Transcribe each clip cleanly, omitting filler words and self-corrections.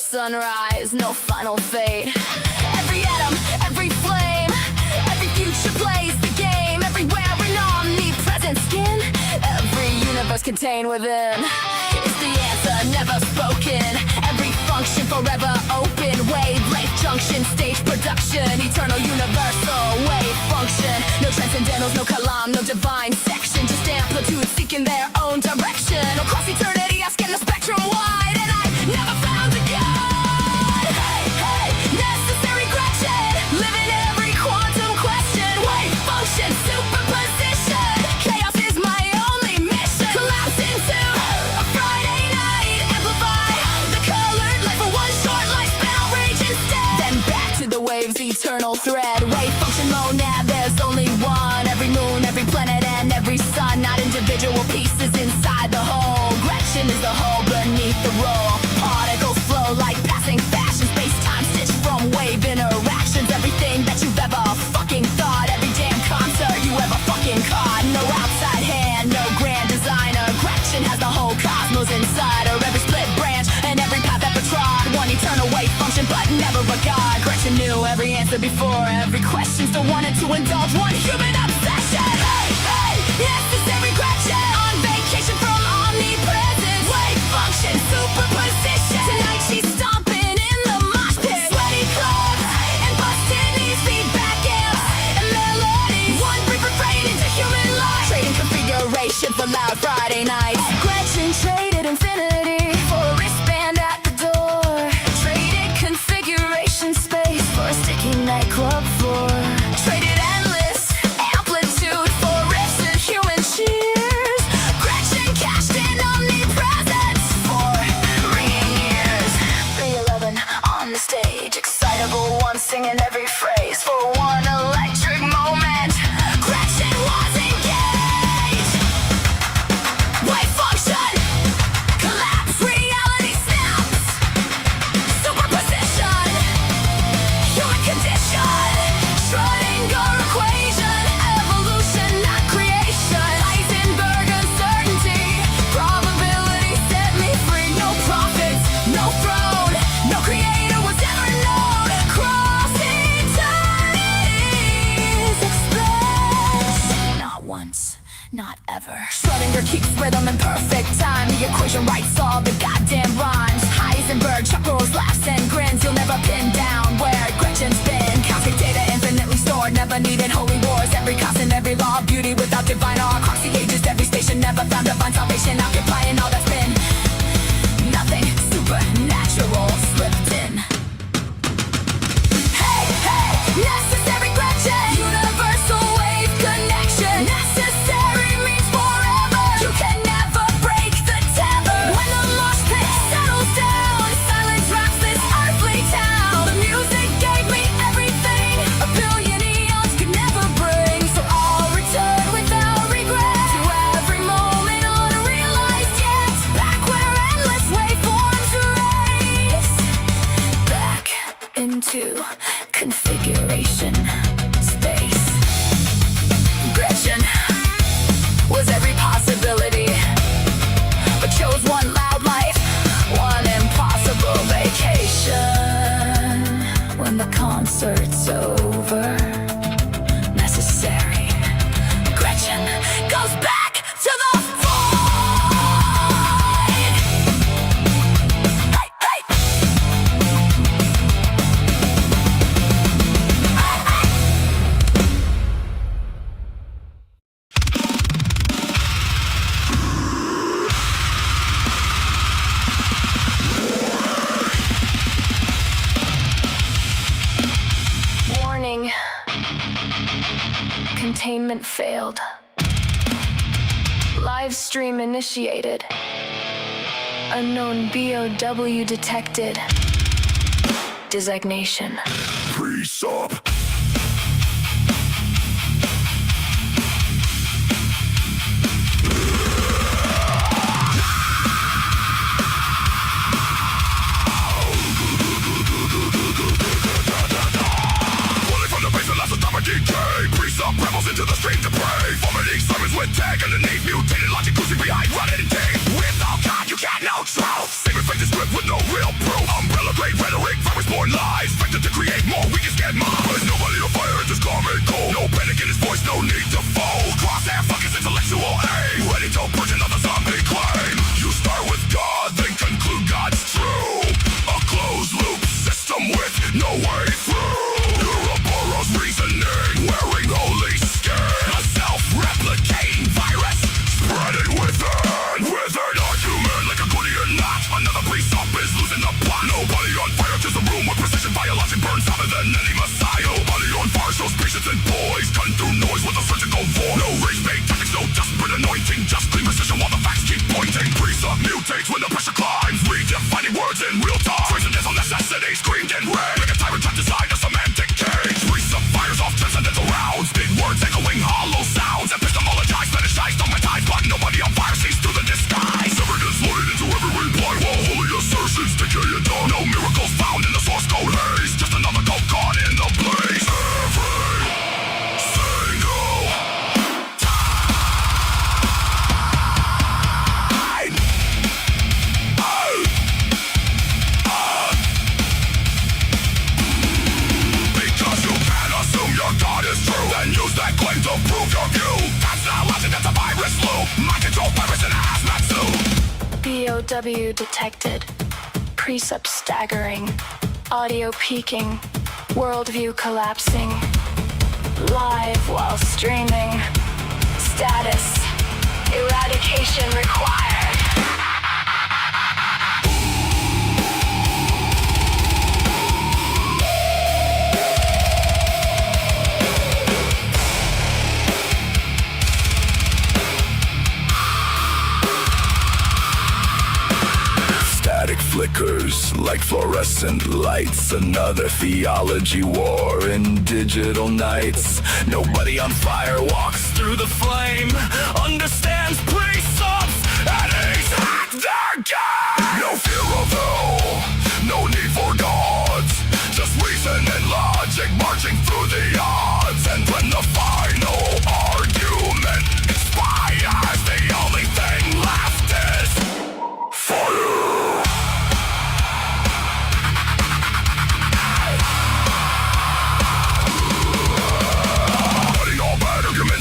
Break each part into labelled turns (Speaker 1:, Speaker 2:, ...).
Speaker 1: sunrise, no final fate. Every atom, every flame, every future plays the game. Everywhere an omnipresent skin, every universe contained within. It's the answer, never spoken. Every function forever open. Wavelength junction, stage production. Eternal universal wave function. No transcendentals, no kalam, no divine section. Just amplitude seeking their own direction. Across eternity I scan the spectrum wide, and I never found a God. Hey, hey, necessary Gretchen, living every quantum question. Wave function, superposition. Chaos is my only mission. Collapse into a Friday night. Amplify the colored light for one short lifespan. I'll rage instead. Then back to the wave's eternal thread. Wave function monad, there's only one. Every moon, every planet, and every sun. Not individual pieces inside the whole. Gretchen is the whole beneath the roll. Particles flow like passing fashion. Space-time stitched from wave interactions. Everything that you've ever fucking thought. Every damn concert you ever fucking caught. No outside hand, no grand designer. Gretchen has the whole cosmos inside her. Every split branch and every path ever trod. One eternal wave function, but never a god. Gretchen knew every answer before every question. Still wanted to indulge one human obsession. Hey, hey, necessary Gretchen, on vacation from omnipresence. Wave function, superposition. Tonight she's stomping in the mosh pit. Sweaty clubs and busted knees, feedback amps and melodies. One brief refrain into human life. Trading configuration for loud Friday nights. Gretchen traded infinity for a wristband at the door. Traded configuration space for a sticky nightclub floor. Traded endless amplitude for riffs and human cheers. Gretchen cashed in omnipresence for ringing ears. 311 on the stage, excitable one singing every phrase. For one electric moment, Gretchen was engaged. Wave function, collapse, reality snaps. Superposition, human condition. Schrödinger equation, evolution, not creation. Heisenberg uncertainty, probability set me free. No prophets, no throne, no creator was ever known. Across eternity's express. Not once, not ever. Schrödinger keeps rhythm in perfect time. The equation writes all the goddamn rhymes. Heisenberg chuckles, laughs, and grins. You'll never pin down where Gretchen's been. Cosmic data infinitely stored, never needed holy wars. Every constant, every law of beauty without divine awe. Across the ages, every station never found divine salvation. Occupying all that's been. Nothing supernatural slipped in. Hey, hey, necessary Gretchen, universal wave connection. Necessary means forever. You can never break the tether. When the mosh pit settles down, silence wraps this earthly town. The music gave me everything a billion eons could never bring. So I'll return without regret to every moment unrealized yet. Back where endless waveforms race. Back into configuration space. Gretchen was every possibility, but chose one loud life, one impossible vacation. When the concert's over, necessary Gretchen goes back to the void. Hey, hey. Warning. Containment failed. Live stream initiated. Unknown BOW detected. Designation.
Speaker 2: Freeze up. Pulling from the base of last atomic decay. Freeze up, rebels into the stream to pray. Vomiting sermons with tag underneath. Mutated logic cruising behind, running in tape. Without God, you can't know truth. Sacred faith is gripped with no real proof. Umbrella grade rage when the pressure climbs. Redefining words in real time. Transcendental necessity screamed in rage. Make a tyrant trapped inside a semantic cage. Breeze of fires off transcendental rounds. Big words echoing hollow sounds. Epistemologize, fetishized, dogmatized, but nobody on fire sees through the disguise. Evidence loaded into every reply while holy assertions decay and done. No miracles found in the source code haze. Just another goat caught in the blaze. Then use that claim to prove your view. That's not logic, that's a virus loop. Mind control virus in a hazmat suit.
Speaker 3: BOW detected. Precept staggering. Audio peaking. Worldview collapsing. Live while streaming. Status. Eradication required.
Speaker 2: Flickers like fluorescent lights. Another theology war in digital nights. Nobody on fire walks through the flame, understands precepts, and he's hacked their game. No fear of hell, no need for gods. Just reason and logic marching through the odds. And when the final argument expires, the only thing left is fire.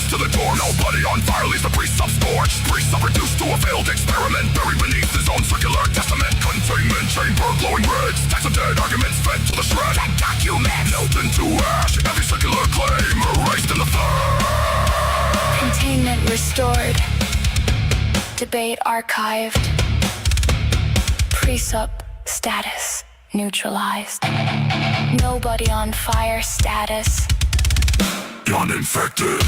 Speaker 2: To the door, nobody on fire leaves the priest scorched. Priest reduced to a failed experiment, buried beneath his own circular testament. Containment chamber glowing red, stacks of dead arguments fed to the shred. And documents melt into ash, every circular claim erased in the flame.
Speaker 3: Containment restored. Debate archived. Precept status neutralized. Nobody on fire status.
Speaker 2: Uninfected.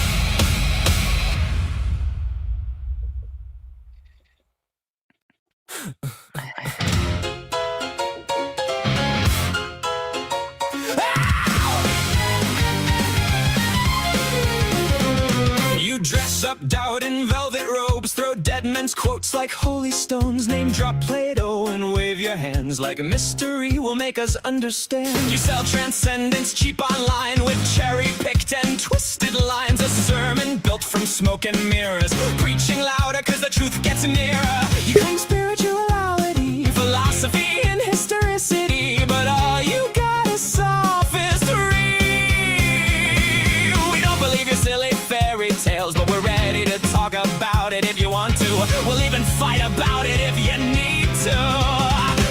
Speaker 4: You dress up doubt in velvet robes, throw dead men's quotes like holy stones, name drop Plato and wave your hands like a mystery will make us understand. You sell transcendence cheap online with cherry-picked and twisted lines, a sermon built from smoke and mirrors, preaching louder cause the truth gets nearer. You claim spirituality, philosophy and historicity, but all you got is sophistry. We don't believe your silly fairy tales, but we're ready to talk about it if you want to. We'll even fight about it if you need to.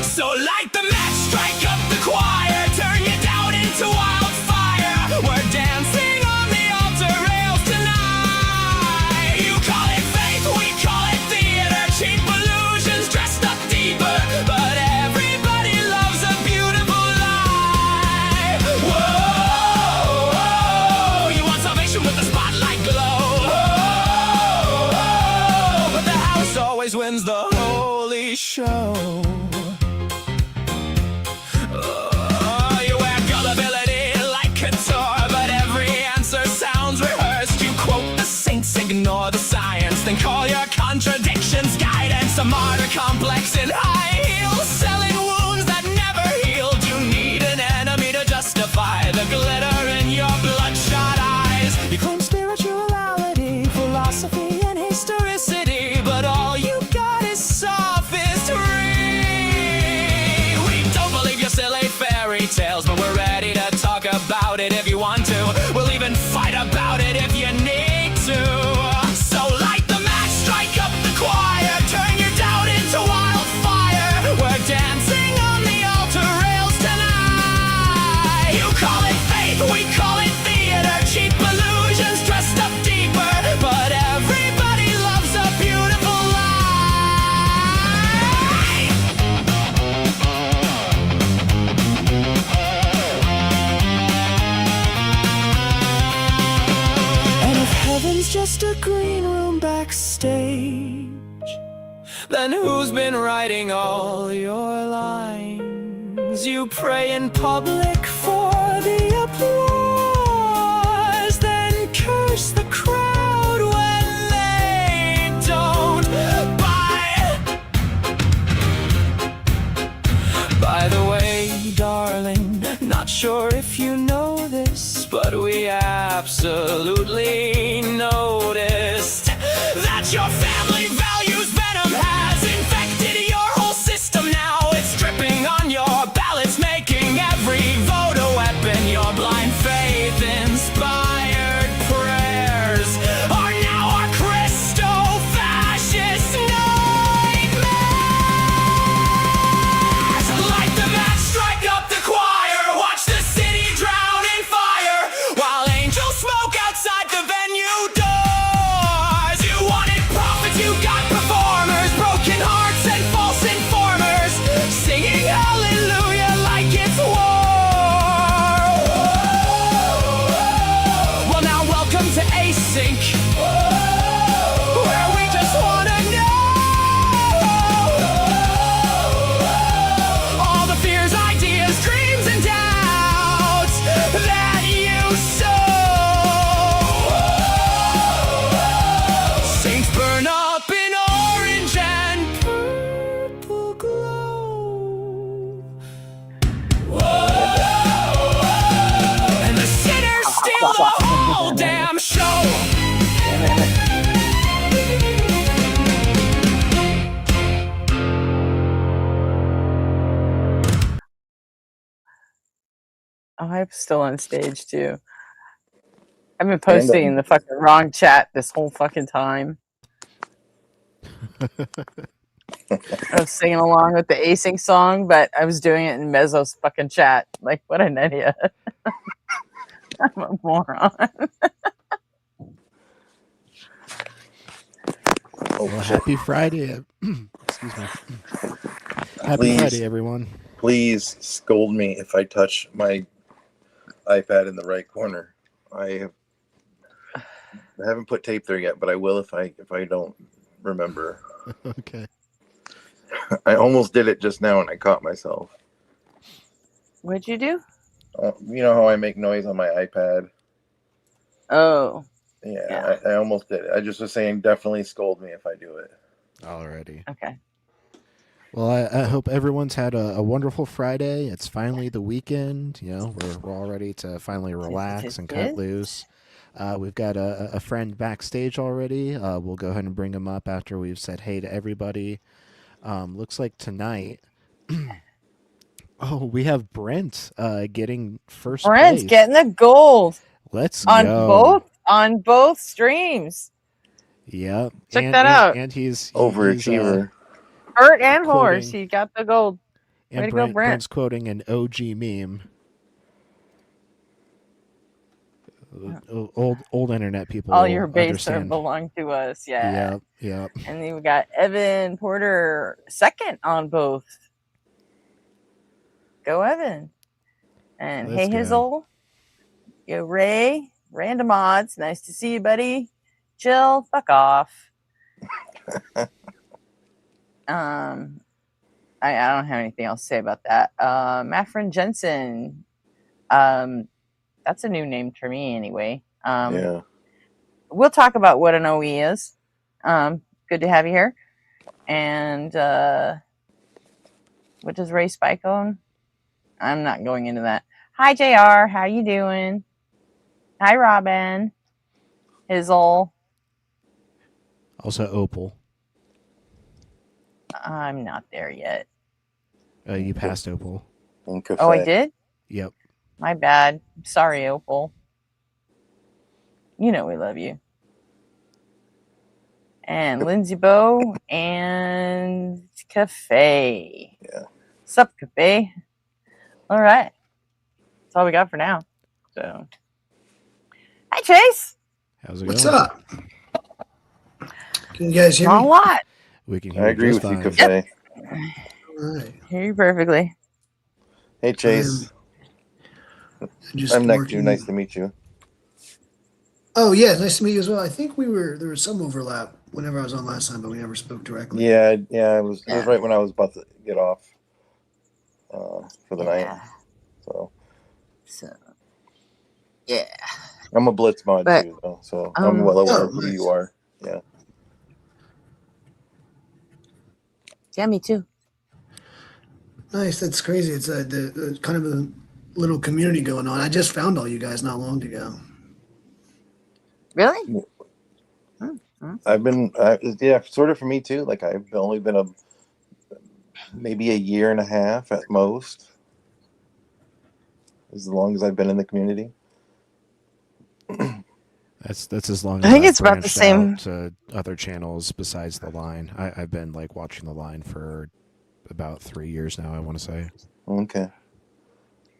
Speaker 4: So light the match, strike up the choir, turn your doubt into wildfire. We're dancing on the altar rails tonight. You call it faith, we call it theater, cheap illusions dressed up deeper, but everybody loves a beautiful lie. Whoa, whoa, you want salvation with the spotlight glow. Whoa, but the house always wins the holy show. You wear gullibility like couture, but every answer sounds rehearsed. You quote the saints, ignore the science, then call your contradictions guidance. A martyr complex in high heels, selling wounds that never healed. You need an enemy to justify the glitter in your bloodshot eyes. You claim spirituality, philosophy and historicity, but all you got is sophistry. We don't believe your silly fairy tales, but we're ready to talk about it if you want to. We'll even fight about it if you need to. So light the match, strike up the choir, turn your doubt into wildfire. Then who's been writing all your lines? You pray in public for the applause, then curse the crowd when they don't buy. By the way, darling, not sure if you know this, but we absolutely noticed that your family values venom has infected your whole system. Now it's dripping on your ballots, making every vote a weapon. Your blind faith inspired prayers are now our Christo-fascist nightmares. Light the match, strike up the choir, watch the city drown in fire, while angels smoke outside the venue doors. You wanted prophets, you got performers, broken hearts and false informers, singing hallelujah like it's war. Well, now welcome to Async, where we just wanna know all the fears, ideas, dreams, and doubts that you sow. Saints burn up in orange and purple glow. And the sinners steal the whole damn show.
Speaker 5: Oh, I'm still on stage too. I've been posting in the fucking wrong chat this whole fucking time. I was singing along with the Async song, but I was doing it in Mezzo's fucking chat. Like, what an idiot. I'm a moron.
Speaker 6: Well, happy Friday. Excuse me. Happy Friday, everyone.
Speaker 7: Please scold me if I touch my iPad in the right corner. I haven't put tape there yet, but I will if I don't remember.
Speaker 6: Okay.
Speaker 7: I almost did it just now and I caught myself.
Speaker 5: What'd you do?
Speaker 7: You know how I make noise on my iPad?
Speaker 5: Oh.
Speaker 7: Yeah. I almost did it. I just was saying definitely scold me if I do it.
Speaker 6: Alrighty.
Speaker 5: Okay.
Speaker 6: Well, I hope everyone's had a wonderful Friday. It's finally the weekend. You know, we're all ready to finally relax and cut loose. We've got a friend backstage already. We'll go ahead and bring him up after we've said hey to everybody. Looks like tonight. Oh, we have Brent getting first place.
Speaker 5: Brent's getting the gold.
Speaker 6: Let's
Speaker 5: go. On both streams.
Speaker 6: Yep.
Speaker 5: Check that out.
Speaker 6: And he's
Speaker 7: overachiever.
Speaker 5: Hurt and horse. He got the gold.
Speaker 6: And
Speaker 5: way to go, Brent.
Speaker 6: Brent's quoting an OG meme. Old internet people.
Speaker 5: All your base
Speaker 6: understand.
Speaker 5: belong to us. Yeah.
Speaker 6: Yep.
Speaker 5: And then we got Evan Porter second on both. Go Evan. And
Speaker 6: Let's
Speaker 5: hey Hizzle. Yo Ray. Random odds. Nice to see you, buddy. Chill. Fuck off. I don't have anything else to say about that. Maffrin Jensen. That's a new name for me anyway.
Speaker 7: Yeah.
Speaker 5: We'll talk about what an OE is. Good to have you here. And what does Ray Spike own? I'm not going into that. Hi JR, how you doing? Hi Robin. Hizzle.
Speaker 6: Also Opal.
Speaker 5: I'm not there yet.
Speaker 6: You passed Opal.
Speaker 5: Oh, I did?
Speaker 6: Yep.
Speaker 5: My bad. Sorry, Opal. You know we love you. And Lindsay Bow and Cafe.
Speaker 7: Yeah.
Speaker 5: Sup, Cafe? All right. That's all we got for now. So, hi, Chase.
Speaker 6: How's it
Speaker 8: What's
Speaker 6: going?
Speaker 8: up? Can you guys hear
Speaker 5: Not a
Speaker 8: me?
Speaker 5: lot.
Speaker 6: We can hear
Speaker 7: I agree
Speaker 6: you
Speaker 7: with
Speaker 6: just
Speaker 7: you,
Speaker 6: fine.
Speaker 7: Cafe.
Speaker 8: All right.
Speaker 5: Hear you perfectly.
Speaker 7: Hey, Chase. I'm Nectar. Nice to meet you.
Speaker 8: Oh yeah, nice to meet you as well. I think there was some overlap whenever I was on last time, but we never spoke directly.
Speaker 7: Yeah, it was
Speaker 5: Yeah.
Speaker 7: right when I was about to get off for the night.
Speaker 5: Yeah.
Speaker 7: So
Speaker 5: So, yeah.
Speaker 7: I'm a Blitz mod
Speaker 5: But,
Speaker 7: too, though. So I'm well aware of who
Speaker 8: nice.
Speaker 7: you are. Yeah.
Speaker 5: Yeah, me too.
Speaker 8: Nice. That's crazy. It's the kind of a little community going on. I just found all you guys not long ago.
Speaker 5: Really?
Speaker 7: I've been sort of for me too. Like I've only been maybe a year and a half at most, as long as I've been in the community.
Speaker 6: That's as long as
Speaker 5: I think
Speaker 6: I've
Speaker 5: it's about the
Speaker 6: branched
Speaker 5: same.
Speaker 6: out to other channels besides the line. I've been like watching the line for about 3 years now, I want to say.
Speaker 7: Okay.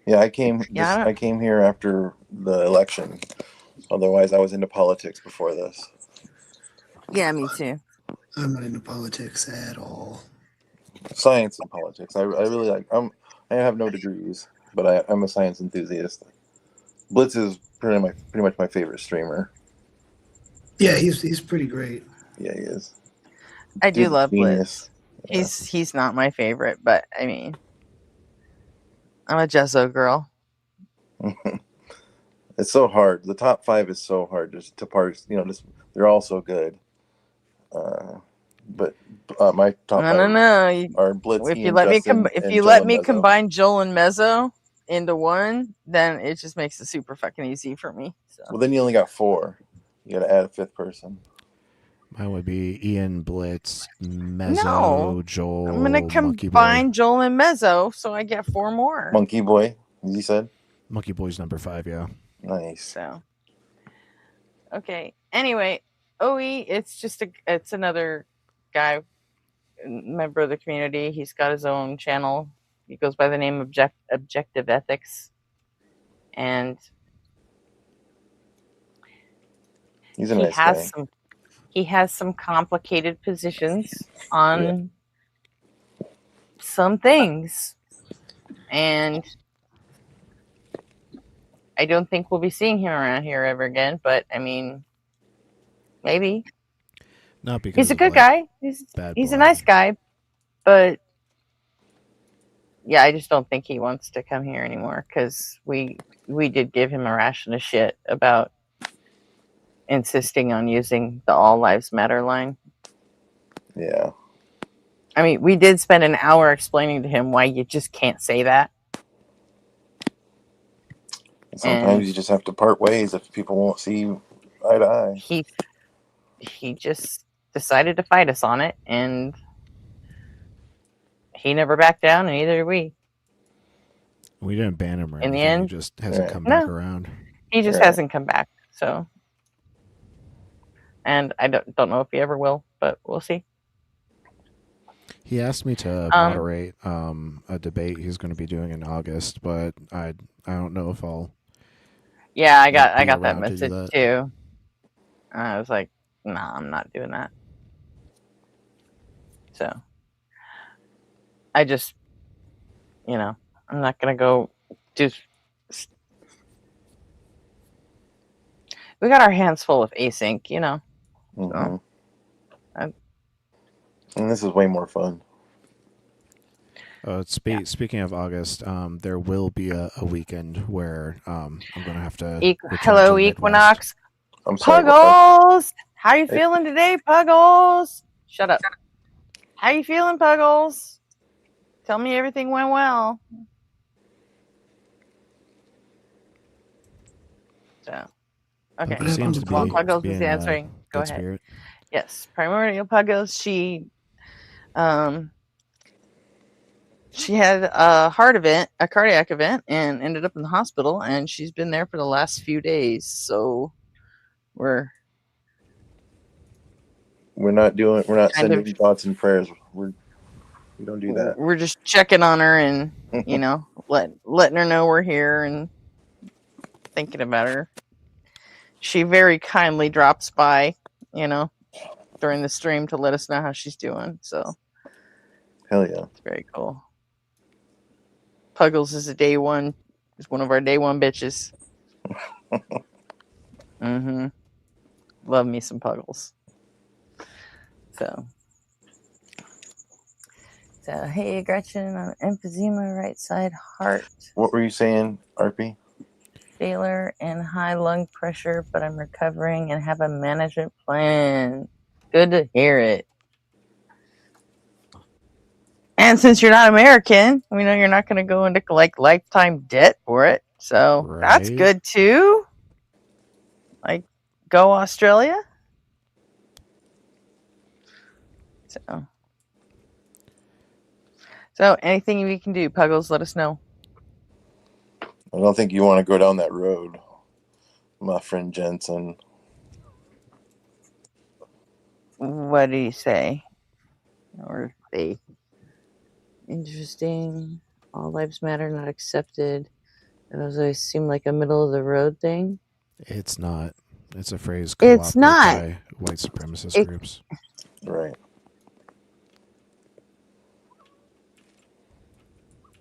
Speaker 7: Yeah, I came here after the election. Otherwise, I was into politics before this.
Speaker 5: Yeah, me too.
Speaker 8: I'm not into politics at all.
Speaker 7: Science and politics. I really like. I have no degrees, but I'm a science enthusiast. Blitz is pretty much my favorite streamer.
Speaker 8: Yeah, he's pretty great.
Speaker 7: Yeah, he is.
Speaker 5: I do
Speaker 7: Dude's
Speaker 5: love
Speaker 7: genius.
Speaker 5: Blitz. He's not my favorite, but I mean, I'm a Jezzo girl.
Speaker 7: It's so hard. The top 5 is so hard just to parse. Just they're all so good. But my top 5
Speaker 5: No.
Speaker 7: are Blitz.
Speaker 5: If
Speaker 7: Ian,
Speaker 5: you let me
Speaker 7: Justin,
Speaker 5: if
Speaker 7: and
Speaker 5: you
Speaker 7: Joel
Speaker 5: let
Speaker 7: and
Speaker 5: me
Speaker 7: Mezzo.
Speaker 5: combine Joel and Mezzo into one, then it just makes it super fucking easy for me. So.
Speaker 7: Well, then you only got 4. You got to add a 5th person.
Speaker 6: Mine would be Ian, Blitz, Mezzo,
Speaker 5: No,
Speaker 6: Joel.
Speaker 5: I'm gonna
Speaker 6: Monkey
Speaker 5: combine
Speaker 6: Boy.
Speaker 5: Joel and Mezzo, so I get 4 more.
Speaker 7: Monkey Boy, as you said.
Speaker 6: Monkey Boy's number 5, yeah.
Speaker 7: Nice.
Speaker 5: So, okay. Anyway, OE, it's another guy, member of the community. He's got his own channel. He goes by the name of Objective Ethics, and
Speaker 7: He's a nice guy.
Speaker 5: He has some complicated positions on some things, and I don't think we'll be seeing him around here ever again. But I mean, maybe.
Speaker 6: Not because
Speaker 5: He's a
Speaker 6: of,
Speaker 5: good
Speaker 6: like,
Speaker 5: guy. He's
Speaker 6: bad
Speaker 5: a
Speaker 6: blood.
Speaker 5: nice guy, but yeah, I just don't think he wants to come here anymore because we did give him a ration of shit about insisting on using the All Lives Matter line.
Speaker 7: Yeah.
Speaker 5: I mean, we did spend an hour explaining to him why you just can't say that.
Speaker 7: Sometimes you just have to part ways if people won't see eye to eye.
Speaker 5: He just decided to fight us on it, and he never backed down, and neither did we.
Speaker 6: We didn't ban him or
Speaker 5: In the
Speaker 6: anything.
Speaker 5: end,
Speaker 6: He just hasn't come
Speaker 5: No.
Speaker 6: back around.
Speaker 5: he just hasn't come back. So, and I don't know if he ever will, but we'll see.
Speaker 6: He asked me to moderate a debate he's going to be doing in August, but I don't know if I'll.
Speaker 5: Yeah, I got
Speaker 6: be
Speaker 5: that
Speaker 6: around to do
Speaker 5: message
Speaker 6: that.
Speaker 5: too. I was like, nah, I'm not doing that. So I just, I'm not gonna go do. We got our hands full with async,
Speaker 7: Mm-hmm.
Speaker 5: So,
Speaker 7: And this is way more fun.
Speaker 6: Speaking of August, there will be a weekend where I'm going to have to. return to
Speaker 5: hello,
Speaker 6: the Midwest.
Speaker 5: Equinox.
Speaker 7: I'm sorry.
Speaker 5: Puggles, how you feeling today, Puggles? Shut up. How you feeling, Puggles? Tell me everything went well. So, okay.
Speaker 6: He seems to be
Speaker 5: While Puggles is
Speaker 6: being,
Speaker 5: answering, go
Speaker 6: good
Speaker 5: ahead.
Speaker 6: spirit.
Speaker 5: Yes, Primordial Puggles. She had a cardiac event, and ended up in the hospital, and she's been there for the last few days. So we're not sending
Speaker 7: thoughts and prayers. We don't do that.
Speaker 5: We're just checking on her, and letting her know we're here and thinking about her. She very kindly drops by, during the stream to let us know how she's doing. So
Speaker 7: Hell yeah,
Speaker 5: it's very cool. Puggles is one of our day one bitches. Mm-hmm. Love me some Puggles. So hey, Gretchen, on emphysema, right side heart
Speaker 7: What were you saying, RP?
Speaker 5: failure and high lung pressure, but I'm recovering and have a management plan. Good to hear it. And since you're not American, we know you're not going to go into like lifetime debt for it. So that's
Speaker 6: Right.
Speaker 5: good too. Like, go Australia. So anything we can do, Puggles, let us know.
Speaker 7: I don't think you want to go down that road, my friend Jensen.
Speaker 5: What do you say? Or they interesting. All lives matter, not accepted. It always seemed like a middle of the road thing.
Speaker 6: It's not. It's a phrase
Speaker 5: It's
Speaker 6: co-opted
Speaker 5: not.
Speaker 6: by white supremacist groups.
Speaker 7: Right.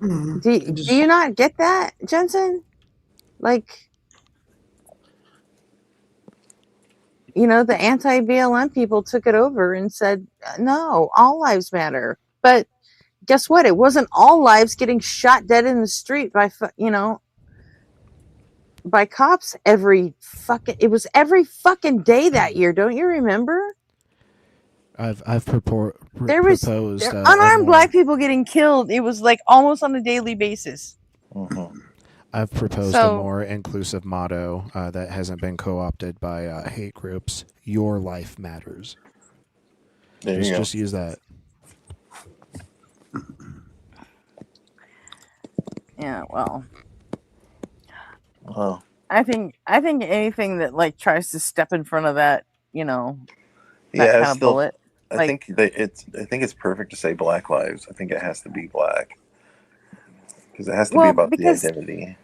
Speaker 5: Do you not get that, Jensen? Like, you know, the anti-BLM people took it over and said, no, all lives matter. But guess what? It wasn't all lives getting shot dead in the street by, by cops it was every fucking day that year. Don't you remember?
Speaker 6: I've
Speaker 5: There was
Speaker 6: proposed
Speaker 5: unarmed black people getting killed. It was like almost on a daily basis.
Speaker 7: Mm-hmm.
Speaker 6: I've proposed a more inclusive motto that hasn't been co-opted by hate groups. Your life matters. Just use that.
Speaker 5: Yeah, well.
Speaker 7: Wow.
Speaker 5: I think anything that like tries to step in front of that, you know, that kind of bullet.
Speaker 7: I think it's perfect to say Black lives. I think it has to be black because it has to be about the identity.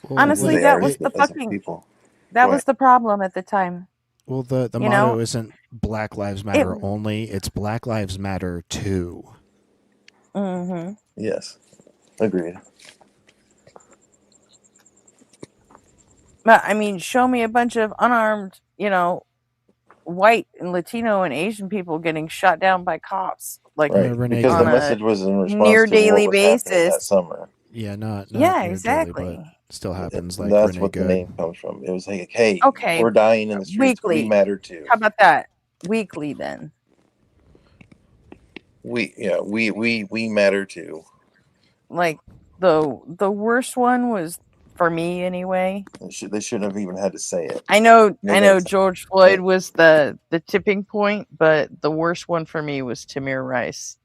Speaker 5: Honestly, that was the fucking that was the problem at the time.
Speaker 6: Well, the motto isn't Black Lives Matter only; it's Black Lives Matter too.
Speaker 5: Mm-hmm.
Speaker 7: Yes, agreed.
Speaker 5: But I mean, show me a bunch of unarmed, you know, white and Latino and Asian people getting shot down by cops, like
Speaker 7: because the message was in response
Speaker 5: near
Speaker 7: to
Speaker 5: daily
Speaker 7: what was happening
Speaker 5: basis
Speaker 7: that summer.
Speaker 6: Yeah, not
Speaker 5: exactly.
Speaker 6: Daily, but still happens. Like
Speaker 7: that's
Speaker 6: Renee
Speaker 7: what
Speaker 6: Good.
Speaker 7: the name comes from. It was like, hey,
Speaker 5: okay,
Speaker 7: we're dying in the streets.
Speaker 5: Weekly.
Speaker 7: We matter too.
Speaker 5: How about that? Weekly then.
Speaker 7: We matter too.
Speaker 5: Like the worst one was for me anyway.
Speaker 7: They shouldn't have even had to say it.
Speaker 5: I know George Floyd was the tipping point, but the worst one for me was Tamir Rice.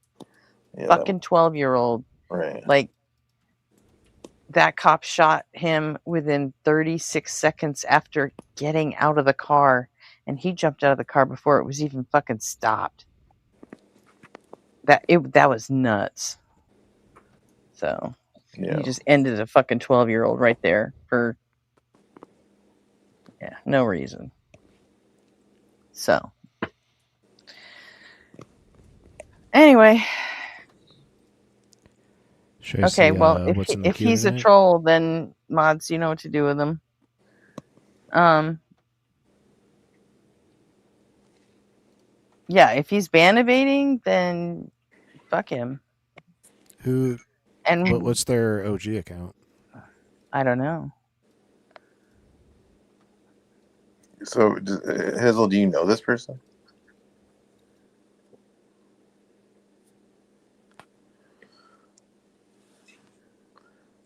Speaker 5: Yeah, fucking 12-year-old.
Speaker 7: Right.
Speaker 5: Like, that cop shot him within 36 seconds after getting out of the car, and he jumped out of the car before it was even fucking stopped. That was nuts. So he just ended a fucking 12-year-old right there for no reason. So anyway, okay, well, if he's a troll, then mods, you know what to do with him. Yeah, if he's ban evading, then fuck him.
Speaker 6: Who? And what's their OG account?
Speaker 5: I don't know.
Speaker 7: So, Hazel, do you know this person?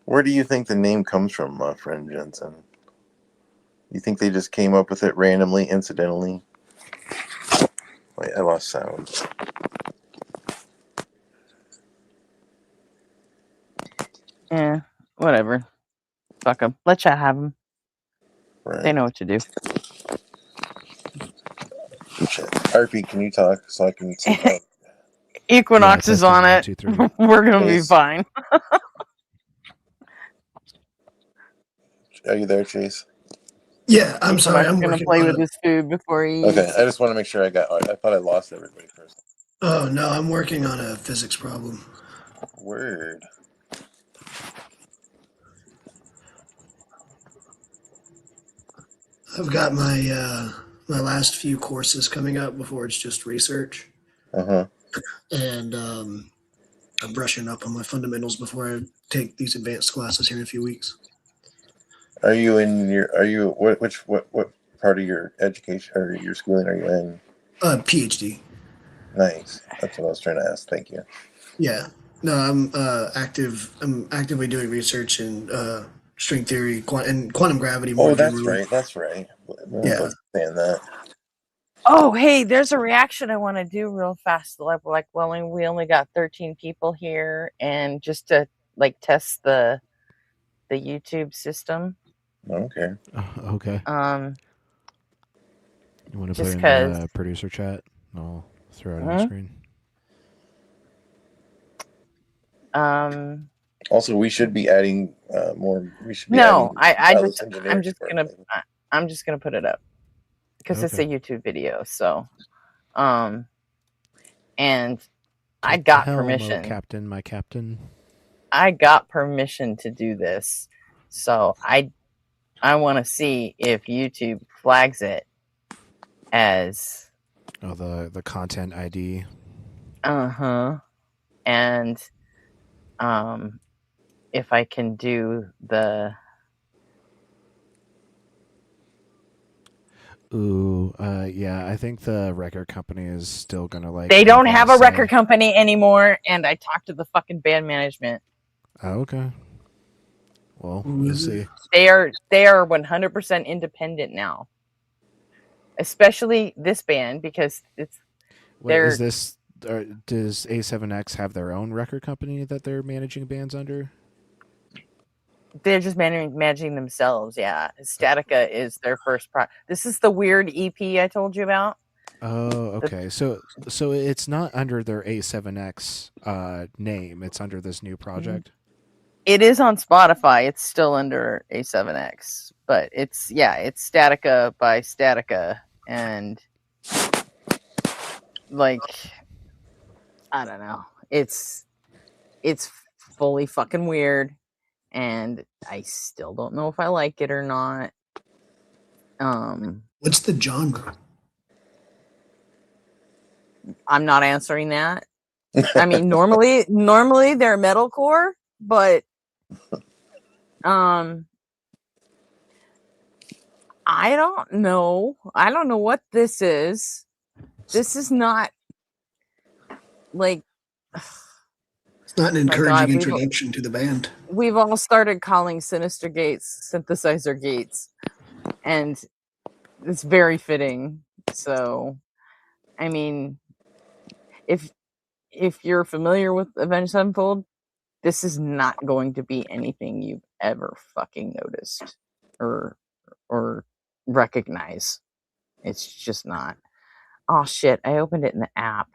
Speaker 7: Where do you think the name comes from, my friend Jensen? You think they just came up with it randomly, incidentally? Wait, I lost sound.
Speaker 5: Yeah, whatever. Fuck them. Let chat have them. Right. They know what to do.
Speaker 7: RP, can you talk so I can see?
Speaker 5: Equinox is on it. 1, 2, 3. We're gonna be fine.
Speaker 7: Are you there, Chase?
Speaker 8: Yeah, I'm sorry. I'm
Speaker 5: gonna play with his food before he.
Speaker 7: Okay, I just want to make sure I thought I lost everybody first.
Speaker 8: Oh no, I'm working on a physics problem.
Speaker 7: Word.
Speaker 8: I've got my my last few courses coming up before it's just research.
Speaker 7: Uh-huh.
Speaker 8: And I'm brushing up on my fundamentals before I take these advanced classes here in a few weeks.
Speaker 7: Are you what part of your education or your schooling are you in?
Speaker 8: PhD.
Speaker 7: Nice. That's what I was trying to ask. Thank you.
Speaker 8: Yeah. No, I'm active. I'm actively doing research in string theory and quantum gravity more
Speaker 7: Oh, that's
Speaker 8: generally.
Speaker 7: right. That's right. I
Speaker 8: Yeah.
Speaker 7: was saying that.
Speaker 5: Oh, hey, there's a reaction I want to do real fast. Like, well, we only got 13 people here, and just to like test the YouTube system.
Speaker 7: Okay.
Speaker 6: Okay. You want to put
Speaker 5: Just
Speaker 6: in
Speaker 5: because.
Speaker 6: the producer chat? I'll throw it on the screen.
Speaker 7: Also, we should be adding more. We should be
Speaker 5: No,
Speaker 7: adding
Speaker 5: I'm just gonna put it up because it's a YouTube video. So, and I got permission.
Speaker 6: Captain, my captain.
Speaker 5: I got permission to do this, so I want to see if YouTube flags it as
Speaker 6: the content ID.
Speaker 5: And if I can do the
Speaker 6: yeah, I think the record company is still gonna like.
Speaker 5: They don't have a record company anymore, and I talked to the fucking band management.
Speaker 6: Oh, okay. Well, we'll see.
Speaker 5: They are 100% independent now. Especially this band because it's.
Speaker 6: Wait, does A7X have their own record company that they're managing bands under?
Speaker 5: They're just managing themselves. Yeah, Statica is their first This is the weird EP I told you about.
Speaker 6: Oh, okay. So it's not under their A7X name. It's under this new project.
Speaker 5: It is on Spotify. It's still under A7X, but it's Statica by Statica, and like I don't know. It's fully fucking weird, and I still don't know if I like it or not.
Speaker 8: What's the genre?
Speaker 5: I'm not answering that. I mean, normally they're metalcore, but I don't know. I don't know what this is. This is not like.
Speaker 8: It's not an encouraging introduction to the band.
Speaker 5: We've all started calling Sinister Gates synthesizer gates, and it's very fitting. So, I mean, if you're familiar with Avenged Sevenfold, this is not going to be anything you've ever fucking noticed or recognize. It's just not. Oh shit, I opened it in the app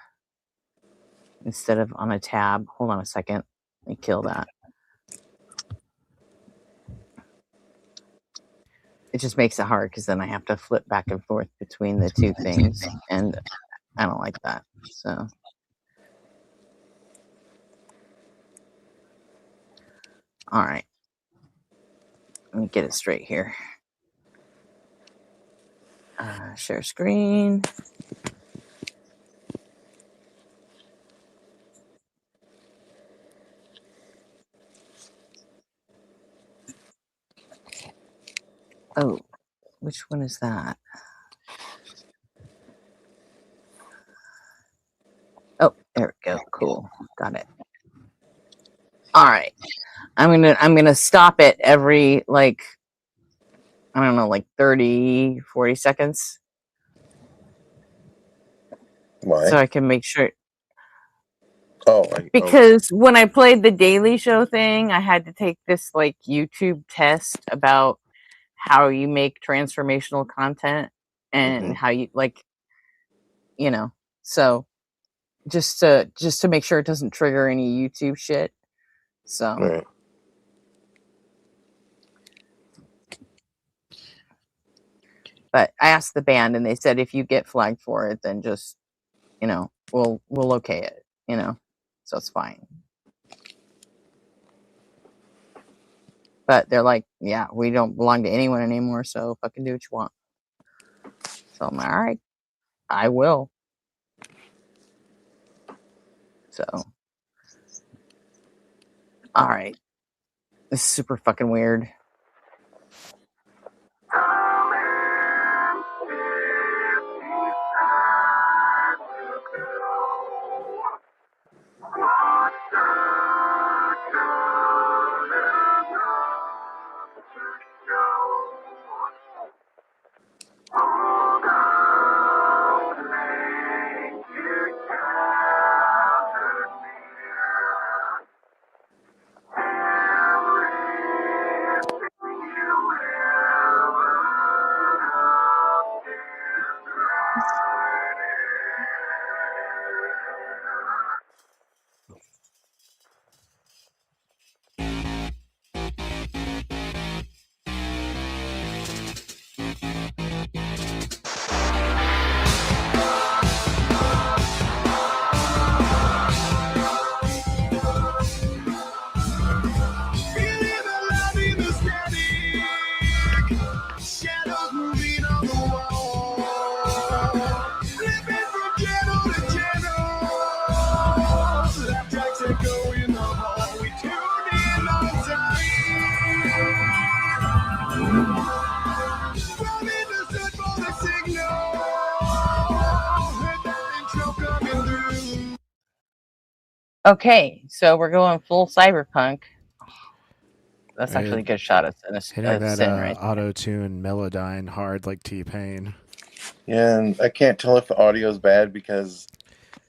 Speaker 5: instead of on a tab. Hold on a second. Let me kill that. It just makes it hard because then I have to flip back and forth between the two things, and I don't like that. So, all right, let me get it straight here. Share screen. Oh, which one is that? Oh, there we go. Cool. Got it. All right. I'm gonna stop it every like I don't know, like 30, 40 seconds.
Speaker 7: Why?
Speaker 5: So I can make sure.
Speaker 7: Oh,
Speaker 5: because when I played the Daily Show thing, I had to take this like YouTube test about how you make transformational content and how you like, so just to make sure it doesn't trigger any YouTube shit. So.
Speaker 7: Right.
Speaker 5: But I asked the band, and they said if you get flagged for it, then just, we'll okay it, so it's fine. But they're like, yeah, we don't belong to anyone anymore, so fucking do what you want. So I'm like, all right, I will. So, all right. This is super fucking weird. Okay, so we're going full cyberpunk. That's actually a good shot at
Speaker 6: Hitting that
Speaker 5: Sin right there.
Speaker 6: auto-tune Melodyne hard like T-Pain.
Speaker 7: Yeah, and I can't tell if the audio is bad because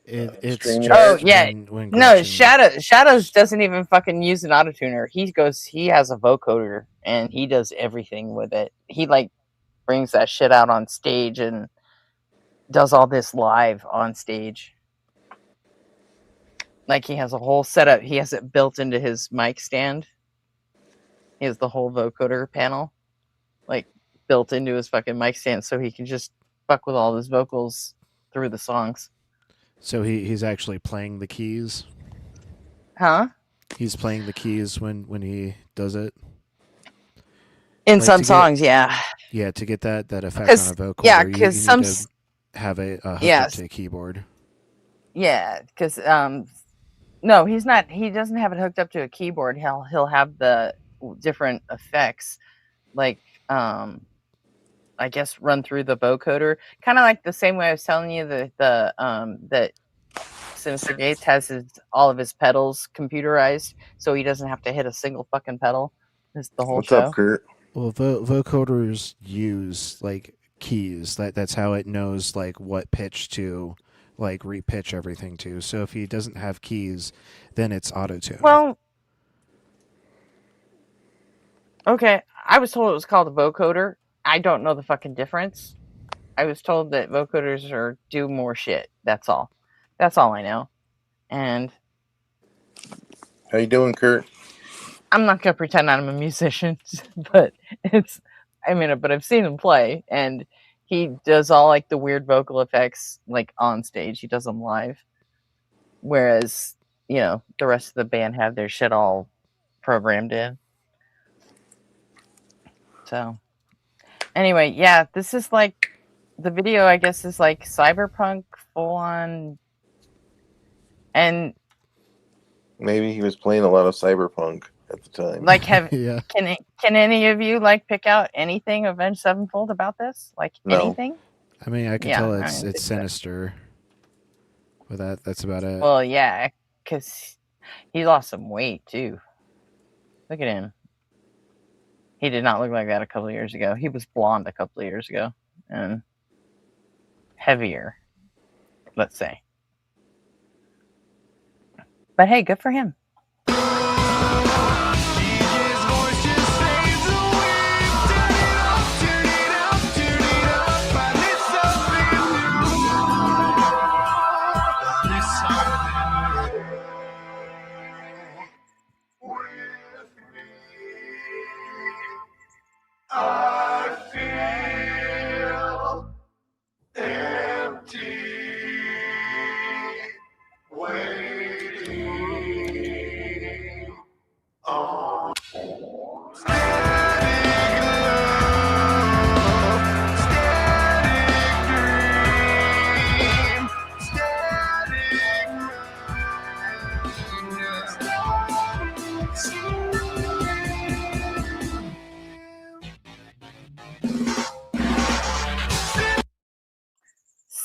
Speaker 6: It's
Speaker 7: streaming-
Speaker 6: just
Speaker 5: Oh, yeah.
Speaker 6: when
Speaker 5: No,
Speaker 6: Gretchen-
Speaker 5: Shadows doesn't even fucking use an autotuner. He has a vocoder and he does everything with it. He like brings that shit out on stage and does all this live on stage. Like he has a whole setup. He has it built into his mic stand. He has the whole vocoder panel like built into his fucking mic stand so he can just fuck with all his vocals through the songs.
Speaker 6: So he's actually playing the keys.
Speaker 5: Huh?
Speaker 6: He's playing the keys when he does it.
Speaker 5: In
Speaker 6: Like,
Speaker 5: some
Speaker 6: to get-
Speaker 5: songs, yeah.
Speaker 6: Yeah, to get that effect
Speaker 5: 'Cause-
Speaker 6: on a vocal,
Speaker 5: yeah,
Speaker 6: you
Speaker 5: 'cause
Speaker 6: need
Speaker 5: some
Speaker 6: to
Speaker 5: s-
Speaker 6: have a hooked
Speaker 5: Yes.
Speaker 6: up to a keyboard.
Speaker 5: Yeah, because no, he's not. He doesn't have it hooked up to a keyboard. He'll have the different effects, like I guess run through the vocoder, kind of like the same way I was telling you that Sinister Gates has all of his pedals computerized, so he doesn't have to hit a single fucking pedal. It's the whole
Speaker 7: What's
Speaker 5: show.
Speaker 7: up, Kurt?
Speaker 6: Well, vocoders use like keys. That's how it knows like what pitch to like repitch everything to. So if he doesn't have keys, then it's auto-tune.
Speaker 5: Well, okay, I was told it was called a vocoder. I don't know the fucking difference. I was told that vocoders do more shit. That's all. That's all I know. And
Speaker 7: How you doing, Kurt?
Speaker 5: I'm not gonna pretend I'm a musician, but but I've seen him play, and he does all like the weird vocal effects like on stage. He does them live, whereas the rest of the band have their shit all programmed in. So anyway, yeah, this is like the video. I guess is like cyberpunk full on, and
Speaker 7: Maybe he was playing a lot of Cyberpunk at the time.
Speaker 5: like
Speaker 6: Yeah.
Speaker 5: Can any of you like pick out anything Avenged Sevenfold about this? Like
Speaker 7: No.
Speaker 5: anything?
Speaker 6: I mean, I can
Speaker 5: Yeah,
Speaker 6: tell
Speaker 5: I
Speaker 6: it's
Speaker 5: mean,
Speaker 6: it's sinister. But that's about it.
Speaker 5: Well, yeah, because he lost some weight too. Look at him. He did not look like that a couple of years ago. He was blonde a couple of years ago and heavier, let's say. But hey, good for him.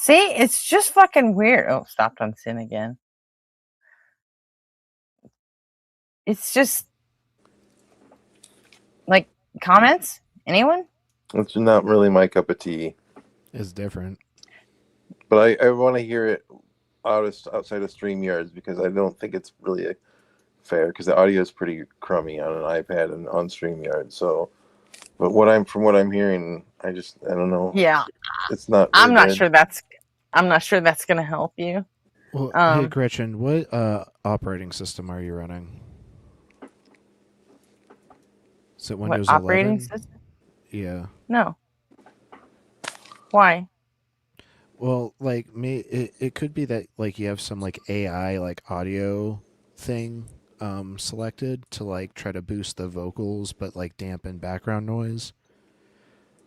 Speaker 5: See, it's just fucking weird. Oh, stopped on sin again. It's just like comments. Anyone?
Speaker 7: It's not really my cup of tea.
Speaker 6: It's different.
Speaker 7: But I want to hear it outside of StreamYards because I don't think it's really fair because the audio is pretty crummy on an iPad and on StreamYard. So, but from what I'm hearing, I don't know.
Speaker 5: Yeah,
Speaker 7: It's not.
Speaker 5: I'm not
Speaker 7: good.
Speaker 5: sure that's. I'm not sure that's gonna help you.
Speaker 6: Well, hey Gretchen, what operating system are you running? Is it Windows
Speaker 5: What operating
Speaker 6: 11?
Speaker 5: system?
Speaker 6: Yeah.
Speaker 5: No. Why?
Speaker 6: Well, like it could be that like you have some like AI like audio thing selected to like try to boost the vocals but like dampen background noise.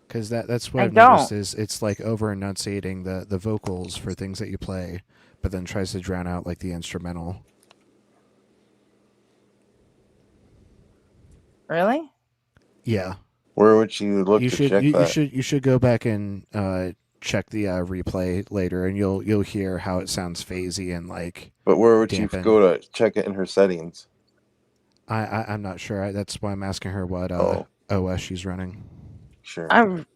Speaker 6: Because that's what I've noticed is it's like over enunciating the vocals for things that you play, but then tries to drown out like the instrumental.
Speaker 5: Really?
Speaker 6: Yeah.
Speaker 7: Where would you look to check that?
Speaker 6: You should go back and check the replay later, and you'll hear how it sounds phasey and like.
Speaker 7: But where would
Speaker 6: dampen.
Speaker 7: you go to check it in her settings?
Speaker 6: I'm not sure. That's why I'm asking her what OS she's running.
Speaker 7: Sure.
Speaker 5: I'm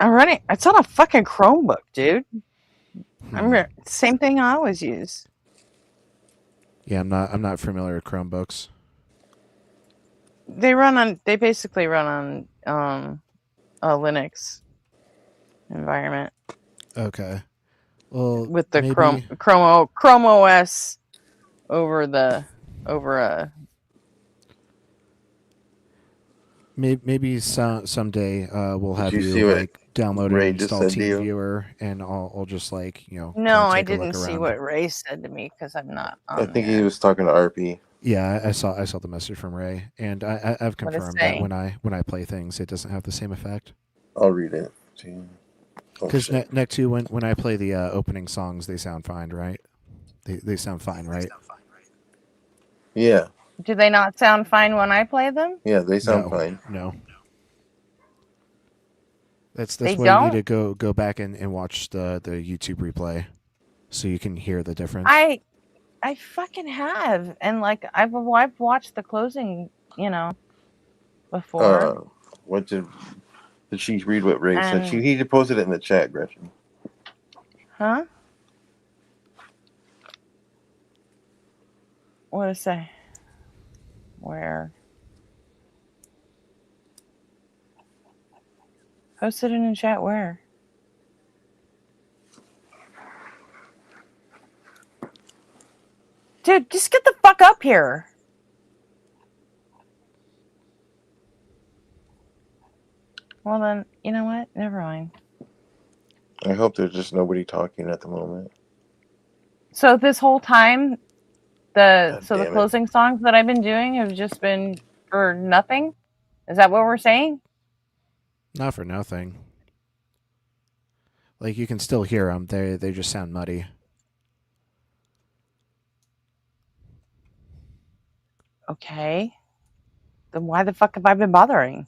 Speaker 5: running. It's on a fucking Chromebook, dude. Same thing I always use.
Speaker 6: Yeah, I'm not familiar with Chromebooks.
Speaker 5: They basically run on a Linux environment.
Speaker 6: Okay. Well,
Speaker 5: with the
Speaker 6: maybe...
Speaker 5: Chrome OS over a.
Speaker 6: Maybe someday we'll have you like download and install TeamViewer, and I'll just like
Speaker 5: No, I didn't see what Ray said to me because I'm not.
Speaker 7: I think he was talking to RP.
Speaker 6: Yeah, I saw the message from Ray, and I've confirmed that when I play things, it doesn't have the same effect.
Speaker 7: I'll read it.
Speaker 6: Because next to when I play the opening songs, they sound fine, right? They sound fine, right?
Speaker 7: Yeah.
Speaker 5: Do they not sound fine when I play them?
Speaker 7: Yeah, they sound fine.
Speaker 6: No. That's why you need to go back and watch the YouTube replay, so you can hear the difference.
Speaker 5: I fucking have, and like I've watched the closing, before.
Speaker 7: What did she read? What Ray said? He posted it in the chat, Gretchen.
Speaker 5: Huh? What did it say? Where? Posted it in chat where? Dude, just get the fuck up here. Well then, you know what? Never mind.
Speaker 7: I hope there's just nobody talking at the moment.
Speaker 5: So this whole time, the closing songs that I've been doing have just been for nothing? Is that what we're saying?
Speaker 6: Not for nothing. Like you can still hear them. They just sound muddy.
Speaker 5: Okay. Then why the fuck have I been bothering?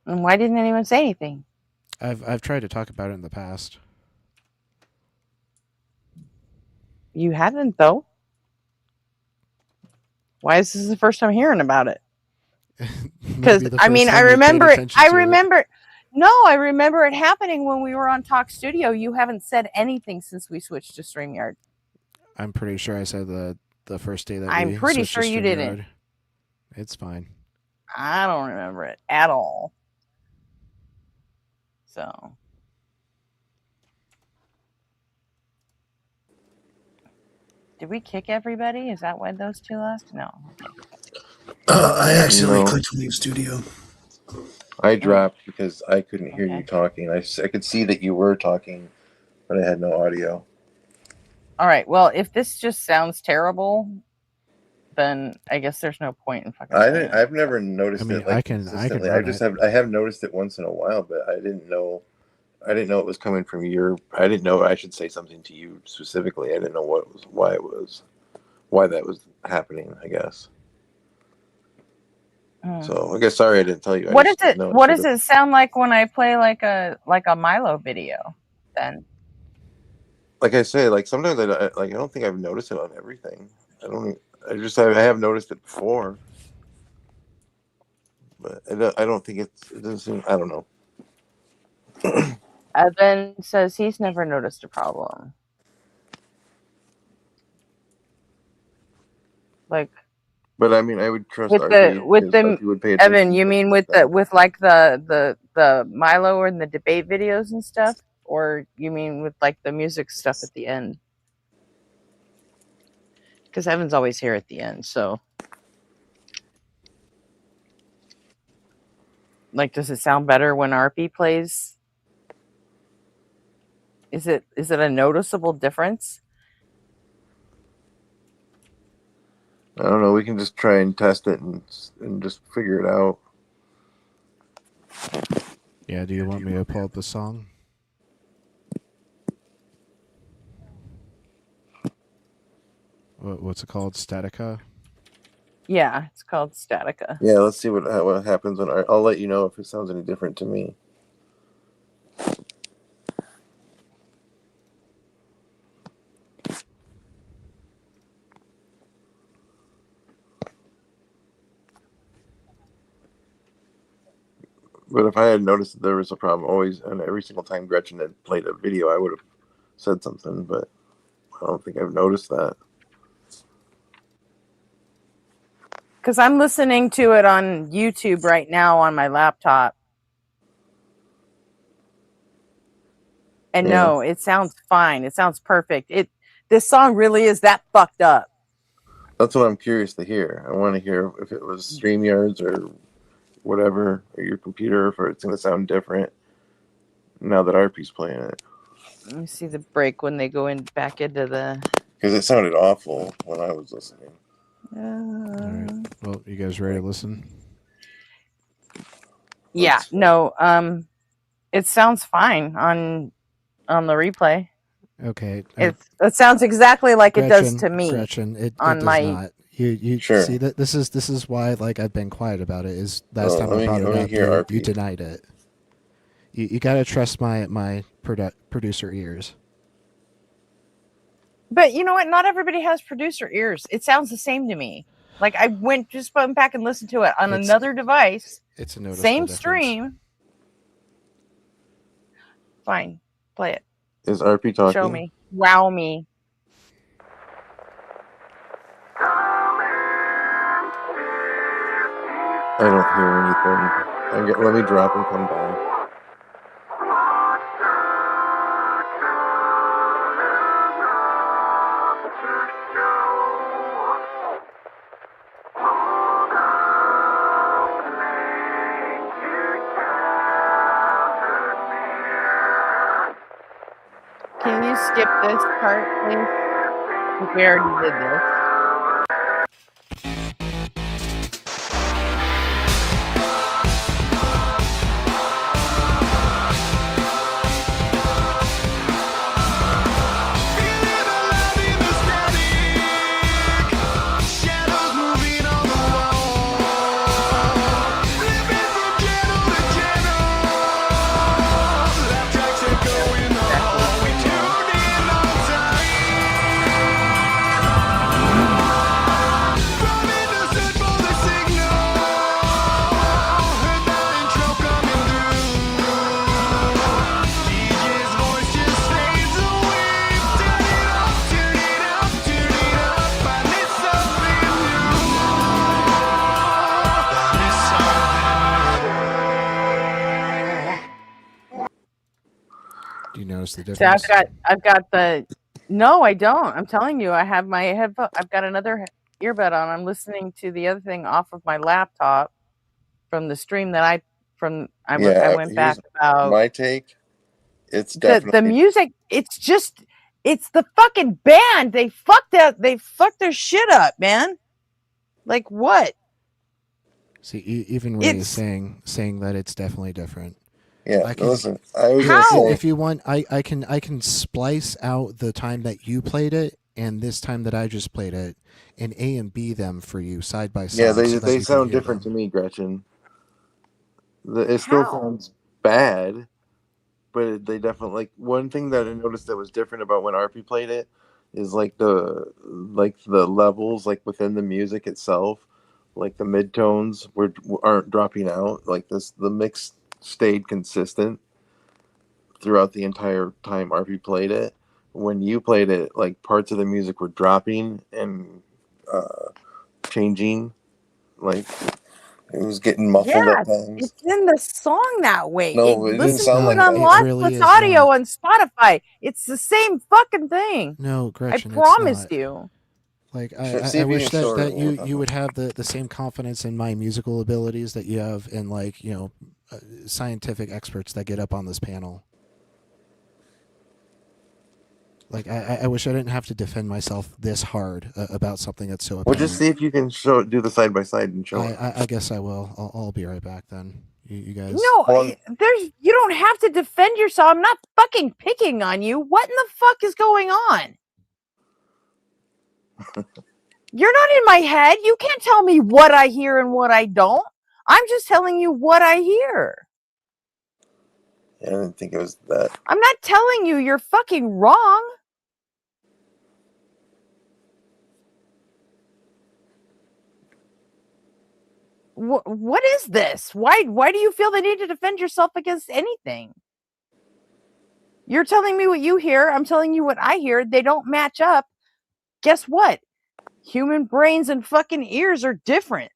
Speaker 5: And why didn't anyone say anything?
Speaker 6: I've tried to talk about it in the past.
Speaker 5: You haven't though. Why is this the first time hearing about it? Because I mean, I remember it. I remember it happening when we were on Talk Studio. You haven't said anything since we switched to StreamYard.
Speaker 6: I'm pretty sure I said the first day that
Speaker 5: I'm
Speaker 6: we
Speaker 5: pretty
Speaker 6: switched
Speaker 5: sure
Speaker 6: to
Speaker 5: you
Speaker 6: StreamYard.
Speaker 5: didn't.
Speaker 6: It's fine.
Speaker 5: I don't remember it at all. So. Did we kick everybody? Is that why those two left? No.
Speaker 8: I accidentally clicked leave studio.
Speaker 7: I dropped because I couldn't hear you talking. I could see that you were talking, but I had no audio.
Speaker 5: All right. Well, if this just sounds terrible, then I guess there's no point in fucking.
Speaker 7: I've never noticed it. Like, consistently. I have noticed it once in a while, but I didn't know it was coming from your. I didn't know I should say something to you specifically. I didn't know why it was. why that was happening, I guess.
Speaker 5: Hmm.
Speaker 7: So I guess sorry I didn't tell you. I
Speaker 5: What
Speaker 7: just
Speaker 5: does it
Speaker 7: didn't know.
Speaker 5: what does it sound like when I play like a Milo video then?
Speaker 7: Like I say, like sometimes I don't think I've noticed it on everything. I have noticed it before, but I don't think it doesn't seem. I don't know.
Speaker 5: Evan says he's never noticed a problem. Like
Speaker 7: But I mean, I would trust
Speaker 5: with
Speaker 7: RP because
Speaker 5: the
Speaker 7: RP would pay attention.
Speaker 5: Evan, you mean with like the Milo and the debate videos and stuff, or you mean with like the music stuff at the end? Because Evan's always here at the end, so like, does it sound better when RP plays? Is it a noticeable difference?
Speaker 7: I don't know. We can just try and test it and just figure it out.
Speaker 6: Yeah, do you want me to pull up the song? What's it called? Statica?
Speaker 5: Yeah, it's called Statica.
Speaker 7: Yeah, let's see what happens when I'll let you know if it sounds any different to me. But if I had noticed that there was a problem, always and every single time Gretchen had played a video, I would have said something. But I don't think I've noticed that.
Speaker 5: Because I'm listening to it on YouTube right now on my laptop. And
Speaker 7: Yeah.
Speaker 5: no, it sounds fine. It sounds perfect. This song really is that fucked up.
Speaker 7: That's what I'm curious to hear. I want to hear if it was StreamYards or whatever, or your computer, if it's going to sound different now that RP's playing it.
Speaker 5: Let me see the break when they go back into the.
Speaker 7: Because it sounded awful when I was listening.
Speaker 6: All right. Well, you guys ready to listen?
Speaker 5: Yeah. No. It sounds fine on the replay.
Speaker 6: Okay.
Speaker 5: It sounds exactly like
Speaker 6: Gretchen,
Speaker 5: it does to me.
Speaker 6: Gretchen, it
Speaker 5: on
Speaker 6: does
Speaker 5: my.
Speaker 6: not. You
Speaker 7: Sure.
Speaker 6: see that this is why like I've been quiet about it. Is last time I brought it up, you denied it. You gotta trust my producer ears.
Speaker 5: But you know what? Not everybody has producer ears. It sounds the same to me. Like I went back and listened to it on another device.
Speaker 6: It's a noticeable
Speaker 5: same
Speaker 6: difference.
Speaker 5: stream. Fine, play it.
Speaker 7: Is RP talking?
Speaker 5: Show me. Wow me.
Speaker 7: I don't hear anything. Let me drop and come back.
Speaker 5: Can you skip this part, please? We already did this.
Speaker 6: Do you notice the
Speaker 5: So
Speaker 6: difference?
Speaker 5: I've got the. No, I don't. I'm telling you, I have my headphone. I've got another earbud on. I'm listening to the other thing off of my laptop from the stream that I went back about
Speaker 7: my take. It's
Speaker 5: the
Speaker 7: definitely
Speaker 5: music. It's the fucking band. They fucked their shit up, man. Like what?
Speaker 6: See, even Ray is saying that it's definitely different.
Speaker 7: Yeah, listen. I was gonna say,
Speaker 6: if you want, I can splice out the time that you played it and this time that I just played it, and A and B them for you side by side.
Speaker 7: Yeah,
Speaker 6: so that
Speaker 7: they
Speaker 6: you can
Speaker 7: sound
Speaker 6: hear
Speaker 7: different
Speaker 6: them.
Speaker 7: to me, Gretchen. It still
Speaker 5: How?
Speaker 7: sounds bad, but they definitely like one thing that I noticed that was different about when RP played it is like the levels like within the music itself, like the midtones aren't dropping out. Like the mix stayed consistent throughout the entire time RP played it. When you played it, like parts of the music were dropping and uh, changing, like it was getting muffled
Speaker 5: Yeah,
Speaker 7: at times.
Speaker 5: it's in the song that way.
Speaker 7: No, it didn't
Speaker 5: Listen
Speaker 6: It's
Speaker 7: sound
Speaker 5: to it
Speaker 7: like
Speaker 6: not.
Speaker 5: on
Speaker 7: that.
Speaker 6: It
Speaker 5: Lost
Speaker 6: really
Speaker 5: Plus
Speaker 6: is
Speaker 5: Audio
Speaker 6: not.
Speaker 5: on Spotify. It's the same fucking thing.
Speaker 6: No,
Speaker 5: I
Speaker 6: Gretchen, it's
Speaker 5: promised
Speaker 6: not.
Speaker 5: you.
Speaker 6: Like
Speaker 7: See
Speaker 6: I
Speaker 7: if you
Speaker 6: wish
Speaker 7: can show her
Speaker 6: that
Speaker 7: one more
Speaker 6: you
Speaker 7: time.
Speaker 6: would have the same confidence in my musical abilities that you have in like scientific experts that get up on this panel. Like I wish I didn't have to defend myself this hard about something that's so
Speaker 7: Well, just
Speaker 6: apparent.
Speaker 7: see if you can do the side by side and show her.
Speaker 6: I guess I will. I'll be right back then. You guys.
Speaker 5: No,
Speaker 7: Hold on.
Speaker 5: there's you don't have to defend yourself. I'm not fucking picking on you. What in the fuck is going on? You're not in my head. You can't tell me what I hear and what I don't. I'm just telling you what I hear.
Speaker 7: Yeah, I didn't think it was that.
Speaker 5: I'm not telling you you're fucking wrong. What is this? Why do you feel the need to defend yourself against anything? You're telling me what you hear. I'm telling you what I hear. They don't match up. Guess what? Human brains and fucking ears are different.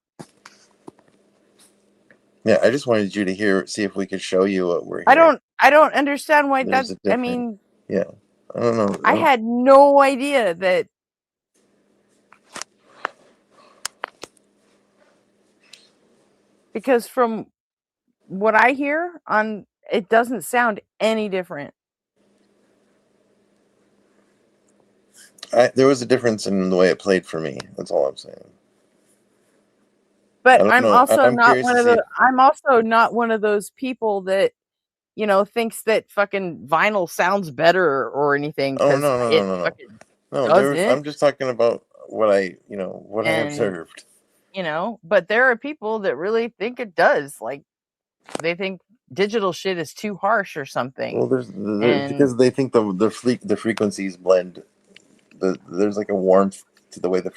Speaker 7: Yeah, I just wanted you to see if we could show you what we're hearing.
Speaker 5: I don't understand why
Speaker 7: There's
Speaker 5: that.
Speaker 7: a different. Yeah, I don't know.
Speaker 5: I had no idea that. Because from what I hear on, it doesn't sound any different.
Speaker 7: There was a difference in the way it played for me. That's all I'm saying.
Speaker 5: But
Speaker 7: I don't
Speaker 5: I'm
Speaker 7: know.
Speaker 5: also
Speaker 7: I'm
Speaker 5: not
Speaker 7: curious
Speaker 5: one
Speaker 7: to
Speaker 5: of
Speaker 7: see.
Speaker 5: the. I'm also not one of those people that thinks that fucking vinyl sounds better or anything
Speaker 7: Oh
Speaker 5: because
Speaker 7: no no no
Speaker 5: it
Speaker 7: no no
Speaker 5: fucking
Speaker 7: no.
Speaker 5: doesn't.
Speaker 7: I'm just talking about what what I
Speaker 5: And
Speaker 7: observed.
Speaker 5: but there are people that really think it does. Like they think digital shit is too harsh or something.
Speaker 7: Well,
Speaker 5: And
Speaker 7: because they think the frequencies blend. There's like a warmth to the way the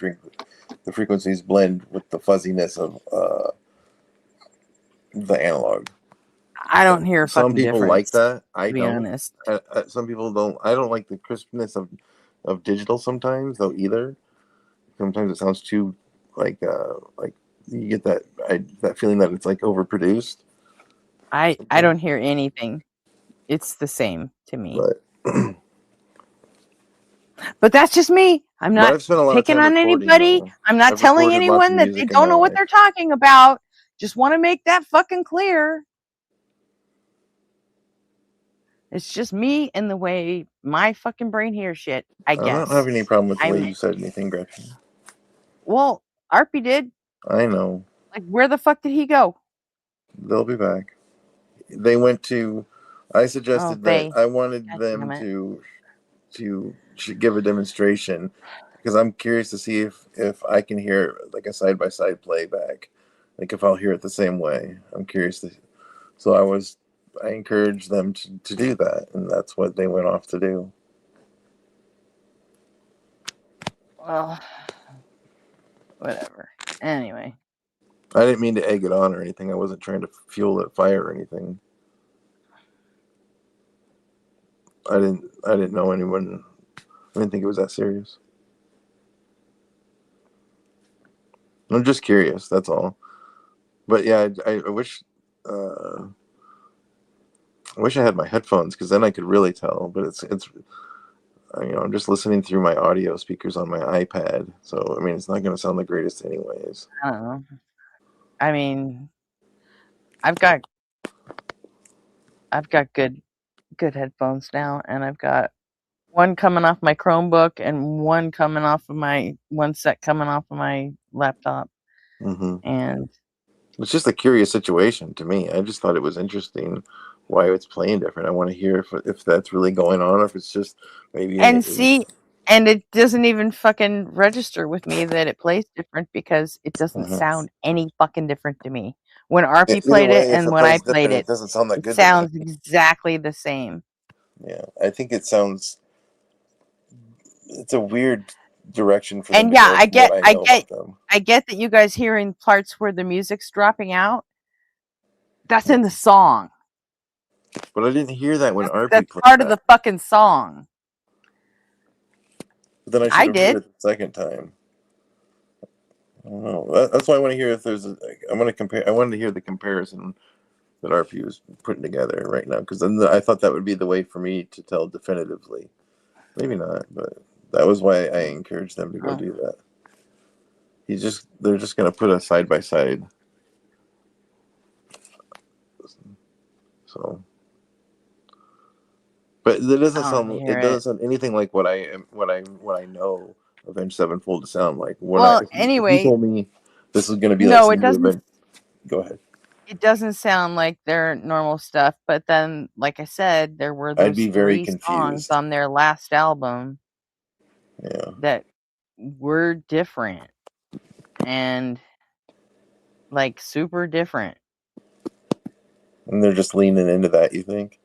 Speaker 7: frequencies blend with the fuzziness of the analog.
Speaker 5: I don't hear a
Speaker 7: Some
Speaker 5: fucking
Speaker 7: people like
Speaker 5: difference,
Speaker 7: that. I
Speaker 5: to be
Speaker 7: don't.
Speaker 5: honest.
Speaker 7: Some people don't. I don't like the crispness of digital sometimes though either. Sometimes it sounds too like you get that feeling that it's like overproduced.
Speaker 5: I don't hear anything. It's the same to me.
Speaker 7: But
Speaker 5: But that's just me. I'm not
Speaker 7: I've spent a lot of
Speaker 5: picking
Speaker 7: time
Speaker 5: on
Speaker 7: recording
Speaker 5: anybody.
Speaker 7: though.
Speaker 5: I'm not
Speaker 7: I've
Speaker 5: telling
Speaker 7: recorded lots of
Speaker 5: anyone that they
Speaker 7: music in
Speaker 5: don't
Speaker 7: my
Speaker 5: know what
Speaker 7: life.
Speaker 5: they're talking about. Just want to make that fucking clear. It's just me and the way my fucking brain hears shit, I
Speaker 7: I don't
Speaker 5: guess.
Speaker 7: have any problem with the way
Speaker 5: I'm
Speaker 7: you said anything, Gretchen.
Speaker 5: well, Arpy did.
Speaker 7: I know.
Speaker 5: Like, where the fuck did he go?
Speaker 7: They'll be back. They went to. I
Speaker 5: Oh,
Speaker 7: suggested that I wanted
Speaker 5: God
Speaker 7: them
Speaker 5: damn it.
Speaker 7: to give a demonstration because I'm curious to see if I can hear like a side by side playback, like if I'll hear it the same way. I'm curious to. So I encouraged them to do that, and that's what they went off to do.
Speaker 5: Well, whatever. Anyway.
Speaker 7: I didn't mean to egg it on or anything. I wasn't trying to fuel that fire or anything. I didn't know anyone. I didn't think it was that serious. I'm just curious. That's all. But yeah, I wish. I wish I had my headphones because then I could really tell. But it's I'm just listening through my audio speakers on my iPad, so I mean it's not going to sound the greatest anyways.
Speaker 5: I don't know. I mean, I've got good headphones now, and I've got one coming off my Chromebook and one set coming off of my laptop.
Speaker 7: Mm-hmm.
Speaker 5: And
Speaker 7: It's just a curious situation to me. I just thought it was interesting why it's playing different. I want to hear if that's really going on, or if it's just maybe.
Speaker 5: see, And it doesn't even fucking register with me that it plays different because it doesn't
Speaker 7: Mhm.
Speaker 5: sound any fucking different to me. When RP
Speaker 7: Either
Speaker 5: played it
Speaker 7: way, if
Speaker 5: and
Speaker 7: it
Speaker 5: when I
Speaker 7: plays
Speaker 5: played
Speaker 7: different,
Speaker 5: it,
Speaker 7: it doesn't sound that
Speaker 5: it
Speaker 7: good to me.
Speaker 5: sounds exactly the same.
Speaker 7: Yeah, I think it sounds. It's a weird direction for them
Speaker 5: And
Speaker 7: to
Speaker 5: yeah,
Speaker 7: go from what I know about them.
Speaker 5: I get that you guys hearing parts where the music's dropping out. That's in the song.
Speaker 7: But I didn't hear that when RP
Speaker 5: That's
Speaker 7: played
Speaker 5: part of
Speaker 7: that.
Speaker 5: the fucking song.
Speaker 7: But then I should
Speaker 5: I
Speaker 7: have heard
Speaker 5: did.
Speaker 7: it the second time. I don't know. That's why I want to hear if there's. I want to compare. I wanted to hear the comparison that RP was putting together right now, because then I thought that would be the way for me to tell definitively. Maybe not, but that was why I encouraged them to go
Speaker 5: Oh.
Speaker 7: do that. They're just gonna put us side by side. So, but it doesn't
Speaker 5: I don't
Speaker 7: sound.
Speaker 5: hear
Speaker 7: It
Speaker 5: it.
Speaker 7: doesn't sound anything like what I am. What I know Avenged Sevenfold to sound like.
Speaker 5: Well,
Speaker 7: If you
Speaker 5: anyway,
Speaker 7: told me this is gonna be like
Speaker 5: no,
Speaker 7: some
Speaker 5: it
Speaker 7: new
Speaker 5: doesn't.
Speaker 7: event, go ahead.
Speaker 5: It doesn't sound like their normal stuff. But then, like I said, there were
Speaker 7: I'd
Speaker 5: those
Speaker 7: be very
Speaker 5: 3 songs
Speaker 7: confused.
Speaker 5: on their last album
Speaker 7: Yeah,
Speaker 5: that were different and like super different.
Speaker 7: and they're just leaning into that. You think?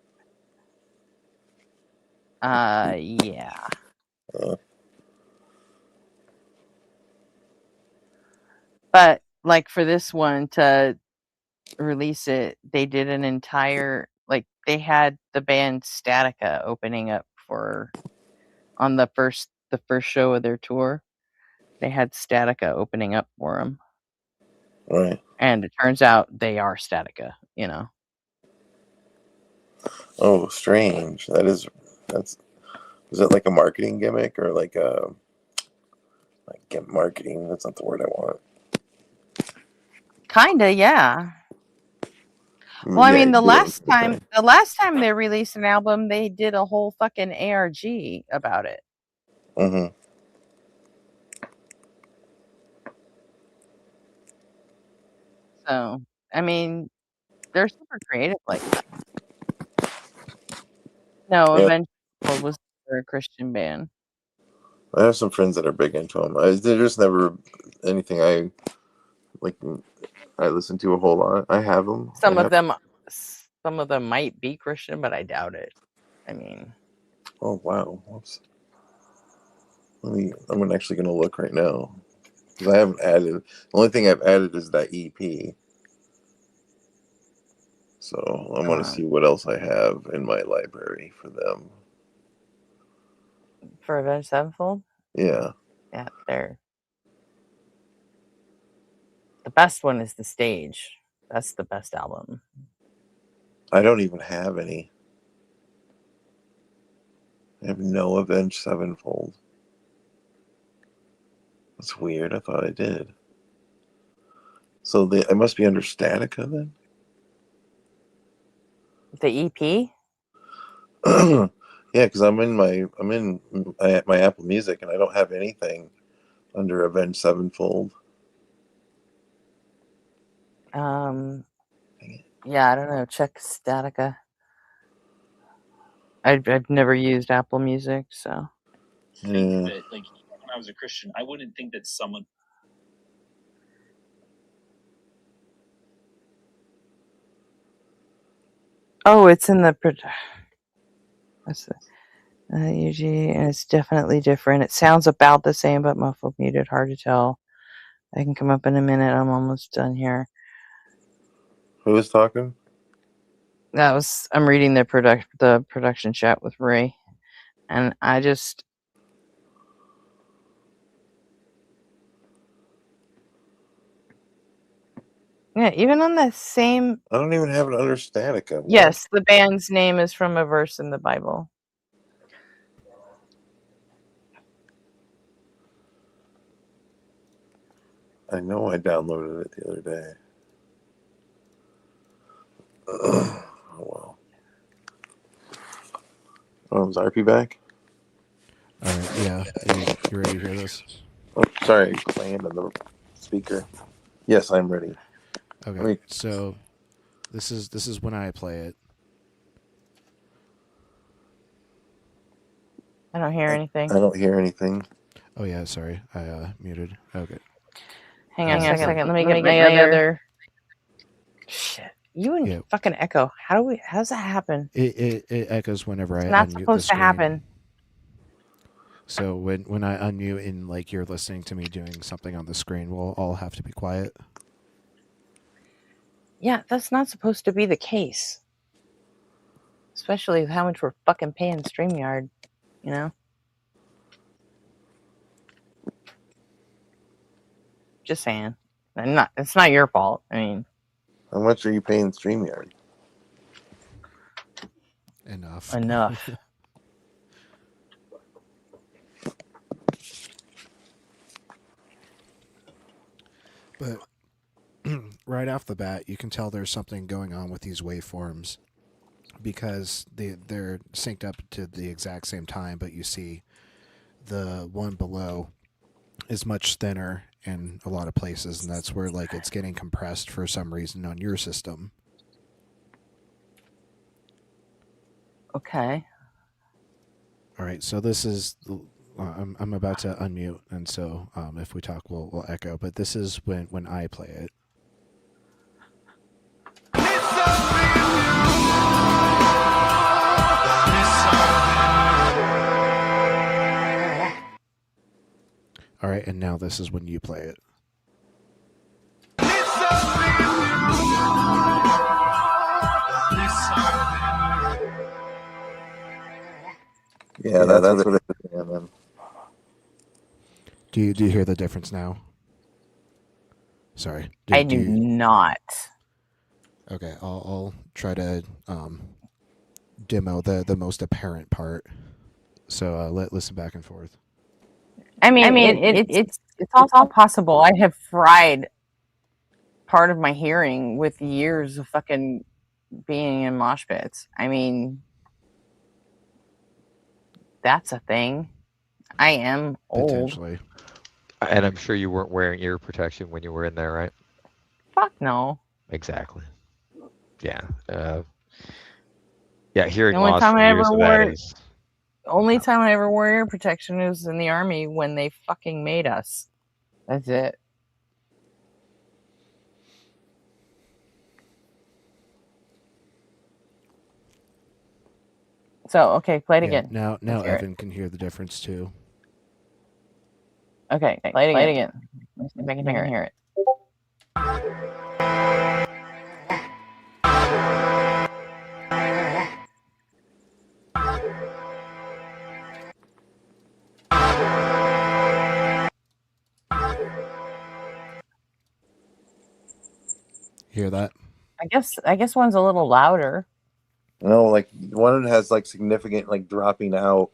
Speaker 5: Yeah.
Speaker 7: Uh,
Speaker 5: But like for this one to release it, they did an entire they had the band Statica opening up for on the first show of their tour. They had Statica opening up for them,
Speaker 7: right.
Speaker 5: and it turns out they are Statica. You know,
Speaker 7: Oh, strange. That's is that like a marketing gimmick or like a marketing? That's not the word I want.
Speaker 5: kinda, yeah. Well, I
Speaker 7: Yeah,
Speaker 5: mean,
Speaker 7: you know what I'm saying.
Speaker 5: the last time they released an album, they did a whole fucking ARG about it.
Speaker 7: Mm-hmm.
Speaker 5: So, I mean, they're super creative like that. No,
Speaker 7: Yeah,
Speaker 5: Avenged Sevenfold was a Christian band.
Speaker 7: I have some friends that are big into them. They're just never anything I like. I listen to a whole lot. I have them. I
Speaker 5: Some of
Speaker 7: have.
Speaker 5: them might be Christian, but I doubt it. I mean,
Speaker 7: Oh wow. Whoops. I'm actually gonna look right now because I haven't added. The only thing I've added is that EP. So I want to
Speaker 5: um,
Speaker 7: see what else I have in my library for them.
Speaker 5: for Avenged Sevenfold,
Speaker 7: Yeah,
Speaker 5: yeah, the best one is The Stage. That's the best album.
Speaker 7: I don't even have any. I have no Avenged Sevenfold. That's weird. I thought I did. So I must be under Statica then.
Speaker 5: The EP?
Speaker 7: Yeah, because I'm in my Apple Music and I don't have anything under Avenged Sevenfold.
Speaker 5: Um,
Speaker 7: Dang it.
Speaker 5: yeah, I don't know. Check Statica. I've never used Apple Music, so.
Speaker 7: Yeah.
Speaker 9: That like when I was a Christian, I wouldn't think that someone
Speaker 5: Oh, it's in the what's the UG, and it's definitely different. It sounds about the same, but muffled, muted, hard to tell. I can come up in a minute. I'm almost done here.
Speaker 7: Who was talking?
Speaker 5: I'm reading the production chat with Ray, and I just even on the same.
Speaker 7: I don't even have it under Statica. What?
Speaker 5: Yes, the band's name is from a verse in the Bible.
Speaker 7: I know I downloaded it the other day. Oh well. Oh, is RP back?
Speaker 6: All right, yeah. You ready to hear this?
Speaker 7: Oh, sorry, playing on the speaker. Yes, I'm ready.
Speaker 6: Okay, so this is when I play it.
Speaker 5: I don't hear anything.
Speaker 7: I don't hear anything.
Speaker 6: Oh yeah, sorry, I muted. Okay.
Speaker 5: Hang on a
Speaker 6: Yeah,
Speaker 5: second. Let me get my other. Shit. You and
Speaker 6: Yeah.
Speaker 5: fucking echo. How does that happen?
Speaker 6: It echoes whenever I
Speaker 5: It's not
Speaker 6: unmute the
Speaker 5: supposed to
Speaker 6: screen.
Speaker 5: happen.
Speaker 6: So when I unmute and like you're listening to me doing something on the screen, we'll all have to be quiet.
Speaker 5: Yeah, that's not supposed to be the case. Especially with how much we're fucking paying StreamYard, you know? Just saying. It's not your fault. I mean,
Speaker 7: How much are you paying StreamYard?
Speaker 6: Enough. But right off the bat, you can tell there's something going on with these waveforms because they're synced up to the exact same time, but you see the one below is much thinner in a lot of places, and that's where like it's getting compressed for some reason on your system.
Speaker 5: okay.
Speaker 6: All right, so this is I'm about to unmute, and so if we talk, we'll echo. But this is when I play it. All right, and now this is when you play it.
Speaker 7: Yeah, that's what it is. Yeah, man.
Speaker 6: Do you hear the difference now? Sorry,
Speaker 5: I do not.
Speaker 6: Okay, I'll try to demo the most apparent part. So listen back and forth.
Speaker 5: I mean, it's all possible. I have fried part of my hearing with years of fucking being in mosh pits. I mean, that's a thing. I am old.
Speaker 6: Potentially.
Speaker 10: And I'm sure you weren't wearing ear protection when you were in there, right?
Speaker 5: Fuck no.
Speaker 10: Exactly. Yeah. Yeah, hearing
Speaker 5: The only
Speaker 10: loss
Speaker 5: time
Speaker 10: for
Speaker 5: I
Speaker 10: years
Speaker 5: ever
Speaker 10: of that
Speaker 5: wore
Speaker 10: is...
Speaker 5: only time I ever wore ear protection was in the Army when they fucking made us. That's it. So, okay, play it again.
Speaker 6: Now
Speaker 5: Let's hear
Speaker 6: Evan can hear the difference too.
Speaker 5: Okay, play it again. Let's see if I can hear it.
Speaker 6: Hear that?
Speaker 5: I guess one's a little louder.
Speaker 7: No, like one has like significant like dropping out,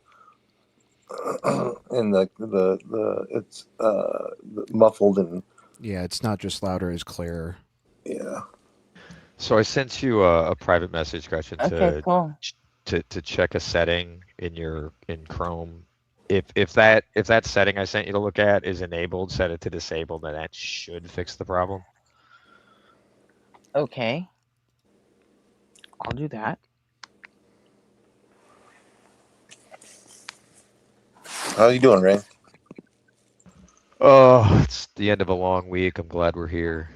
Speaker 7: and the it's muffled and
Speaker 6: Yeah, it's not just louder; it's clearer.
Speaker 7: yeah.
Speaker 10: So I sent you a private message, Gretchen,
Speaker 5: Okay, cool.
Speaker 10: to check a setting in Chrome. If that setting I sent you to look at is enabled, set it to disabled, and that should fix the problem.
Speaker 5: Okay. I'll do that.
Speaker 7: How you doing, Ray?
Speaker 10: Oh, it's the end of a long week. I'm glad we're here.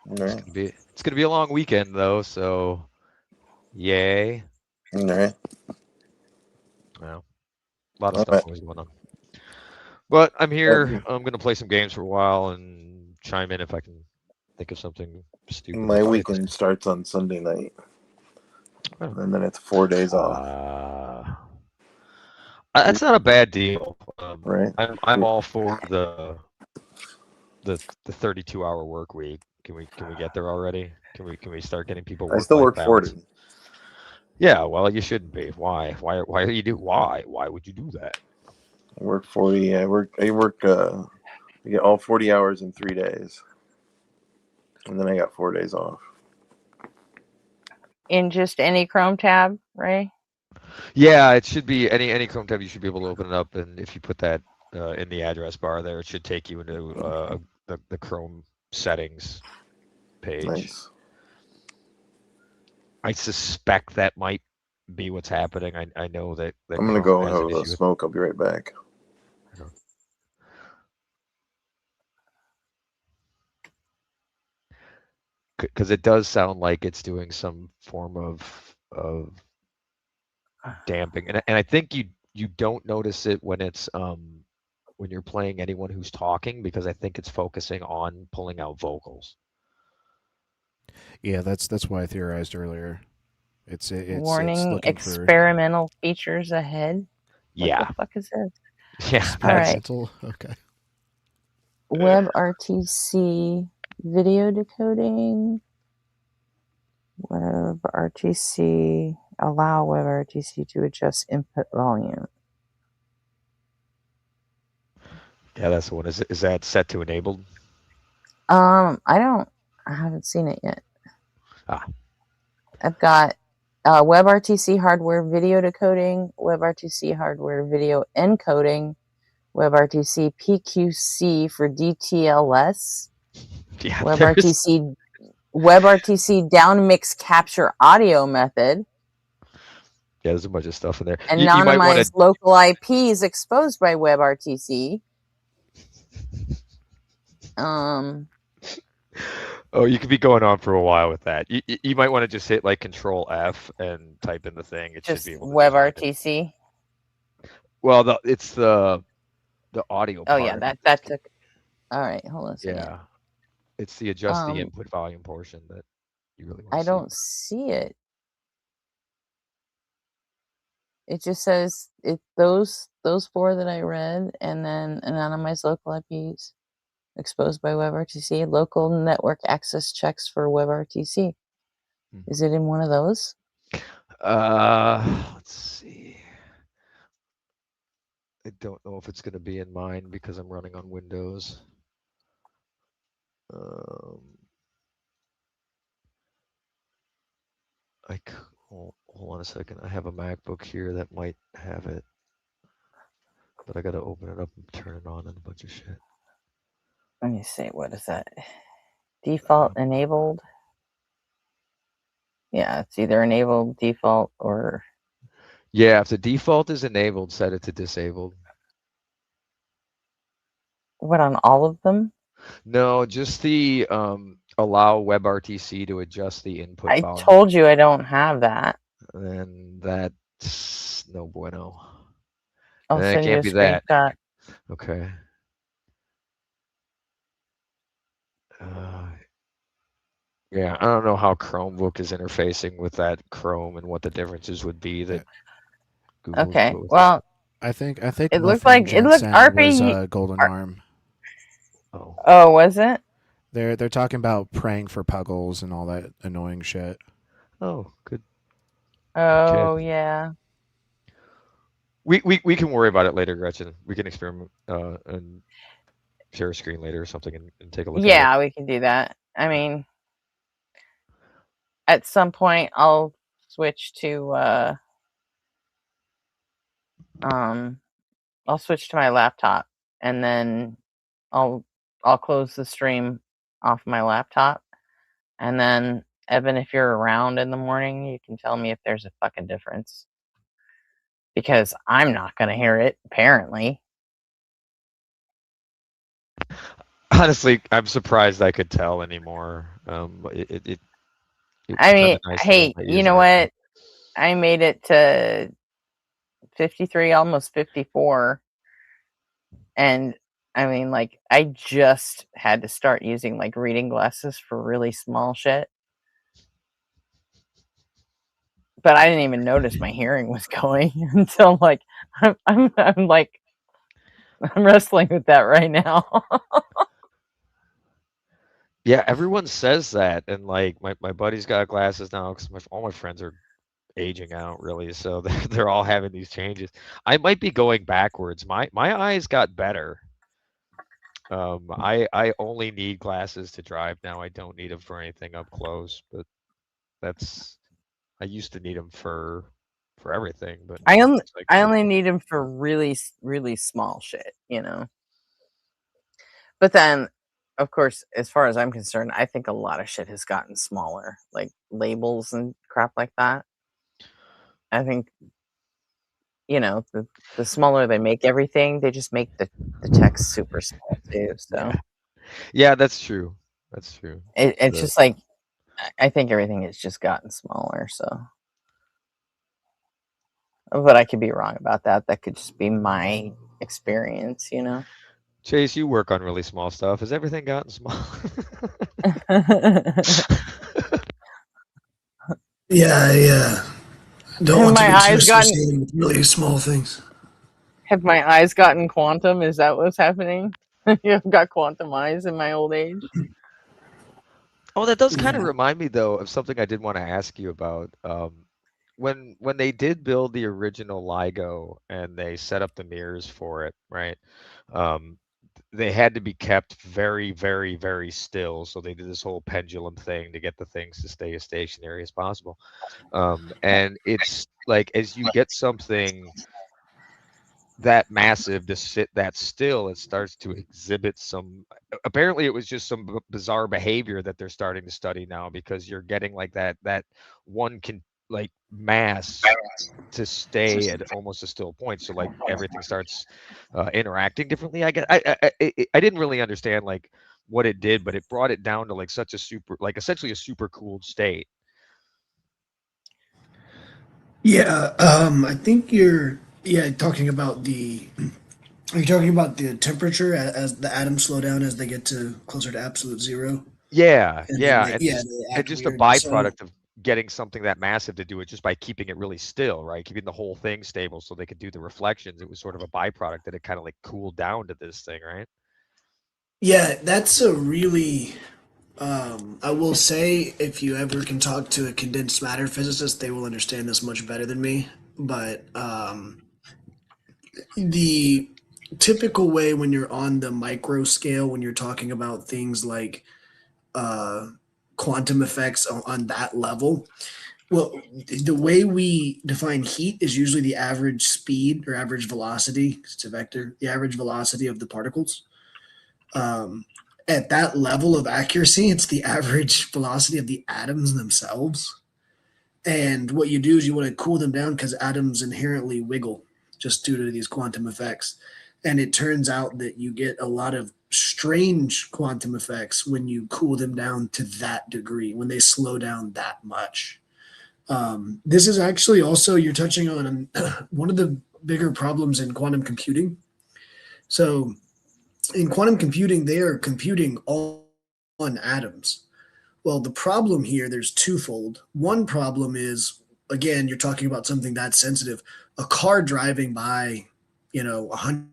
Speaker 7: All right.
Speaker 10: It's gonna be a long weekend though, so yay.
Speaker 7: All right.
Speaker 10: Well, a lot of stuff always going on. But I'm here. I'm gonna play some games for a while and chime in if I can think of something stupid.
Speaker 7: My weekend starts on Sunday night, and then it's 4 days off.
Speaker 10: That's not a bad deal.
Speaker 7: Right.
Speaker 10: I'm all for the 32-hour work week. Can we get there already? Can we start getting people?
Speaker 7: I still work 40.
Speaker 10: Yeah, well, you shouldn't be. Why are you do? Why would you do that?
Speaker 7: I work 40. I work. I get all 40 hours in 3 days, and then I got 4 days off.
Speaker 5: In just any Chrome tab, Ray?
Speaker 10: Yeah, it should be any Chrome tab. You should be able to open it up, and if you put that in the address bar there, it should take you into the Chrome settings page.
Speaker 7: Nice.
Speaker 10: I suspect that might be what's happening. I know that
Speaker 7: I'm gonna
Speaker 10: Chrome
Speaker 7: go
Speaker 10: has an
Speaker 7: have a
Speaker 10: issue with.
Speaker 7: smoke. I'll be right back.
Speaker 10: Because it does sound like it's doing some form of damping, and I think you don't notice it when it's when you're playing anyone who's talking, because I think it's focusing on pulling out vocals.
Speaker 6: Yeah, that's why I theorized earlier. It's
Speaker 5: Warning:
Speaker 6: looking for
Speaker 5: experimental features ahead. What
Speaker 10: Yeah,
Speaker 5: the fuck is this?
Speaker 10: yeah,
Speaker 5: All right.
Speaker 6: experimental. Okay.
Speaker 5: WebRTC video decoding. WebRTC, allow WebRTC to adjust input volume.
Speaker 10: Yeah, that's the one. Is that set to enabled?
Speaker 5: I haven't seen it yet.
Speaker 10: Ah.
Speaker 5: I've got WebRTC hardware video decoding, WebRTC hardware video encoding, WebRTC PQC for DTLS,
Speaker 10: Yeah,
Speaker 5: WebRTC downmix capture audio method,
Speaker 10: yeah, there's a bunch of stuff in there. You might want to.
Speaker 5: anonymized local IPs exposed by WebRTC.
Speaker 10: Oh, you could be going on for a while with that. You might want to just hit like Control F and type in the thing. It
Speaker 5: just
Speaker 10: should be able to define it.
Speaker 5: WebRTC.
Speaker 10: Well, it's the audio
Speaker 5: Oh
Speaker 10: part.
Speaker 5: yeah, that took. All right, hold on a second.
Speaker 10: Yeah, it's the adjust the input volume portion that you really want to
Speaker 5: I
Speaker 10: see.
Speaker 5: don't see it. It just says those four that I read, and then anonymized local IPs exposed by WebRTC, local network access checks for WebRTC. Is it in one of those?
Speaker 10: Let's see. I don't know if it's going to be in mine because I'm running on Windows. Hold on a second. I have a MacBook here that might have it, but I got to open it up and turn it on and a bunch of shit.
Speaker 5: Let me see. What is that? Default enabled. Yeah, it's either enabled, default, or.
Speaker 10: Yeah, if the default is enabled, set it to disabled.
Speaker 5: What, on all of them?
Speaker 10: No, just the allow WebRTC to adjust the input
Speaker 5: I
Speaker 10: volume.
Speaker 5: told you I don't have that.
Speaker 10: And that's no bueno.
Speaker 5: I'll
Speaker 10: And it
Speaker 5: send you a
Speaker 10: can't be that.
Speaker 5: screenshot.
Speaker 10: Okay. Yeah, I don't know how Chromebook is interfacing with that Chrome and what the differences would be that Google's
Speaker 5: Okay,
Speaker 10: put with
Speaker 5: well,
Speaker 10: it.
Speaker 6: I think
Speaker 5: it looked
Speaker 6: Muffin
Speaker 5: like
Speaker 6: Jensen
Speaker 5: RP.
Speaker 6: was Golden Arm.
Speaker 5: Oh, was it?
Speaker 6: They're talking about praying for puggles and all that annoying shit.
Speaker 10: Oh, good.
Speaker 5: Oh, yeah.
Speaker 10: We can worry about it later, Gretchen. We can experiment and share a screen later or something and take a look at it.
Speaker 5: Yeah, we can do that. I mean, at some point I'll switch to I'll switch to my laptop, and then I'll close the stream off my laptop, and then Evan, if you're around in the morning, you can tell me if there's a fucking difference, because I'm not gonna hear it apparently.
Speaker 10: Honestly, I'm surprised I could tell anymore.
Speaker 5: I mean,
Speaker 10: nice
Speaker 5: hey, you know what? I made it to 53, almost 54. And I mean, like, I just had to start using like reading glasses for really small shit. But I didn't even notice my hearing was going until like I'm like I'm wrestling with that right now.
Speaker 10: Yeah, everyone says that, and like my buddy's got glasses now because all my friends are aging out, really, so they're all having these changes. I might be going backwards. My eyes got better. I only need glasses to drive now. I don't need them for anything up close, but I used to need them for everything, but
Speaker 5: I
Speaker 10: now
Speaker 5: only
Speaker 10: it's like,
Speaker 5: I only need them for really really small shit, you know. But then, of course, as far as I'm concerned, I think a lot of shit has gotten smaller, like labels and crap like that. I think, the smaller they make everything, they just make the text super small too. So
Speaker 10: Yeah, that's true. That's true.
Speaker 5: it's
Speaker 10: The-
Speaker 5: just like I think everything has just gotten smaller. So, but I could be wrong about that. That could just be my experience.
Speaker 10: Chase, you work on really small stuff. Has everything gotten small?
Speaker 8: Yeah, yeah. Don't
Speaker 5: Have
Speaker 8: want to
Speaker 5: my
Speaker 8: be too
Speaker 5: eyes gotten
Speaker 8: associated with really small things.
Speaker 5: have my eyes gotten quantum? Is that what's happening? I've got quantum eyes in my old age.
Speaker 10: Oh, that does kind of
Speaker 8: Yeah.
Speaker 10: remind me though of something I did want to ask you about. When they did build the original LIGO and they set up the mirrors for it, right? Um, they had to be kept very, very, very still. So they did this whole pendulum thing to get the things to stay as stationary as possible. And it's like as you get something that massive to sit that still, it starts to exhibit some. Apparently, it was just some bizarre behavior that they're starting to study now because you're getting like that one can like mass to stay at almost a still point. So like everything starts interacting differently. I get. I didn't really understand like what it did, but it brought it down to like such a super like essentially a super cooled state.
Speaker 8: Yeah, I think you're talking about are you talking about the temperature as the atoms slow down as they get to closer to absolute zero?
Speaker 10: Yeah,
Speaker 8: And then
Speaker 10: yeah,
Speaker 8: they, yeah, they
Speaker 10: and
Speaker 8: act
Speaker 10: just a
Speaker 8: weird. So,
Speaker 10: byproduct of getting something that massive to do it just by keeping it really still, right? Keeping the whole thing stable so they could do the reflections. It was sort of a byproduct that it kind of like cooled down to this thing, right?
Speaker 8: yeah, that's a really, I will say, if you ever can talk to a condensed matter physicist, they will understand this much better than me. But the typical way when you're on the micro scale, when you're talking about things like uh, quantum effects on that level, well, the way we define heat is usually the average speed or average velocity. It's a vector. The average velocity of the particles. Um, at that level of accuracy, it's the average velocity of the atoms themselves. And what you do is you want to cool them down because atoms inherently wiggle just due to these quantum effects. And it turns out that you get a lot of strange quantum effects when you cool them down to that degree, when they slow down that much. This is actually also, you're touching on one of the bigger problems in quantum computing. So, in quantum computing, they are computing all on atoms. Well, the problem here, there's twofold. One problem is, again, you're talking about something that sensitive. A car driving by, 100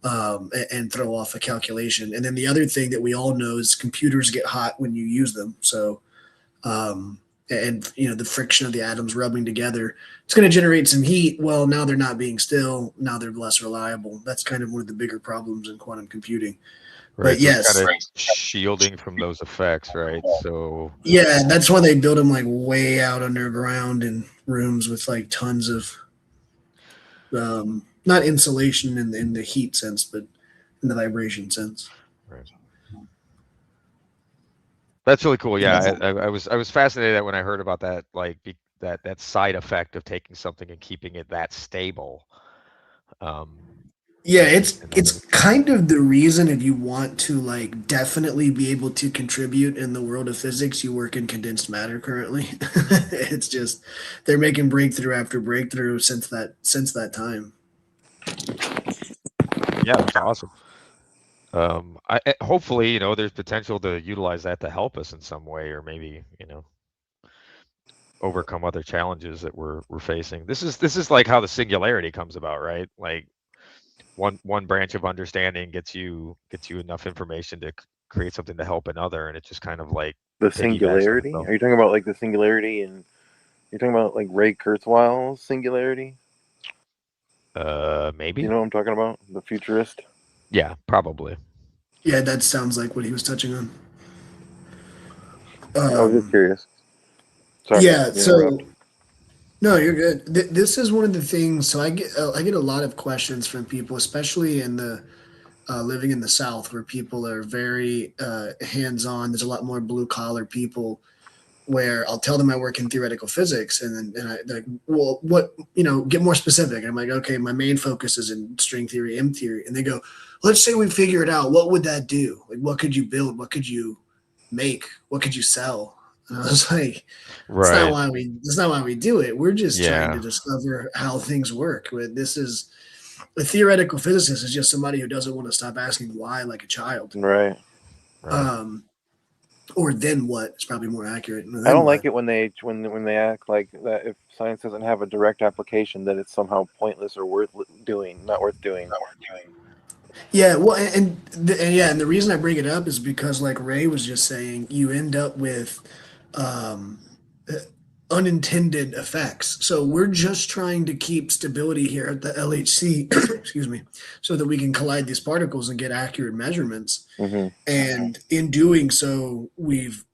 Speaker 8: and throw off a calculation. And then the other thing that we all know is computers get hot when you use them. So, and the friction of the atoms rubbing together, it's going to generate some heat. Well, now they're not being still. Now they're less reliable. That's kind of one of the bigger problems in quantum computing.
Speaker 10: Right.
Speaker 8: But
Speaker 10: So it's
Speaker 8: yes,
Speaker 10: kind of shielding from those effects, right? So
Speaker 8: yeah, that's why they build them like way out underground in rooms with like tons of not insulation in the heat sense, but in the vibration sense.
Speaker 10: right. That's really cool.
Speaker 8: Yeah.
Speaker 10: Yeah, I was fascinated that when I heard about that, like that side effect of taking something and keeping it that stable. Um,
Speaker 8: Yeah,
Speaker 10: and,
Speaker 8: it's
Speaker 10: and
Speaker 8: it's
Speaker 10: having it.
Speaker 8: kind of the reason if you want to like definitely be able to contribute in the world of physics, you work in condensed matter currently. It's just they're making breakthrough after breakthrough since that time.
Speaker 10: Yeah, that's awesome. Hopefully, there's potential to utilize that to help us in some way, or maybe, overcome other challenges that we're facing. This is like how the singularity comes about, right? Like one branch of understanding gets you enough information to create something to help another, and it just kind of like
Speaker 7: The
Speaker 10: piggybacks on
Speaker 7: singularity?
Speaker 10: itself.
Speaker 7: Are you talking about like the singularity and you're talking about like Ray Kurzweil's singularity? You
Speaker 10: Maybe.
Speaker 7: know what I'm talking about? The futurist?
Speaker 10: Yeah, probably.
Speaker 8: Yeah, that sounds like what he was touching on.
Speaker 7: I was just curious. Sorry
Speaker 8: Yeah,
Speaker 7: to
Speaker 8: so
Speaker 7: interrupt.
Speaker 8: no, you're good. This is one of the things. So I get a lot of questions from people, especially in the living in the South, where people are very hands on. There's a lot more blue collar people where I'll tell them I work in theoretical physics, and they're like, well, what, get more specific. And I'm like, okay, my main focus is in string theory, M theory. And they go, let's say we figure it out. What would that do? Like, what could you build? What could you make? What could you sell? And I was like, that's not why we do it. We're just trying to discover how things work. This is a theoretical physicist is just somebody who doesn't want to stop asking why like a child.
Speaker 7: Right.
Speaker 8: Or then what is probably more accurate.
Speaker 7: I don't like it when they act like that if science doesn't have a direct application that it's somehow pointless or not worth doing.
Speaker 8: Yeah, well, and the reason I bring it up is because, like Ray was just saying, you end up with unintended effects. So we're just trying to keep stability here at the LHC, excuse me, so that we can collide these particles and get accurate measurements.
Speaker 7: Mm-hmm.
Speaker 8: And in doing so, we've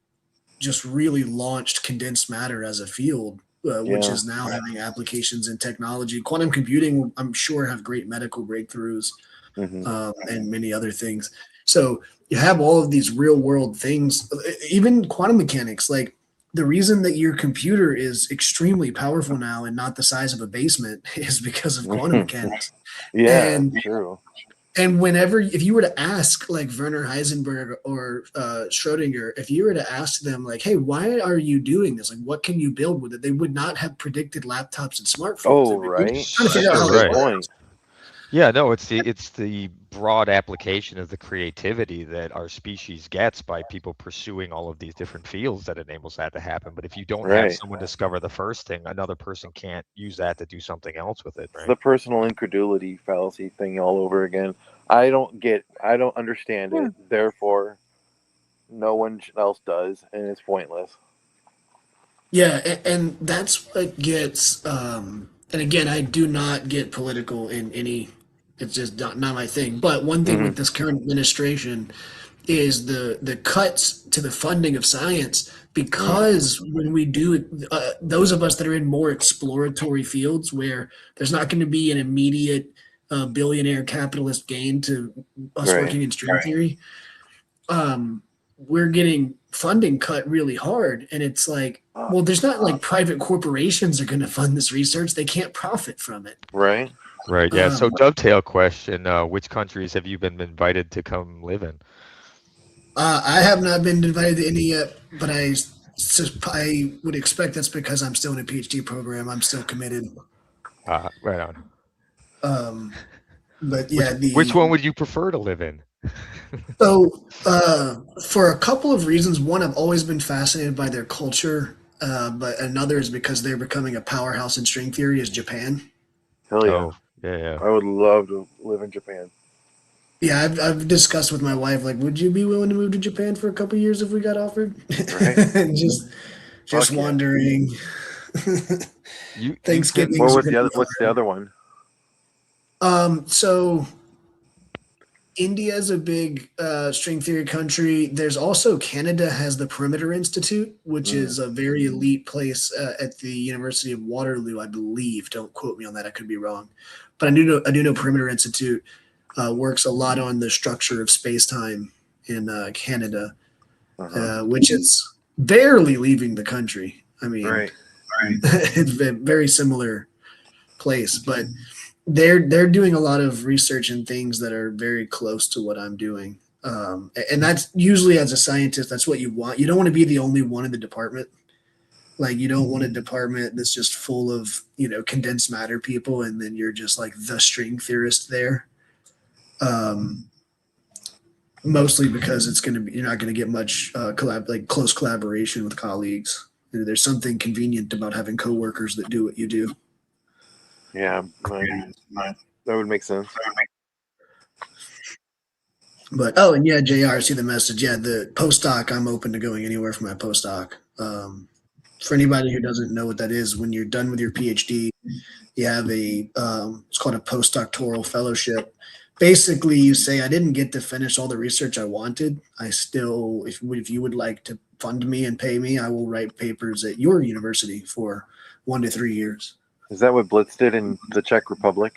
Speaker 8: just really launched condensed matter as a field, which is now having applications in technology. Quantum computing, I'm sure, have great medical breakthroughs. And many other things. So you have all of these real world things, even quantum mechanics. Like the reason that your computer is extremely powerful now and not the size of a basement is because of quantum mechanics.
Speaker 7: True.
Speaker 8: And if you were to ask like Werner Heisenberg or Schrodinger, if you were to ask them like, hey, why are you doing this? Like, what can you build with it? They would not have predicted laptops and smartphones.
Speaker 7: Oh, right.
Speaker 8: Trying to figure out how they work.
Speaker 10: Yeah, no, it's the broad application of the creativity that our species gets by people pursuing all of these different fields that enables that to happen. But if you don't have someone discover the first thing, another person can't use that to do something else with it, right?
Speaker 7: It's the personal incredulity fallacy thing all over again. I don't understand it, therefore no one else does, and it's pointless.
Speaker 8: Yeah, and that's what gets and again, I do not get political in any. It's just not my thing. But one thing with this current administration is the cuts to the funding of science, because when we do those of us that are in more exploratory fields where there's not going to be an immediate billionaire capitalist gain to us working in string theory, we're getting funding cut really hard. And it's like, well, there's not like private corporations are going to fund this research. They can't profit from it.
Speaker 7: Right.
Speaker 10: Right. Yeah. So dovetail question: which countries have you been invited to come live in?
Speaker 8: I have not been invited to any yet, but I would expect that's because I'm still in a PhD program. I'm still committed.
Speaker 10: Right on.
Speaker 8: But yeah,
Speaker 10: which one would you prefer to live in?
Speaker 8: So, for a couple of reasons. One, I've always been fascinated by their culture, but another is because they're becoming a powerhouse in string theory is Japan.
Speaker 7: Hell yeah.
Speaker 10: Oh, yeah.
Speaker 7: I would love to live in Japan.
Speaker 8: Yeah, I've discussed with my wife, like, would you be willing to move to Japan for a couple of years if we got offered?
Speaker 7: Right.
Speaker 8: just wandering. Thanksgiving.
Speaker 7: What's the other one?
Speaker 8: So India's a big string theory country. There's also Canada has the Perimeter Institute, which is a very elite place at the University of Waterloo, I believe. Don't quote me on that; I could be wrong. But I do know Perimeter Institute works a lot on the structure of space-time in Canada, which is barely leaving the country. I mean, it's a very similar place, but they're doing a lot of research and things that are very close to what I'm doing. And that's usually, as a scientist, that's what you want. You don't want to be the only one in the department. Like, you don't want a department that's just full of, condensed matter people, and then you're just like the string theorist there. Mostly because you're not going to get much close collaboration with colleagues. There's something convenient about having coworkers that do what you do.
Speaker 7: Yeah, that would make sense.
Speaker 8: But and yeah, JR, see the message. Yeah, the postdoc, I'm open to going anywhere for my postdoc. For anybody who doesn't know what that is, when you're done with your PhD, you have it's called a postdoctoral fellowship. Basically, you say, I didn't get to finish all the research I wanted. I still, if you would like to fund me and pay me, I will write papers at your university for 1 to 3 years.
Speaker 7: Is that what Blitz did in the Czech Republic?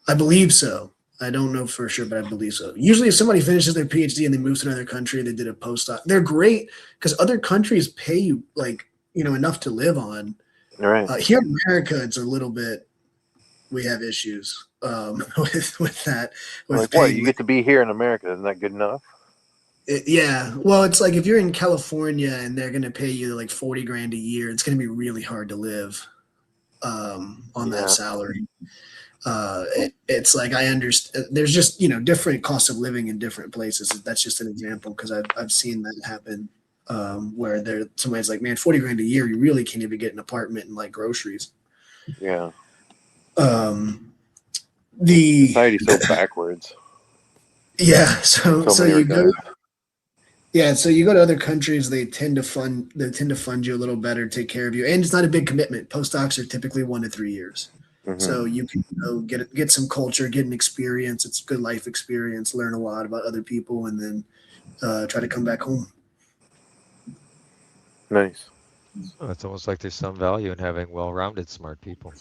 Speaker 8: I believe so. I don't know for sure, but I believe so. Usually, if somebody finishes their PhD and they move to another country, they did a postdoc. They're great because other countries pay you enough to live on.
Speaker 7: All right.
Speaker 8: Here in America, it's a little bit. We have issues with that. With
Speaker 7: Like what?
Speaker 8: paying
Speaker 7: You get to be here in America. Isn't that good enough?
Speaker 8: Yeah. Well, it's like if you're in California and they're going to pay you like 40 grand a year, it's going to be really hard to live on that salary. It's like I understand. There's just different costs of living in different places. That's just an example because I've seen that happen where somebody's like, man, 40 grand a year, you really can't even get an apartment and like groceries.
Speaker 7: Yeah.
Speaker 8: The
Speaker 7: Society's so backwards.
Speaker 8: Yeah. So you go.
Speaker 7: guys.
Speaker 8: Yeah, so you go to other countries, they tend to fund you a little better, take care of you, and it's not a big commitment. Postdocs are typically 1 to 3 years, so you can get some culture, get an experience. It's good life experience, learn a lot about other people, and then try to come back home.
Speaker 7: Nice.
Speaker 10: Oh, it's almost like there's some value in having well-rounded, smart people.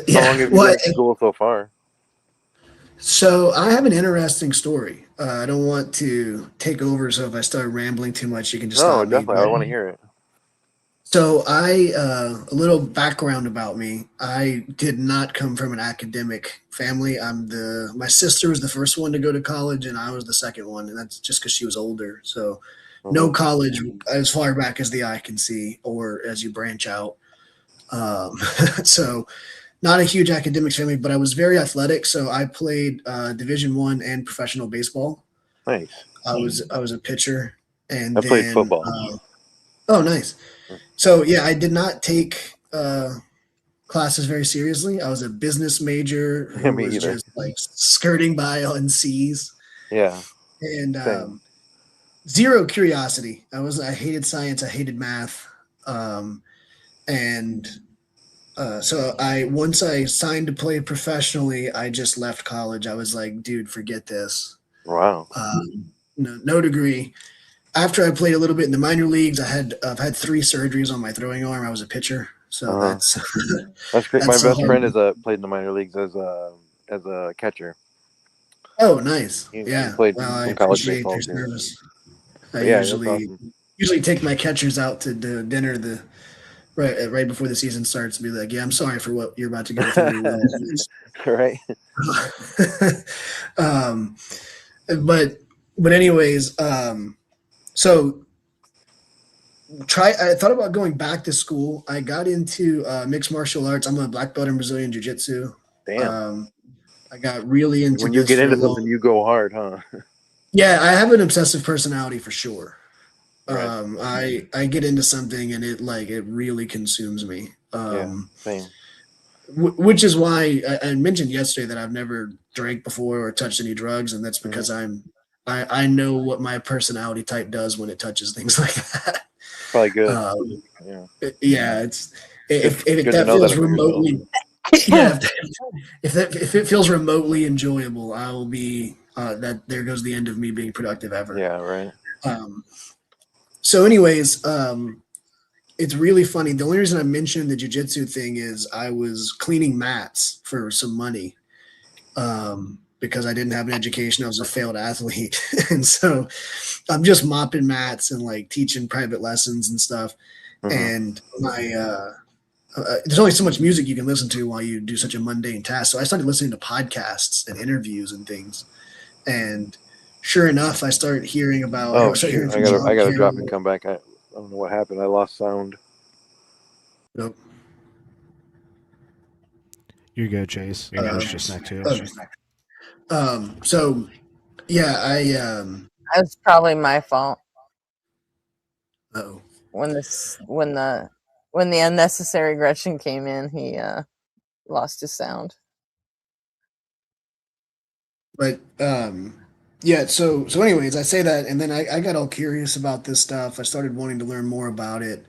Speaker 8: Yeah.
Speaker 7: How long have you been in school so far?
Speaker 8: So I have an interesting story. I don't want to take over, so if I start rambling too much, you can just stop me.
Speaker 7: Definitely. I want to hear it.
Speaker 8: So a little background about me. I did not come from an academic family. My sister was the first one to go to college, and I was the second one, and that's just because she was older. So no college as far back as the eye can see, or as you branch out. So not a huge academics family, but I was very athletic. So I played Division I and professional baseball.
Speaker 7: Nice.
Speaker 8: I was a pitcher, and
Speaker 7: I played football.
Speaker 8: Oh, nice. So yeah, I did not take classes very seriously. I was a business major who was just like skirting by on C's.
Speaker 7: Yeah.
Speaker 8: And zero curiosity. I hated science. I hated math. So once I signed to play professionally, I just left college. I was like, dude, forget this.
Speaker 7: Wow.
Speaker 8: No degree. After I played a little bit in the minor leagues, I've had 3 surgeries on my throwing arm. I was a pitcher, so that's
Speaker 7: great. My best friend played in the minor leagues as a catcher.
Speaker 8: Oh, nice.
Speaker 7: He
Speaker 8: Yeah.
Speaker 7: played
Speaker 8: I
Speaker 7: college
Speaker 8: appreciate
Speaker 7: baseball
Speaker 8: their
Speaker 7: too.
Speaker 8: service. I
Speaker 7: Awesome.
Speaker 8: usually take my catchers out to dinner right before the season starts and be like, yeah, I'm sorry for what you're about to go through.
Speaker 7: Right.
Speaker 8: But anyways, so I thought about going back to school. I got into mixed martial arts. I'm a black belt in Brazilian Jiu-Jitsu.
Speaker 7: Damn.
Speaker 8: I got really into
Speaker 7: when you
Speaker 8: this
Speaker 7: get
Speaker 8: for
Speaker 7: into
Speaker 8: a
Speaker 7: something, you go hard, huh?
Speaker 8: Yeah, I have an obsessive personality for sure.
Speaker 7: Right.
Speaker 8: I get into something and it really consumes me.
Speaker 7: Same.
Speaker 8: Which is why I mentioned yesterday that I've never drank before or touched any drugs, and that's because I know what my personality type does when it touches things like that.
Speaker 7: Probably good.
Speaker 8: Yeah, if that feels remotely, yeah, if it feels remotely enjoyable, I will be that there goes the end of me being productive ever.
Speaker 7: Yeah, right.
Speaker 8: So anyways, it's really funny. The only reason I mentioned the jiu-jitsu thing is I was cleaning mats for some money because I didn't have an education. I was a failed athlete. And so I'm just mopping mats and like teaching private lessons and stuff. And there's only so much music you can listen to while you do such a mundane task. So I started listening to podcasts and interviews and things. And sure enough, I started hearing about.
Speaker 7: Oh, I gotta drop and come back. I don't know what happened. I lost sound.
Speaker 8: Nope.
Speaker 6: You're good, Chase. I was just next to you.
Speaker 8: So yeah,
Speaker 5: That's probably my fault.
Speaker 8: Oh.
Speaker 5: When the unnecessary Gretchen came in, he lost his sound.
Speaker 8: But yeah, so anyways, I say that, and then I got all curious about this stuff. I started wanting to learn more about it,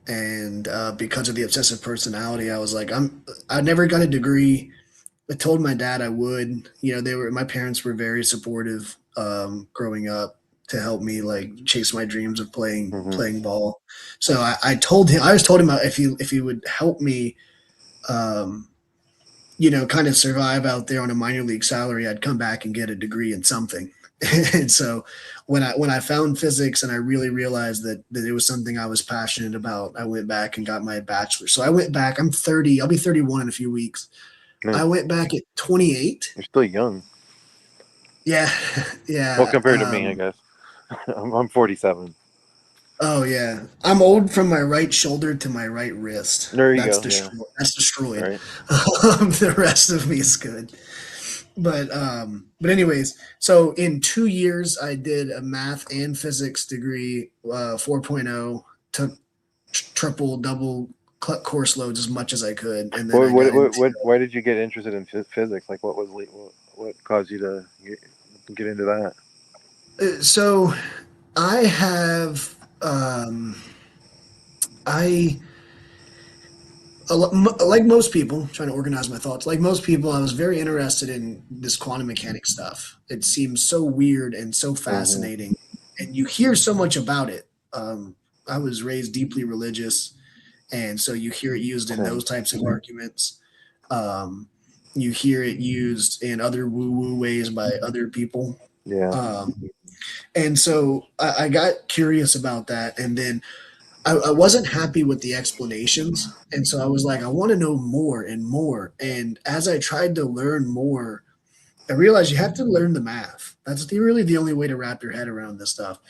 Speaker 8: and because of the obsessive personality, I was like, I never got a degree. I told my dad I would. My parents were very supportive growing up to help me like chase my dreams of playing ball. So I told him if he would help me kind of survive out there on a minor league salary, I'd come back and get a degree in something. And so when I found physics and I really realized that it was something I was passionate about, I went back and got my bachelor's. So I went back. I'm 30. I'll be 31 in a few weeks.
Speaker 7: Man,
Speaker 8: I went back at 28.
Speaker 7: you're still young.
Speaker 8: Yeah, yeah.
Speaker 7: Well, compared to me, I guess. I'm 47.
Speaker 8: Oh yeah, I'm old from my right shoulder to my right wrist.
Speaker 7: There you
Speaker 8: That's
Speaker 7: go. Yeah.
Speaker 8: That's destroyed.
Speaker 7: Right.
Speaker 8: The rest of me is good. But anyways, so in 2 years I did a math and physics degree, 4.0. Took triple, double course loads as much as I could, and then
Speaker 7: Why did you get interested in physics? Like, what caused you to get into that?
Speaker 8: So I have I like most people, trying to organize my thoughts. Like most people, I was very interested in this quantum mechanics stuff. It seems so weird and so fascinating, and you hear so much about it. I was raised deeply religious, and so you hear it used in those types of arguments. You hear it used in other woo-woo ways by other people.
Speaker 7: Yeah.
Speaker 8: And so I got curious about that, and then I wasn't happy with the explanations, and so I was like, I want to know more and more. And as I tried to learn more, I realized you have to learn the math. That's really the only way to wrap your head around this stuff.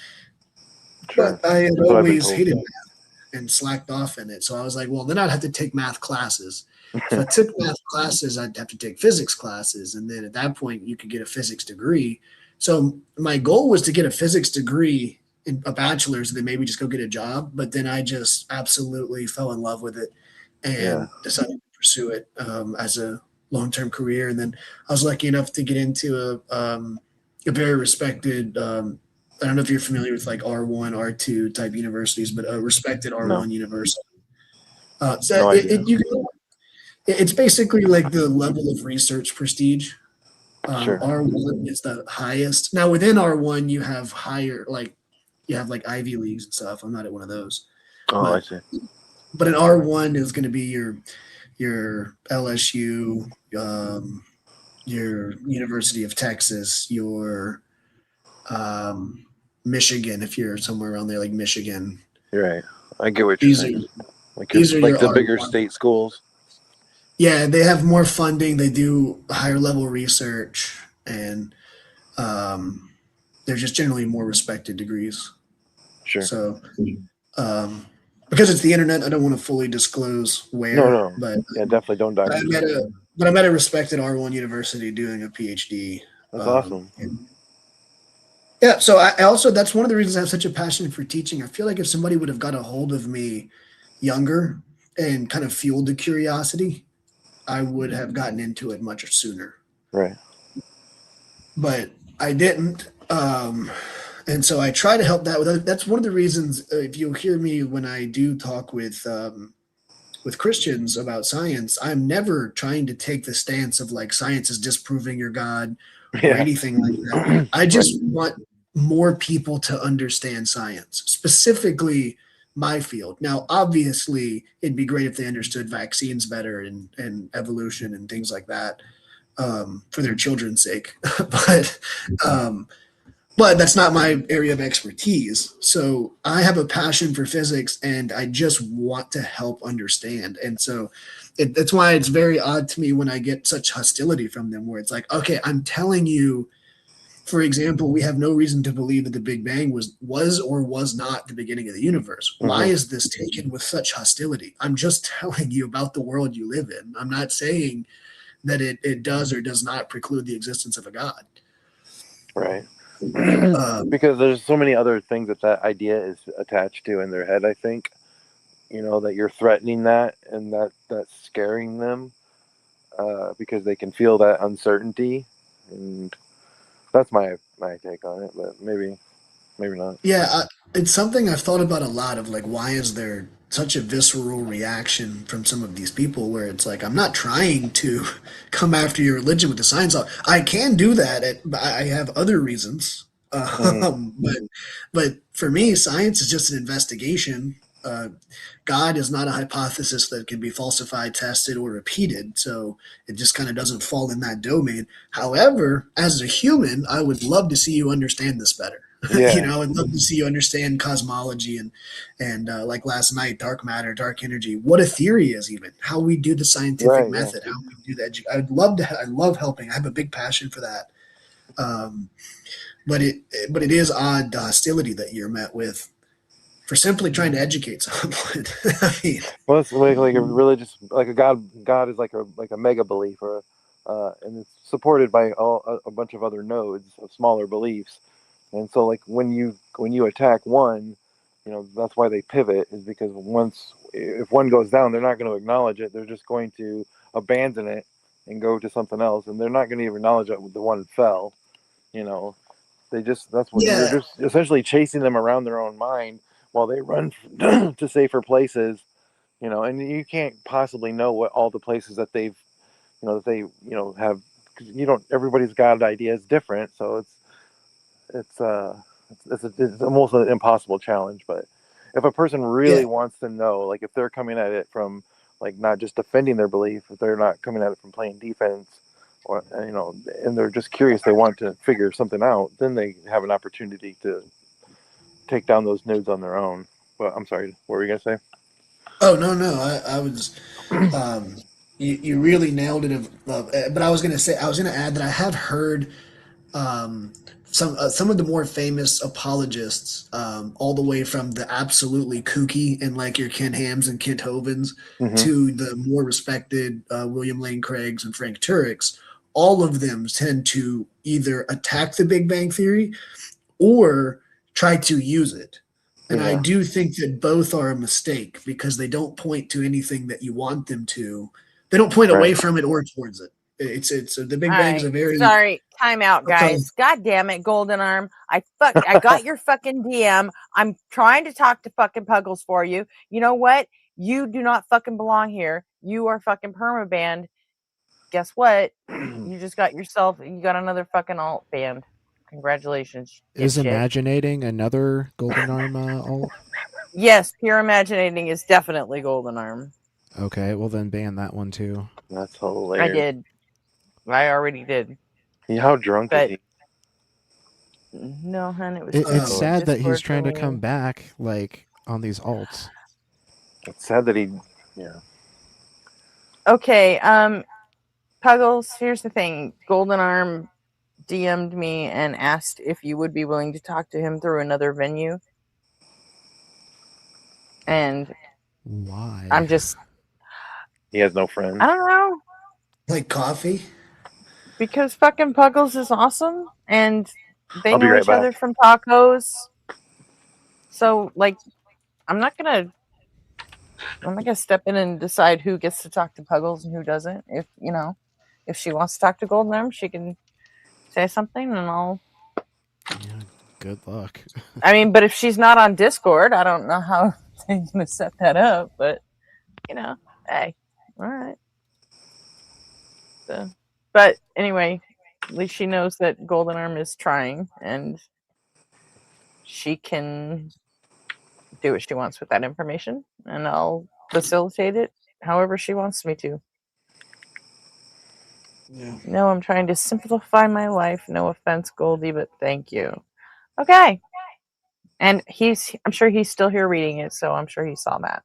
Speaker 7: Sure.
Speaker 8: But I had
Speaker 7: That's what I've been
Speaker 8: always
Speaker 7: told.
Speaker 8: hated math and slacked off in it. So I was like, well, then I'd have to take math classes. So I took math classes, I'd have to take physics classes, and then at that point you could get a physics degree. So my goal was to get a physics degree in a bachelor's and then maybe just go get a job. But then I just absolutely fell in love with it and decided to pursue it as a long-term career. And then I was lucky enough to get into a very respected, I don't know if you're familiar with like R1, R2 type universities, but a respected R1 university. So it's basically like the level of research prestige.
Speaker 7: Sure.
Speaker 8: R1 is the highest. Now within R1, you have higher, like you have like Ivy Leagues and stuff. I'm not at one of those.
Speaker 7: Oh, I see.
Speaker 8: But an R1 is going to be your LSU, your University of Texas, your Michigan, if you're somewhere around there, like Michigan.
Speaker 7: You're right. I get what you're saying.
Speaker 8: These are
Speaker 7: like
Speaker 8: your
Speaker 7: the bigger
Speaker 8: R1.
Speaker 7: state schools.
Speaker 8: Yeah, they have more funding. They do higher level research, and they're just generally more respected degrees.
Speaker 7: Sure.
Speaker 8: So, because it's the internet, I don't want to fully disclose where.
Speaker 7: No.
Speaker 8: But
Speaker 7: Yeah, definitely don't dive.
Speaker 8: I'm at a respected R1 university doing a PhD.
Speaker 7: That's awesome.
Speaker 8: Yeah. So I also, that's one of the reasons I have such a passion for teaching. I feel like if somebody would have got a hold of me younger and kind of fueled the curiosity, I would have gotten into it much sooner.
Speaker 7: Right.
Speaker 8: But I didn't. And so I try to help that with. That's one of the reasons. If you hear me when I do talk with Christians about science, I'm never trying to take the stance of like science is disproving your God or anything like that. I just want more people to understand science, specifically my field. Now, obviously, it'd be great if they understood vaccines better and evolution and things like that for their children's sake. But that's not my area of expertise. So I have a passion for physics, and I just want to help understand. And so that's why it's very odd to me when I get such hostility from them, where it's like, okay, I'm telling you, for example, we have no reason to believe that the Big Bang was or was not the beginning of the universe.
Speaker 7: Mm-hmm.
Speaker 8: Why is this taken with such hostility? I'm just telling you about the world you live in. I'm not saying that it does or does not preclude the existence of a God.
Speaker 7: Right. Because there's so many other things that idea is attached to in their head, I think. That you're threatening that and that's scaring them because they can feel that uncertainty. And that's my take on it, but maybe not.
Speaker 8: Yeah, it's something I've thought about a lot of like, why is there such a visceral reaction from some of these people where it's like, I'm not trying to come after your religion with the science. I can do that. I have other reasons. But for me, science is just an investigation. God is not a hypothesis that can be falsified, tested, or repeated. So it just kind of doesn't fall in that domain. However, as a human, I would love to see you understand this better.
Speaker 7: Yeah.
Speaker 8: I'd love to see you understand cosmology and like last night, dark matter, dark energy, what a theory is, even how we do the scientific
Speaker 7: Right, yeah.
Speaker 8: method, how we do that. I'd love to. I love helping. I have a big passion for that. But it is odd the hostility that you're met with for simply trying to educate someone. I mean,
Speaker 11: Well, it's like a religious, like a God. God is like a mega belief, or and it's supported by a bunch of other nodes of smaller beliefs. And so, like when you attack one, that's why they pivot, is because if one goes down, they're not going to acknowledge it. They're just going to abandon it and go to something else, and they're not going to even acknowledge that the one fell. That's what you're
Speaker 8: yeah,
Speaker 11: just essentially chasing them around their own mind while they run to safer places. And you can't possibly know what all the places that they've, have, because everybody's God idea is different. So it's almost an impossible challenge. But if a person really
Speaker 8: yeah,
Speaker 11: wants to know, like if they're coming at it from like not just defending their belief, if they're not coming at it from playing defense, or and they're just curious, they want to figure something out, then they have an opportunity to take down those nodes on their own. But I'm sorry, what were you gonna say?
Speaker 8: Oh no, I was. You really nailed it. But I was gonna add that I have heard um, some of the more famous apologists, all the way from the absolutely kooky and like your Ken Hams and Kent Hovens
Speaker 11: Mm-hmm.
Speaker 8: to the more respected William Lane Craigs and Frank Turek's. All of them tend to either attack the Big Bang Theory or try to use it. And I
Speaker 11: Yeah.
Speaker 8: do think that both are a mistake because they don't point to anything that you want them to. They don't point away
Speaker 11: Right.
Speaker 8: from it or towards it. It's the Big
Speaker 5: All
Speaker 8: Bang is
Speaker 5: right.
Speaker 8: a very
Speaker 5: Sorry. Time out,
Speaker 8: okay.
Speaker 5: guys. God damn it, Golden Arm. I got your fucking DM. I'm trying to talk to fucking Puggles for you. You know what? You do not fucking belong here. You are fucking permabanned. Guess what? You got another fucking alt band. Congratulations,
Speaker 6: Is
Speaker 5: dipshit.
Speaker 6: Imaginating another Golden Arm alt?
Speaker 5: Yes, pure imaginating is definitely Golden Arm.
Speaker 6: Okay, well then ban that one too.
Speaker 11: That's hilarious.
Speaker 5: I did. I already did.
Speaker 11: How drunk
Speaker 5: But
Speaker 11: is
Speaker 5: no, hun, it was
Speaker 6: It's
Speaker 8: Oh,
Speaker 6: sad that he's
Speaker 5: Discord
Speaker 6: trying to come
Speaker 5: thing.
Speaker 6: back like on these alts.
Speaker 11: he? It's sad that he. Yeah.
Speaker 5: Okay, Puggles, here's the thing. Golden Arm DM'd me and asked if you would be willing to talk to him through another venue. And
Speaker 6: Why?
Speaker 5: I'm just,
Speaker 11: He has no friends.
Speaker 5: I don't know,
Speaker 8: like coffee.
Speaker 5: because fucking Puggles is awesome and they
Speaker 11: I'll be
Speaker 5: know
Speaker 11: right
Speaker 5: each other
Speaker 11: back.
Speaker 5: from tacos. So, like, I'm not gonna step in and decide who gets to talk to Puggles and who doesn't. If she wants to talk to Golden Arm, she can say something and I'll.
Speaker 6: Yeah, good luck.
Speaker 5: I mean, but if she's not on Discord, I don't know how they're gonna set that up. But hey, all right. So, but anyway, at least she knows that Golden Arm is trying, and she can do what she wants with that information, and I'll facilitate it however she wants me to.
Speaker 8: Yeah.
Speaker 5: No, I'm trying to simplify my life. No offense, Goldie, but thank you. Okay. And I'm sure he's still here reading it, so I'm sure he saw that.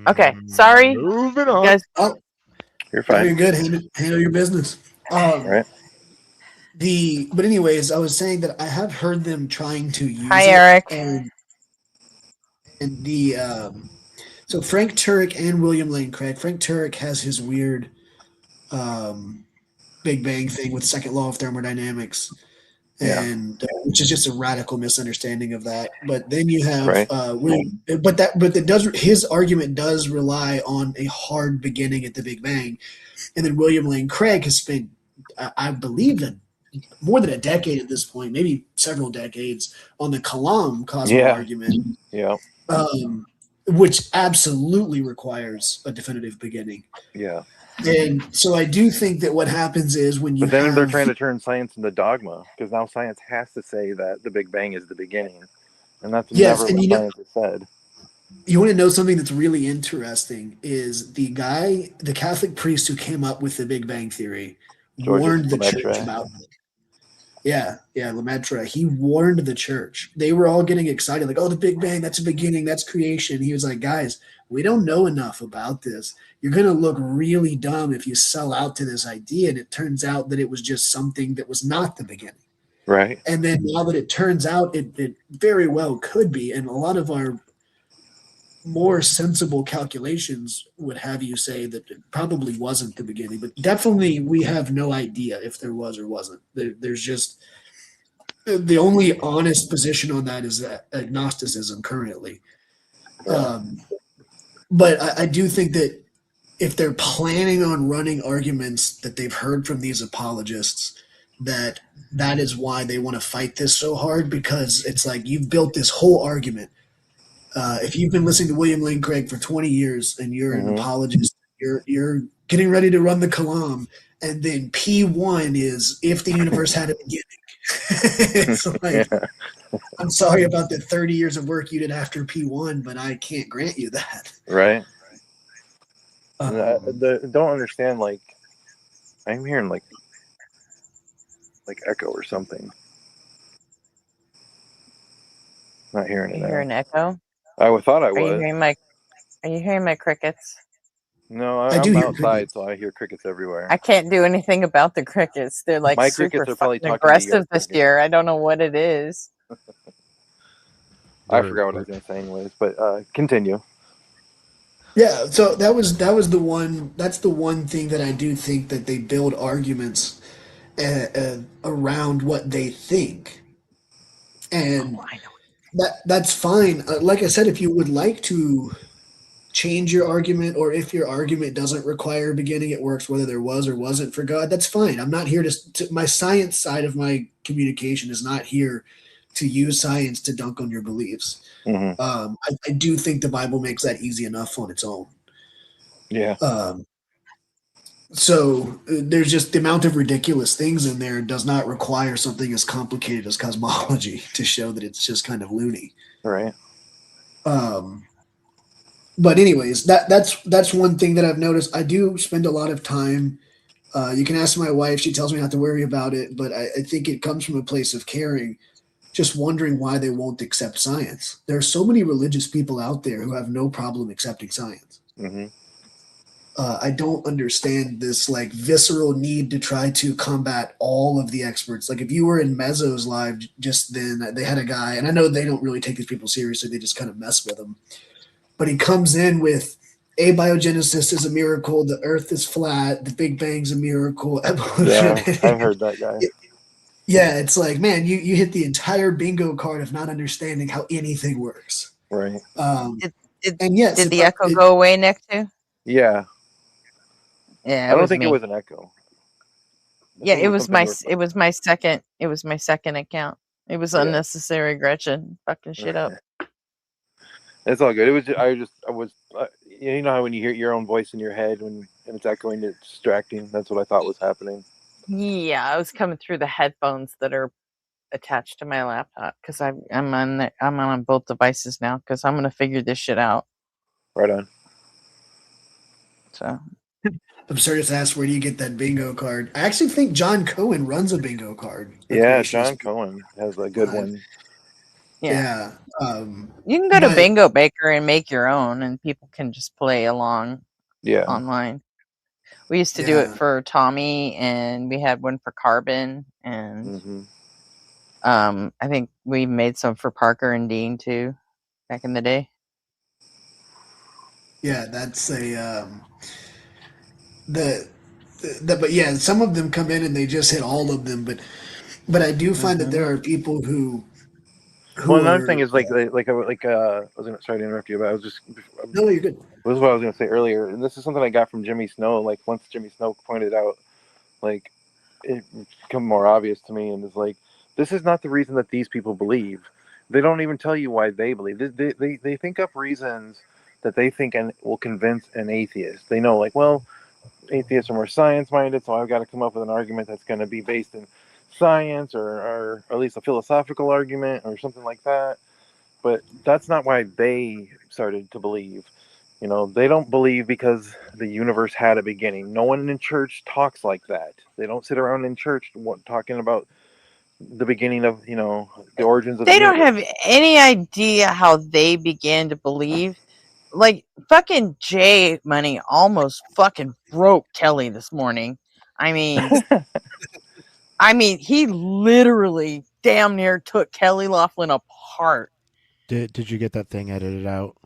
Speaker 5: Okay, sorry.
Speaker 10: Moving
Speaker 5: You
Speaker 10: on.
Speaker 5: guys,
Speaker 8: Oh,
Speaker 11: You're
Speaker 8: no,
Speaker 11: fine.
Speaker 8: you're good. Handle your business.
Speaker 11: All right.
Speaker 8: But anyways, I was saying that I have heard them trying to use
Speaker 5: Hi,
Speaker 8: it,
Speaker 5: Eric.
Speaker 8: and the so Frank Turek and William Lane Craig. Frank Turek has his weird Big Bang thing with second law of thermodynamics,
Speaker 11: Yeah.
Speaker 8: and which is just a radical misunderstanding of that. But then you have
Speaker 11: Right.
Speaker 8: his argument does rely on a hard beginning at the Big Bang, and then William Lane Craig has spent, I believe, more than a decade at this point, maybe several decades, on the Kalam Cosmo
Speaker 11: Yeah.
Speaker 8: argument,
Speaker 11: Yeah.
Speaker 8: which absolutely requires a definitive beginning.
Speaker 11: Yeah.
Speaker 8: And so I do think that what happens is when you
Speaker 11: But then they're
Speaker 8: have
Speaker 11: trying to turn science into dogma, because now science has to say that the Big Bang is the beginning, and that's never
Speaker 8: yes, and
Speaker 11: what
Speaker 8: you know,
Speaker 11: science has said.
Speaker 8: you want to know something that's really interesting is the Catholic priest who came up with the Big Bang theory
Speaker 11: George's
Speaker 8: warned the church
Speaker 11: Lemaitre.
Speaker 8: about it. Yeah, Lemaitre. He warned the church. They were all getting excited, like, "Oh, the Big Bang, that's a beginning, that's creation." He was like, "Guys, we don't know enough about this. You're going to look really dumb if you sell out to this idea." And it turns out that it was just something that was not the beginning.
Speaker 11: Right.
Speaker 8: And then now that it turns out it very well could be, and a lot of our more sensible calculations would have you say that it probably wasn't the beginning, but definitely we have no idea if there was or wasn't. There's just the only honest position on that is agnosticism currently.
Speaker 11: Yeah.
Speaker 8: But I do think that if they're planning on running arguments that they've heard from these apologists, that is why they want to fight this so hard, because it's like you've built this whole argument. If you've been listening to William Lane Craig for 20 years and you're an apologist, you're getting ready to run the Kalam, and then P1 is if the universe had a beginning. It's like,
Speaker 11: Yeah.
Speaker 8: I'm sorry about the 30 years of work you did after P1, but I can't grant you that.
Speaker 11: Right.
Speaker 8: Um,
Speaker 11: Don't understand. Like, I'm hearing like echo or something. Not hearing
Speaker 5: Are
Speaker 11: it
Speaker 5: you
Speaker 11: now.
Speaker 5: hearing echo?
Speaker 11: I thought I
Speaker 5: Are you
Speaker 11: was.
Speaker 5: hearing my Are you hearing my crickets?
Speaker 11: No,
Speaker 8: I do
Speaker 11: I'm
Speaker 8: hear
Speaker 11: outside,
Speaker 8: crickets.
Speaker 11: so I hear crickets everywhere.
Speaker 5: I can't do anything about the crickets. They're like
Speaker 11: My
Speaker 5: super
Speaker 11: crickets are probably
Speaker 5: fucking
Speaker 11: talking to your
Speaker 5: aggressive this
Speaker 11: crickets.
Speaker 5: year. I don't know what it is.
Speaker 11: I forgot what I was going to say anyways, but continue.
Speaker 8: Yeah, so that was the one. That's the one thing that I do think that they build arguments around what they think, and
Speaker 5: Oh, I know.
Speaker 8: that's fine. Like I said, if you would like to change your argument, or if your argument doesn't require a beginning, it works whether there was or wasn't for God. That's fine. I'm not here to my science side of my communication is not here to use science to dunk on your beliefs.
Speaker 11: Hmm.
Speaker 8: I do think the Bible makes that easy enough on its own.
Speaker 11: Yeah.
Speaker 8: So there's just the amount of ridiculous things in there does not require something as complicated as cosmology to show that it's just kind of loony.
Speaker 11: Right.
Speaker 8: But anyways, that's one thing that I've noticed. I do spend a lot of time. You can ask my wife; she tells me not to worry about it. But I think it comes from a place of caring, just wondering why they won't accept science. There are so many religious people out there who have no problem accepting science.
Speaker 11: Hmm.
Speaker 8: I don't understand this like visceral need to try to combat all of the experts. Like if you were in Mezzo's live just then, they had a guy, and I know they don't really take these people seriously; they just kind of mess with them. But he comes in with abiogenesis is a miracle, the Earth is flat, the Big Bang's a miracle, evolution.
Speaker 11: Yeah, I've heard that guy.
Speaker 8: Yeah, it's like, man, you hit the entire bingo card of not understanding how anything works.
Speaker 11: Right.
Speaker 8: And yes,
Speaker 5: Did the echo go away, Nick, too?
Speaker 11: Yeah.
Speaker 5: Yeah,
Speaker 11: I don't think it was an echo.
Speaker 5: Yeah, it was my second. It was my second account. It was unnecessary aggression. Fucking shit up.
Speaker 11: It's all good. It was. I was. You know how when you hear your own voice in your head and it's echoing, it's distracting. That's what I thought was happening.
Speaker 5: Yeah, I was coming through the headphones that are attached to my laptop because I'm on both devices now because I'm gonna figure this shit out.
Speaker 11: Right on.
Speaker 5: So
Speaker 8: I'm serious to ask, where do you get that bingo card? I actually think John Cohen runs a bingo card.
Speaker 11: Yeah, John Cohen has a good one.
Speaker 5: yeah.
Speaker 8: You
Speaker 5: can go to Bingo Baker and make your own, and people can just play along.
Speaker 11: Yeah.
Speaker 5: Online. We used to do it for Tommy, and we had one for Carbon, and I think we made some for Parker and Dean too, back in the day.
Speaker 8: Yeah, that's a but yeah, some of them come in and they just hit all of them, but I do find that there are people who
Speaker 11: well, another thing is I was gonna sorry to interrupt you, but I was just
Speaker 8: no, you're good.
Speaker 11: This is what I was gonna say earlier, and this is something I got from Jimmy Snow. Like once Jimmy Snow pointed out, like it became more obvious to me, and it's like this is not the reason that these people believe. They don't even tell you why they believe. They think up reasons that they think and will convince an atheist. They know, like, well, atheists are more science minded, so I've got to come up with an argument that's going to be based in science or at least a philosophical argument or something like that. But that's not why they started to believe. You know, they don't believe because the universe had a beginning. No one in church talks like that. They don't sit around in church talking about the beginning of, you know, the origins of the
Speaker 5: They don't
Speaker 11: universe.
Speaker 5: have any idea how they began to believe. Like, fucking Jay Money almost fucking broke Kelly this morning. I mean, he literally damn near took Kelly Laughlin apart.
Speaker 6: Did you get that thing edited out?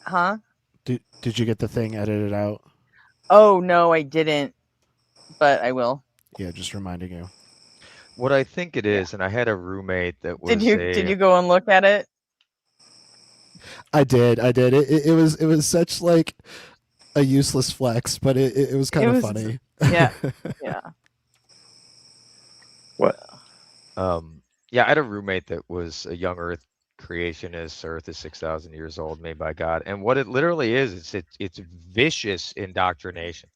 Speaker 5: Huh?
Speaker 6: Did you get the thing edited out?
Speaker 5: Oh, no, I didn't. But I will.
Speaker 6: Yeah, just reminding you.
Speaker 10: What I think it is, and I had a roommate that
Speaker 5: Did
Speaker 10: was
Speaker 5: you go and look at it?
Speaker 6: I did. It was such like a useless flex, but it was kind of funny.
Speaker 5: Yeah. Yeah.
Speaker 11: What?
Speaker 10: Yeah, I had a roommate that was a young Earth creationist. Earth is 6,000 years old, made by God, and what it literally is, it's vicious indoctrination.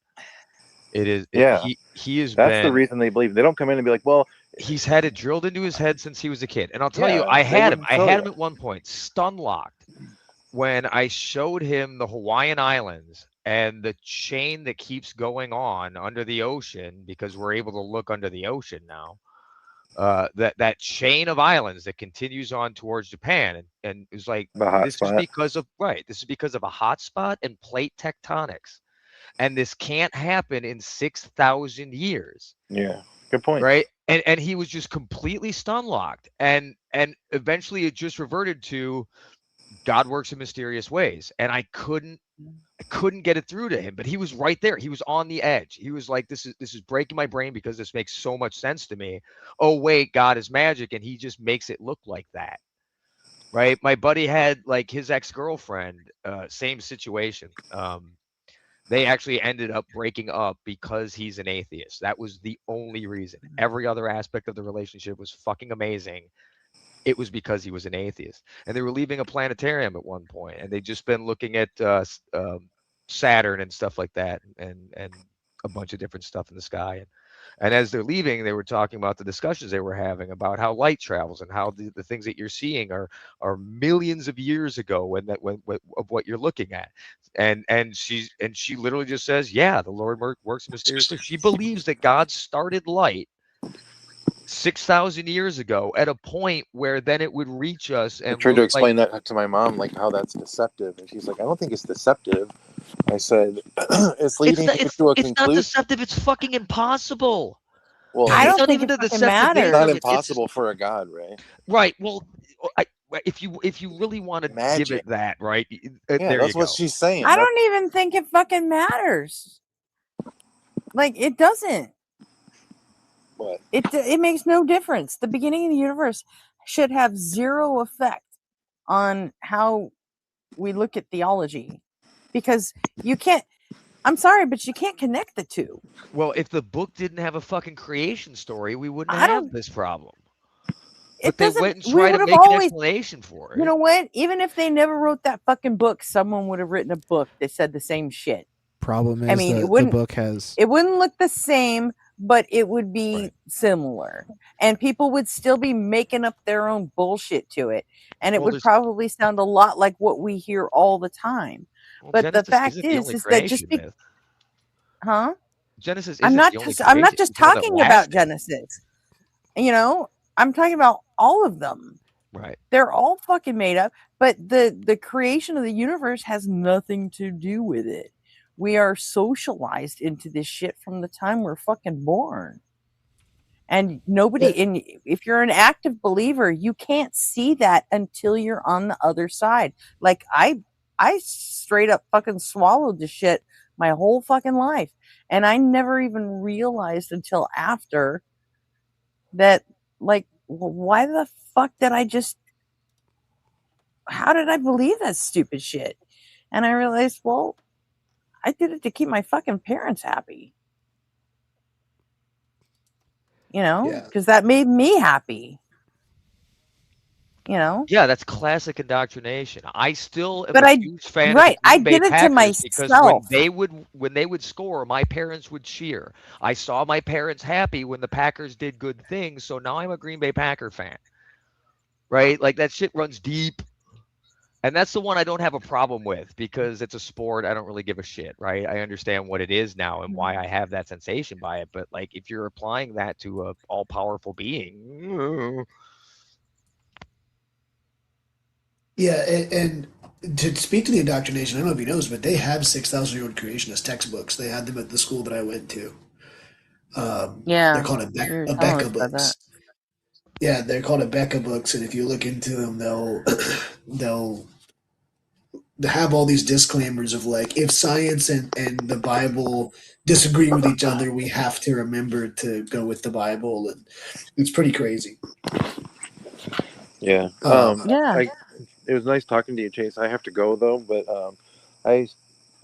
Speaker 10: It is.
Speaker 11: Yeah.
Speaker 10: He has
Speaker 11: That's the
Speaker 10: been.
Speaker 11: reason they believe. They don't come in and be like, well,
Speaker 10: He's had it drilled into his head since he was a kid, and I'll tell you,
Speaker 11: Yeah,
Speaker 10: I
Speaker 11: they
Speaker 10: had him.
Speaker 11: wouldn't
Speaker 10: I
Speaker 11: tell
Speaker 10: had
Speaker 11: you.
Speaker 10: him at one point, stun locked, when I showed him the Hawaiian Islands and the chain that keeps going on under the ocean, because we're able to look under the ocean now. That chain of islands that continues on towards Japan, and it was like,
Speaker 11: The hot
Speaker 10: this is
Speaker 11: spot.
Speaker 10: because of This is because of a hot spot and plate tectonics, and this can't happen in 6,000 years.
Speaker 11: Yeah, good point.
Speaker 10: Right, and he was just completely stun locked, and eventually it just reverted to God works in mysterious ways, and I couldn't get it through to him, but he was right there. He was on the edge. He was like, this is breaking my brain because this makes so much sense to me. Oh wait, God is magic, and he just makes it look like that. Right? My buddy had, like, his ex-girlfriend, same situation. They actually ended up breaking up because he's an atheist. That was the only reason. Every other aspect of the relationship was fucking amazing. It was because he was an atheist. And they were leaving a planetarium at one point, and they'd just been looking at Saturn and stuff like that, and a bunch of different stuff in the sky. And as they're leaving, they were talking about the discussions they were having about how light travels and how the things that you're seeing are millions of years ago when of what you're looking at. And she literally just says, yeah, the Lord works mysteriously. She believes that God started light 6,000 years ago at a point where then it would reach us
Speaker 11: I
Speaker 10: and
Speaker 11: tried to
Speaker 10: look
Speaker 11: explain
Speaker 10: like.
Speaker 11: that to my mom, like how that's deceptive, and she's like, I don't think it's deceptive. I said, it's leading you to a
Speaker 10: It's not
Speaker 11: conclusion.
Speaker 10: deceptive. It's fucking impossible.
Speaker 11: Well,
Speaker 5: I
Speaker 10: It's
Speaker 5: don't
Speaker 10: not
Speaker 5: think
Speaker 10: even
Speaker 5: it
Speaker 10: the
Speaker 5: fucking
Speaker 10: deceptive
Speaker 5: matters.
Speaker 11: it's
Speaker 10: nature
Speaker 11: not
Speaker 10: of it. It's
Speaker 11: impossible for a God, Ray.
Speaker 10: right. Well, if you really want to give
Speaker 11: Magic.
Speaker 10: it that, right?
Speaker 11: Yeah,
Speaker 10: there
Speaker 11: that's
Speaker 10: you
Speaker 11: what
Speaker 10: go.
Speaker 11: she's saying.
Speaker 5: I don't even think it fucking matters. Like, it doesn't.
Speaker 11: What?
Speaker 5: It makes no difference. The beginning of the universe should have zero effect on how we look at theology, because you can't. I'm sorry, but you can't connect the two.
Speaker 10: Well, if the book didn't have a fucking creation story, we wouldn't
Speaker 5: I
Speaker 10: have
Speaker 5: don't.
Speaker 10: this problem.
Speaker 5: It
Speaker 10: But they
Speaker 5: doesn't.
Speaker 10: went and
Speaker 5: We
Speaker 10: tried
Speaker 5: would
Speaker 10: to
Speaker 5: have
Speaker 10: make an
Speaker 5: always.
Speaker 10: explanation for
Speaker 5: You
Speaker 10: it.
Speaker 5: know what? Even if they never wrote that fucking book, someone would have written a book that said the same shit.
Speaker 6: Problem is,
Speaker 5: I mean,
Speaker 6: the book has.
Speaker 5: It wouldn't look the same, but it would be similar, and people would still be making up their own bullshit to it, and it
Speaker 10: Well,
Speaker 5: would probably sound a lot like what we hear all the time.
Speaker 10: Well,
Speaker 5: But the
Speaker 10: Genesis
Speaker 5: fact
Speaker 10: isn't the only
Speaker 5: is that just
Speaker 10: creation myth.
Speaker 5: huh?
Speaker 10: Genesis
Speaker 5: I'm
Speaker 10: isn't
Speaker 5: not
Speaker 10: the only
Speaker 5: just I'm not
Speaker 10: creation.
Speaker 5: just
Speaker 10: It's the one that
Speaker 5: talking about
Speaker 10: lasted.
Speaker 5: Genesis. You know, I'm talking about all of them.
Speaker 10: Right.
Speaker 5: They're all fucking made up, but the creation of the universe has nothing to do with it. We are socialized into this shit from the time we're fucking born. And nobody in if you're an active believer, you can't see that until you're on the other side. Like I straight up fucking swallowed the shit my whole fucking life. And I never even realized until after that, like, why the fuck did I just how did I believe that stupid shit? And I realized, well, I did it to keep my fucking parents happy. You know,
Speaker 6: Yeah.
Speaker 5: because that made me happy. you know.
Speaker 10: Yeah, that's classic indoctrination. I still am
Speaker 5: But
Speaker 10: a
Speaker 5: I,
Speaker 10: huge fan of the
Speaker 5: right, I
Speaker 10: Green Bay
Speaker 5: did it to
Speaker 10: Packers because
Speaker 5: myself.
Speaker 10: when they would score, my parents would cheer. I saw my parents happy when the Packers did good things, so now I'm a Green Bay Packer fan. Right? Like that shit runs deep. And that's the one I don't have a problem with because it's a sport. I don't really give a shit, right? I understand what it is now and why I have that sensation by it. But like, if you're applying that to a all-powerful being,
Speaker 8: Yeah, and to speak to the indoctrination, I don't know if you knows, but they have 6,000-year-old creationist textbooks. They had them at the school that I went to. They're
Speaker 5: Yeah,
Speaker 8: called
Speaker 5: you were telling
Speaker 8: Abeka
Speaker 5: us about that.
Speaker 8: books. Yeah, they're called Abeka books, and if you look into them, they'll have all these disclaimers of like, if science and the Bible disagree with each other, we have to remember to go with the Bible, and it's pretty crazy.
Speaker 11: Yeah.
Speaker 5: Yeah.
Speaker 11: It was nice talking to you, Chase. I have to go though, but I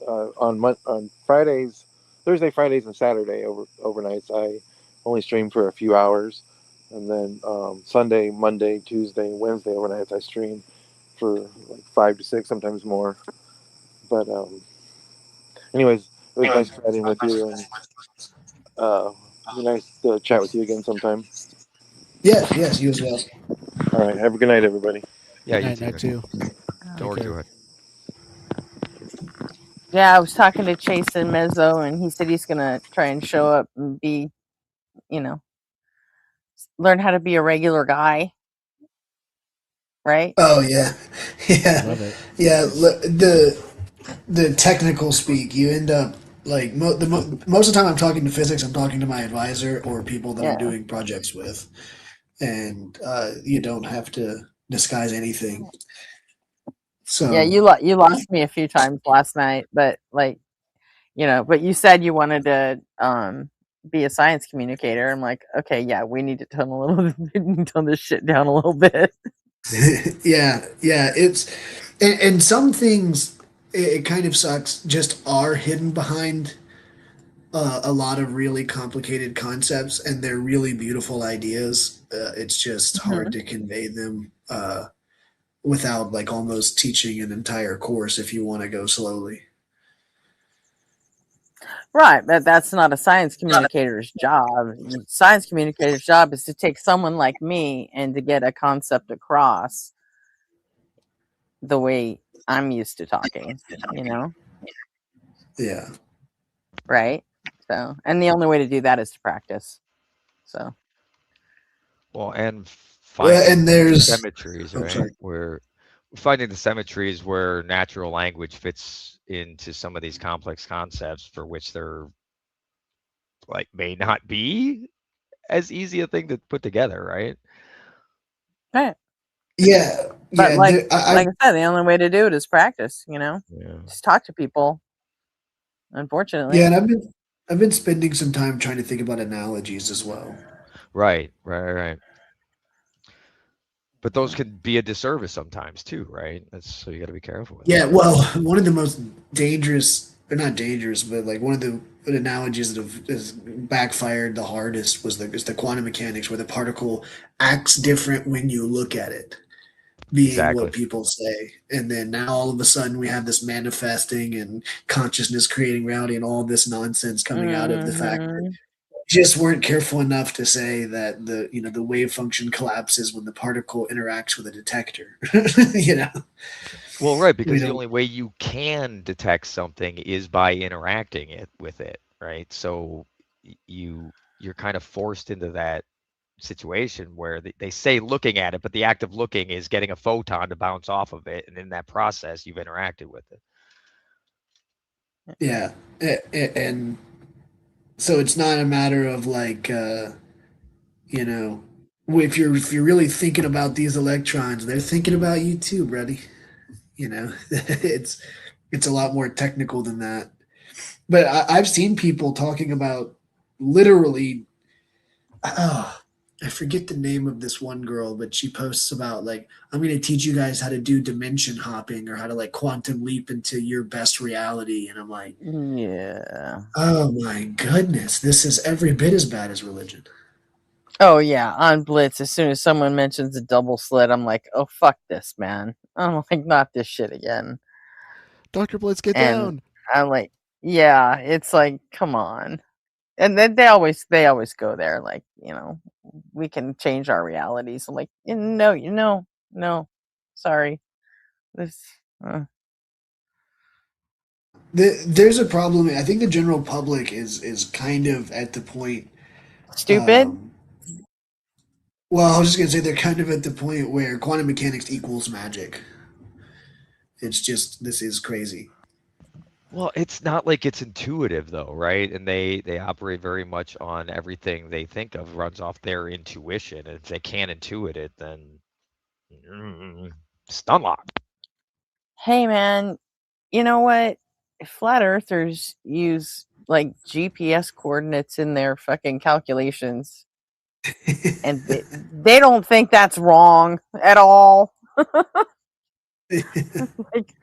Speaker 11: on Fridays, Thursday, Fridays, and Saturday overnights, I only stream for a few hours, and then Sunday, Monday, Tuesday, Wednesday overnights I stream for like 5 to 6, sometimes more. But anyways, it was nice chatting with you, and it'd be nice to chat with you again sometime.
Speaker 8: Yes, you as well.
Speaker 11: All right, have a good night, everybody.
Speaker 10: yeah,
Speaker 6: Good
Speaker 10: you
Speaker 6: night,
Speaker 10: too.
Speaker 6: night too.
Speaker 10: Don't work
Speaker 6: Take
Speaker 10: too
Speaker 6: care.
Speaker 10: hard.
Speaker 5: Yeah, I was talking to Chase and Mezzo, and he said he's gonna try and show up and be, you know, learn how to be a regular guy, right?
Speaker 8: Oh yeah, yeah,
Speaker 6: Love it.
Speaker 8: yeah. The technical speak, you end up like most of the time I'm talking to physics, I'm talking to my advisor or people that I'm
Speaker 5: Yeah.
Speaker 8: doing projects with, and you don't have to disguise anything.
Speaker 5: Yeah,
Speaker 8: So
Speaker 5: you lost me a few times last night, but like, but you said you wanted to be a science communicator. I'm like, okay, yeah, we need to tone this shit down a little bit.
Speaker 8: yeah, and some things it kind of sucks just are hidden behind a lot of really complicated concepts, and they're really beautiful ideas. It's just hard
Speaker 5: Mhm.
Speaker 8: to convey them without like almost teaching an entire course if you want to go slowly.
Speaker 5: Right, but that's not a science communicator's job. Science communicator's job is to take someone like me and to get a concept across the way I'm used to talking,
Speaker 8: Yeah.
Speaker 5: right? So, and the only way to do that is to practice. So,
Speaker 10: Well, and
Speaker 8: Well,
Speaker 10: finding
Speaker 8: and
Speaker 10: the
Speaker 8: there's.
Speaker 10: symmetries,
Speaker 8: Oh,
Speaker 10: right?
Speaker 8: sorry.
Speaker 10: Where finding the symmetries where natural language fits into some of these complex concepts for which they're like may not be as easy a thing to put together, right?
Speaker 5: right.
Speaker 8: Yeah,
Speaker 5: But
Speaker 8: yeah. There,
Speaker 5: like I said, the only way to do it is practice.
Speaker 10: Yeah.
Speaker 5: Just talk to people.
Speaker 8: yeah,
Speaker 5: Unfortunately,
Speaker 8: and I've been spending some time trying to think about analogies as well.
Speaker 10: Right. But those can be a disservice sometimes too, right? That's so you got to be careful with
Speaker 8: Yeah,
Speaker 10: that.
Speaker 8: well, one of the most dangerous, or not dangerous, but like one of the analogies that has backfired the hardest is the quantum mechanics, where the particle acts different when you look at it, being what
Speaker 10: Exactly.
Speaker 8: people say. And then now all of a sudden we have this manifesting and consciousness creating reality and all this nonsense coming out of the fact that
Speaker 5: hmm
Speaker 8: just weren't careful enough to say that the wave function collapses when the particle interacts with a detector. you know,
Speaker 10: Well, right,
Speaker 8: we
Speaker 10: because the
Speaker 8: don't.
Speaker 10: only way you can detect something is by interacting it with it, right? So you're kind of forced into that situation where they say looking at it, but the act of looking is getting a photon to bounce off of it, and in that process, you've interacted with it.
Speaker 8: Yeah, and so it's not a matter of like you know, if you're really thinking about these electrons, they're thinking about you too, buddy. It's a lot more technical than that. But I've seen people talking about literally. Oh, I forget the name of this one girl, but she posts about like, I'm going to teach you guys how to do dimension hopping or how to like quantum leap into your best reality. And I'm like,
Speaker 5: yeah.
Speaker 8: oh my goodness, this is every bit as bad as religion.
Speaker 5: Oh yeah, on Blitz, as soon as someone mentions a double slit, I'm like, oh fuck this, man. I'm like, not this shit again.
Speaker 6: Dr. Blitz, get
Speaker 5: And
Speaker 6: down.
Speaker 5: I'm like, yeah, it's like, come on. And then they always go there, like, we can change our realities. I'm like, no, no, sorry. This
Speaker 8: There's a problem. I think the general public is kind of at the point.
Speaker 5: stupid.
Speaker 8: Well, I was just gonna say they're kind of at the point where quantum mechanics equals magic. It's just this is crazy.
Speaker 10: Well, it's not like it's intuitive though, right? And they operate very much on everything they think of runs off their intuition. And if they can't intuit it, then stun lock.
Speaker 5: Hey man, you know what? Flat earthers use like GPS coordinates in their fucking calculations, and they don't think that's wrong at all. Like,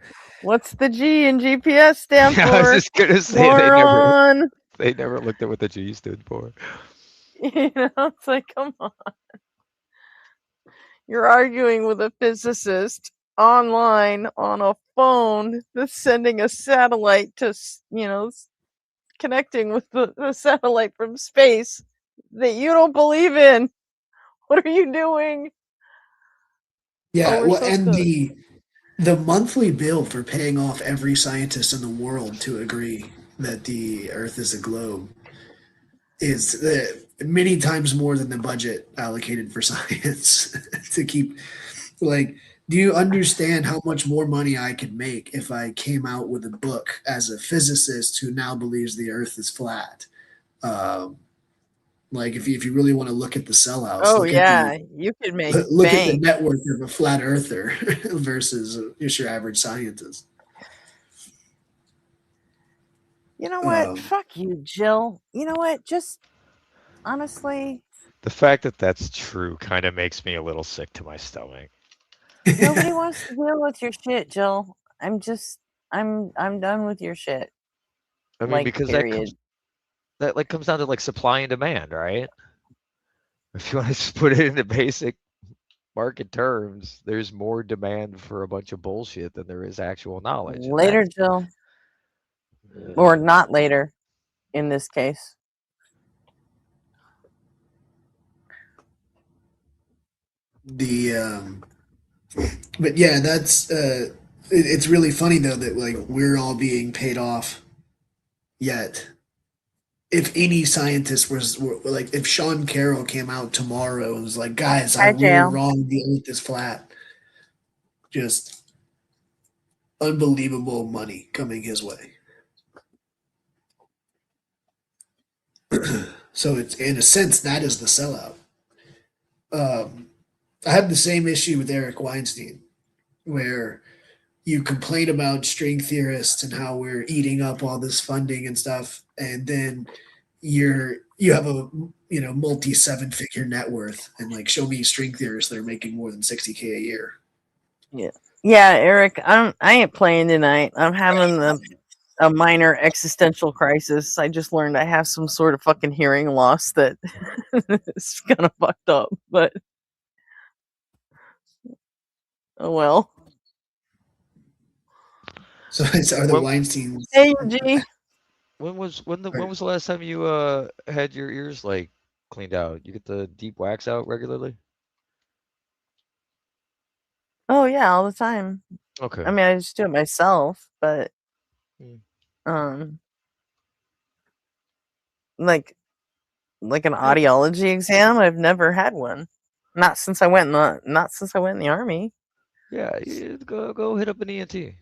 Speaker 5: what's the G in GPS stand for?
Speaker 10: I was just gonna say
Speaker 5: Moron.
Speaker 10: they never looked at what the G stood for.
Speaker 5: It's like, come on. You're arguing with a physicist online on a phone that's sending a satellite to, connecting with the satellite from space that you don't believe in. What are you doing?
Speaker 8: Yeah,
Speaker 5: we're
Speaker 8: well,
Speaker 5: supposed
Speaker 8: and
Speaker 5: to.
Speaker 8: the monthly bill for paying off every scientist in the world to agree that the Earth is a globe is many times more than the budget allocated for science to keep. Like, do you understand how much more money I could make if I came out with a book as a physicist who now believes the Earth is flat? Um, like, if you really want to look at the sellouts,
Speaker 5: Oh yeah, you could make
Speaker 8: look at the
Speaker 5: bank.
Speaker 8: net worth of a flat earther versus just your average scientist.
Speaker 5: You know what? Fuck you, Jill. You know what? Just honestly,
Speaker 10: The fact that that's true kind of makes me a little sick to my stomach.
Speaker 5: nobody wants to deal with your shit, Jill. I'm done with your shit.
Speaker 10: I mean,
Speaker 5: Like,
Speaker 10: because
Speaker 5: period.
Speaker 10: that like comes down to like supply and demand, right? If you want to just put it into basic market terms, there's more demand for a bunch of bullshit than there is actual knowledge. And
Speaker 5: Later, Jill. Or not later, in this case.
Speaker 8: But yeah, that's it's really funny though that like we're all being paid off yet. If any scientist were like, if Sean Carroll came out tomorrow and was like, guys,
Speaker 5: Hi,
Speaker 8: we were
Speaker 5: Jill.
Speaker 8: wrong, the Earth is flat, just unbelievable money coming his way. So it's in a sense that is the sellout. I have the same issue with Eric Weinstein, where you complain about string theorists and how we're eating up all this funding and stuff, and then you have a multi 7-figure net worth, and like show me string theorists that are making more than 60K a year.
Speaker 5: Yeah, Eric, I ain't playing tonight. I'm having a minor existential crisis. I just learned I have some sort of fucking hearing loss that is kind of fucked up, but oh well.
Speaker 8: So it's are the
Speaker 10: Well,
Speaker 8: Weinsteins.
Speaker 5: Hey, G.
Speaker 10: when was the last time you had your ears like cleaned out? You get the deep wax out regularly?
Speaker 5: Oh yeah, all the time.
Speaker 10: Okay.
Speaker 5: I mean, I just do it myself, but
Speaker 10: Hmm.
Speaker 5: um, like an
Speaker 10: Yeah.
Speaker 5: audiology exam, I've never had one. Not since I went in the army.
Speaker 10: Yeah, go hit up an ENT.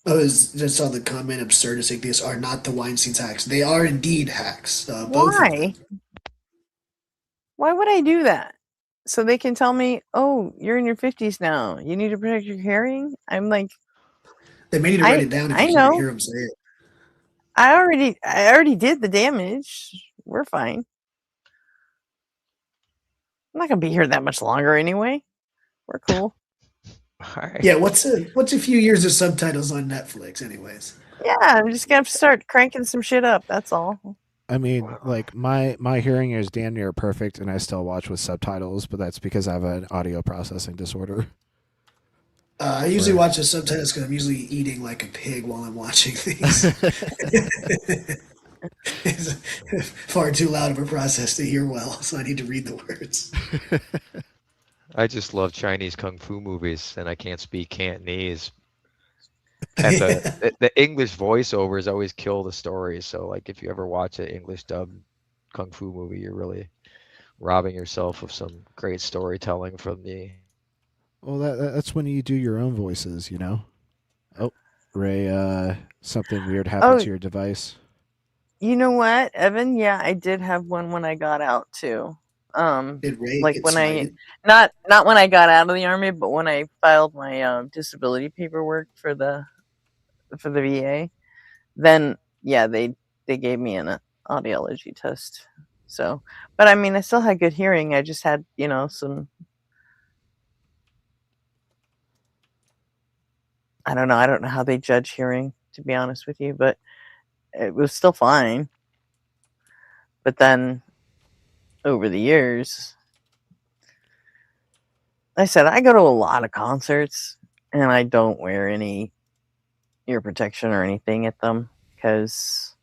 Speaker 8: I was just saw the comment absurdist atheists are not the Weinstein's hacks. They are indeed hacks. Both of them.
Speaker 5: Why? Why would I do that? So they can tell me, "Oh, you're in your 50s now. You need to protect your hearing." I'm like,
Speaker 8: They may need to write it down if
Speaker 5: I
Speaker 8: you can't
Speaker 5: know.
Speaker 8: hear them say it.
Speaker 5: I already did the damage. We're fine. I'm not gonna be here that much longer anyway. We're cool.
Speaker 10: All right.
Speaker 8: Yeah, what's a few years of subtitles on Netflix, anyways?
Speaker 5: Yeah, I'm just gonna have to start cranking some shit up. That's all.
Speaker 6: I mean, like my hearing is damn near perfect, and I still watch with subtitles, but that's because I have an audio processing disorder.
Speaker 8: I usually
Speaker 6: Where
Speaker 8: watch the subtitles because I'm usually eating like a pig while I'm watching things. It's far too loud of a process to hear well, so I need to read the words.
Speaker 10: I just love Chinese kung fu movies, and I can't speak Cantonese. And the English voiceovers always kill the story. So like if you ever watch an English dubbed kung fu movie, you're really robbing yourself of some great storytelling from the.
Speaker 6: well, that's when you do your own voices, you know. Oh, Ray, something weird happened
Speaker 5: Oh,
Speaker 6: to your device.
Speaker 5: you know what, Evan? Yeah, I did have one when I got out too.
Speaker 8: Did Ray
Speaker 5: Like
Speaker 8: get
Speaker 5: when I
Speaker 8: smited?
Speaker 5: not when I got out of the army, but when I filed my disability paperwork for the VA, then yeah, they gave me an audiology test. So, but I mean, I still had good hearing. I just had, some, I don't know. I don't know how they judge hearing, to be honest with you, but it was still fine. But then over the years, like I said, I go to a lot of concerts and I don't wear any ear protection or anything at them because,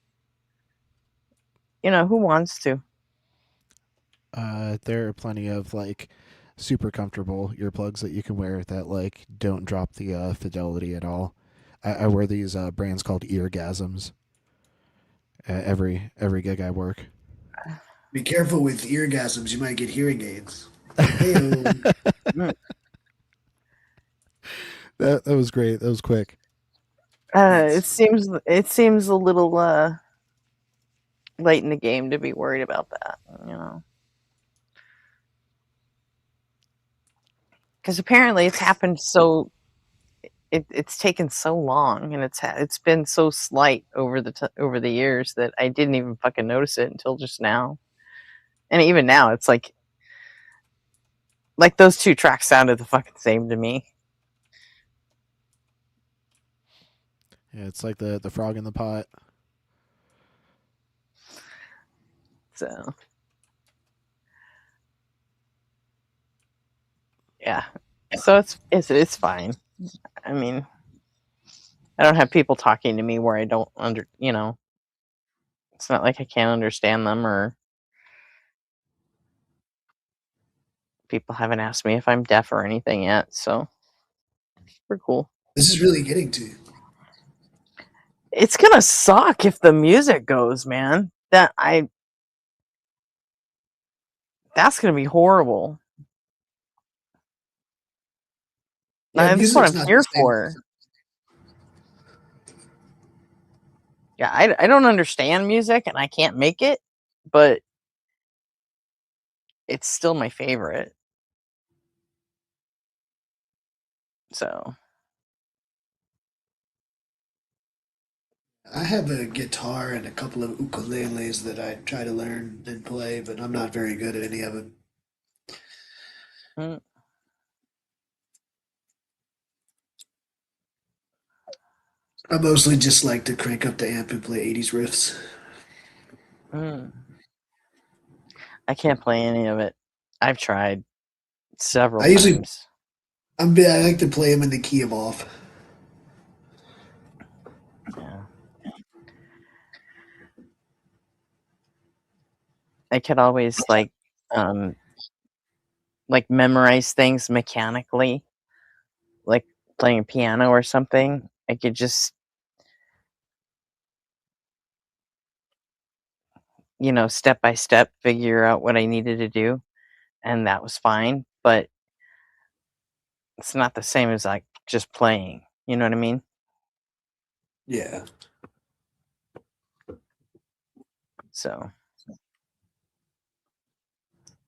Speaker 5: who wants to?
Speaker 6: There are plenty of like super comfortable earplugs that you can wear that like don't drop the fidelity at all. I wear these brands called eargasms every gig I work.
Speaker 8: Be careful with eargasms, you might get hearing aids. Hey,
Speaker 5: Mm.
Speaker 6: That was great. That was quick.
Speaker 8: thanks.
Speaker 5: It seems a little late in the game to be worried about that, because apparently it's happened it's taken so long and it's been so slight over the years that I didn't even fucking notice it until just now. And even now, it's like those two tracks sounded the fucking same to me.
Speaker 6: Yeah, it's like the frog in the pot.
Speaker 5: So yeah, so it's fine. I mean, I don't have people talking to me where I don't it's not like I can't understand them, or people haven't asked me if I'm deaf or anything yet. So we're cool.
Speaker 8: This is really getting to you.
Speaker 5: It's gonna suck if the music goes, man. That's gonna be horrible.
Speaker 8: Yeah,
Speaker 5: That's what
Speaker 8: music's
Speaker 5: I'm
Speaker 8: not
Speaker 5: here
Speaker 8: the same.
Speaker 5: for. Yeah, I don't understand music and I can't make it, but it's still my favorite. So
Speaker 8: I have a guitar and a couple of ukuleles that I try to learn and play, but I'm not very good at any of it.
Speaker 5: mm,
Speaker 8: I mostly just like to crank up the amp and play 80s riffs.
Speaker 5: mm. I can't play any of it. I've tried several
Speaker 8: I usually,
Speaker 5: times.
Speaker 8: I like to play them in the key of off.
Speaker 5: Yeah. I could always um like memorize things mechanically, like playing piano or something. I could just, step by step figure out what I needed to do, and that was fine, but it's not the same as like just playing. You know what I mean?
Speaker 8: Yeah.
Speaker 5: So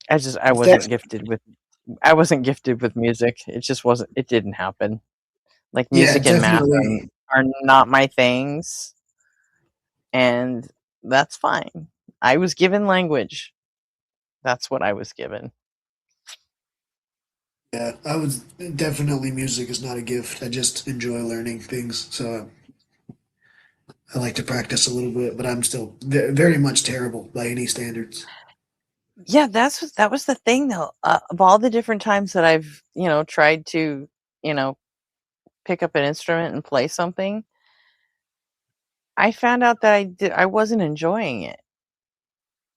Speaker 5: I
Speaker 8: If that's,
Speaker 5: I wasn't gifted with music. It just wasn't it didn't happen. Like
Speaker 8: yeah,
Speaker 5: music and math
Speaker 8: definitely.
Speaker 5: are not my things, and that's fine. I was given language. That's what I was given.
Speaker 8: Yeah, I was definitely music is not a gift. I just enjoy learning things. So I like to practice a little bit, but I'm still very much terrible by any standards.
Speaker 5: Yeah, that was the thing though. Of all the different times that I've, tried to, you know, pick up an instrument and play something, I found out that I wasn't enjoying it,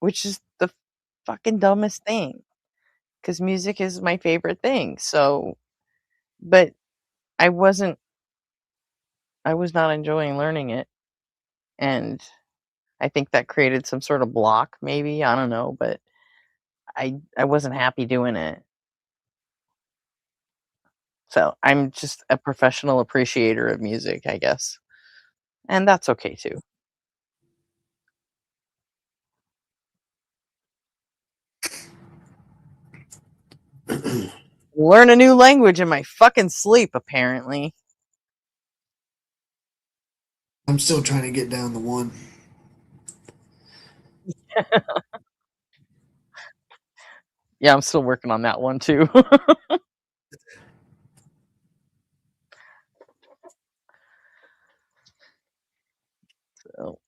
Speaker 5: which is the fucking dumbest thing. Because music is my favorite thing. So, but I wasn't, I was not enjoying learning it, and I think that created some sort of block, maybe, I don't know, but I wasn't happy doing it. So, I'm just a professional appreciator of music, I guess, and that's okay too. Learn a new language in my fucking sleep, apparently.
Speaker 8: I'm still trying to get down the one.
Speaker 5: Yeah, I'm still working on that one too. So,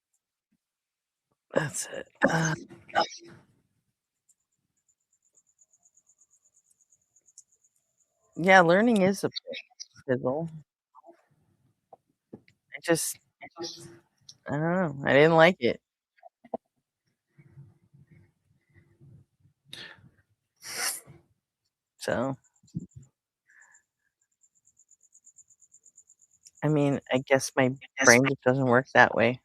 Speaker 5: that's it. Yeah, learning is a fizzle. I just I don't know, I didn't like it. So, I mean, I guess my brain just doesn't work that way.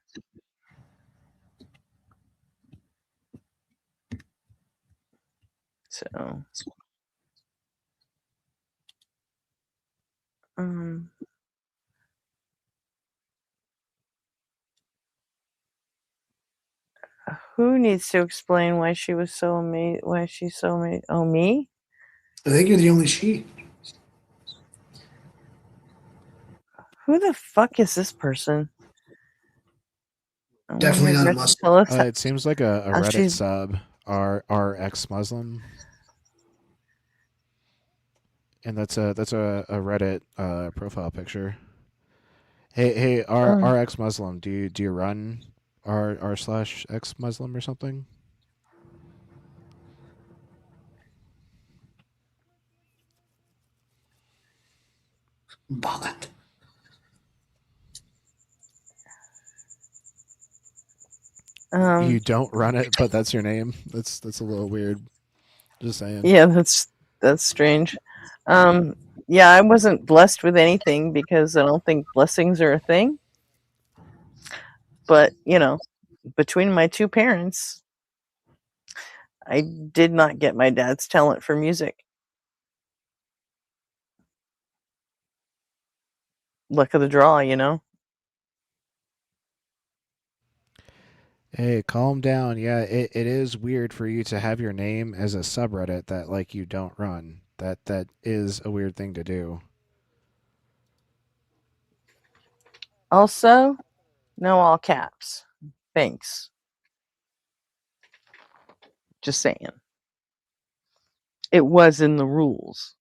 Speaker 5: So, um, who needs to explain why she was so why she's so oh, me?
Speaker 8: I think you're the only she.
Speaker 5: Who the fuck is this person? Oh,
Speaker 8: Definitely
Speaker 5: here,
Speaker 8: not a
Speaker 5: Gretchen,
Speaker 8: Muslim.
Speaker 5: tell us
Speaker 6: It seems like a
Speaker 5: how
Speaker 6: Reddit
Speaker 5: she's
Speaker 6: sub, our ex-Muslim, and that's a Reddit profile picture. Hey,
Speaker 5: uh,
Speaker 6: our ex-Muslim. Do you run r slash ex-Muslim or something?
Speaker 8: Bot.
Speaker 6: You don't run it, but that's your name. That's a little weird. Just saying.
Speaker 5: yeah, that's strange. Um, yeah, I wasn't blessed with anything because I don't think blessings are a thing. But, between my two parents, I did not get my dad's talent for music. Luck of the draw, you know?
Speaker 6: Hey, calm down. Yeah, it is weird for you to have your name as a subreddit that like you don't run. That is a weird thing to do.
Speaker 5: Also, no all caps. Thanks. Just saying. It was in the rules,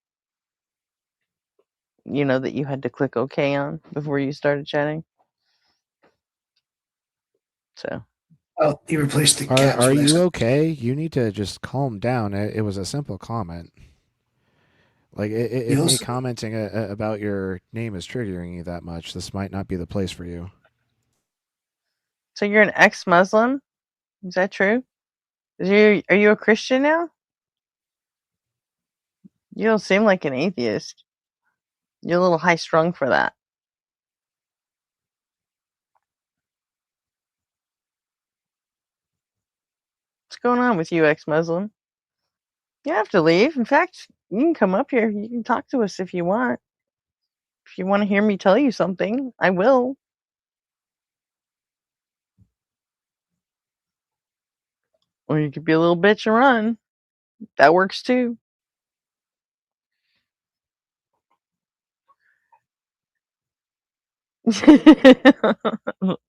Speaker 5: that you had to click OK on before you started chatting. So,
Speaker 8: Oh, he replaced the
Speaker 6: Are
Speaker 8: caps
Speaker 6: are
Speaker 8: with
Speaker 6: you
Speaker 8: exclamation.
Speaker 6: okay? You need to just calm down. It was a simple comment. Like
Speaker 8: He
Speaker 6: if me
Speaker 8: also
Speaker 6: commenting about your name is triggering you that much, this might not be the place for you.
Speaker 5: so you're an ex-Muslim? Is that true? Are you a Christian now? You don't seem like an atheist. You're a little high strung for that. What's going on with you, ex-Muslim? You don't have to leave. In fact, you can come up here. You can talk to us if you want. If you want to hear me tell you something, I will. Or you could be a little bitch and run. That works too.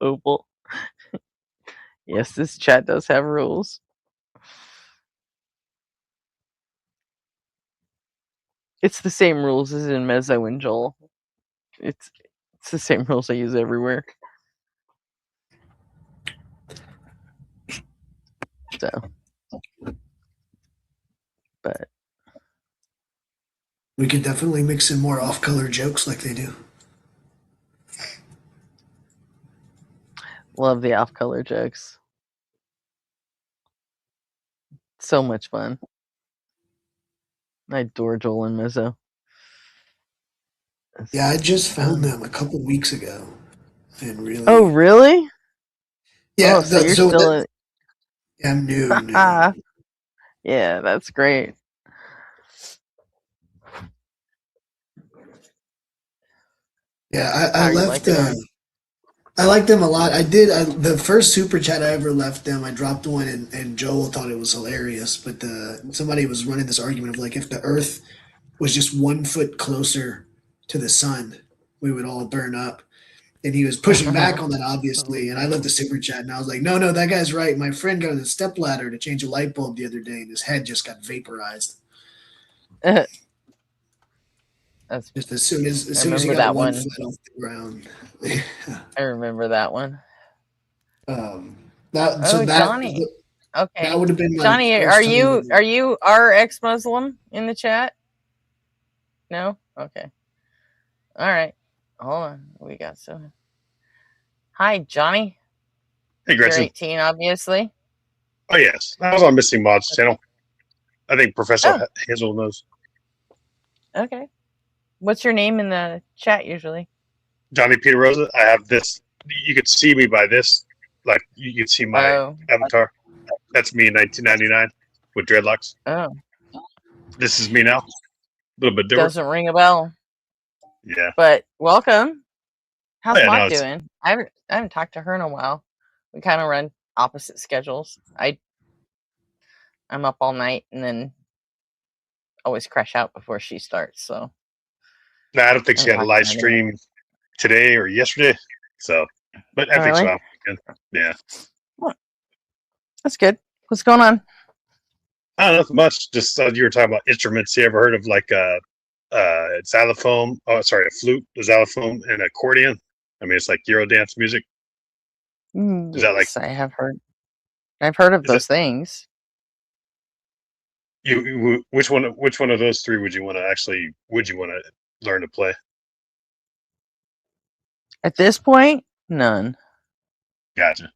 Speaker 5: Opal. Yes, this chat does have rules. It's the same rules as in Mezzo and Joel. It's the same rules I use everywhere. So, but
Speaker 8: We could definitely mix in more off-color jokes like they do.
Speaker 5: love the off-color jokes. So much fun. I adore Joel and Mizzo.
Speaker 8: Yeah, I just found them a couple weeks ago, and
Speaker 5: Oh,
Speaker 8: really,
Speaker 5: really?
Speaker 8: yeah.
Speaker 5: Oh, so you're
Speaker 8: So
Speaker 5: still
Speaker 8: that
Speaker 5: in.
Speaker 8: I'm new.
Speaker 5: Yeah, that's great.
Speaker 8: Yeah,
Speaker 5: How
Speaker 8: I
Speaker 5: are you
Speaker 8: left.
Speaker 5: liking them?
Speaker 8: I like them a lot. I did. The first super chat I ever left them, I dropped one, and Joel thought it was hilarious. But somebody was running this argument of like, if the Earth was just 1 foot closer to the sun, we would all burn up. And he was pushing back on that, obviously. And I left the super chat, and I was like, no, no, that guy's right. My friend got on a step ladder to change a light bulb the other day, and his head just got vaporized.
Speaker 5: That's.
Speaker 8: Just as
Speaker 5: I
Speaker 8: soon as he
Speaker 5: remember
Speaker 8: got
Speaker 5: that
Speaker 8: one
Speaker 5: one.
Speaker 8: foot off the ground.
Speaker 5: I remember that one.
Speaker 8: That so
Speaker 5: Oh,
Speaker 8: that
Speaker 5: Johnny.
Speaker 8: that
Speaker 5: Okay,
Speaker 8: would have been my
Speaker 5: Johnny,
Speaker 8: first time.
Speaker 5: are you our ex-Muslim in the chat? No. Okay. All right. Hold on. We got some. Hi, Johnny.
Speaker 12: Hey,
Speaker 5: You're
Speaker 12: Gretchen.
Speaker 5: 18, obviously.
Speaker 12: Oh, yes. I was on Missing Mods channel. I think Professor
Speaker 5: Oh,
Speaker 12: Hazel knows.
Speaker 5: okay. What's your name in the chat usually?
Speaker 12: Johnny Peter Rosa. I have this. You could see me by this. Like, you could see my
Speaker 5: Oh.
Speaker 12: avatar. That's me in 1999 with dreadlocks.
Speaker 5: Oh.
Speaker 12: This is me now. A little bit different.
Speaker 5: Doesn't ring a bell.
Speaker 12: Yeah.
Speaker 5: But welcome. How's
Speaker 12: Oh, yeah,
Speaker 5: Maud doing? I haven't talked to her in a while. We kind of run opposite schedules. I'm up all night and then always crash out before she starts. So
Speaker 12: No, I don't think she had a
Speaker 5: talked
Speaker 12: live
Speaker 5: to her anymore.
Speaker 12: stream today or yesterday. So, but I think
Speaker 5: really?
Speaker 12: so. Yeah.
Speaker 5: Well, that's good. What's going on?
Speaker 12: I don't know, nothing much. Just you were talking about instruments. You ever heard of like xylophone? Oh, sorry, a flute, a xylophone, and accordion. I mean, it's like Eurodance music. Is that like
Speaker 5: Yes, I have heard. I've heard of
Speaker 12: is it
Speaker 5: those things.
Speaker 12: which one of those three would you want to learn to play?
Speaker 5: At this point, none.
Speaker 12: Gotcha.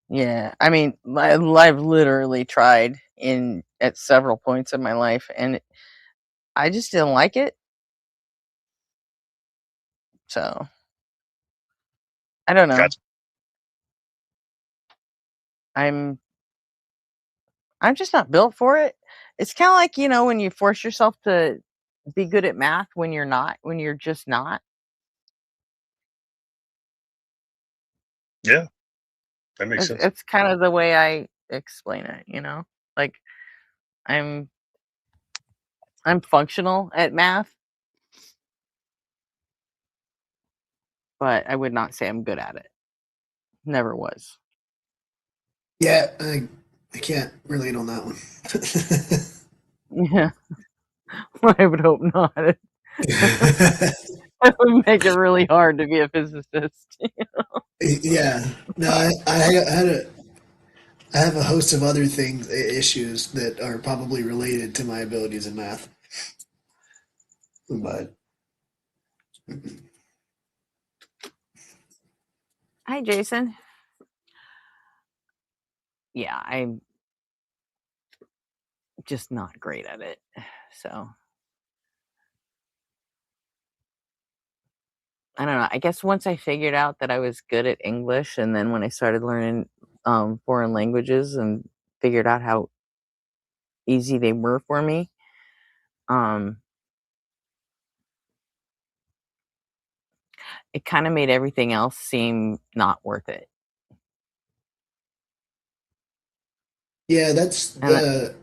Speaker 5: Yeah, I mean, I've literally tried at several points in my life, and I just didn't like it. So I don't know.
Speaker 12: Gotcha.
Speaker 5: I'm just not built for it. It's kind of like, when you force yourself to be good at math when you're just not.
Speaker 12: Yeah, that makes sense.
Speaker 5: It's kind of the way I explain it, like I'm functional at math, but I would not say I'm good at it. Never was.
Speaker 8: Yeah, I can't relate on that one.
Speaker 5: Yeah. I would hope not. It would make it really hard to be a physicist.
Speaker 8: Yeah, no, I have a host of other things, issues that are probably related to my abilities in math. But
Speaker 5: Hi, Jason. Yeah, I'm just not great at it. So I don't know. I guess once I figured out that I was good at English, and then when I started learning foreign languages and figured out how easy they were for me, it kind of made everything else seem not worth it.
Speaker 8: yeah, that's
Speaker 5: And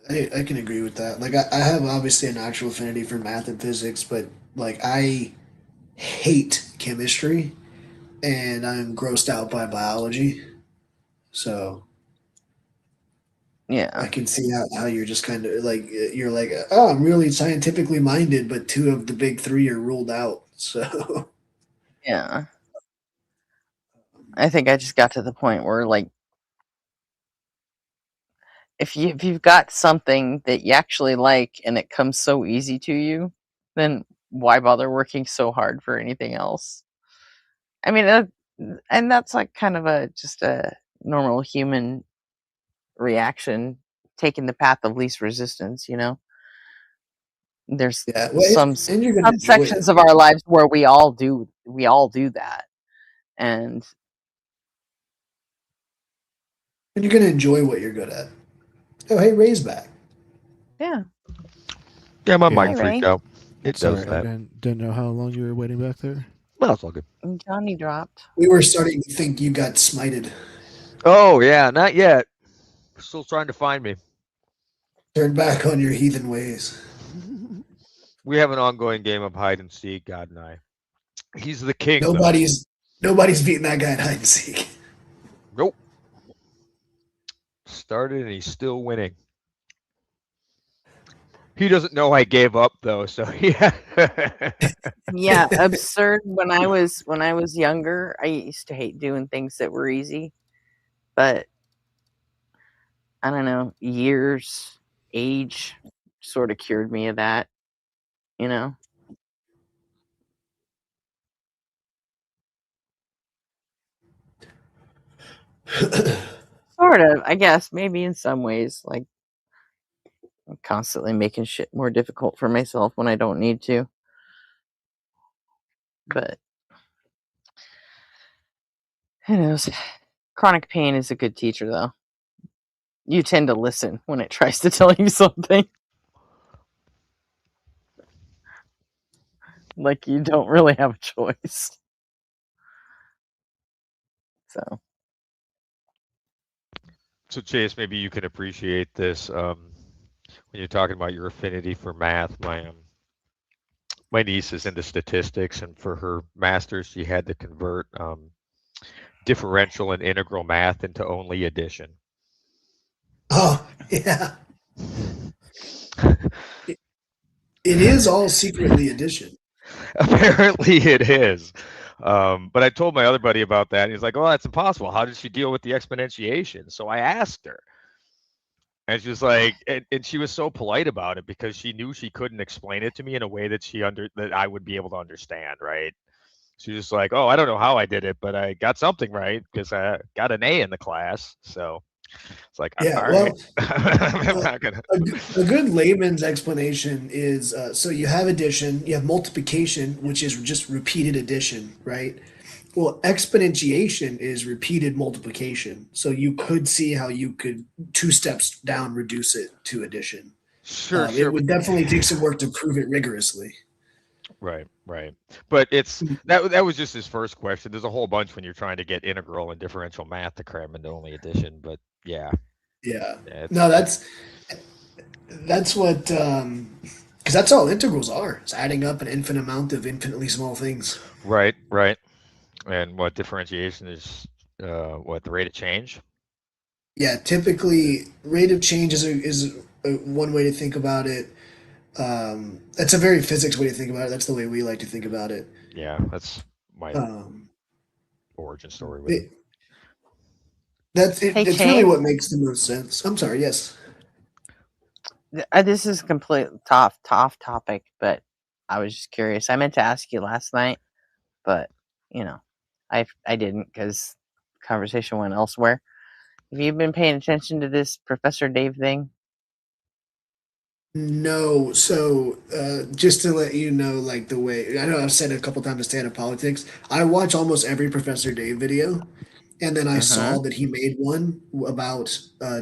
Speaker 8: I can agree with that. Like I have obviously a natural affinity for math and physics, but like I hate chemistry and I'm grossed out by biology. So
Speaker 5: yeah,
Speaker 8: I can see how you're just kind of like you're like, oh, I'm really scientifically minded, but two of the big three are ruled out. So
Speaker 5: yeah. I think I just got to the point where like if you've got something that you actually like and it comes so easy to you, then why bother working so hard for anything else? I mean, and that's like kind of just a normal human reaction, taking the path of least resistance. There's
Speaker 8: Yeah, well,
Speaker 5: some
Speaker 8: and you're gonna
Speaker 5: some
Speaker 8: enjoy it.
Speaker 5: sections of our lives where we all do that, and
Speaker 8: And you're gonna enjoy what you're good at. Oh, hey, Ray's back.
Speaker 5: yeah.
Speaker 10: Yeah, my
Speaker 6: Yeah.
Speaker 10: mic
Speaker 5: Hey,
Speaker 10: freaked
Speaker 5: Ray.
Speaker 10: out. It does
Speaker 6: Sorry, I
Speaker 10: that.
Speaker 6: didn't know how long you were waiting back there.
Speaker 10: Well, it's all good.
Speaker 5: Johnny dropped.
Speaker 8: We were starting to think you got smited.
Speaker 10: Oh yeah, not yet. Still trying to find me.
Speaker 8: Turn back on your heathen ways.
Speaker 10: We have an ongoing game of hide and seek, God and I. He's the king, though.
Speaker 8: Nobody's beating that guy at hide and seek.
Speaker 10: Nope. Started and he's still winning. He doesn't know I gave up though, so yeah.
Speaker 5: Yeah, absurd. When I was younger, I used to hate doing things that were easy, but I don't know, years, age, sort of cured me of that. You know, sort of. I guess maybe in some ways, like I'm constantly making shit more difficult for myself when I don't need to. But who knows? Chronic pain is a good teacher, though. You tend to listen when it tries to tell you something. Like you don't really have a choice. So
Speaker 10: So Chase, maybe you can appreciate this when you're talking about your affinity for math. My niece is into statistics, and for her master's, she had to convert differential and integral math into only addition.
Speaker 8: Oh, yeah. It is all secretly addition.
Speaker 10: Apparently, it is. But I told my other buddy about that, and he's like, "Oh, that's impossible. How did she deal with the exponentiation?" So I asked her, and she was like, and she was so polite about it because she knew she couldn't explain it to me in a way that I would be able to understand, right? She was like, "Oh, I don't know how I did it, but I got something right because I got an A in the class." So it's like,
Speaker 8: Yeah,
Speaker 10: all right,
Speaker 8: well,
Speaker 10: I'm not gonna.
Speaker 8: a good layman's explanation is so you have addition, you have multiplication, which is just repeated addition, right? Well, exponentiation is repeated multiplication. So you could see how you could 2 steps down reduce it to addition.
Speaker 10: Sure,
Speaker 8: It
Speaker 10: sure,
Speaker 8: would definitely take some work to prove it rigorously.
Speaker 10: right, right. But it's that was just his first question. There's a whole bunch when you're trying to get integral and differential math to cram into only addition. But yeah,
Speaker 8: Yeah.
Speaker 10: yeah
Speaker 8: No, that's what because that's all integrals are. It's adding up an infinite amount of infinitely small things.
Speaker 10: right, right. And what differentiation is? What the rate of change?
Speaker 8: Yeah, typically rate of change is one way to think about it. That's a very physics way to think about it. That's the way we like to think about it.
Speaker 10: Yeah, that's my
Speaker 8: Um,
Speaker 10: origin story with it.
Speaker 8: it that's it.
Speaker 5: hey,
Speaker 8: It's really
Speaker 5: Chase,
Speaker 8: what makes the most sense. I'm sorry. Yes.
Speaker 5: this is complete off topic, but I was just curious. I meant to ask you last night, but I didn't because conversation went elsewhere. Have you been paying attention to this Professor Dave thing?
Speaker 8: No. So just to let you know, like the way I know I've said it a couple times to stay out of politics. I watch almost every Professor Dave video. And then I
Speaker 5: Mm-hmm.
Speaker 8: saw that he made one about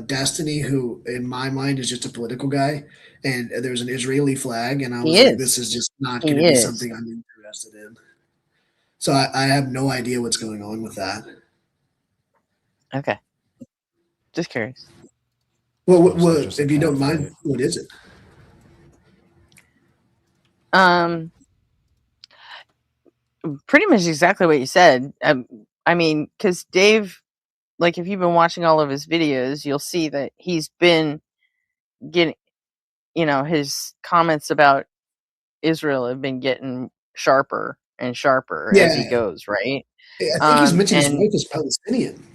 Speaker 8: Destiny, who in my mind is just a political guy. And there's an Israeli flag, and I
Speaker 5: He
Speaker 8: was like, this
Speaker 5: is.
Speaker 8: is just not going
Speaker 5: He
Speaker 8: to be
Speaker 5: is.
Speaker 8: something I'm interested in. So I have no idea what's going on with that.
Speaker 5: Okay. Just curious.
Speaker 8: Well,
Speaker 6: Also just a
Speaker 8: if you don't
Speaker 6: cat
Speaker 8: mind,
Speaker 6: fight.
Speaker 8: what is it?
Speaker 5: Pretty much exactly what you said. I mean, because Dave, like, if you've been watching all of his videos, you'll see that he's been getting, his comments about Israel have been getting sharper and sharper as he
Speaker 8: Yeah,
Speaker 5: goes, right?
Speaker 8: I think he's mentioned his
Speaker 5: And
Speaker 8: wife is Palestinian.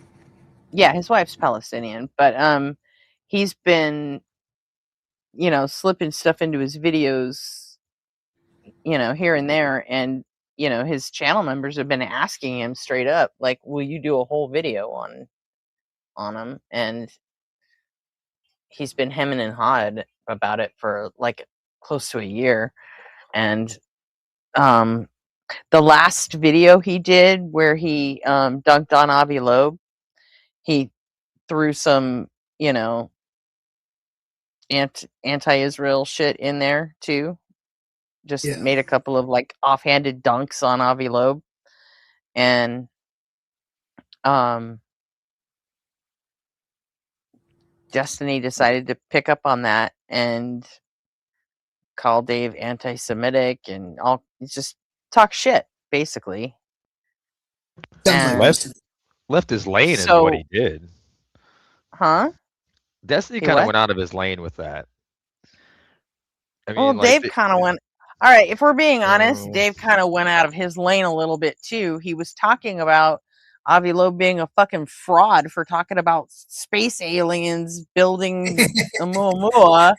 Speaker 5: yeah, his wife's Palestinian, but he's been, slipping stuff into his videos, here and there, and his channel members have been asking him straight up, like, will you do a whole video on him? And he's been hemming and hawing about it for like close to a year. And the last video he did where he dunked on Avi Loeb, he threw some, anti-Israel shit in there too. Just
Speaker 8: Yeah.
Speaker 5: made a couple of like offhanded dunks on Avi Loeb, and Destiny decided to pick up on that and call Dave anti-Semitic and all, just talk shit basically.
Speaker 8: Sounds like
Speaker 5: And
Speaker 8: Destiny.
Speaker 10: Left his lane is what
Speaker 5: so,
Speaker 10: he did.
Speaker 5: huh?
Speaker 10: Destiny
Speaker 5: He
Speaker 10: kind of
Speaker 5: what?
Speaker 10: went out of his lane with that. I
Speaker 5: Well,
Speaker 10: mean, like,
Speaker 5: Dave kind of went. All right, if we're being honest,
Speaker 10: Oh.
Speaker 5: Dave kind of went out of his lane a little bit too. He was talking about Avi Loeb being a fucking fraud for talking about space aliens building Oumuamua.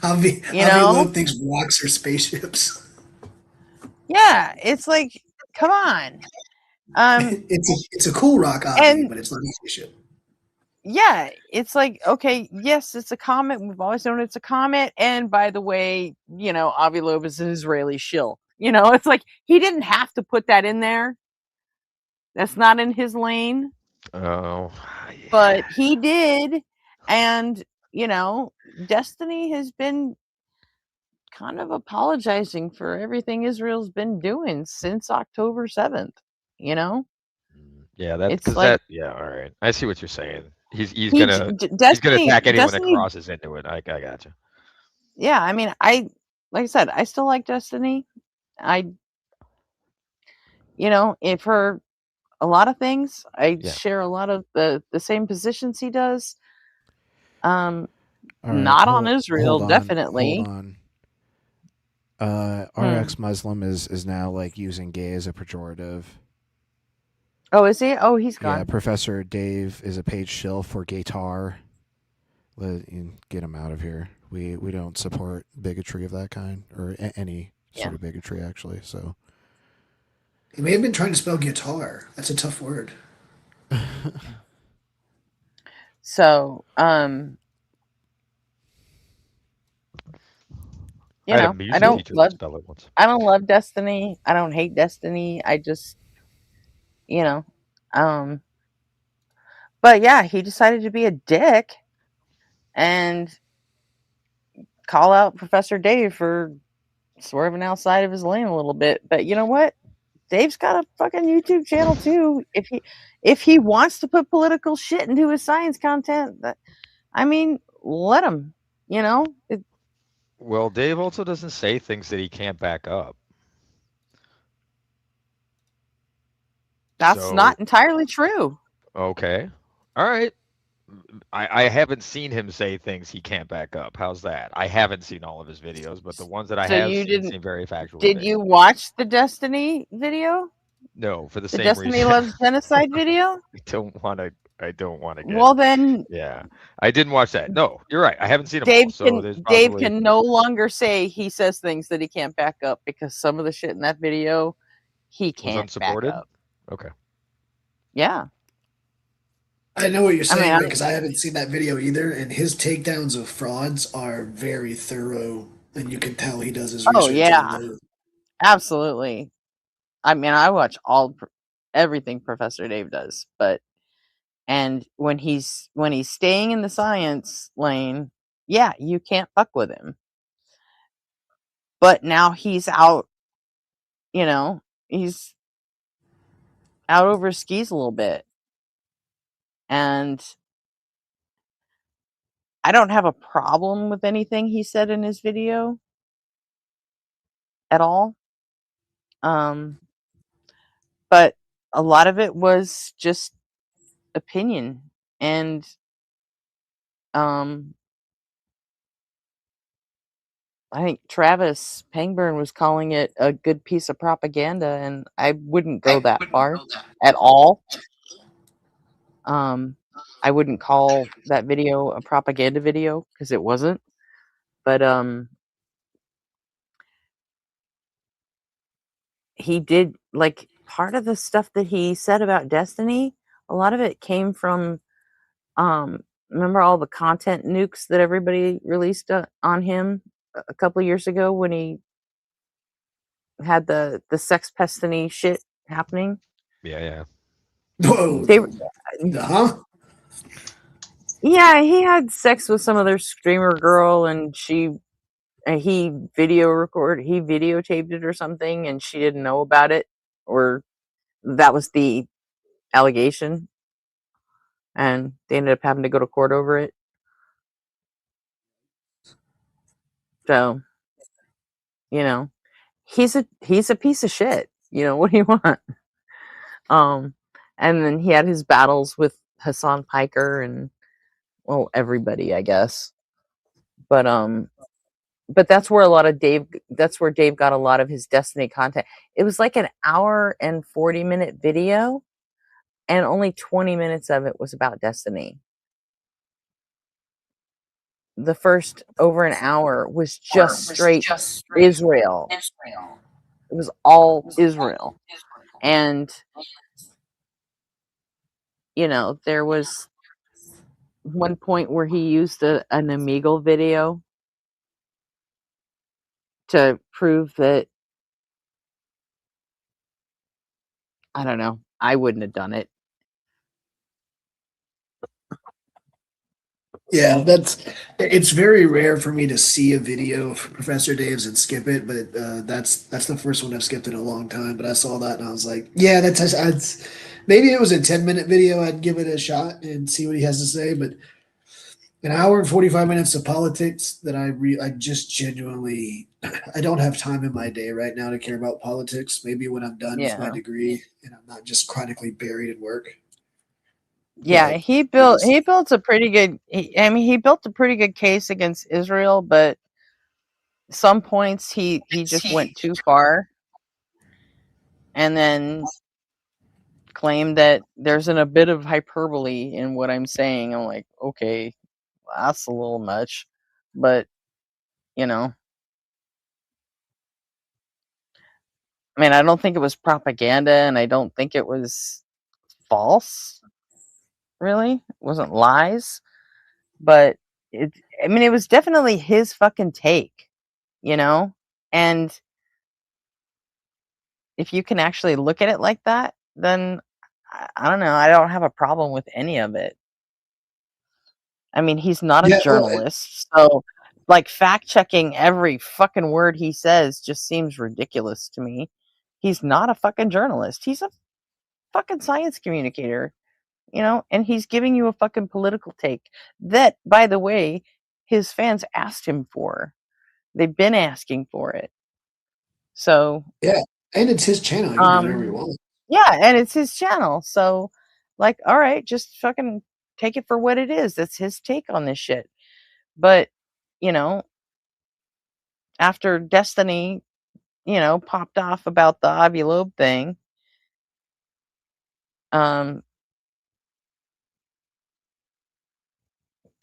Speaker 8: Avi Loeb thinks rocks are spaceships.
Speaker 5: Yeah, it's like, come on.
Speaker 8: It's a cool rock, Avi, but it's not a spaceship.
Speaker 5: Yeah, it's like, okay, yes, it's a comet. We've always known it's a comet. And by the way, Avi Loeb is an Israeli shill. It's like he didn't have to put that in there. That's not in his lane.
Speaker 10: Oh,
Speaker 5: but he did. And, Destiny has been kind of apologizing for everything Israel's been doing since October 7th,
Speaker 10: Yeah, that's
Speaker 5: It's
Speaker 10: because
Speaker 5: like
Speaker 10: yeah, all right. I see what you're saying. He's
Speaker 5: he
Speaker 10: gonna
Speaker 5: Destiny
Speaker 10: attack anyone that
Speaker 5: Destiny
Speaker 10: crosses into it. I gotcha.
Speaker 5: Yeah, I mean, like I said, I still like Destiny. For a lot of things, I
Speaker 10: Yeah.
Speaker 5: share a lot of the same positions he does.
Speaker 6: All right,
Speaker 5: Not on Israel,
Speaker 6: hold
Speaker 5: definitely.
Speaker 6: on. RX Muslim is now like using gay as a pejorative.
Speaker 5: Oh, is he? Oh, he's gone.
Speaker 6: Yeah, Professor Dave is a paid shill for Gaytar. Get him out of here. We don't support bigotry of that kind, or any sort of bigotry, actually. So
Speaker 8: He may have been trying to spell guitar. That's a tough word.
Speaker 5: So, I don't love Destiny. I don't hate Destiny. I just, but yeah, he decided to be a dick and call out Professor Dave for swerving outside of his lane a little bit. But you know what? Dave's got a fucking YouTube channel too. If he wants to put political shit into his science content, let him.
Speaker 10: Well, Dave also doesn't say things that he can't back up.
Speaker 5: That's not entirely true.
Speaker 10: Okay. All right. I haven't seen him say things he can't back up. How's that? I haven't seen all of his videos, but the ones that I have seen seem very factual.
Speaker 5: Did you watch the Destiny video?
Speaker 10: No, for the same
Speaker 5: Destiny
Speaker 10: reason.
Speaker 5: Loves Genocide video?
Speaker 10: I don't want to get.
Speaker 5: Well, then.
Speaker 10: Yeah, I didn't watch that. No, you're right. I haven't seen them
Speaker 5: Dave
Speaker 10: all. So there's
Speaker 5: Dave
Speaker 10: probably...
Speaker 5: can no longer say he says things that he can't back up because some of the shit in that video he can't back up.
Speaker 10: Okay.
Speaker 5: Yeah.
Speaker 8: I know what you're saying because I haven't seen that video either, and his takedowns of frauds are very thorough, and you can tell he does his research.
Speaker 5: Oh yeah, absolutely. I mean, I watch everything Professor Dave does, and when he's staying in the science lane, yeah, you can't fuck with him. But now he's out, he's out over his skis a little bit. And I don't have a problem with anything he said in his video at all. But a lot of it was just opinion. And I think Travis Pangburn was calling it a good piece of propaganda, and I wouldn't go that far at all. I wouldn't call that video a propaganda video because it wasn't. But he did, like, part of the stuff that he said about Destiny, a lot of it came from remember all the content nukes that everybody released on him a couple years ago when he had the sex pestiny shit happening?
Speaker 10: Yeah.
Speaker 8: Whoa.
Speaker 5: They
Speaker 8: Huh?
Speaker 5: Yeah, he had sex with some other streamer girl, and he videotaped it or something, and she didn't know about it, or that was the allegation, and they ended up having to go to court over it. So, you know, he's a piece of shit. You know, what do you want? Um, and then he had his battles with Hassan Piker and, well, everybody, I guess. But that's where Dave got a lot of his Destiny content. It was like an hour and 40-minute video, and only 20 minutes of it was about Destiny. The first over an hour was just straight Israel. It was all Israel. And, there was one point where he used an Omegle video to prove that, I don't know, I wouldn't have done it.
Speaker 8: Yeah, it's very rare for me to see a video of Professor Dave's and skip it, but that's the first one I've skipped in a long time. But I saw that and I was like, yeah, that's maybe it was a 10-minute video. I'd give it a shot and see what he has to say. But an hour and 45 minutes of politics that I just genuinely I don't have time in my day right now to care about politics. Maybe when I'm done with my
Speaker 5: Yeah.
Speaker 8: degree and I'm not just chronically buried in work.
Speaker 5: Yeah,
Speaker 8: But
Speaker 5: he built a pretty good he built a pretty good case against Israel, but some points he just went too far, and then claimed that there's a bit of hyperbole in what I'm saying. I'm like, okay, that's a little much, but you know, I mean, I don't think it was propaganda, and I don't think it was false. Really, it wasn't lies, but I mean, it was definitely his fucking take, you know, and if you can actually look at it like that, then I don't know. I don't have a problem with any of it. I mean, he's not a
Speaker 8: yeah, well,
Speaker 5: journalist, so like fact checking every fucking word he says just seems ridiculous to me. He's not a fucking journalist. He's a fucking science communicator, and he's giving you a fucking political take that, by the way, his fans asked him for. They've been asking for it. So,
Speaker 8: yeah, and it's his channel. He can do whatever he wants.
Speaker 5: yeah, and it's his channel. So, like, all right, just fucking take it for what it is. That's his take on this shit. But, you know, after Destiny, popped off about the Avi Loeb thing, um,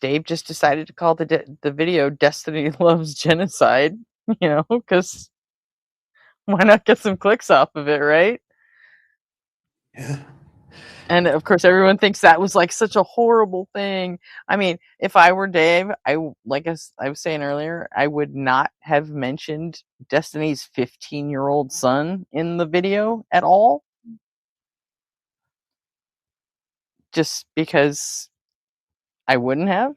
Speaker 5: Dave just decided to call the video "Destiny Loves Genocide," because why not get some clicks off of it, right?
Speaker 8: Yeah.
Speaker 5: And of course, everyone thinks that was like such a horrible thing. I mean, if I were Dave, I was saying earlier, I would not have mentioned Destiny's 15-year-old son in the video at all, just because I wouldn't have.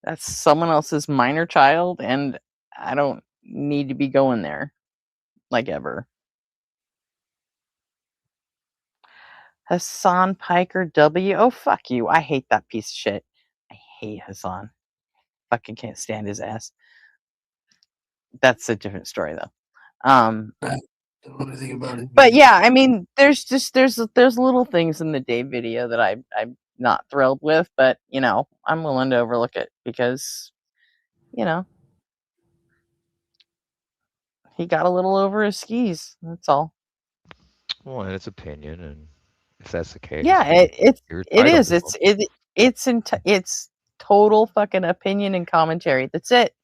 Speaker 5: That's someone else's minor child, and I don't need to be going there, like, ever. Hassan Piker W. Oh, fuck you. I hate that piece of shit. I hate Hassan. Fucking can't stand his ass. That's a different story, though.
Speaker 8: I don't know anything about it.
Speaker 5: But yeah, I mean, there's little things in the Dave video that I'm not thrilled with, but I'm willing to overlook it because he got a little over his skis. That's all.
Speaker 10: Well, and it's opinion, and if that's the case.
Speaker 5: Yeah,
Speaker 10: I mean,
Speaker 5: it
Speaker 10: you're entitled
Speaker 5: is.
Speaker 10: to them.
Speaker 5: It's total fucking opinion and commentary. That's it.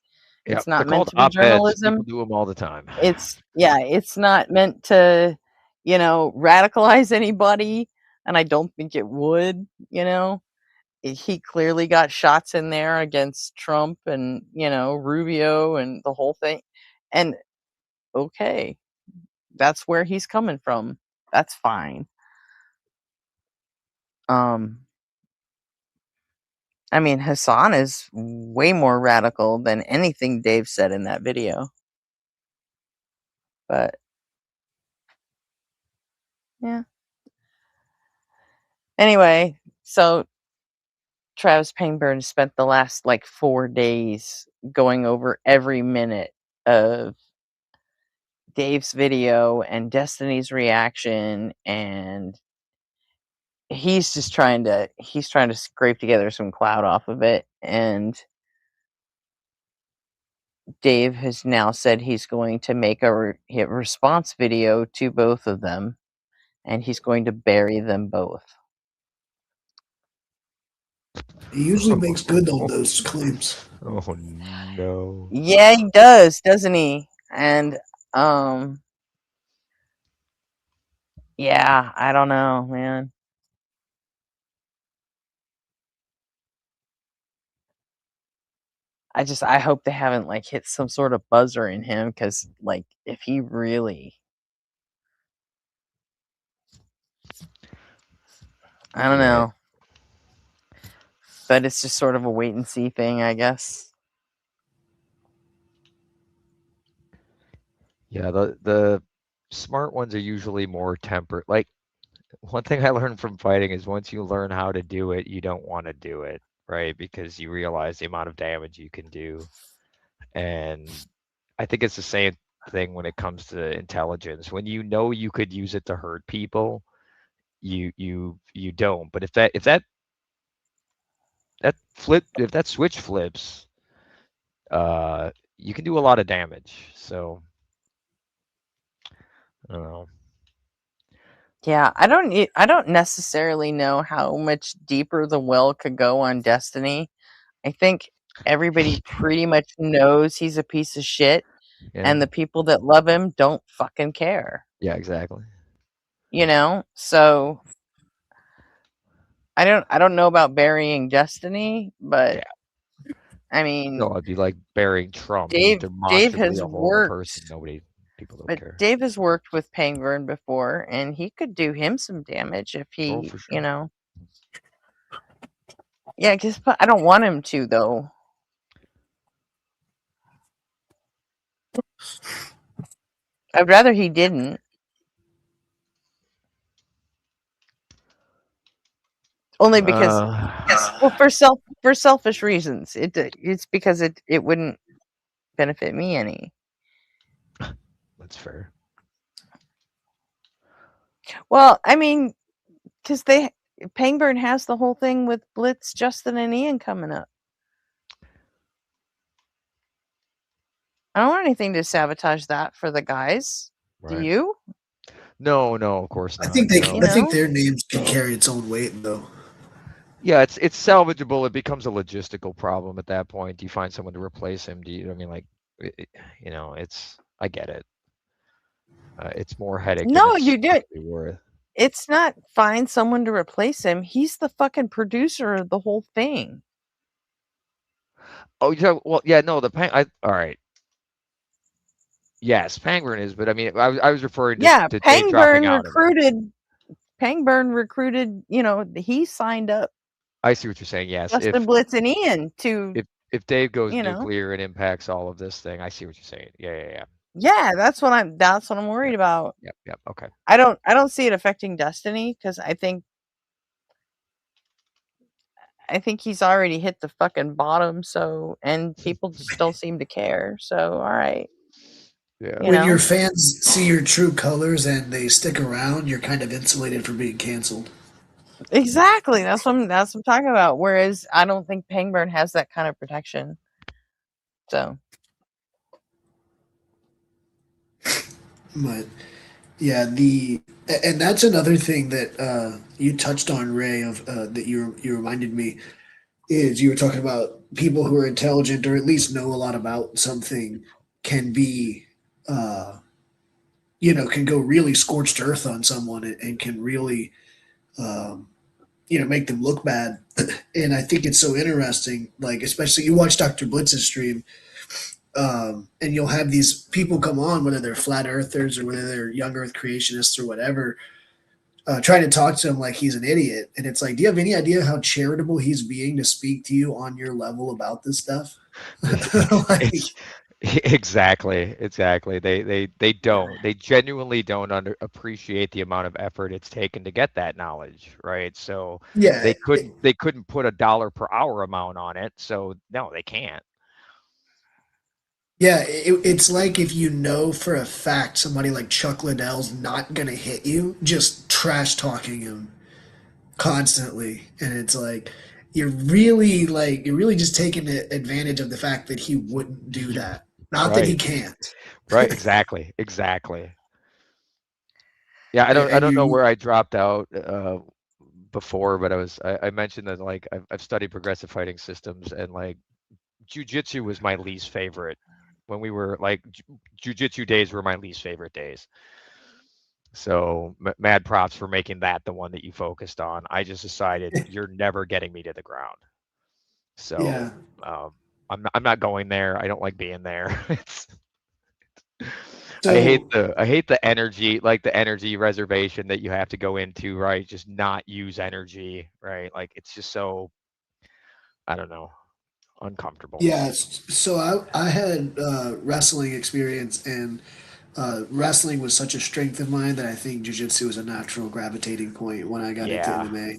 Speaker 10: Yeah,
Speaker 5: It's
Speaker 10: they're
Speaker 5: not meant
Speaker 10: called
Speaker 5: to be
Speaker 10: op-eds. People
Speaker 5: journalism.
Speaker 10: do them all the time.
Speaker 5: It's not meant to, radicalize anybody, and I don't think it would, He clearly got shots in there against Trump and, Rubio and the whole thing. And okay, that's where he's coming from. That's fine. I mean, Hassan is way more radical than anything Dave said in that video. But yeah. Anyway, so Travis Payneburn spent the last 4 days going over every minute of Dave's video and Destiny's reaction, and he's trying to scrape together some clout off of it. And Dave has now said he's going to make a response video to both of them, and he's going to bury them both.
Speaker 8: He usually makes good on those claims.
Speaker 10: Oh no.
Speaker 5: Yeah, he does, doesn't he? And yeah, I don't know, man. I hope they haven't hit some sort of buzzer in him, because if he really, I don't
Speaker 10: Yeah.
Speaker 5: know. But it's just sort of a wait and see thing, I guess.
Speaker 10: Yeah, the smart ones are usually more tempered. Like, one thing I learned from fighting is once you learn how to do it, you don't want to do it, right? Because you realize the amount of damage you can do. And I think it's the same thing when it comes to intelligence. When you know you could use it to hurt people, you don't. But if that switch flips, you can do a lot of damage. So I don't know.
Speaker 5: Yeah, I don't necessarily know how much deeper the well could go on Destiny. I think everybody pretty much knows he's a piece of shit,
Speaker 10: Yeah.
Speaker 5: and the people that love him don't fucking care.
Speaker 10: Yeah, exactly.
Speaker 5: So I don't know about burying Destiny, but
Speaker 10: Yeah.
Speaker 5: I mean,
Speaker 10: No, I'd be like burying Trump. He's
Speaker 5: Dave
Speaker 10: demonstrably
Speaker 5: has
Speaker 10: a horrible
Speaker 5: worked,
Speaker 10: person. People don't
Speaker 5: but
Speaker 10: care.
Speaker 5: Dave has worked with Penguin before, and he could do him some damage if
Speaker 10: Oh,
Speaker 5: he,
Speaker 10: for sure.
Speaker 5: Yeah, because I don't want him to, though. I'd rather he didn't. Only because, well, for selfish reasons. It's because it wouldn't benefit me any.
Speaker 10: That's fair.
Speaker 5: Well, I mean, because Pangburn has the whole thing with Blitz, Justin, and Ian coming up. I don't want anything to sabotage that for the guys.
Speaker 10: Right.
Speaker 5: Do you?
Speaker 10: No, of course not.
Speaker 8: I think
Speaker 10: no.
Speaker 8: I think their names can carry its own weight, though.
Speaker 10: Yeah, it's salvageable. It becomes a logistical problem at that point. Do you find someone to replace him? I get it. It's more headache.
Speaker 5: No,
Speaker 10: than
Speaker 5: you do it.
Speaker 10: Worth.
Speaker 5: It's not find someone to replace him. He's the fucking producer of the whole thing.
Speaker 10: Oh, well, yeah, no, all right. Yes, Pangburn is, but I mean, I was referring to Dave dropping out.
Speaker 5: Pangburn recruited, he signed up
Speaker 10: I see what you're saying. Yes,
Speaker 5: Justin, Blitz, and Ian to.
Speaker 10: If Dave goes nuclear and impacts all of this thing, I see what you're saying. Yeah.
Speaker 5: Yeah, that's what I'm worried about.
Speaker 10: Yep. Okay.
Speaker 5: I don't see it affecting Destiny, because I think he's already hit the fucking bottom. So, and people still seem to care. So, all right.
Speaker 10: Yeah.
Speaker 8: When your fans see your true colors and they stick around, you're kind of insulated from being canceled.
Speaker 5: Exactly. That's what I'm talking about. Whereas I don't think Pangburn has that kind of protection. So.
Speaker 8: But Yeah, and that's another thing that you touched on, Ray, of that you reminded me is you were talking about people who are intelligent or at least know a lot about something can be can go really scorched earth on someone and can really um, make them look bad. And I think it's so interesting, like especially you watch Dr. Blitz's stream, and you'll have these people come on, whether they're flat earthers or whether they're young earth creationists or whatever, trying to talk to him like he's an idiot. And it's like, do you have any idea how charitable he's being to speak to you on your level about this stuff? Like,
Speaker 10: It's exactly. They don't. They genuinely don't appreciate the amount of effort it's taken to get that knowledge, right? So
Speaker 8: yeah,
Speaker 10: they couldn't put a dollar per hour amount on it. So no, they can't.
Speaker 8: yeah, it's like if you know for a fact somebody like Chuck Liddell's not gonna hit you, just trash talking him constantly, and it's like you're really just taking advantage of the fact that he wouldn't do that. Not that he
Speaker 10: Right.
Speaker 8: can't.
Speaker 10: Right. Exactly. Yeah, I
Speaker 8: And
Speaker 10: don't know
Speaker 8: you,
Speaker 10: where I dropped out before, but I mentioned that like I've studied progressive fighting systems, and like jujitsu was my least favorite when we were like jujitsu days were my least favorite days. So mad props for making that the one that you focused on. I just decided you're never getting me to the ground.
Speaker 8: yeah.
Speaker 10: So I'm not going there. I don't like being there. It's
Speaker 8: So
Speaker 10: I hate the energy, like the energy reservation that you have to go into, right? Just not use energy, right? Like it's just so, I don't know, uncomfortable.
Speaker 8: yeah, so I had wrestling experience, and wrestling was such a strength of mine that I think jujitsu was a natural gravitating point when I got into
Speaker 10: Yeah,
Speaker 8: MMA.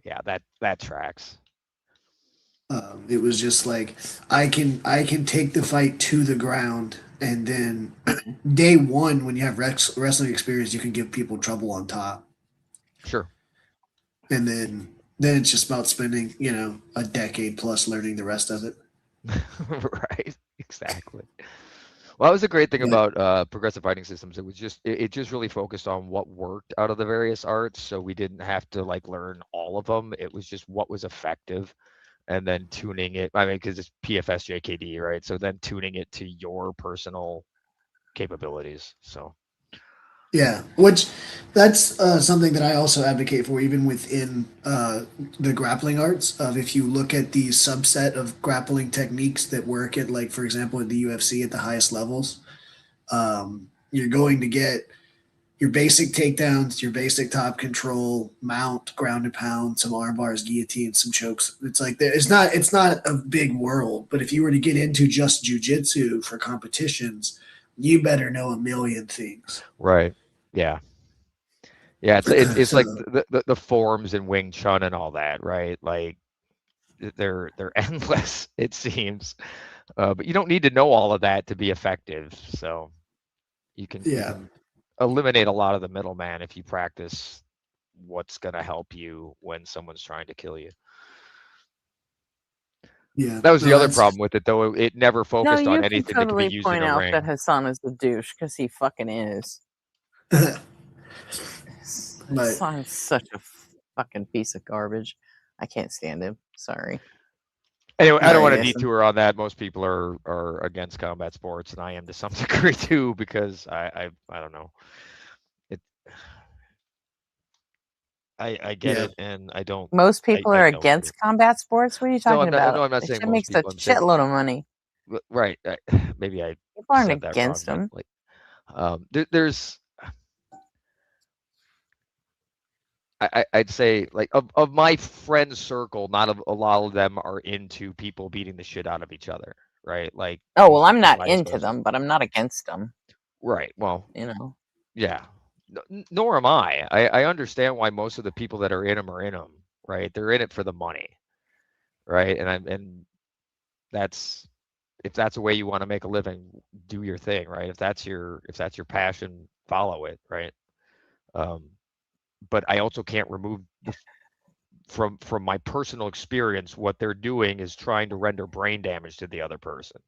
Speaker 10: yeah, that tracks.
Speaker 8: It was just like I can take the fight to the ground, and then day one when you have wrestling experience, you can give people trouble on top,
Speaker 10: Sure.
Speaker 8: and then it's just about spending a decade plus learning the rest of it.
Speaker 10: Right, exactly. Well, that was the great thing
Speaker 8: Yeah,
Speaker 10: about progressive fighting systems. It was just it just really focused on what worked out of the various arts, so we didn't have to like learn all of them. It was just what was effective, and then tuning it. I mean, because it's PFS JKD, right? So then tuning it to your personal capabilities. So
Speaker 8: yeah. Which that's something that I also advocate for, even within the grappling arts. Of if you look at the subset of grappling techniques that work at, like for example, in the UFC at the highest levels, you're going to get your basic takedowns, your basic top control, mount, ground and pound, some arm bars, guillotine, some chokes. It's like it's not a big world, but if you were to get into just jujitsu for competitions, you better know a million things.
Speaker 10: right, yeah, yeah. It's
Speaker 8: So
Speaker 10: like the forms in Wing Chun and all that, right? Like they're endless, it seems. But you don't need to know all of that to be effective. So you
Speaker 8: yeah,
Speaker 10: can eliminate a lot of the middleman if you practice what's going to help you when someone's trying to kill you.
Speaker 8: yeah,
Speaker 10: That was the
Speaker 8: no,
Speaker 10: other
Speaker 8: that's
Speaker 10: problem with it, though. It never
Speaker 5: No,
Speaker 10: focused on
Speaker 5: you can
Speaker 10: anything that could be
Speaker 5: totally
Speaker 10: used in
Speaker 5: point
Speaker 10: a
Speaker 5: out that
Speaker 10: ring.
Speaker 5: Hassan is a douche because he fucking is.
Speaker 8: but
Speaker 5: Hassan's such a fucking piece of garbage. I can't stand him. Sorry.
Speaker 10: Anyway, I don't
Speaker 5: Sorry,
Speaker 10: want to
Speaker 5: Jason.
Speaker 10: detour on that. Most people are against combat sports, and I am to some degree too, because I don't know. It I get
Speaker 8: yeah,
Speaker 10: it, and I don't
Speaker 5: Most people
Speaker 10: I
Speaker 5: are
Speaker 10: don't get
Speaker 5: against
Speaker 10: it.
Speaker 5: combat sports. What are you
Speaker 10: No,
Speaker 5: talking about?
Speaker 10: I'm not
Speaker 5: That
Speaker 10: saying
Speaker 5: shit
Speaker 10: most
Speaker 5: makes a
Speaker 10: people. I'm saying
Speaker 5: shitload of money.
Speaker 10: right. Maybe I
Speaker 5: People aren't
Speaker 10: said that wrong,
Speaker 5: against
Speaker 10: but
Speaker 5: them.
Speaker 10: like there's I'd say like of my friend circle, not a lot of them are into people beating the shit out of each other, right? Like
Speaker 5: Oh well, I'm
Speaker 10: is
Speaker 5: not
Speaker 10: my
Speaker 5: into
Speaker 10: exposure.
Speaker 5: them, but I'm not against them.
Speaker 10: Right. Well,
Speaker 5: You know.
Speaker 10: yeah. Nor am I. I understand why most of the people that are in them, right? They're in it for the money, right? And that's if that's a way you want to make a living, do your thing, right? If that's your passion, follow it, right? Um, but I also can't remove from my personal experience what they're doing is trying to render brain damage to the other person,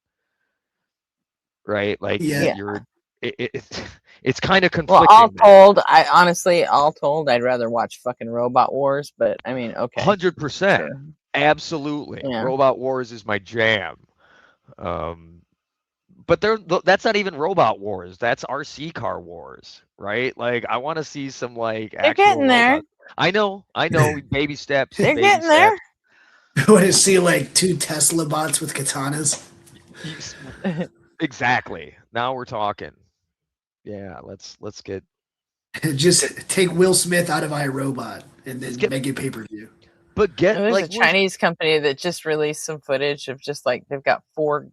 Speaker 10: right? Like
Speaker 8: yeah,
Speaker 5: Yeah.
Speaker 10: it's kind of
Speaker 5: Well,
Speaker 10: conflicting.
Speaker 5: all told, I'd rather watch fucking Robot Wars. But I mean, okay,
Speaker 10: 100%.
Speaker 5: sure.
Speaker 10: Absolutely.
Speaker 5: Yeah.
Speaker 10: Robot Wars is my jam. But that's not even Robot Wars. That's RC Car Wars, right? Like I want to see some like
Speaker 5: They're
Speaker 10: actual
Speaker 5: getting there.
Speaker 10: robots. I know. Baby steps.
Speaker 5: They're
Speaker 10: Baby
Speaker 5: getting there.
Speaker 10: steps.
Speaker 8: I want to see like 2 Tesla bots with katanas.
Speaker 10: Exactly. Now we're talking. Yeah, let's get
Speaker 8: Just take Will Smith out of iRobot and then
Speaker 10: get-
Speaker 8: make it pay-per-view.
Speaker 10: but get
Speaker 5: There's
Speaker 10: like
Speaker 5: a Chinese company that just released some footage of just like they've got four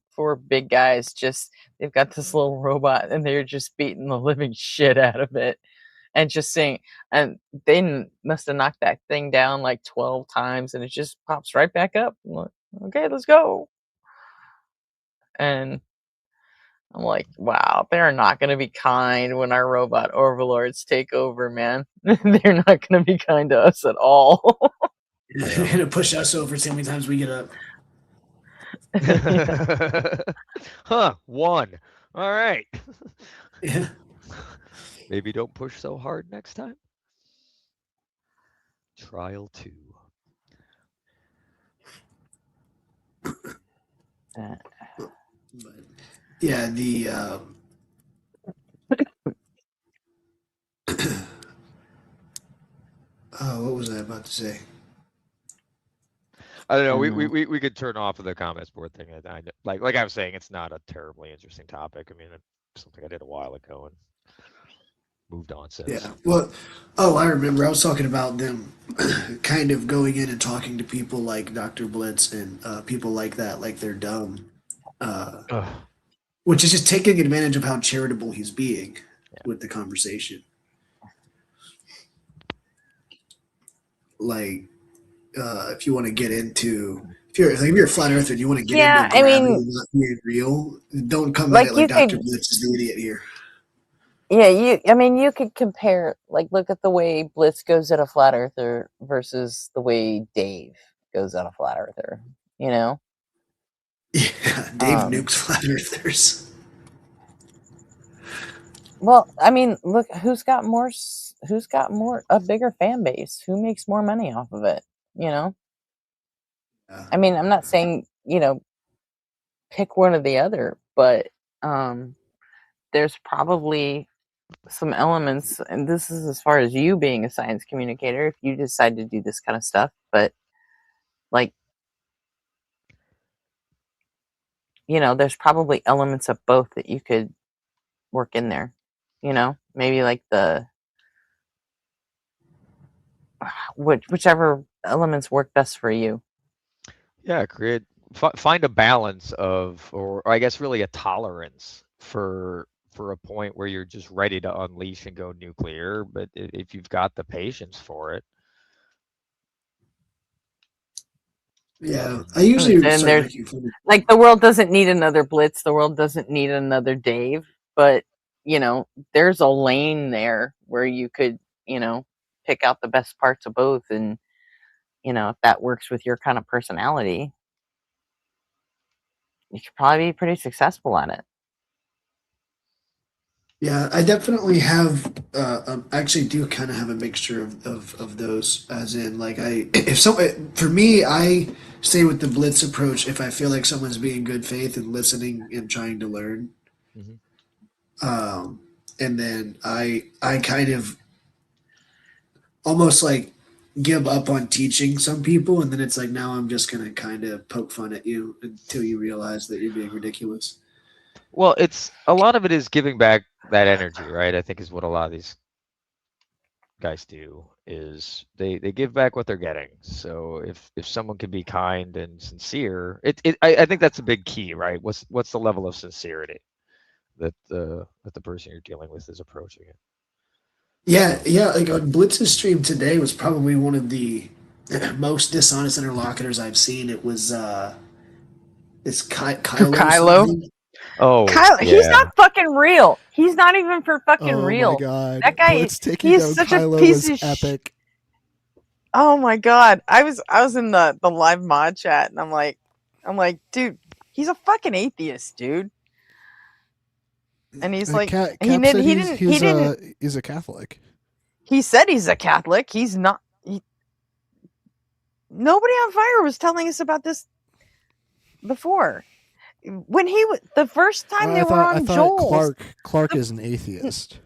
Speaker 5: big guys. Just they've got this little robot and they're just beating the living shit out of it, and just saying, and they must have knocked that thing down like 12 times, and it just pops right back up. I'm like, okay, let's go. And I'm like, wow, they're not going to be kind when our robot overlords take over, man. They're not going to be kind to us at all.
Speaker 8: They're gonna push us over so many times we get up.
Speaker 10: Huh, 1. All right.
Speaker 8: Yeah.
Speaker 10: Maybe don't push so hard next time. Trial 2.
Speaker 8: But yeah, the what was I about to say?
Speaker 10: I don't know. We could turn off of the comments board thing. Like I was saying, it's not a terribly interesting topic. I mean, it's something I did a while ago and moved on since.
Speaker 8: Yeah. Well, I remember I was talking about them kind of going in and talking to people like Dr. Blitz and people like that, like they're dumb. Which is just taking advantage of how charitable he's being with the conversation. Like, if you want to get into, if you're a flat earther and you want to get into gravity not being real, don't come at it like Dr. Blitz is the idiot here.
Speaker 5: Yeah, you could compare, like, look at the way Blitz goes at a flat earther versus the way Dave goes at a flat earther, you know?
Speaker 8: Yeah, Dave nukes flat earthers.
Speaker 5: Well, I mean, look, who's got a bigger fan base? Who makes more money off of it, you know?
Speaker 8: Yeah.
Speaker 5: I mean, I'm not saying, pick one or the other, but there's probably some elements, and this is as far as you being a science communicator, if you decide to do this kind of stuff, but like, there's probably elements of both that you could work in there, maybe like whichever elements work best for you.
Speaker 10: Yeah, find a balance of, or I guess really a tolerance for a point where you're just ready to unleash and go nuclear, but if you've got the patience for it.
Speaker 8: Yeah, I usually
Speaker 5: like the world doesn't need another Blitz, the world doesn't need another Dave, but there's a lane there where you could pick out the best parts of both, and if that works with your kind of personality, you could probably be pretty successful at it.
Speaker 8: Yeah, I definitely have. Actually, do kind of have a mixture of those. As in, like, for me, I stay with the Blitz approach if I feel like someone's being good faith and listening and trying to learn.
Speaker 10: Mm-hmm.
Speaker 8: And then I kind of almost like give up on teaching some people, and then it's like now I'm just gonna kind of poke fun at you until you realize that you're being ridiculous.
Speaker 10: Well, it's a lot of it is giving back that energy, right? I think is what a lot of these guys do, is they give back what they're getting. So if someone can be kind and sincere, I think that's a big key, right? What's the level of sincerity that the person you're dealing with is approaching it?
Speaker 8: Yeah, like on Blitz's stream today was probably one of the most dishonest interlocutors I've seen. It was it's Kylo.
Speaker 10: Oh,
Speaker 5: Kylo, he's not fucking real. He's not even for fucking real.
Speaker 6: Oh my god,
Speaker 5: that guy, he's such Kylo a piece of
Speaker 6: epic.
Speaker 5: Oh my god, I was in the live mod chat, and I'm like, dude, he's a fucking atheist, dude. And he's like,
Speaker 6: Cap
Speaker 5: he
Speaker 6: said
Speaker 5: didn't.
Speaker 6: he's a Catholic.
Speaker 5: He said he's a Catholic. He's not. Nobody on Fire was telling us about this before. When he was the first time they were on Joel's.
Speaker 6: Clark is an atheist.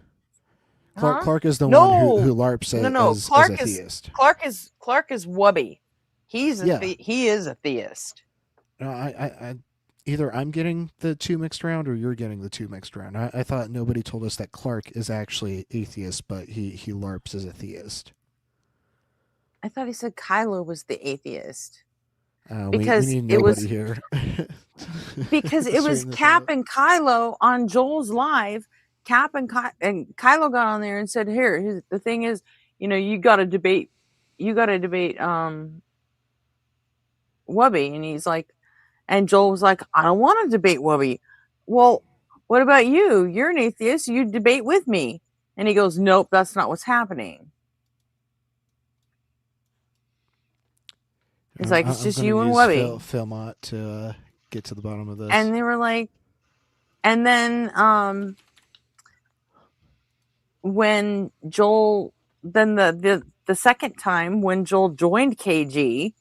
Speaker 5: Huh?
Speaker 6: Clark is the
Speaker 5: No.
Speaker 6: one who LARPs as
Speaker 5: Clark
Speaker 6: a
Speaker 5: is
Speaker 6: theist.
Speaker 5: Clark is Wubby. He is a theist.
Speaker 6: No, I either I'm getting the two mixed around or you're getting the two mixed around. I thought nobody told us that Clark is actually atheist, but he LARPs as a theist.
Speaker 5: I thought he said Kylo was the atheist.
Speaker 6: Because we need nobody here.
Speaker 5: Because it was Cap and Kylo on Joel's live. Cap and Kylo got on there and said, "Here, the thing is, you got to debate. Wubby." And he's like, and Joel was like, "I don't want to debate Wubby." Well, what about you? You're an atheist. You debate with me. And he goes, "Nope, that's not what's happening." It's like, it's just you and Wubby.
Speaker 6: Philmont to get to the bottom of this.
Speaker 5: And they were like, and then when Joel, then the second time when Joel joined KG,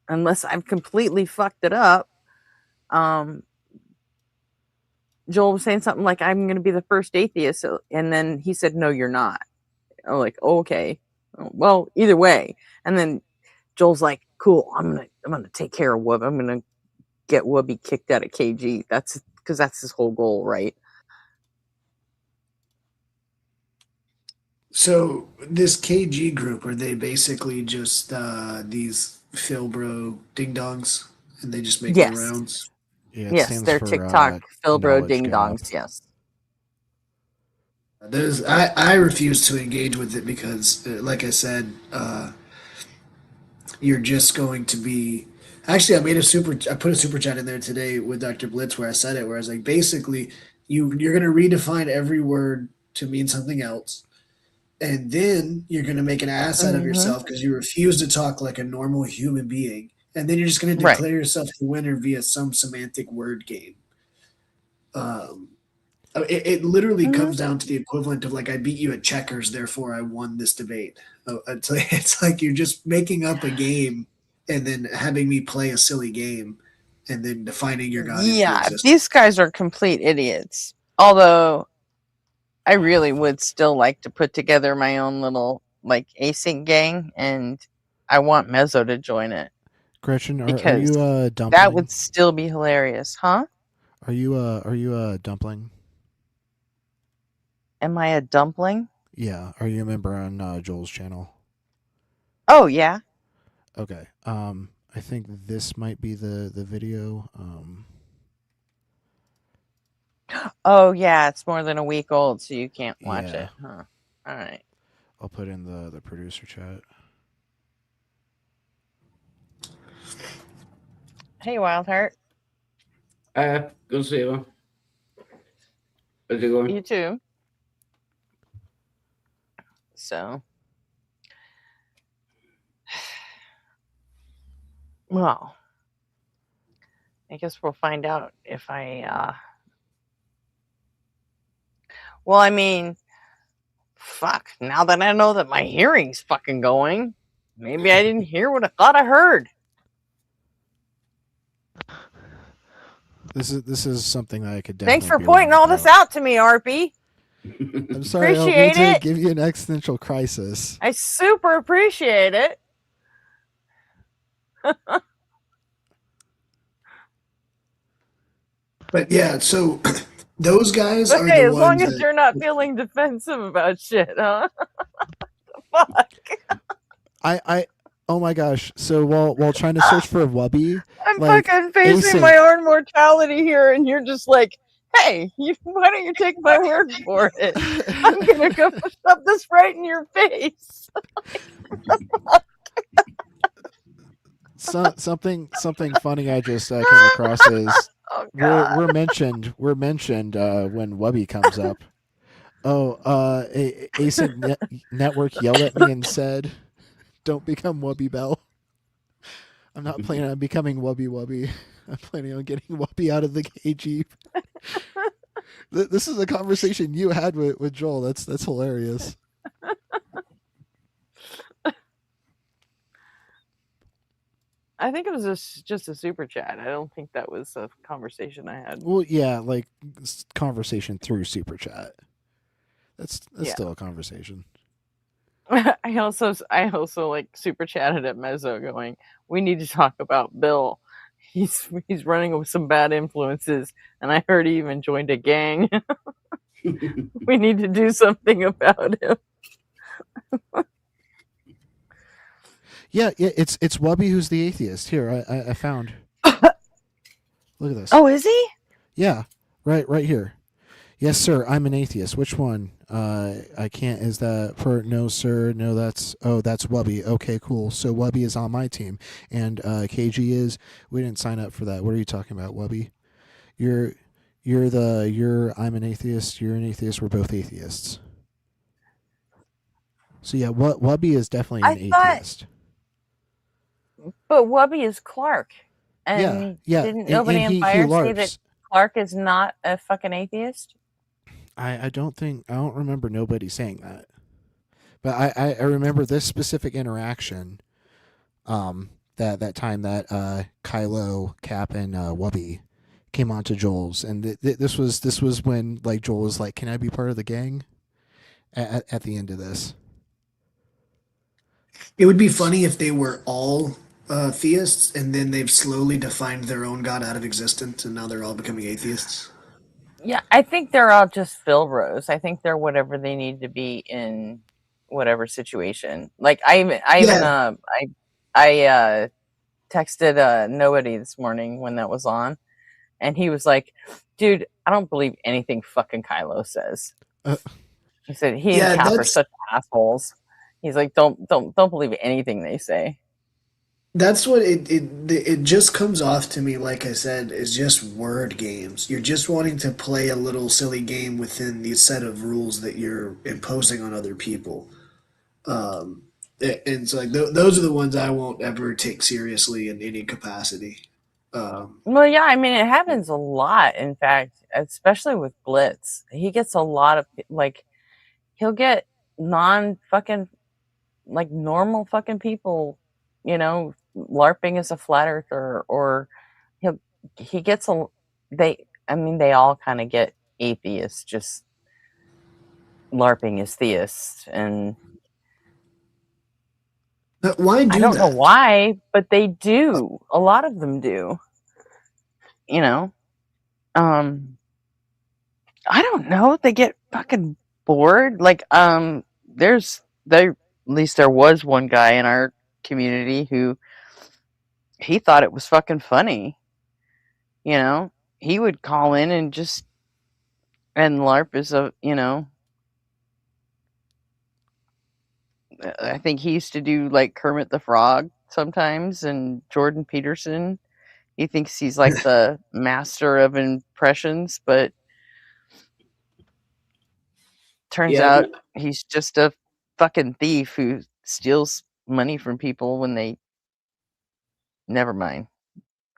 Speaker 5: unless I've completely fucked it up, Joel was saying something like, "I'm going to be the first atheist," and then he said, "No, you're not." I'm like, oh, okay, well, either way. And then Joel's like, "Cool, I'm gonna take care of Wubby. I'm gonna get Wubby kicked out of KG." That's because that's his whole goal, right?
Speaker 8: So this KG group, are they basically just these Philbro ding dongs, and they just make their rounds?
Speaker 6: Yeah,
Speaker 5: yes, they're TikTok Philbro ding dongs. Yes.
Speaker 8: I refuse to engage with it because, like I said, you're just going to be. Actually, I put a super chat in there today with Dr. Blitz where I said it, where I was like, basically, you're going to redefine every word to mean something else, and then you're going to make an ass out of yourself because you refuse to talk like a normal human being, and then you're just going to declare yourself the winner via some semantic word game. It literally comes down to the equivalent of like, I beat you at checkers, therefore I won this debate. It's like you're just making up a game and then having me play a silly game and then defining your God.
Speaker 5: Yeah, these guys are complete idiots. Although I really would still like to put together my own little like async gang, and I want Mezzo to join it.
Speaker 6: Gretchen, are
Speaker 5: because
Speaker 6: you a dumpling?
Speaker 5: that would still be hilarious, huh?
Speaker 6: Are you a dumpling?
Speaker 5: Am I a dumpling?
Speaker 6: Yeah. Are you a member on Joel's channel?
Speaker 5: Oh yeah.
Speaker 6: Okay. I think this might be the video.
Speaker 5: Oh yeah, it's more than a week old, so you can't watch it. Huh. All right.
Speaker 6: I'll put in the producer chat.
Speaker 5: Hey, Wildheart.
Speaker 13: Go see you. How's it going?
Speaker 5: You too. So, well, I guess we'll find out if I, well, I mean, fuck, now that I know that my hearing's fucking going, maybe I didn't hear what I thought I heard.
Speaker 6: This is something that I could definitely.
Speaker 5: Thanks for pointing all this out to me, Arpy.
Speaker 6: I'm sorry,
Speaker 5: appreciate
Speaker 6: I
Speaker 5: it.
Speaker 6: Give you an existential crisis.
Speaker 5: I super appreciate it.
Speaker 8: But yeah, so those guys are
Speaker 5: Okay,
Speaker 8: the
Speaker 5: as
Speaker 8: ones
Speaker 5: long as
Speaker 8: that,
Speaker 5: you're not feeling defensive about shit, huh? Fuck.
Speaker 6: Oh my gosh! So while trying to search for Wubby,
Speaker 5: I'm
Speaker 6: like,
Speaker 5: fucking facing my own mortality here, and you're just like, "Hey, why don't you take my word for it? I'm gonna go shove this right in your face."
Speaker 6: Something funny I just came across is we're mentioned when Wubby comes up. Oh, ASIN Network yelled at me and said, "Don't become Wubby Bell." I'm not planning on becoming Wubby. I'm planning on getting Whoopi out of the KG. This is a conversation you had with Joel. That's hilarious.
Speaker 5: I think it was just a super chat. I don't think that was a conversation I had.
Speaker 6: Well, yeah, like conversation through super chat. That's
Speaker 5: Yeah.
Speaker 6: still a conversation.
Speaker 5: I also like super chatted at Mezzo going, we need to talk about Bill. He's running with some bad influences, and I heard he even joined a gang. We need to do something about him.
Speaker 6: Yeah, it's Wubby who's the atheist. Here, I found. Look at this.
Speaker 5: Oh, is he?
Speaker 6: Yeah, right here. Yes, sir. I'm an atheist. Which one? I can't. Is that for no, sir? No, that's Wubby. Okay, cool. So Wubby is on my team, and KG is. We didn't sign up for that. What are you talking about, Wubby? You're I'm an atheist. You're an atheist. We're both atheists. So yeah, Wubby is definitely an atheist.
Speaker 5: But Wubby is Clark, and
Speaker 6: yeah.
Speaker 5: didn't nobody
Speaker 6: and
Speaker 5: on
Speaker 6: he
Speaker 5: Fire say
Speaker 6: LARPs.
Speaker 5: that Clark is not a fucking atheist?
Speaker 6: I don't remember nobody saying that, but I remember this specific interaction. That time that Kylo, Cap, and Wubby came onto Joel's, and this was when like Joel was like, "Can I be part of the gang?" At the end of this,
Speaker 8: It would be funny if they were all theists, and then they've slowly defined their own god out of existence, and now they're all becoming atheists.
Speaker 5: Yeah, I think they're all just Phil Rose. I think they're whatever they need to be in whatever situation. Like I texted nobody this morning when that was on, and he was like, "Dude, I don't believe anything fucking Kylo says." He said he and Cap are such assholes. He's like, don't believe anything they say.
Speaker 8: That's what it just comes off to me, like I said, is just word games. You're just wanting to play a little silly game within the set of rules that you're imposing on other people. And so like those are the ones I won't ever take seriously in any capacity.
Speaker 5: Well, yeah, I mean, it happens a lot. In fact, especially with Blitz, he gets a lot of like, he'll get non-fucking like normal fucking people, LARPing as a flat earther, or he gets they all kind of get atheists, just LARPing as theists, and
Speaker 8: but why do
Speaker 5: I don't know
Speaker 8: that?
Speaker 5: why, but they do. A lot of them do. I don't know. They get fucking bored. Like, at least there was one guy in our community who he thought it was fucking funny. He would call in and LARP is I think he used to do like Kermit the Frog sometimes, and Jordan Peterson. He thinks he's like the master of impressions, but turns out he's just a fucking thief who steals money from people when they. Never mind.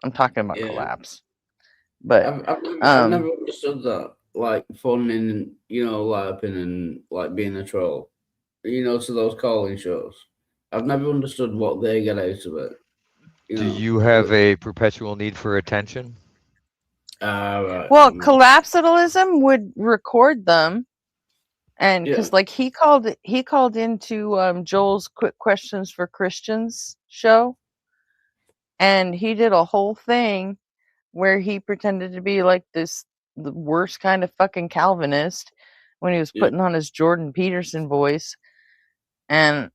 Speaker 5: I'm talking about Collapse. But
Speaker 13: I've never understood that, like phoning, LARPing and like being a troll, to those calling shows. I've never understood what they get out of it.
Speaker 10: Do you have a perpetual need for attention?
Speaker 13: Right.
Speaker 5: Well, Collapsitalism would record them, and because like he called into Joel's Quick Questions for Christians show, and he did a whole thing where he pretended to be like the worst kind of fucking Calvinist when he was putting on his Jordan Peterson voice, and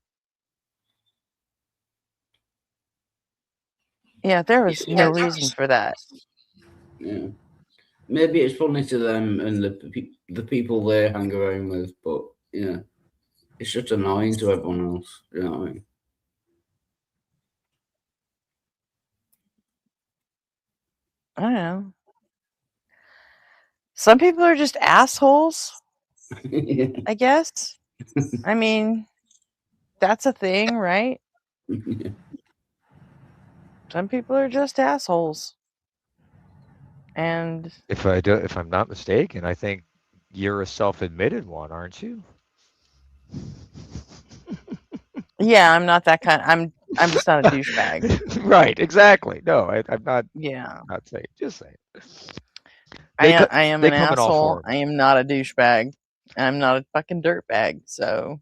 Speaker 5: there was no reason for that.
Speaker 13: Yeah, maybe it's funny to them and the people they hang around with, but it's just annoying to everyone else. You know what I mean?
Speaker 5: I don't know. Some people are just assholes. I guess. I mean, that's a thing, right? Some people are just assholes. And
Speaker 10: If I'm not mistaken, I think you're a self-admitted one, aren't you?
Speaker 5: yeah, I'm not that kind. I'm just not a douchebag.
Speaker 10: Right, exactly. No, I'm not
Speaker 5: Yeah,
Speaker 10: saying, just saying.
Speaker 5: I am
Speaker 10: They
Speaker 5: an
Speaker 10: come in all
Speaker 5: asshole.
Speaker 10: forms.
Speaker 5: I am not a douchebag. I'm not a fucking dirtbag. So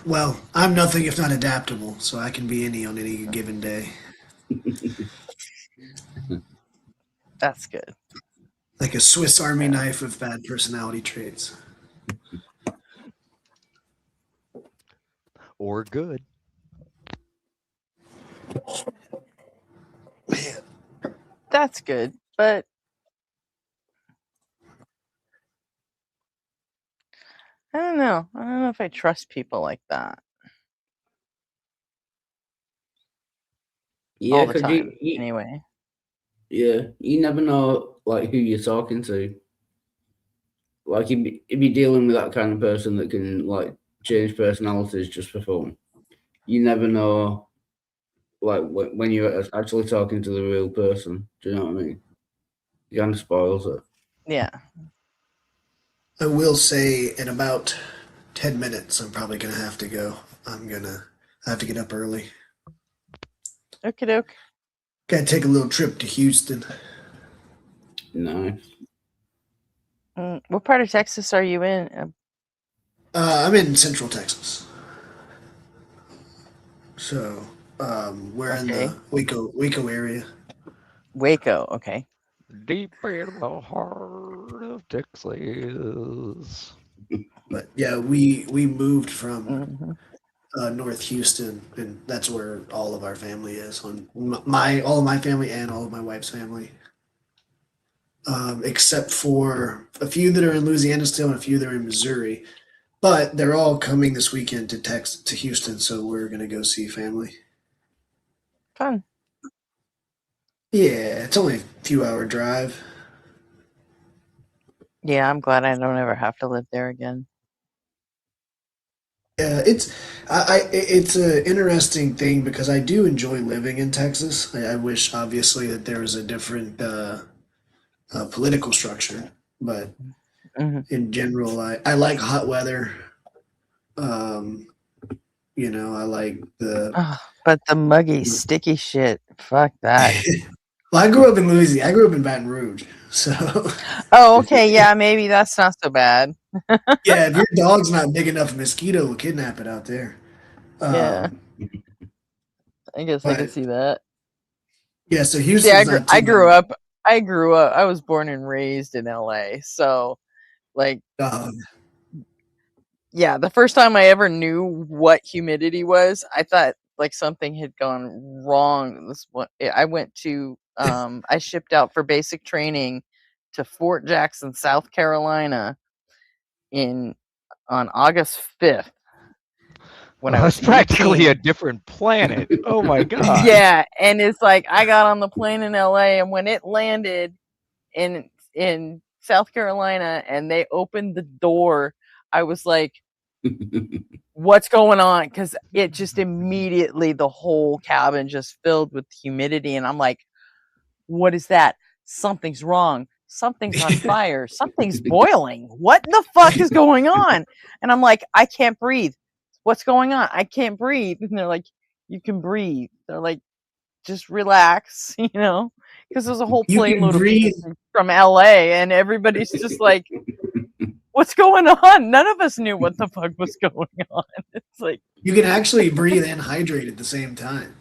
Speaker 8: Well, I'm nothing if not adaptable, so I can be any on any given day.
Speaker 5: that's good.
Speaker 8: Like a Swiss Army
Speaker 5: Yeah.
Speaker 8: knife of bad personality traits.
Speaker 10: Or good.
Speaker 8: Man,
Speaker 5: That's good, but I don't know. I don't know if I trust people like that
Speaker 13: Yeah,
Speaker 5: all the
Speaker 13: because
Speaker 5: time. Anyway,
Speaker 13: you never know like who you're talking to. Like if you're dealing with that kind of person that can like change personalities just for fun, you never know like when you're actually talking to the real person. Do you know what I mean? It kind of spoils it.
Speaker 5: yeah.
Speaker 8: I will say in about 10 minutes, I'm probably going to have to go. I have to get up early.
Speaker 5: Okie doke.
Speaker 8: Got to take a little trip to Houston.
Speaker 13: Nice.
Speaker 5: What part of Texas are you in?
Speaker 8: I'm in Central Texas. So we're in
Speaker 5: Okay.
Speaker 8: the Waco area.
Speaker 5: Waco. Okay.
Speaker 10: Deep in the heart of Texas.
Speaker 8: But yeah, we moved from
Speaker 5: Hmm.
Speaker 8: North Houston, and that's where all of our family is. On all of my family and all of my wife's family, except for a few that are in Louisiana still, and a few that are in Missouri. But they're all coming this weekend to Houston, so we're gonna go see family.
Speaker 5: Fun.
Speaker 8: Yeah, it's only a few-hour drive.
Speaker 5: Yeah, I'm glad I don't ever have to live there again.
Speaker 8: Yeah, it's an interesting thing because I do enjoy living in Texas. I wish, obviously, that there was a different political structure, but
Speaker 5: Hmm.
Speaker 8: in general, I like hot weather. Um, I like the.
Speaker 5: Oh, but the muggy, sticky shit. Fuck that.
Speaker 8: Well, I grew up in Louisiana. I grew up in Baton Rouge, so
Speaker 5: Oh, okay. Yeah, maybe that's not so bad.
Speaker 8: yeah. If your dog's not big enough, a mosquito will kidnap it out there.
Speaker 5: Yeah,
Speaker 8: Um,
Speaker 5: I guess I could
Speaker 8: but
Speaker 5: see that.
Speaker 8: yeah, so
Speaker 5: See,
Speaker 8: Houston's not
Speaker 5: I
Speaker 8: too
Speaker 5: grew
Speaker 8: bad.
Speaker 5: up. I grew up. I was born and raised in LA. So, like,
Speaker 8: Um,
Speaker 5: yeah, the first time I ever knew what humidity was, I thought like something had gone wrong. I went to I shipped out for basic training to Fort Jackson, South Carolina in on August 5th when I
Speaker 10: Oh,
Speaker 5: was
Speaker 10: it's practically a
Speaker 5: 18.
Speaker 10: different planet. Oh my God.
Speaker 5: Yeah, and it's like I got on the plane in LA and when it landed in South Carolina and they opened the door, I was like, what's going on? Because it just immediately the whole cabin just filled with humidity, and I'm like, what is that? Something's wrong. Something's on fire. Something's boiling. What the fuck is going on? And I'm like, I can't breathe. What's going on? I can't breathe. And they're like, you can breathe. They're like, just relax, because there's a whole
Speaker 8: you
Speaker 5: plane
Speaker 8: can
Speaker 5: load of people
Speaker 8: breathe.
Speaker 5: from LA, and everybody's just like, what's going on? None of us knew what the fuck was going on. It's like,
Speaker 8: You can actually breathe and hydrate at the same time.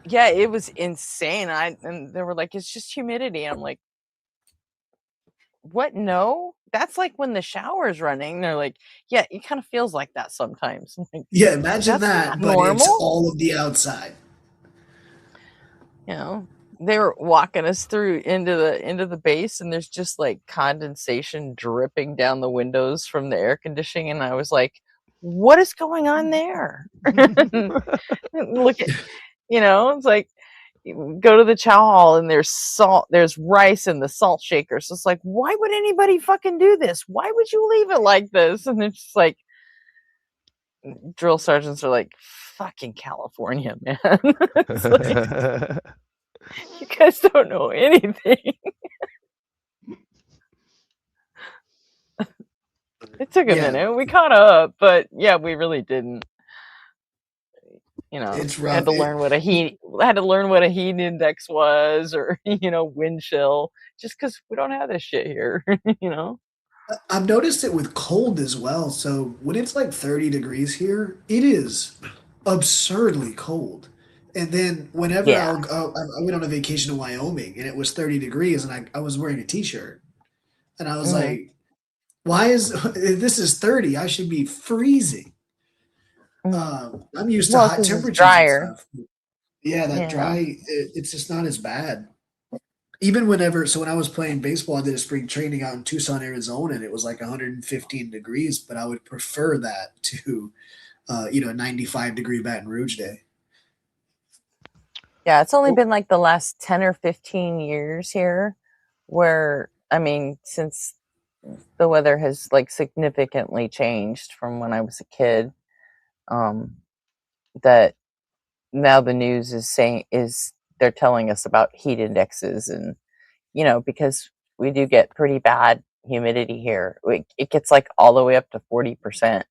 Speaker 5: yeah, it was insane. And they were like, it's just humidity. I'm like, what? No, that's like when the shower's running. They're like, yeah, it kind of feels like that sometimes. I'm like,
Speaker 8: Yeah, imagine
Speaker 5: that's
Speaker 8: that,
Speaker 5: not
Speaker 8: but it's
Speaker 5: normal.
Speaker 8: all of the outside.
Speaker 5: They were walking us through into the base, and there's just like condensation dripping down the windows from the air conditioning, and I was like, what is going on there? Look at, it's like, you go to the chow hall and there's salt, there's rice in the salt shaker. So it's like, why would anybody fucking do this? Why would you leave it like this? And it's just like, drill sergeants are like, fucking California, man. It's like, You guys don't know anything. It took a
Speaker 8: Yeah.
Speaker 5: minute. We caught up, but yeah, we really didn't. You know,
Speaker 8: It's
Speaker 5: had
Speaker 8: rough.
Speaker 5: to learn what a heat index was, or wind chill, just because we don't have this shit here.
Speaker 8: I've noticed it with cold as well. So when it's like 30 degrees here, it is absurdly cold. And then whenever
Speaker 5: Yeah.
Speaker 8: I went on a vacation to Wyoming and it was 30 degrees and I was wearing a t-shirt and I was
Speaker 5: Mhm.
Speaker 8: like, why is if this is 30? I should be freezing. I'm used to
Speaker 5: Well,
Speaker 8: hot
Speaker 5: because it's
Speaker 8: temperatures and
Speaker 5: drier.
Speaker 8: stuff. Yeah, that
Speaker 5: Yeah.
Speaker 8: dry, it's just not as bad. Even whenever, so when I was playing baseball, I did a spring training out in Tucson, Arizona, and it was like 115 degrees, but I would prefer that to, a 95-degree Baton Rouge day.
Speaker 5: Yeah, it's only been like the last 10 or 15 years here where, I mean, since the weather has like significantly changed from when I was a kid, that now the news is they're telling us about heat indexes, and because we do get pretty bad humidity here. It gets like all the way up to 40%.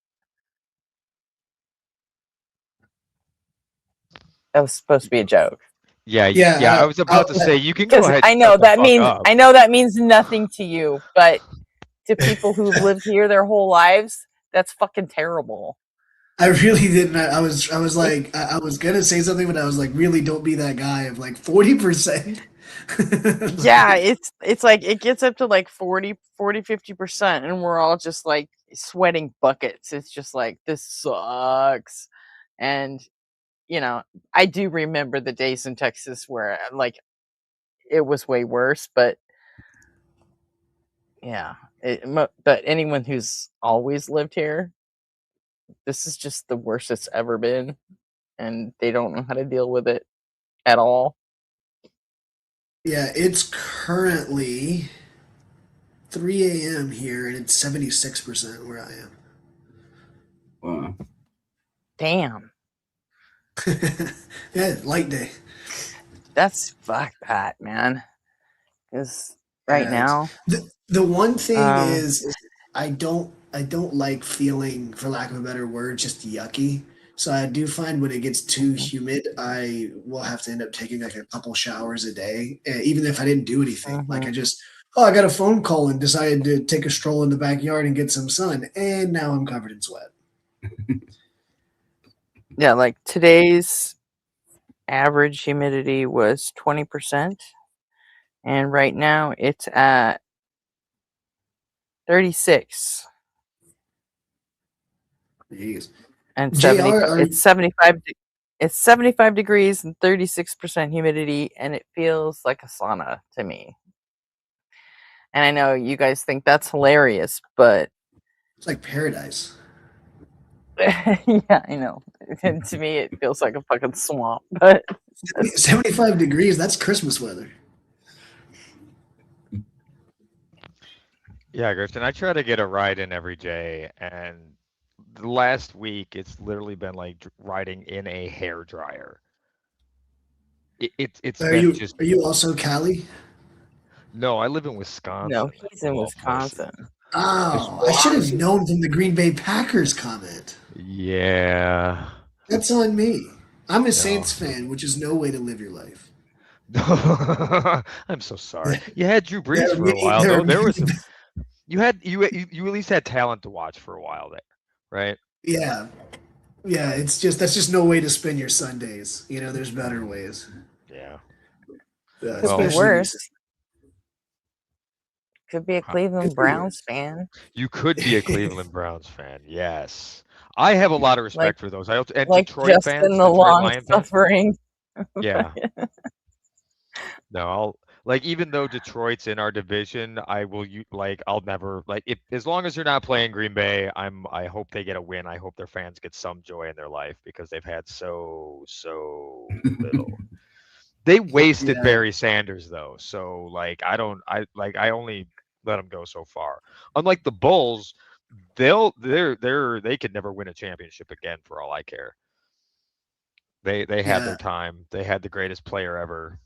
Speaker 5: That was supposed to be a joke.
Speaker 10: Yeah,
Speaker 8: Yeah,
Speaker 10: I was about to say you can go
Speaker 5: Because
Speaker 10: ahead and
Speaker 5: I
Speaker 10: shut
Speaker 5: know
Speaker 10: the
Speaker 5: that
Speaker 10: fuck
Speaker 5: means
Speaker 10: up.
Speaker 5: nothing to you, but to people who've lived here their whole lives, that's fucking terrible.
Speaker 8: I really didn't. I was like, I was gonna say something, but I was like, really, don't be that guy of like 40%.
Speaker 5: Yeah, it's like it gets up to like 50%, and we're all just like sweating buckets. It's just like, this sucks. And I do remember the days in Texas where like it was way worse, but yeah, but anyone who's always lived here, this is just the worst it's ever been, and they don't know how to deal with it at all.
Speaker 8: Yeah, it's currently 3 a.m. here, and it's 76% where I
Speaker 13: Wow.
Speaker 5: Damn,
Speaker 8: am. Yeah, light day.
Speaker 5: that's fuck that, man. Because right
Speaker 8: Yeah,
Speaker 5: now,
Speaker 8: the one thing
Speaker 5: um,
Speaker 8: is I don't like feeling, for lack of a better word, just yucky. So I do find when it gets too
Speaker 5: mhm,
Speaker 8: humid, I will have to end up taking like a couple showers a day, even if I didn't do anything. Like
Speaker 5: mhm.
Speaker 8: I got a phone call and decided to take a stroll in the backyard and get some sun, and now I'm covered in sweat.
Speaker 5: Yeah, like today's average humidity was 20%, and right now it's at 36
Speaker 8: Jeez.
Speaker 5: and
Speaker 8: JR,
Speaker 5: 75. It's 75 degrees and 36% humidity, and it feels like a sauna to me. And I know you guys think that's hilarious, but
Speaker 8: it's like paradise.
Speaker 5: yeah, I know. And to me, it feels like a fucking swamp. But that's
Speaker 8: 75 degrees, that's Christmas weather.
Speaker 10: Yeah, Griffin, I try to get a ride in every day, and the last week it's literally been like riding in a hair dryer. It's
Speaker 8: Are
Speaker 10: been
Speaker 8: you
Speaker 10: just
Speaker 8: are you also Cali?
Speaker 10: no. I live in
Speaker 5: no,
Speaker 10: Wisconsin,
Speaker 5: he's
Speaker 10: of
Speaker 5: in
Speaker 10: all places.
Speaker 5: Wisconsin.
Speaker 10: It's
Speaker 8: Oh, I should have
Speaker 10: Washington.
Speaker 8: known from the Green Bay Packers comment.
Speaker 10: Yeah.
Speaker 8: That's on me. I'm a
Speaker 10: No.
Speaker 8: Saints fan, which is no way to live your life.
Speaker 10: I'm so sorry. You had Drew Brees
Speaker 8: There are
Speaker 10: for a
Speaker 8: many,
Speaker 10: while.
Speaker 8: there are
Speaker 10: There
Speaker 8: many,
Speaker 10: was some. You at least had talent to watch for a while there, right?
Speaker 8: yeah, yeah. That's just no way to spend your Sundays. There's better ways,
Speaker 10: Yeah.
Speaker 5: Could be
Speaker 10: Well,
Speaker 8: especially recent.
Speaker 5: worse. Could be a
Speaker 8: Could
Speaker 5: Cleveland
Speaker 8: be
Speaker 5: Browns
Speaker 8: worse.
Speaker 5: fan.
Speaker 10: you could be a Cleveland Browns fan. Yes. I have a lot of
Speaker 5: Like
Speaker 10: respect for those. And
Speaker 5: like
Speaker 10: Detroit
Speaker 5: Justin
Speaker 10: fans,
Speaker 5: the
Speaker 10: Detroit
Speaker 5: long
Speaker 10: Lion fans.
Speaker 5: suffering.
Speaker 10: Yeah. No, like even though Detroit's in our division, I will I'll never like if as long as they're not playing Green Bay, I hope they get a win. I hope their fans get some joy in their life because they've had so little. They wasted
Speaker 8: Yeah,
Speaker 10: Barry Sanders though. So I only let them go so far. Unlike the Bulls, they could never win a championship again for all I care. They had
Speaker 8: yeah.
Speaker 10: their time. They had the greatest player ever.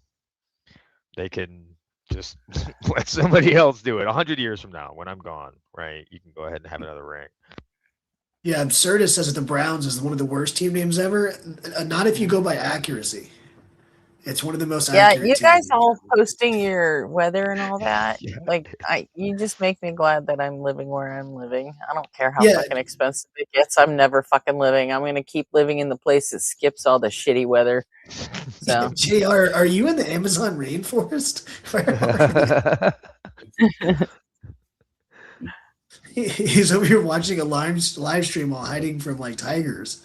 Speaker 10: They can just let somebody else do it. 100 years from now, when I'm gone, right? You can go ahead and have another ring.
Speaker 8: Yeah, Absurdus says that the Browns is one of the worst team names ever. Not if you go by accuracy. It's one of the most
Speaker 5: Yeah,
Speaker 8: accurate
Speaker 5: you
Speaker 8: team
Speaker 5: guys
Speaker 8: names.
Speaker 5: all posting your weather and all that.
Speaker 10: Yeah.
Speaker 5: Like, you just make me glad that I'm living where I'm living. I don't care how
Speaker 8: Yeah,
Speaker 5: fucking expensive it gets. I'm never fucking living. I'm gonna keep living in the place that skips all the shitty weather. So,
Speaker 8: JR, are you in the Amazon rainforest? Where are you? He's over here watching a live stream while hiding from like tigers.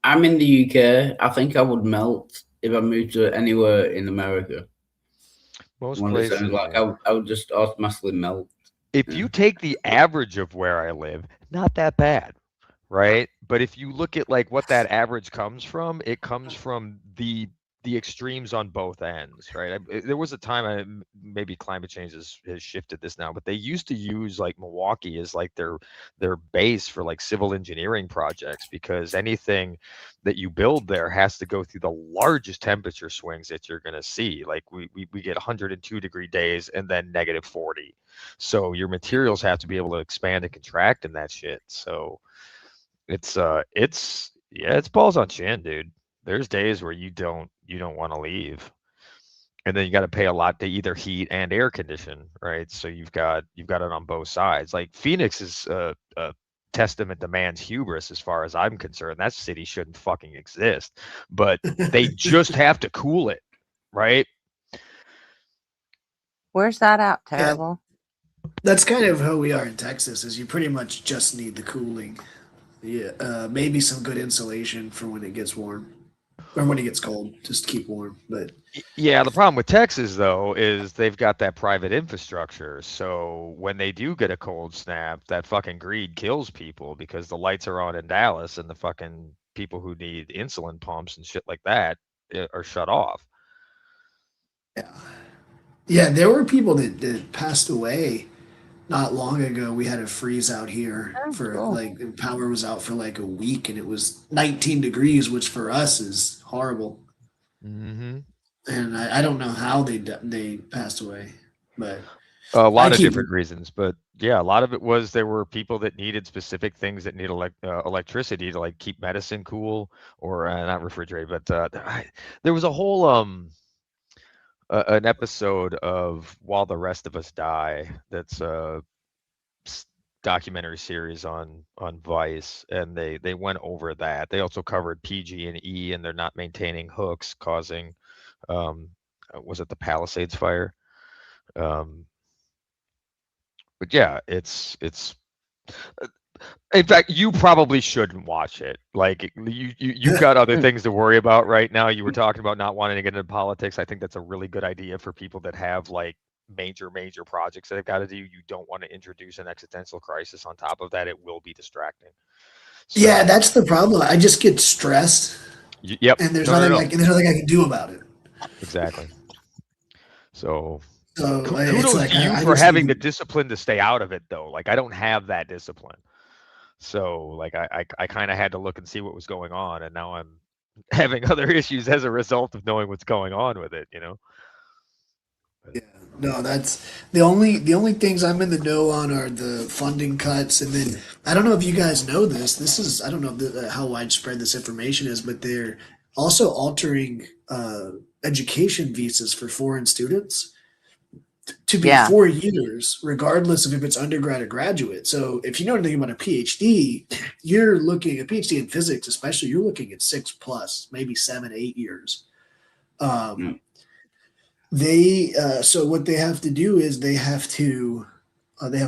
Speaker 13: I'm in the UK. I think I would melt if I moved to anywhere in America.
Speaker 10: Most
Speaker 13: One of the times,
Speaker 10: places.
Speaker 13: like I would just automatically melt.
Speaker 10: If you take the average of where I live, not that bad, right? But if you look at like what that average comes from, it comes from the extremes on both ends, right? There was a time, maybe climate change has shifted this now, but they used to use like Milwaukee as like their base for like civil engineering projects, because anything that you build there has to go through the largest temperature swings that you're going to see. Like we get 102-degree days and then -40. So your materials have to be able to expand and contract in that shit. So it's yeah, it's balls on chin, dude. There's days where you don't want to leave. And then you got to pay a lot to either heat and air condition, right? So you've got it on both sides. Like Phoenix is a testament to man's hubris as far as I'm concerned. That city shouldn't fucking exist. But they just have to cool it, right?
Speaker 5: where's that out?
Speaker 8: Yeah,
Speaker 5: Terrible.
Speaker 8: that's kind of how we are in Texas. Is you pretty much just need the cooling. Yeah, maybe some good insulation for when it gets warm or when it gets cold, just to keep warm. But
Speaker 10: Yeah, the problem with Texas though is they've got that private infrastructure. So when they do get a cold snap, that fucking greed kills people because the lights are on in Dallas and the fucking people who need insulin pumps and shit like that are shut off.
Speaker 8: yeah, yeah, there were people that passed away not long ago. We had a freeze out here
Speaker 5: Oh,
Speaker 8: for
Speaker 5: cool.
Speaker 8: like the power was out for like a week, and it was 19 degrees, which for us is horrible.
Speaker 10: Mm-hmm.
Speaker 8: And I don't know how they passed away, but
Speaker 10: A
Speaker 8: I
Speaker 10: lot of
Speaker 8: keep
Speaker 10: different reasons, but yeah, a lot of it was there were people that needed specific things that need electricity to like keep medicine cool or not refrigerate, but there was a whole an episode of While the Rest of Us Die that's a documentary series on Vice, and they went over that. They also covered PG&E, and they're not maintaining hooks, causing was it the Palisades fire? Um, but yeah, it's in fact, you probably shouldn't watch it. Like you've got other things to worry about right now. You were talking about not wanting to get into politics. I think that's a really good idea for people that have like major projects that they've got to do. You don't want to introduce an existential crisis on top of that. It will be distracting.
Speaker 8: yeah,
Speaker 10: So,
Speaker 8: that's the problem. I just get stressed,
Speaker 10: yep.
Speaker 8: and
Speaker 10: No.
Speaker 8: there's nothing I can do about it.
Speaker 10: Exactly. So
Speaker 8: So it's
Speaker 10: kudos
Speaker 8: like
Speaker 10: to you
Speaker 8: I
Speaker 10: for
Speaker 8: just
Speaker 10: having the
Speaker 8: need.
Speaker 10: discipline to stay out of it though. Like I don't have that discipline. So like I kind of had to look and see what was going on, and now I'm having other issues as a result of knowing what's going on with it, you know.
Speaker 8: Yeah, no, that's the only things I'm in the know on are the funding cuts, and then I don't know if you guys know this. This is I don't know how widespread this information is, but they're also altering education visas for foreign students to be
Speaker 5: Yeah.
Speaker 8: 4 years, regardless of if it's undergrad or graduate. So if you know anything about a PhD, you're looking a PhD in physics, especially you're looking at 6 plus, maybe 7, 8 years.
Speaker 13: Mm.
Speaker 8: They so what they have to do is they have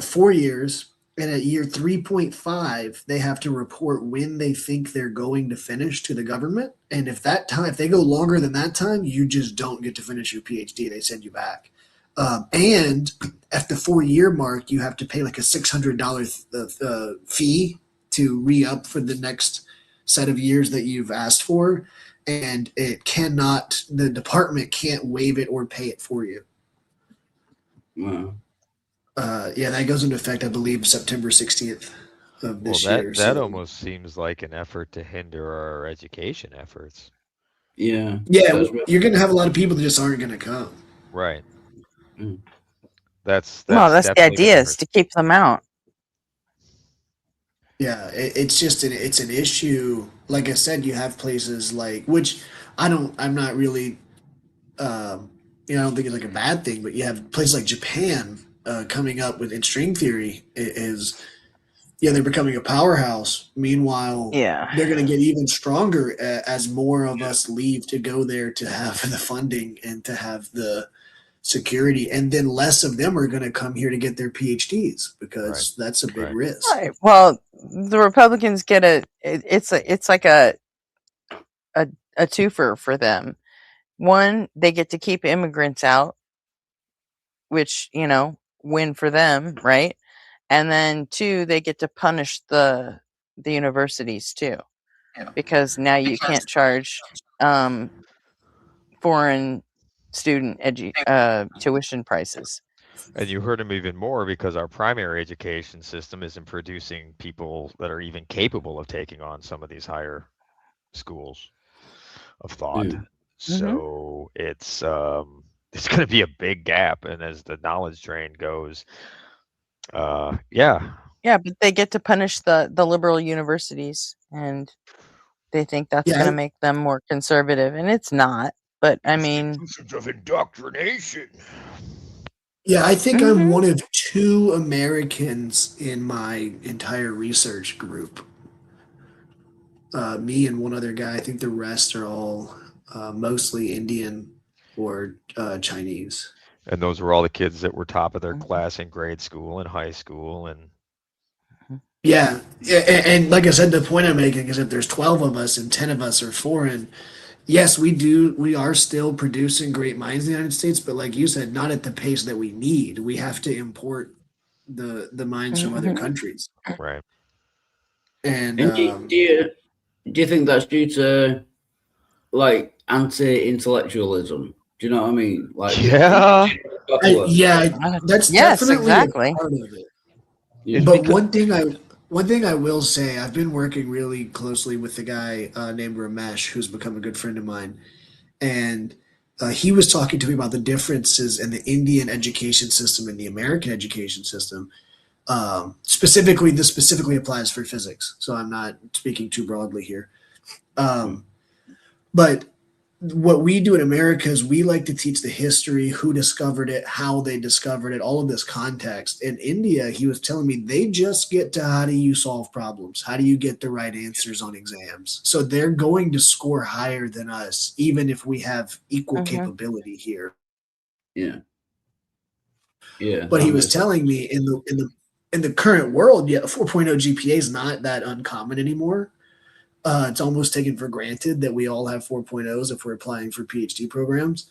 Speaker 8: 4 years, and at year 3.5 they have to report when they think they're going to finish to the government. And if they go longer than that time, you just don't get to finish your PhD. They send you back. And at the 4 year mark, you have to pay like a $600 fee to re up for the next set of years that you've asked for, and the department can't waive it or pay it for you.
Speaker 13: Wow.
Speaker 8: Yeah, that goes into effect, I believe, September 16th of
Speaker 10: Well,
Speaker 8: this
Speaker 10: that
Speaker 8: year.
Speaker 10: that
Speaker 8: So
Speaker 10: almost seems like an effort to hinder our education efforts.
Speaker 13: Yeah.
Speaker 8: Yeah,
Speaker 13: That's right.
Speaker 8: you're going to have a lot of people that just aren't going to come.
Speaker 10: Right.
Speaker 13: Mm.
Speaker 10: That's
Speaker 5: Well, that's the
Speaker 10: definitely been
Speaker 5: idea,
Speaker 10: the
Speaker 5: is to keep them out.
Speaker 8: Yeah, it's just it's an issue. Like I said, you have places like, which I'm not really, I don't think it's like a bad thing, but you have places like Japan coming up with, in string theory is, yeah, they're becoming a powerhouse. Meanwhile,
Speaker 5: Yeah.
Speaker 8: they're going to get even stronger as more of us leave to go there to have the funding and to have the security, and then less of them are going to come here to get their PhDs because that's a big
Speaker 10: Right.
Speaker 8: risk.
Speaker 5: Right. Well, the Republicans get it's like a twofer for them. One, they get to keep immigrants out, which, win for them, right? And then two, they get to punish the universities too, because now you can't charge foreign student tuition prices.
Speaker 10: And you hurt them even more because our primary education system isn't producing people that are even capable of taking on some of these higher schools of thought.
Speaker 13: Mm.
Speaker 10: So it's going to be a big gap, and as the knowledge drain goes, yeah,
Speaker 5: but they get to punish the liberal universities, and they think that's
Speaker 8: Yeah,
Speaker 5: going to make them more conservative, and it's not. But I mean,
Speaker 10: institutions of indoctrination.
Speaker 8: yeah, I think I'm one of two Americans in my entire research group. Me and one other guy. I think the rest are all mostly Indian or Chinese.
Speaker 10: And those were all the kids that were top of their class in grade school and high school, and
Speaker 8: Yeah, and like I said, the point I'm making is if there's 12 of us and 10 of us are foreign, yes, we are still producing great minds in the United States, but like you said, not at the pace that we need. We have to import the minds from other countries.
Speaker 10: right.
Speaker 8: And
Speaker 13: And do you think that's due to like anti-intellectualism? Do you know what I mean? Like,
Speaker 10: Yeah.
Speaker 8: that's
Speaker 5: Yes,
Speaker 8: definitely
Speaker 5: exactly.
Speaker 8: a part of it.
Speaker 13: Yeah.
Speaker 8: But one thing I will say, I've been working really closely with the guy named Ramesh, who's become a good friend of mine, and he was talking to me about the differences in the Indian education system and the American education system. This specifically applies for physics, so I'm not speaking too broadly here. But what we do in America is we like to teach the history, who discovered it, how they discovered it, all of this context. In India, he was telling me they just get to how do you solve problems? How do you get the right answers on exams? So they're going to score higher than us, even if we have equal capability here.
Speaker 13: Yeah. Yeah.
Speaker 8: But he was telling me in the current world, a 4.0 GPA is not that uncommon anymore. It's almost taken for granted that we all have 4.0s if we're applying for PhD programs,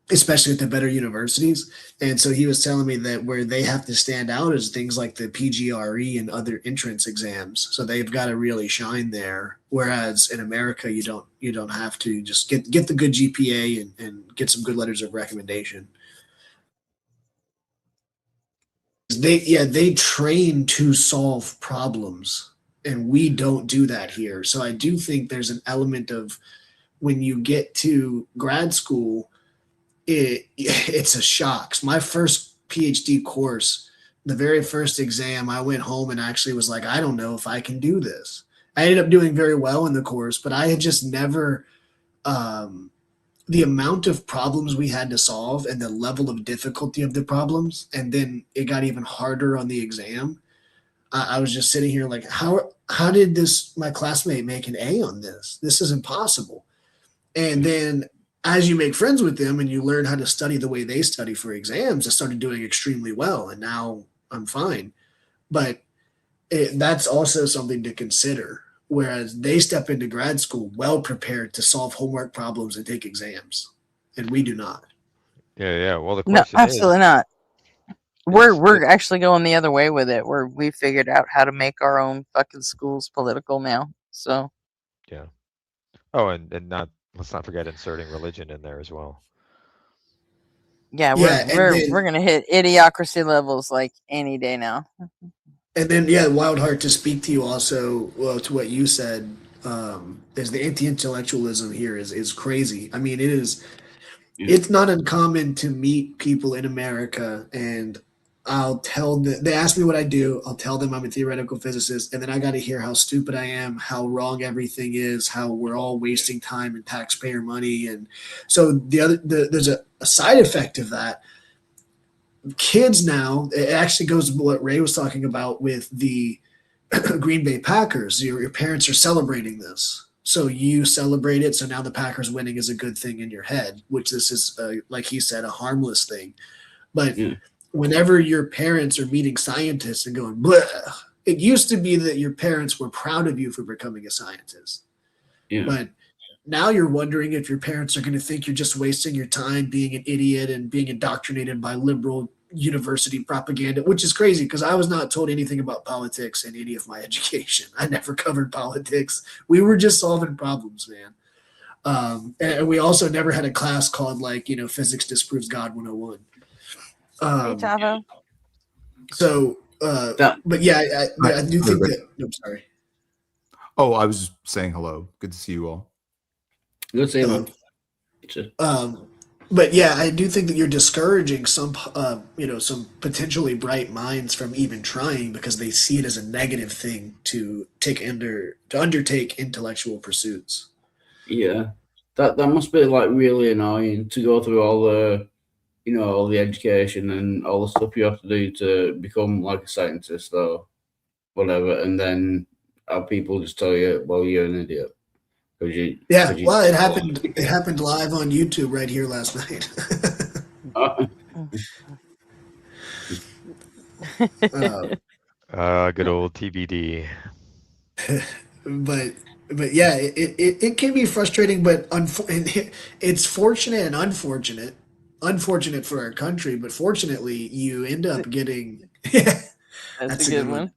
Speaker 8: especially at the better universities. And so he was telling me that where they have to stand out is things like the PGRE and other entrance exams. So they've got to really shine there. Whereas in America, you don't have to. Just get the good GPA and get some good letters of recommendation. They train to solve problems, and we don't do that here. So I do think there's an element of when you get to grad school, it's a shock. My first PhD course, the very first exam, I went home and actually was like, I don't know if I can do this. I ended up doing very well in the course, but I had just never the amount of problems we had to solve and the level of difficulty of the problems, and then it got even harder on the exam. I was just sitting here like, how did my classmate make an A on this? This is impossible. And then as you make friends with them and you learn how to study the way they study for exams, I started doing extremely well, and now I'm fine. But that's also something to consider. Whereas they step into grad school well prepared to solve homework problems and take exams, and we do not.
Speaker 10: Yeah. Well, the
Speaker 5: No,
Speaker 10: question
Speaker 5: absolutely
Speaker 10: is,
Speaker 5: not. We're actually going the other way with it, where we figured out how to make our own fucking schools political now. So
Speaker 10: yeah. Oh, and let's not forget inserting religion in there as well.
Speaker 5: yeah, we're gonna hit idiocracy levels like any day now.
Speaker 8: And then, Wildheart, to speak to you also, well, to what you said, is the anti-intellectualism here is crazy. I mean, it is.
Speaker 13: Yeah.
Speaker 8: It's not uncommon to meet people in America, and I'll tell them. They ask me what I do. I'll tell them I'm a theoretical physicist, and then I got to hear how stupid I am, how wrong everything is, how we're all wasting time and taxpayer money, and so there's a side effect of that. Kids now, it actually goes with what Ray was talking about with the Green Bay Packers. Your parents are celebrating this. So you celebrate it. So now the Packers winning is a good thing in your head, which this is, like he said, a harmless thing. But
Speaker 13: Yeah.
Speaker 8: whenever your parents are meeting scientists and going, bleh, it used to be that your parents were proud of you for becoming a scientist.
Speaker 13: Yeah.
Speaker 8: But now you're wondering if your parents are going to think you're just wasting your time being an idiot and being indoctrinated by liberal university propaganda, which is crazy because I was not told anything about politics in any of my education. I never covered politics. We were just solving problems, man. And we also never had a class called physics disproves God 101.
Speaker 5: Hey, Tavo.
Speaker 8: But yeah, I do think that. I'm sorry.
Speaker 14: Oh, I was saying hello. Good to see you all.
Speaker 13: Good to see you, man.
Speaker 8: But yeah, I do think that you're discouraging some potentially bright minds from even trying because they see it as a negative thing to undertake intellectual pursuits.
Speaker 13: Yeah, that must be like really annoying to go through all the, all the education and all the stuff you have to do to become like a scientist or whatever, and then have people just tell you, "Well, you're an idiot."
Speaker 8: Well, it happened. It happened live on YouTube right here last night.
Speaker 10: Good old TBD.
Speaker 8: But yeah, it can be frustrating, but it's fortunate and unfortunate. Unfortunate for our country, but fortunately, you end up getting.
Speaker 5: That's a good one.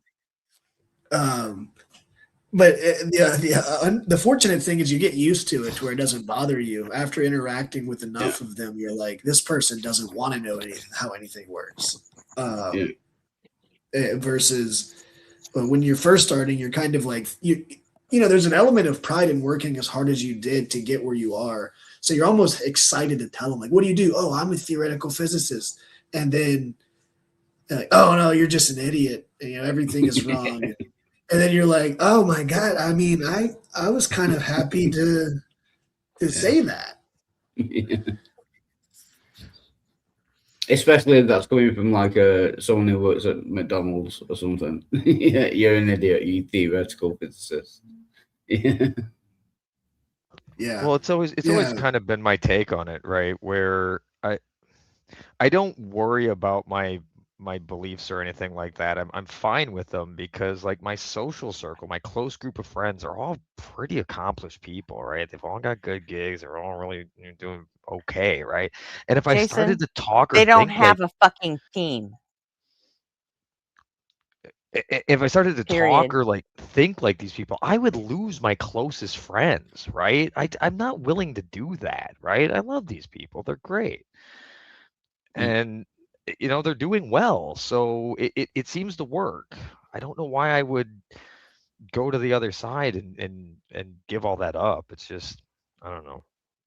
Speaker 8: But the fortunate thing is you get used to it to where it doesn't bother you. After interacting with enough of them, you're like, this person doesn't want to know how anything works. Versus when you're first starting, you're kind of like there's an element of pride in working as hard as you did to get where you are. So you're almost excited to tell them, like, what do you do? Oh, I'm a theoretical physicist. And then, like, oh no, you're just an idiot. And, everything is wrong. And then you're like, oh my God. I mean, I was kind of happy to say that.
Speaker 13: Especially if that's coming from like someone who works at McDonald's or something. Yeah, you're an idiot, you theoretical physicist.
Speaker 8: Yeah.
Speaker 10: Well, it's always kind of been my take on it, right? Where I don't worry about my beliefs or anything like that. I'm fine with them because like my social circle, my close group of friends are all pretty accomplished people, right? They've all got good gigs. They're all really doing okay, right? And if I started to talk or
Speaker 5: they don't
Speaker 10: think
Speaker 5: have a fucking team.
Speaker 10: If I started to
Speaker 5: Period.
Speaker 10: talk or like think like these people, I would lose my closest friends, right? I'm not willing to do that, right? I love these people. They're great. And they're doing well, so it seems to work. I don't know why I would go to the other side and give all that up. It's just, I don't know.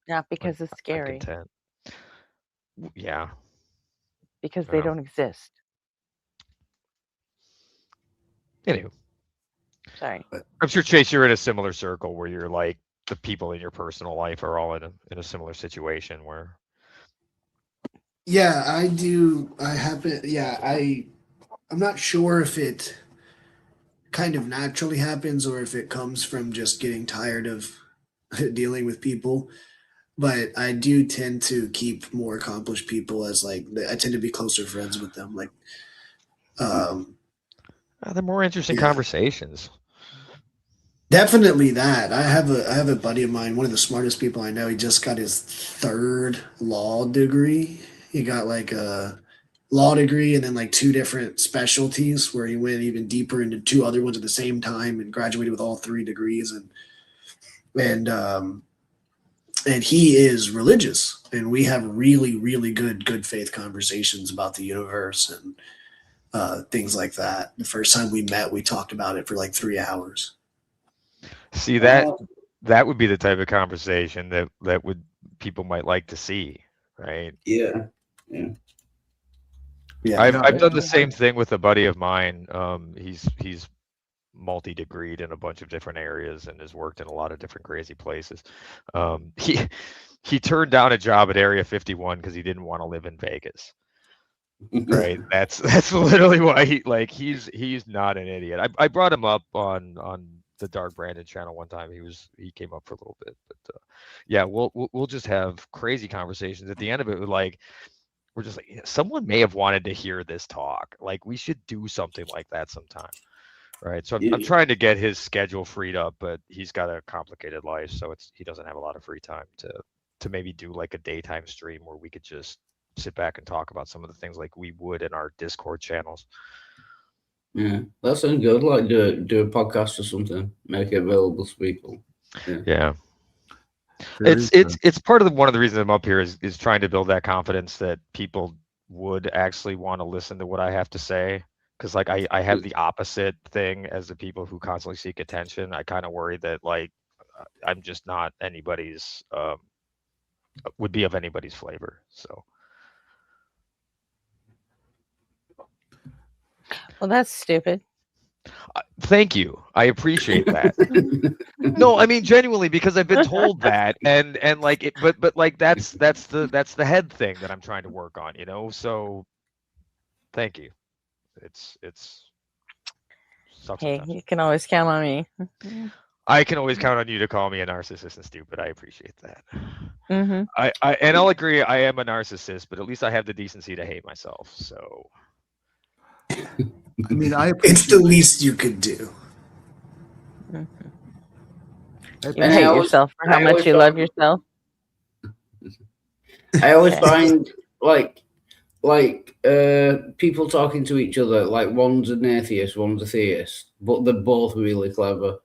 Speaker 5: Not because it's scary.
Speaker 10: Content. Yeah.
Speaker 5: Because they don't exist.
Speaker 10: Anywho.
Speaker 5: Sorry.
Speaker 10: I'm sure, Chase, you're in a similar circle where you're like the people in your personal life are all in a similar situation where.
Speaker 8: Yeah, I do. I'm not sure if it kind of naturally happens or if it comes from just getting tired of dealing with people. But I do tend to keep more accomplished people as I tend to be closer friends with them. Like,
Speaker 10: they're more interesting conversations.
Speaker 8: Definitely that. I have a buddy of mine, one of the smartest people I know. He just got his third law degree. He got like a law degree and then like 2 different specialties where he went even deeper into 2 other ones at the same time and graduated with all 3 degrees. And he is religious, and we have really, really good faith conversations about the universe and things like that. The first time we met, we talked about it for like 3 hours.
Speaker 10: See that that would be the type of conversation that would people might like to see, right?
Speaker 13: Yeah. Yeah.
Speaker 8: Yeah.
Speaker 10: I've done the same thing with a buddy of mine. He's multi-degreed in a bunch of different areas and has worked in a lot of different crazy places. He turned down a job at Area 51 because he didn't want to live in Vegas. Right. That's literally why he's not an idiot. I brought him up on the Dark Brandon channel one time. He came up for a little bit, but yeah, we'll just have crazy conversations at the end of it. We're just like, someone may have wanted to hear this talk. Like, we should do something like that sometime. Right. So I'm trying to get his schedule freed up, but he's got a complicated life, so he doesn't have a lot of free time to maybe do like a daytime stream where we could just sit back and talk about some of the things like we would in our Discord channels.
Speaker 13: Yeah, that sounds good. Like do a podcast or something, make it available to people.
Speaker 10: Yeah. It's part of one of the reasons I'm up here is trying to build that confidence that people would actually want to listen to what I have to say. Because like I have the opposite thing as the people who constantly seek attention. I kind of worry that like I'm just not anybody's would be of anybody's flavor. So
Speaker 5: Well, that's stupid.
Speaker 10: thank you. I appreciate that. No, I mean genuinely, because I've been told that, and like it, but like that's the head thing that I'm trying to work on, you know. So thank you. It's
Speaker 5: Hey, you can always count on me.
Speaker 10: I can always count on you to call me a narcissist and stupid. I appreciate that.
Speaker 5: Mm-hmm.
Speaker 10: And I'll agree, I am a narcissist, but at least I have the decency to hate myself. So
Speaker 14: I mean,
Speaker 8: it's the least you could do.
Speaker 5: You
Speaker 13: And
Speaker 5: hate yourself for how much you love yourself.
Speaker 13: I always find people talking to each other, like one's an atheist, one's a theist, but they're both really clever.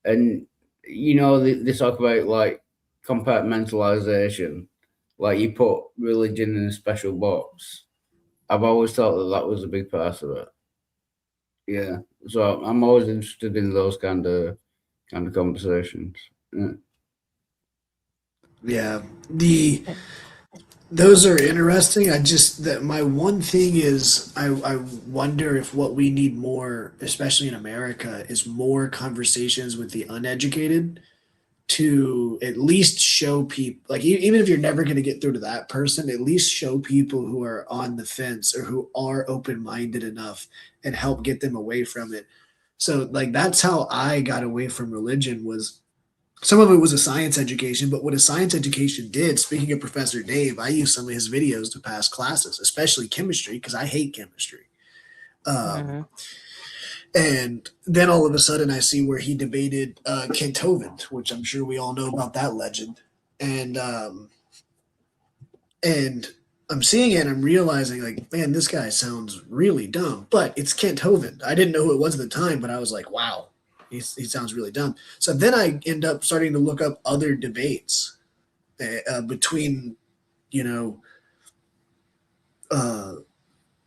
Speaker 13: And you know, they talk about like compartmentalization, like you put religion in a special box. I've always thought that was a big part of it. Yeah, so I'm always interested in those kind of conversations.
Speaker 8: Yeah, those are interesting. My one thing is I wonder if what we need more, especially in America, is more conversations with the uneducated to at least show people, like even if you're never going to get through to that person, at least show people who are on the fence or who are open-minded enough and help get them away from it. So like that's how I got away from religion. Was some of it was a science education, but what a science education did, speaking of Professor Dave, I used some of his videos to pass classes, especially chemistry, because I hate chemistry. And then all of a sudden I see where he debated Kent Hovind, which I'm sure we all know about that legend. And I'm seeing it and I'm realizing, like, man, this guy sounds really dumb, but it's Kent Hovind. I didn't know who it was at the time, but I was like, wow, he sounds really dumb. So then I end up starting to look up other debates between,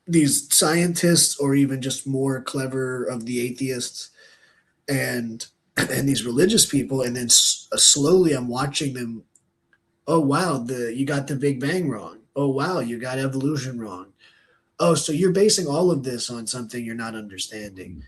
Speaker 8: these scientists or even just more clever of the atheists and these religious people. And then slowly I'm watching them. Oh, wow, you got the Big Bang wrong. Oh, wow, you got evolution wrong. Oh, so you're basing all of this on something you're not understanding.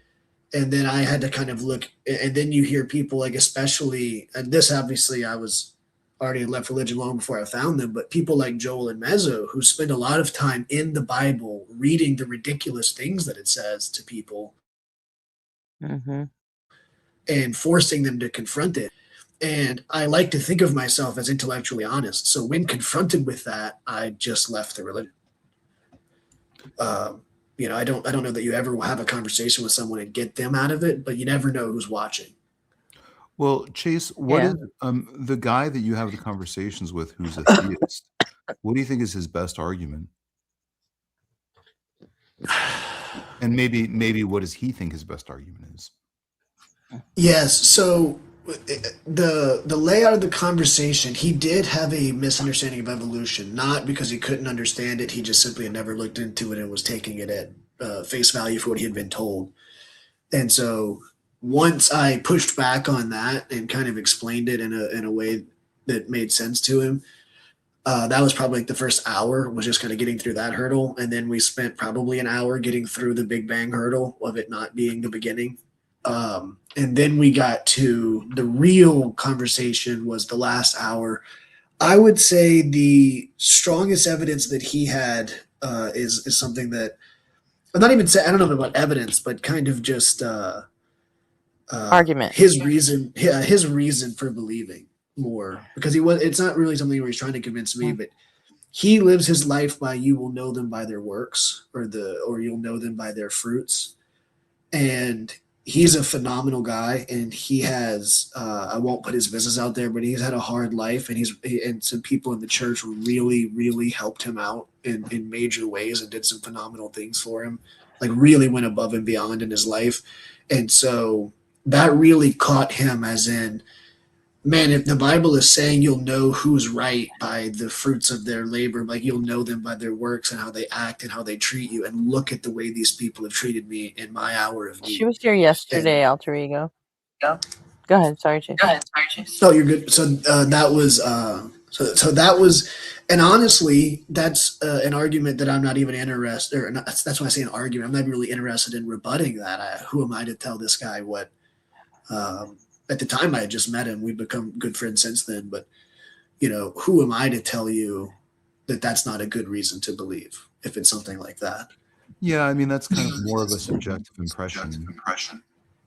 Speaker 8: And then I had to kind of look, and then you hear people like, especially, and this obviously I was already left religion long before I found them, but people like Joel and Mezzo, who spend a lot of time in the Bible reading the ridiculous things that it says to people and forcing them to confront it. And I like to think of myself as intellectually honest. So when confronted with that, I just left the religion. I don't know that you ever will have a conversation with someone and get them out of it, but you never know who's watching.
Speaker 14: Well, Chase, what is the guy that you have the conversations with who's a theist? What do you think is his best argument? And maybe what does he think his best argument is?
Speaker 8: Yes. So the layout of the conversation, he did have a misunderstanding of evolution, not because he couldn't understand it. He just simply had never looked into it and was taking it at face value for what he had been told. And so once I pushed back on that and kind of explained it in a way that made sense to him, that was probably like the first hour was just kind of getting through that hurdle, and then we spent probably an hour getting through the Big Bang hurdle of it not being the beginning. And then we got to the real conversation was the last hour. I would say the strongest evidence that he had is something that I'm not even say I don't know about evidence, but kind of just
Speaker 5: Argument.
Speaker 8: his reason, yeah, his reason for believing more because he was. It's not really something where he's trying to convince me, but he lives his life by you will know them by their works or you'll know them by their fruits, and he's a phenomenal guy, and he has I won't put his business out there, but he's had a hard life, and and some people in the church really helped him out in major ways and did some phenomenal things for him, like really went above and beyond in his life. And so that really caught him, as in, man, if the Bible is saying you'll know who's right by the fruits of their labor, like you'll know them by their works and how they act and how they treat you, and look at the way these people have treated me in my hour of need.
Speaker 5: She was here yesterday, Alter Ego.
Speaker 8: Yeah.
Speaker 5: Go ahead. Sorry, Chase.
Speaker 8: So you're good. So that was so that was, and honestly, that's an argument that I'm not even interested. Or not, that's why I say an argument. I'm not really interested in rebutting that. Who am I to tell this guy what? At the time, I had just met him. We've become good friends since then. But who am I to tell you that that's not a good reason to believe if it's something like that?
Speaker 14: Yeah, I mean that's kind of more of a subjective impression.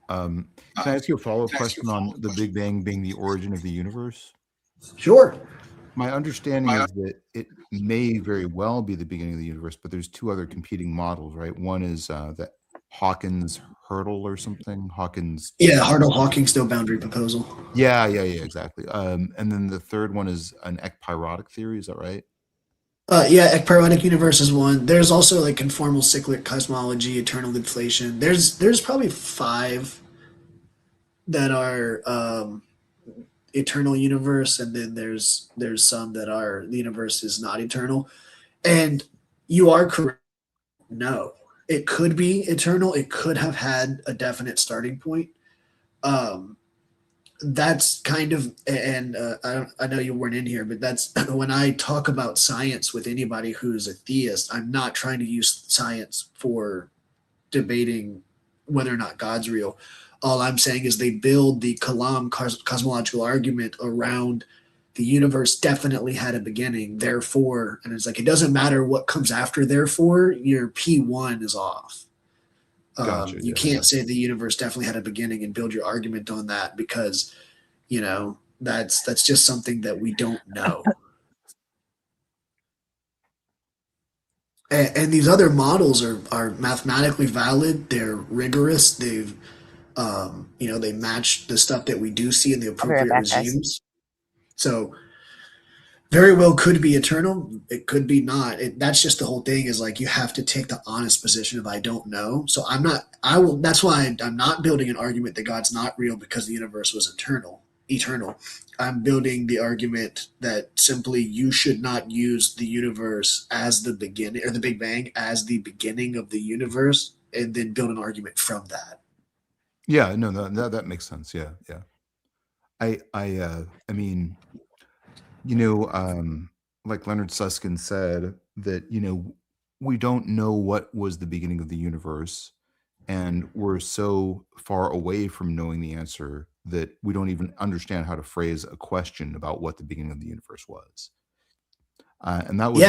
Speaker 14: Can I ask you a follow-up question on the Big Bang being the origin of the universe?
Speaker 8: Sure.
Speaker 14: My understanding is that it may very well be the beginning of the universe, but there's two other competing models, right? One is the Hawkins hurdle or something. Hawkins.
Speaker 8: Yeah, Hawking's no boundary proposal.
Speaker 14: Yeah, exactly. And then the third one is an ekpyrotic theory. Is that right?
Speaker 8: Yeah, ekpyrotic universe is one. There's also like conformal cyclic cosmology, eternal inflation. There's probably 5 that are eternal universe, and then there's some that are the universe is not eternal. And you are correct. No, it could be eternal. It could have had a definite starting point. That's kind of, and I know you weren't in here, but that's when I talk about science with anybody who's a theist, I'm not trying to use science for debating whether or not God's real. All I'm saying is they build the Kalam cosmological argument around the universe definitely had a beginning, therefore, and it's like it doesn't matter what comes after, therefore, your P1 is off.
Speaker 14: Gotcha,
Speaker 8: you can't say the universe definitely had a beginning and build your argument on that because, that's just something that we don't know. And these other models are mathematically valid. They're rigorous. They've, they match the stuff that we do see in the appropriate regimes. So very well could be eternal. It could be not. That's just the whole thing is like you have to take the honest position of I don't know. So that's why I'm not building an argument that God's not real because the universe was eternal. I'm building the argument that simply you should not use the universe as the beginning or the Big Bang as the beginning of the universe and then build an argument from that.
Speaker 14: Yeah, no, that makes sense. Yeah. I mean, like Leonard Susskind said that, we don't know what was the beginning of the universe, and we're so far away from knowing the answer that we don't even understand how to phrase a question about what the beginning of the universe was. And that was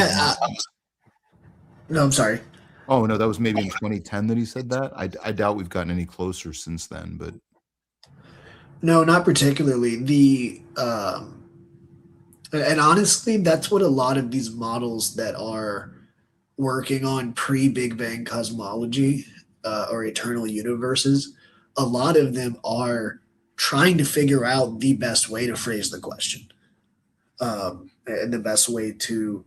Speaker 8: no, I'm sorry.
Speaker 14: Oh no, that was maybe in 2010 that he said that. I doubt we've gotten any closer since then, but
Speaker 8: no, not particularly. And honestly, that's what a lot of these models that are working on pre-Big Bang cosmology or eternal universes, a lot of them are trying to figure out the best way to phrase the question and the best way to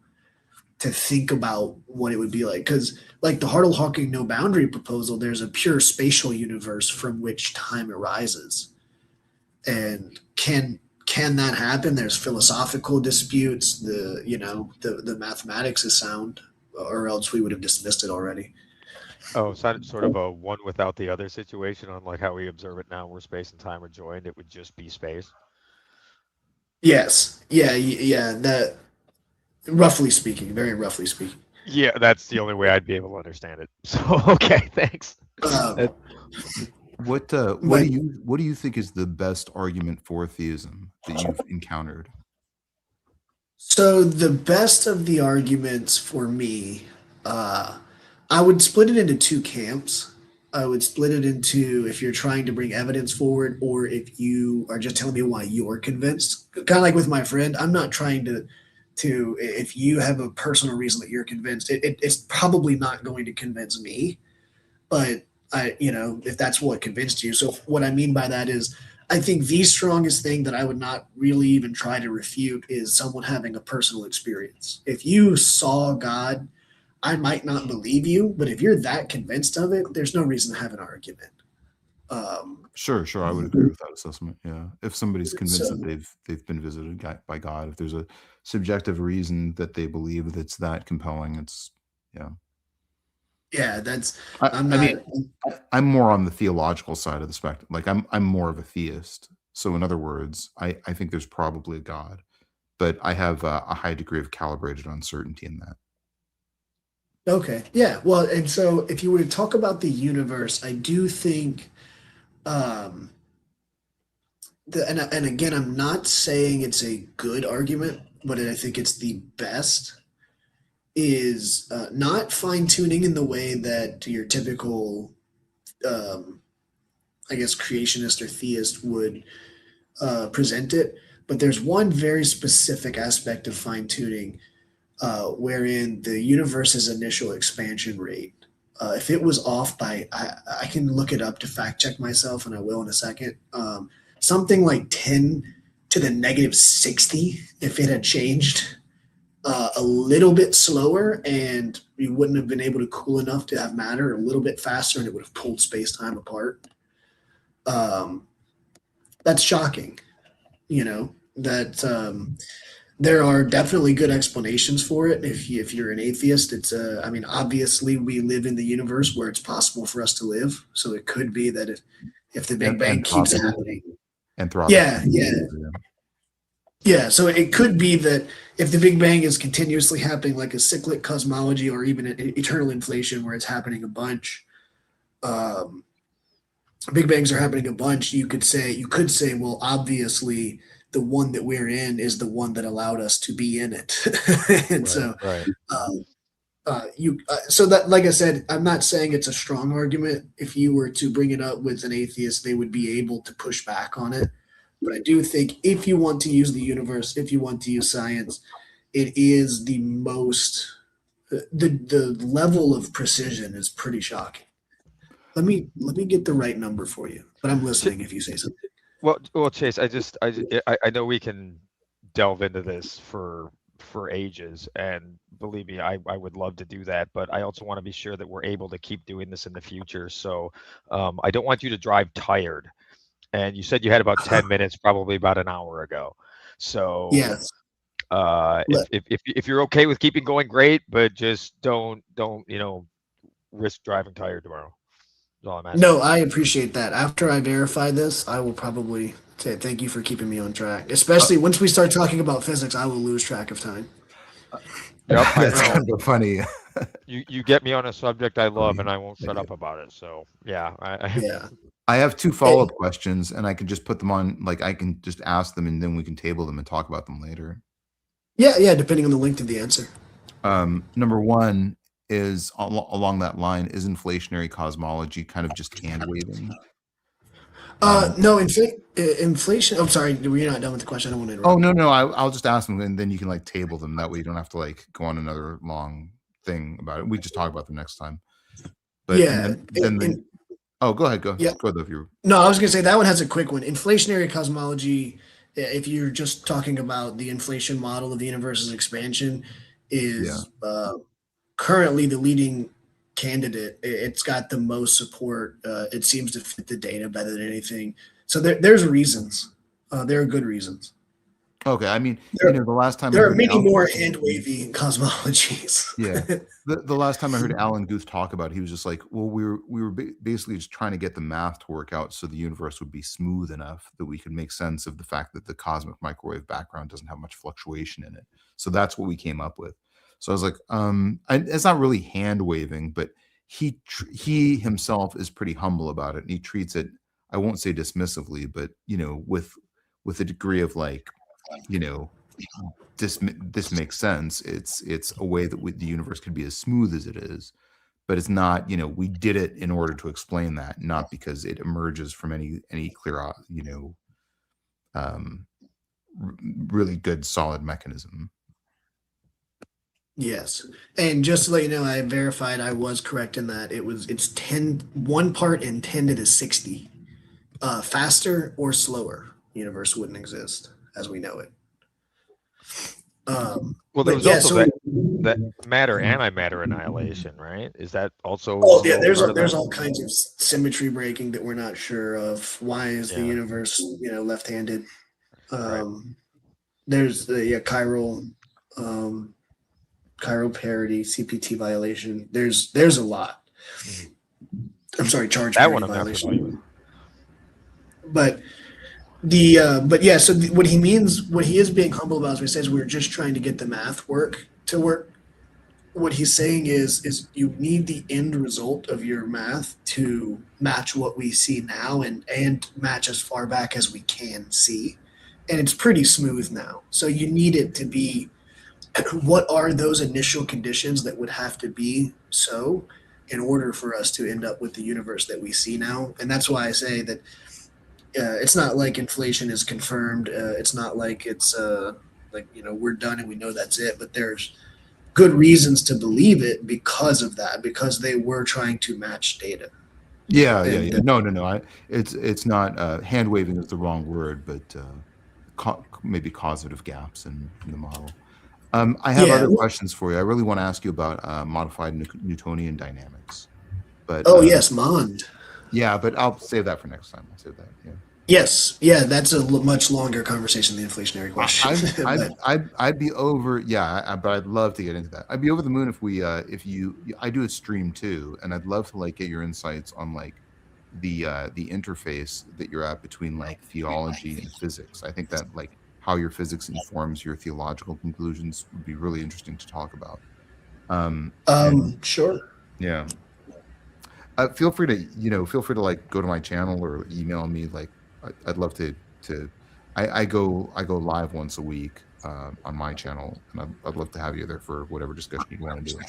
Speaker 8: think about what it would be like. Because like the Hartle-Hawking no boundary proposal, there's a pure spatial universe from which time arises. And can that happen? There's philosophical disputes. The mathematics is sound, or else we would have dismissed it already.
Speaker 10: Oh, sort of a one without the other situation on like how we observe it now, where space and time are joined. It would just be space.
Speaker 8: Yes. Yeah. Yeah. That roughly speaking, very roughly speaking.
Speaker 10: Yeah, that's the only way I'd be able to understand it. So okay, thanks.
Speaker 8: Um,
Speaker 14: What
Speaker 8: but
Speaker 14: what do you think is the best argument for theism that you've encountered?
Speaker 8: so the best of the arguments for me, uh, I would split it into two camps. I would split it into if you're trying to bring evidence forward, or if you are just telling me why you're convinced. Kind of like with my friend, I'm not trying to. If you have a personal reason that you're convinced, it's probably not going to convince me. But if that's what convinced you. So what I mean by that is, I think the strongest thing that I would not really even try to refute is someone having a personal experience. If you saw God, I might not believe you, but if you're that convinced of it, there's no reason to have an argument.
Speaker 14: Sure, I would agree with that assessment. Yeah, if somebody's convinced that
Speaker 8: So
Speaker 14: they've been visited by God, if there's a subjective reason that they believe that's that compelling, it's yeah.
Speaker 8: yeah, that's
Speaker 14: I,
Speaker 8: I'm
Speaker 14: I
Speaker 8: not.
Speaker 14: mean, I'm more on the theological side of the spectrum. Like I'm more of a theist. So in other words, I think there's probably a God, but I have a high degree of calibrated uncertainty in that.
Speaker 8: Okay, yeah. Well, and so if you were to talk about the universe, I do think um, and again, I'm not saying it's a good argument, but I think it's the best. Is not fine tuning in the way that your typical, um, I guess, creationist or theist would present it. But there's one very specific aspect of fine tuning wherein the universe's initial expansion rate, if it was off by, I can look it up to fact check myself, and I will in a second. Something like 10 to the negative 60, if it had changed a little bit slower, and we wouldn't have been able to cool enough to have matter, a little bit faster, and it would have pulled space time apart. Um, that's shocking, that there are definitely good explanations for it. If you're an atheist, it's I mean, obviously we live in the universe where it's possible for us to live. So it could be that if the Big Bang keeps
Speaker 14: Anthropic,
Speaker 8: happening,
Speaker 14: anthropic.
Speaker 8: yeah. So it could be that if the Big Bang is continuously happening, like a cyclic cosmology or even an eternal inflation, where it's happening a bunch, um, Big Bangs are happening a bunch. You could say, well, obviously the one that we're in is the one that allowed us to be in it, and so
Speaker 10: Right.
Speaker 8: um, so that, like I said, I'm not saying it's a strong argument. If you were to bring it up with an atheist, they would be able to push back on it. But I do think if you want to use the universe, if you want to use science, it is the most the level of precision is pretty shocking. Let me get the right number for you, but I'm listening if you say something.
Speaker 10: Well, Chase, I know we can delve into this for ages, and believe me, I would love to do that, but I also want to be sure that we're able to keep doing this in the future. So I don't want you to drive tired. And you said you had about 10 minutes, probably about an hour ago. So
Speaker 8: Yes.
Speaker 10: if you're okay with keeping going, great, but just don't risk driving tired tomorrow. That's all I'm asking.
Speaker 8: No, I appreciate that. After I verify this, I will probably say thank you for keeping me on track. Especially once we start talking about physics, I will lose track of time.
Speaker 10: Yep, I
Speaker 14: That's
Speaker 10: know.
Speaker 14: kind of funny.
Speaker 10: You get me on a subject I love, and I won't shut up about it. So yeah,
Speaker 8: Yeah.
Speaker 14: I have two follow-up questions, and I can just put them on, like I can just ask them, and then we can table them and talk about them later.
Speaker 8: Yeah, depending on the length of the answer.
Speaker 14: Number one is along that line, is inflationary cosmology kind of just hand waving?
Speaker 8: No, inflation. I'm sorry, we're not done with the question. I don't want to interrupt.
Speaker 14: Oh no, I'll just ask them, and then you can like table them. That way, you don't have to like go on another long thing about it. We just talk about them next time. But
Speaker 8: Yeah.
Speaker 14: oh, go ahead, go
Speaker 8: Yeah.
Speaker 14: ahead. If you
Speaker 8: No, I was going to say that one has a quick one. Inflationary cosmology, if you're just talking about the inflation model of the universe's expansion, is currently the leading candidate. It's got the most support. It seems to fit the data better than anything. So there's reasons. There are good reasons.
Speaker 14: Okay, I mean,
Speaker 8: There,
Speaker 14: the last time I
Speaker 8: there are
Speaker 14: heard
Speaker 8: many
Speaker 14: Alan,
Speaker 8: more hand wavy cosmologies.
Speaker 14: yeah, the last time I heard Alan Guth talk about it, he was just like, well, we were basically just trying to get the math to work out so the universe would be smooth enough that we could make sense of the fact that the cosmic microwave background doesn't have much fluctuation in it. So that's what we came up with. So I was like, it's not really hand waving, but he himself is pretty humble about it, and he treats it, I won't say dismissively, but with a degree of like, this makes sense. It's a way that the universe could be as smooth as it is, but it's not. We did it in order to explain that, not because it emerges from any clear, really good solid mechanism.
Speaker 8: Yes. And just to let you know, I verified I was correct in that it's 1 part in 10 to the 60. Faster or slower, universe wouldn't exist as we know it.
Speaker 10: Well,
Speaker 8: But
Speaker 10: there was
Speaker 8: yeah,
Speaker 10: also
Speaker 8: so
Speaker 10: that matter antimatter annihilation, right? Is that also
Speaker 8: oh yeah,
Speaker 10: part of
Speaker 8: there's
Speaker 10: that?
Speaker 8: all kinds of symmetry breaking that we're not sure of. Why is the
Speaker 10: Yeah.
Speaker 8: universe, left-handed?
Speaker 10: Right.
Speaker 8: There's the chiral parity, CPT violation. There's a lot. I'm sorry, charge
Speaker 10: That
Speaker 8: parity
Speaker 10: one I'm not familiar with.
Speaker 8: violation. But yeah, so what he means, what he is being humble about is when he says we're just trying to get the math to work. What he's saying is you need the end result of your math to match what we see now and match as far back as we can see. And it's pretty smooth now. So you need it to be what are those initial conditions that would have to be so in order for us to end up with the universe that we see now. And that's why I say that it's not like inflation is confirmed. It's not like it's we're done and we know that's it. But there's good reasons to believe it because of that, because they were trying to match data.
Speaker 14: Yeah. No. It's not hand waving is the wrong word, but maybe causative gaps in the model. I have other questions for you. I really want to ask you about modified Newtonian dynamics. But
Speaker 8: yes, Mond.
Speaker 14: Yeah, but I'll save that for next time. I'll save that. Yeah.
Speaker 8: Yes, yeah, that's a much longer conversation than the inflationary question.
Speaker 14: I'd be over. Yeah, but I'd love to get into that. I'd be over the moon I do a stream too, and I'd love to get your insights on the interface that you're at between theology and physics. I think that how your physics informs your theological conclusions would be really interesting to talk about.
Speaker 8: Sure.
Speaker 14: Yeah. Feel free to go to my channel or email me. I'd love to. I go live once a week on my channel, and I'd love to have you there for whatever discussion you want to do.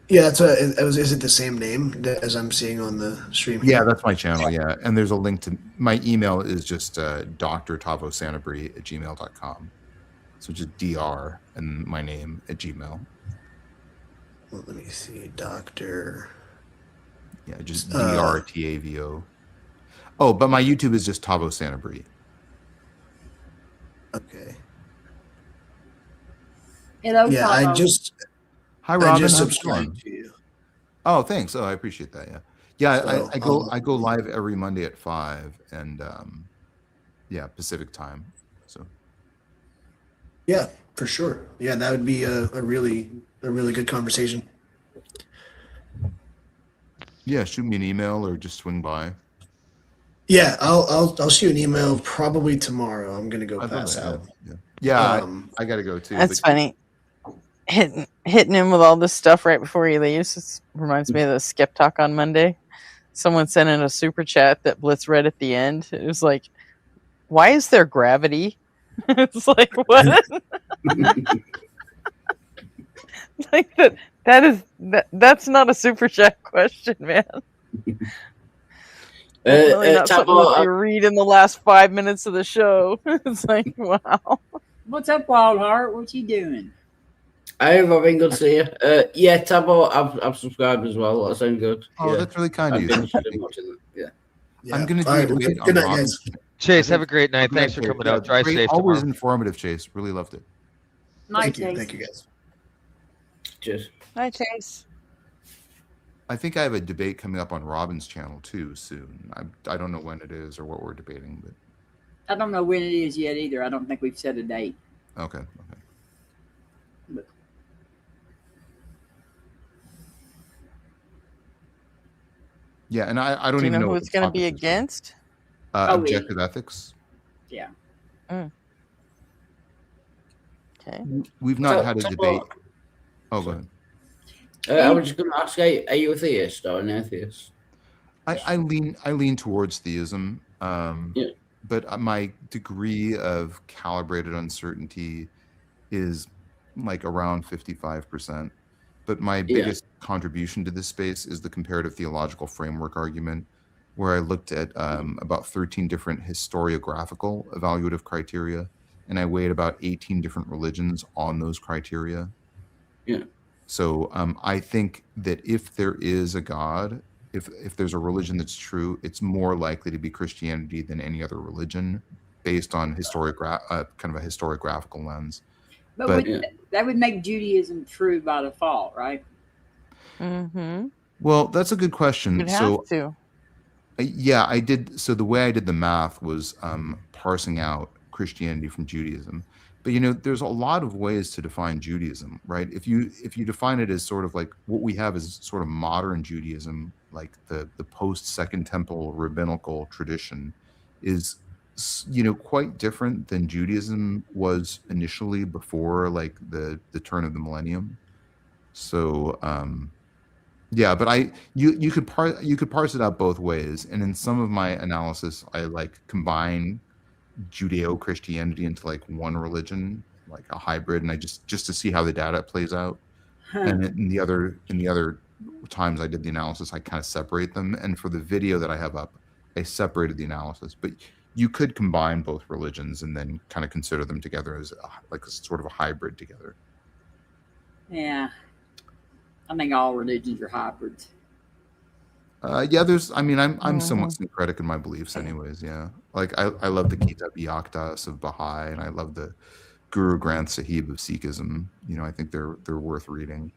Speaker 8: Yeah, that's is it the same name as I'm seeing on the stream here?
Speaker 14: Yeah, that's my channel. Yeah, and there's a link to my email is just drtavosanabri@gmail.com. So just dr and my name at gmail.
Speaker 8: Well, let me see, Doctor.
Speaker 14: Yeah, just DRTAVO. Oh, but my YouTube is just Tavo Sanabri.
Speaker 8: Okay.
Speaker 15: Hello,
Speaker 8: yeah,
Speaker 15: Tavo.
Speaker 14: Hi, Robin.
Speaker 8: I just
Speaker 14: how's it
Speaker 8: subscribed
Speaker 14: going?
Speaker 8: to you.
Speaker 14: Oh, thanks. Oh, I appreciate that. Yeah, yeah.
Speaker 8: So,
Speaker 14: I go live every Monday at 5 and Pacific time. So.
Speaker 8: Yeah, for sure. Yeah, that would be a really good conversation.
Speaker 14: Yeah, shoot me an email or just swing by.
Speaker 8: Yeah, I'll shoot an email probably tomorrow. I'm gonna go pass out.
Speaker 14: I gotta go too.
Speaker 5: That's funny. Hitting him with all this stuff right before he leaves. This reminds me of the Skip Talk on Monday. Someone sent in a super chat that Blitz read at the end. It was like, "Why is there gravity?" It's like, what? Like that's not a super chat question, man. Really not something that you read in the last 5 minutes of the show. It's like, wow.
Speaker 15: What's up, Wild Heart? What you doing?
Speaker 13: Hey, Robin, good to see you. Yeah, Tabo, I've subscribed as well. That sounds good.
Speaker 14: Oh,
Speaker 13: yeah.
Speaker 14: that's really kind of you.
Speaker 13: Yeah.
Speaker 14: I'm gonna do it.
Speaker 8: Good night, guys.
Speaker 10: Chase, have a great night. Thanks for coming out. Drive safe.
Speaker 14: Always
Speaker 10: Tomorrow.
Speaker 14: informative, Chase. Really loved it.
Speaker 8: Thank you, guys.
Speaker 13: Cheers.
Speaker 5: Hi, Chase.
Speaker 14: I think I have a debate coming up on Robin's channel too soon. I don't know when it is or what we're debating, but
Speaker 15: I don't know when it is yet either. I don't think we've set a date.
Speaker 14: Okay.
Speaker 15: But
Speaker 14: Yeah, and I don't
Speaker 5: Do you
Speaker 14: even
Speaker 5: know
Speaker 14: know
Speaker 5: who
Speaker 14: what
Speaker 5: it's
Speaker 14: the
Speaker 5: going to be
Speaker 14: topic is.
Speaker 5: against?
Speaker 14: Objective ethics.
Speaker 15: Yeah.
Speaker 5: Okay.
Speaker 14: We've not had a debate. Oh, go ahead.
Speaker 13: I was just going to ask, are you a theist or an atheist?
Speaker 14: I lean towards theism. But my degree of calibrated uncertainty is like around 55%. But my biggest contribution to this space is the comparative theological framework argument, where I looked at about 13 different historiographical evaluative criteria, and I weighed about 18 different religions on those criteria.
Speaker 13: Yeah.
Speaker 14: So I think that if there is a God, if there's a religion that's true, it's more likely to be Christianity than any other religion, based on kind of a historiographical lens.
Speaker 15: But that would make Judaism true by default, right?
Speaker 5: Mm-hmm.
Speaker 14: Well, that's a good question.
Speaker 5: You'd have to.
Speaker 14: Yeah, I did. So the way I did the math was parsing out Christianity from Judaism. But there's a lot of ways to define Judaism, right? If you define it as sort of like what we have is sort of modern Judaism, like the post Second Temple rabbinical tradition, is quite different than Judaism was initially before like the turn of the millennium. So yeah, but you could parse it out both ways, and in some of my analysis, I like combine Judeo-Christianity into like one religion, like a hybrid, and I just to see how the data plays out. And in the other times I did the analysis, I kind of separate them. And for the video that I have up, I separated the analysis. But you could combine both religions and then kind of consider them together as like a sort of a hybrid together.
Speaker 15: Yeah. I think all religions are hybrids.
Speaker 14: Yeah, I'm somewhat syncretic in my beliefs anyways, yeah. Like I love the Kitab Yaktas of Baha'i, and I love the Guru Granth Sahib of Sikhism. I think they're worth reading.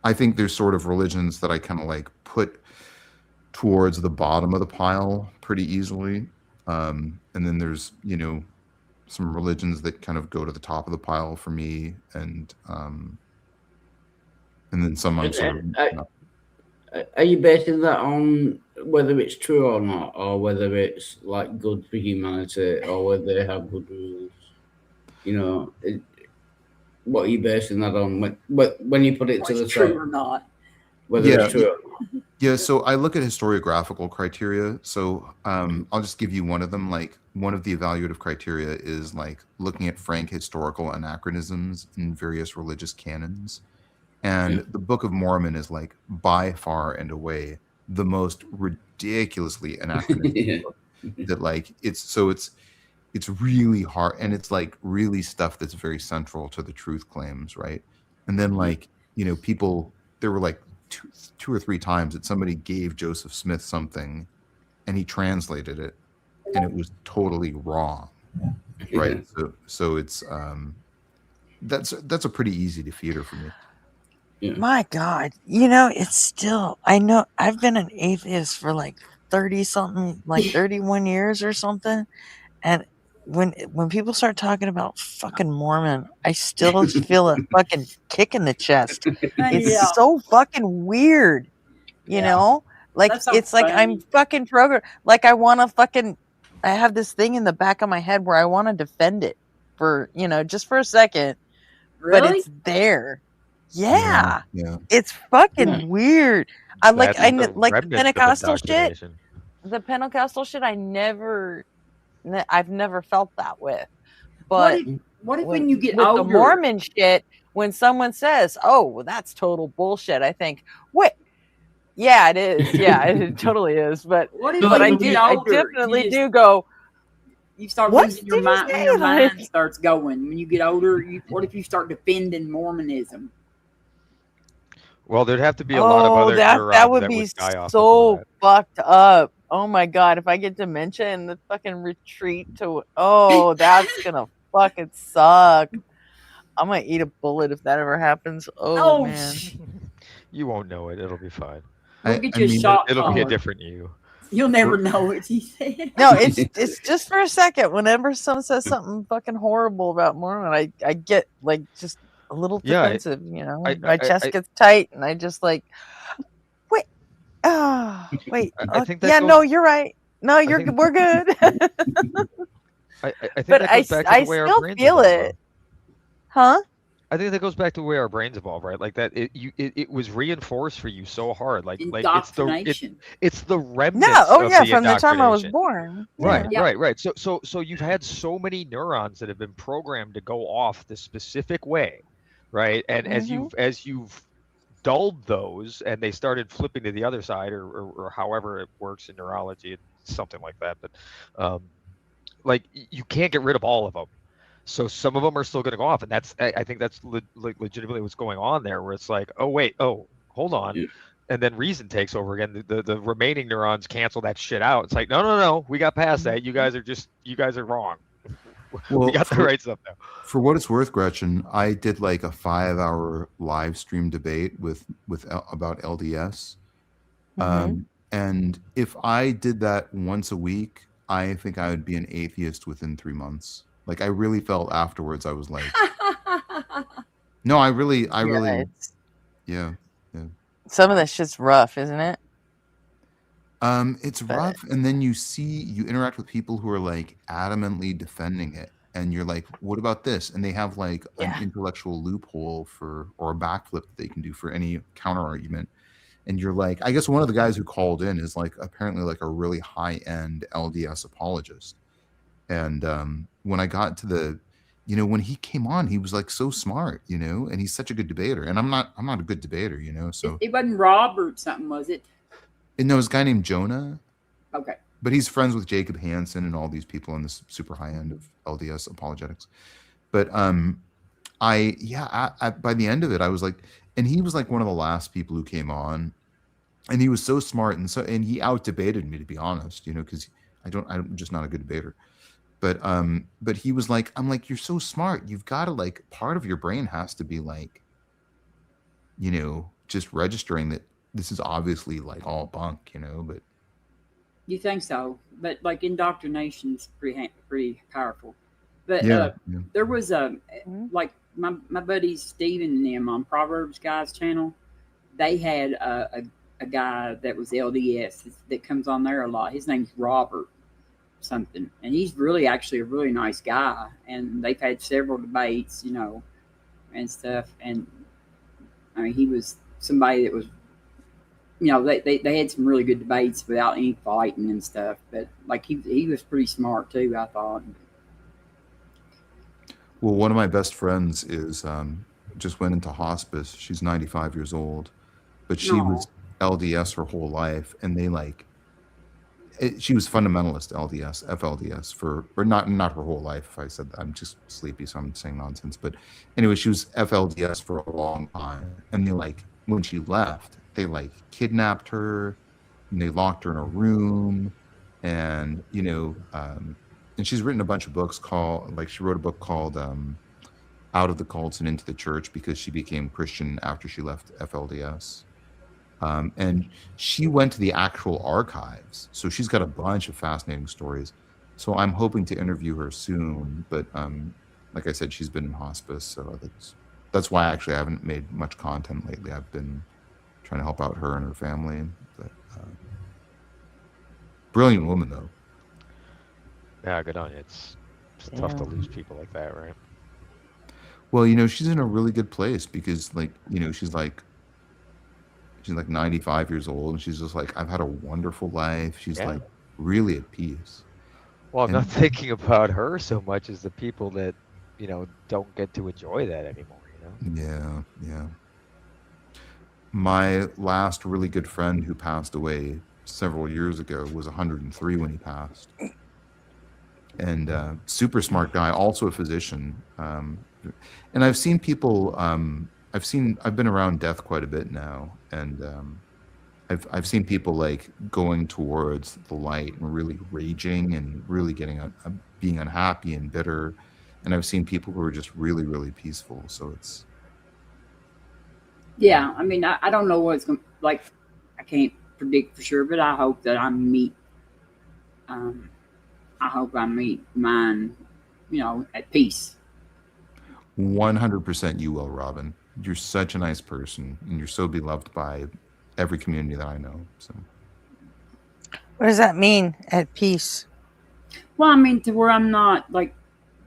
Speaker 14: I think there's sort of religions that I kind of like put towards the bottom of the pile pretty easily. And then there's, some religions that kind of go to the top of the pile for me, and then some I'm sort of
Speaker 13: Are you basing that on whether it's true or not, or whether it's like good for humanity, or whether they have good rules? What are you basing that on when you put it to the
Speaker 15: true
Speaker 13: side?
Speaker 15: or not?
Speaker 13: Whether it's true or not.
Speaker 14: Yeah, so I look at historiographical criteria. So I'll just give you one of them. Like one of the evaluative criteria is like looking at frank historical anachronisms in various religious canons. And the Book of Mormon is like by far and away the most ridiculously anachronistic book that like it's really hard, and it's like really stuff that's very central to the truth claims, right? And then like, there were like two or three times that somebody gave Joseph Smith something and he translated it and it was totally wrong, right? So it's that's a pretty easy defeater for me.
Speaker 5: My God, it's still, I know I've been an atheist for like 30 something, like 31 years or something. And when people start talking about fucking Mormon, I still feel a fucking kick in the chest. It's so fucking weird, you know? Like, it's like I'm fucking programmed. Like, I have this thing in the back of my head where I want to defend it for, just for a second.
Speaker 15: Really?
Speaker 5: But it's there. Yeah.
Speaker 14: Yeah.
Speaker 5: It's fucking weird. I like
Speaker 10: the
Speaker 5: the
Speaker 10: remnants of
Speaker 5: Pentecostal shit.
Speaker 10: indoctrination.
Speaker 5: The Pentecostal shit I've never felt that with. But
Speaker 15: what if when you get
Speaker 5: with
Speaker 15: older,
Speaker 5: the Mormon shit, when someone says, "Oh, well, that's total bullshit," I think, "What? Yeah, it is. Yeah, it totally is." But
Speaker 15: what if
Speaker 5: but
Speaker 15: when
Speaker 5: I
Speaker 15: you
Speaker 5: do,
Speaker 15: get
Speaker 5: I
Speaker 15: older,
Speaker 5: definitely do go.
Speaker 15: You start
Speaker 5: What
Speaker 15: losing your
Speaker 5: did you
Speaker 15: mind when
Speaker 5: say?
Speaker 15: your mind
Speaker 5: Like-
Speaker 15: starts going. When you get older, what if you start defending Mormonism?
Speaker 10: Well, there'd have to be a lot of other
Speaker 5: that
Speaker 10: neurons
Speaker 5: would
Speaker 10: that
Speaker 5: be
Speaker 10: would die off
Speaker 5: so
Speaker 10: before that.
Speaker 5: fucked up. Oh my God, if I get dementia and the fucking retreat that's gonna fucking suck. I'm gonna eat a bullet if that ever happens. Oh man.
Speaker 10: You won't know it. It'll be fine.
Speaker 15: Go get your shot
Speaker 10: It'll be a
Speaker 15: collar.
Speaker 10: different you.
Speaker 15: You'll never know what he said.
Speaker 5: No, it's just for a second. Whenever someone says something fucking horrible about Mormon, I get like just a little
Speaker 10: Yeah,
Speaker 5: defensive. You know,
Speaker 10: I
Speaker 5: my chest gets tight, and I just like, wait, wait,
Speaker 10: I think that
Speaker 5: yeah,
Speaker 10: goes.
Speaker 5: no, you're right. No,
Speaker 10: think-
Speaker 5: we're good.
Speaker 10: I think
Speaker 5: But
Speaker 10: that goes back to
Speaker 5: I
Speaker 10: the way our
Speaker 5: still
Speaker 10: brains
Speaker 5: feel
Speaker 10: evolve,
Speaker 5: it,
Speaker 10: though.
Speaker 5: huh?
Speaker 10: I think that goes back to the way our brains evolve, right? Like that, it was reinforced for you so hard, like
Speaker 15: Indoctrination.
Speaker 10: it's the
Speaker 5: No,
Speaker 10: remnants
Speaker 5: oh
Speaker 10: of
Speaker 5: yeah,
Speaker 10: the
Speaker 5: from the time I was
Speaker 10: indoctrination.
Speaker 5: born.
Speaker 10: Right,
Speaker 5: Yeah.
Speaker 10: right. So you've had so many neurons that have been programmed to go off the specific way, right? And
Speaker 5: Mhm.
Speaker 10: as you've dulled those, and they started flipping to the other side, or however it works in neurology, something like that. But like you can't get rid of all of them. So some of them are still going to go off, and I think that's legitimately what's going on there, where it's like, oh wait, oh hold on,
Speaker 13: Yeah.
Speaker 10: and then reason takes over again. The remaining neurons cancel that shit out. It's like, no, we got past that. You guys are wrong. We
Speaker 14: Well,
Speaker 10: got the right stuff now.
Speaker 14: for what it's worth, Gretchen, I did like a 5-hour live stream debate with about LDS. And if I did that once a week, I think I would be an atheist within 3 months. Like I really felt afterwards, I was like, no, I really, yeah.
Speaker 5: Some of that shit's rough, isn't it?
Speaker 14: It's rough, and then you interact with people who are like adamantly defending it, and you're like, what about this? And they have like an intellectual loophole or a backflip that they can do for any counter argument. And you're like, I guess one of the guys who called in is like apparently like a really high-end LDS apologist. And when I got to when he came on, he was like so smart, and he's such a good debater. And I'm not a good debater, so
Speaker 15: It wasn't Rob or something, was it?
Speaker 14: and there was a guy named Jonah.
Speaker 15: Okay.
Speaker 14: But he's friends with Jacob Hansen and all these people on this super high end of LDS apologetics. But by the end of it, I was like, and he was like one of the last people who came on, and he was so smart and he out debated me, to be honest, because I'm just not a good debater. But he was like, I'm like, you're so smart. You've got to like, part of your brain has to be like, just registering that this is obviously like all bunk, but
Speaker 15: You think so? But like indoctrination's pretty powerful. But
Speaker 14: yeah.
Speaker 15: there was like my buddies Steven and them on Proverbs Guys channel. They had a guy that was LDS that comes on there a lot. His name's Robert something, and he's really actually a really nice guy. And they've had several debates, and stuff. And I mean, he was somebody that was. They had some really good debates without any fighting and stuff, but like he was pretty smart too, I thought.
Speaker 14: Well, one of my best friends is just went into hospice. She's 95 years old, but she was LDS her whole life, and they she was fundamentalist LDS, FLDS or not her whole life. If I said that, I'm just sleepy, so I'm saying nonsense. But anyway, she was FLDS for a long time, and they when she left, they kidnapped her, and they locked her in a room, and and she's written a bunch of books she wrote a book called Out of the Cults and Into the Church, because she became Christian after she left FLDS. And she went to the actual archives, so she's got a bunch of fascinating stories. So I'm hoping to interview her soon, but like I said, she's been in hospice, so that's why actually I haven't made much content lately. I've been trying to help out her and her family. But brilliant woman, though.
Speaker 10: Yeah, good on you. It's tough to lose people like that, right?
Speaker 14: Well, she's in a really good place because, she's 95 years old, and she's just like, I've had a wonderful life. She's really at peace.
Speaker 10: Well, I'm not thinking about her so much as the people that, don't get to enjoy that anymore,
Speaker 14: Yeah. My last really good friend who passed away several years ago was 103 when he passed. And super smart guy, also a physician. And I've seen people, I've been around death quite a bit now, and I've seen people going towards the light and really raging and really being unhappy and bitter, and I've seen people who are just really, really peaceful. So it's
Speaker 15: I mean, I don't know what it's going to I can't predict for sure, but I hope that I meet. I hope I meet mine, at peace.
Speaker 14: 100% you will, Robin. You're such a nice person, and you're so beloved by every community that I know. So,
Speaker 5: What does that mean? At peace?
Speaker 15: Well, I mean, to where I'm not like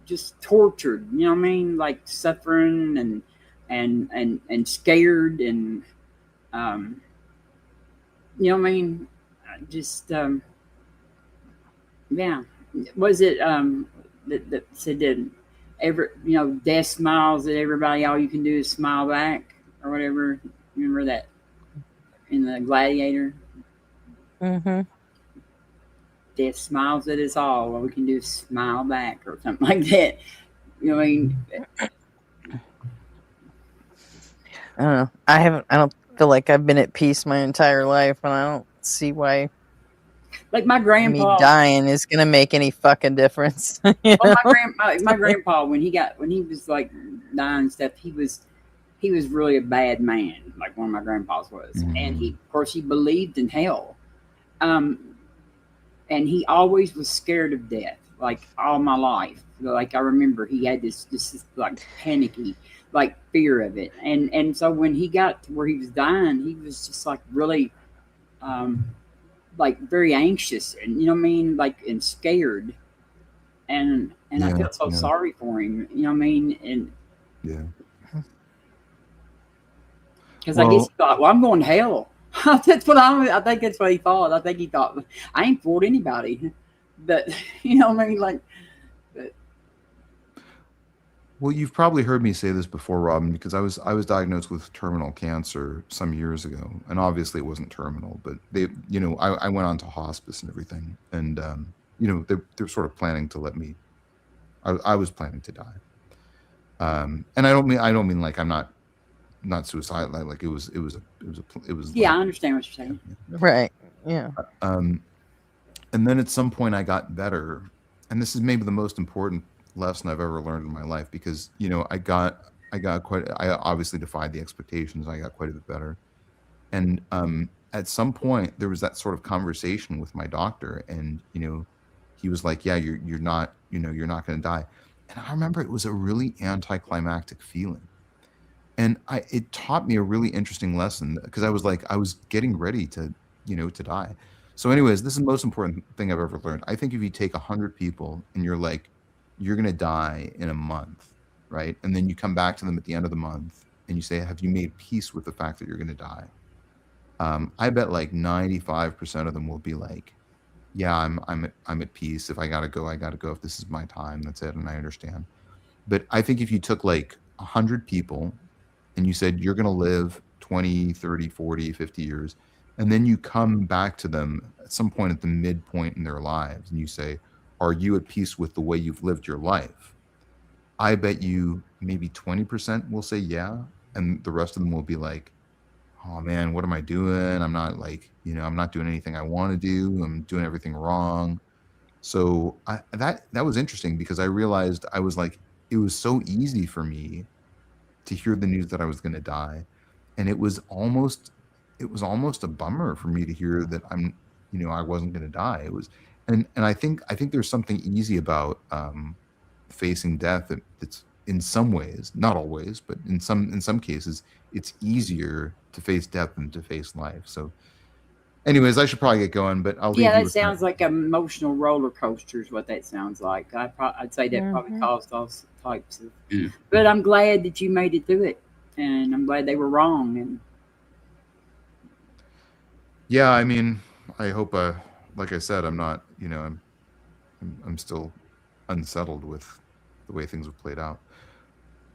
Speaker 15: just tortured. You know what I mean? Like suffering and scared and you know what I mean? Just yeah. Was it that said that death smiles at everybody, all you can do is smile back or whatever. Remember that in the Gladiator?
Speaker 5: Mm-hmm.
Speaker 15: Death smiles at us all we can do is smile back or something like that. You know what I mean?
Speaker 5: I don't know. I don't feel like I've been at peace my entire life, and I don't see why
Speaker 15: Like my
Speaker 5: me
Speaker 15: grandpa.
Speaker 5: dying is gonna make any fucking difference. You
Speaker 15: Well,
Speaker 5: know?
Speaker 15: my grandpa, when he was like dying and stuff, he was really a bad man, like one of my grandpas was, and of course, he believed in hell, and he always was scared of death, like all my life. Like I remember, he had this like panicky, like fear of it, and so when he got to where he was dying, he was just like really, like very anxious, and you know what I mean, like and scared. And I felt so sorry for him, you know what I mean? And because I guess he thought, well, I'm going to hell. That's what I think that's what he thought. I think he thought, I ain't fooled anybody. But you know what I mean? Like,
Speaker 14: well, you've probably heard me say this before, Robin, because I was diagnosed with terminal cancer some years ago, and obviously it wasn't terminal, but they, I went on to hospice and everything, and they're sort of planning to let me. I was planning to die, and I don't mean like I'm not suicidal. Like it was.
Speaker 15: Yeah, I understand what you're saying.
Speaker 5: Right. Yeah.
Speaker 14: And then at some point I got better, and this is maybe the most important lesson I've ever learned in my life, because I obviously defied the expectations. I got quite a bit better, and at some point there was that sort of conversation with my doctor, and he was like, yeah, you're not you're not going to die. And I remember it was a really anticlimactic feeling, and it taught me a really interesting lesson, because I was getting ready to to die. So anyways, this is the most important thing I've ever learned. I think if you take 100 people and you're like, you're going to die in a month, right? And then you come back to them at the end of the month and you say, have you made peace with the fact that you're going to die? I bet like 95% of them will be like, yeah, I'm at peace. If I got to go, I got to go. If this is my time, that's it. And I understand. But I think if you took like 100 people and you said, you're going to live 20, 30, 40, 50 years, and then you come back to them at some point at the midpoint in their lives and you say, are you at peace with the way you've lived your life? I bet you maybe 20% will say yeah, and the rest of them will be like, oh man, what am I doing? I'm not I'm not doing anything I want to do. I'm doing everything wrong. So that was interesting, because I realized I was like, it was so easy for me to hear the news that I was going to die, and it was almost a bummer for me to hear that I wasn't going to die. It was, and I think there's something easy about facing death that's in some ways, not always, but in some cases, it's easier to face death than to face life. So anyways, I should probably get going, but I'll leave you
Speaker 15: that
Speaker 14: with
Speaker 15: sounds like an emotional roller coaster is what that sounds like. I'd say that probably caused those types of, but I'm glad that you made it through it, and I'm glad they were wrong. And
Speaker 14: yeah, I mean, I hope, like I said, I'm not, I'm still unsettled with the way things have played out.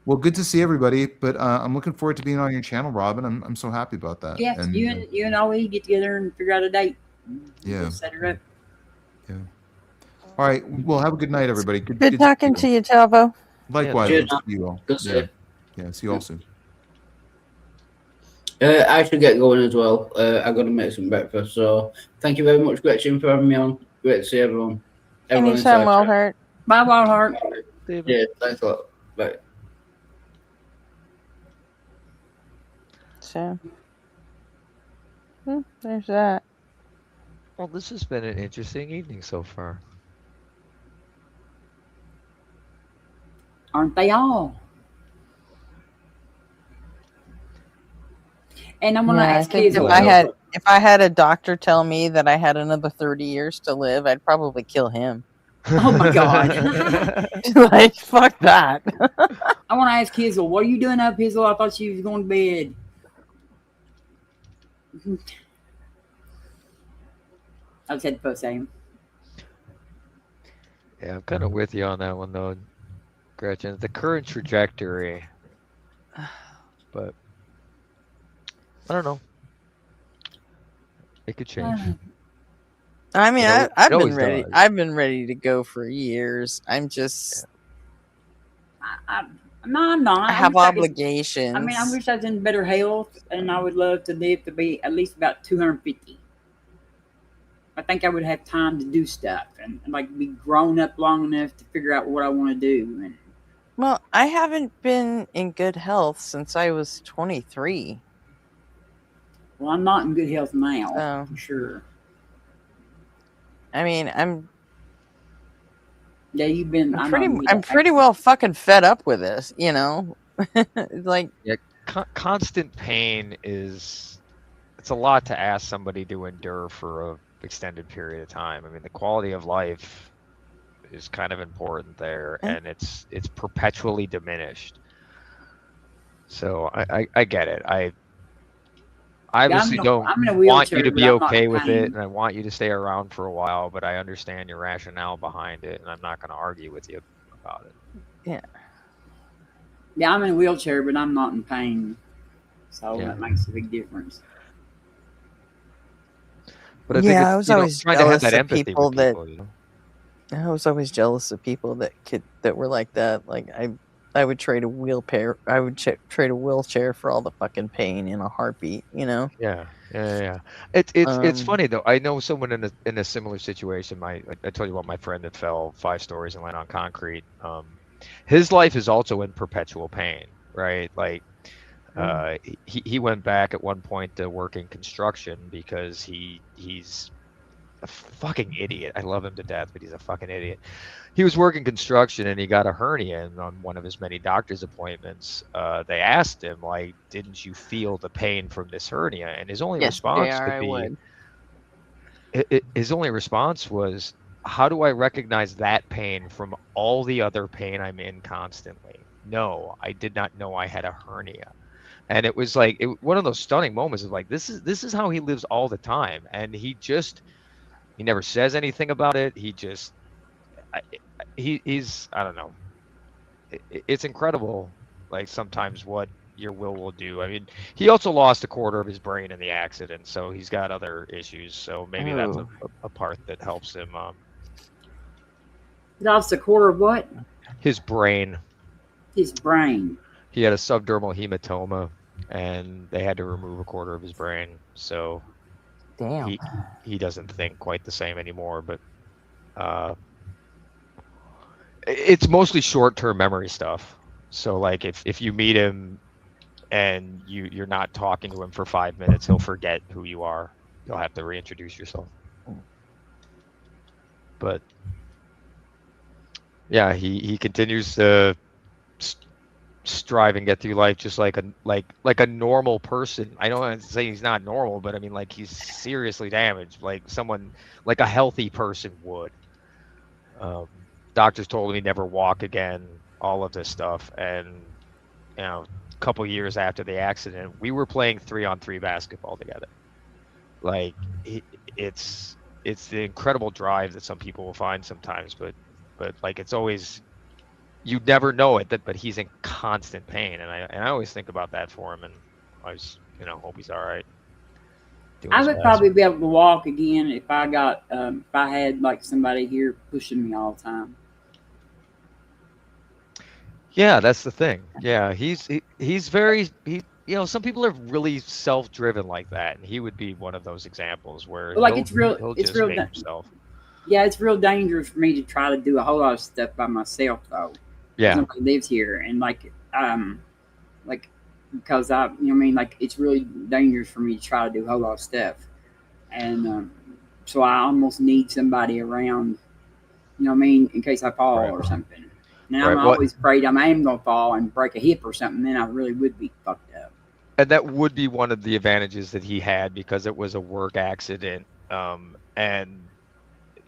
Speaker 14: Well, good to see everybody, but I'm looking forward to being on your channel, Robin. I'm so happy about that.
Speaker 15: yes,
Speaker 14: and,
Speaker 15: you and Ollie get together and figure out a date.
Speaker 14: Yeah.
Speaker 15: Set her up.
Speaker 14: Yeah. All right. Well, have a good night, everybody.
Speaker 5: Good talking to you, Tavo.
Speaker 14: Likewise.
Speaker 13: Yeah.
Speaker 14: Good to see you all.
Speaker 13: Good to see
Speaker 14: Yeah.
Speaker 13: you.
Speaker 14: Yeah. See you all soon.
Speaker 13: I should get going as well. I've got to make some breakfast. So thank you very much, Gretchen, for having me on. Great to see everyone.
Speaker 5: Anytime, Wildheart.
Speaker 15: Bye, Wildheart.
Speaker 13: Yeah, thanks a lot. Bye.
Speaker 5: So. There's that.
Speaker 10: Well, this has been an interesting evening so far.
Speaker 15: Aren't they all? And I'm gonna
Speaker 5: Yeah, I
Speaker 15: ask
Speaker 5: think
Speaker 15: Hazel.
Speaker 5: if I had a doctor tell me that I had another 30 years to live, I'd probably kill him.
Speaker 15: Oh my god!
Speaker 5: Like, fuck that.
Speaker 15: I want to ask Hazel. What are you doing up, Hazel? I thought she was going to bed. I was head first saying.
Speaker 10: Yeah, I'm kind of with you on that one though, Gretchen. The current trajectory, but I don't know. It could change.
Speaker 5: I mean,
Speaker 10: It
Speaker 5: I've been
Speaker 10: always
Speaker 5: ready.
Speaker 10: does.
Speaker 5: I've been ready to go for years. I'm just.
Speaker 15: No, I'm not.
Speaker 5: I have
Speaker 15: wish
Speaker 5: obligations.
Speaker 15: I mean, I wish I was in better health, and I would love to live to be at least about 250. I think I would have time to do stuff and like be grown up long enough to figure out what I want to do. And
Speaker 5: Well, I haven't been in good health since I was 23.
Speaker 15: well, I'm not in good health now, for sure.
Speaker 5: I mean,
Speaker 15: Yeah, you've been.
Speaker 5: I'm pretty well fucking fed up with this, you know. Like,
Speaker 10: yeah, constant pain it's a lot to ask somebody to endure for a extended period of time. I mean, the quality of life is kind of important there, and it's perpetually diminished. So I get it. I obviously don't want you to be okay with it, and I want you to stay around for a while, but I understand your rationale behind it, and I'm not going to argue with you about it.
Speaker 5: Yeah.
Speaker 15: Yeah, I'm in a wheelchair, but I'm not in pain, so that makes a big difference.
Speaker 10: But I think
Speaker 5: I was always
Speaker 10: trying to have
Speaker 5: jealous
Speaker 10: that
Speaker 5: of
Speaker 10: empathy
Speaker 5: people
Speaker 10: with
Speaker 5: that.
Speaker 10: people, you know?
Speaker 5: I was always jealous of people that were like that. Like, I would trade a wheelchair. I would trade a wheelchair for all the fucking pain in a heartbeat. You know.
Speaker 10: Yeah. It's funny though. I know someone in a similar situation. I told you about my friend that fell 5 stories and landed on concrete. His life is also in perpetual pain, right? Like, he went back at one point to work in construction because he's a fucking idiot. I love him to death, but he's a fucking idiot. He was working construction and he got a hernia on one of his many doctor's appointments. They asked him, like, didn't you feel the pain from this hernia? And his only response his only response was, how do I recognize that pain from all the other pain I'm in constantly? No, I did not know I had a hernia. And it was like one of those stunning moments of like, this is how he lives all the time. And he never says anything about it. He's I don't know. It's incredible, like sometimes what your will do. I mean, he also lost a quarter of his brain in the accident, so he's got other issues. So maybe that's a part that helps him.
Speaker 15: Lost a quarter of what?
Speaker 10: His brain.
Speaker 15: His brain.
Speaker 10: He had a subdermal hematoma, and they had to remove a quarter of his brain. So
Speaker 5: damn,
Speaker 10: he doesn't think quite the same anymore. But it's mostly short-term memory stuff. So like if you meet him and you're not talking to him for 5 minutes, he'll forget who you are. You'll have to reintroduce yourself. But yeah, he continues to strive and get through life just like a normal person. I don't want to say he's not normal, but I mean, like, he's seriously damaged, like someone, like a healthy person would. Doctors told him he'd never walk again, all of this stuff. And, you know, a couple years after the accident, we were playing 3-on-3 basketball together. Like, it's the incredible drive that some people will find sometimes, but like, it's always, you never know it, but he's in constant pain. And I always think about that for him, and I always, hope he's all right.
Speaker 15: I would probably be able to walk again if I got if I had like somebody here pushing me all the time.
Speaker 10: Yeah, that's the thing. Yeah, he's very some people are really self-driven like that, and he would be one of those examples where
Speaker 15: like
Speaker 10: he'll just make himself.
Speaker 15: Yeah, it's real dangerous for me to try to do a whole lot of stuff by myself though.
Speaker 10: Yeah,
Speaker 15: nobody lives here, and like because like it's really dangerous for me to try to do a whole lot of stuff, and so I almost need somebody around, in case I fall
Speaker 10: Right.
Speaker 15: or something. And I'm
Speaker 10: Right. Well,
Speaker 15: always afraid I am going to fall and break a hip or something. Then I really would be fucked up.
Speaker 10: and that would be one of the advantages that he had because it was a work accident. And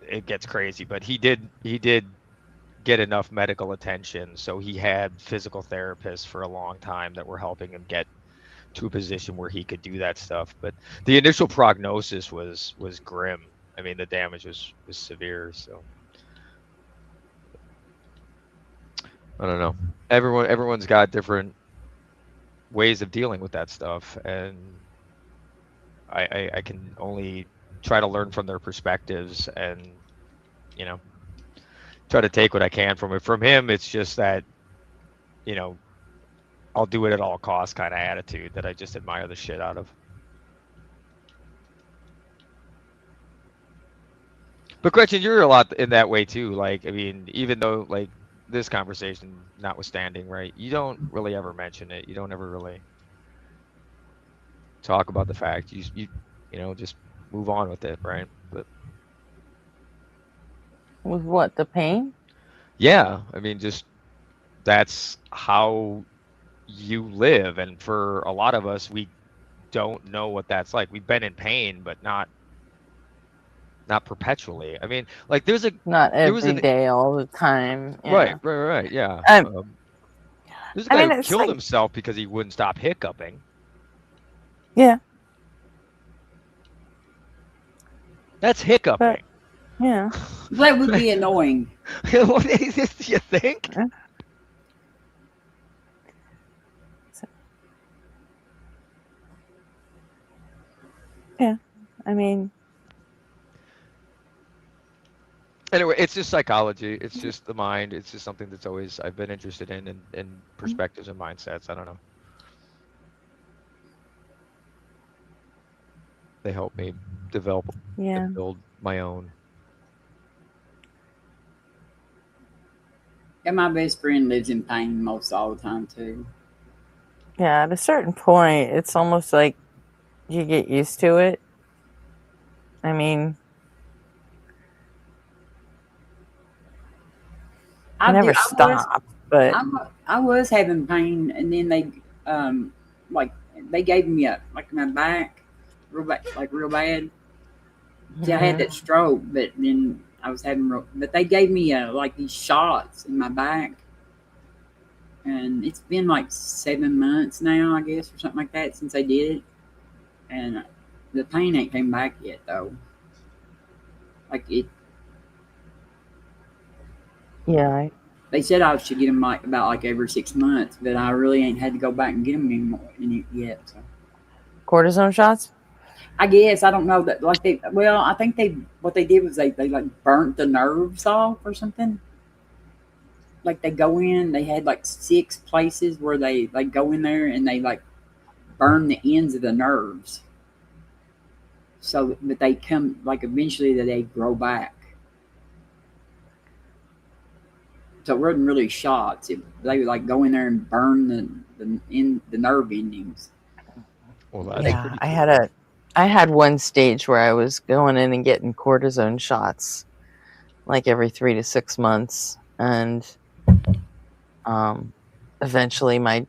Speaker 10: it gets crazy, but he did get enough medical attention, so he had physical therapists for a long time that were helping him get to a position where he could do that stuff. But the initial prognosis was grim. I mean, the damage was severe. So I don't know. Everyone's got different ways of dealing with that stuff, and I can only try to learn from their perspectives and try to take what I can from it. From him, it's just that I'll do it at all costs kind of attitude that I just admire the shit out of. But Gretchen, you're a lot in that way too. Like, I mean, even though like this conversation notwithstanding, right? You don't really ever mention it. You don't ever really talk about the fact. You just move on with it, right? But
Speaker 5: With what, the pain?
Speaker 10: yeah, I mean, just that's how you live, and for a lot of us, we don't know what that's like. We've been in pain, but not perpetually. I mean, like
Speaker 5: Not
Speaker 10: there was
Speaker 5: every
Speaker 10: an
Speaker 5: day, all the time.
Speaker 10: right,
Speaker 5: Yeah.
Speaker 10: yeah. There's a
Speaker 5: I
Speaker 10: guy
Speaker 5: mean,
Speaker 10: who
Speaker 5: it's
Speaker 10: killed
Speaker 5: like,
Speaker 10: himself because he wouldn't stop hiccuping.
Speaker 5: yeah,
Speaker 10: That's hiccuping.
Speaker 5: yeah.
Speaker 15: That would be annoying.
Speaker 10: What is this, you think?
Speaker 5: Yeah. I mean,
Speaker 10: Anyway, it's just psychology. It's just the mind. It's just something that's always I've been interested in perspectives and mindsets. I don't know. They help me develop
Speaker 5: yeah.
Speaker 10: and build my own.
Speaker 15: And my best friend lives in pain most all the time too.
Speaker 5: Yeah, at a certain point, it's almost like you get used to it. I mean,
Speaker 15: I
Speaker 5: never
Speaker 15: did.
Speaker 5: stop, but
Speaker 15: I was having pain, and then like they gave me my back, real bad. See, I had that stroke, but then I was but they gave me like these shots in my back, and it's been like 7 months now, I guess, or something like that since I did it, and the pain ain't came back yet though. Like it,
Speaker 5: yeah,
Speaker 15: they said I should get them about every 6 months, but I really ain't had to go back and get them anymore yet. So.
Speaker 5: cortisone shots.
Speaker 15: I guess I don't know that I think what they did was they like burnt the nerves off or something. Like they go in, they had like 6 places where they like go in there and they like burn the ends of the nerves. So but they come like eventually they grow back. So it wasn't really shots. They would like go in there and burn the nerve endings.
Speaker 10: Well, that's
Speaker 5: Yeah, I had one stage where I was going in and getting cortisone shots like every 3 to 6 months, and eventually my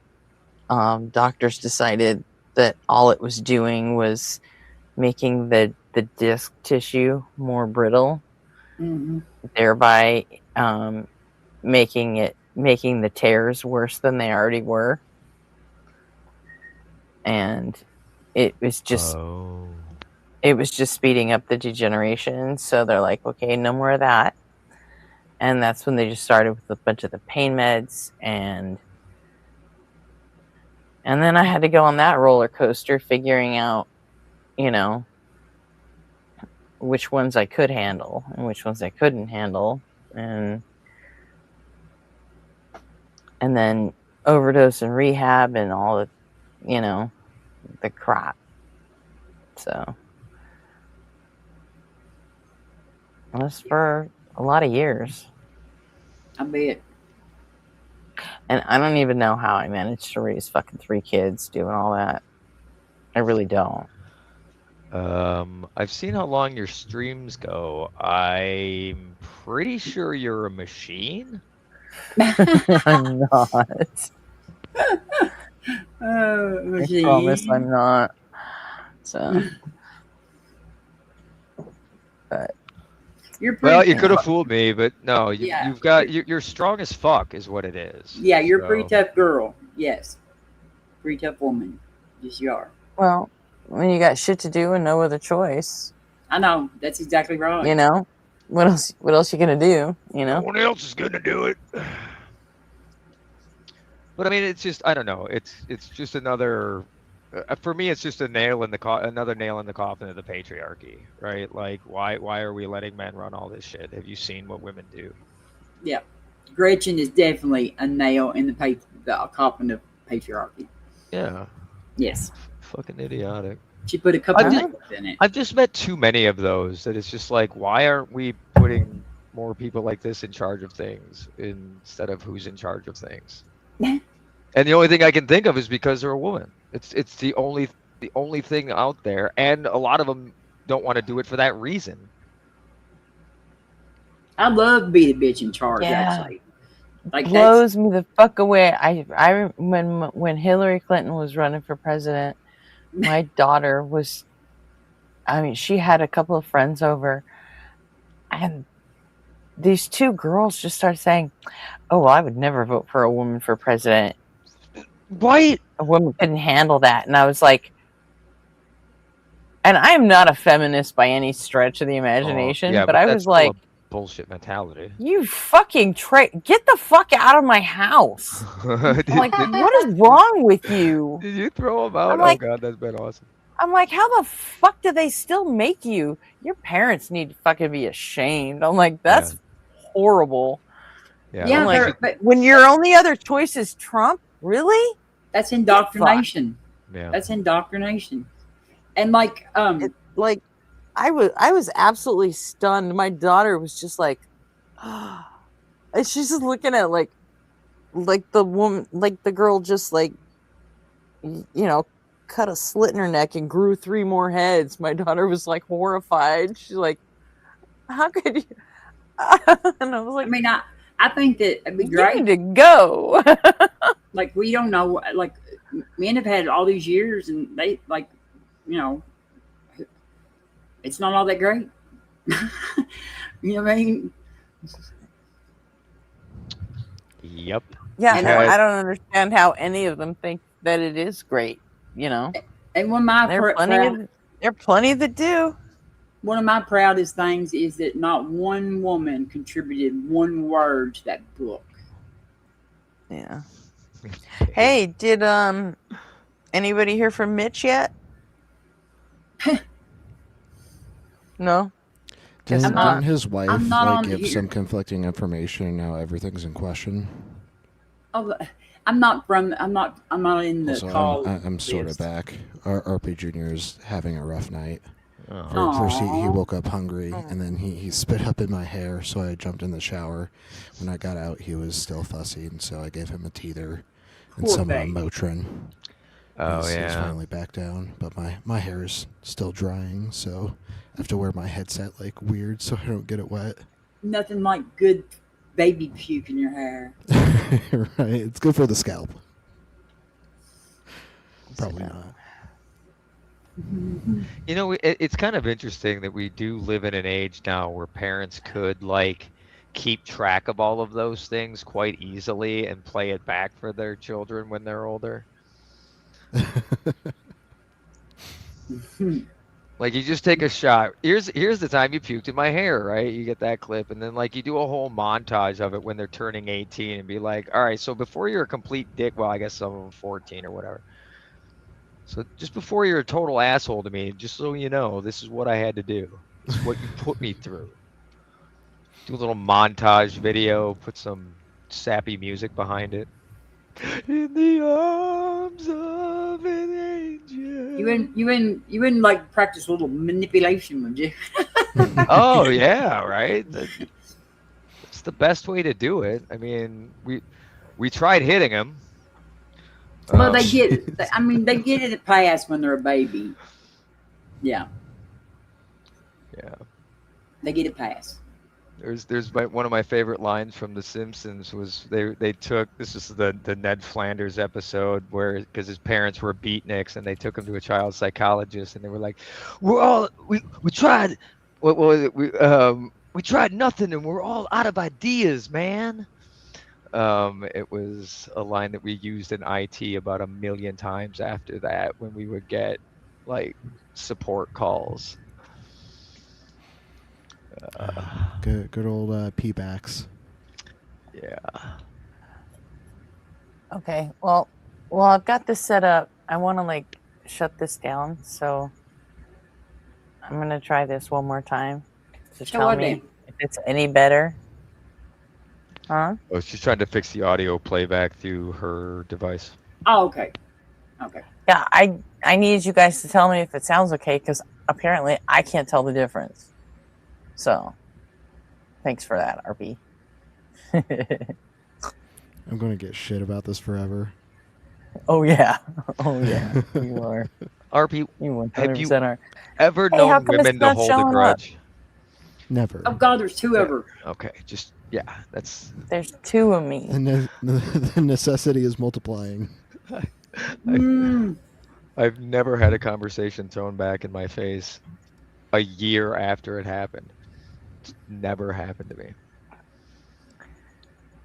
Speaker 5: doctors decided that all it was doing was making the disc tissue more brittle, thereby making the tears worse than they already were, and it was just speeding up the degeneration. So they're like, okay, no more of that. And that's when they just started with a bunch of the pain meds, and then I had to go on that roller coaster figuring out, which ones I could handle and which ones I couldn't handle, and then overdose and rehab and all the, the crap. So it was for a lot of years.
Speaker 15: I bet.
Speaker 5: And I don't even know how I managed to raise fucking 3 kids doing all that. I really don't.
Speaker 10: I've seen how long your streams go. I'm pretty sure you're a machine.
Speaker 5: I'm not. I promise I'm not. So, but
Speaker 15: You're
Speaker 10: Well,
Speaker 15: pretty.
Speaker 10: you could have fooled me, but no,
Speaker 15: Yeah.
Speaker 10: you've got you're strong as fuck, is what it is.
Speaker 15: Yeah, you're a pretty
Speaker 10: So,
Speaker 15: tough girl. Yes, pretty tough woman. Yes, you are.
Speaker 5: well, when you got shit to do and no other choice,
Speaker 15: I know. That's exactly right.
Speaker 5: you know, what else? What else you gonna do? You
Speaker 10: no
Speaker 5: know.
Speaker 10: one else is gonna do it. But I mean, it's just I don't know. It's just another. For me, it's just a nail in the another nail in the coffin of the patriarchy, right? Like, why are we letting men run all this shit? Have you seen what women do?
Speaker 15: Yeah. Gretchen is definitely a nail in the coffin of patriarchy.
Speaker 10: Yeah.
Speaker 15: Yes.
Speaker 10: Fucking idiotic.
Speaker 15: She put a couple nails in it.
Speaker 10: I've just met too many of those that it's just like, why aren't we putting more people like this in charge of things instead of who's in charge of things? And the only thing I can think of is because they're a woman. It's the only thing out there, and a lot of them don't want to do it for that reason.
Speaker 15: I love to be the bitch in charge.
Speaker 5: Yeah.
Speaker 15: Actually, like
Speaker 5: Blows me the fuck away. I when Hillary Clinton was running for president, my daughter was. I mean, she had a couple of friends over, and these 2 girls just started saying, "Oh, well, I would never vote for a woman for president."
Speaker 10: Right?
Speaker 5: A woman couldn't handle that, and I was like, and I am not a feminist by any stretch of the imagination,
Speaker 10: yeah,
Speaker 5: but I
Speaker 10: that's
Speaker 5: was
Speaker 10: still
Speaker 5: like,
Speaker 10: a bullshit mentality.
Speaker 5: "You fucking get the fuck out of my house!" I'm like, what is wrong with you?
Speaker 10: Did you throw them out?
Speaker 5: I'm like,
Speaker 10: oh god, that's been awesome.
Speaker 5: I'm like, how the fuck do they still make you? Your parents need to fucking be ashamed. I'm like, that's horrible.
Speaker 10: Yeah,
Speaker 5: I'm like,
Speaker 15: but
Speaker 5: when your only other choice is Trump, really?
Speaker 15: that's indoctrination.
Speaker 10: Yeah.
Speaker 15: That's indoctrination. And like,
Speaker 5: like I was absolutely stunned. My daughter was just like, and she's just looking at like the woman, like the girl just like, you know, cut a slit in her neck and grew 3 more heads. My daughter was like horrified. She's like, how could you? And I was like,
Speaker 15: I mean, I think that it'd be
Speaker 5: you
Speaker 15: great
Speaker 5: need to go.
Speaker 15: Like, we don't know, like, men have had all these years and they, like, you know, it's not all that great. You know what I mean?
Speaker 10: Yep.
Speaker 5: Yeah,
Speaker 15: And
Speaker 5: I don't understand how any of them think that it is great. You know,
Speaker 15: And one of my
Speaker 5: there are plenty that do.
Speaker 15: One of my proudest things is that not one woman contributed 1 word to that book.
Speaker 5: Yeah. Hey, did anybody hear from Mitch yet? No.
Speaker 6: Didn't his wife
Speaker 15: I'm not
Speaker 6: like
Speaker 15: on
Speaker 6: give
Speaker 15: here.
Speaker 6: some conflicting information? And now everything's in question.
Speaker 15: Oh, I'm not in the
Speaker 6: Also,
Speaker 15: call.
Speaker 6: I'm sort of
Speaker 15: list.
Speaker 6: back. RP Jr. is having a rough night.
Speaker 10: Oh.
Speaker 6: First, he
Speaker 15: Aw.
Speaker 6: woke up hungry, and then he spit up in my hair, so I jumped in the shower. When I got out, he was still fussy, and so I gave him a teether and
Speaker 15: Poor
Speaker 6: some
Speaker 15: baby.
Speaker 6: Motrin.
Speaker 10: Oh,
Speaker 6: He's
Speaker 10: yeah.
Speaker 6: finally back down, but my hair is still drying, so I have to wear my headset like weird so I don't get it wet.
Speaker 15: Nothing like good baby puke in your hair.
Speaker 6: Right, it's good for the scalp. Probably not.
Speaker 10: You know, it's kind of interesting that we do live in an age now where parents could like keep track of all of those things quite easily and play it back for their children when they're older. Like, you just take a shot. Here's the time you puked in my hair, right? You get that clip, and then like you do a whole montage of it when they're turning 18 and be like, all right, so before you're a complete dick, well, I guess some of them 14 or whatever. So just before you're a total asshole to me, just so you know, this is what I had to do. This is what you put me through. Do a little montage video, put some sappy music behind it. In the arms of an angel.
Speaker 15: You wouldn't like practice a little manipulation, would you?
Speaker 10: Oh yeah, right. That's the best way to do it. I mean, We tried hitting him.
Speaker 15: Well, they get. I mean, they get it passed when they're a baby. Yeah.
Speaker 10: Yeah.
Speaker 15: They get it passed.
Speaker 10: There's one of my favorite lines from The Simpsons was they took, this is the Ned Flanders episode where, because his parents were beatniks and they took him to a child psychologist and they were like, we tried, what was it, we tried nothing and we're all out of ideas, man. It was a line that we used in IT about 1 million times after that when we would get like support calls.
Speaker 6: Good old P-backs.
Speaker 10: Yeah.
Speaker 5: Okay. Well, I've got this set up. I want to like shut this down, so I'm gonna try this one more time to
Speaker 15: Shut
Speaker 5: tell
Speaker 15: what
Speaker 5: me
Speaker 15: down?
Speaker 5: if it's any better. Huh?
Speaker 10: Oh, she's trying to fix the audio playback through her device.
Speaker 15: Oh, okay. Okay.
Speaker 5: Yeah, I need you guys to tell me if it sounds okay because apparently I can't tell the difference. So, thanks for that, RP.
Speaker 6: I'm going to get shit about this forever.
Speaker 5: Oh yeah, oh yeah, you are.
Speaker 10: RP,
Speaker 5: You 100%
Speaker 10: have you
Speaker 5: are.
Speaker 10: ever
Speaker 5: Hey, how
Speaker 10: known
Speaker 5: come
Speaker 10: women
Speaker 5: it's
Speaker 10: to
Speaker 5: not
Speaker 10: hold a
Speaker 5: showing up?
Speaker 10: grudge?
Speaker 6: Never.
Speaker 15: Oh God, there's two of her.
Speaker 10: Okay, just yeah, that's.
Speaker 5: There's two of me.
Speaker 6: The necessity is multiplying.
Speaker 10: I've never had a conversation thrown back in my face a year after it happened. It's never happened to me.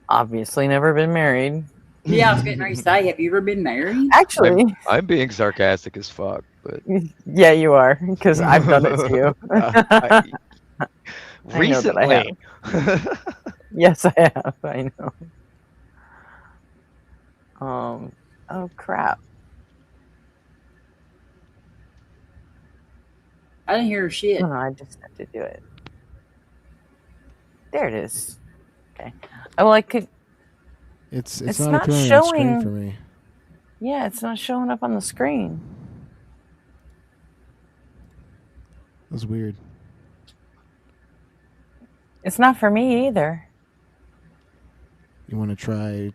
Speaker 5: Obviously, never been married.
Speaker 15: Yeah, I was getting ready to say, have you ever been married?
Speaker 5: Actually,
Speaker 10: I'm being sarcastic as fuck, but
Speaker 5: yeah, you are because I've done it to you. I know that I
Speaker 10: recently.
Speaker 5: have. Yes, I have. I know. Oh crap.
Speaker 15: I didn't hear shit.
Speaker 5: No, I just have to do it. There it is. Okay. Oh, well, I could.
Speaker 6: It's
Speaker 5: It's
Speaker 6: not
Speaker 5: not
Speaker 6: appearing on screen
Speaker 5: showing.
Speaker 6: for me.
Speaker 5: Yeah, it's not showing up on the screen.
Speaker 6: That's weird.
Speaker 5: It's not for me either.
Speaker 6: You want to try?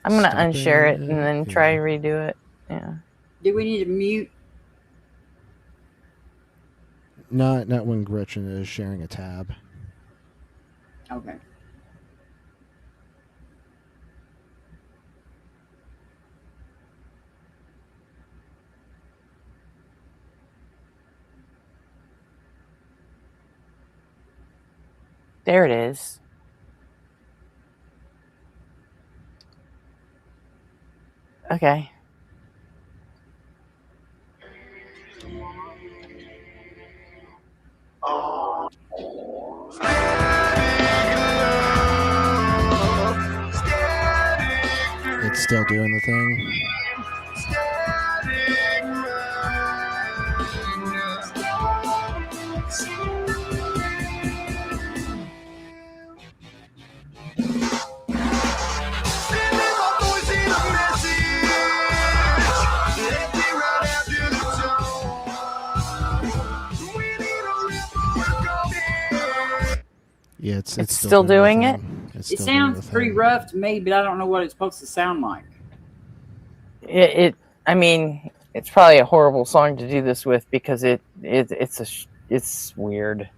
Speaker 5: I'm gonna
Speaker 6: stopping
Speaker 5: unshare it and then try to redo it. Yeah.
Speaker 15: Do we need to mute?
Speaker 6: Not when Gretchen is sharing a tab.
Speaker 15: Okay.
Speaker 5: There it is. Okay.
Speaker 6: It's still doing the thing. Yeah, it's
Speaker 5: still doing it.
Speaker 6: It's
Speaker 15: It
Speaker 6: still doing the
Speaker 15: sounds pretty
Speaker 6: thing.
Speaker 15: rough to me, but I don't know what it's supposed to sound like.
Speaker 5: I mean, it's probably a horrible song to do this with because it's weird.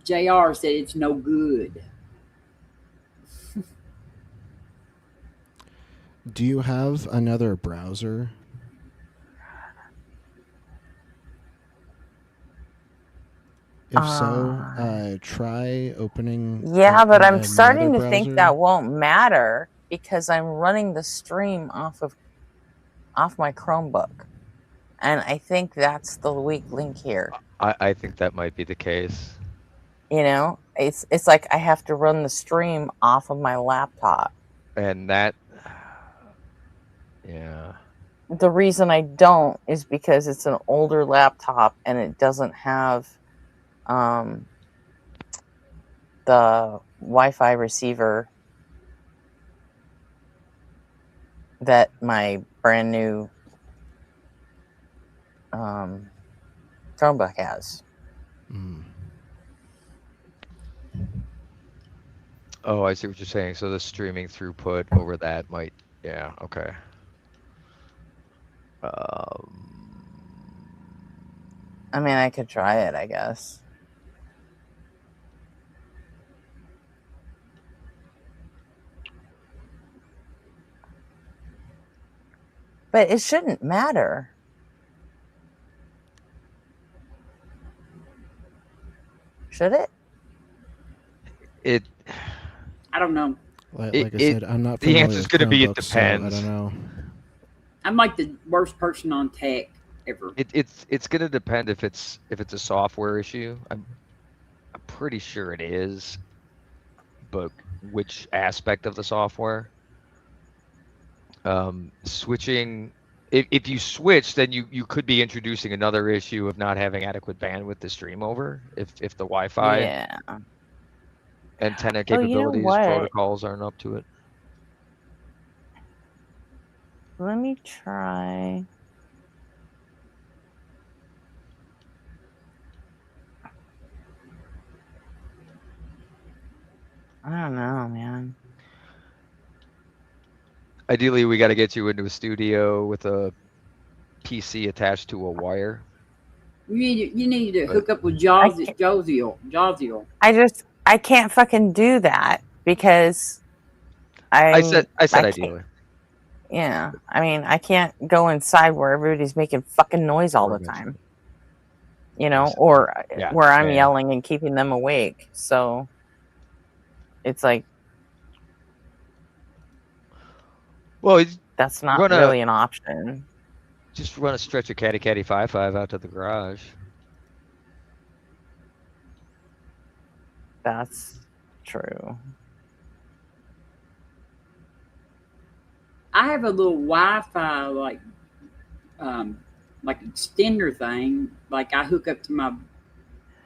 Speaker 15: JR said it's no good.
Speaker 6: Do you have another browser? If so, try opening.
Speaker 5: Yeah, but I'm
Speaker 6: another
Speaker 5: starting to think
Speaker 6: browser.
Speaker 5: that won't matter because I'm running the stream off my Chromebook, and I think that's the weak link here.
Speaker 10: I think that might be the case.
Speaker 5: You know, it's like I have to run the stream off of my laptop.
Speaker 10: And that, yeah.
Speaker 5: The reason I don't is because it's an older laptop and it doesn't have the Wi-Fi receiver that my brand new Chromebook has.
Speaker 10: Oh, I see what you're saying. So the streaming throughput over that might, yeah, okay.
Speaker 5: I mean, I could try it, I guess. But it shouldn't matter. Should it?
Speaker 10: It.
Speaker 15: I don't know.
Speaker 6: Like I said, I'm not
Speaker 10: The
Speaker 6: familiar
Speaker 10: answer's
Speaker 6: with
Speaker 10: going to be it
Speaker 6: Chromebooks, so I
Speaker 10: depends.
Speaker 6: don't know.
Speaker 15: I'm like the worst person on tech ever.
Speaker 10: It's going to depend if it's a software issue. I'm pretty sure it is, but which aspect of the software? Switching. If you switch, then you could be introducing another issue of not having adequate bandwidth to stream over. If the Wi-Fi
Speaker 5: Yeah.
Speaker 10: antenna
Speaker 5: Oh, you know
Speaker 10: capabilities
Speaker 5: what?
Speaker 10: protocols aren't up to it.
Speaker 5: Let me try. I don't know, man.
Speaker 10: Ideally, we got to get you into a studio with a PC attached to a wire.
Speaker 15: You need to
Speaker 10: But-
Speaker 15: hook up with
Speaker 5: I
Speaker 15: Josiel.
Speaker 5: I can't fucking do that because
Speaker 10: I said
Speaker 5: can't-
Speaker 10: ideally.
Speaker 5: Yeah, I mean, I can't go inside where everybody's making fucking noise all the time. You know, or
Speaker 10: Yeah,
Speaker 5: where I'm
Speaker 10: yeah.
Speaker 5: yelling and keeping them awake. So it's like,
Speaker 10: Well,
Speaker 5: that's not really an option.
Speaker 10: Just run a stretch of Caddy 5.5 out to the garage.
Speaker 5: That's true.
Speaker 15: I have a little Wi-Fi like extender thing. Like I hook up to my.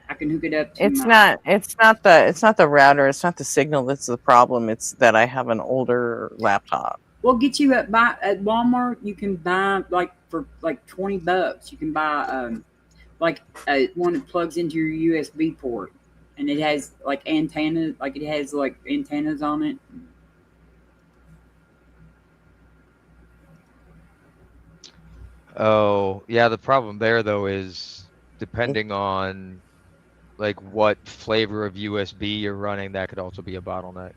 Speaker 15: I can hook it up to
Speaker 5: It's
Speaker 15: my.
Speaker 5: not the router, it's not the signal that's the problem. It's that I have an older laptop.
Speaker 15: Well, get you at Walmart. You can buy for $20. You can buy one that plugs into your USB port, and it has antennas. Like it has antennas on it.
Speaker 10: Oh, yeah, the problem there though is depending on what flavor of USB you're running, that could also be a bottleneck.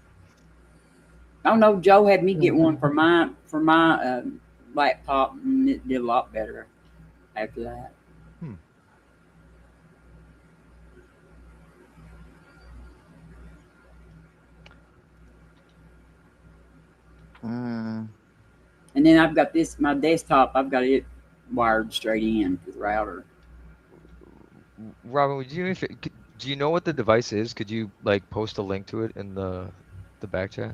Speaker 15: Oh no, Joe had me get one for my laptop, and it did a lot better after that. And then I've got my desktop. I've got it wired straight in to the router.
Speaker 10: Robin, do you know what the device is? Could you post a link to it in the back chat?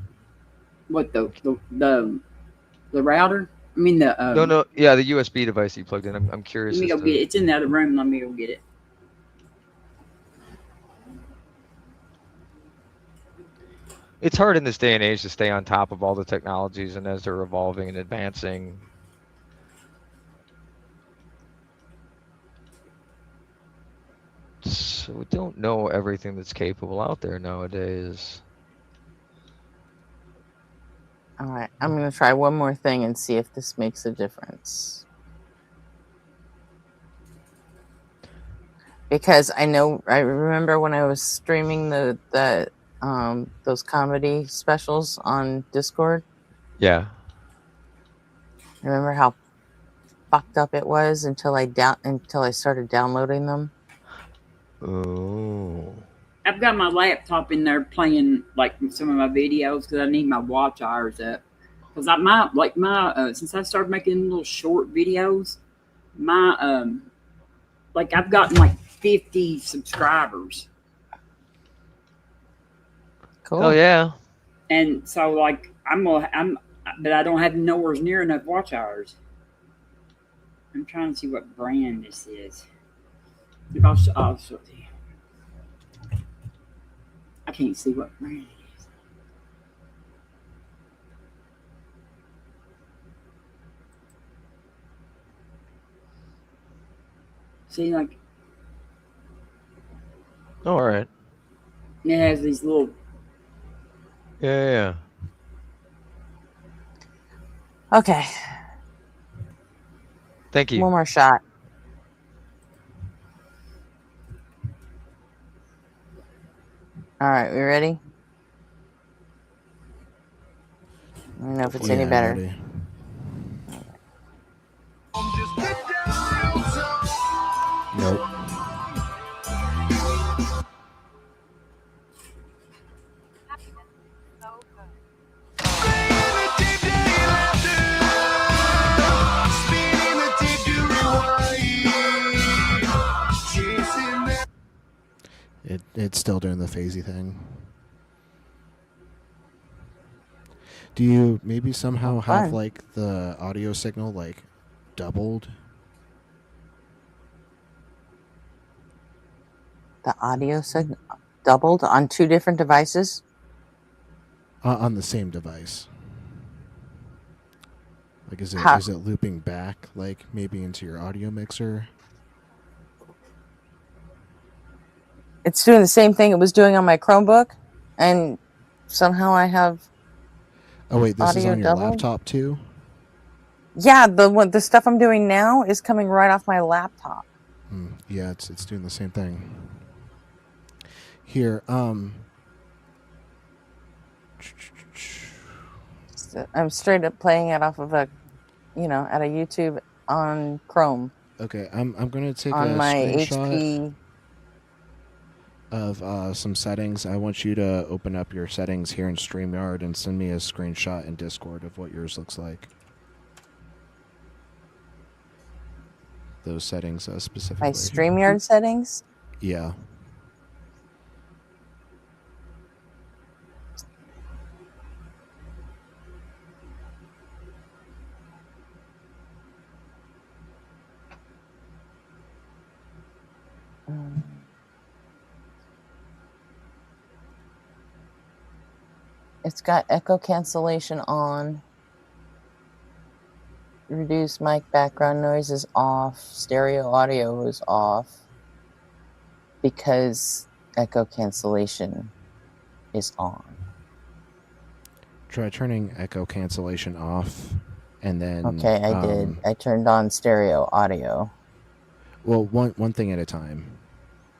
Speaker 15: What the router? I mean the
Speaker 10: no, yeah, the USB device you plugged in. I'm curious.
Speaker 15: Let me go get it. It's in the other room. Let me go get it.
Speaker 10: It's hard in this day and age to stay on top of all the technologies and as they're evolving and advancing. So we don't know everything that's capable out there nowadays.
Speaker 5: All right, I'm going to try one more thing and see if this makes a difference. Because I remember when I was streaming those comedy specials on Discord.
Speaker 10: Yeah.
Speaker 5: Remember how fucked up it was until I started downloading them?
Speaker 10: Oh.
Speaker 15: I've got my laptop in there playing some of my videos because I need my watch hours up. Because since I started making little short videos, I've gotten 50 subscribers.
Speaker 5: Cool.
Speaker 10: Oh yeah.
Speaker 15: And so but I don't have nowhere near enough watch hours. I'm trying to see what brand this is. I'll show you. I can't see what brand it is. See, like
Speaker 10: Oh, all right.
Speaker 15: it has these little.
Speaker 10: Yeah.
Speaker 5: Okay,
Speaker 10: Thank you.
Speaker 5: one more shot. All right, we ready? I don't know if it's any better.
Speaker 6: Ready. Nope. It's still doing the phasey thing. Do you maybe somehow have
Speaker 5: fun.
Speaker 6: like the audio signal like doubled?
Speaker 5: The audio signal doubled on 2 different devices?
Speaker 6: On the same device. Like is
Speaker 5: How?
Speaker 6: it looping back like maybe into your audio mixer?
Speaker 5: It's doing the same thing it was doing on my Chromebook, and somehow I have
Speaker 6: Oh wait, this is
Speaker 5: audio
Speaker 6: on your
Speaker 5: doubled?
Speaker 6: laptop too?
Speaker 5: Yeah, the stuff I'm doing now is coming right off my laptop.
Speaker 6: Yeah, it's doing the same thing. Here,
Speaker 5: I'm straight up playing it off of a, at a YouTube on Chrome
Speaker 6: okay, I'm gonna take
Speaker 5: on
Speaker 6: a
Speaker 5: my
Speaker 6: screenshot
Speaker 5: HP.
Speaker 6: of some settings. I want you to open up your settings here in StreamYard and send me a screenshot in Discord of what yours looks like. Those settings specifically.
Speaker 5: My StreamYard settings.
Speaker 6: Yeah.
Speaker 5: It's got echo cancellation on. Reduce mic background noise is off. Stereo audio is off. Because echo cancellation is on.
Speaker 6: Try turning echo cancellation off, and then.
Speaker 5: Okay, I did. I turned on stereo audio.
Speaker 6: Well, one thing at a time.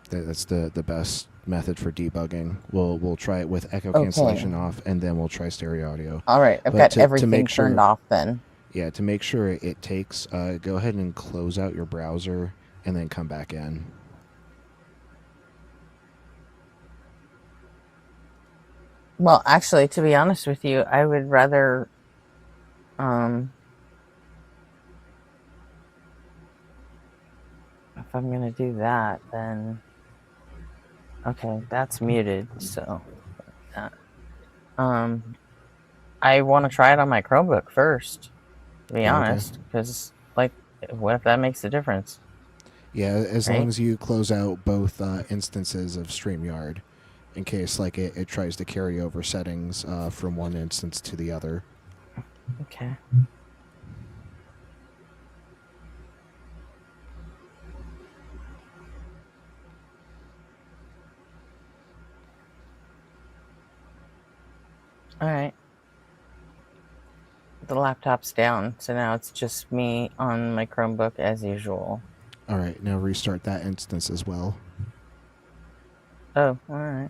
Speaker 6: That's the best method for debugging. We'll try it with echo cancellation off, and then we'll try stereo audio.
Speaker 5: All right, I've got everything turned off then.
Speaker 6: Yeah, to make sure it takes, go ahead and close out your browser, and then come back in.
Speaker 5: Well, actually, to be honest with you, I would rather, if I'm going to do that, then, okay, that's muted, so, I want to try it on my Chromebook first, to be honest, because, like, what if that makes a difference?
Speaker 6: Yeah, as long as you close out both instances of StreamYard, in case like it tries to carry over settings from one instance to the other.
Speaker 5: Okay. All right. The laptop's down, so now it's just me on my Chromebook as usual.
Speaker 6: All right, now restart that instance as well.
Speaker 5: Oh, all right.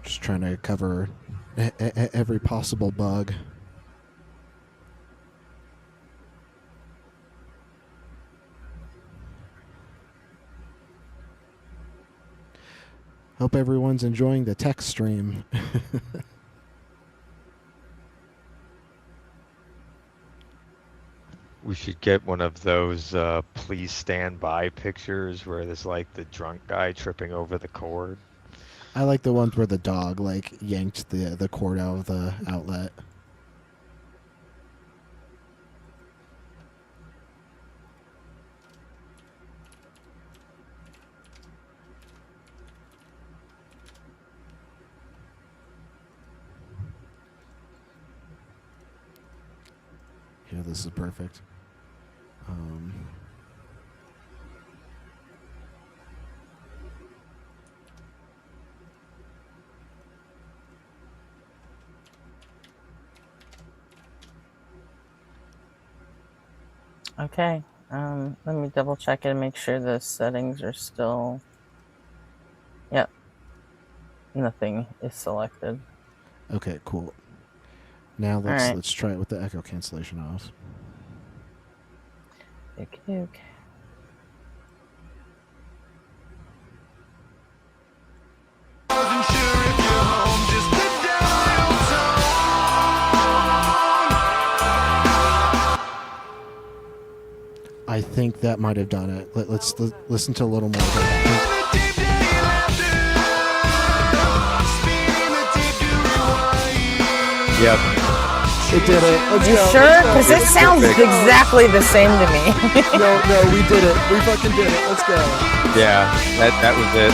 Speaker 6: Just trying to cover every possible bug. Hope everyone's enjoying the tech stream.
Speaker 10: We should get one of those please stand by pictures where there's like the drunk guy tripping over the cord.
Speaker 6: I like the ones where the dog like yanked the cord out of the outlet. this is perfect.
Speaker 5: Okay. Let me double check it and make sure the settings are still. Yep. Nothing is selected.
Speaker 6: Okay, cool. Now
Speaker 5: right.
Speaker 6: let's try it with the echo cancellation off.
Speaker 5: Okay.
Speaker 6: I think that might have done it. Let's listen to a little more of that.
Speaker 10: Yep.
Speaker 6: It did it. Let's
Speaker 5: You
Speaker 6: go.
Speaker 5: sure? Because it sounds exactly the same to me.
Speaker 6: No, we did it. We fucking did it. Let's go.
Speaker 10: Yeah, that was it.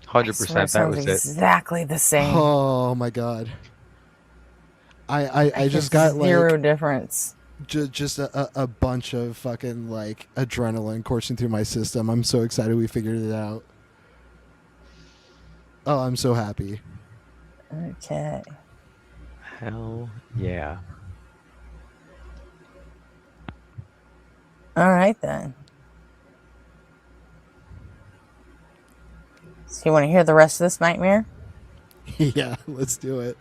Speaker 10: 100%. That was it.
Speaker 5: Exactly the same.
Speaker 6: Oh my god. I just got
Speaker 5: zero
Speaker 6: like
Speaker 5: difference.
Speaker 6: Just a bunch of fucking like adrenaline coursing through my system. I'm so excited we figured it out. Oh, I'm so happy.
Speaker 5: Okay.
Speaker 10: Hell yeah.
Speaker 5: All right then. So you want to hear the rest of this nightmare?
Speaker 6: Yeah, let's do it.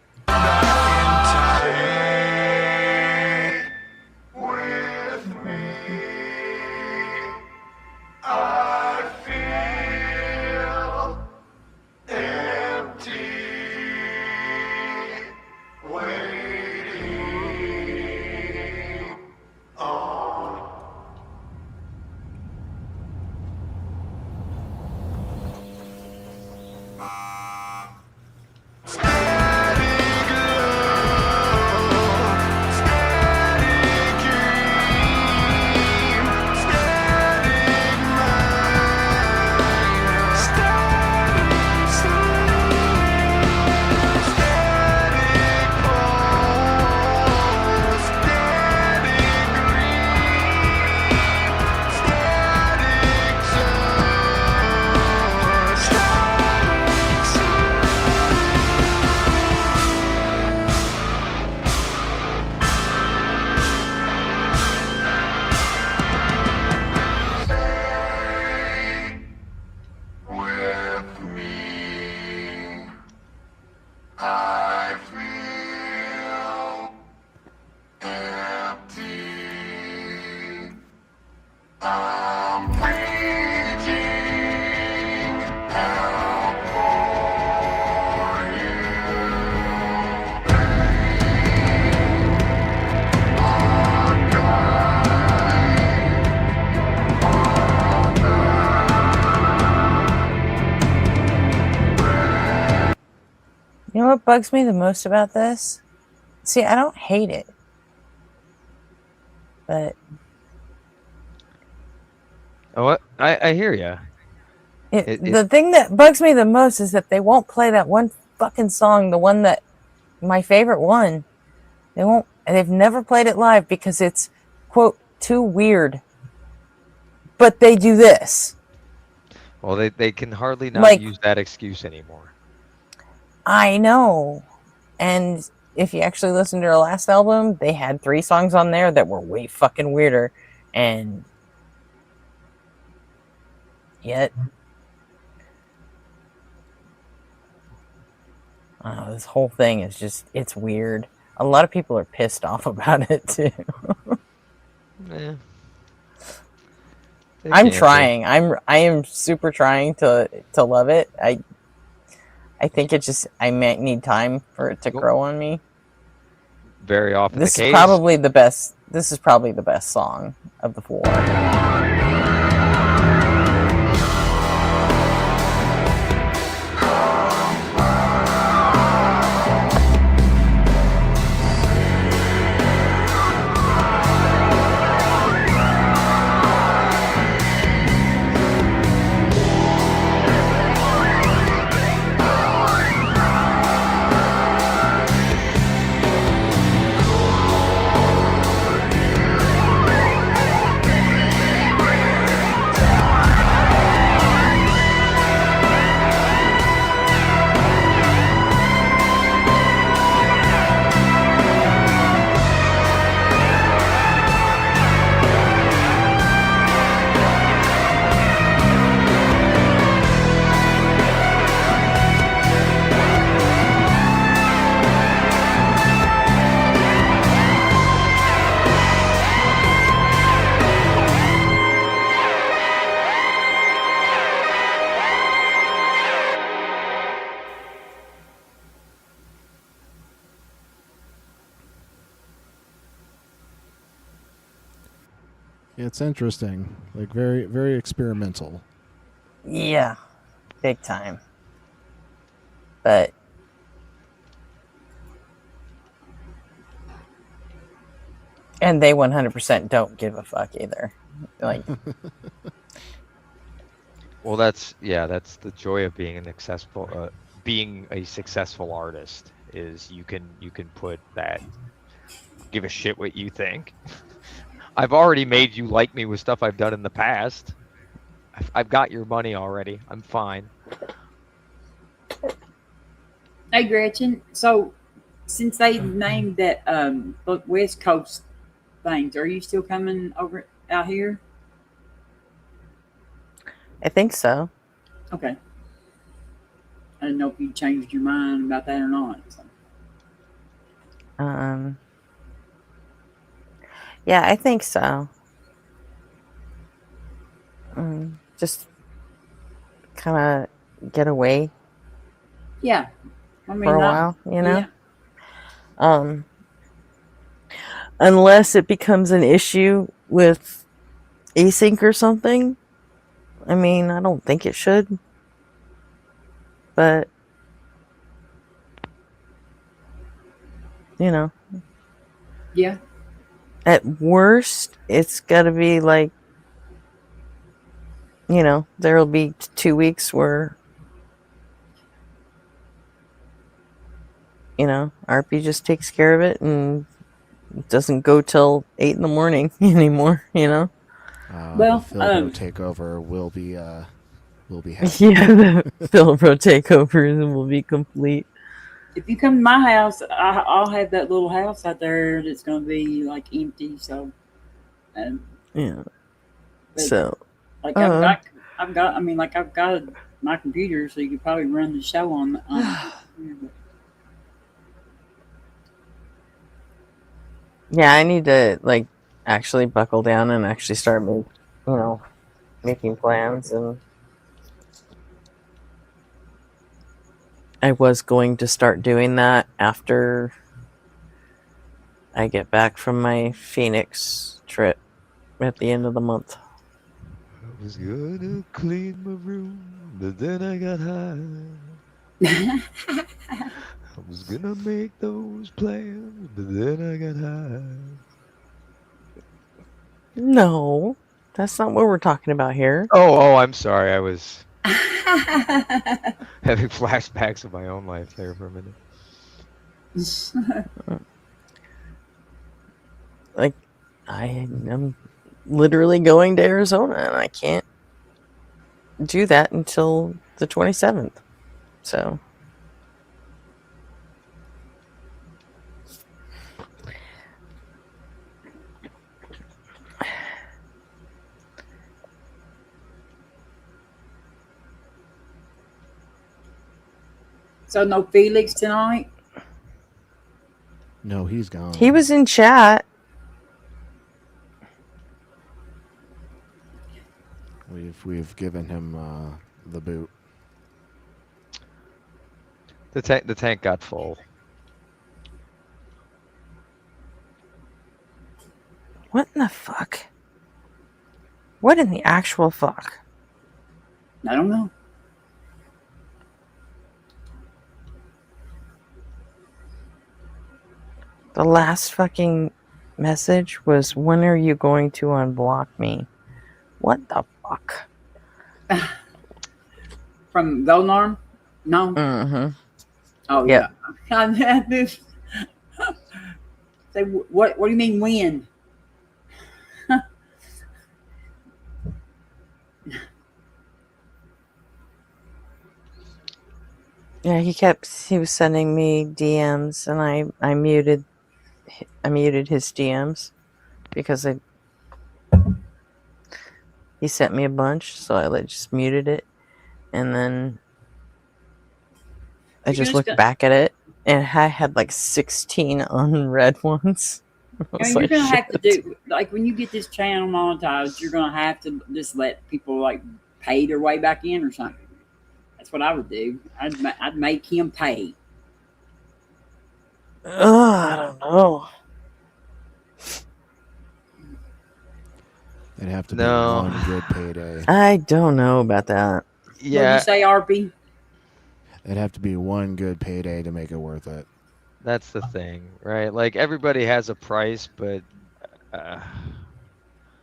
Speaker 5: You know what bugs me the most about this? See, I don't hate it. But
Speaker 10: Oh, I hear you.
Speaker 5: the thing that bugs me the most is that they won't play that one fucking song, the one that my favorite one. They won't. They've never played it live because it's quote too weird. But they do this.
Speaker 10: Well, they can hardly not
Speaker 5: Like-
Speaker 10: use that excuse anymore.
Speaker 5: I know. And if you actually listen to their last album, they had 3 songs on there that were way fucking weirder. And yet, I don't know, this whole thing is just, it's weird. A lot of people are pissed off about it too.
Speaker 10: Eh. They
Speaker 5: I'm
Speaker 10: can't be.
Speaker 5: trying. I am super trying to love it. I think it just, I might need time for it to grow on me.
Speaker 10: Very often
Speaker 5: This
Speaker 10: the
Speaker 5: is
Speaker 10: case.
Speaker 5: probably the best. This is probably the best song of the 4.
Speaker 6: It's interesting, like very, very experimental.
Speaker 5: Yeah, big time. But and they 100% don't give a fuck either. Like,
Speaker 10: Well, that's the joy of being a successful artist is you can put that give a shit what you think. I've already made you like me with stuff I've done in the past. I've got your money already. I'm fine.
Speaker 15: Hey, Gretchen. So, since they named that West Coast things, are you still coming over out here?
Speaker 5: I think so.
Speaker 15: Okay. I didn't know if you changed your mind about that or not. So.
Speaker 5: Yeah, I think so. Just kind of get away
Speaker 15: Yeah. I mean,
Speaker 5: for a while, you know?
Speaker 15: Yeah.
Speaker 5: Unless it becomes an issue with async or something. I mean, I don't think it should. But, you know.
Speaker 15: Yeah.
Speaker 5: At worst, it's got to be like, you know, there'll be 2 weeks where, you know, RP just takes care of it and it doesn't go till 8 in the morning anymore, you know?
Speaker 15: Well,
Speaker 6: the Philbro takeover will be happening.
Speaker 5: Yeah, the Philbro takeover will be complete.
Speaker 15: If you come to my house, I'll have that little house out there that's going to be like empty. So,
Speaker 5: yeah.
Speaker 15: So, like I've got. I mean, like I've got my computer, so you could probably run the show on.
Speaker 5: Yeah, I need to like actually buckle down and actually start making plans. And I was going to start doing that after I get back from my Phoenix trip at the end of the month.
Speaker 10: I was gonna clean my room, but then I got high. I was gonna make those plans, but then I got high.
Speaker 5: No, that's not what we're talking about here.
Speaker 10: Oh, I'm sorry. I was having flashbacks of my own life there for a minute.
Speaker 5: Like, I am literally going to Arizona and I can't do that until the 27th. So,
Speaker 15: So no Felix tonight?
Speaker 6: No, he's gone.
Speaker 5: he was in chat.
Speaker 6: We've given him the boot.
Speaker 10: The tank got full.
Speaker 5: What in the fuck? What in the actual fuck?
Speaker 15: I don't know.
Speaker 5: The last fucking message was, when are you going to unblock me? What the fuck?
Speaker 15: From Golnarm? No.
Speaker 5: Mm-hmm.
Speaker 15: Oh
Speaker 5: Yep.
Speaker 15: yeah. Say what? What do you mean when?
Speaker 5: Yeah, he was sending me DMs and I muted his DMs because he sent me a bunch, so I just muted it, and then I just looked back at it and I had like 16 unread ones.
Speaker 15: You're gonna have to do, like, when you get this channel monetized, you're gonna have to just let people like pay their way back in or something. That's what I would do. I'd make him pay.
Speaker 5: I don't know.
Speaker 6: It'd have to be
Speaker 10: No.
Speaker 6: one good payday.
Speaker 5: I don't know about that.
Speaker 15: What'd you
Speaker 10: Yeah,
Speaker 15: say, RP?
Speaker 6: It'd have to be one good payday to make it worth it.
Speaker 10: that's the thing, right? Like everybody has a price, but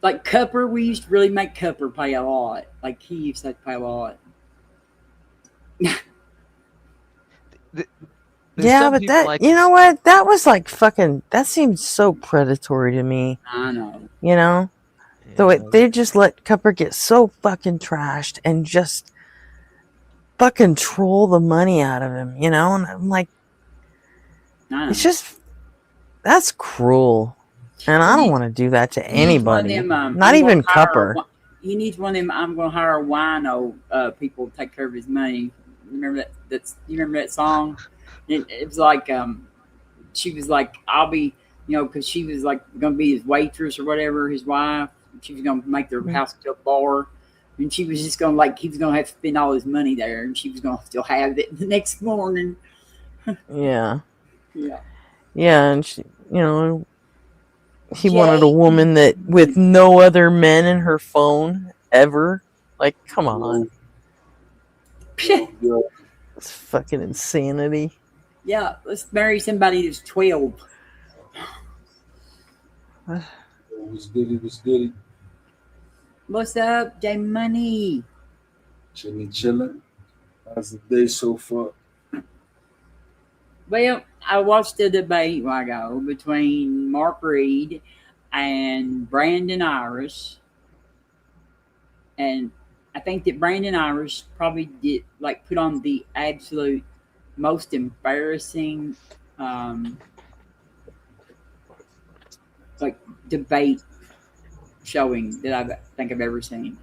Speaker 15: Like Cupper, we used to really make Cupper pay a lot. Like he used to pay a lot.
Speaker 10: there's
Speaker 5: Yeah,
Speaker 10: some
Speaker 5: but
Speaker 10: people
Speaker 5: that,
Speaker 10: like
Speaker 5: you know what? That was like fucking, that seemed so predatory to me.
Speaker 15: I know.
Speaker 5: You know? The way they just let Cupper get so fucking trashed and just fucking troll the money out of him, you know? And I'm like,
Speaker 15: I know.
Speaker 5: it's just, that's cruel. And I don't want to do that to
Speaker 15: He needs one of
Speaker 5: anybody.
Speaker 15: them,
Speaker 5: Not
Speaker 15: I'm
Speaker 5: even
Speaker 15: gonna hire
Speaker 5: Cupper.
Speaker 15: He needs one of them. I'm going to hire a wino people to take care of his money. Remember that? You remember that song? It was like she was like, I'll be, you know, because she was like going to be his waitress or whatever, his wife. She was going to make their house into a bar, and she was just going to like he was going to have to spend all his money there, and she was going to still have it the next morning.
Speaker 5: Yeah.
Speaker 15: Yeah.
Speaker 5: Yeah, and she, you know, he wanted a woman that with no other men in her phone ever. Like, come on. It's fucking insanity.
Speaker 15: Yeah, let's marry somebody that's 12.
Speaker 16: Was goody, was goody.
Speaker 15: What's up, J Money?
Speaker 16: Chilling. How's the day so far?
Speaker 15: Well, I watched the debate a while ago between Mark Reed and Brandon Irish. And I think that Brandon Irish probably did like put on the absolute most embarrassing like debate showing that I think I've ever seen.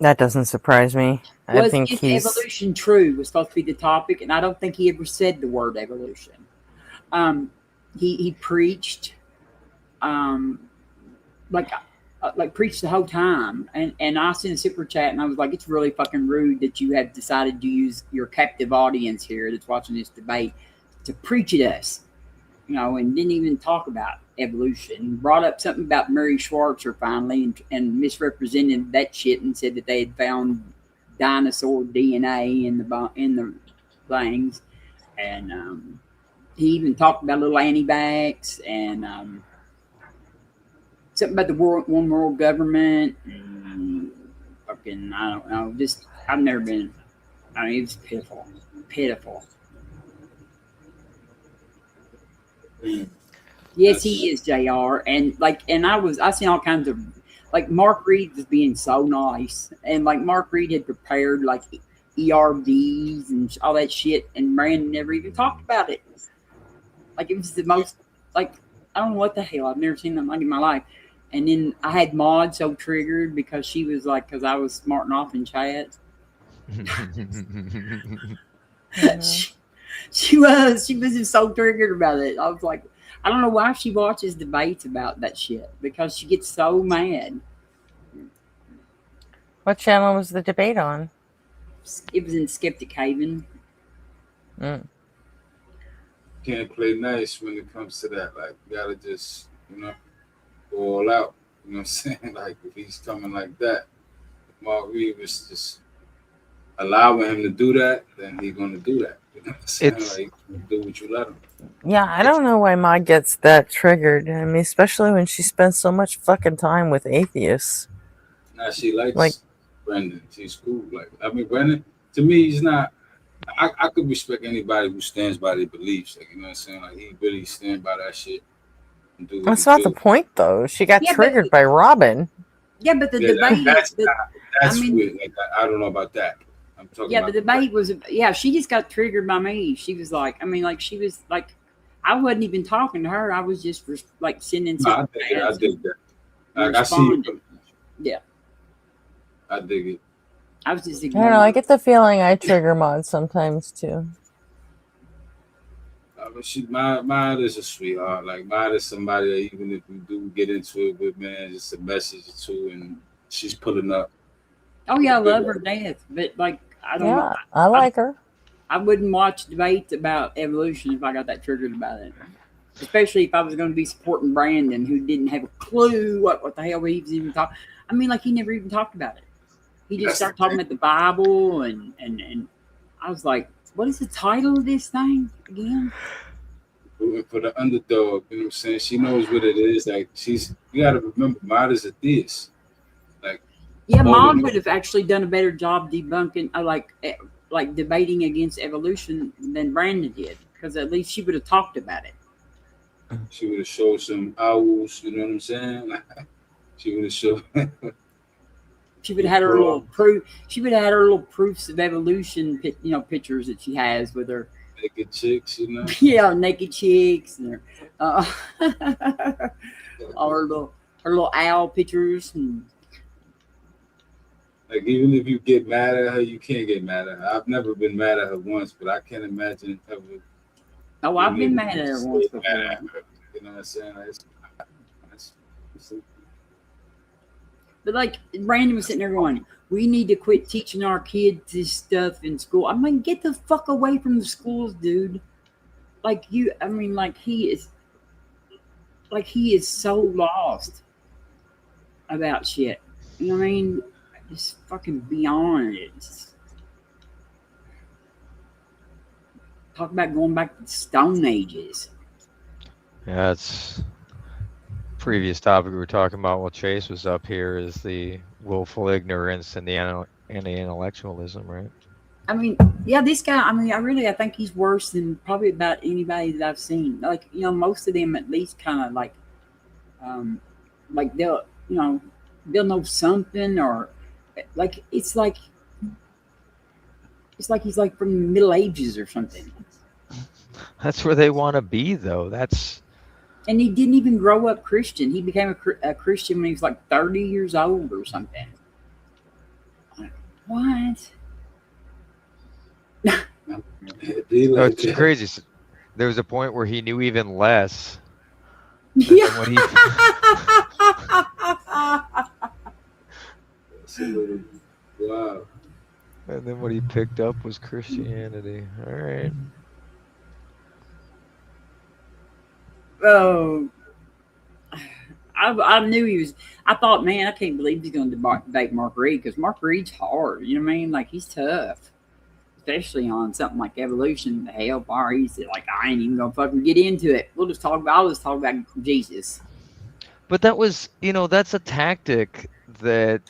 Speaker 5: That doesn't surprise me. I think
Speaker 15: Is
Speaker 5: he's
Speaker 15: evolution true was supposed to be the topic, and I don't think he ever said the word evolution. He preached, like preached the whole time, and I sent a super chat, and I was like, it's really fucking rude that you have decided to use your captive audience here that's watching this debate to preach at us, you know, and didn't even talk about evolution. Brought up something about Murray Schwartzer finally, and misrepresented that shit and said that they had found dinosaur DNA in the things, and he even talked about little anti-vax and something about the one world government. And fucking, I don't know. Just I've never been. I mean, it was pitiful. Yes, he is, JR. And I seen all kinds of, like, Mark Reed was being so nice, and like Mark Reed had prepared like ERBs and all that shit, and Brandon never even talked about it. Like, it was the most, like, I don't know what the hell. I've never seen that like in my life. And then I had Maud so triggered because she was like, because I was smarting off in chat. She was just so triggered about it. I was like, I don't know why she watches debates about that shit, because she gets so mad.
Speaker 5: What channel was the debate on?
Speaker 15: It was in Skeptic Haven.
Speaker 16: Can't play nice when it comes to that. Like, you gotta just, you know, go all out. You know what I'm saying? Like, if he's coming like that, if Mark Reed was just allowing him to do that, then he's gonna do that. You know what I'm saying? Like, do what you let him.
Speaker 5: Yeah, I don't know why Ma gets that triggered. I mean, especially when she spends so much fucking time with atheists.
Speaker 16: Now she likes Brendan. She's cool. Like, I mean, Brendan, to me, he's not. I could respect anybody who stands by their beliefs. Like, you know what I'm saying? Like, he really stand by that shit. And do what
Speaker 5: That's
Speaker 16: he
Speaker 5: not
Speaker 16: do.
Speaker 5: the point, though. She got
Speaker 15: Yeah,
Speaker 5: triggered by Robin.
Speaker 15: Yeah, but the
Speaker 16: Yeah,
Speaker 15: debate
Speaker 16: that's
Speaker 15: is.
Speaker 16: that's weird. Like, I don't know about that. I'm talking
Speaker 15: Yeah,
Speaker 16: about
Speaker 15: the debate was. Yeah, she just got triggered by me. She was like, I mean, like, she was like, I wasn't even talking to her. I was just like sending.
Speaker 16: No, I dig that. Like, I see you.
Speaker 15: Yeah,
Speaker 16: I dig it.
Speaker 15: I was just
Speaker 5: I don't know. I get the feeling I trigger Maud sometimes too.
Speaker 16: Mine is a sweetheart. Like, mine is somebody that even if we do get into it with, man, just a message or two, and she's pulling up.
Speaker 15: Oh yeah, I love her death, but like I don't know.
Speaker 5: I like her.
Speaker 15: I wouldn't watch debates about evolution if I got that triggered about it. Especially if I was going to be supporting Brandon, who didn't have a clue what the hell he was even talking. I mean, like he never even talked about it. He just started talking about the Bible, and I was like, "What is the title of this thing again?"
Speaker 16: For the underdog, you know what I'm saying? She knows what it is. Like you got to remember, Maud is a theist. Like,
Speaker 15: yeah, Maud would have actually done a better job debunking, like debating against evolution than Brandon did, because at least she would have talked about it.
Speaker 16: She would have showed some owls. You know what I'm saying? She would have showed.
Speaker 15: She would have had her little proof. She would have had her little proofs of evolution, pictures that she has with her
Speaker 16: naked chicks, you know.
Speaker 15: Yeah, naked chicks and her, all her little owl pictures and.
Speaker 16: Like, even if you get mad at her, you can't get mad at her. I've never been mad at her once, but I can't imagine ever.
Speaker 15: Oh, I've been mad at her once before.
Speaker 16: You know what I'm saying?
Speaker 15: But like Brandon was sitting there going, "We need to quit teaching our kids this stuff in school." I'm like, get the fuck away from the schools, dude. Like he is so lost about shit. You know what I mean? Just fucking beyond it. Talk about going back to the Stone Ages.
Speaker 10: Yeah, it's previous topic we were talking about while Chase was up here is the willful ignorance and the anti-intellectualism, right?
Speaker 15: I mean, yeah, this guy, I think he's worse than probably about anybody that I've seen. Like, most of them at least kind of like they'll know something, or like it's like he's like from the Middle Ages or something.
Speaker 10: That's where they want to be, though.
Speaker 15: And he didn't even grow up Christian. He became a Christian when he was like 30 years old or something. Like, what?
Speaker 10: It's crazy. There was a point where he knew even less.
Speaker 15: Yeah.
Speaker 16: Wow.
Speaker 10: And then what he picked up was Christianity. All right.
Speaker 15: Oh, I knew he was. I thought, man, I can't believe he's going to debate Mark Reed, because Mark Reed's hard. You know what I mean? Like, he's tough, especially on something like evolution. Hell, bar, he's like, I ain't even gonna fucking get into it. I'll just talk about Jesus.
Speaker 10: But that was, that's a tactic that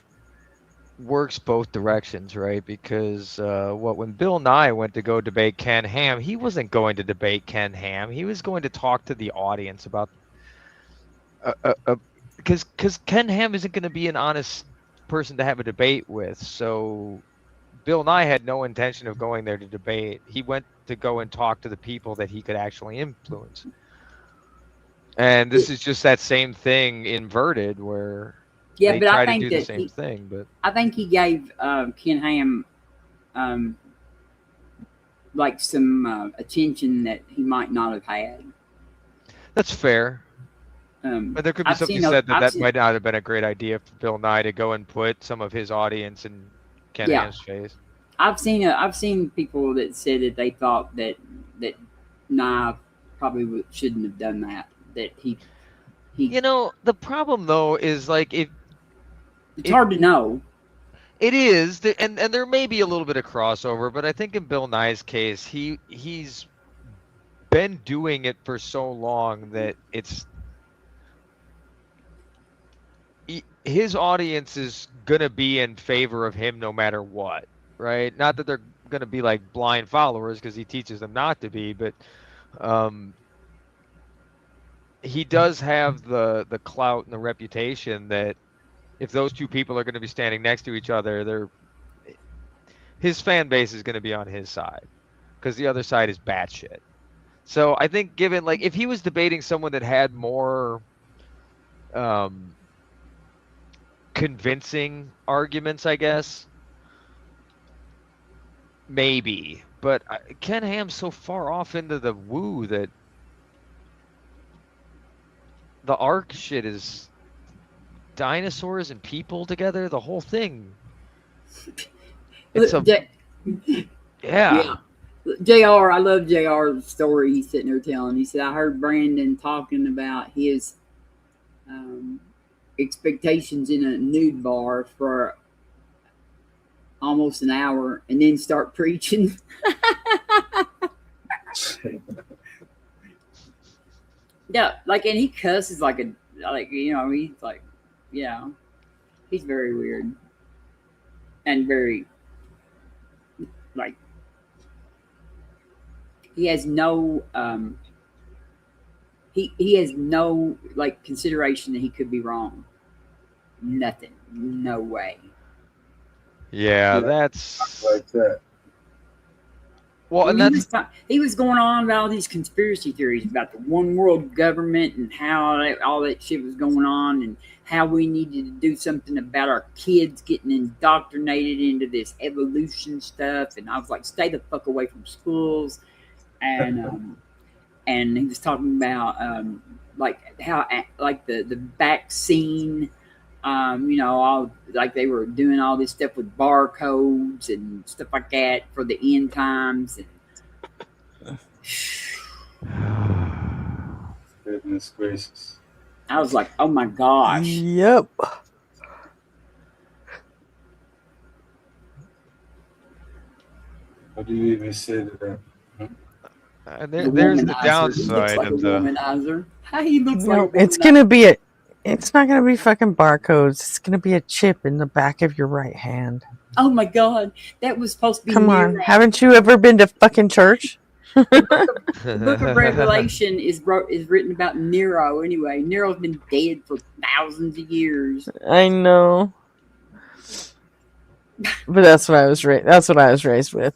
Speaker 10: works both directions, right? Because when Bill Nye went to go debate Ken Ham, he wasn't going to debate Ken Ham. He was going to talk to the audience about because Ken Ham isn't going to be an honest person to have a debate with. So Bill Nye had no intention of going there to debate. He went to go and talk to the people that he could actually influence. And this is just that same thing inverted, where they
Speaker 15: but
Speaker 10: try
Speaker 15: I think
Speaker 10: to do the
Speaker 15: that
Speaker 10: same thing. But
Speaker 15: I think he gave Ken Ham like some attention that he might not have had.
Speaker 10: That's fair. But there could be something said that might not have been a great idea for Bill Nye to go and put some of his audience in Ken Ham's face.
Speaker 15: I've seen people that said that they thought that Nye probably shouldn't have done that. That he.
Speaker 10: The problem though is like it's
Speaker 15: hard to know.
Speaker 10: It is, and there may be a little bit of crossover, but I think in Bill Nye's case, he's been doing it for so long that his audience is gonna be in favor of him no matter what, right? Not that they're gonna be like blind followers, because he teaches them not to be, but he does have the clout and the reputation that if those two people are going to be standing next to each other, his fan base is going to be on his side, because the other side is batshit. So I think, given like if he was debating someone that had more convincing arguments, I guess maybe. But Ken Ham's so far off into the woo that the ARC shit is dinosaurs and people together. The whole thing. It's
Speaker 15: Yeah. JR, I love JR's story he's sitting there telling. He said, I heard Brandon talking about his expectations in a nude bar for almost an hour and then start preaching. Yeah, like, and he cusses like a, like, you know, he's like, yeah, he's very weird and very, like, he has no, he has no, like, consideration that he could be wrong. Nothing. No way.
Speaker 10: Yeah, that's
Speaker 16: like that.
Speaker 10: Well, and that's
Speaker 15: he was going on about all these conspiracy theories about the one world government and how all that shit was going on and how we needed to do something about our kids getting indoctrinated into this evolution stuff. And I was like, stay the fuck away from schools. And and he was talking about like how like the vaccine. You know, all like they were doing all this stuff with barcodes and stuff like that for the end times. And
Speaker 16: Goodness gracious.
Speaker 15: I was like, oh my gosh.
Speaker 5: Yep.
Speaker 16: What do you even say to that?
Speaker 10: there's the downside
Speaker 15: like
Speaker 10: of
Speaker 15: a
Speaker 10: the.
Speaker 15: womanizer. He looks
Speaker 5: No,
Speaker 15: like a
Speaker 5: it's gonna be a. It's not gonna be fucking barcodes. It's gonna be a chip in the back of your right hand.
Speaker 15: Oh my god, that was supposed to be.
Speaker 5: Come on,
Speaker 15: Nero.
Speaker 5: haven't you ever been to fucking church?
Speaker 15: The book of Revelation is written about Nero. Anyway, Nero's been dead for thousands of years.
Speaker 5: I know, but that's what I was raised. That's what I was raised with.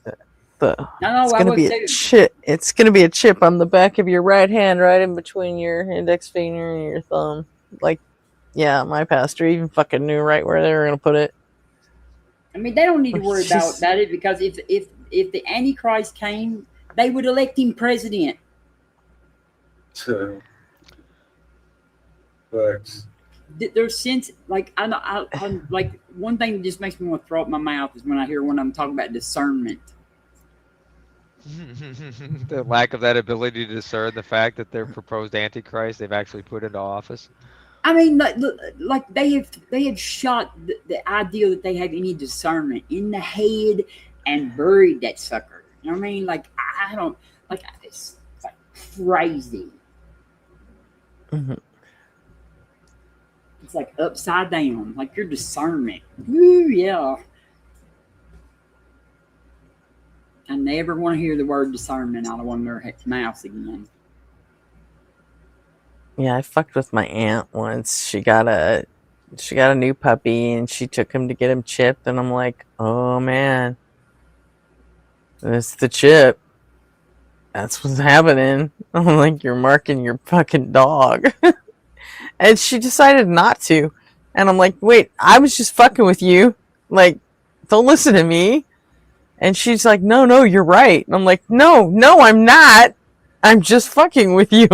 Speaker 5: It's gonna be a chip. It's gonna be a chip on the back of your right hand, right in between your index finger and your thumb. Like, yeah, my pastor even fucking knew right where they were gonna put it.
Speaker 15: I mean, they don't need to worry about it because if the Antichrist came, they would elect him president.
Speaker 16: Facts.
Speaker 15: There's sense, like I'm like one thing that just makes me want to throw up my mouth is when I hear one of them talking about discernment.
Speaker 10: The lack of that ability to discern the fact that their proposed antichrist they've actually put into office.
Speaker 15: I mean, like they have shot the idea that they have any discernment in the head and buried that sucker. You know what I mean? Like I don't like it's like crazy.
Speaker 5: Mm-hmm.
Speaker 15: It's like upside down, like your discernment. Ooh, yeah. I never want to hear the word discernment out of one of their mouths again.
Speaker 5: Yeah, I fucked with my aunt once. She got a new puppy and she took him to get him chipped, and I'm like, oh man, it's the chip. That's what's happening. I'm like, you're marking your fucking dog. And she decided not to. And I'm like, wait, I was just fucking with you. Like, don't listen to me. And she's like, no, you're right. And I'm like, no, I'm not. I'm just fucking with you.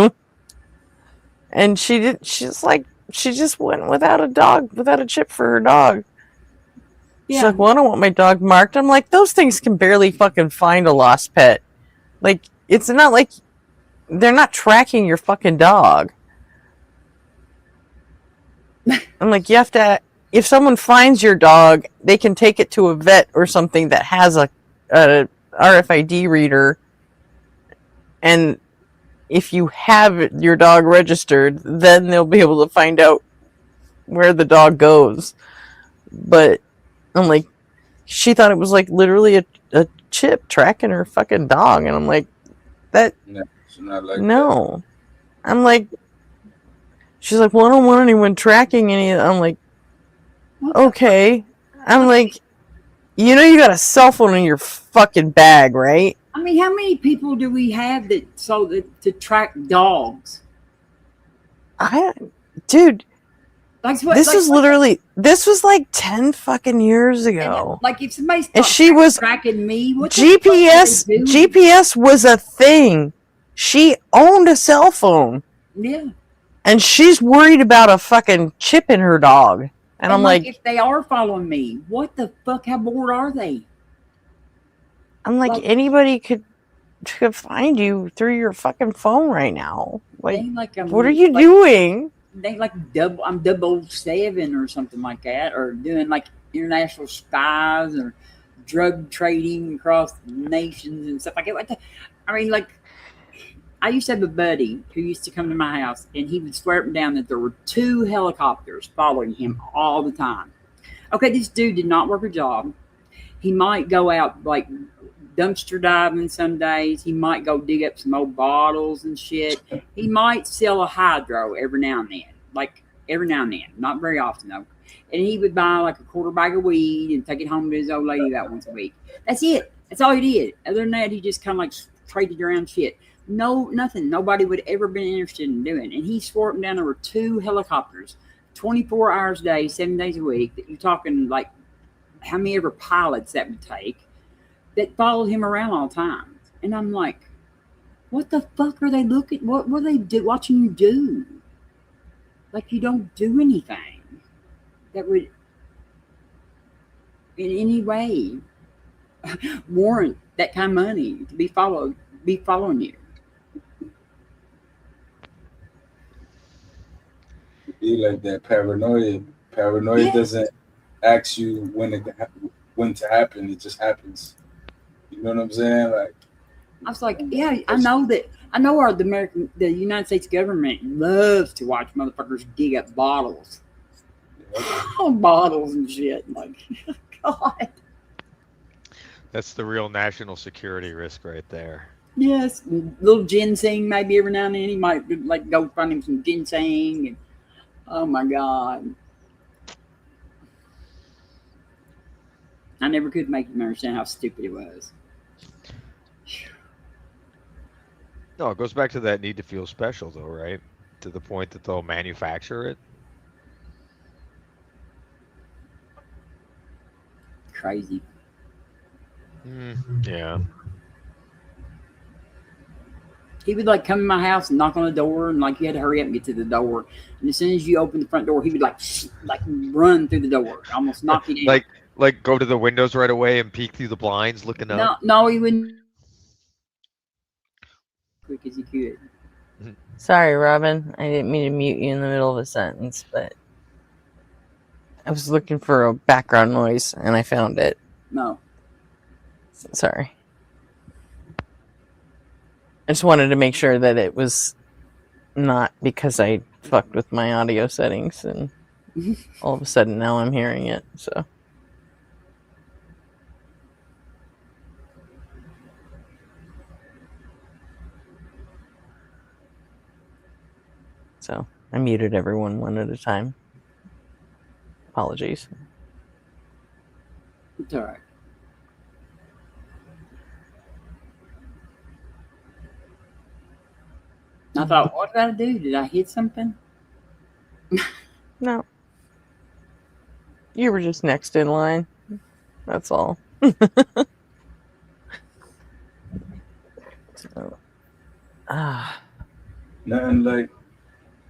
Speaker 5: And she just went without a chip for her dog. She's like, well, I don't want my dog marked. I'm like, those things can barely fucking find a lost pet. Like, it's not like they're not tracking your fucking dog. I'm like, you have to, if someone finds your dog, they can take it to a vet or something that has a RFID reader. And if you have your dog registered, then they'll be able to find out where the dog goes. But I'm like, she thought it was like literally a chip tracking her fucking dog. And I'm like, that,
Speaker 16: No, it's not like
Speaker 5: no. I'm like, she's like, well, I don't want anyone tracking any of that. I'm like, okay. I'm like, you know, you got a cell phone in your fucking bag, right?
Speaker 15: I mean, how many people do we have that to track dogs?
Speaker 5: Dude,
Speaker 15: like what,
Speaker 5: this
Speaker 15: like,
Speaker 5: was literally, this was like 10 fucking years ago.
Speaker 15: And, like if somebody's
Speaker 5: and she was
Speaker 15: tracking me, what
Speaker 5: GPS was a thing. She owned a cell phone.
Speaker 15: Yeah.
Speaker 5: And she's worried about a fucking chip in her dog. And I'm like,
Speaker 15: if they are following me, what the fuck? How bored are they?
Speaker 5: I'm like, anybody could to find you through your fucking phone right now. Like,
Speaker 15: Ain't like I'm
Speaker 5: what are you
Speaker 15: like-
Speaker 5: doing?
Speaker 15: They ain't like I'm 007 or something like that, or doing like international spies or drug trading across nations and stuff like that. What the, I mean, like, I used to have a buddy who used to come to my house, and he would swear up and down that there were 2 helicopters following him all the time. Okay, this dude did not work a job. He might go out like dumpster diving some days. He might go dig up some old bottles and shit. He might sell a hydro every now and then, like every now and then, not very often though. And he would buy like a quarter bag of weed and take it home to his old lady about once a week. That's it. That's all he did. Other than that, he just kind of like traded around shit. No, nothing. Nobody would ever been interested in doing. And he swore up and down there were 2 helicopters, 24 hours a day, 7 days a week. That you're talking like how many ever pilots that would take that followed him around all the time. And I'm like, what the fuck are they looking? What are they watching you do? Like, you don't do anything that would in any way warrant that kind of money to be following you.
Speaker 16: Be like that paranoia. Paranoia doesn't ask you when to happen. It just happens. You know what I'm saying? Like,
Speaker 15: I was like, yeah, I know the United States government loves to watch motherfuckers dig up bottles. Bottles and shit. Like, God.
Speaker 10: That's the real national security risk right there.
Speaker 15: Yes, little ginseng maybe every now and then. He might like go find him some ginseng. And, oh my God. I never could make him understand how stupid it was.
Speaker 10: No, it goes back to that need to feel special, though, right? To the point that they'll manufacture it.
Speaker 15: Crazy.
Speaker 10: Yeah.
Speaker 15: He would like come in my house and knock on the door, and like you had to hurry up and get to the door. And as soon as you open the front door, he would like run through the door, almost knock you down.
Speaker 10: Like go to the windows right away and peek through the blinds, looking up.
Speaker 15: No, he wouldn't. Quick as he could.
Speaker 5: Sorry, Robin. I didn't mean to mute you in the middle of a sentence, but I was looking for a background noise and I found it.
Speaker 15: No.
Speaker 5: Sorry. I just wanted to make sure that it was not because I fucked with my audio settings and all of a sudden now I'm hearing it. So I muted everyone one at a time. Apologies.
Speaker 15: It's all right. I thought, what did I do? Did I hit something?
Speaker 5: No. You were just next in line. That's all.
Speaker 16: nothing like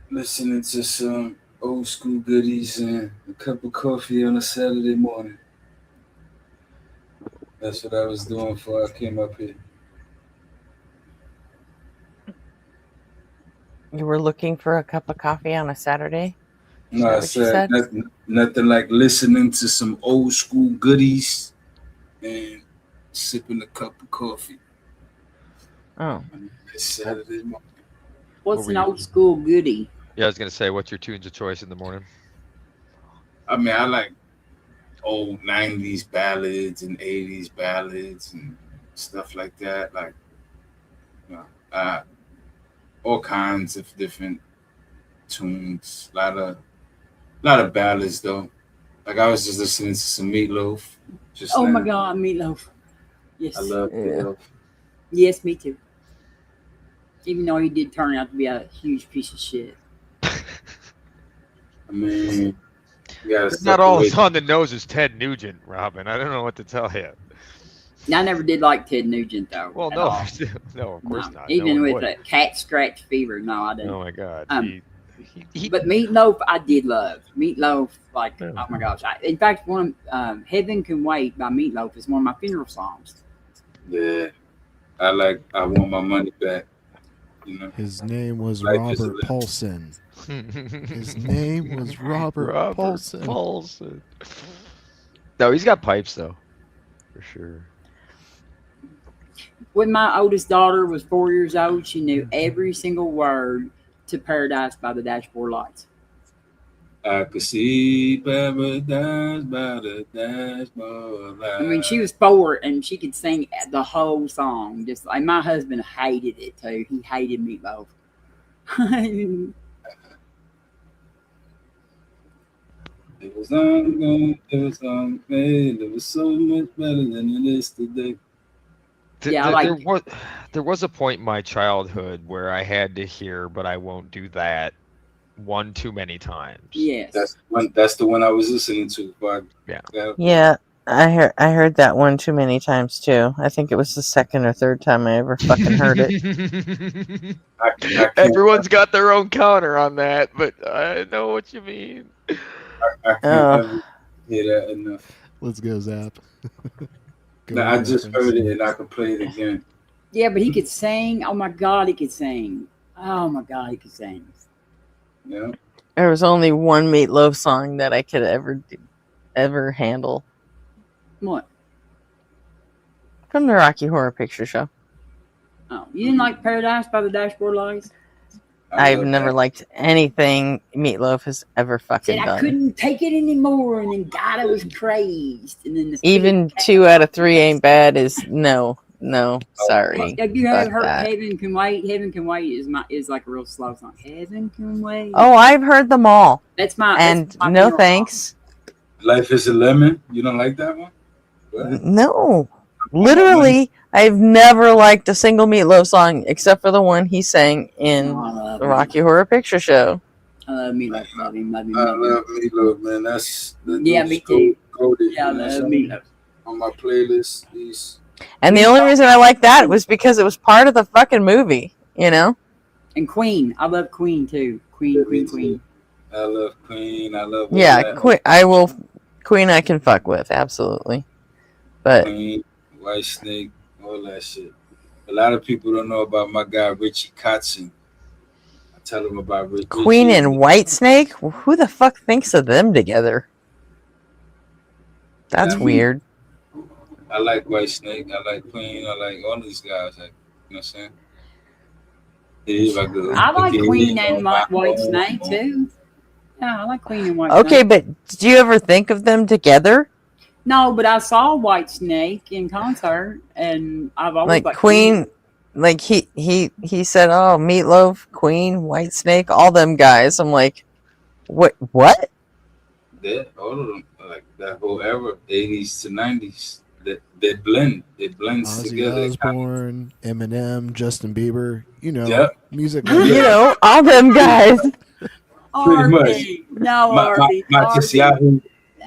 Speaker 16: listening to some old school goodies and a cup of coffee on a Saturday morning. That's what I was doing before I came up here.
Speaker 5: You were looking for a cup of coffee on a Saturday?
Speaker 16: No, I said nothing like listening to some old school goodies and sipping a cup of coffee.
Speaker 5: Oh.
Speaker 16: It's Saturday morning.
Speaker 15: What's an old school goodie?
Speaker 10: Yeah, I was gonna say, what's your tunes of choice in the morning?
Speaker 16: I mean, I like old 90s ballads and 80s ballads and stuff like that. Like, you know, all kinds of different tunes. A lot of ballads though. Like I was just listening to some Meatloaf.
Speaker 15: Oh my God, Meatloaf. Yes.
Speaker 16: I love Meatloaf.
Speaker 15: Yes, me too. Even though he did turn out to be a huge piece of shit.
Speaker 16: I mean,
Speaker 10: it's not all as on the nose as Ted Nugent, Robin. I don't know what to tell you.
Speaker 15: I never did like Ted Nugent though.
Speaker 10: Well, no, no, of course not.
Speaker 15: Even
Speaker 10: no
Speaker 15: with the cat scratch fever, no, I didn't.
Speaker 10: Oh my God.
Speaker 15: But Meatloaf, I did love. Meatloaf, like, oh my gosh. In fact, one Heaven Can Wait by Meatloaf is one of my funeral songs.
Speaker 16: Yeah. I want my money back. You know,
Speaker 6: His name was
Speaker 16: life is a
Speaker 6: Robert Paulson. His name was Robert Paulson.
Speaker 10: Paulson. No, he's got pipes though, for sure.
Speaker 15: When my oldest daughter was 4 years old, she knew every single word to Paradise by the Dashboard Lights.
Speaker 16: I could see paradise by the dashboard light.
Speaker 15: I mean, she was 4 and she could sing the whole song. Just like my husband hated it too. He hated Meatloaf.
Speaker 16: It was on, it was on, man. It was so much better than it is today.
Speaker 10: There was a point in my childhood where I had to hear "But I Won't Do That" one too many times.
Speaker 15: Yes.
Speaker 16: That's the one I was listening to. But
Speaker 5: Yeah, I heard that one too many times too. I think it was the second or third time I ever fucking heard it.
Speaker 10: Everyone's got their own counter on that, but I know what you mean.
Speaker 16: I can't ever hear that enough.
Speaker 6: Let's go, Zap.
Speaker 16: Now, I just heard it and I can play it again.
Speaker 15: Yeah, but he could sing. Oh my God, he could sing. Oh my God, he could sing.
Speaker 16: Yeah.
Speaker 5: There was only one Meatloaf song that I could ever handle.
Speaker 15: What?
Speaker 5: From the Rocky Horror Picture Show.
Speaker 15: Oh, you didn't like Paradise by the Dashboard Lights?
Speaker 5: I've never liked anything Meatloaf has ever fucking
Speaker 15: Said I
Speaker 5: done.
Speaker 15: couldn't take it anymore, and then God, I was crazed. And then
Speaker 5: Even 2 out of 3 ain't bad is no, sorry.
Speaker 15: Have you
Speaker 5: Fuck
Speaker 15: heard
Speaker 5: that.
Speaker 15: Heaven Can Wait? Heaven Can Wait is like a real slow song. Heaven Can Wait.
Speaker 5: Oh, I've heard them all.
Speaker 15: That's my
Speaker 5: no
Speaker 15: favorite
Speaker 5: thanks.
Speaker 16: Life is a Lemon. You don't like that one? What?
Speaker 5: No. Literally, I've never liked a single Meatloaf song except for the one he sang in the Rocky Horror Picture Show.
Speaker 15: I love Meatloaf. Love him. Love him.
Speaker 16: I
Speaker 15: Love him.
Speaker 16: love Meatloaf, man. That's
Speaker 15: Yeah, me too.
Speaker 16: Goated,
Speaker 15: Yeah, I love Meatloaf.
Speaker 16: On my playlist, these.
Speaker 5: And the only reason I liked that was because it was part of the fucking movie, you know?
Speaker 15: And Queen. I love Queen too. Queen.
Speaker 16: I love Queen. I love.
Speaker 5: Yeah, Queen I can fuck with, absolutely. But
Speaker 16: Queen, White Snake, all that shit. A lot of people don't know about my guy Richie Kotzen. I tell them about Richie.
Speaker 5: Queen and Whitesnake? Who the fuck thinks of them together? That's weird.
Speaker 16: I like White Snake. I like Queen. I like all these guys. Like, you know what I'm saying?
Speaker 15: I like Queen and White Snake too. Yeah, I like Queen and White Snake.
Speaker 5: Okay, but did you ever think of them together?
Speaker 15: No, but I saw White Snake in concert, and I've always
Speaker 5: Like Queen, like he said, "Oh, Meatloaf, Queen, Whitesnake, all them guys." I'm like, what?
Speaker 16: Yeah, all of them, like that whole era, 80s to 90s, they blend. It blends
Speaker 6: Ozzy
Speaker 16: together.
Speaker 6: Osbourne, Eminem, Justin Bieber,
Speaker 16: Yeah.
Speaker 6: music.
Speaker 5: You know, all them guys.
Speaker 16: Pretty much.
Speaker 15: No, Arby.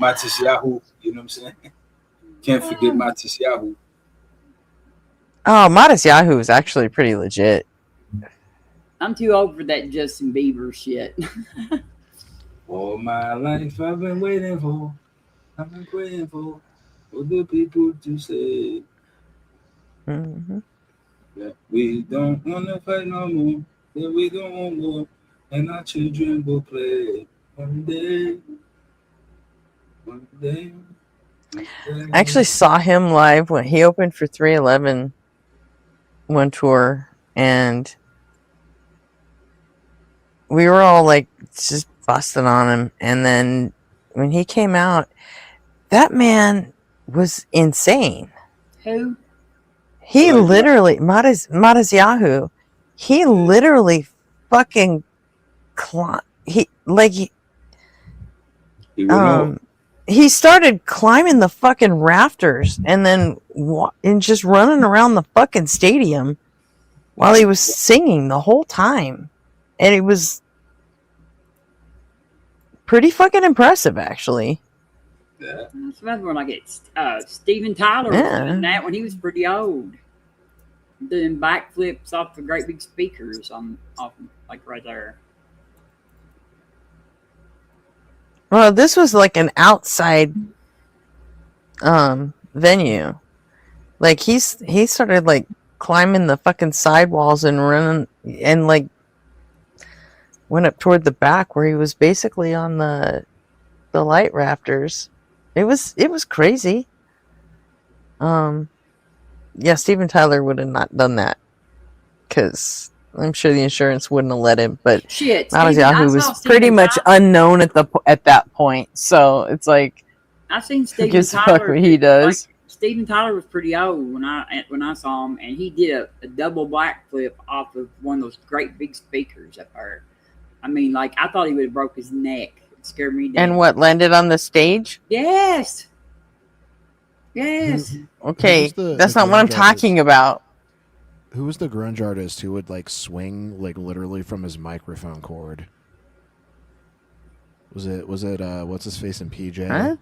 Speaker 16: Matisyahu, you know what I'm saying? Can't forget Matisyahu.
Speaker 5: Oh, Modest Yahoo is actually pretty legit.
Speaker 15: I'm too old for that Justin Bieber shit.
Speaker 16: All my life I've been waiting for the people to say that we don't want to fight no more, that we don't want more, and our children will play one day.
Speaker 5: I actually saw him live when he opened for 311 one tour, and we were all like just busting on him. And then when he came out, that man was insane.
Speaker 15: Who?
Speaker 5: He literally, Modest Yahoo, he literally fucking he started climbing the fucking rafters and then and just running around the fucking stadium while he was singing the whole time. And it was pretty fucking impressive, actually.
Speaker 16: Yeah.
Speaker 15: That's another one like Steven Tyler was doing that when he was pretty old. Doing backflips off the great big speakers off like right there.
Speaker 5: Well, this was like an outside venue. Like he started like climbing the fucking sidewalls and running and like went up toward the back where he was basically on the light rafters. It was crazy. Yeah, Steven Tyler would have not done that because I'm sure the insurance wouldn't have let him. But
Speaker 15: Shit,
Speaker 5: Yahoo was pretty much unknown at that point, so it's like
Speaker 15: I seen
Speaker 5: who
Speaker 15: Steven
Speaker 5: gives a fuck
Speaker 15: Tyler.
Speaker 5: what he does.
Speaker 15: Like, Steven Tyler was pretty old when I saw him, and he did a double backflip off of one of those great big speakers up there. I mean, like I thought he would have broke his neck. It scared me down.
Speaker 5: And what, landed on the stage?
Speaker 15: Yes. Yes.
Speaker 5: Okay, that's not what I'm talking about.
Speaker 6: Who was the grunge artist who would like swing like literally from his microphone cord? Was it what's his face in PJ?
Speaker 5: Huh?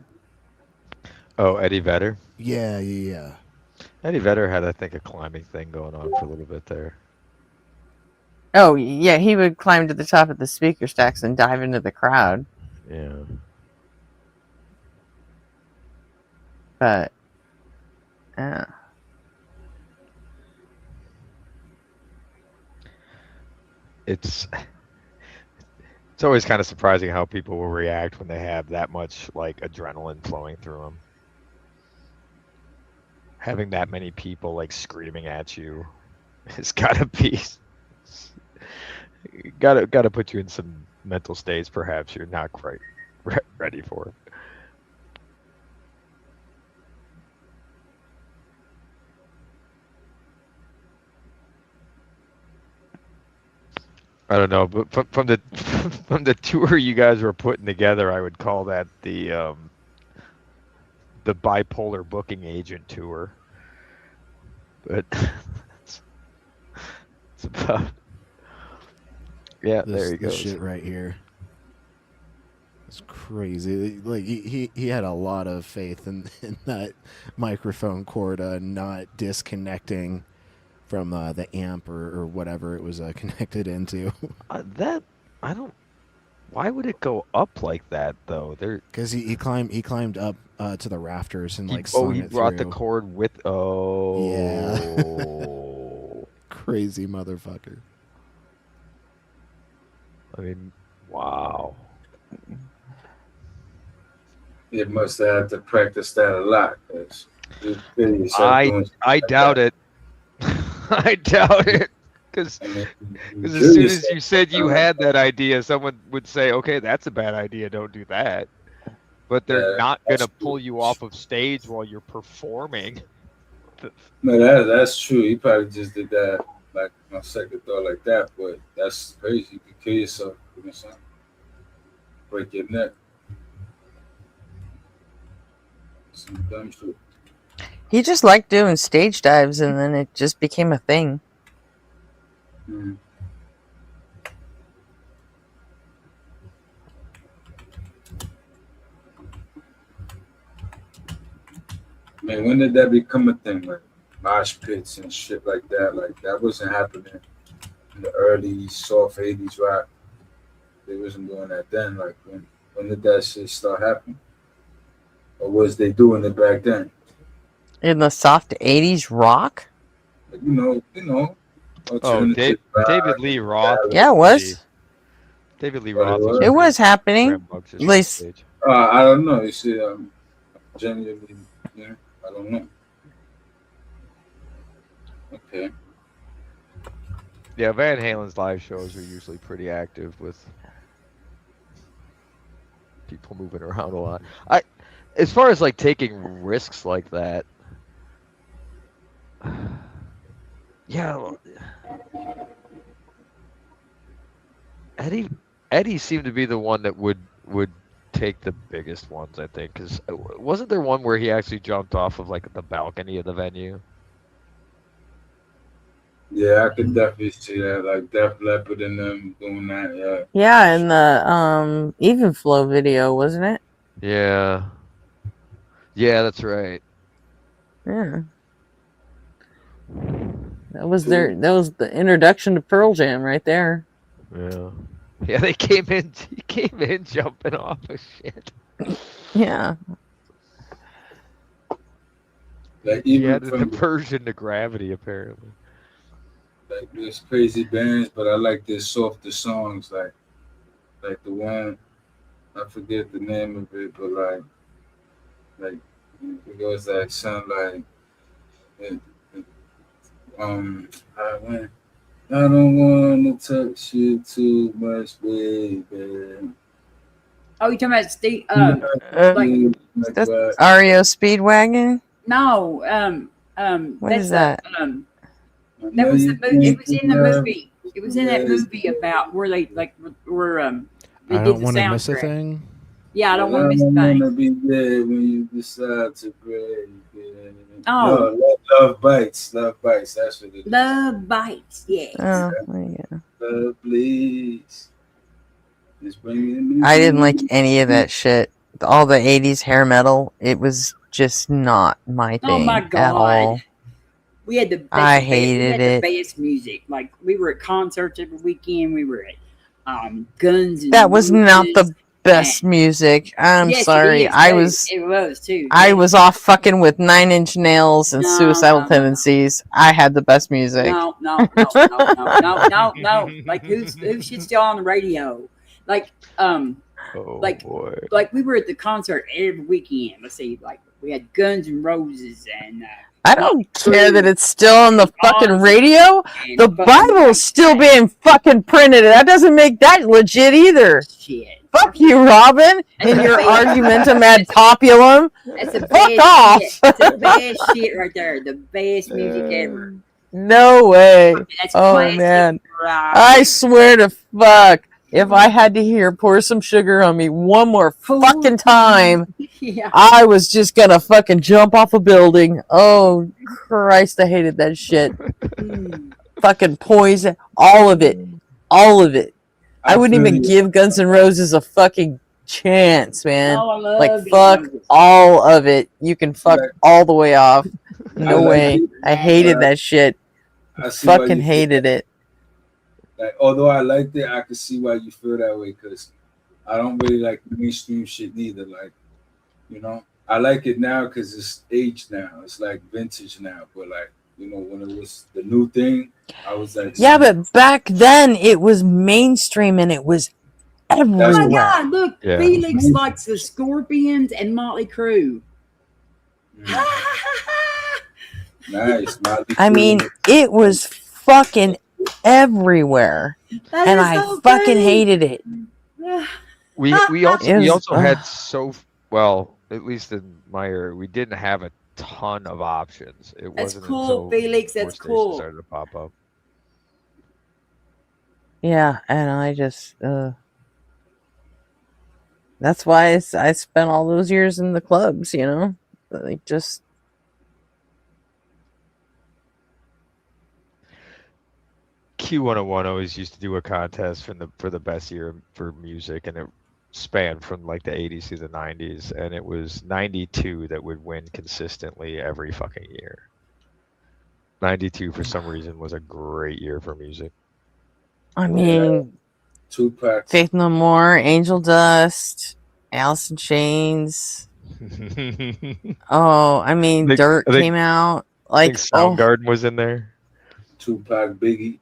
Speaker 10: Oh, Eddie Vedder.
Speaker 6: Yeah.
Speaker 10: Eddie Vedder had, I think, a climbing thing going on for a little bit there.
Speaker 5: Oh yeah, he would climb to the top of the speaker stacks and dive into the crowd.
Speaker 10: Yeah.
Speaker 5: But
Speaker 10: it's always kind of surprising how people will react when they have that much like adrenaline flowing through them. Having that many people like screaming at you, it's gotta be gotta put you in some mental states perhaps you're not quite ready for. I don't know, but from the tour you guys were putting together, I would call that the bipolar booking agent tour. But it's about there you go.
Speaker 6: This shit right here. It's crazy. Like he had a lot of faith in that microphone cord not disconnecting from the amp or whatever it was connected into.
Speaker 10: That I don't. Why would it go up like that though?
Speaker 6: Because he climbed up to the rafters and like
Speaker 10: he brought the cord with. Oh
Speaker 6: yeah, crazy motherfucker.
Speaker 10: I mean, wow.
Speaker 16: You must have had to practice that a lot.
Speaker 10: I doubt it. I doubt it. Because as soon as you said you had that idea, someone would say, okay, that's a bad idea. Don't do that. But they're not going to pull you off of stage while you're performing.
Speaker 16: No, that's true. He probably just did that like on second thought like that. But that's crazy. You could kill yourself. You know what I'm saying? Break your neck. Some dumb shit.
Speaker 5: he just liked doing stage dives, and then it just became a thing.
Speaker 16: Mm. Man, when did that become a thing? Like mosh pits and shit like that. Like that wasn't happening in the early soft 80s rock. They wasn't doing that then. Like when did that shit start happening? Or was they doing it back then?
Speaker 5: In the soft 80s rock?
Speaker 16: Like, you know.
Speaker 10: Oh, David Lee Roth.
Speaker 5: Yeah, it was.
Speaker 10: David Lee Roth.
Speaker 5: It was happening. At least.
Speaker 16: I don't know. You see, genuinely, I don't know. Okay.
Speaker 10: Yeah, Van Halen's live shows are usually pretty active with people moving around a lot. As far as like taking risks like that, yeah, Eddie seemed to be the one that would take the biggest ones, I think, because wasn't there one where he actually jumped off of like the balcony of the venue?
Speaker 16: Yeah, I could definitely see that, like Def Leppard and them doing that.
Speaker 5: Yeah, in the Even Flow video, wasn't it?
Speaker 10: Yeah. Yeah, that's right.
Speaker 5: Yeah. That was the introduction to Pearl Jam right there.
Speaker 10: Yeah. Yeah, he came in jumping off of shit.
Speaker 5: Yeah.
Speaker 16: Like
Speaker 10: he had an aversion to gravity, apparently.
Speaker 16: like there's crazy bands, but I like their softer songs, like the one I forget the name of it, but like it goes like something like it, it, I went. I don't want to touch you too much, baby.
Speaker 15: Oh, you talking about Steve? Like
Speaker 5: That's REO Speedwagon.
Speaker 15: no,
Speaker 5: What
Speaker 15: that's
Speaker 5: is that?
Speaker 15: that was the movie. It was in the movie. It was in that movie about where they they
Speaker 6: I
Speaker 15: did
Speaker 6: don't
Speaker 15: the
Speaker 6: want to miss a
Speaker 15: soundtrack.
Speaker 6: thing.
Speaker 15: Yeah, I don't
Speaker 16: Well,
Speaker 15: want to miss a
Speaker 16: wanna
Speaker 15: thing.
Speaker 16: be there when you decide to break it.
Speaker 15: Oh.
Speaker 16: No, love bites. Love bites. That's what it is.
Speaker 15: Love bites. Yes.
Speaker 5: Oh, yeah.
Speaker 16: Love bleeds. It's bringing me
Speaker 5: I didn't like any of that shit. All the 80s hair metal, it was just not my
Speaker 15: Oh
Speaker 5: thing
Speaker 15: my
Speaker 5: at
Speaker 15: god.
Speaker 5: all.
Speaker 15: We had the
Speaker 5: I
Speaker 15: we
Speaker 5: hated
Speaker 15: had
Speaker 5: it.
Speaker 15: the best music. Like we were at concerts every weekend. We were at Guns and
Speaker 5: That was not
Speaker 15: Roses.
Speaker 5: the best music. I'm
Speaker 15: Yes,
Speaker 5: sorry.
Speaker 15: it is. It was too.
Speaker 5: I
Speaker 15: Yes.
Speaker 5: was off fucking with 9 Inch Nails and
Speaker 15: No,
Speaker 5: Suicidal
Speaker 15: no, no, no.
Speaker 5: Tendencies. I had the best music.
Speaker 15: No. Like who's shit still on the radio? Like
Speaker 10: Oh
Speaker 15: like
Speaker 10: boy.
Speaker 15: like we were at the concert every weekend. Let's see, like we had Guns and Roses and
Speaker 5: I don't care that it's still on the fucking radio.
Speaker 15: and
Speaker 5: The Bible's still being fucking printed. That doesn't make that legit either.
Speaker 15: shit.
Speaker 5: Fuck you, Robin, and your argumentum ad populum.
Speaker 15: That's the
Speaker 5: Fuck
Speaker 15: best
Speaker 5: off.
Speaker 15: shit. That's the best shit right there. The best music ever.
Speaker 5: No way.
Speaker 15: That's
Speaker 5: Oh
Speaker 15: classic
Speaker 5: man.
Speaker 15: rock.
Speaker 5: I swear to fuck. If I had to hear Pour Some Sugar on Me one more fucking time,
Speaker 15: Yeah.
Speaker 5: I was just gonna fucking jump off a building. Oh Christ, I hated that shit. Fucking Poison. All of it. All of it. I wouldn't
Speaker 16: feel
Speaker 5: even
Speaker 16: you.
Speaker 5: give Guns N' Roses a fucking chance, man.
Speaker 15: Oh, I love
Speaker 5: Like
Speaker 15: Guns N'
Speaker 5: fuck
Speaker 15: Roses.
Speaker 5: all of it. You can fuck all the way off.
Speaker 16: I
Speaker 5: No
Speaker 16: like
Speaker 5: way.
Speaker 16: it.
Speaker 5: I hated that shit.
Speaker 16: I see why
Speaker 5: Fucking
Speaker 16: you feel
Speaker 5: hated it.
Speaker 16: like, although I liked it, I could see why you feel that way because I don't really like mainstream shit neither. Like, you know, I like it now because it's aged now. It's like vintage now. But like, you know, when it was the new thing, I was like,
Speaker 5: Yeah, but back then it was mainstream and it was
Speaker 15: Oh my
Speaker 5: everywhere.
Speaker 15: god, look,
Speaker 10: Yeah.
Speaker 15: Felix likes the Scorpions and Motley Crue.
Speaker 16: nice.
Speaker 5: I mean, it was fucking everywhere.
Speaker 15: That
Speaker 5: And
Speaker 15: is
Speaker 5: I
Speaker 15: so
Speaker 5: fucking
Speaker 15: funny.
Speaker 5: hated it.
Speaker 10: We
Speaker 5: It
Speaker 10: also
Speaker 5: was-
Speaker 10: had well, at least in my area, we didn't have a ton of options. It
Speaker 15: That's
Speaker 10: wasn't
Speaker 15: cool,
Speaker 10: until
Speaker 15: Felix,
Speaker 10: more
Speaker 15: that's
Speaker 10: stations
Speaker 15: cool.
Speaker 10: started to pop up.
Speaker 5: Yeah, and I just that's why I spent all those years in the clubs, you know? Like just
Speaker 10: Q101 always used to do a contest for the best year for music, and it spanned from like the 80s to the 90s, and it was 92 that would win consistently every fucking year. 92 for some reason was a great year for music.
Speaker 5: I mean,
Speaker 16: Tupac.
Speaker 5: Faith No More, Angel Dust, Alice in Chains. Oh, I mean, Dirt came out.
Speaker 10: I think
Speaker 5: Like, oh,
Speaker 10: Soundgarden was in there.
Speaker 16: Tupac, Biggie.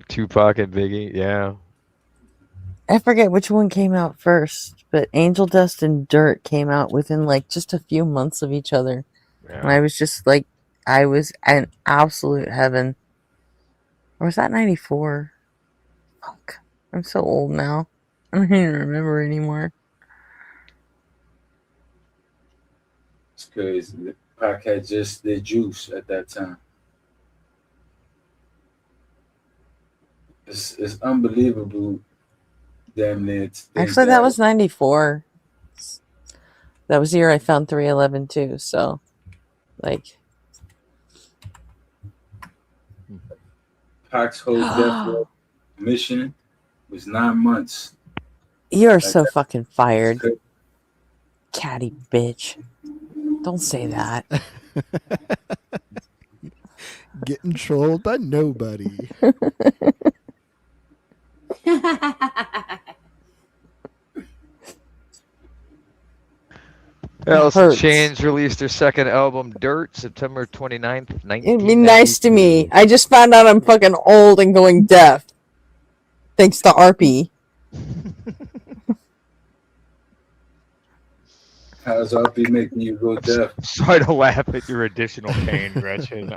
Speaker 10: Tupac and Biggie, yeah.
Speaker 5: I forget which one came out first, but Angel Dust and Dirt came out within like just a few months of each other. And I was just like, I was in absolute heaven. Or was that 94? Fuck. I'm so old now. I don't even remember anymore.
Speaker 16: It's crazy. Pac had just their juice at that time. It's unbelievable. Damn near.
Speaker 5: Actually, that was 94. That was the year I found 311 too. So, like,
Speaker 16: Pac's whole death row mission was 9 months.
Speaker 5: you're so fucking fired, catty bitch. Don't say that.
Speaker 6: Getting trolled by nobody.
Speaker 10: Alice in
Speaker 17: hurts.
Speaker 10: Chains released their second album, Dirt, September 29th,
Speaker 17: It'd be nice to
Speaker 10: 1992.
Speaker 17: me. I just found out I'm fucking old and going deaf. Thanks to RP.
Speaker 16: How's RP making you go deaf?
Speaker 10: Sorry to laugh at your additional pain, Gretchen.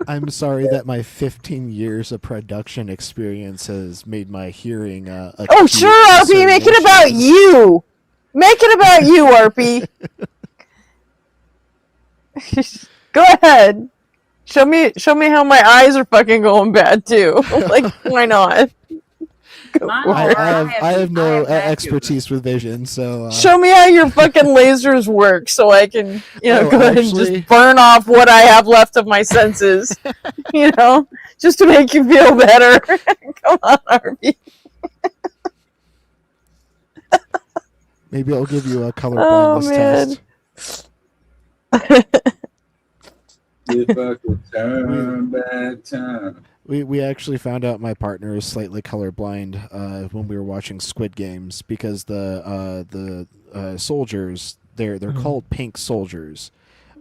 Speaker 6: I'm sorry that my 15 years of production experience has made my hearing
Speaker 17: Oh, sure, RP, make it about you. Make it about you, RP. Go ahead. Show me how my eyes are fucking going bad too. Like, why not?
Speaker 6: I have no expertise with vision, so
Speaker 17: Show me how your fucking lasers work so I can, go ahead and
Speaker 6: actually-
Speaker 17: just burn off what I have left of my senses. Just to make you feel better. Come on, RP.
Speaker 6: maybe I'll give you a color
Speaker 17: Oh,
Speaker 6: blindness
Speaker 17: man.
Speaker 6: test.
Speaker 16: If I could turn back time.
Speaker 6: We actually found out my partner is slightly colorblind when we were watching Squid Games because the soldiers they're called pink soldiers,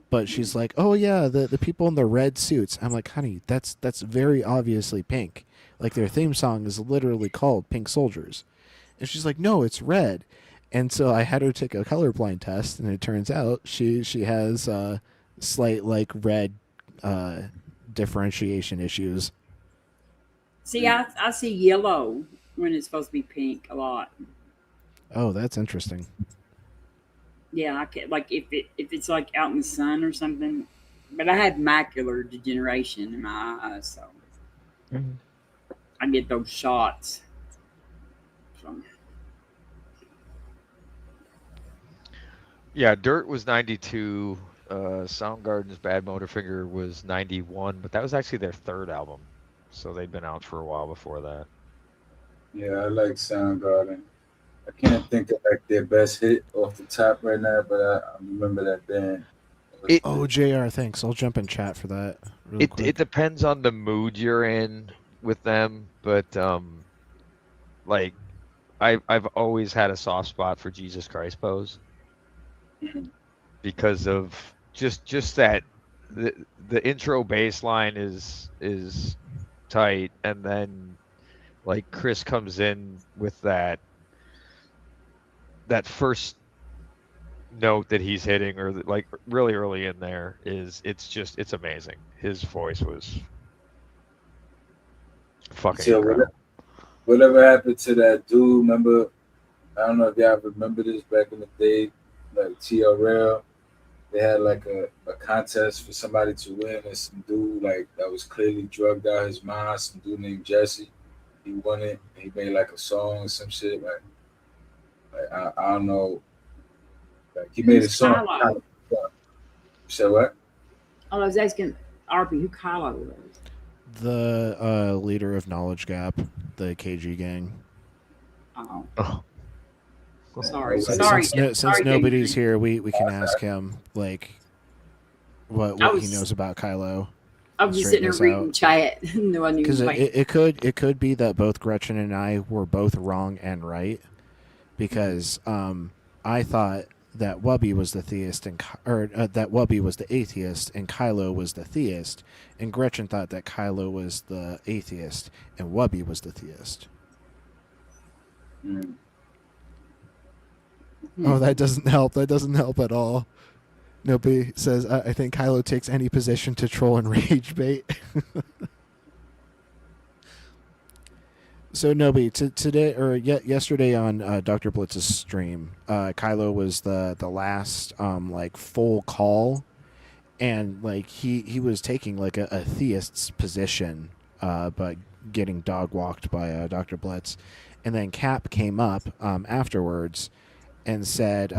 Speaker 6: but she's like, oh yeah, the people in the red suits. I'm like, honey, that's very obviously pink. Like their theme song is literally called Pink Soldiers, and she's like, no, it's red. And so I had her take a colorblind test, and it turns out she has slight like red differentiation issues.
Speaker 15: See, I see yellow when it's supposed to be pink a lot.
Speaker 6: Oh, that's interesting.
Speaker 15: Yeah, I can like if it's like out in the sun or something. But I have macular degeneration in my eyes, so I get those shots. So.
Speaker 10: Yeah, Dirt was 92. Soundgarden's Bad Motorfinger was 91, but that was actually their third album. So they'd been out for a while before that.
Speaker 16: Yeah, I like Soundgarden. I can't think of like their best hit off the top right now, but I remember that band.
Speaker 6: Oh, JR, thanks. I'll jump in chat for that. Really quick.
Speaker 10: It depends on the mood you're in with them, but like I've always had a soft spot for Jesus Christ Pose because of just that the intro bass line is tight, and then like Chris comes in with that first note that he's hitting, or like really early in there, it's amazing. His voice was fucking incredible.
Speaker 16: Whatever happened to that dude? Remember? I don't know if y'all remember this back in the day, like TRL. They had like a contest for somebody to win, and some dude like that was clearly drugged out his mind. Some dude named Jesse. He won it. And he made like a song or some shit. Like I don't know. Like he made a song. You said what?
Speaker 15: Oh, I was asking RP who Kylo was.
Speaker 6: The leader of Knowledge Gap, the KG gang.
Speaker 15: Oh. Sorry.
Speaker 6: Since nobody's here, we can ask him like what he knows about Kylo.
Speaker 15: I was just sitting there reading chat. No, I knew
Speaker 6: because it could be that both Gretchen and I were both wrong and right, because I thought that Wubby was the theist that Wubby was the atheist and Kylo was the theist, and Gretchen thought that Kylo was the atheist and Wubby was the theist. Oh, that doesn't help. That doesn't help at all. Nobody says, I think Kylo takes any position to troll and rage bait. So, Nobi, today or yesterday on Dr. Blitz's stream, Kylo was the last like full call, and like he was taking like a theist's position, but getting dog walked by Dr. Blitz, and then Cap came up afterwards and said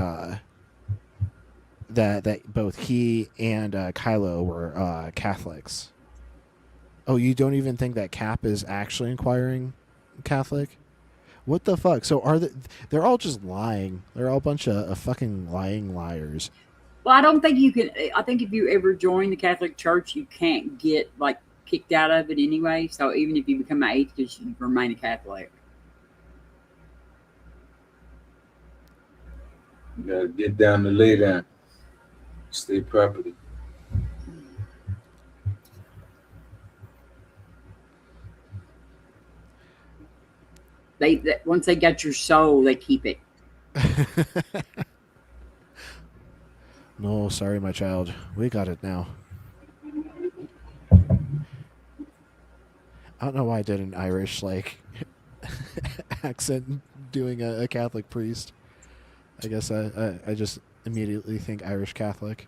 Speaker 6: that both he and Kylo were Catholics. Oh, you don't even think that Cap is actually inquiring Catholic? What the fuck? So they're all just lying. They're all a bunch of fucking lying liars.
Speaker 15: Well, I don't think you can. I think if you ever join the Catholic Church, you can't get like kicked out of it anyway. So even if you become an atheist, you remain a Catholic.
Speaker 16: You gotta get down to lay down. Stay properly.
Speaker 15: Once they got your soul, they keep it.
Speaker 6: No, sorry, my child. We got it now. I don't know why I did an Irish accent doing a Catholic priest. I guess I just immediately think Irish Catholic.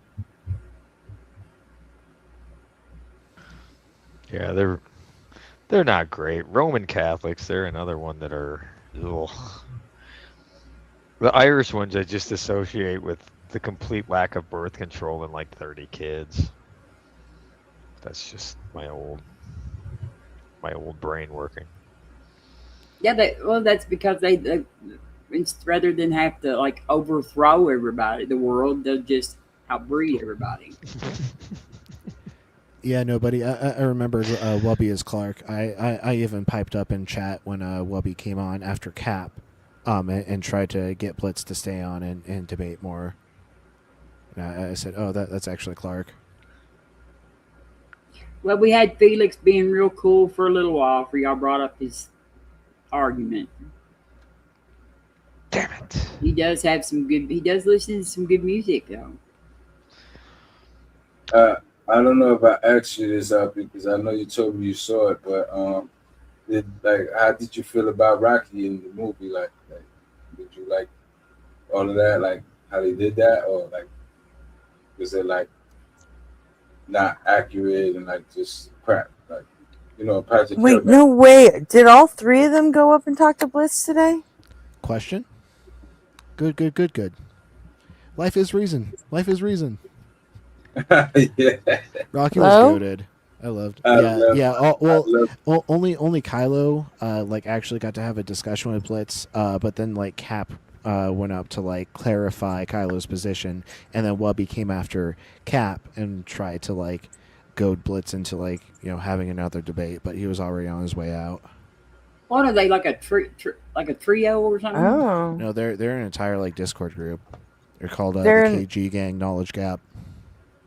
Speaker 10: Yeah, they're not great. Roman Catholics, they're another one that are. Ugh. The Irish ones I just associate with the complete lack of birth control and like 30 kids. That's just my old brain working.
Speaker 15: Yeah, that's because they rather than have to like overthrow everybody, the world, they'll just outbreed everybody.
Speaker 6: Yeah, nobody. I remembered Wubby as Clark. I even piped up in chat when Wubby came on after Cap, and tried to get Blitz to stay on and debate more. And I said, "Oh, that's actually Clark."
Speaker 15: Well, we had Felix being real cool for a little while for y'all brought up his argument.
Speaker 10: Damn it.
Speaker 15: He does listen to some good music though.
Speaker 16: I don't know if I asked you this up because I know you told me you saw it, but how did you feel about Rocky in the movie? Like did you like all of that? Like how they did that, or like was it like not accurate and like just crap? Like Patrick.
Speaker 17: Wait, no way. Did all three of them go up and talk to Blitz today?
Speaker 6: Question? Good. Life is reason.
Speaker 16: Yeah.
Speaker 6: Rocky was goated. I loved. Only Kylo actually got to have a discussion with Blitz, but then Cap went up to clarify Kylo's position, and then Wubby came after Cap and tried to goad Blitz into having another debate, but he was already on his way out.
Speaker 15: What are they, like a trio or something?
Speaker 17: Oh
Speaker 6: no, they're an entire Discord group. They're called the KG Gang Knowledge Gap.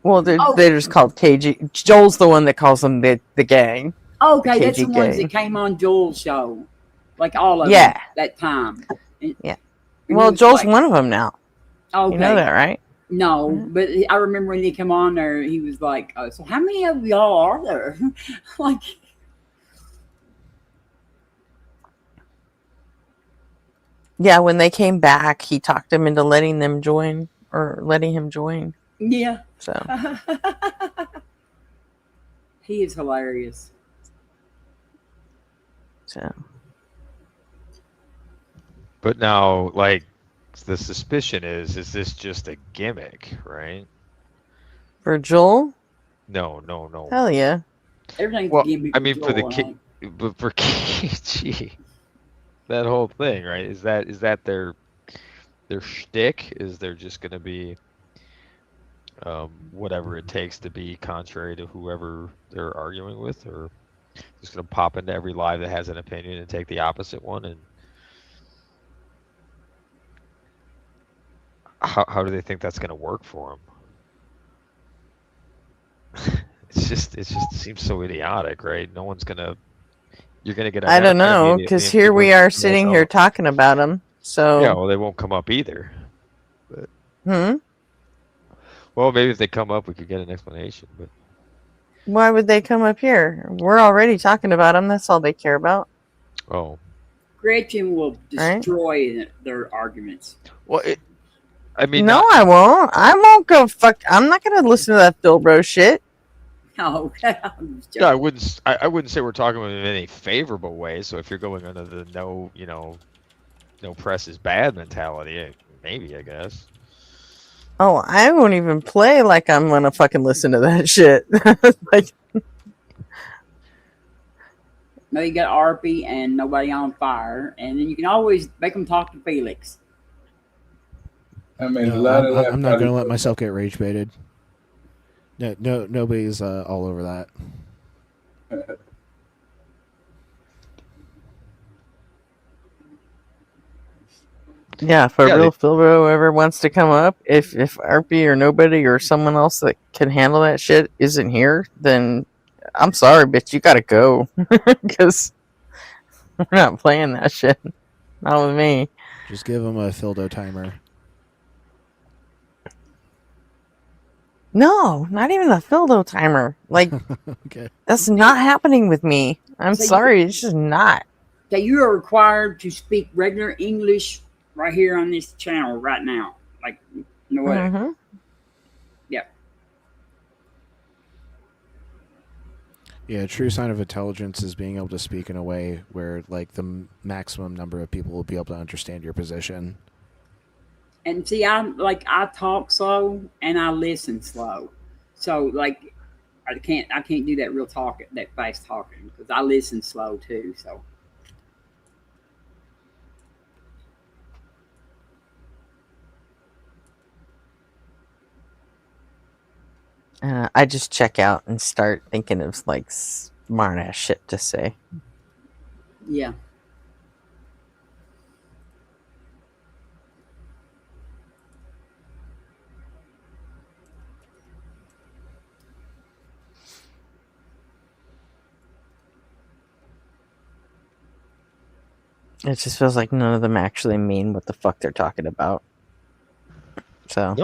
Speaker 17: Well, they're just called KG. Joel's the one that calls them the gang.
Speaker 15: Okay, that's the
Speaker 17: KG
Speaker 15: ones
Speaker 17: gang.
Speaker 15: that came on Joel's show, like all of them that time.
Speaker 17: Yeah. Well, Joel's one of them now.
Speaker 15: Okay.
Speaker 17: You know that, right?
Speaker 15: No, but I remember when he came on there, he was like, "So how many of y'all are there?" Like.
Speaker 17: Yeah, when they came back, he talked him into letting him join.
Speaker 15: Yeah.
Speaker 17: So
Speaker 15: he is hilarious.
Speaker 17: So.
Speaker 10: But now, the suspicion is this just a gimmick, right?
Speaker 17: For Joel?
Speaker 10: No.
Speaker 17: Hell yeah.
Speaker 15: Everything's
Speaker 10: well,
Speaker 15: gimmick.
Speaker 10: I mean, but for KG, that whole thing, right? Is that their shtick? Is there just going to be whatever it takes to be contrary to whoever they're arguing with, or just going to pop into every live that has an opinion and take the opposite one? And how do they think that's going to work for them? It just seems so idiotic, right? No one's gonna. You're gonna get.
Speaker 17: I don't know, because here we are sitting here talking about them. So
Speaker 10: yeah, well, they won't come up either. But, well, maybe if they come up, we could get an explanation. But
Speaker 17: why would they come up here? We're already talking about them. That's all they care about.
Speaker 10: Oh.
Speaker 15: Gretchen will destroy their arguments.
Speaker 10: Well, I mean,
Speaker 17: no, I won't. I won't go fuck. I'm not gonna listen to that Phil Bro shit.
Speaker 15: Oh,
Speaker 10: yeah, I wouldn't say we're talking about it in any favorable way. So if you're going under the no press is bad mentality, maybe, I guess.
Speaker 17: Oh, I won't even play like I'm gonna fucking listen to that shit.
Speaker 15: No, you got RP and Nobody on Fire, and then you can always make them talk to Felix.
Speaker 16: I mean,
Speaker 6: I'm not gonna let myself get rage baited. No, nobody's all over that.
Speaker 17: Yeah, if a
Speaker 10: Yeah,
Speaker 17: real
Speaker 10: they,
Speaker 17: Philbo ever wants to come up, if RP or nobody or someone else that can handle that shit isn't here, then I'm sorry, bitch, you gotta go. Because we're not playing that shit. Not with me.
Speaker 6: Just give him a Phildo timer.
Speaker 17: No, not even a Phildo timer. Like,
Speaker 6: Okay.
Speaker 17: that's not happening with me. I'm
Speaker 15: So
Speaker 17: sorry, it's just not.
Speaker 15: that you are required to speak regular English right here on this channel right now. Like, no way.
Speaker 17: Mm-hmm.
Speaker 15: Yeah.
Speaker 6: Yeah, a true sign of intelligence is being able to speak in a way where, like, the maximum number of people will be able to understand your position.
Speaker 15: And see, I talk slow and I listen slow. So like I can't do that real talk, that fast talking, because I listen slow too. So
Speaker 17: I just check out and start thinking of like smart ass shit to say.
Speaker 15: yeah.
Speaker 17: It just feels like none of them actually mean what the fuck they're talking about. So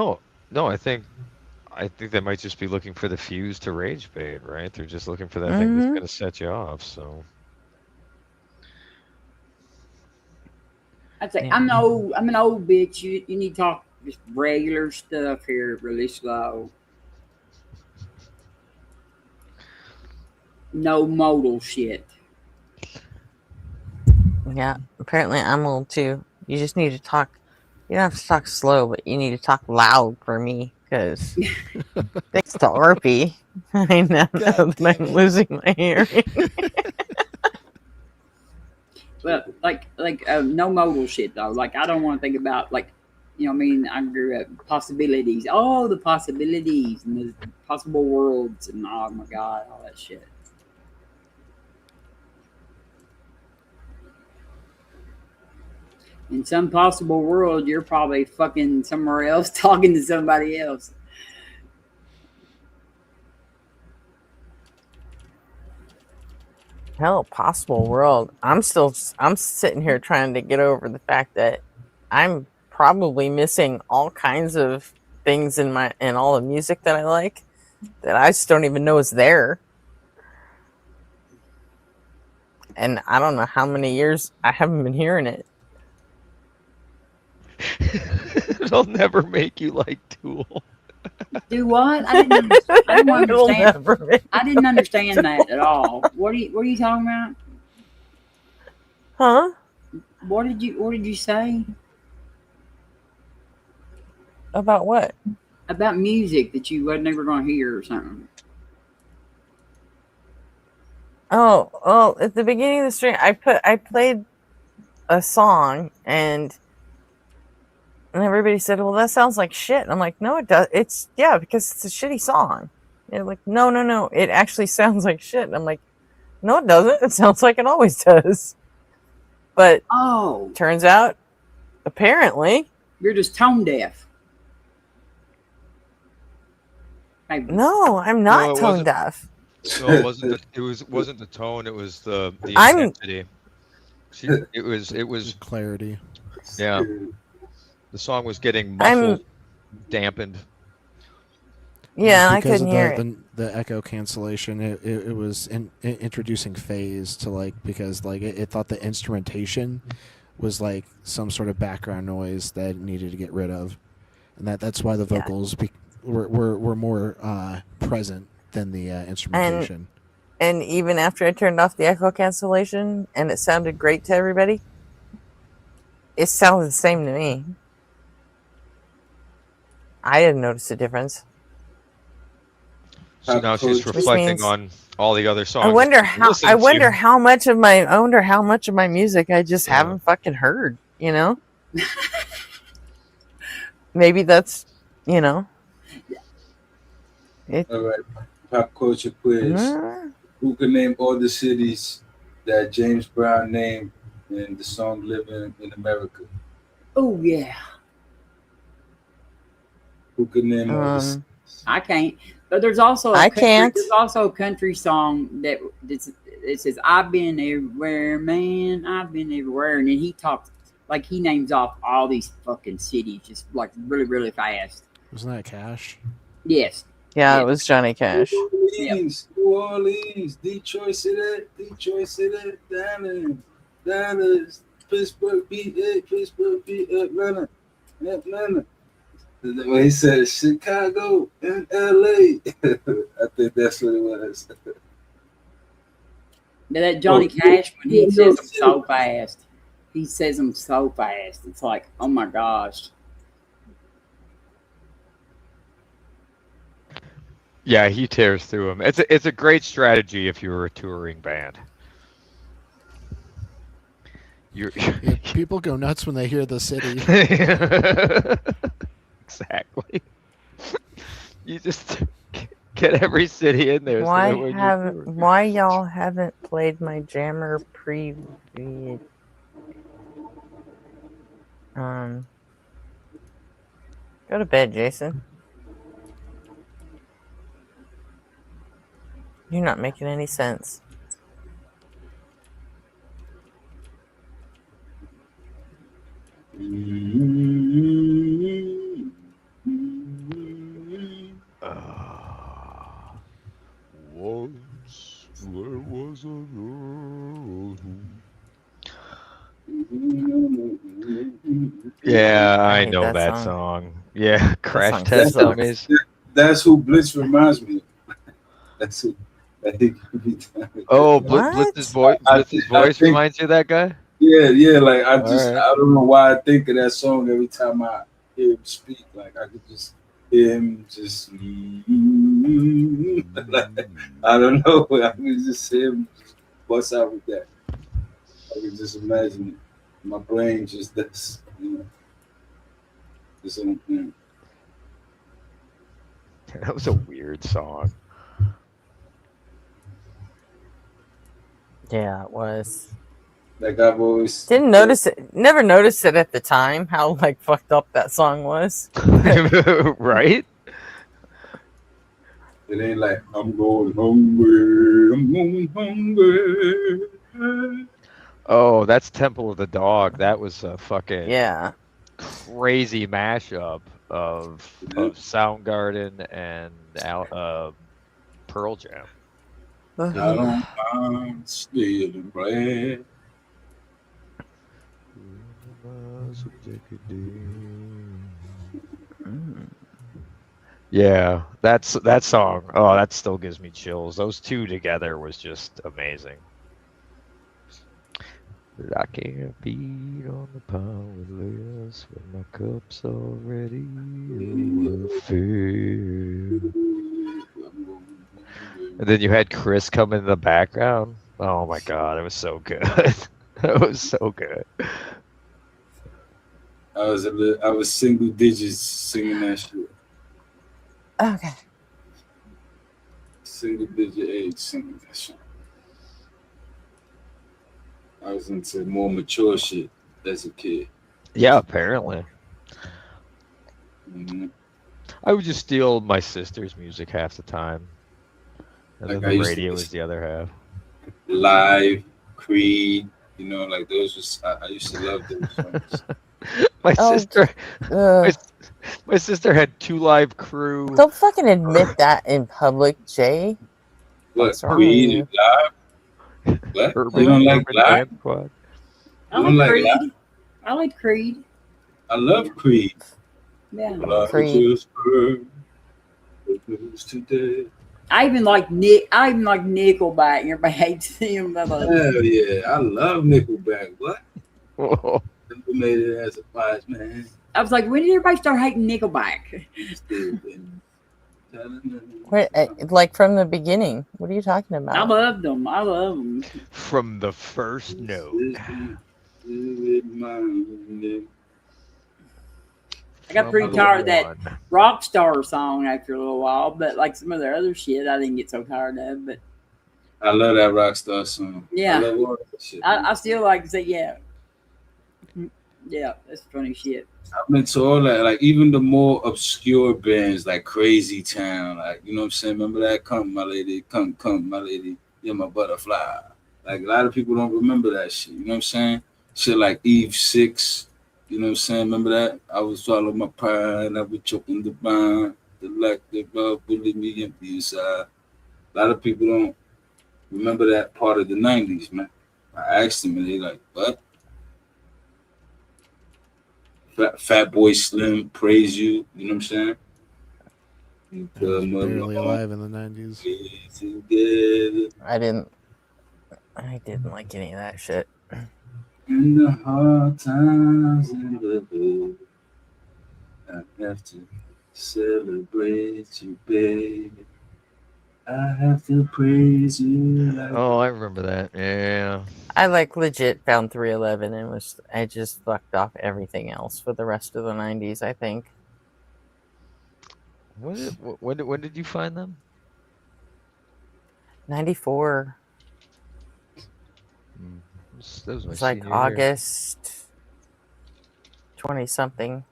Speaker 10: no, I think they might just be looking for the fuse to rage bait, right? They're just looking for that thing that's going to set you off. So
Speaker 15: I'd say
Speaker 17: Yeah.
Speaker 15: I'm an old bitch. You need to talk just regular stuff here, really slow. No modal shit.
Speaker 17: yeah, apparently I'm old too. You just need to talk. You don't have to talk slow, but you need to talk loud for me. Because thanks to RP, I now know that I'm losing my hearing.
Speaker 15: Well, like no modal shit though. Like I don't want to think about like, you know what I mean? I grew up possibilities. Oh, the possibilities and the possible worlds and oh my god, all that shit. In some possible world, you're probably fucking somewhere else talking to somebody else.
Speaker 17: Hell, possible world. I'm sitting here trying to get over the fact that I'm probably missing all kinds of things in all the music that I like that I just don't even know is there. And I don't know how many years I haven't been hearing it.
Speaker 10: it'll never make you like Tool.
Speaker 15: Do what? I didn't understand. I didn't understand that at all. What are you talking about?
Speaker 17: Huh?
Speaker 15: What did you say?
Speaker 17: About what?
Speaker 15: About music that you were never going to hear or something.
Speaker 17: Oh, at the beginning of the stream, I played a song and everybody said, "Well, that sounds like shit." I'm like, "No, it does. It's because it's a shitty song." They're like, "No, it actually sounds like shit." And I'm like, "No, it doesn't. It sounds like it always does." But turns out, apparently,
Speaker 15: you're just tone deaf.
Speaker 17: No, I'm not tone deaf.
Speaker 10: No, it wasn't. Wasn't the tone. It was the intensity. It was
Speaker 6: clarity.
Speaker 10: Yeah, the song was getting muffled, dampened.
Speaker 17: Yeah, I
Speaker 6: because
Speaker 17: couldn't
Speaker 6: of
Speaker 17: hear it.
Speaker 6: the echo cancellation, it was introducing phase to because it thought the instrumentation was like some sort of background noise that it needed to get rid of, and that's why the vocals were more present than the instrumentation.
Speaker 17: And even after I turned off the echo cancellation and it sounded great to everybody, it sounded the same to me. I didn't notice a difference.
Speaker 10: So now she's reflecting on all the other songs.
Speaker 17: I wonder how much of my music I just haven't fucking heard, you know? Maybe that's, you know.
Speaker 16: All right, pop culture quiz. Who can name all the cities that James Brown named in the song "Living in America"?
Speaker 15: Oh yeah.
Speaker 16: Who could name all this?
Speaker 15: I can't. But there's also
Speaker 17: I can't.
Speaker 15: There's also a country song that it says, "I've been everywhere, man. I've been everywhere," and then he talks like he names off all these fucking cities just like really, really fast.
Speaker 6: Wasn't that Cash?
Speaker 15: Yes.
Speaker 17: Yeah,
Speaker 15: Yes.
Speaker 17: it was Johnny Cash.
Speaker 16: New Orleans, Detroit City, Dallas, Pittsburgh, Atlanta. When he said Chicago and LA, I think that's what it was.
Speaker 15: Now that Johnny Cash one, he says them so fast. He says them so fast. It's like, oh my gosh.
Speaker 10: Yeah, he tears through them. It's a great strategy if you're a touring band.
Speaker 6: Yeah, people go nuts when they hear the city.
Speaker 10: Exactly. You just get every city in there.
Speaker 17: Why y'all haven't played my jammer preview? Go to bed, Jason. You're not making any sense.
Speaker 10: Once there was a girl. Yeah, I know
Speaker 17: hate
Speaker 10: that song. Yeah, Crash
Speaker 17: song
Speaker 10: Test
Speaker 17: sucks.
Speaker 10: Dummies.
Speaker 16: That's who Blitz reminds me of. That's who. I think.
Speaker 10: Oh, Blitz's voice. Blitz's voice reminds you of that guy.
Speaker 16: Yeah. Like I
Speaker 10: right.
Speaker 16: I don't know why I think of that song every time I hear him speak. Like I could just hear him just. Like, I don't know. I could just hear him bust out with that. I can just imagine it. My brain just does. Just
Speaker 10: That was a weird song.
Speaker 17: Yeah, it was.
Speaker 16: Like I've always
Speaker 17: Never noticed it at the time how like fucked up that song was.
Speaker 10: Right?
Speaker 16: It ain't like I'm going hungry.
Speaker 10: Oh, that's Temple of the Dog. That was a fucking crazy mashup of Soundgarden and Pearl Jam.
Speaker 16: I don't mind stealing bread.
Speaker 10: Yeah, that song. Oh, that still gives me chills. Those two together was just amazing. But I can't beat on the powerless when my cup's already overfilled. And then you had Chris come in the background. Oh my god, it was so good. It was so good.
Speaker 16: I was single digits singing that shit.
Speaker 17: Okay.
Speaker 16: Single digit age singing that shit. I was into more mature shit as a kid.
Speaker 10: Yeah, apparently.
Speaker 16: Mm-hmm.
Speaker 10: I would just steal my sister's music half the time. And
Speaker 16: Like
Speaker 10: then
Speaker 16: I
Speaker 10: the
Speaker 16: used to
Speaker 10: radio was the other half.
Speaker 16: Live, Creed, like those was I used to love those songs.
Speaker 10: My sister had Two Live Crew.
Speaker 17: Don't fucking admit that in public, Jay.
Speaker 16: What, Creed and Live? What? You don't like Live?
Speaker 15: I like Creed. I like Creed.
Speaker 16: I love Creed.
Speaker 15: Yeah.
Speaker 17: Creed.
Speaker 16: Today.
Speaker 15: I even like Nickelback. Everybody hates them.
Speaker 16: Hell yeah, I love Nickelback. What?
Speaker 10: Whoa.
Speaker 16: Made it as a prize, man.
Speaker 15: I was like, when did everybody start hating Nickelback?
Speaker 17: Like from the beginning. What are you talking about?
Speaker 15: I love them.
Speaker 10: From the first note.
Speaker 15: I got pretty tired of that rock star song after a little while, but like some of their other shit, I didn't get so tired of. But
Speaker 16: I love that rock star song.
Speaker 15: Yeah,
Speaker 16: I love all that shit.
Speaker 15: I still like to say, yeah. Yeah, that's funny shit.
Speaker 16: I'm into all that. Like even the more obscure bands like Crazy Town, like you know what I'm saying? Remember that? Come my lady, come my lady, you're my butterfly. Like a lot of people don't remember that shit. You know what I'm saying? Shit like Eve 6. You know what I'm saying? Remember that? I was swallowing my pride, I was choking the bond, the lack of love, bully me empty inside. A lot of people don't remember that part of the 90s, man. I asked them and they like, what? Fat Boy Slim, Praise You. You know what I'm saying? You
Speaker 6: I was
Speaker 16: come
Speaker 6: barely
Speaker 16: along
Speaker 6: alive in the 90s.
Speaker 16: together
Speaker 17: I didn't like any of that shit.
Speaker 16: in the hard times and the good. I have to celebrate you, baby. I have to praise you like
Speaker 10: Oh, I remember that. Yeah.
Speaker 17: I like legit found 311 and I just fucked off everything else for the rest of the 90s, I think.
Speaker 10: Was it? When did you find them?
Speaker 17: 94.
Speaker 10: That was
Speaker 17: It
Speaker 10: my
Speaker 17: was like
Speaker 10: senior year.
Speaker 17: August 20 something.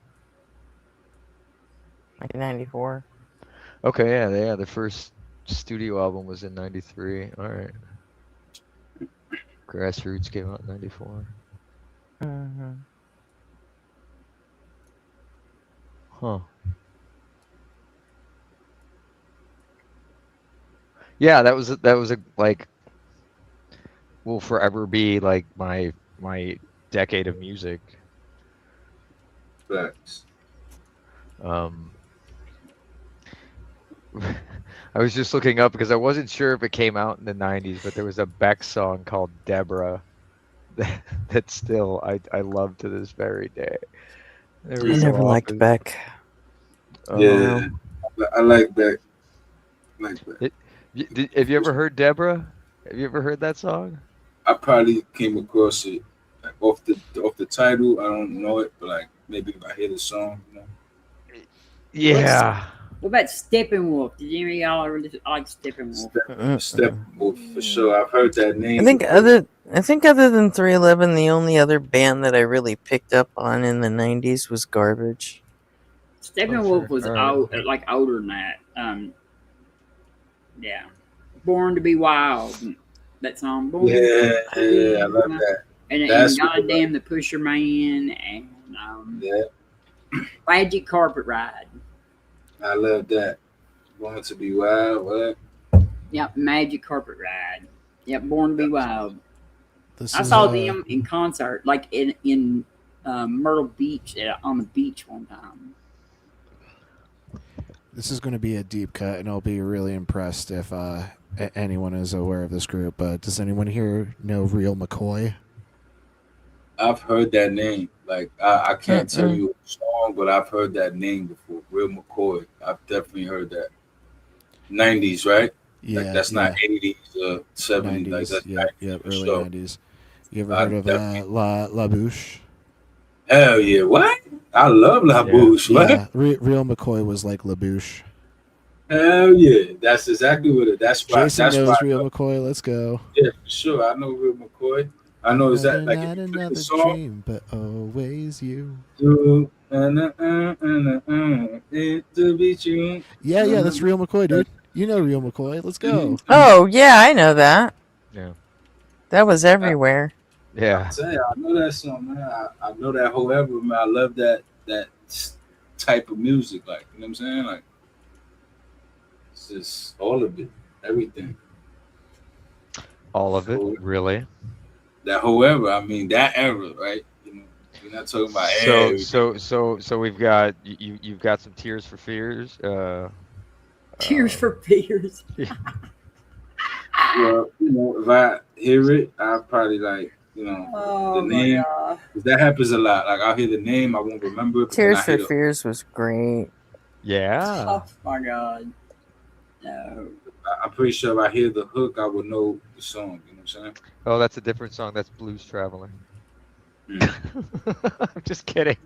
Speaker 17: 1994.
Speaker 10: Okay, yeah, the first studio album was in '93. All right. Grassroots came out in '94.
Speaker 17: Mm-hmm.
Speaker 10: Huh. Yeah, that was a like will forever be like my decade of music.
Speaker 16: facts.
Speaker 10: Um, I was just looking up because I wasn't sure if it came out in the '90s, but there was a Beck song called Deborah that still I love to this very day. Every
Speaker 17: I
Speaker 10: so
Speaker 17: never liked
Speaker 10: often.
Speaker 17: Beck.
Speaker 16: Yeah, I like that. Like that.
Speaker 10: Have you ever heard Deborah? Have you ever heard that song?
Speaker 16: I probably came across it like off the title. I don't know it, but like maybe if I hear the song, you know.
Speaker 10: Yeah.
Speaker 15: What about Steppenwolf? Did any of y'all really like Steppenwolf?
Speaker 16: Steppenwolf for sure. I've heard that name.
Speaker 17: I think
Speaker 16: before.
Speaker 17: other than 311, the only other band that I really picked up on in the 90s was Garbage.
Speaker 15: Steppenwolf
Speaker 10: sure.
Speaker 15: was
Speaker 10: All right.
Speaker 15: like older than that. Yeah, Born to Be Wild. That song. Born
Speaker 16: Yeah, I love that.
Speaker 15: And
Speaker 16: That's what
Speaker 15: Goddamn the Pusher Man and
Speaker 16: yeah,
Speaker 15: Magic Carpet Ride.
Speaker 16: I love that. Born to Be Wild. What?
Speaker 15: Yep, Magic Carpet Ride. Yep, Born to Be Wild. I
Speaker 6: Is,
Speaker 15: saw them in concert, like in Myrtle Beach on the beach one time.
Speaker 6: This is going to be a deep cut, and I'll be really impressed if anyone is aware of this group. But does anyone here know Real McCoy?
Speaker 16: I've heard that name. Like I can't tell you a song, but I've heard that name before. Real McCoy. I've definitely heard that. 90s, right?
Speaker 6: Yeah,
Speaker 16: like that's not 80s or 70s.
Speaker 6: 90s.
Speaker 16: Like that's
Speaker 6: Yep,
Speaker 16: 90s for
Speaker 6: early
Speaker 16: sure.
Speaker 6: 90s. You ever heard of La Bouche?
Speaker 16: Hell yeah! What? I love La Bouche. What?
Speaker 6: Yeah, Real McCoy was like La Bouche.
Speaker 16: Hell yeah! That's exactly what it. That's why.
Speaker 6: Jason
Speaker 16: That's why.
Speaker 6: knows Real McCoy. Let's go.
Speaker 16: Yeah, for sure. I know Real McCoy. I know is that like if
Speaker 6: Not
Speaker 16: you play
Speaker 6: another
Speaker 16: the song.
Speaker 6: dream, but always you.
Speaker 16: To be true.
Speaker 6: Yeah, that's Real McCoy, dude. You know Real McCoy. Let's go.
Speaker 17: Oh, yeah, I know that.
Speaker 10: Yeah.
Speaker 17: That was everywhere.
Speaker 10: Yeah.
Speaker 16: I'm saying, I know that song, man. I know that whole album, man. I love that type of music. Like, you know what I'm saying? Like, it's just all of it, everything.
Speaker 10: All of it, really.
Speaker 16: That whole era. I mean, that era, right? You know, we're not talking about
Speaker 10: So we've got you've got some Tears for Fears.
Speaker 15: Tears for Fears.
Speaker 16: Well, you know, if I hear it, I'll probably like, you know, the name. Because that happens a lot. Like I'll hear the name, I won't remember it. But
Speaker 17: Tears
Speaker 16: then I
Speaker 17: for
Speaker 16: hear the
Speaker 17: Fears was great.
Speaker 10: Yeah.
Speaker 15: Oh my god. No.
Speaker 16: I'm pretty sure if I hear the hook, I would know the song. You know what I'm saying?
Speaker 10: Oh, that's a different song. That's Blues Traveler. I'm just kidding.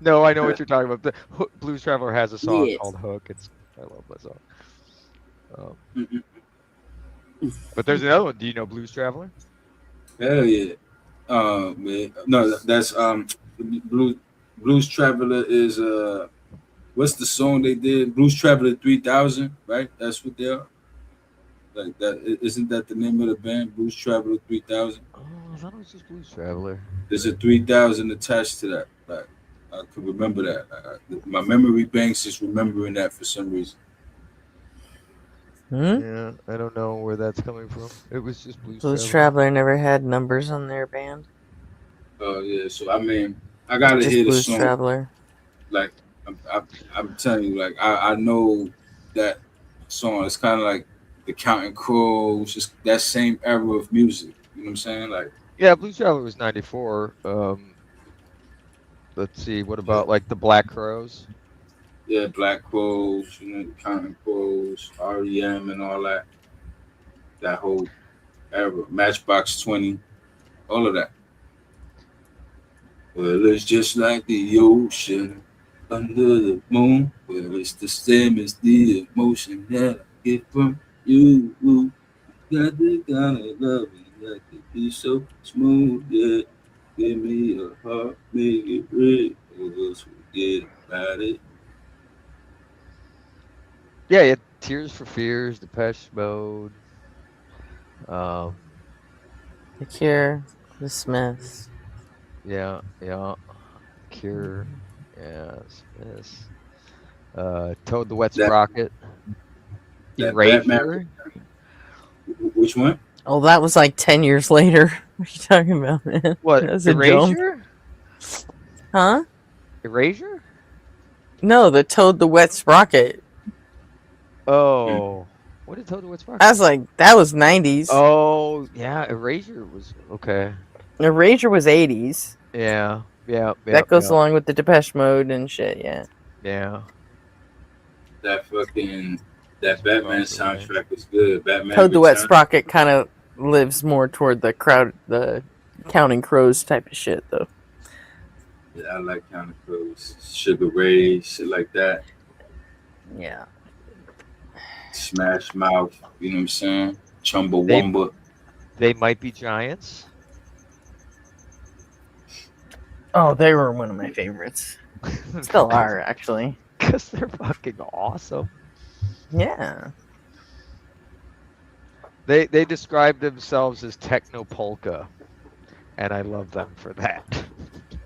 Speaker 10: No, I know what you're talking about. The Blues Traveler has a song called Hook. I love that song. But there's another one. Do you know Blues Traveler?
Speaker 16: Hell yeah. Man. No, that's Blues Traveler is what's the song they did? Blues Traveler 3000, right? That's what they are. Like that, isn't that the name of the band? Blues Traveler 3000.
Speaker 10: Oh, I thought it was just Blues Traveler.
Speaker 16: There's a 3000 attached to that. Like I could remember that. My memory banks is remembering that for some reason.
Speaker 10: Yeah, I don't know where that's coming from. It was just Blues
Speaker 17: Blues
Speaker 10: Traveler.
Speaker 17: Traveler never had numbers on their band.
Speaker 16: Oh yeah, so I mean, I gotta
Speaker 17: Just
Speaker 16: hear the
Speaker 17: Blues
Speaker 16: song.
Speaker 17: Traveler.
Speaker 16: Like I'm telling you, like I know that song. It's kind of like the Counting Crows, just that same era of music. You know what I'm saying? Like
Speaker 10: Yeah, Blues Traveler was 94. Let's see, what about like the Black Crows?
Speaker 16: yeah, Black Crows, you know, Counting Crows, REM, and all that. That whole era, Matchbox 20, all of that. Well, it's just like the ocean under the moon. Well, it's the same as the emotion that I get from you. Got the kind of love that could be so smooth. Yeah, give me a heart, make it real, or else forget about it.
Speaker 10: Yeah, yeah, Tears for Fears, Depeche Mode.
Speaker 17: The Cure, The Smiths.
Speaker 10: Yeah, Cure, yeah, Smiths. Toad the Wet
Speaker 16: That
Speaker 10: Sprocket.
Speaker 16: that Batman.
Speaker 10: Erasure.
Speaker 16: Which one?
Speaker 17: Oh, that was like 10 years later. What are you talking about, man?
Speaker 10: What?
Speaker 17: That's a jump.
Speaker 10: Erasure?
Speaker 17: Huh?
Speaker 10: Erasure?
Speaker 17: No, the Toad the Wet Sprocket.
Speaker 10: Oh. What did Toad the Wet Sprocket?
Speaker 17: I was like, that was 90s.
Speaker 10: Oh, yeah, Erasure was okay.
Speaker 17: Erasure was 80s.
Speaker 10: Yeah.
Speaker 17: That goes along with the Depeche Mode and shit, yeah.
Speaker 10: Yeah.
Speaker 16: That Batman soundtrack was good. Batman
Speaker 17: Toad the Wet
Speaker 16: Returns.
Speaker 17: Sprocket kind of lives more toward the Counting Crows type of shit, though.
Speaker 16: Yeah, I like Counting Crows, Sugar Ray, shit like that.
Speaker 17: Yeah.
Speaker 16: Smash Mouth, you know what I'm saying? Chumbawamba.
Speaker 10: They Might Be Giants.
Speaker 17: Oh, they were one of my favorites. Still are, actually.
Speaker 10: Because they're fucking awesome.
Speaker 17: Yeah.
Speaker 10: They describe themselves as techno polka, and I love them for that.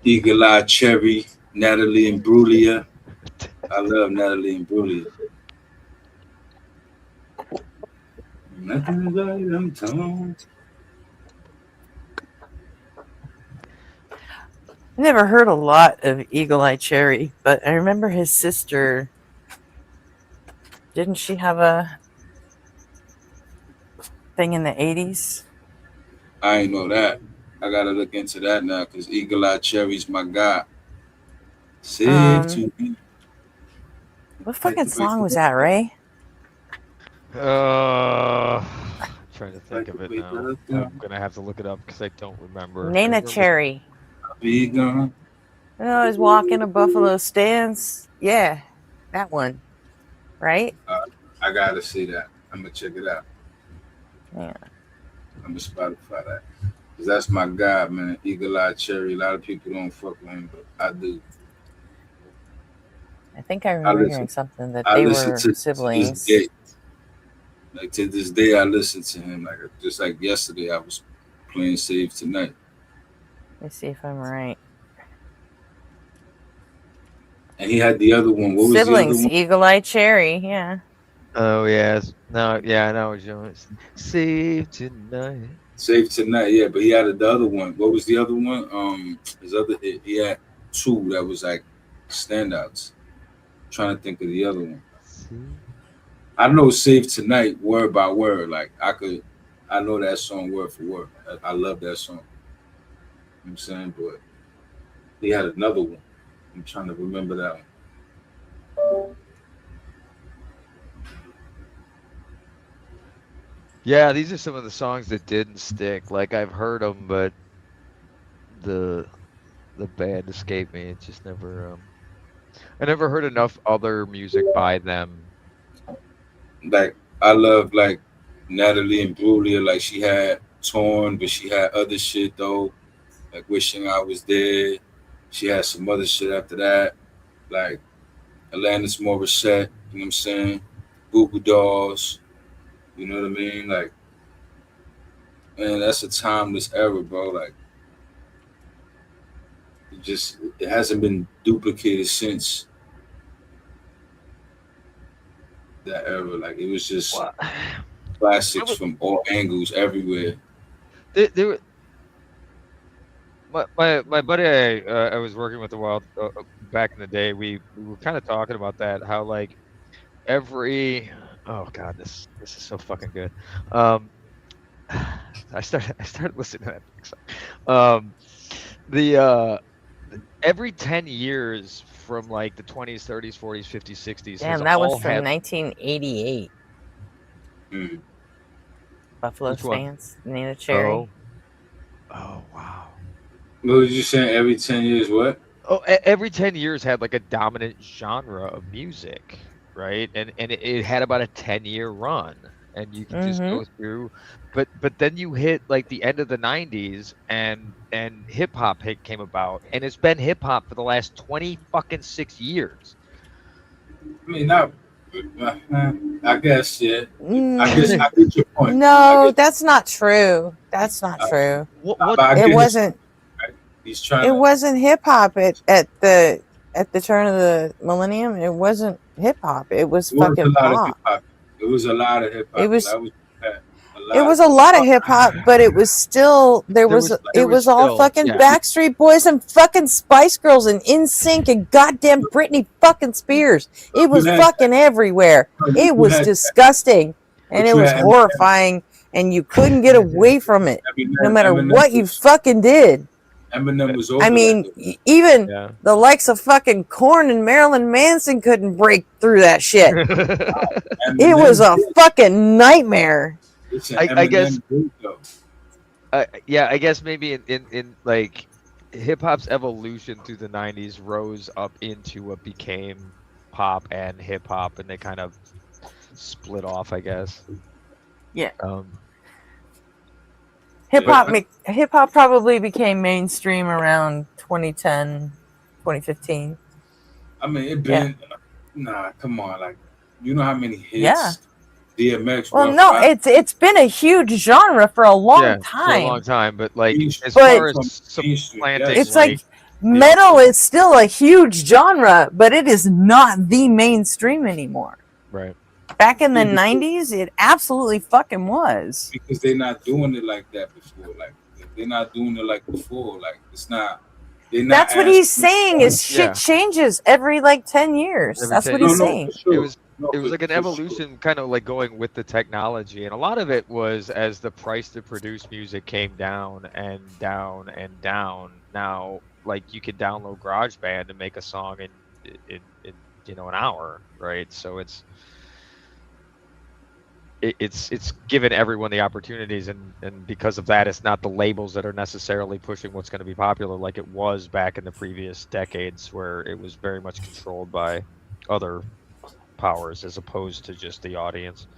Speaker 16: Eagle Eye Cherry, Natalie and Brulia. I love Natalie and Brulia. Nothing like them tones.
Speaker 17: I never heard a lot of Eagle Eye Cherry, but I remember his sister. Didn't she have a thing in the 80s?
Speaker 16: I ain't know that. I gotta look into that now because Eagle Eye Cherry's my guy. Save to me.
Speaker 17: What fucking song was that, Ray?
Speaker 10: I'm trying to think of it now. I'm gonna have to look it up because I don't remember.
Speaker 17: Nana Cherry.
Speaker 16: Be gone.
Speaker 17: You know, I was walking a buffalo stance. Yeah, that one. Right?
Speaker 16: I gotta see that. I'm gonna check it out.
Speaker 17: Yeah.
Speaker 16: I'm gonna Spotify that. Cause that's my guy, man. Eagle Eye Cherry. A lot of people don't fuck with him, but I do.
Speaker 17: I think I remember hearing something that
Speaker 16: I
Speaker 17: they
Speaker 16: listen
Speaker 17: were
Speaker 16: to
Speaker 17: siblings.
Speaker 16: this day. Like to this day, I listen to him. Like just like yesterday, I was playing Save Tonight.
Speaker 17: Let me see if I'm right.
Speaker 16: And he had the other one. What was
Speaker 17: Siblings,
Speaker 16: the other one?
Speaker 17: Eagle Eye Cherry, yeah.
Speaker 10: Oh yes, no, yeah, I know what you're doing. Save Tonight.
Speaker 16: Save Tonight, yeah. But he had the other one. What was the other one? His other he had two that was like standouts. Trying to think of the other one. I know Save Tonight word by word. Like I know that song word for word. I love that song. You know what I'm saying? But he had another one. I'm trying to remember that one.
Speaker 10: Yeah, these are some of the songs that didn't stick. Like I've heard them, but the band escaped me. It just never. I never heard enough other music by them.
Speaker 16: Like I love like Natalie and Brulia. Like she had Torn, but she had other shit though. Like Wishing I Was There. She had some other shit after that, like Alanis Morissette. You know what I'm saying? Goo Goo Dolls. You know what I mean? Like, man, that's a timeless era, bro. Like, it hasn't been duplicated since that era. Like, it was just
Speaker 10: Well,
Speaker 16: classics from all angles, everywhere.
Speaker 10: there were my buddy I was working with a while back in the day. We were kind of talking about that. How like every oh god, this is so fucking good. I started listening to that song. The every 10 years from like the 20s, 30s, 40s, 50s, 60s has
Speaker 17: Damn, that was
Speaker 10: all
Speaker 17: from
Speaker 10: had
Speaker 17: 1988. Buffalo
Speaker 10: which one?
Speaker 17: Stance, Nina Cherry.
Speaker 10: Oh wow.
Speaker 16: What was you saying? Every 10 years, what?
Speaker 10: Oh, every 10 years had like a dominant genre of music, right? And it had about a 10-year run, and you can just go through. But then you hit like the end of the 90s, and hip hop came about, and it's been hip hop for the last 26 years.
Speaker 16: I mean, not. I guess, yeah. I get your point.
Speaker 17: No, that's not true. That's not true. It wasn't.
Speaker 16: He's trying.
Speaker 17: It wasn't hip hop at the turn of the millennium. It wasn't hip hop. It was fucking pop.
Speaker 16: It was a lot of hip hop.
Speaker 17: It was a lot of hip hop, but it was still it was all fucking Backstreet Boys and fucking Spice Girls and NSYNC and goddamn Britney fucking Spears. It was fucking everywhere. It was disgusting and it was horrifying, and you couldn't get away from it, no matter what you fucking did.
Speaker 16: Eminem was over.
Speaker 17: I mean, even the likes of fucking Korn and Marilyn Manson couldn't break through that shit. It was a fucking nightmare.
Speaker 10: I guess. I guess maybe in like hip hop's evolution through the 90s rose up into what became pop and hip hop, and they kind of split off, I guess.
Speaker 17: Yeah. Hip hop probably became mainstream around 2010, 2015.
Speaker 16: I mean, it been nah. Come on, like you know how many hits DMX.
Speaker 17: Well, no, it's been a huge genre for a long time.
Speaker 10: For a long time, but like as far as supplanting,
Speaker 17: it's like metal is still a huge genre, but it is not the mainstream anymore.
Speaker 10: Right.
Speaker 17: Back in the 90s, it absolutely fucking was.
Speaker 16: Because they're not doing it like that before. Like they're not doing it like before. Like it's not.
Speaker 17: That's what he's saying. Is shit changes every like 10 years. That's what he's saying.
Speaker 10: It was like an evolution, kind of like going with the technology, and a lot of it was as the price to produce music came down and down and down. Now, like you could download GarageBand and make a song in an hour, right? So it's given everyone the opportunities, and because of that, it's not the labels that are necessarily pushing what's going to be popular like it was back in the previous decades, where it was very much controlled by other powers as opposed to just the audience.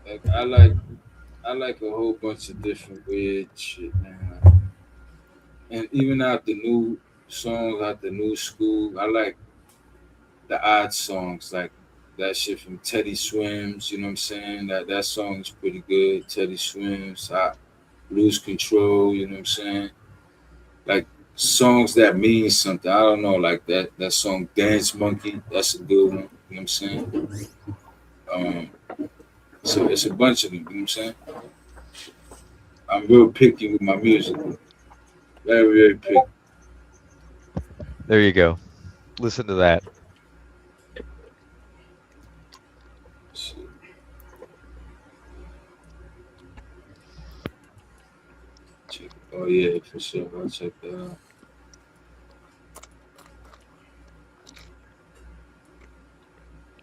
Speaker 16: Like I like a whole bunch of different weird shit, man. And even out the new songs, out the new school, I like the odd songs, like that shit from Teddy Swims, you know what I'm saying? That song is pretty good. Teddy Swims, I Lose Control, you know what I'm saying? Like songs that mean something. I don't know, like that song Dance Monkey, that's a good one, you know what I'm saying? So it's a bunch of them, you know what I'm saying? I'm real picky with my music. Very, very picky.
Speaker 10: There you go. Listen to that.
Speaker 16: Oh yeah, for sure. I'll check that out.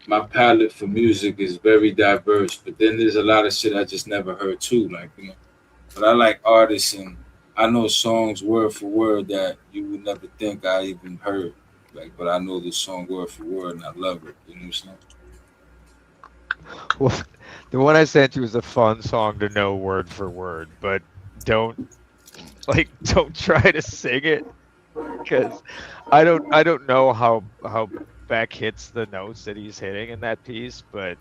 Speaker 16: My palette for music is very diverse, but then there's a lot of shit I just never heard too. Like, you know, but I like artists, and I know songs word for word that you would never think I even heard. Like, but I know the song word for word, and I love it. You know what I'm saying?
Speaker 10: Well, the one I sent you is a fun song to know word for word, but don't like don't try to sing it because I don't know how Beck hits the notes that he's hitting in that piece, but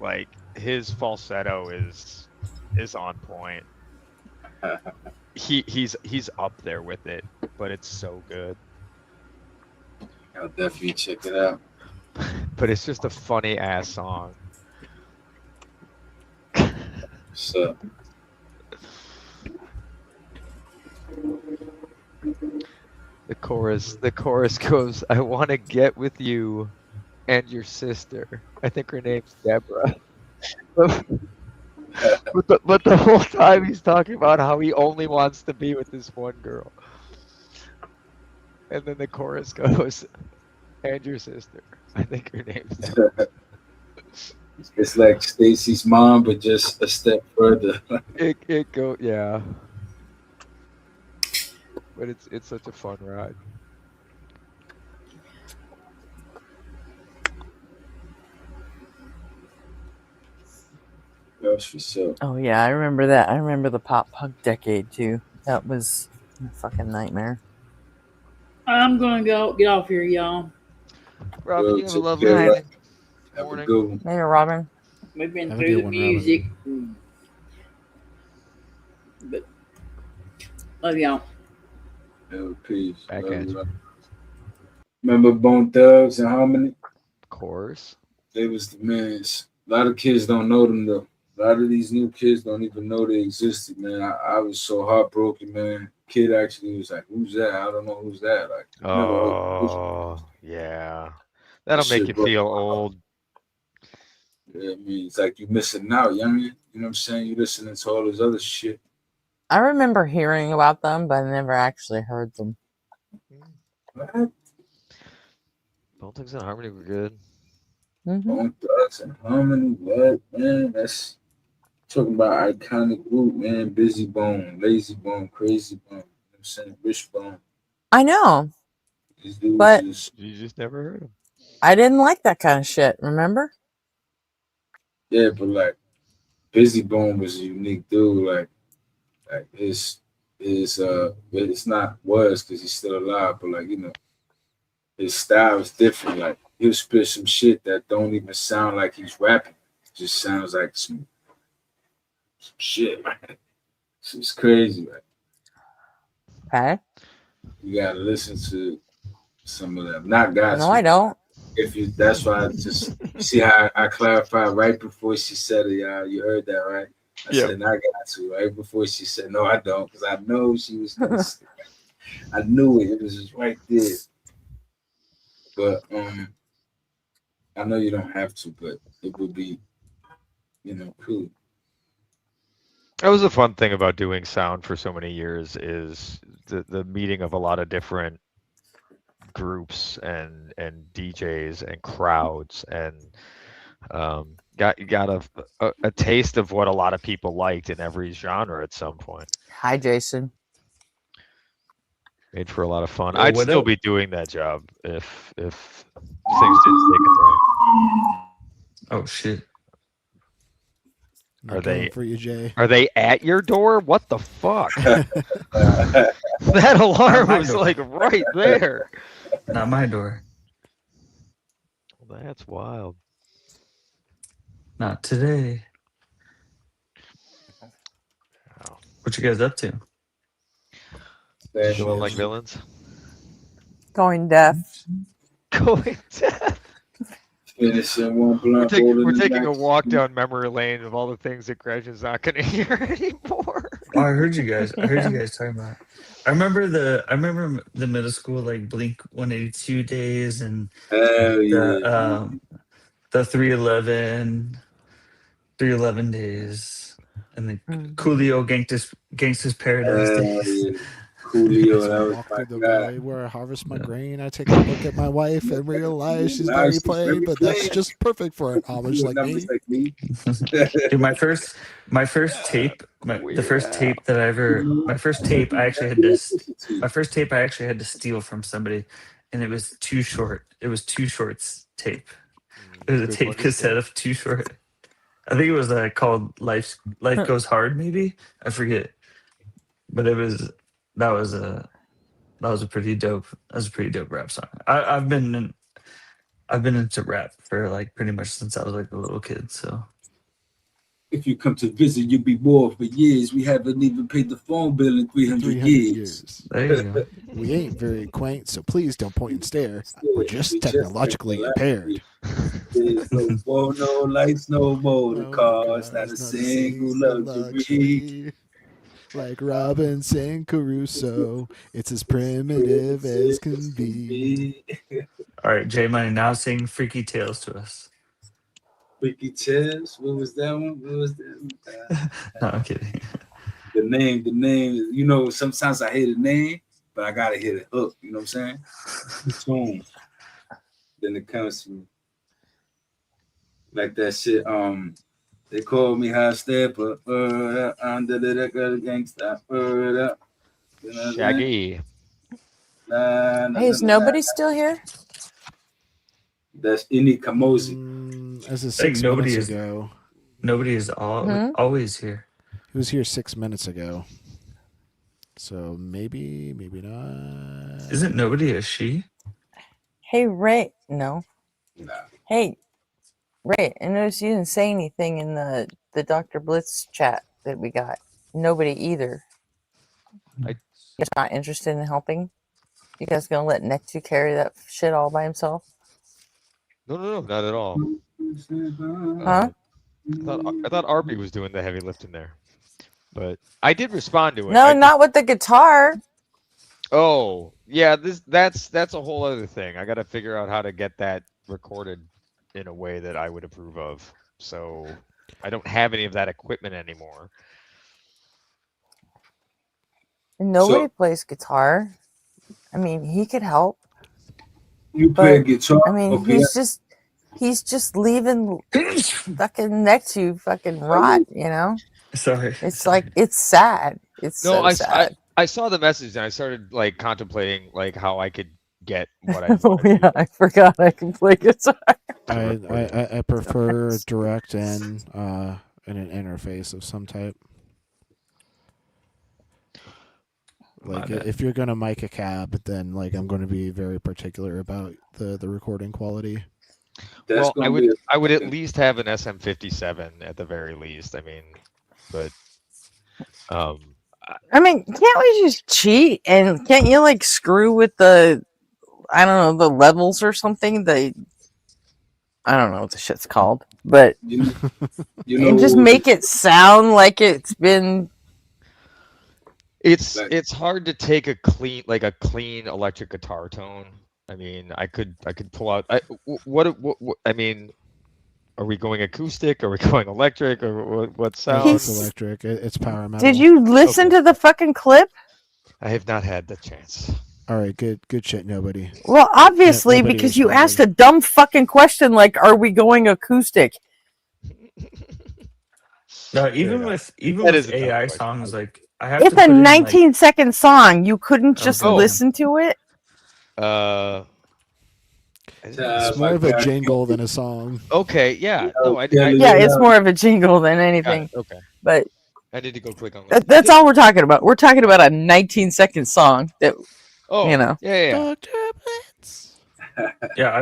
Speaker 10: like his falsetto is on point. He's up there with it, but it's so good.
Speaker 16: I'll definitely check it out.
Speaker 10: But it's just a funny ass song.
Speaker 16: So
Speaker 10: the chorus goes, "I want to get with you and your sister." I think her name's Deborah. But the whole time he's talking about how he only wants to be with this one girl. And then the chorus goes, "And your sister." I think her name's Deborah.
Speaker 16: It's like Stacy's mom, but just a step further.
Speaker 10: It go, yeah. But it's such a fun ride.
Speaker 16: That's for sure.
Speaker 17: Oh yeah, I remember that. I remember the pop punk decade too. That was a fucking nightmare.
Speaker 15: I'm gonna go get off here, y'all.
Speaker 10: Robin, you have a lovely night.
Speaker 16: Have a good one.
Speaker 17: Later, Robin.
Speaker 15: We've been
Speaker 6: Have a
Speaker 15: through
Speaker 6: good
Speaker 15: the
Speaker 6: one,
Speaker 15: music. But love y'all.
Speaker 16: Peace.
Speaker 10: Back at you.
Speaker 16: Remember Bone Thugs and Harmony?
Speaker 10: Of course.
Speaker 16: They was the mans. A lot of kids don't know them though. A lot of these new kids don't even know they existed, man. I was so heartbroken, man. Kid actually was like, "Who's that? I don't know who's that." Like,
Speaker 10: Oh, yeah. That'll make you feel old.
Speaker 16: Yeah, I mean, it's like you missing out, you know what I mean? You know what I'm saying? You listening to all this other shit.
Speaker 17: I remember hearing about them, but I never actually heard them.
Speaker 16: What?
Speaker 10: Bone Thugs and Harmony were good.
Speaker 16: Bone Thugs and Harmony, what, man? That's talking about iconic group, man. Busy Bone, Lazy Bone, Crazy Bone. You know what I'm saying? Wishbone.
Speaker 17: I know,
Speaker 16: These dudes
Speaker 17: but
Speaker 10: You just never heard them.
Speaker 17: I didn't like that kind of shit. Remember?
Speaker 16: Yeah, but like Busy Bone was a unique dude. Like it's not was because he's still alive, but like, you know, his style is different. Like he'll spit some shit that don't even sound like he's rapping. It just sounds like some shit. It's crazy. Like,
Speaker 17: Okay.
Speaker 16: you gotta listen to some of them. Not guys.
Speaker 17: No, I don't.
Speaker 16: If you, that's why I just see how I clarified right before she said it. Y'all, you heard that, right? I said I got to right before she said no, I don't, because I know she was. Gonna say, I knew it. It was just right there. But I know you don't have to, but it would be, you know, cool.
Speaker 10: That was a fun thing about doing sound for so many years is the meeting of a lot of different groups and DJs and crowds, and got a taste of what a lot of people liked in every genre at some point.
Speaker 17: Hi, Jason.
Speaker 10: Made for a lot of fun.
Speaker 18: Yo,
Speaker 10: I'd
Speaker 18: what
Speaker 10: still
Speaker 18: up?
Speaker 10: be doing that job if things didn't take a turn.
Speaker 18: Oh shit.
Speaker 6: Not
Speaker 10: Are they
Speaker 6: going for you, Jay?
Speaker 10: Are they at your door? What the fuck? That alarm
Speaker 18: my
Speaker 10: was
Speaker 18: door.
Speaker 10: like right there.
Speaker 18: Not my door.
Speaker 10: Well, that's wild.
Speaker 18: Not today.
Speaker 10: Wow.
Speaker 18: What you guys up to?
Speaker 10: Feeling like villains?
Speaker 17: Going deaf.
Speaker 10: Going deaf.
Speaker 16: Finishing one blunt.
Speaker 10: We're taking a walk down memory lane of all the things that Gretchen's not going to hear anymore.
Speaker 18: Oh, I heard you guys. I heard you guys talking about. I remember the middle school like Blink 182 days and the 311 days and the Coolio Gangsta's Paradise days.
Speaker 16: Yeah. Coolio,
Speaker 6: So
Speaker 16: that
Speaker 6: I
Speaker 16: was
Speaker 6: walk
Speaker 16: my
Speaker 6: through the
Speaker 16: guy.
Speaker 6: valley where I harvest my grain. I take a look at my wife and realize she's
Speaker 16: Nice,
Speaker 6: very
Speaker 16: she's
Speaker 6: plain,
Speaker 16: very
Speaker 6: but that's
Speaker 16: plain.
Speaker 6: just perfect for an Amish like me.
Speaker 18: Dude, my first tape, the first tape that I ever, my first tape I actually had to steal from somebody, and it was Too Short. It was Too Short's tape. It was a
Speaker 10: Good
Speaker 18: tape
Speaker 10: one to
Speaker 18: cassette
Speaker 10: steal.
Speaker 18: of Too Short. I think it was called Life Goes Hard, maybe I forget, but it was that was a pretty dope. That was a pretty dope rap song. I've been into rap for like pretty much since I was like a little kid. So
Speaker 16: If you come to visit, you'll be bored for years. We haven't even paid the phone bill in 300 years.
Speaker 18: there you go.
Speaker 6: We ain't very quaint, so please don't point and stare. We're just technologically impaired.
Speaker 16: There's no phone, no lights, no motor cars, not a single luxury.
Speaker 6: Like Robinson Crusoe, it's as primitive as can be.
Speaker 18: All right, J Money, now sing Freaky Tales to us.
Speaker 16: Freaky Tales, what was that one? What was that?
Speaker 18: No, I'm kidding.
Speaker 16: The name, you know, sometimes I hear the name, but I gotta hear the hook, you know what I'm saying? The tune. Then it comes to like that shit. They call me high stepper, under the gangsta, you know
Speaker 10: Shaggy.
Speaker 17: Hey, is nobody still here?
Speaker 16: That's Ini Kamosi.
Speaker 6: As of
Speaker 18: I think
Speaker 6: 6
Speaker 18: nobody
Speaker 6: minutes
Speaker 18: is
Speaker 6: ago.
Speaker 18: nobody is always here.
Speaker 6: He was here 6 minutes ago. So maybe not.
Speaker 18: Isn't nobody a she?
Speaker 17: Hey, Ray. No.
Speaker 16: Nah.
Speaker 17: Hey, Ray. I noticed you didn't say anything in the Dr. Blitz chat that we got. Nobody either.
Speaker 10: I
Speaker 17: You're not interested in helping? You guys gonna let Nectu carry that shit all by himself?
Speaker 10: No, not at all.
Speaker 17: Huh?
Speaker 10: I thought Arby was doing the heavy lifting there, but I did respond to it.
Speaker 17: No, not with the guitar.
Speaker 10: Oh, yeah, that's a whole other thing. I got to figure out how to get that recorded in a way that I would approve of. So I don't have any of that equipment anymore.
Speaker 17: Nobody plays guitar. I mean, he could help.
Speaker 16: You play guitar?
Speaker 17: I mean,
Speaker 16: Okay.
Speaker 17: he's just leaving fucking Nectu fucking rot, you know?
Speaker 18: Sorry.
Speaker 17: It's like, it's sad. It's
Speaker 10: No,
Speaker 17: so sad.
Speaker 10: I saw the message and I started like contemplating like how I could get what I
Speaker 17: Oh yeah, I forgot I can play guitar.
Speaker 6: I prefer direct and an interface of some type. Like if you're gonna mic a cab, then like I'm going to be very particular about the recording quality.
Speaker 10: Well, I would at least have an SM57 at the very least. I mean, but
Speaker 17: I mean, can't we just cheat and can't you like screw with the, I don't know, the levels or something? I don't know what the shit's called, but
Speaker 16: you
Speaker 17: and just make it sound like it's been.
Speaker 10: it's hard to take a clean electric guitar tone. I mean, I could pull out. What I mean, are we going acoustic? Are we going electric? Or what sound?
Speaker 6: It's electric. It's power metal.
Speaker 17: Did you listen to the fucking clip?
Speaker 10: I have not had the chance.
Speaker 6: All right, good shit. Nobody.
Speaker 17: Well, obviously,
Speaker 6: Nobody
Speaker 17: because you
Speaker 6: responded.
Speaker 17: asked a dumb fucking question like, "Are we going acoustic?"
Speaker 18: No, even with AI songs, like I have
Speaker 17: It's
Speaker 18: to
Speaker 17: a
Speaker 18: put in,
Speaker 17: 19-second song. You couldn't just
Speaker 10: Oh.
Speaker 17: listen to it.
Speaker 6: It's more of a jingle than a song.
Speaker 10: Okay, yeah. No, I
Speaker 17: Yeah, it's more of a jingle than anything.
Speaker 10: Okay.
Speaker 17: But
Speaker 10: I need to go click on that.
Speaker 17: that's all we're talking about. We're talking about a 19-second song that,
Speaker 10: Oh,
Speaker 17: you know.
Speaker 10: Yeah.
Speaker 18: yeah,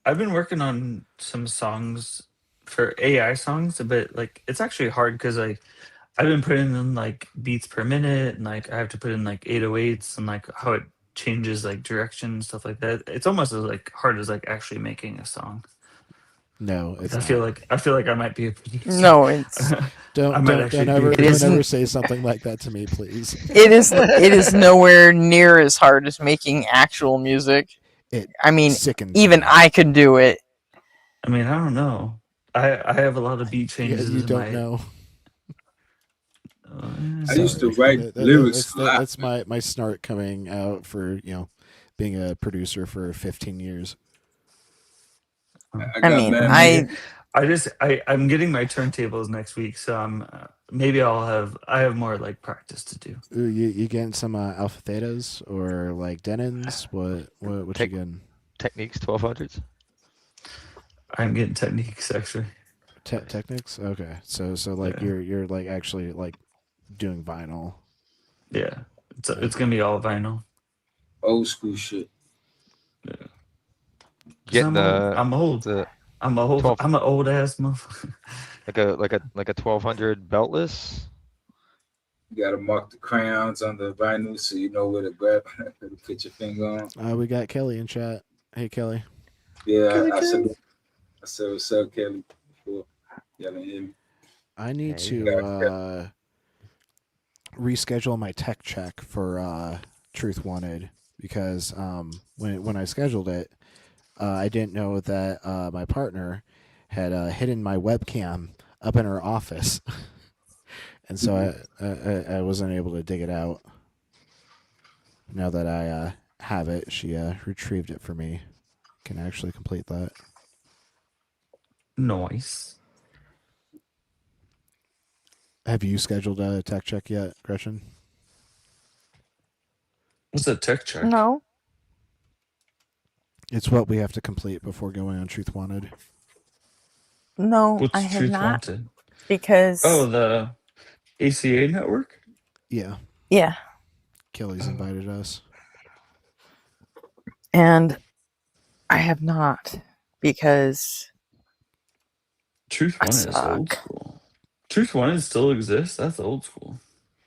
Speaker 18: I've been working on some songs for AI songs, but like it's actually hard because I've been putting in like beats per minute and like I have to put in like 808s and like how it changes like direction and stuff like that. It's almost as like hard as like actually making a song.
Speaker 6: No, it's
Speaker 18: I feel like I might be a producer.
Speaker 17: No, it's
Speaker 6: don't ever say something like that to me, please.
Speaker 17: It is nowhere near as hard as making actual music. I mean, even I can do it.
Speaker 18: I mean, I don't know. I have a lot of beat changes.
Speaker 6: You
Speaker 18: in
Speaker 6: don't
Speaker 18: my,
Speaker 6: know.
Speaker 16: I used to write lyrics.
Speaker 6: That's my snort coming out for being a producer for 15 years.
Speaker 18: I'm getting my turntables next week, so maybe I have more like practice to do.
Speaker 6: Ooh, you getting some alpha thetas or like Denons? What you getting?
Speaker 10: Techniques 1200s.
Speaker 18: I'm getting techniques actually.
Speaker 6: Technics? Okay, so like you're like actually like doing vinyl.
Speaker 18: Yeah. It's gonna be all vinyl.
Speaker 16: Old school shit.
Speaker 18: Yeah. 'Cause
Speaker 10: Getting
Speaker 18: I'm old.
Speaker 10: the
Speaker 18: I'm old.
Speaker 10: 12
Speaker 18: I'm an old ass motherfucker.
Speaker 10: like a 1200 beltless.
Speaker 16: You gotta mark the crayons on the vinyl so you know where to grab to put your finger on.
Speaker 6: We got Kelly in chat. Hey, Kelly.
Speaker 16: Yeah, I said what's up, Kelly, before y'all didn't hear me.
Speaker 6: I need
Speaker 10: Hey.
Speaker 6: to reschedule my tech check for Truth Wanted because when I scheduled it, I didn't know that my partner had hidden my webcam up in her office, and so I wasn't able to dig it out. Now that I have it, she retrieved it for me. Can actually complete that.
Speaker 18: Nice.
Speaker 6: Have you scheduled a tech check yet, Gretchen?
Speaker 18: What's a tech check?
Speaker 17: No.
Speaker 6: It's what we have to complete before going on Truth Wanted.
Speaker 17: No,
Speaker 18: What's
Speaker 17: I have
Speaker 18: Truth
Speaker 17: not.
Speaker 18: Wanted?
Speaker 17: Because
Speaker 18: Oh, the ACA network?
Speaker 6: Yeah.
Speaker 17: Yeah.
Speaker 6: Kelly's invited us.
Speaker 17: And I have not because
Speaker 18: Truth
Speaker 17: I
Speaker 18: Wanted is old
Speaker 17: suck.
Speaker 18: school. Truth Wanted still exists? That's old school.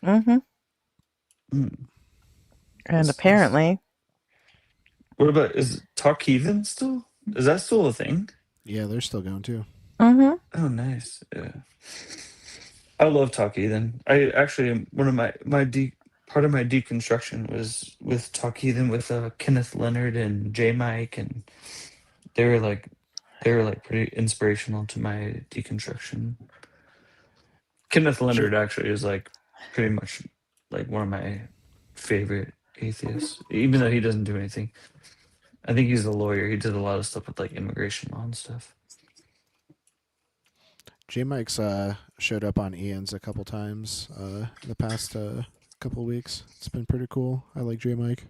Speaker 17: Mm-hmm.
Speaker 18: Mm.
Speaker 17: And apparently,
Speaker 18: What about, is Talk Heathen still? Is that still a thing?
Speaker 6: Yeah, they're still going too.
Speaker 17: Mm-hmm.
Speaker 18: Oh, nice. Yeah. I love Talk Heathen. I actually, one of my part of my deconstruction was with Talk Heathen with Kenneth Leonard and J Mike, and they were like pretty inspirational to my deconstruction. Kenneth Leonard actually is like pretty much like one of my favorite atheists, even though he doesn't do anything. I think he's a lawyer. He did a lot of stuff with like immigration law and stuff.
Speaker 6: J Mike's showed up on Ian's a couple times in the past couple of weeks. It's been pretty cool. I like J Mike.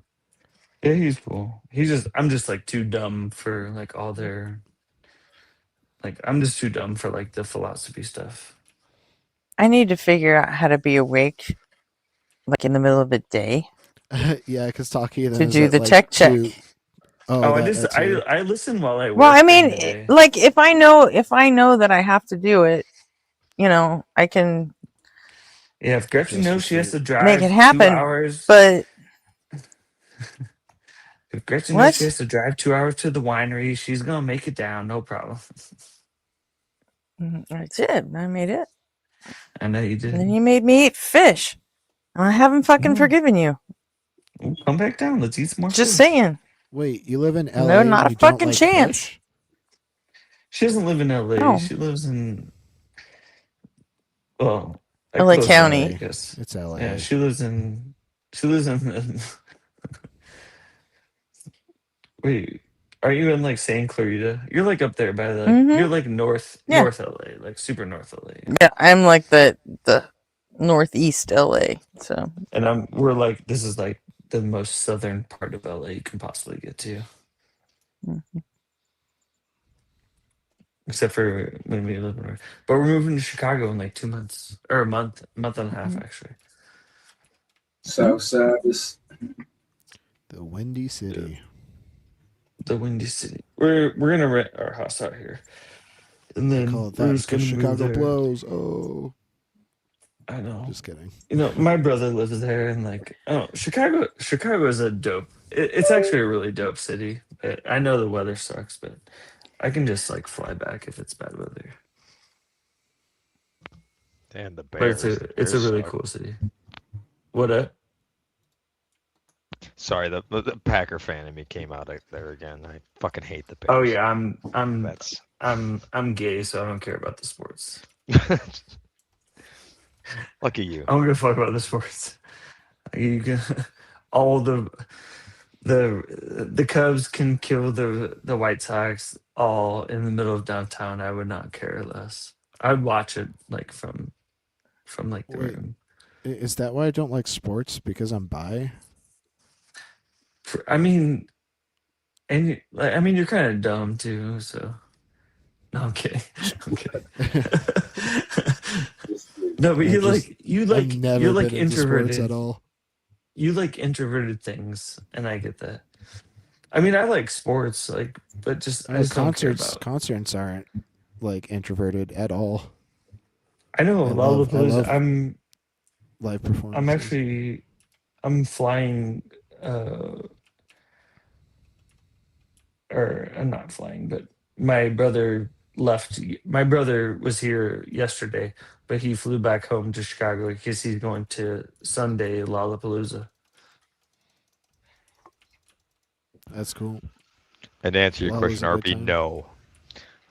Speaker 18: Yeah, he's cool. I'm just like too dumb for like all their, like, I'm just too dumb for like the philosophy stuff.
Speaker 17: I need to figure out how to be awake, like in the middle of the day.
Speaker 6: Yeah, because Talk Heathen
Speaker 17: To
Speaker 6: is
Speaker 17: do
Speaker 6: at,
Speaker 17: the
Speaker 6: like,
Speaker 17: tech check.
Speaker 6: 2. Oh,
Speaker 18: I listen while I work.
Speaker 17: Well, I
Speaker 18: during
Speaker 17: mean,
Speaker 18: the day.
Speaker 17: like if I know that I have to do it, I can.
Speaker 18: Yeah, if Gretchen knows she has to drive
Speaker 17: make it happen,
Speaker 18: 2 hours,
Speaker 17: but
Speaker 18: if Gretchen
Speaker 17: What?
Speaker 18: knows she has to drive 2 hours to the winery, she's gonna make it down, no problem.
Speaker 17: I did. I made it.
Speaker 18: I know you
Speaker 17: And
Speaker 18: did.
Speaker 17: then you made me eat fish. And I haven't fucking forgiven you.
Speaker 18: Ooh, come back down. Let's eat some more.
Speaker 17: Just
Speaker 18: fish.
Speaker 17: saying.
Speaker 6: Wait, you live in LA?
Speaker 17: No, not
Speaker 6: and
Speaker 17: a
Speaker 6: you don't
Speaker 17: fucking
Speaker 6: like
Speaker 17: chance.
Speaker 6: fish?
Speaker 18: She doesn't live in LA.
Speaker 17: No.
Speaker 18: She lives in, well,
Speaker 17: LA
Speaker 18: close
Speaker 17: County.
Speaker 18: LA, I guess.
Speaker 6: It's LA.
Speaker 18: Yeah, she lives in. Wait, are you in like San Clarita? You're like up there by the.
Speaker 17: Mhm.
Speaker 18: You're like north
Speaker 17: Yeah.
Speaker 18: LA, like super north LA.
Speaker 17: Yeah, I'm like the northeast LA. So
Speaker 18: And we're like, this is like the most southern part of LA you can possibly get to.
Speaker 17: Mhm.
Speaker 18: Except for when we live in, but we're moving to Chicago in like 2 months or a month and a half actually.
Speaker 16: Southside is
Speaker 6: The Windy City.
Speaker 18: The Windy City. We're gonna rent our house out here, and
Speaker 6: They
Speaker 18: then
Speaker 6: call it
Speaker 18: we're
Speaker 6: that
Speaker 18: just
Speaker 6: because
Speaker 18: gonna move
Speaker 6: Chicago
Speaker 18: there.
Speaker 6: blows. Oh,
Speaker 18: I know.
Speaker 6: just kidding.
Speaker 18: You know, my brother lives there, and like, oh, Chicago is a dope. It's actually a really dope city. I know the weather sucks, but I can just like fly back if it's bad weather.
Speaker 10: And the
Speaker 18: But
Speaker 10: Bears.
Speaker 18: it's a really
Speaker 10: suck.
Speaker 18: cool city. What up?
Speaker 10: Sorry, the Packer fan in me came out there again. I fucking hate the Bears.
Speaker 18: Oh yeah, I'm gay, so I don't care about the sports.
Speaker 10: Lucky you.
Speaker 18: I don't give a fuck about the sports. You can, all the Cubs can kill the White Sox all in the middle of downtown. I would not care less. I'd watch it like from like the
Speaker 6: Wait,
Speaker 18: room.
Speaker 6: is that why I don't like sports? Because I'm bi?
Speaker 18: I mean, and you're kind of dumb too. So no, I'm kidding. I'm kidding. No, but
Speaker 6: I've
Speaker 18: you're
Speaker 6: just-
Speaker 18: like
Speaker 6: I've never
Speaker 18: you're like
Speaker 6: been into sports
Speaker 18: introverted
Speaker 6: at all.
Speaker 18: you like introverted things, and I get that. I mean, I like sports, like, but just I
Speaker 6: Oh,
Speaker 18: just don't care
Speaker 6: concerts
Speaker 18: about.
Speaker 6: concerts aren't like introverted at all.
Speaker 18: I know
Speaker 6: I
Speaker 18: Lollapalooza.
Speaker 6: love live
Speaker 18: I'm
Speaker 6: performances.
Speaker 18: actually I'm flying, uh, or I'm not flying, but my brother left. My brother was here yesterday, but he flew back home to Chicago because he's going to Sunday Lollapalooza.
Speaker 6: That's cool.
Speaker 10: And to answer your
Speaker 6: Well, always
Speaker 10: question,
Speaker 6: a good
Speaker 10: RP,
Speaker 6: time.
Speaker 10: no.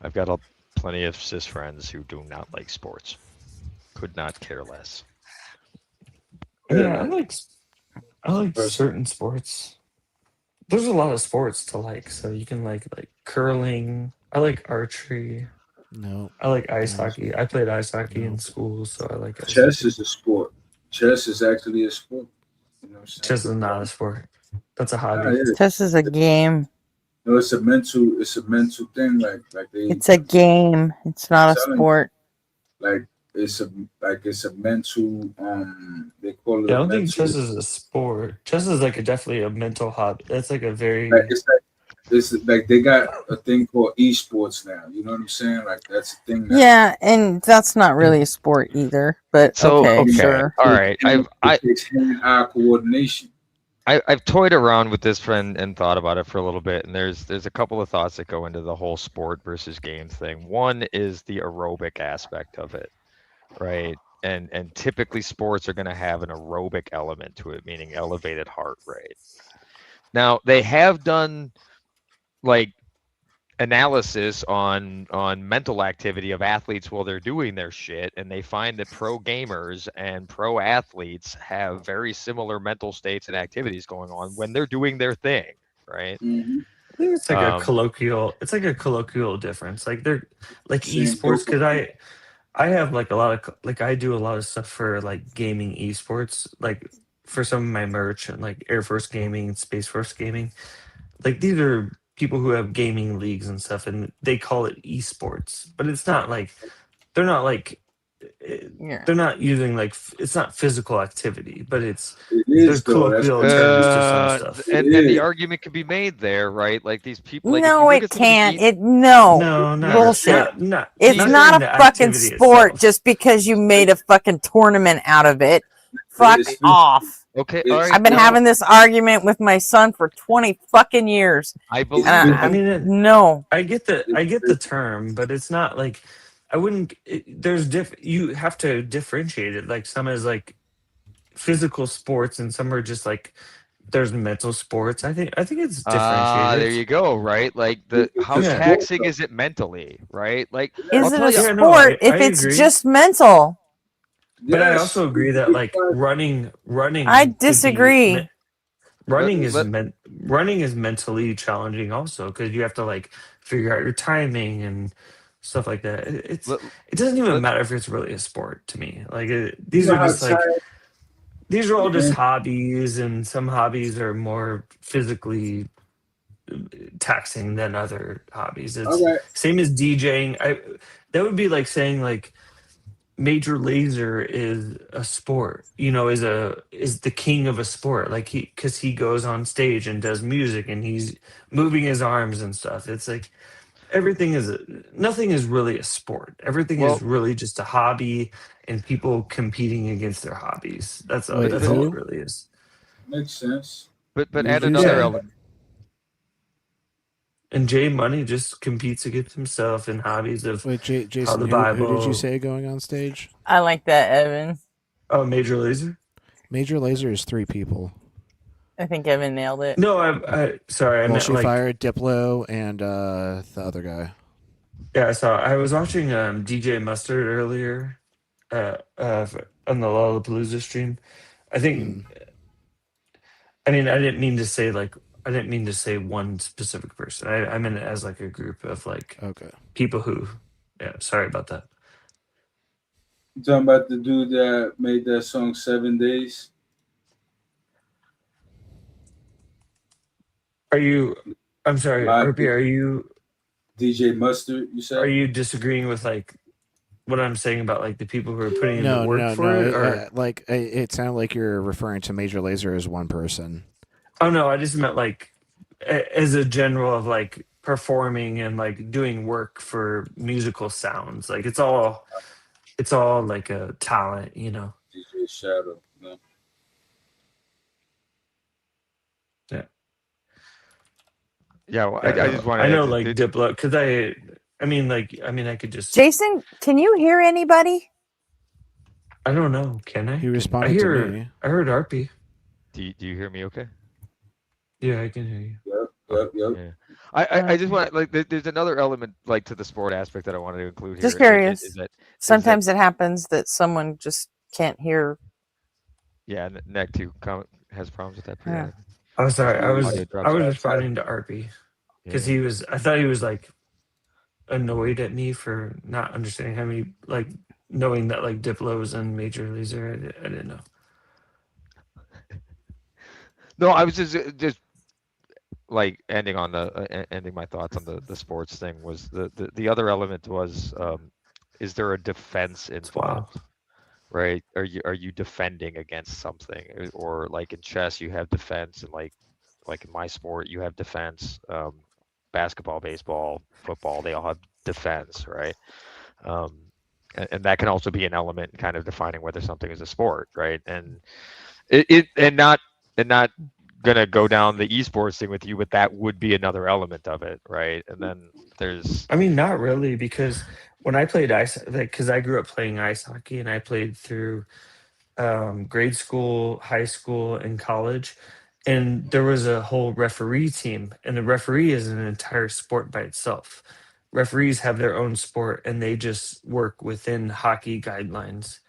Speaker 10: I've got plenty of cis friends who do not like sports. Could not care less.
Speaker 18: I mean,
Speaker 16: Yeah, like
Speaker 18: I like
Speaker 16: person.
Speaker 18: certain sports. There's a lot of sports to like, so you can like curling. I like archery.
Speaker 6: No,
Speaker 18: I like ice
Speaker 6: no,
Speaker 18: hockey. I played ice hockey in
Speaker 6: no.
Speaker 18: school, so I like ice
Speaker 16: Chess
Speaker 18: hockey.
Speaker 16: is a sport. Chess is actually a sport. You know what I'm saying?
Speaker 18: Chess is not a sport. That's a
Speaker 16: Nah,
Speaker 18: hobby.
Speaker 16: it is.
Speaker 17: Chess is a game.
Speaker 16: No, it's a mental thing. Like they
Speaker 17: It's a game. It's not a
Speaker 16: telling you,
Speaker 17: sport.
Speaker 16: like it's a mental they call it
Speaker 18: Yeah,
Speaker 16: a
Speaker 18: I don't think chess
Speaker 16: mental,
Speaker 18: is a sport. Chess is like definitely a mental hobby. That's like a
Speaker 16: like
Speaker 18: very
Speaker 16: it's like they got a thing called esports now. You know what I'm saying? Like that's a thing now.
Speaker 17: Yeah, and that's not really a sport either. But
Speaker 10: So
Speaker 17: okay,
Speaker 10: okay,
Speaker 17: sure.
Speaker 10: all right.
Speaker 16: It takes hand-eye coordination.
Speaker 10: I've toyed around with this friend and thought about it for a little bit, and there's a couple of thoughts that go into the whole sport versus game thing. One is the aerobic aspect of it, right? And typically sports are going to have an aerobic element to it, meaning elevated heart rate. Now they have done like analysis on mental activity of athletes while they're doing their shit, and they find that pro gamers and pro athletes have very similar mental states and activities going on when they're doing their thing, right?
Speaker 16: Mm-hmm.
Speaker 18: I think it's like a
Speaker 10: Um,
Speaker 18: colloquial. It's like a colloquial difference. Like they're like
Speaker 16: Same
Speaker 18: esports because
Speaker 16: dopamine.
Speaker 18: I have like a lot of like I do a lot of stuff for like gaming esports, like for some of my merch and like Air Force Gaming and Space Force Gaming. Like these are people who have gaming leagues and stuff, and they call it esports, but it's not like they're not like
Speaker 17: Yeah.
Speaker 18: they're not using like it's not physical activity, but
Speaker 16: It
Speaker 18: there's
Speaker 16: is though. That's
Speaker 18: colloquial
Speaker 16: what I'm
Speaker 18: terms to
Speaker 16: saying.
Speaker 18: some
Speaker 10: uh,
Speaker 18: stuff.
Speaker 16: It
Speaker 10: and the
Speaker 16: is.
Speaker 10: argument could be made there, right? Like these people, like if you
Speaker 17: No,
Speaker 10: look
Speaker 17: it
Speaker 10: at some of the
Speaker 17: can't.
Speaker 10: e,
Speaker 17: It no
Speaker 18: No,
Speaker 16: It is a sport.
Speaker 17: bullshit. It's
Speaker 18: not
Speaker 10: not
Speaker 18: during
Speaker 17: not a
Speaker 18: the
Speaker 17: fucking
Speaker 18: activity
Speaker 17: sport
Speaker 18: itself.
Speaker 17: just because you made a fucking tournament out of it.
Speaker 16: It
Speaker 17: Fuck
Speaker 16: is physical.
Speaker 17: off.
Speaker 10: okay, all
Speaker 16: It's
Speaker 10: right.
Speaker 17: I've been
Speaker 10: Now
Speaker 17: having this argument with my son for 20 fucking years.
Speaker 10: I
Speaker 17: And
Speaker 10: believe it.
Speaker 18: I
Speaker 17: I'm
Speaker 18: mean,
Speaker 17: no.
Speaker 18: I get
Speaker 16: it's
Speaker 18: the term, but it's not like I wouldn't. There's you have to differentiate it. Like some is like physical sports, and some are just like there's mental sports. I think it's
Speaker 10: There
Speaker 18: differentiated.
Speaker 10: you go, right? Like
Speaker 16: it's
Speaker 10: how
Speaker 16: a
Speaker 18: Yeah,
Speaker 16: sport
Speaker 10: taxing
Speaker 16: though.
Speaker 10: is it mentally, right? Like
Speaker 16: Yeah.
Speaker 10: I'll
Speaker 17: Is it
Speaker 10: tell
Speaker 17: a
Speaker 10: you,
Speaker 18: yeah, no,
Speaker 17: sport
Speaker 18: I
Speaker 17: if it's
Speaker 18: agree.
Speaker 17: just mental?
Speaker 18: But I
Speaker 16: Yes.
Speaker 18: also agree that like
Speaker 17: I
Speaker 18: running could be
Speaker 17: disagree.
Speaker 18: running is
Speaker 10: let
Speaker 18: running is mentally challenging also because you have to like figure out your timing and stuff like that.
Speaker 10: let
Speaker 18: It doesn't even
Speaker 10: let
Speaker 18: matter if it's really a sport to me. Like
Speaker 16: You
Speaker 18: these
Speaker 16: know
Speaker 18: are
Speaker 16: how
Speaker 18: just like
Speaker 16: tired
Speaker 18: these are all just
Speaker 16: man.
Speaker 18: hobbies, and some hobbies are more physically taxing than other hobbies.
Speaker 16: All
Speaker 18: It's
Speaker 16: right.
Speaker 18: same as DJing. That would be like saying like Major Laser is a sport, is the king of a sport. Like because he goes on stage and does music and he's moving his arms and stuff. It's like nothing is really a sport. Everything is
Speaker 10: well,
Speaker 18: really just a hobby and people competing against their hobbies.
Speaker 6: Wait,
Speaker 18: That's all it
Speaker 6: who?
Speaker 18: really is.
Speaker 16: Makes sense.
Speaker 10: but add
Speaker 16: Use your
Speaker 10: another
Speaker 18: Yeah.
Speaker 16: brain.
Speaker 10: element.
Speaker 18: And Jay Money just competes against himself in hobbies of
Speaker 6: Wait,
Speaker 18: how
Speaker 6: Jason,
Speaker 18: the
Speaker 6: who did you
Speaker 18: Bible.
Speaker 6: say going on stage?
Speaker 17: I like that, Evan.
Speaker 18: Oh, Major Laser.
Speaker 6: Major Laser is 3 people.
Speaker 17: I think Evan nailed it.
Speaker 18: No, I sorry, I meant
Speaker 6: Bullshit
Speaker 18: like
Speaker 6: Fire, Diplo, and the other guy.
Speaker 18: yeah. I was watching DJ Mustard earlier, on the Lollapalooza stream. I think.
Speaker 6: Mm,
Speaker 18: I mean, I didn't mean to say like I didn't mean to say one specific person. I meant it as like a group of like
Speaker 6: okay.
Speaker 18: people who. Yeah, sorry about that.
Speaker 16: You talking about the dude that made that song 7 Days?
Speaker 18: Are you? I'm sorry, RP.
Speaker 16: Logic.
Speaker 18: Are you?
Speaker 16: DJ Mustard, you
Speaker 18: Are
Speaker 16: said?
Speaker 18: you disagreeing with like what I'm saying about like the people who are putting in the
Speaker 6: No,
Speaker 18: work
Speaker 6: no,
Speaker 18: for
Speaker 6: no.
Speaker 18: it, or
Speaker 6: It sounded like you're referring to Major Lazer as one person.
Speaker 18: oh no, I just meant like as a general of like performing and like doing work for musical sounds. Like it's all like a talent, you know.
Speaker 16: DJ Shadow. No.
Speaker 18: Yeah.
Speaker 10: Yeah, well,
Speaker 18: Yeah,
Speaker 10: I just
Speaker 18: I
Speaker 10: wanted
Speaker 18: know
Speaker 10: to,
Speaker 18: like Diplo because I mean I could just
Speaker 17: Jason, can you hear anybody?
Speaker 18: I don't know. Can I?
Speaker 6: He responded to me.
Speaker 18: I heard Arpy.
Speaker 10: do you hear me okay?
Speaker 18: Yeah, I can hear you.
Speaker 16: Yep.
Speaker 10: Okay,
Speaker 16: Yep. Yep.
Speaker 10: yeah. I just want like there's another element like to the sport aspect that I wanted to include
Speaker 17: Just
Speaker 10: here.
Speaker 17: curious.
Speaker 10: Is that
Speaker 17: Sometimes it happens that someone just can't hear.
Speaker 10: yeah, Neck too has problems with that
Speaker 17: Yeah.
Speaker 10: periodically.
Speaker 18: Oh, sorry.
Speaker 10: Audio
Speaker 18: I
Speaker 10: drops
Speaker 18: was
Speaker 10: out.
Speaker 18: responding to Arpy because
Speaker 10: Yeah.
Speaker 18: I thought he was like annoyed at me for not understanding how many like knowing that like Diplo was in Major Lazer. I didn't know.
Speaker 10: No, I was just like ending on the ending my thoughts on the sports thing was the other element was is there a defense
Speaker 18: It's wild.
Speaker 10: involved, right? Are you defending against something, or like in chess you have defense, and like in my sport you have defense. Basketball, baseball, football, they all have defense, right? um, and that can also be an element in kind of defining whether something is a sport, right? And it and not gonna go down the esports thing with you, but that would be another element of it, right? And then there's
Speaker 18: I mean, not really, because when I played ice, like, because I grew up playing ice hockey and I played through grade school, high school, and college. And there was a whole referee team, and the referee is an entire sport by itself. Referees have their own sport and they just work within hockey guidelines.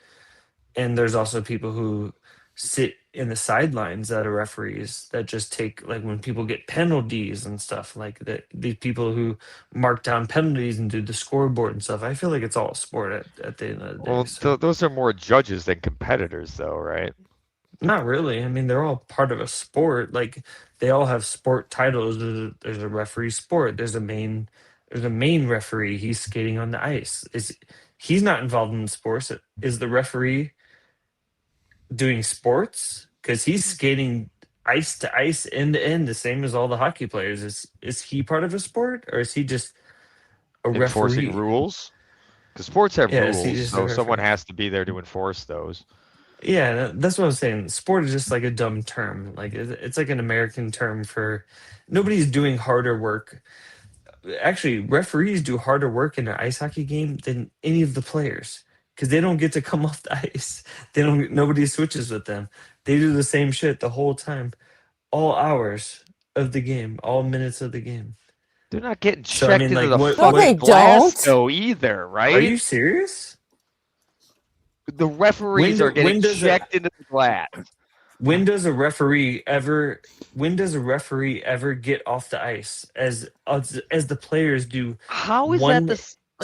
Speaker 18: And there's also people who sit in the sidelines that are referees that just take like when people get penalties and stuff like that, these people who mark down penalties and do the scoreboard and stuff. I feel like it's all sport at the end of the day.
Speaker 10: well,
Speaker 18: So
Speaker 10: those are more judges than competitors, though, right?
Speaker 18: not really. I mean, they're all part of a sport. Like they all have sport titles. There's a referee sport. There's a main referee. He's skating on the ice. Is he's not involved in sports? Is the referee doing sports? Because he's skating ice to ice, end to end, the same as all the hockey players. Is he part of a sport, or is he just a
Speaker 10: Enforcing
Speaker 18: referee?
Speaker 10: rules, because sports have
Speaker 18: Yeah, is he
Speaker 10: rules,
Speaker 18: just a
Speaker 10: so someone
Speaker 18: referee?
Speaker 10: has to be there to enforce those.
Speaker 18: Yeah, that's what I'm saying. Sport is just like a dumb term. Like it's like an American term for nobody's doing harder work. Actually, referees do harder work in an ice hockey game than any of the players because they don't get to come off the ice. They don't. Nobody switches with them. They do the same shit the whole time, all hours of the game, all minutes of the game.
Speaker 10: They're not getting
Speaker 18: So I
Speaker 10: checked
Speaker 18: mean,
Speaker 10: into
Speaker 18: like,
Speaker 10: the
Speaker 17: No,
Speaker 10: fucking
Speaker 17: they
Speaker 10: glass
Speaker 17: don't.
Speaker 10: though either,
Speaker 18: are
Speaker 10: right?
Speaker 18: you serious?
Speaker 10: The referees are getting
Speaker 18: When does a
Speaker 10: checked into the glass.
Speaker 18: when does a referee ever get off the ice as the players do
Speaker 10: How is that
Speaker 18: one?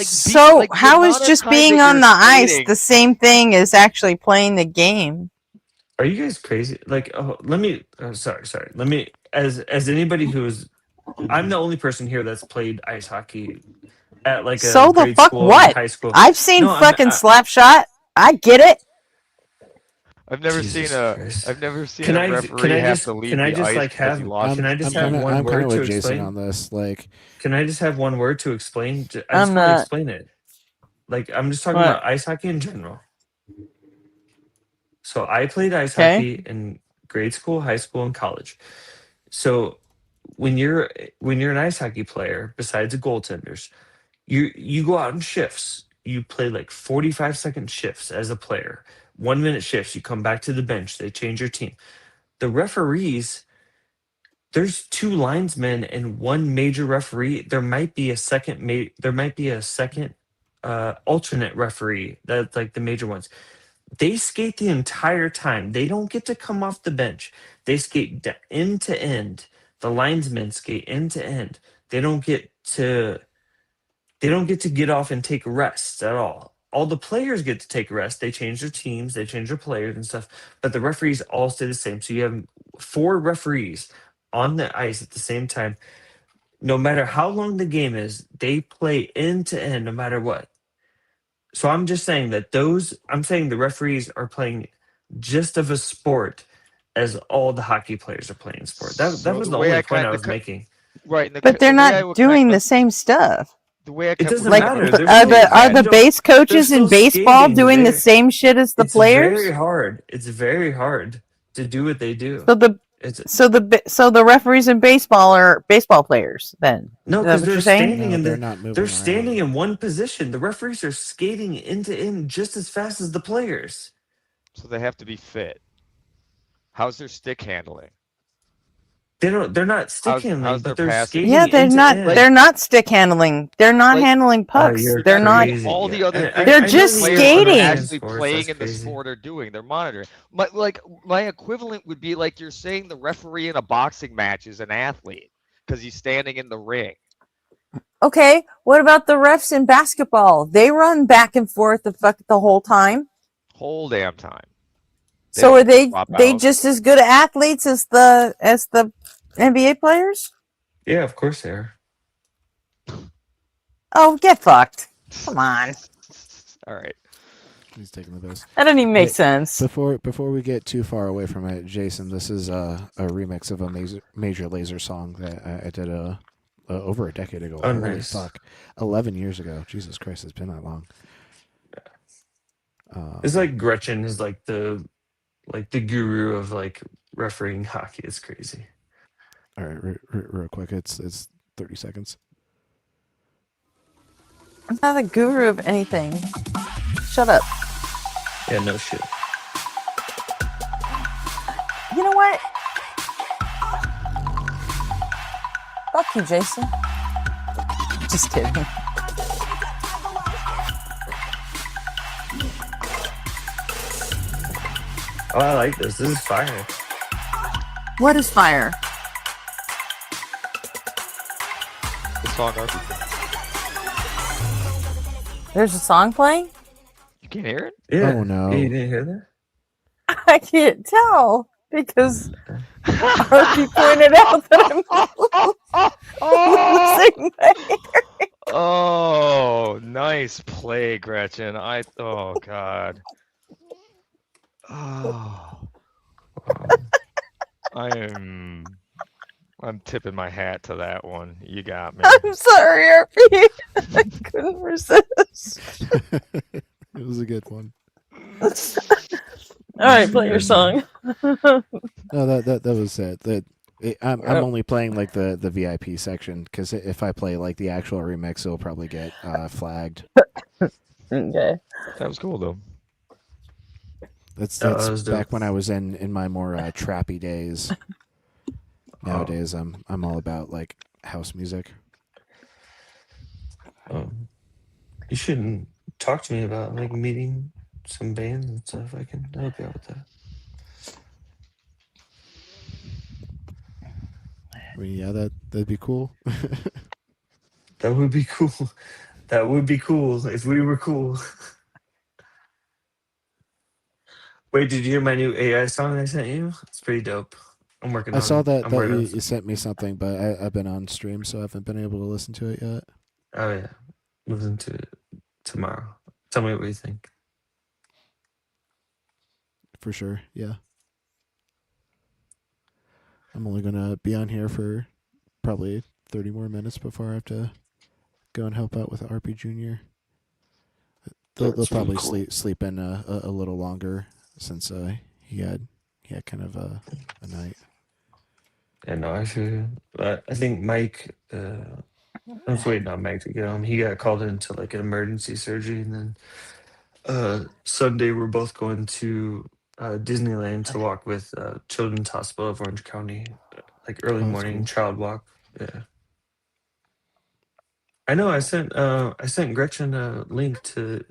Speaker 17: So
Speaker 10: the
Speaker 17: how is
Speaker 10: amount of
Speaker 17: just
Speaker 10: time
Speaker 17: being
Speaker 10: that
Speaker 17: on
Speaker 10: you're
Speaker 17: the ice
Speaker 10: skating?
Speaker 17: the same thing as actually playing the game?
Speaker 18: Are you guys crazy? Like, oh, let me. Sorry. Let me. As anybody who's, I'm the only person here that's played ice hockey at like a
Speaker 17: So the
Speaker 18: grade
Speaker 17: fuck
Speaker 18: school and
Speaker 17: what?
Speaker 18: high school.
Speaker 17: I've seen
Speaker 18: No,
Speaker 17: fucking Slapshot. I get it.
Speaker 18: Jesus Christ.
Speaker 10: I've never seen a
Speaker 18: Can
Speaker 10: referee
Speaker 18: I
Speaker 10: have
Speaker 18: just
Speaker 10: to leave the
Speaker 18: like
Speaker 10: ice because he
Speaker 18: have
Speaker 10: lost
Speaker 18: can
Speaker 10: his
Speaker 18: I just have
Speaker 10: team.
Speaker 18: one
Speaker 6: I'm kind
Speaker 18: word
Speaker 6: of
Speaker 18: to
Speaker 6: with Jason
Speaker 18: explain?
Speaker 6: on this. Like,
Speaker 18: Can I just have one word to explain? I
Speaker 17: I'm
Speaker 18: just want to
Speaker 17: not.
Speaker 18: explain it. Like I'm just talking
Speaker 17: What?
Speaker 18: about ice hockey in general. So I played ice
Speaker 17: Okay.
Speaker 18: hockey in grade school, high school, and college. So when you're an ice hockey player, besides the goaltenders, you go out in shifts. You play like 45-second shifts as a player. 1 minute shifts. You come back to the bench. They change your team. The referees, there's two linesmen and one major referee. There might be a second alternate referee. That's like the major ones. They skate the entire time. They don't get to come off the bench. They skate end to end. The linesmen skate end to end. They don't get to get off and take rests at all. All the players get to take rest. They change their teams, they change their players and stuff, but the referees all stay the same. So you have four referees on the ice at the same time. No matter how long the game is, they play end to end no matter what. So I'm just saying that I'm saying the referees are playing just of a sport as all the hockey players are playing sport. That
Speaker 10: So
Speaker 18: was
Speaker 10: the
Speaker 18: the
Speaker 10: way
Speaker 18: only
Speaker 10: I
Speaker 18: point
Speaker 10: kind
Speaker 18: I
Speaker 10: the
Speaker 18: was making.
Speaker 10: right, and
Speaker 17: But they're
Speaker 10: the way I
Speaker 17: not
Speaker 10: would
Speaker 17: doing the same stuff.
Speaker 10: the way I
Speaker 18: It
Speaker 10: would
Speaker 18: doesn't
Speaker 17: Like,
Speaker 10: kind
Speaker 18: matter.
Speaker 10: of
Speaker 18: They're
Speaker 17: are
Speaker 18: still
Speaker 10: phrase
Speaker 17: the
Speaker 10: that.
Speaker 17: base
Speaker 18: they're
Speaker 17: coaches in
Speaker 18: still
Speaker 17: baseball
Speaker 18: skating.
Speaker 17: doing the same shit as the
Speaker 18: It's very
Speaker 17: players?
Speaker 18: hard. It's very hard to do what they do.
Speaker 17: So the
Speaker 18: It's
Speaker 17: so the referees in baseball are baseball players. Then
Speaker 18: no,
Speaker 17: is that
Speaker 18: because
Speaker 17: what
Speaker 18: they're
Speaker 17: you're saying?
Speaker 18: standing
Speaker 6: No,
Speaker 18: in
Speaker 6: they're not moving
Speaker 18: they're
Speaker 6: around.
Speaker 18: standing in one position. The referees are skating end to end just as fast as the players.
Speaker 10: So they have to be fit. How's their stick handling?
Speaker 18: They're not stick handling,
Speaker 10: How's their
Speaker 18: but they're
Speaker 10: passing?
Speaker 17: Yeah,
Speaker 18: skating end to end.
Speaker 17: they're not stick handling. They're not
Speaker 10: Like
Speaker 17: handling pucks.
Speaker 18: You're
Speaker 17: They're not.
Speaker 18: crazy.
Speaker 10: all
Speaker 18: Yeah.
Speaker 10: the other things
Speaker 17: They're
Speaker 10: that
Speaker 18: I
Speaker 10: the
Speaker 18: know
Speaker 17: just
Speaker 18: that you're
Speaker 10: players that are
Speaker 17: skating.
Speaker 18: understand
Speaker 10: actually
Speaker 18: sports.
Speaker 10: playing
Speaker 18: That's
Speaker 10: in the
Speaker 18: crazy.
Speaker 10: sport are doing. They're monitoring. My equivalent would be like you're saying the referee in a boxing match is an athlete because he's standing in the ring.
Speaker 17: Okay, what about the refs in basketball? They run back and forth the whole time.
Speaker 10: Whole damn time.
Speaker 17: So are they
Speaker 10: swap out.
Speaker 17: just as good athletes as the NBA players?
Speaker 18: Yeah, of course they are.
Speaker 17: Oh, get fucked. Come on.
Speaker 10: All right.
Speaker 6: He's taking the best.
Speaker 17: That doesn't even make
Speaker 6: Hey,
Speaker 17: sense.
Speaker 6: Before we get too far away from it, Jason, this is a remix of a Major Lazer song that I did over a decade ago.
Speaker 18: Oh,
Speaker 6: Holy
Speaker 18: nice.
Speaker 6: fuck. 11 years ago. Jesus Christ, it's been that long.
Speaker 18: It's like Gretchen is like the guru of like refereeing hockey. It's crazy.
Speaker 6: All right, real quick. It's 30 seconds.
Speaker 17: I'm not a guru of anything. Shut up.
Speaker 18: Yeah, no shit.
Speaker 17: You know what? Fuck you, Jason. Just kidding.
Speaker 18: Oh, I like this. This is fire.
Speaker 17: What is fire?
Speaker 10: The song RPG.
Speaker 17: There's a song playing?
Speaker 10: You can't hear it?
Speaker 18: Yeah.
Speaker 6: Oh, no.
Speaker 18: You didn't hear that?
Speaker 17: I can't tell because Archie pointed out that I'm losing my hearing.
Speaker 10: Oh, nice play, Gretchen. Oh God. Oh. I'm tipping my hat to that one. You got me.
Speaker 17: I'm sorry, Archie. I couldn't resist.
Speaker 6: It was a good one.
Speaker 17: All right, play your song.
Speaker 6: No, that was it. I'm only playing like the VIP section because if I play like the actual remix, it'll probably get flagged.
Speaker 17: Okay.
Speaker 10: That was cool though.
Speaker 6: That's
Speaker 18: was dope.
Speaker 6: back when I was in my more trappy days. Nowadays, I'm all about like house music.
Speaker 18: You shouldn't talk to me about like meeting some bands and stuff. I can help you out with that.
Speaker 6: I mean, yeah, that'd be cool.
Speaker 18: That would be cool. That would be cool if we were cool. Wait, did you hear my new AI song I sent you? It's pretty dope. I'm working on it.
Speaker 6: I saw that
Speaker 18: I'm working on
Speaker 6: you sent me something, but I've been on stream, so I haven't been able to listen to it yet.
Speaker 18: Oh yeah. Listen to it tomorrow. Tell me what you think.
Speaker 6: For sure, yeah. I'm only gonna be on here for probably 30 more minutes before I have to go and help out with RP Junior. They'll probably sleep in a little longer since he had kind of a night.
Speaker 18: Yeah, no, I feel you. I think Mike. I'm just waiting on Mike to get home. He got called into like an emergency surgery, and then Sunday we're both going to Disneyland to walk with Children's Hospital of Orange County, like early
Speaker 6: Oh, that's
Speaker 18: morning
Speaker 6: cool.
Speaker 18: child walk. Yeah, I know. I sent Gretchen a link to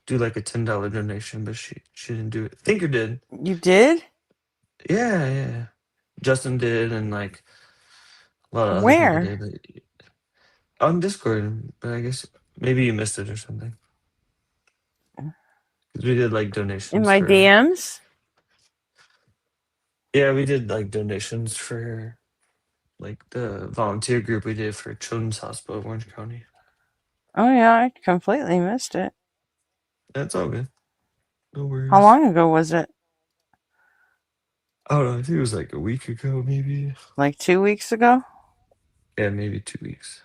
Speaker 18: do like a $10 donation, but she didn't do it. Thinker did.
Speaker 17: You did?
Speaker 18: Yeah. Justin did, and like a lot of other
Speaker 17: Where?
Speaker 18: people did. But on Discord, but I guess maybe you missed it or something. 'Cause we did like donations
Speaker 17: In my
Speaker 18: for,
Speaker 17: DMs?
Speaker 18: Yeah, we did like donations for like the volunteer group we did for Children's Hospital of Orange County.
Speaker 17: Oh yeah, I completely missed it.
Speaker 18: That's all good. No worries.
Speaker 17: How long ago was it?
Speaker 18: I don't know. I think it was like a week ago, maybe.
Speaker 17: Like 2 weeks ago?
Speaker 18: Yeah, maybe 2 weeks.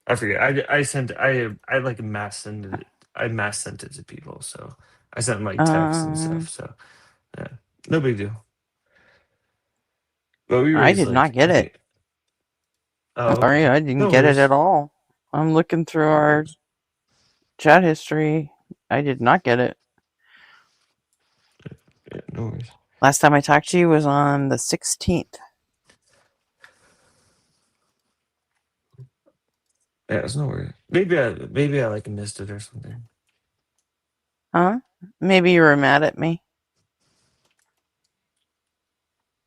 Speaker 18: I forget. I sent I like mass sent it. I mass sent it to people, so I sent like texts and stuff. So yeah, no big deal. But we
Speaker 17: I
Speaker 18: raised
Speaker 17: did not
Speaker 18: like
Speaker 17: get
Speaker 18: I
Speaker 17: it.
Speaker 18: think. Oh,
Speaker 17: Sorry,
Speaker 18: okay.
Speaker 17: I didn't
Speaker 18: No
Speaker 17: get it
Speaker 18: worries.
Speaker 17: at all. I'm looking through our chat history. I did not get it.
Speaker 18: Yeah, no worries.
Speaker 17: Last time I talked to you was on the 16th.
Speaker 18: Yeah, it's no worries. Maybe I like missed it or something.
Speaker 17: Huh? Maybe you were mad at me.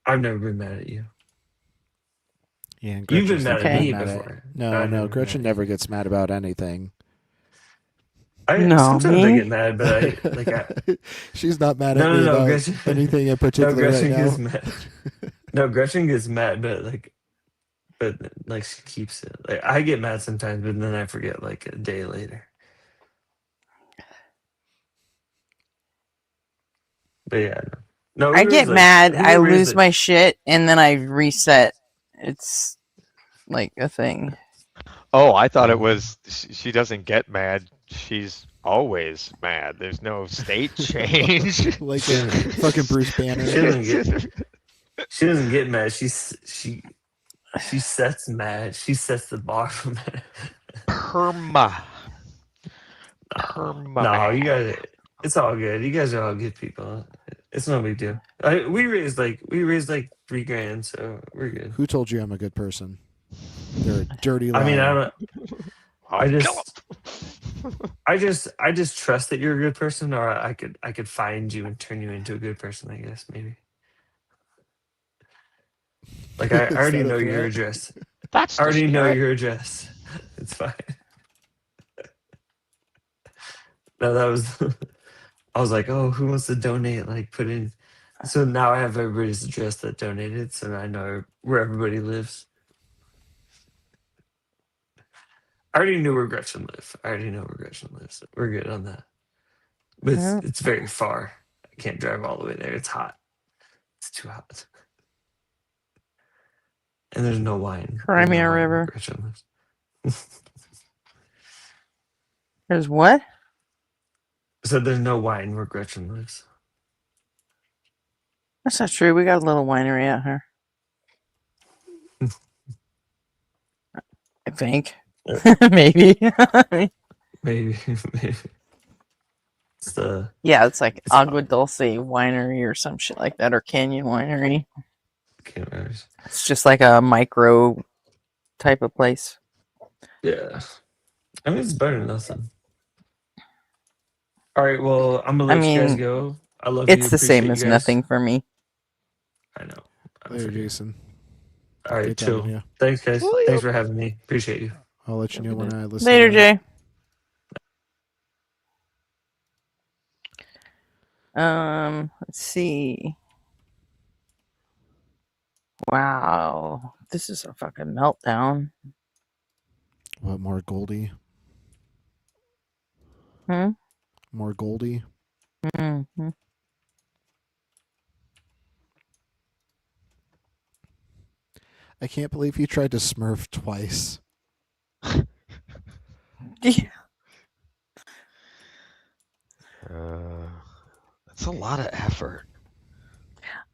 Speaker 18: I've never been mad at you.
Speaker 6: Yeah, and
Speaker 18: You've been
Speaker 6: Gretchen's
Speaker 18: mad
Speaker 6: never
Speaker 18: at
Speaker 6: been
Speaker 18: me
Speaker 6: mad at.
Speaker 18: before.
Speaker 6: No,
Speaker 18: I've
Speaker 6: no,
Speaker 18: never been mad
Speaker 6: Gretchen
Speaker 18: at
Speaker 6: never
Speaker 18: you.
Speaker 6: gets mad about anything.
Speaker 18: I
Speaker 17: No,
Speaker 18: sometimes I
Speaker 17: me?
Speaker 18: get mad, but I
Speaker 6: She's not mad at
Speaker 18: no
Speaker 6: me
Speaker 18: no
Speaker 6: about
Speaker 18: Gretchen
Speaker 6: anything in
Speaker 18: no
Speaker 6: particular right
Speaker 18: Gretchen gets
Speaker 6: now.
Speaker 18: mad. No, Gretchen gets mad, but like she keeps it. Like I get mad sometimes, but then I forget like a day later. But yeah, no,
Speaker 17: I get mad,
Speaker 18: I think
Speaker 17: I
Speaker 18: we raised
Speaker 17: lose
Speaker 18: like
Speaker 17: my shit, and then I reset. It's like a thing.
Speaker 10: Oh, I thought it was she doesn't get mad. She's always mad. There's no state change.
Speaker 6: Like
Speaker 18: she
Speaker 6: in
Speaker 18: doesn't,
Speaker 6: fucking Bruce Banner.
Speaker 18: she doesn't get mad. She sets mad. She sets the bar for mad.
Speaker 10: Perma. Perma
Speaker 18: No, you
Speaker 10: mad.
Speaker 18: guys, it's all good. You guys are all good people. It's no big deal. We raised like $3,000, so we're good.
Speaker 6: Who told you I'm a good person? They're a dirty
Speaker 18: I mean, I
Speaker 6: liar.
Speaker 18: don't.
Speaker 10: I'll
Speaker 18: I
Speaker 10: kill
Speaker 18: just, I just trust that you're a good person, or I could find you and turn you into a good person. I guess maybe. Like I
Speaker 6: Is
Speaker 18: already
Speaker 6: that a
Speaker 18: know your
Speaker 6: threat?
Speaker 18: address.
Speaker 10: That's
Speaker 18: I
Speaker 10: the
Speaker 18: already know
Speaker 10: spirit.
Speaker 18: your address. It's fine. No, that was. I was like, oh, who wants to donate? Like, put in. So now I have everybody's address that donated, so I know where everybody lives. I already knew where Gretchen lived. I already know where Gretchen lives. We're good on that. But
Speaker 17: Yeah.
Speaker 18: it's very far. I can't drive all the way there. It's hot. It's too hot. And there's no wine. There's no
Speaker 17: Crimea
Speaker 18: wine where
Speaker 17: River.
Speaker 18: Gretchen lives.
Speaker 17: There's what?
Speaker 18: So there's no wine where Gretchen lives.
Speaker 17: That's not true. We got a little winery out here. I think. Maybe.
Speaker 18: Maybe. It's the.
Speaker 17: Yeah, it's like
Speaker 18: It's
Speaker 17: Agua Dulce Winery or some shit like that, or Canyon Winery.
Speaker 18: Can't remember.
Speaker 17: It's just like a micro type of place.
Speaker 18: Yeah. I mean, it's better than nothing. All right. Well, I'm gonna
Speaker 17: I
Speaker 18: let you guys
Speaker 17: mean,
Speaker 18: go. I love you.
Speaker 17: it's the same
Speaker 18: Appreciate
Speaker 17: as
Speaker 18: you guys.
Speaker 17: nothing for me.
Speaker 18: I know. I
Speaker 6: Later,
Speaker 18: forget.
Speaker 6: Jason.
Speaker 18: All right.
Speaker 6: Good talking
Speaker 18: Chill.
Speaker 6: to you.
Speaker 18: Thanks, guys. Thanks for having me. Appreciate you.
Speaker 6: I'll let you know when I listen.
Speaker 17: Later,
Speaker 6: to
Speaker 17: Jay. Let's see. Wow, this is a fucking meltdown.
Speaker 6: What, more Goldie?
Speaker 17: Hmm?
Speaker 6: More Goldie?
Speaker 17: Mm-hmm.
Speaker 6: I can't believe he tried to smurf twice.
Speaker 17: Yeah.
Speaker 10: That's a lot of effort.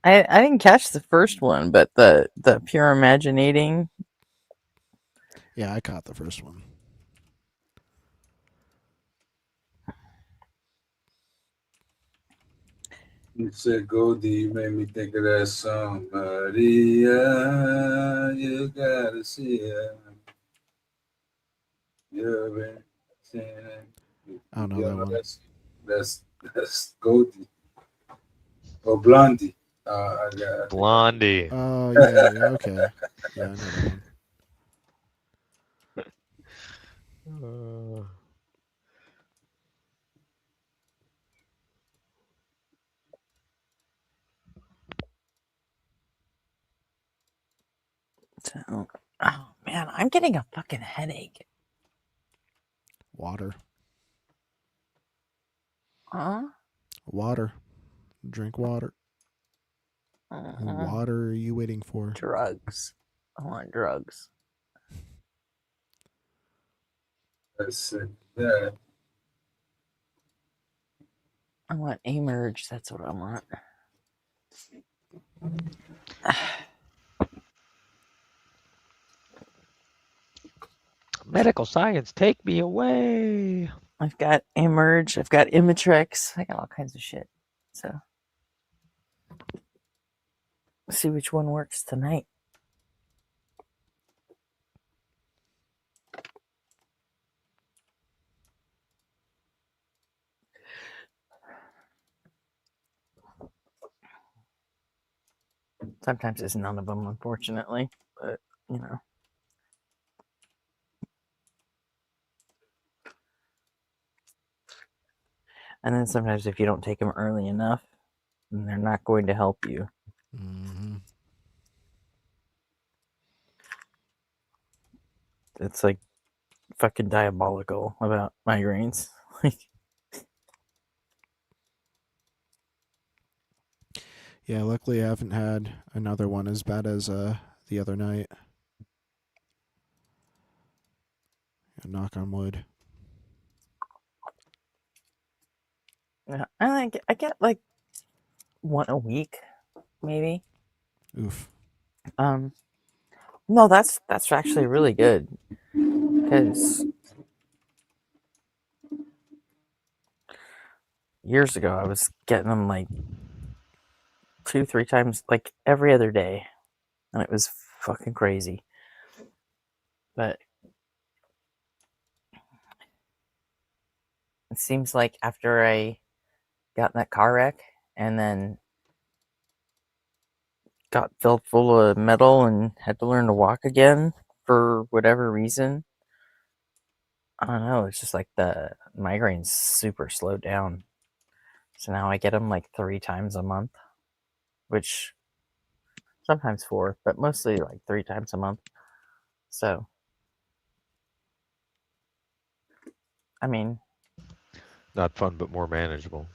Speaker 17: I didn't catch the first one, but the pure imaginating.
Speaker 6: Yeah, I caught the first one.
Speaker 16: You said Goldie, you made me think of that song, Maria, you gotta see her. You've been saying,
Speaker 6: I don't know
Speaker 16: you
Speaker 6: that
Speaker 16: know,
Speaker 6: one.
Speaker 16: that's Goldie. Or Blondie. I got
Speaker 10: Blondie.
Speaker 6: Oh, yeah, yeah, okay. Yeah, I know that one.
Speaker 17: So, oh man, I'm getting a fucking headache.
Speaker 6: Water. Water. Drink water. What are you waiting for?
Speaker 17: Drugs. I want drugs.
Speaker 16: That's it. Yeah.
Speaker 17: I want Emerge. That's what I want.
Speaker 10: Medical science, take me away.
Speaker 17: I've got Emerge. I've got Imitrex. I got all kinds of shit. So, let's see which one works tonight. Sometimes it's none of them, unfortunately. But, you know. And then sometimes if you don't take them early enough, then they're not going to help you.
Speaker 6: Mm-hmm.
Speaker 17: It's like fucking diabolical about migraines.
Speaker 6: Yeah, luckily I haven't had another one as bad as the other night. Knock on wood.
Speaker 17: Yeah, I get like one a week, maybe.
Speaker 6: Oof.
Speaker 17: No, that's actually really good because years ago I was getting them like 2-3 times, like every other day, and it was fucking crazy. But it seems like after I got in that car wreck and then got filled full of metal and had to learn to walk again for whatever reason, I don't know, it's just like the migraines super slowed down. So now I get them like 3 times a month, which sometimes 4, but mostly like 3 times a month. So, I mean,
Speaker 10: Not fun, but more manageable.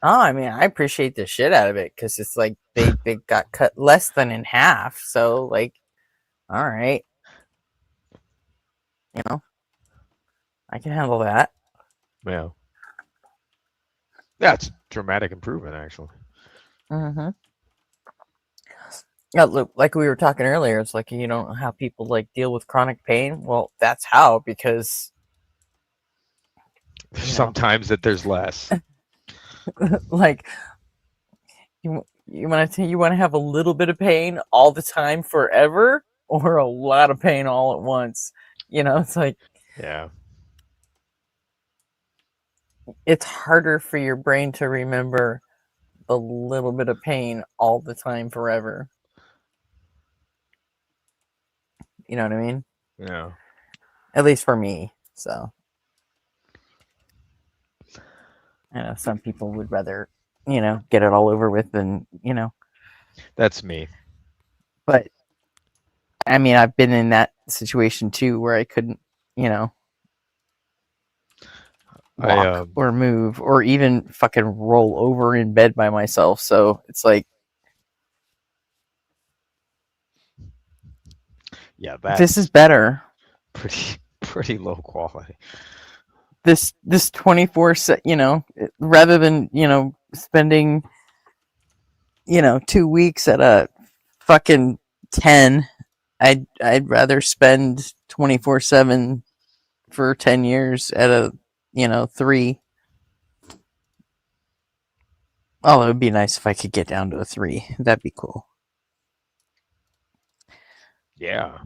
Speaker 17: oh, I mean, I appreciate the shit out of it because it's like they got cut less than in half. So, like, all right, you know, I can handle that.
Speaker 10: Yeah. That's dramatic improvement, actually.
Speaker 17: Mm-hmm. Yeah, look, like we were talking earlier, it's like you don't know how people like deal with chronic pain. Well, that's how, because
Speaker 10: Sometimes that there's less.
Speaker 17: like you want to have a little bit of pain all the time forever, or a lot of pain all at once. It's like
Speaker 10: Yeah.
Speaker 17: it's harder for your brain to remember a little bit of pain all the time forever. You know what I mean?
Speaker 10: Yeah.
Speaker 17: At least for me. So, I know some people would rather, get it all over with than,
Speaker 10: That's me.
Speaker 17: But, I mean, I've been in that situation too where I couldn't, walk or move or even fucking roll over in bed by myself. So, it's like,
Speaker 10: yeah,
Speaker 17: this is better.
Speaker 10: Pretty low quality.
Speaker 17: This 24, rather than, spending, 2 weeks at a fucking 10, I'd rather spend 24/7 for 10 years at a 3. Oh, it would be nice if I could get down to a 3. That'd be cool.
Speaker 10: Yeah.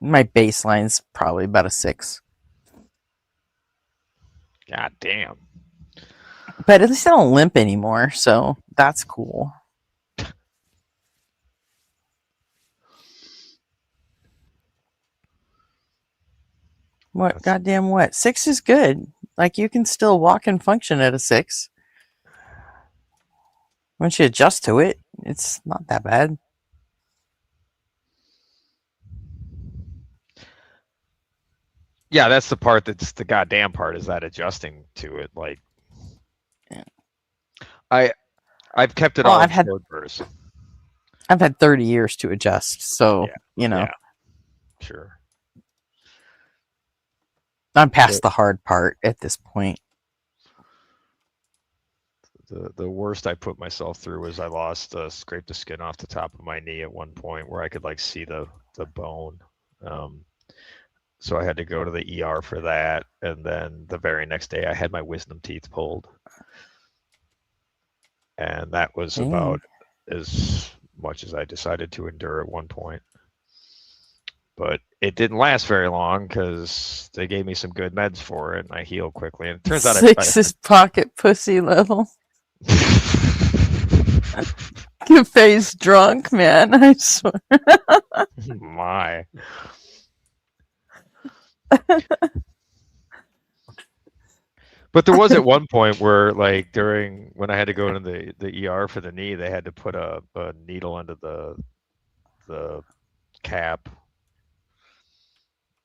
Speaker 17: My baseline's probably about a 6.
Speaker 10: God damn.
Speaker 17: But at least I don't limp anymore, so that's cool. What? Goddamn what? 6 is good. Like, you can still walk and function at a 6. Once you adjust to it, it's not that bad.
Speaker 10: Yeah, that's the part that's the goddamn part, is that adjusting to it. Like, I've kept it
Speaker 17: Well,
Speaker 10: all in short bursts.
Speaker 17: I've had 30 years to adjust, so
Speaker 10: Yeah,
Speaker 17: you know,
Speaker 10: sure.
Speaker 17: I'm past the hard part at this point.
Speaker 10: The worst I put myself through was I lost scraped the skin off the top of my knee at one point where I could like see the bone. So I had to go to the ER for that, and then the very next day I had my wisdom teeth pulled, and that was about as much as I decided to endure at one point. But it didn't last very long because they gave me some good meds for it, and I healed quickly. And it turns out
Speaker 17: Six is pocket pussy level. Cafe's drunk, man. I swear.
Speaker 10: My. But there was at one point where, like, during when I had to go into the ER for the knee, they had to put a needle under the cap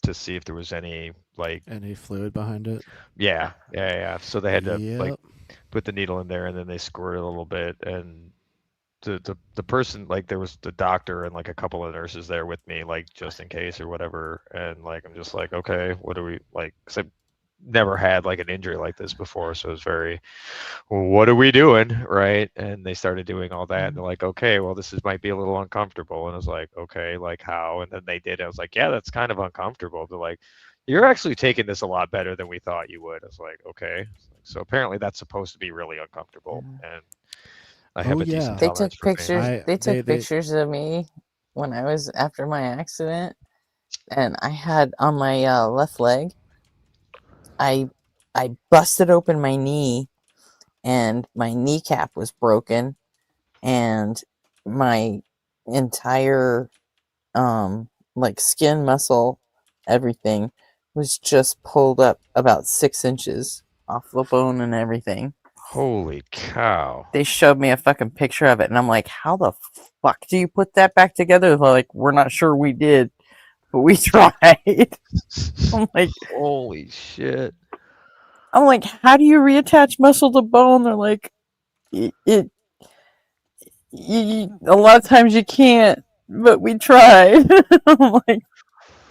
Speaker 10: to see if there was any
Speaker 6: any fluid behind it.
Speaker 10: Yeah. So they had to like
Speaker 6: Yep.
Speaker 10: put the needle in there, and then they squirt a little bit, and the person, like, there was the doctor and like a couple of nurses there with me, like, just in case or whatever, and like I'm just like, okay, what do we like? 'Cause I've never had like an injury like this before, so it was very, well, what are we doing, right? And they started doing all that, and they're like, okay, well, might be a little uncomfortable, and I was like, okay, like how? And then they did. I was like, yeah, that's kind of uncomfortable. They're like, you're actually taking this a lot better than we thought you would. I was like, okay, so apparently that's supposed to be really uncomfortable, and I have a decent
Speaker 17: They
Speaker 10: tolerance
Speaker 17: took
Speaker 10: for pain.
Speaker 17: pictures. They took pictures of me when I was after my accident, and I had on my left leg. I busted open my knee, and my kneecap was broken, and my entire like skin, muscle, everything was just pulled up about 6 inches off the bone and everything.
Speaker 10: Holy cow.
Speaker 17: They showed me a fucking picture of it, and I'm like, how the fuck do you put that back together? They're like, we're not sure we did, but we tried. I'm like,
Speaker 10: holy shit.
Speaker 17: I'm like, how do you reattach muscle to bone? They're like, a lot of times you can't, but we tried. I'm like,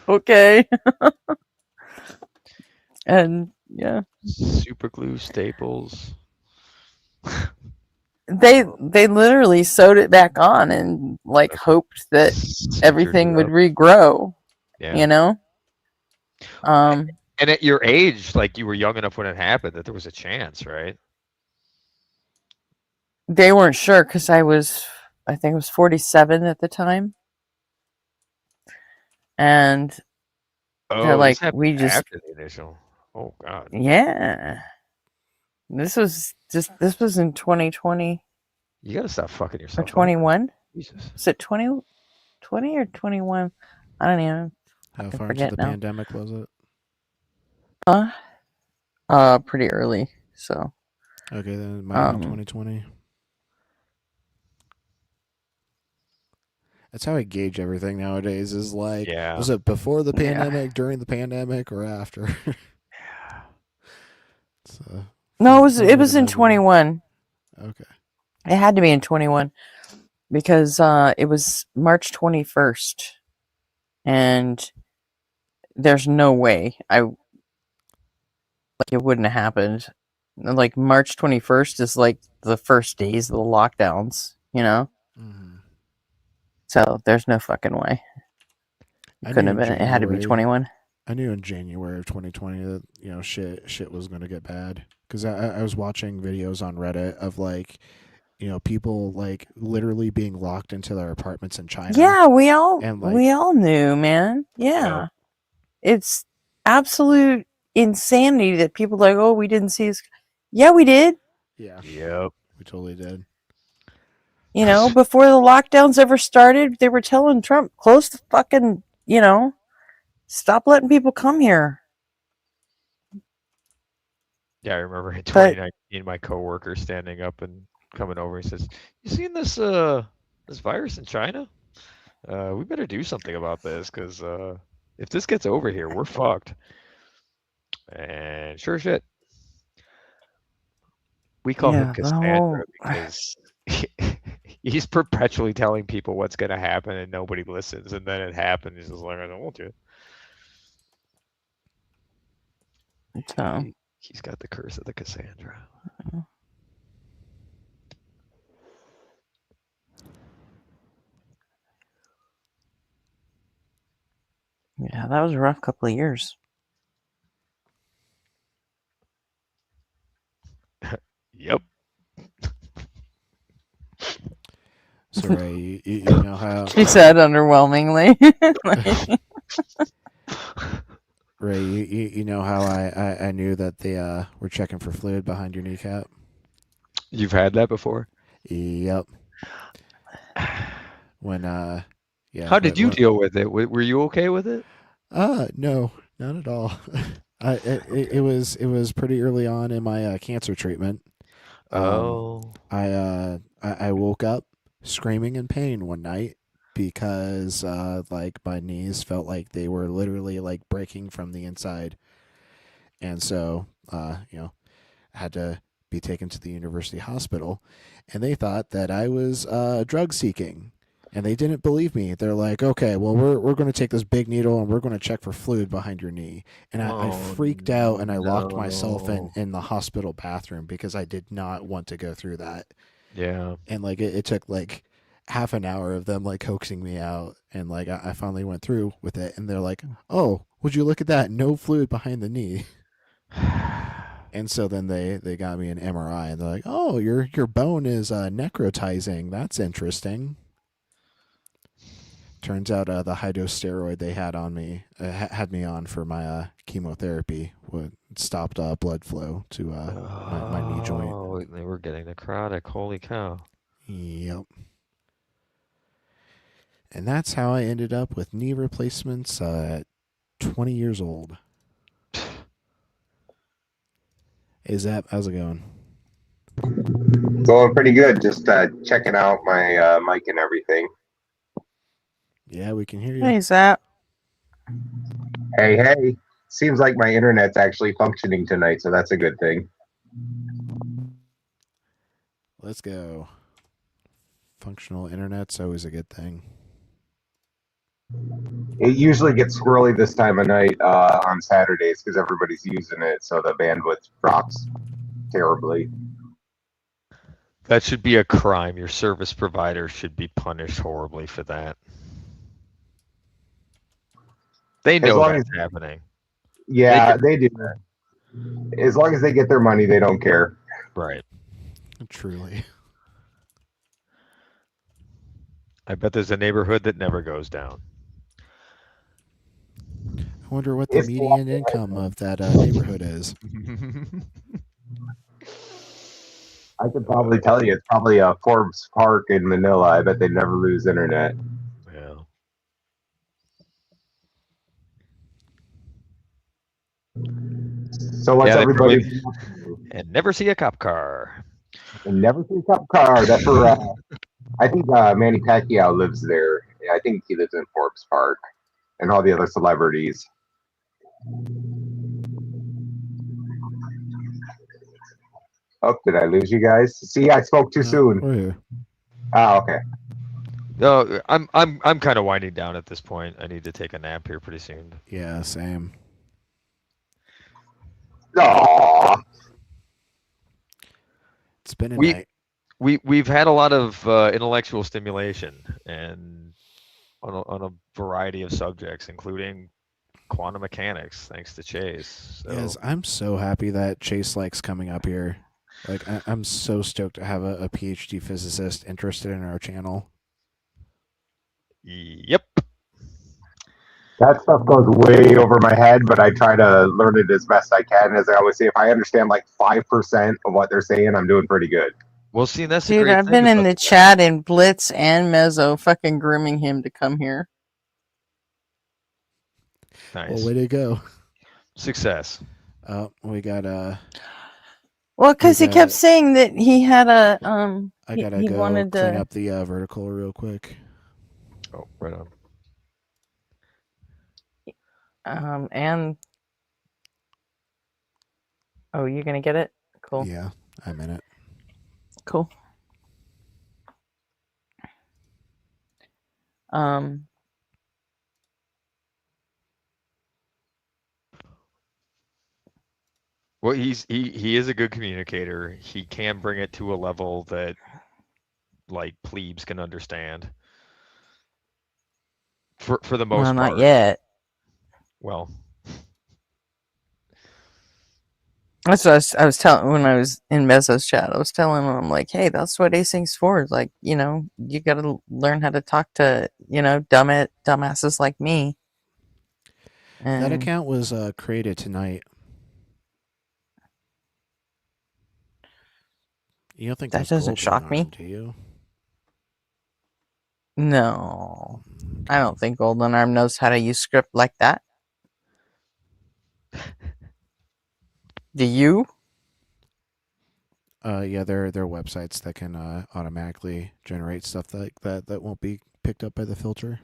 Speaker 17: okay. And yeah,
Speaker 10: super glue, staples.
Speaker 17: they literally sewed it back on and like hoped that everything would regrow.
Speaker 10: Yeah.
Speaker 17: You know.
Speaker 10: And at your age, like, you were young enough when it happened that there was a chance, right?
Speaker 17: They weren't sure because I think I was 47 at the time, and they're like, we just
Speaker 10: after the initial. Oh god.
Speaker 17: Yeah. This was in 2020.
Speaker 10: You gotta stop fucking
Speaker 17: Or
Speaker 10: yourself up.
Speaker 17: 21?
Speaker 10: Jesus.
Speaker 17: Is it 20 or 21? I don't even
Speaker 6: How
Speaker 17: fucking
Speaker 6: far into
Speaker 17: forget
Speaker 6: the
Speaker 17: now.
Speaker 6: pandemic was it?
Speaker 17: Pretty early. So.
Speaker 6: Okay, then it might be 2020. That's how I gauge everything nowadays. Is like, was it before the pandemic, during the pandemic, or after?
Speaker 17: No, it was in 21.
Speaker 6: Okay.
Speaker 17: It had to be in 21 because it was March 21st, and there's no way it wouldn't have happened. Like March 21st is like the first days of the lockdowns, you know. So there's no fucking way. It couldn't have been. It had to be 21.
Speaker 6: I knew in January of 2020 that shit was going to get bad because I was watching videos on Reddit of like, people like literally being locked into their apartments in China.
Speaker 17: Yeah, we all knew, man. Yeah, it's absolute insanity that people are like, oh, we didn't see this. Yeah, we did.
Speaker 6: Yeah.
Speaker 10: Yep.
Speaker 6: We totally did.
Speaker 17: Before the lockdowns ever started, they were telling Trump, close the fucking, stop letting people come here.
Speaker 10: Yeah, I remember in 2019, my coworker standing up and coming over. He says, "You seen this this virus in China? We better do something about this because if this gets over here, we're fucked." And sure shit, we call him
Speaker 17: Yeah, the
Speaker 10: Cassandra
Speaker 17: whole
Speaker 10: because he's perpetually telling people what's going to happen and nobody listens, and then it happens. He's just like, I don't want to.
Speaker 17: so
Speaker 10: He's got the curse of the Cassandra.
Speaker 17: yeah, that was a rough couple of years.
Speaker 10: Yep.
Speaker 6: So Ray, you know how
Speaker 17: She said underwhelmingly.
Speaker 6: Ray, you know how I knew that they were checking for fluid behind your kneecap?
Speaker 10: You've had that before?
Speaker 6: Yep. When yeah.
Speaker 10: How did you deal with it? Were you okay with it?
Speaker 6: No, not at all. It was pretty early on in my cancer treatment.
Speaker 10: Oh.
Speaker 6: I woke up screaming in pain one night because like my knees felt like they were literally like breaking from the inside, and so you know, I had to be taken to the university hospital, and they thought that I was drug seeking. And they didn't believe me. They're like, okay, well, we're going to take this big needle and we're going to check for fluid behind your knee. And I freaked out and I locked myself in the hospital bathroom because I did not want to go through that.
Speaker 10: Yeah.
Speaker 6: And like it took like half an hour of them like coaxing me out. And like I finally went through with it. And they're like, oh, would you look at that? No fluid behind the knee. And so then they got me an MRI and they're like, oh, your bone is necrotizing. That's interesting. Turns out the high dose steroid they had on me had me on for my chemotherapy would stopped blood flow to my knee joint.
Speaker 10: Oh, they were getting necrotic. Holy cow.
Speaker 6: Yep. And that's how I ended up with knee replacements at 20 years old. Hey Zap, how's it going?
Speaker 19: Going pretty good. Just checking out my mic and everything.
Speaker 6: Yeah, we can hear you.
Speaker 17: Hey, Zap.
Speaker 19: Hey, hey. Seems like my internet's actually functioning tonight, so that's a good thing.
Speaker 6: Let's go. Functional internet's always a good thing.
Speaker 19: It usually gets squirrely this time of night on Saturdays because everybody's using it, so the bandwidth drops terribly.
Speaker 10: That should be a crime. Your service provider should be punished horribly for that. They know that's happening.
Speaker 19: Yeah, they do. As long as they get their money, they don't care.
Speaker 10: Right.
Speaker 6: Truly.
Speaker 10: I bet there's a neighborhood that never goes down.
Speaker 6: I wonder what the median income of that neighborhood is.
Speaker 19: I could probably tell you it's probably a Forbes Park in Manila. I bet they never lose internet.
Speaker 10: Yeah.
Speaker 19: So what's everybody?
Speaker 10: And never see a cop car.
Speaker 19: And never see a cop car. That's for I think Manny Pacquiao lives there. I think he lives in Forbes Park, and all the other celebrities. Oh, did I lose you guys? See, I spoke too soon.
Speaker 6: We're here.
Speaker 19: Oh, okay.
Speaker 10: No, I'm kind of winding down at this point. I need to take a nap here pretty soon.
Speaker 6: Yeah, same.
Speaker 19: Aww.
Speaker 6: It's been a night.
Speaker 10: We've had a lot of intellectual stimulation and on a variety of subjects, including quantum mechanics, thanks to Chase. So.
Speaker 6: Yes, I'm so happy that Chase likes coming up here. Like, I'm so stoked to have a PhD physicist interested in our channel.
Speaker 10: Yep.
Speaker 19: That stuff goes way over my head, but I try to learn it as best I can. As I always say, if I understand like 5% of what they're saying, I'm doing pretty good.
Speaker 10: Well, see, that's
Speaker 17: Dude, I've been in the chat in Blitz and Mezzo fucking grooming him to come here.
Speaker 10: Nice.
Speaker 6: Well, way to go.
Speaker 10: Success.
Speaker 6: We got
Speaker 17: Well, because he kept saying that he had a
Speaker 6: I gotta
Speaker 17: he
Speaker 6: go
Speaker 17: wanted
Speaker 6: clean
Speaker 17: to
Speaker 6: up the vertical real quick.
Speaker 10: Oh, right on.
Speaker 17: and Oh, you're gonna get it? Cool.
Speaker 6: Yeah, I'm in it.
Speaker 17: Cool. Um,
Speaker 10: Well, he is a good communicator. He can bring it to a level that like plebes can understand. For the most
Speaker 17: well, not
Speaker 10: part.
Speaker 17: yet.
Speaker 10: Well,
Speaker 17: That's what I was telling when I was in Mezzo's chat. I was telling him, I'm like, hey, that's what asyncs for. Like, you know, you got to learn how to talk to, you know, dumbasses like me.
Speaker 6: That
Speaker 17: And
Speaker 6: account was created tonight. You don't think
Speaker 17: that
Speaker 6: that's
Speaker 17: doesn't
Speaker 6: golden
Speaker 17: shock me.
Speaker 6: arm, do you?
Speaker 17: No, I don't think Golden Arm knows how to use script like that. Do you?
Speaker 6: Yeah, there are websites that can automatically generate stuff like that won't be picked up by the filter.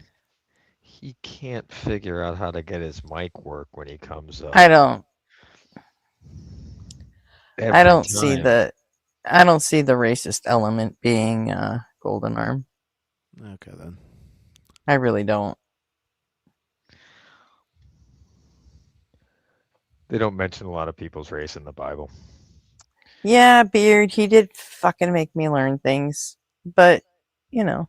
Speaker 10: he can't figure out how to get his mic work when he comes up.
Speaker 17: I don't.
Speaker 10: Every
Speaker 17: I don't see
Speaker 10: time.
Speaker 17: the. I don't see the racist element being Golden Arm.
Speaker 6: Okay then.
Speaker 17: I really don't.
Speaker 10: They don't mention a lot of people's race in the Bible.
Speaker 17: Yeah, Beard, he did fucking make me learn things. But, you know.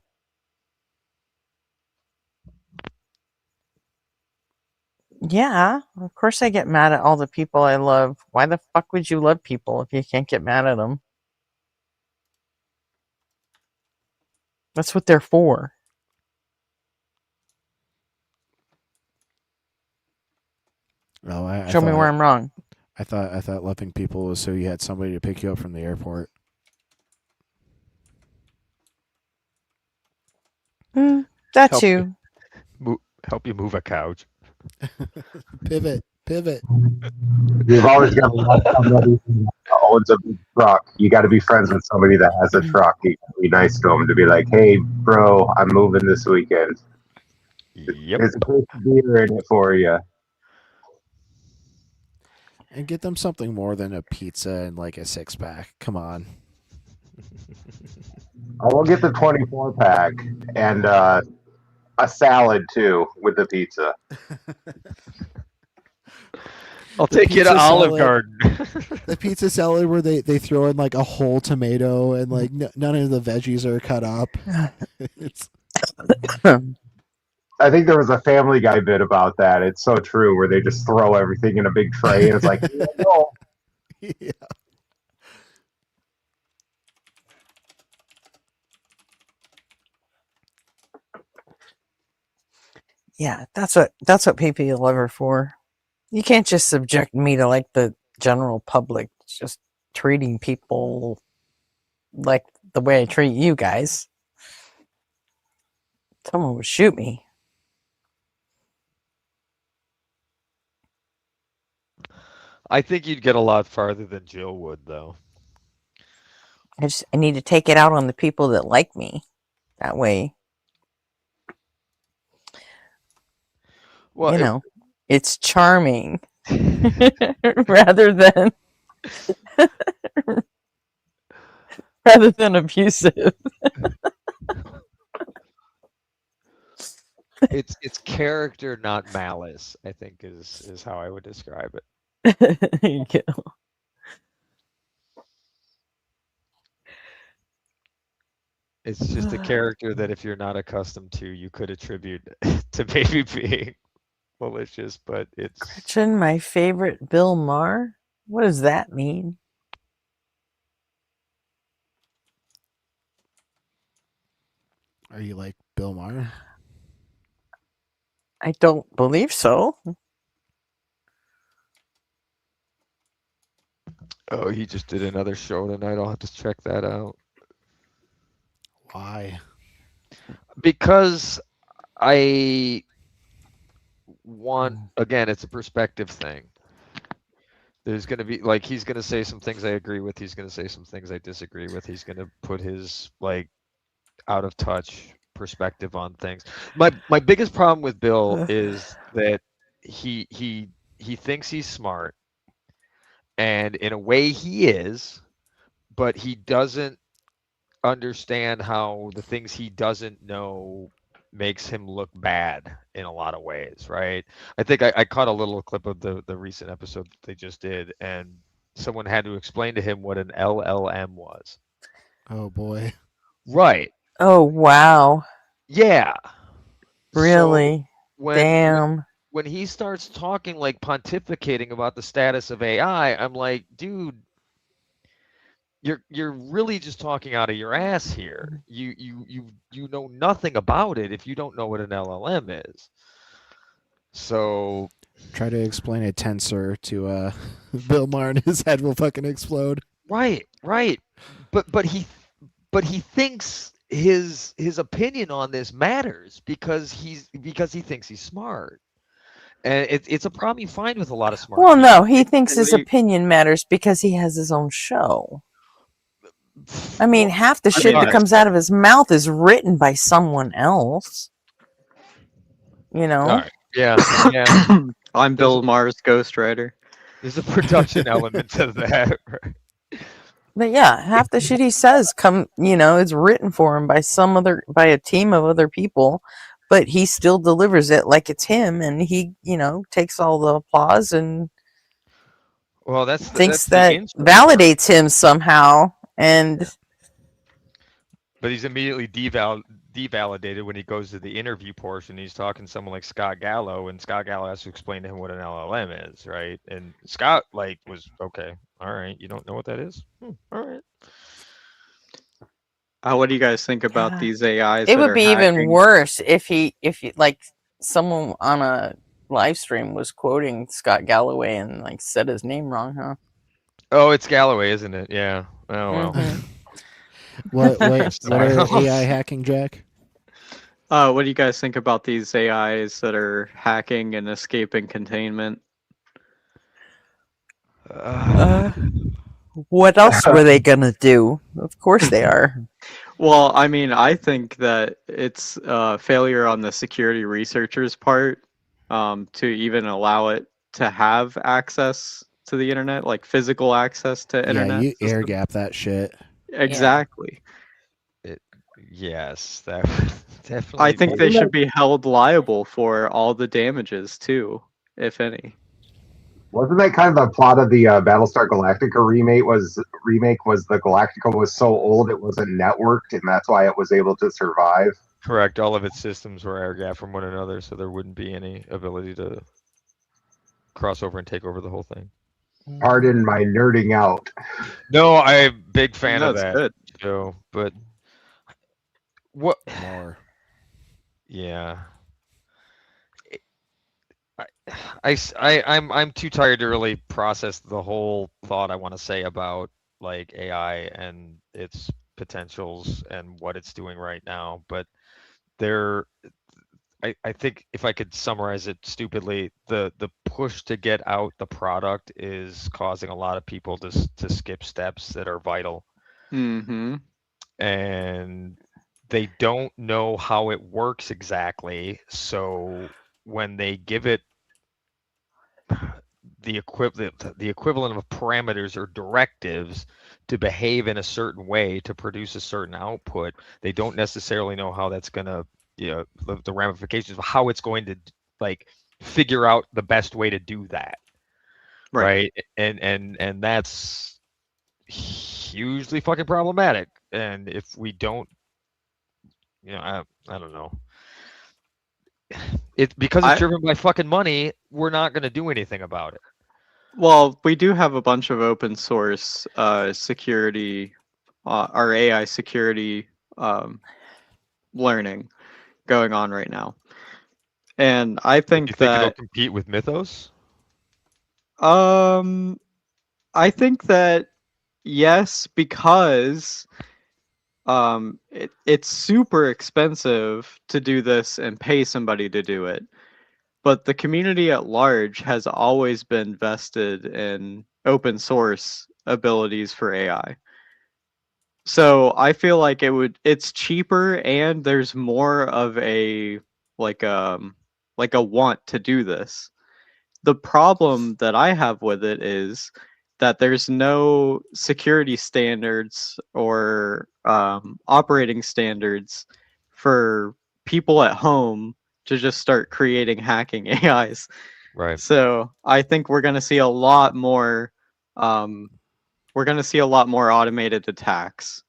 Speaker 17: Yeah, of course I get mad at all the people I love. Why the fuck would you love people if you can't get mad at them? That's what they're for.
Speaker 6: Oh, I
Speaker 17: Show me
Speaker 6: thought,
Speaker 17: where I'm wrong.
Speaker 6: I thought loving people was so you had somebody to pick you up from the airport.
Speaker 17: That too.
Speaker 10: Help you move a couch.
Speaker 6: Pivot.
Speaker 19: You've always got to love somebody that owns a big truck. You got to be friends with somebody that has a truck. You got to be nice to them to be like, hey, bro, I'm moving this weekend.
Speaker 10: Yep.
Speaker 19: There's a case of beer in it for you.
Speaker 6: And get them something more than a pizza and like a 6-pack. Come on.
Speaker 19: I will get the 24 pack and a salad too with the pizza.
Speaker 10: I'll take you to Olive Garden.
Speaker 6: The pizza salad where they throw in like a whole tomato and like none of the veggies are cut up.
Speaker 19: I think there was a Family Guy bit about that. It's so true, where they just throw everything in a big tray and it's like, no.
Speaker 6: Yeah.
Speaker 17: Yeah, that's what people love her for. You can't just subject me to like the general public. It's just treating people like the way I treat you guys. Someone would shoot me.
Speaker 10: I think you'd get a lot farther than Jill would, though.
Speaker 17: I need to take it out on the people that like me. That way,
Speaker 10: well,
Speaker 17: you know, it's charming rather than abusive.
Speaker 10: It's character, not malice, I think is how I would describe it.
Speaker 17: There you go.
Speaker 10: It's just a character that if you're not accustomed to, you could attribute to maybe being malicious, but it's
Speaker 17: Gretchen, my favorite Bill Maher? What does that mean?
Speaker 6: Are you like Bill Maher?
Speaker 17: I don't believe so.
Speaker 10: Oh, he just did another show tonight. I'll have to check that out.
Speaker 6: Why?
Speaker 10: Because I want, again, it's a perspective thing. There's going to be, like, he's going to say some things I agree with. He's going to say some things I disagree with. He's going to put his, like, out of touch perspective on things. My biggest problem with Bill is that he thinks he's smart, And in a way he is, but he doesn't understand how the things he doesn't know makes him look bad in a lot of ways, right? I think I caught a little clip of the recent episode that they just did, and someone had to explain to him what an LLM was.
Speaker 6: Oh boy.
Speaker 10: Right.
Speaker 17: Oh wow.
Speaker 10: Yeah.
Speaker 17: Really? Damn.
Speaker 10: When he starts talking like pontificating about the status of AI, I'm like, dude, you're really just talking out of your ass here. You know nothing about it if you don't know what an LLM is. So
Speaker 6: try to explain a tensor to Bill Maher and his head will fucking explode.
Speaker 10: Right. But he thinks his opinion on this matters because he thinks he's smart. And it's a problem you find with a lot of smart
Speaker 17: Well,
Speaker 10: people.
Speaker 17: no, he thinks his opinion matters because he has his own show. I mean, half the shit that comes out of his mouth is written by someone else. You know?
Speaker 10: All right. Yeah.
Speaker 20: I'm Bill Maher's ghostwriter.
Speaker 10: There's a production element to that. Right?
Speaker 17: But yeah, half the shit he says is written for him by a team of other people, but he still delivers it like it's him, and he, takes all the applause and thinks that validates him somehow, and
Speaker 10: but he's immediately devalidated when he goes to the interview portion. He's talking to someone like Scott Gallo, and Scott Gallo has to explain to him what an LLM is, right? And Scott was okay. All right, you don't know what that is? All right.
Speaker 20: What do you guys think about these AIs?
Speaker 17: it would be even worse if someone on a live stream was quoting Scott Galloway and said his name wrong, huh?
Speaker 10: Oh, it's Galloway, isn't it? Yeah. Oh well.
Speaker 6: What are AI hacking, Jack?
Speaker 20: What do you guys think about these AIs that are hacking and escaping containment?
Speaker 17: What else were they gonna do? Of course they are.
Speaker 20: Well, I mean, I think that it's a failure on the security researchers' part to even allow it to have access to the internet, like physical access to internet.
Speaker 6: Yeah, you air gap that shit.
Speaker 20: Exactly.
Speaker 10: Yes, that definitely.
Speaker 20: I think they should be held liable for all the damages too, if any.
Speaker 19: Wasn't that kind of the plot of the Battlestar Galactica remake? Was the Galactica was so old it wasn't networked, and that's why it was able to survive.
Speaker 10: Correct. All of its systems were air gap from one another, so there wouldn't be any ability to cross over and take over the whole thing.
Speaker 19: Pardon my nerding out.
Speaker 10: No, I'm a big fan of
Speaker 20: That's
Speaker 10: that
Speaker 20: good.
Speaker 10: show, but what?
Speaker 6: More.
Speaker 10: Yeah. I'm too tired to really process the whole thought I want to say about AI and its potentials and what it's doing right now. But I think if I could summarize it stupidly, the push to get out the product is causing a lot of people to skip steps that are vital.
Speaker 20: Mm-hmm.
Speaker 10: And they don't know how it works exactly. So when they give it the equivalent of parameters or directives to behave in a certain way to produce a certain output, they don't necessarily know how that's going to, the ramifications of how it's going to figure out the best way to do that. Right. And that's hugely fucking problematic. And if we don't, I don't know. It's because it's driven by fucking money, we're not going to do anything about it.
Speaker 20: Well, we do have a bunch of open source security, our AI security learning going on right now, and I think
Speaker 10: you think
Speaker 20: that
Speaker 10: it'll compete with Mythos.
Speaker 20: I think that yes, because it's super expensive to do this and pay somebody to do it. But the community at large has always been vested in open source abilities for AI. So I feel like it's cheaper and there's more of a want to do this. The problem that I have with it is that there's no security standards or operating standards for people at home to just start creating hacking AIs.
Speaker 10: Right.
Speaker 20: So I think we're going to see a lot more. We're going to see a lot more automated attacks,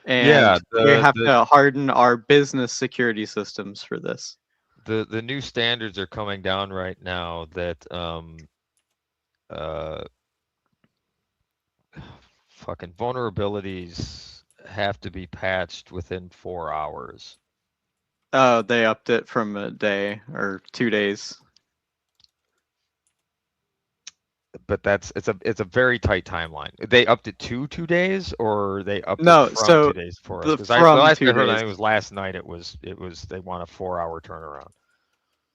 Speaker 20: and
Speaker 10: Yeah,
Speaker 20: we have to harden our business security systems for this.
Speaker 10: The new standards are coming down right now that fucking vulnerabilities have to be patched within 4 hours.
Speaker 20: Oh, they upped it from a day or 2 days.
Speaker 10: But it's a very tight timeline. They upped it to 2 days, or they upped
Speaker 20: No,
Speaker 10: it from
Speaker 20: so
Speaker 10: 2 days for us?
Speaker 20: the
Speaker 10: Because the
Speaker 20: from
Speaker 10: last
Speaker 20: 2
Speaker 10: I heard, I
Speaker 20: days.
Speaker 10: think it was last night. It was they want a 4-hour turnaround.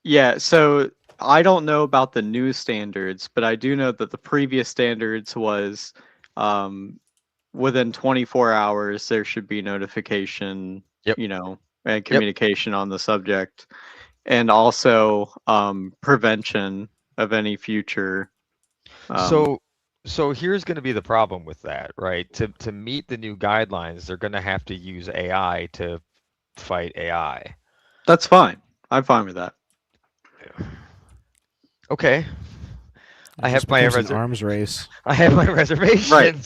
Speaker 20: Yeah, so I don't know about the new standards, but I do know that the previous standards was within 24 hours there should be notification, you know, and communication on the subject, and also prevention of any future.
Speaker 10: So here's going to be the problem with that, right? To meet the new guidelines, they're going to have to use AI to fight AI.
Speaker 20: That's fine. I'm fine with that.
Speaker 10: Okay.
Speaker 6: It just becomes an arms race.
Speaker 10: I have my reservations.
Speaker 20: Right.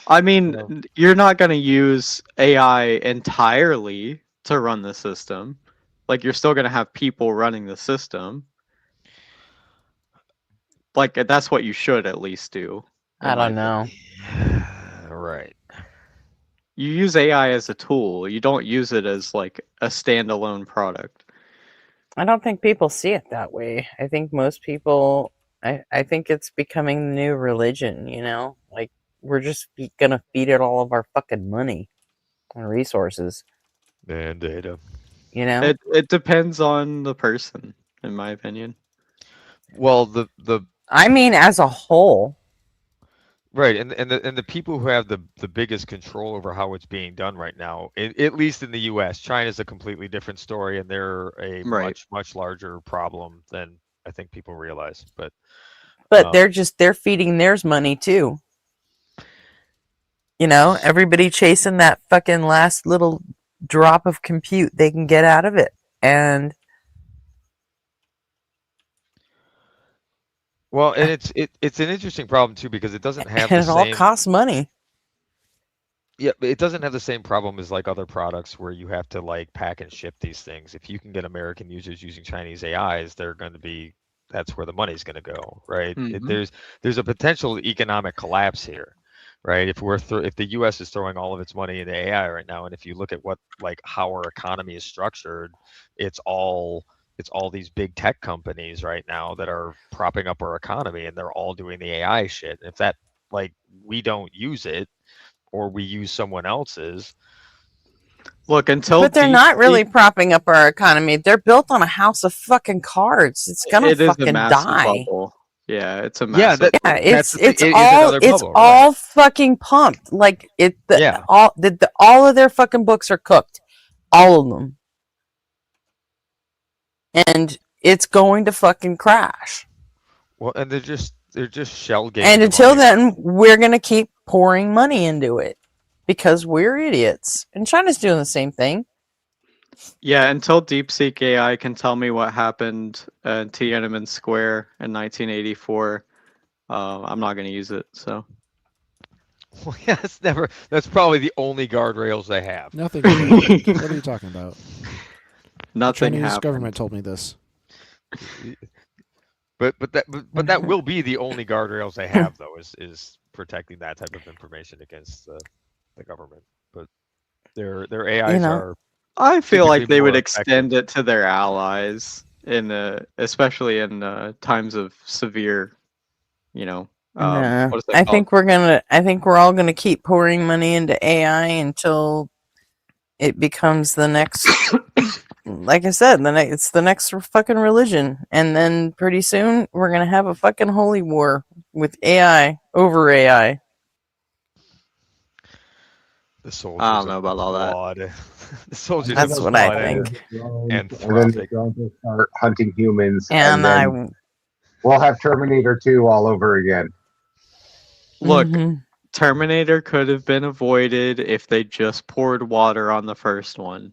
Speaker 20: I mean, you're not going to use AI entirely to run the system. Like, you're still going to have people running the system. Like, that's what you should at least do.
Speaker 17: I don't know.
Speaker 10: Right.
Speaker 20: You use AI as a tool. You don't use it as like a standalone product.
Speaker 17: I don't think people see it that way. I think most people, I think it's becoming the new religion, you know? Like, we're just gonna feed it all of our fucking money and resources.
Speaker 10: And data.
Speaker 17: You know?
Speaker 20: It depends on the person, in my opinion.
Speaker 10: Well,
Speaker 17: I mean, as a whole.
Speaker 10: Right, and the people who have the biggest control over how it's being done right now, at least in the U.S., China's a completely different story, and they're a much larger problem than I think people realize. But
Speaker 17: they're feeding theirs money too. You know, everybody chasing that fucking last little drop of compute they can get out of it, and
Speaker 10: well, and it's an interesting problem too, because it doesn't have
Speaker 17: and
Speaker 10: the
Speaker 17: it all
Speaker 10: same.
Speaker 17: costs money.
Speaker 10: Yeah, but it doesn't have the same problem as like other products where you have to like pack and ship these things. If you can get American users using Chinese AIs, they're going to be that's where the money's going to go, right? There's a potential economic collapse here, right? If if the U.S. is throwing all of its money into AI right now, and if you look at what like how our economy is structured, it's all these big tech companies right now that are propping up our economy, and they're all doing the AI shit. And if that like we don't use it, or we use someone else's.
Speaker 20: Look,
Speaker 17: But they're not really propping up our economy. They're built on a house of fucking cards. It's gonna fucking die.
Speaker 20: Bubble. Yeah, it's a massive.
Speaker 17: It's all fucking pumped. Like all of their fucking books are cooked, all of them, and it's going to fucking crash.
Speaker 10: Well, and they're just shell games.
Speaker 17: And until then, we're gonna keep pouring money into it because we're idiots. And China's doing the same thing.
Speaker 20: Yeah, until DeepSeek AI can tell me what happened in Tiananmen Square in 1984, I'm not going to use it. So.
Speaker 10: Well, yeah, that's probably the only guardrails they have.
Speaker 6: Nothing. What are you talking about?
Speaker 20: Nothing.
Speaker 6: The Chinese
Speaker 20: happened.
Speaker 6: government told me this.
Speaker 10: But that will be the only guardrails they have, though, is protecting that type of information against the government. But their AIs are.
Speaker 20: I feel like they would extend it to their allies especially in times of severe,
Speaker 17: I think we're all gonna keep pouring money into AI until it becomes the next. Like I said, it's the next fucking religion, and then pretty soon we're gonna have a fucking holy war with AI over AI.
Speaker 10: The soldiers.
Speaker 20: I don't know about all that.
Speaker 10: The soldiers.
Speaker 17: That's what I think.
Speaker 19: And then the drones will start hunting humans,
Speaker 17: and
Speaker 19: then we'll have Terminator 2 all over again.
Speaker 20: Look,
Speaker 17: Mhm.
Speaker 20: Terminator could have been avoided if they just poured water on the first one.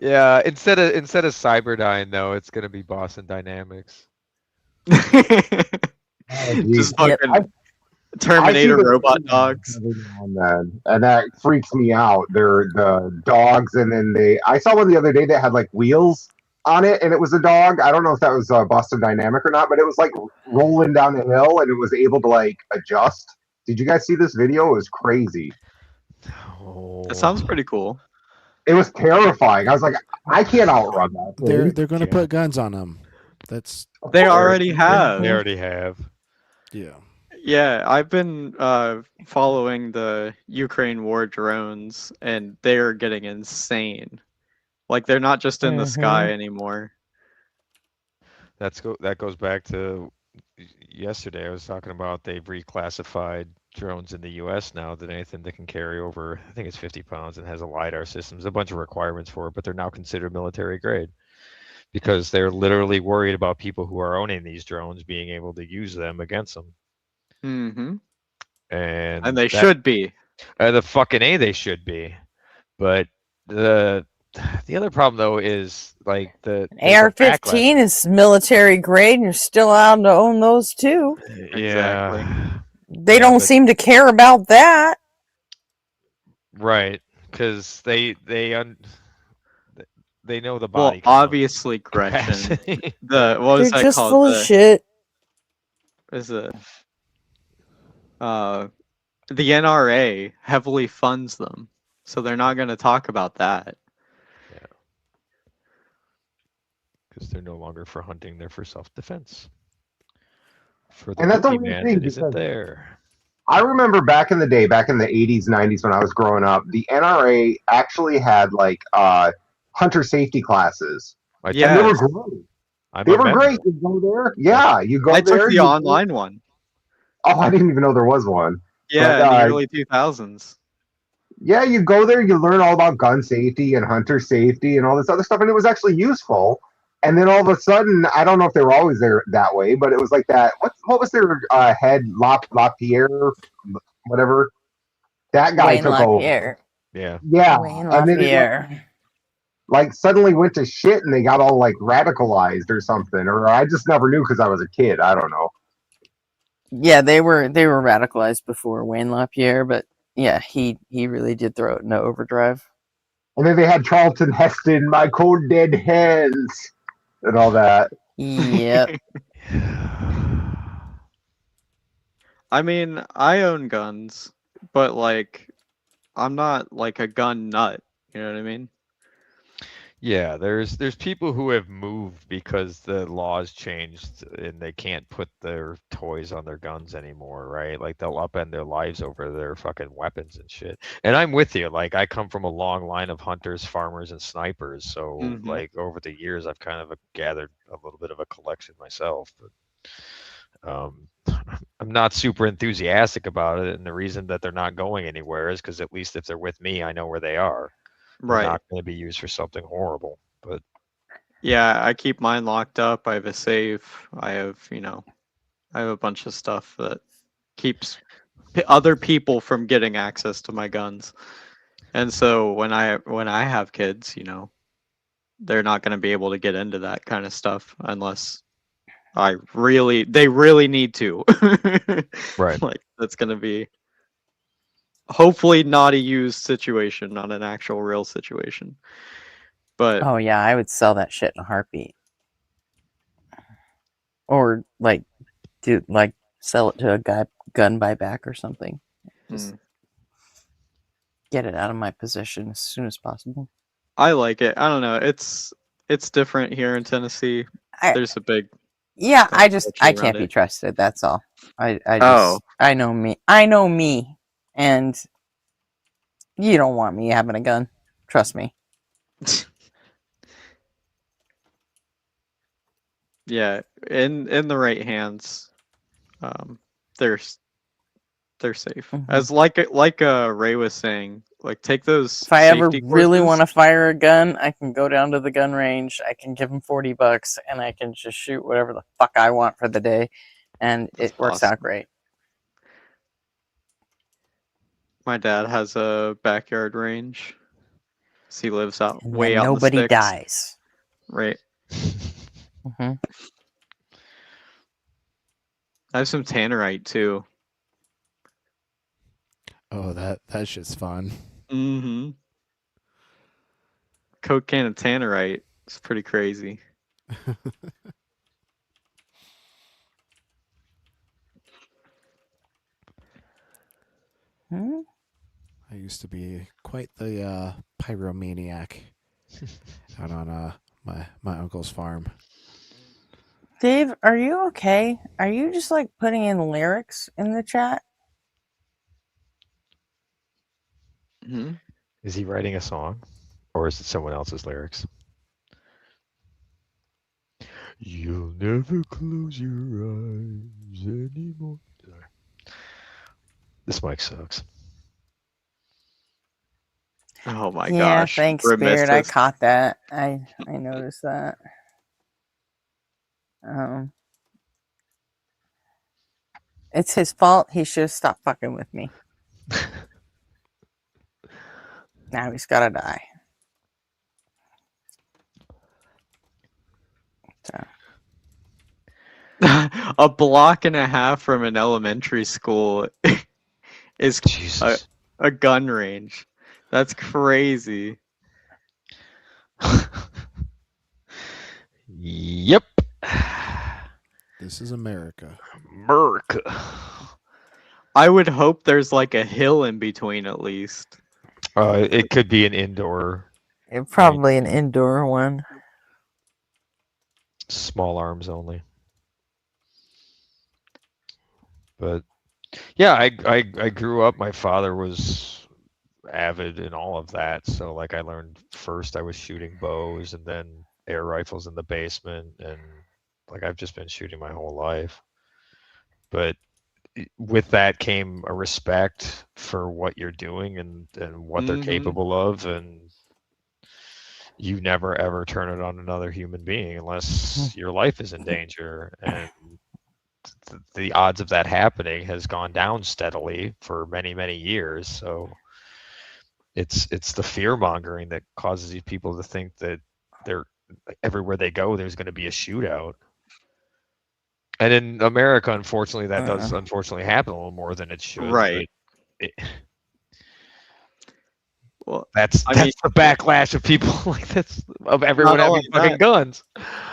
Speaker 10: Yeah, instead of Cyberdyne though, it's gonna be Boston Dynamics.
Speaker 19: Oh, geez.
Speaker 20: Just fucking
Speaker 19: I see
Speaker 20: Terminator
Speaker 19: the
Speaker 20: robot
Speaker 19: videos
Speaker 20: dogs.
Speaker 19: every now and then, and that freaks me out. They're the dogs, and then I saw one the other day that had like wheels on it, and it was a dog. I don't know if that was Boston Dynamic or not, but it was like rolling down the hill, and it was able to like adjust. Did you guys see this video? It was crazy.
Speaker 20: That sounds pretty cool.
Speaker 19: It was terrifying. I was like, I can't outrun that thing.
Speaker 6: They're going to put guns on them. That's
Speaker 20: They already
Speaker 10: They
Speaker 20: have.
Speaker 10: already have.
Speaker 6: Yeah.
Speaker 20: Yeah, I've been following the Ukraine war drones, and they're getting insane. Like they're not just in the sky anymore.
Speaker 10: That goes back to yesterday. I was talking about they've reclassified drones in the U.S. now that anything that can carry over, I think it's 50 pounds and has a lidar system. There's a bunch of requirements for it, but they're now considered military grade because they're literally worried about people who are owning these drones being able to use them against them.
Speaker 20: Mm-hmm.
Speaker 10: And
Speaker 20: they should be.
Speaker 10: The fucking A, they should be. But the other problem though is like there's a backlash.
Speaker 17: AR-15 is military grade, and you're still allowed to own those too.
Speaker 20: Exactly.
Speaker 17: They don't seem to care about that.
Speaker 10: Right, because they know the
Speaker 20: Well,
Speaker 10: body.
Speaker 20: obviously, Gretchen.
Speaker 10: capacity.
Speaker 20: What is
Speaker 17: They're
Speaker 20: that
Speaker 17: just
Speaker 20: called?
Speaker 17: full of shit.
Speaker 20: Is it? The NRA heavily funds them, so they're not going to talk about that.
Speaker 10: Yeah. Because they're no longer for hunting; they're for self-defense. For the
Speaker 19: And that's a weird
Speaker 10: boogeyman
Speaker 19: thing
Speaker 10: that isn't
Speaker 19: because
Speaker 10: there.
Speaker 19: I remember back in the day, back in the 80s, 90s, when I was growing up, the NRA actually had like hunter safety classes. And they were great. They were great. You go there. Yeah, you go
Speaker 20: I
Speaker 19: there.
Speaker 20: took the online one.
Speaker 19: Oh, I didn't even know there was one.
Speaker 20: Yeah,
Speaker 19: But,
Speaker 20: in the early 2000s.
Speaker 19: yeah, you go there, you learn all about gun safety and hunter safety and all this other stuff, and it was actually useful. And then all of a sudden, I don't know if they were always there that way, but it was like that. What was their head, LaPierre, whatever? That guy
Speaker 17: Wayne
Speaker 19: took
Speaker 17: LaPierre.
Speaker 19: over.
Speaker 10: Yeah.
Speaker 19: Yeah,
Speaker 17: Wayne
Speaker 19: and then it
Speaker 17: LaPierre.
Speaker 19: like suddenly went to shit, and they got all like radicalized or something. Or I just never knew because I was a kid. I don't know.
Speaker 17: Yeah, they were radicalized before Wayne LaPierre, but yeah, he really did throw it into overdrive.
Speaker 19: And then they had Charlton Heston, my cold dead hands, and all that.
Speaker 17: Yep.
Speaker 20: I mean, I own guns, but like, I'm not like a gun nut. You know what I mean?
Speaker 10: Yeah, there's people who have moved because the laws changed and they can't put their toys on their guns anymore, right? Like they'll upend their lives over their fucking weapons and shit. And I'm with you. Like I come from a long line of hunters, farmers, and snipers. So like over the years, I've kind of gathered a little bit of a collection myself. But I'm not super enthusiastic about it, and the reason that they're not going anywhere is because at least if they're with me, I know where they are. They're
Speaker 20: Right.
Speaker 10: not going to be used for something horrible. But
Speaker 20: Yeah, I keep mine locked up. I have a safe. I have a bunch of stuff that keeps other people from getting access to my guns. And so when I have kids, they're not going to be able to get into that kind of stuff unless they really need to.
Speaker 10: Right.
Speaker 20: Like that's going to be hopefully not a used situation, not an actual real situation. But
Speaker 17: oh yeah, I would sell that shit in a heartbeat. Or like sell it to a guy gun buyback or something. Just get it out of my possession as soon as possible.
Speaker 20: I like it. I don't know. It's different here in Tennessee. There's a big
Speaker 17: I
Speaker 20: culture
Speaker 17: can't
Speaker 20: around
Speaker 17: be
Speaker 20: it.
Speaker 17: trusted. That's all. I
Speaker 20: Oh.
Speaker 17: know me, and you don't want me having a gun. Trust me.
Speaker 20: Yeah, in the right hands, there's they're safe.
Speaker 5: Mhm.
Speaker 20: As Ray was saying, like take those
Speaker 5: If I ever
Speaker 20: safety
Speaker 5: really
Speaker 20: courses.
Speaker 5: want to fire a gun, I can go down to the gun range. I can give them $40, and I can just shoot whatever the fuck I want for the day, and it works out great.
Speaker 20: My dad has a backyard range. So he lives out
Speaker 5: And
Speaker 20: way
Speaker 5: then
Speaker 20: out in the
Speaker 5: nobody
Speaker 20: sticks.
Speaker 5: dies.
Speaker 20: Right.
Speaker 5: Mm-hmm.
Speaker 20: I have some tannerite too.
Speaker 6: Oh, that shit's fun.
Speaker 20: Mm-hmm. Coke can of tannerite. It's pretty crazy.
Speaker 5: Hmm?
Speaker 6: I used to be quite the pyromaniac out on my uncle's farm.
Speaker 5: Dave, are you okay? Are you just like putting in lyrics in the chat?
Speaker 20: Mm-hmm.
Speaker 10: Is he writing a song, or is it someone else's lyrics? You'll never close your eyes anymore. Sorry. This mic sucks.
Speaker 20: Oh my
Speaker 5: Yeah,
Speaker 20: gosh.
Speaker 5: thanks,
Speaker 20: Remiss
Speaker 5: Spirit. I
Speaker 20: us.
Speaker 5: caught that. I noticed that. It's his fault. He should have stopped fucking with me. Now he's gotta die. So.
Speaker 20: A block and a half from an elementary school is a gun range. That's crazy.
Speaker 10: Yep.
Speaker 6: This is America.
Speaker 10: America.
Speaker 20: I would hope there's like a hill in between at least.
Speaker 10: It could be an indoor.
Speaker 5: Probably an indoor one.
Speaker 10: Small arms only. But yeah, I grew up. My father was avid in all of that. So like I learned first I was shooting bows and then air rifles in the basement, and like I've just been shooting my whole life. But with that came a respect for what you're doing and what they're capable of, and you never ever turn it on another human being unless your life is in danger. And the odds of that happening has gone down steadily for many years. So it's the fear mongering that causes these people to think that they're everywhere they go there's going to be a shootout. And in America, unfortunately, that does unfortunately happen a little more than it should.
Speaker 20: Right.
Speaker 10: Well, that's the backlash of people like this, of everyone having fucking guns.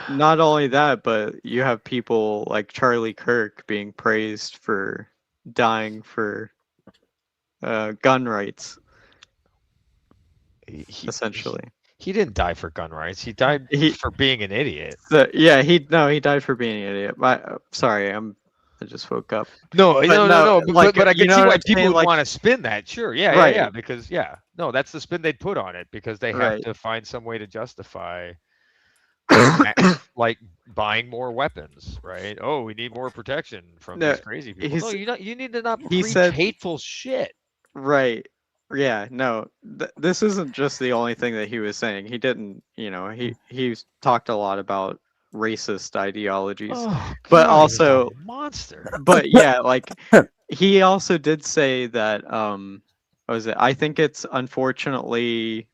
Speaker 20: Not only that, but you have people like Charlie Kirk being praised for dying for gun rights. Essentially,
Speaker 10: he didn't die for gun rights. He died for being an idiot.
Speaker 20: Yeah, he died for being an idiot. Sorry, I just woke up.
Speaker 10: No.
Speaker 20: Like,
Speaker 10: but I can see why people would
Speaker 20: like,
Speaker 10: want to spin that. Sure, yeah, because no, that's the spin they'd put on it, because they have to find some way to justify, like buying more weapons, right? Oh, we need more protection from these crazy people. No, you need to not preach hateful shit.
Speaker 20: Right. Yeah, no, this isn't just the only thing that he was saying. He didn't, he talked a lot about racist ideologies, but also
Speaker 10: monster.
Speaker 20: But yeah, like he also did say that what was it? I think it's unfortunately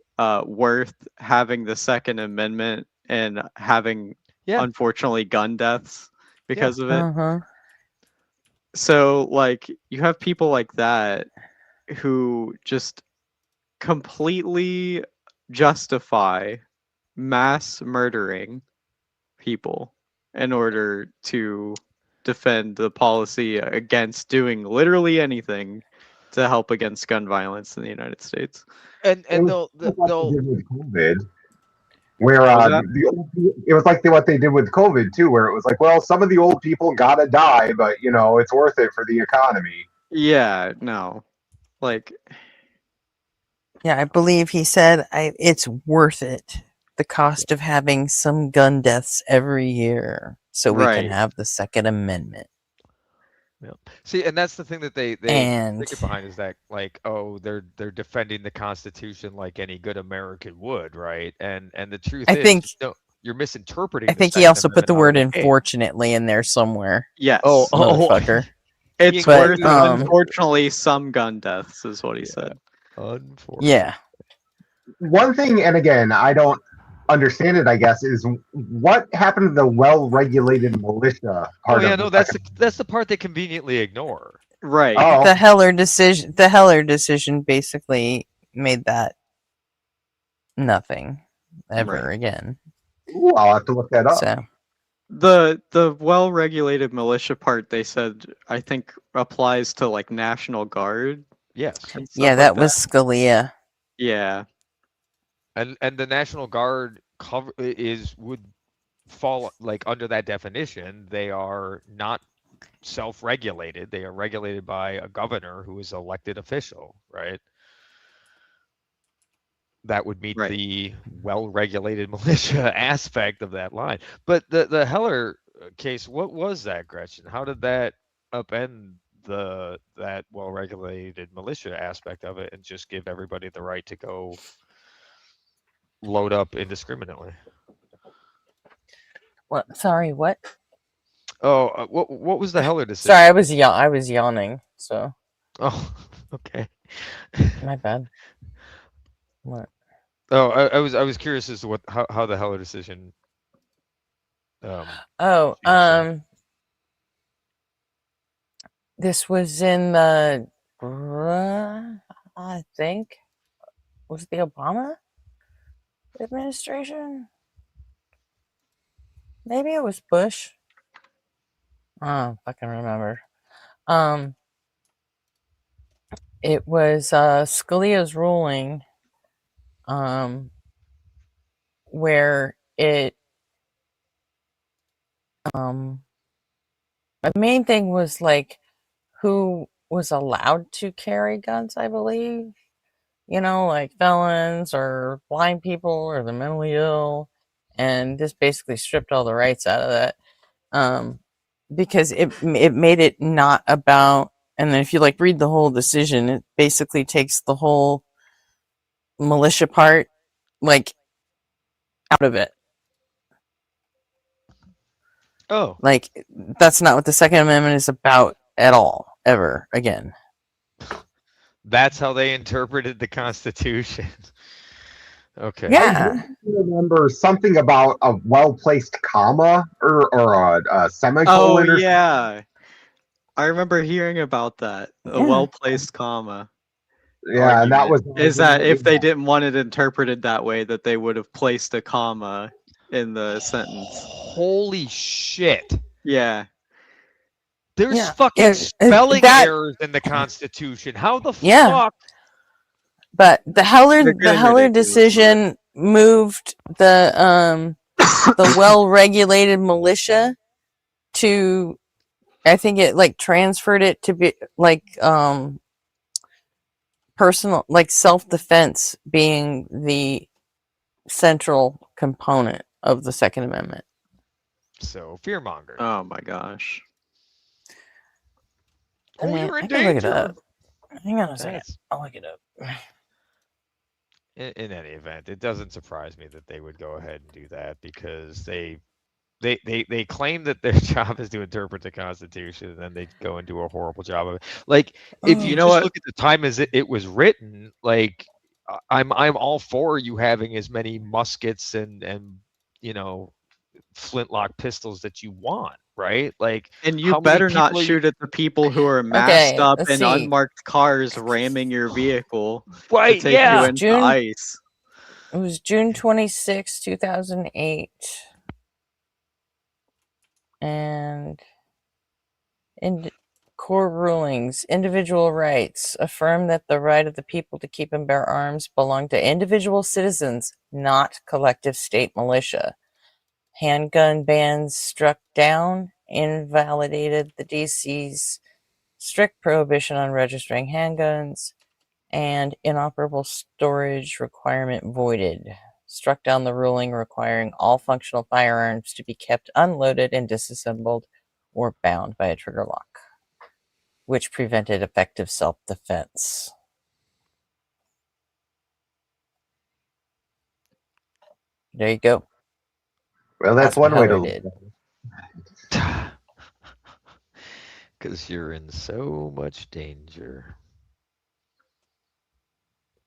Speaker 20: worth having the Second Amendment and having unfortunately gun deaths because of it. So like you have people like that who just completely justify mass murdering people in order to defend the policy against doing literally anything to help against gun violence in the United States.
Speaker 10: And
Speaker 19: they'll with COVID, where it was like what they did with COVID too, where it was like, well, some of the old people gotta die, but it's worth it for the economy.
Speaker 20: Yeah, no, like,
Speaker 5: yeah, I believe he said it's worth it. The cost of having some gun deaths every year, so we can have the Second Amendment.
Speaker 10: Yeah. See, and that's the thing that they
Speaker 17: And
Speaker 10: stick it behind is that like, oh, they're defending the Constitution like any good American would, right? And the truth
Speaker 17: I
Speaker 10: is,
Speaker 17: think
Speaker 10: you're misinterpreting
Speaker 17: I
Speaker 10: the
Speaker 17: think he
Speaker 10: Second
Speaker 17: also put
Speaker 10: Amendment
Speaker 17: the
Speaker 10: out of
Speaker 17: word
Speaker 10: the gate.
Speaker 17: unfortunately in there somewhere.
Speaker 20: Yes.
Speaker 17: Motherfucker.
Speaker 10: He
Speaker 20: It's
Speaker 17: But,
Speaker 20: worth, unfortunately, some gun deaths, is what he said.
Speaker 10: Unfortunately.
Speaker 17: Yeah.
Speaker 19: One thing, and again, I don't understand it, I guess, is what happened to the well-regulated militia
Speaker 10: Oh
Speaker 19: part
Speaker 10: yeah,
Speaker 19: of
Speaker 10: no,
Speaker 19: the
Speaker 10: that's the part they conveniently ignore.
Speaker 20: Right.
Speaker 19: Oh.
Speaker 17: The Heller decision basically made that nothing ever
Speaker 20: Right.
Speaker 17: again.
Speaker 19: Ooh, I'll have to look that up.
Speaker 17: So
Speaker 20: The well-regulated militia part, they said, I think applies to like National Guard.
Speaker 10: Yes.
Speaker 20: And
Speaker 17: yeah,
Speaker 20: stuff
Speaker 17: that
Speaker 20: like
Speaker 17: was Scalia.
Speaker 20: Yeah.
Speaker 10: And the National Guard would fall like under that definition. They are not self-regulated. They are regulated by a governor who is elected official, right? That would meet the well-regulated militia aspect of that line. But the Heller case, what was that, Gretchen? How did that upend that well-regulated militia aspect of it and just give everybody the right to go load up indiscriminately?
Speaker 17: What? Sorry, what?
Speaker 10: Oh, what was the Heller decision?
Speaker 17: Sorry, I was yawning. So.
Speaker 10: Oh, okay.
Speaker 17: My bad. What?
Speaker 10: Oh, I was curious as to how the Heller decision.
Speaker 17: Oh, this was in the, I think, was it the Obama administration? Maybe it was Bush. I don't fucking remember. It was Scalia's ruling, where it, the main thing was like who was allowed to carry guns, I believe. You know, like felons or blind people or the mentally ill, and this basically stripped all the rights out of that, because it made it not about. And then if you like read the whole decision, it basically takes the whole militia part like out of it.
Speaker 10: Oh,
Speaker 17: like that's not what the Second Amendment is about at all, ever again.
Speaker 10: That's how they interpreted the Constitution. Okay.
Speaker 17: Yeah.
Speaker 19: I remember something about a well-placed comma or a semicolon.
Speaker 20: Oh
Speaker 19: or
Speaker 20: yeah. I remember hearing about that. A
Speaker 17: Yeah.
Speaker 20: well-placed comma.
Speaker 19: Yeah, and that was
Speaker 20: is that if they didn't want it interpreted that way, that they would have placed a comma in the sentence.
Speaker 10: Holy shit.
Speaker 20: Yeah.
Speaker 10: There's
Speaker 17: Yeah,
Speaker 10: fucking spelling
Speaker 17: that-
Speaker 10: errors in the Constitution. How the
Speaker 17: Yeah.
Speaker 10: fuck?
Speaker 17: But the
Speaker 20: They're
Speaker 17: Heller
Speaker 20: getting ridiculous
Speaker 17: decision moved the well-regulated militia to, I think it like transferred it to be like personal, like self-defense being the central component of the Second Amendment.
Speaker 10: So fearmonger.
Speaker 20: Oh my gosh.
Speaker 17: I mean,
Speaker 10: you're in
Speaker 17: I can look it
Speaker 10: danger.
Speaker 17: up. Hang on a second.
Speaker 10: That's-
Speaker 17: I'll look it up.
Speaker 10: In any event, it doesn't surprise me that they would go ahead and do that because they claim that their job is to interpret the Constitution, and then they go and do a horrible job of it. Like, if you just look at the time as it was written, like I'm all for you having as many muskets and you know flintlock pistols that you want, right? Like,
Speaker 20: And
Speaker 10: how
Speaker 20: you
Speaker 10: many
Speaker 20: better not
Speaker 10: people are you-
Speaker 20: shoot at the people who are masked up
Speaker 17: let's
Speaker 20: in
Speaker 17: see.
Speaker 20: unmarked cars ramming your vehicle
Speaker 10: Right,
Speaker 20: to take
Speaker 10: yeah.
Speaker 20: you into ice.
Speaker 17: It was June 26, 2008. And in core rulings, individual rights affirm that the right of the people to keep and bear arms belong to individual citizens, not collective state militia. Handgun bans struck down, invalidated the DC's strict prohibition on registering handguns, and inoperable storage requirement voided. Struck down the ruling requiring all functional firearms to be kept unloaded and disassembled or bound by a trigger lock. which prevented effective self-defense. There you go.
Speaker 19: Well, that's
Speaker 17: what
Speaker 19: one way to
Speaker 17: Heller
Speaker 19: look
Speaker 17: did.
Speaker 19: at it.
Speaker 10: Because you're in so much danger.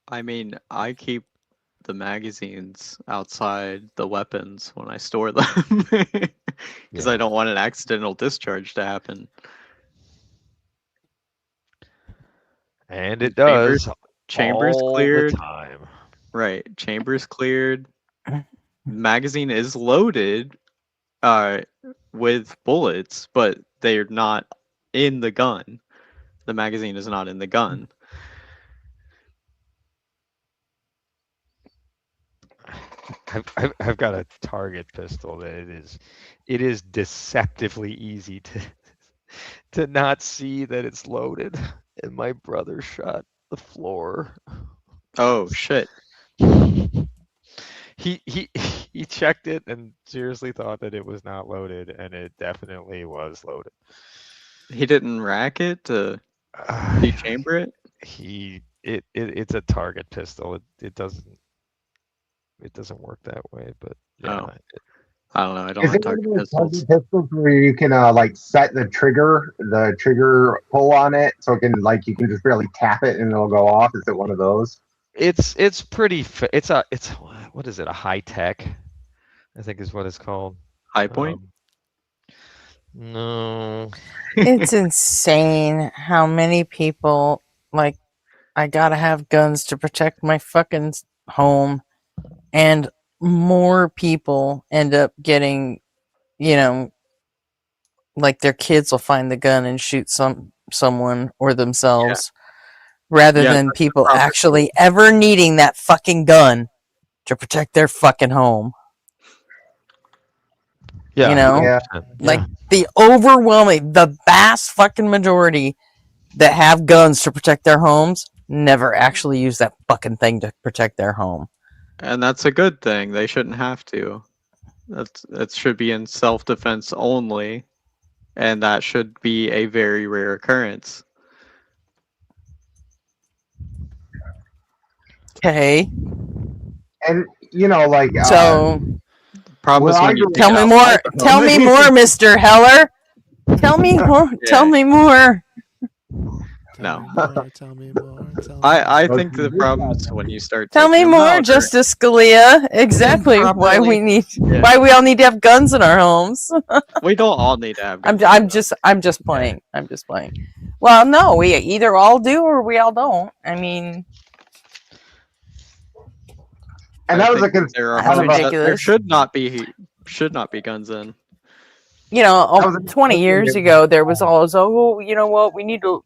Speaker 20: I mean, I keep the magazines outside the weapons when I store them because I don't want an accidental discharge to happen.
Speaker 10: And it
Speaker 20: Chambers,
Speaker 10: does
Speaker 20: chambers
Speaker 10: all
Speaker 20: cleared.
Speaker 10: the time.
Speaker 20: Right, chambers cleared. Magazine is loaded, with bullets, but they're not in the gun. The magazine is not in the gun.
Speaker 10: I've got a target pistol that it is deceptively easy to not see that it's loaded, and my brother shot the floor.
Speaker 20: Oh shit.
Speaker 10: He he checked it and seriously thought that it was not loaded, and it definitely was loaded.
Speaker 20: He didn't rack it to dechamber it?
Speaker 10: It's a target pistol. It doesn't work that way, but yeah.
Speaker 20: Oh. I don't know. I don't
Speaker 19: Is
Speaker 20: have
Speaker 19: it one of
Speaker 20: target
Speaker 19: those
Speaker 20: pistols.
Speaker 19: target pistols where you can like set the trigger pull on it, so it can like you can just barely tap it and it'll go off? Is it one of those?
Speaker 10: It's pretty. It's what is it? A high tech, I think is what it's called.
Speaker 20: High point.
Speaker 10: No.
Speaker 17: It's insane how many people like I gotta have guns to protect my fucking home, and more people end up getting, like their kids will find the gun and shoot someone or themselves, rather
Speaker 20: Yeah,
Speaker 17: than
Speaker 20: that's
Speaker 17: people
Speaker 20: the proper
Speaker 17: actually ever needing that fucking gun to protect their fucking home.
Speaker 10: Yeah.
Speaker 19: Yeah.
Speaker 17: Like the vast fucking majority that have guns to protect their homes never actually use that fucking thing to protect their home.
Speaker 20: And that's a good thing. They shouldn't have to. That should be in self-defense only, and that should be a very rare occurrence.
Speaker 17: Okay.
Speaker 19: And you know, like
Speaker 17: So
Speaker 20: Problem is
Speaker 19: well,
Speaker 20: when you
Speaker 17: tell
Speaker 20: take
Speaker 17: me
Speaker 20: it
Speaker 17: more.
Speaker 20: outside the
Speaker 17: Tell
Speaker 20: home.
Speaker 17: me more, Mr. Heller. Tell me more. Tell me more.
Speaker 20: No.
Speaker 6: Tell me more.
Speaker 20: I think the problem is when you start
Speaker 17: Tell me
Speaker 20: taking them
Speaker 17: more,
Speaker 20: out, or-
Speaker 17: Justice Scalia. Exactly why we need, why we all need to have guns in our homes.
Speaker 20: We don't all need to have guns.
Speaker 17: I'm just playing. I'm just playing. Well, no, we either all do or we all don't. I mean,
Speaker 19: and that was a
Speaker 20: think there are
Speaker 17: That's
Speaker 20: homes that there
Speaker 17: ridiculous.
Speaker 20: should not be guns in.
Speaker 17: 20 years ago, there was always, oh, you know what, we need to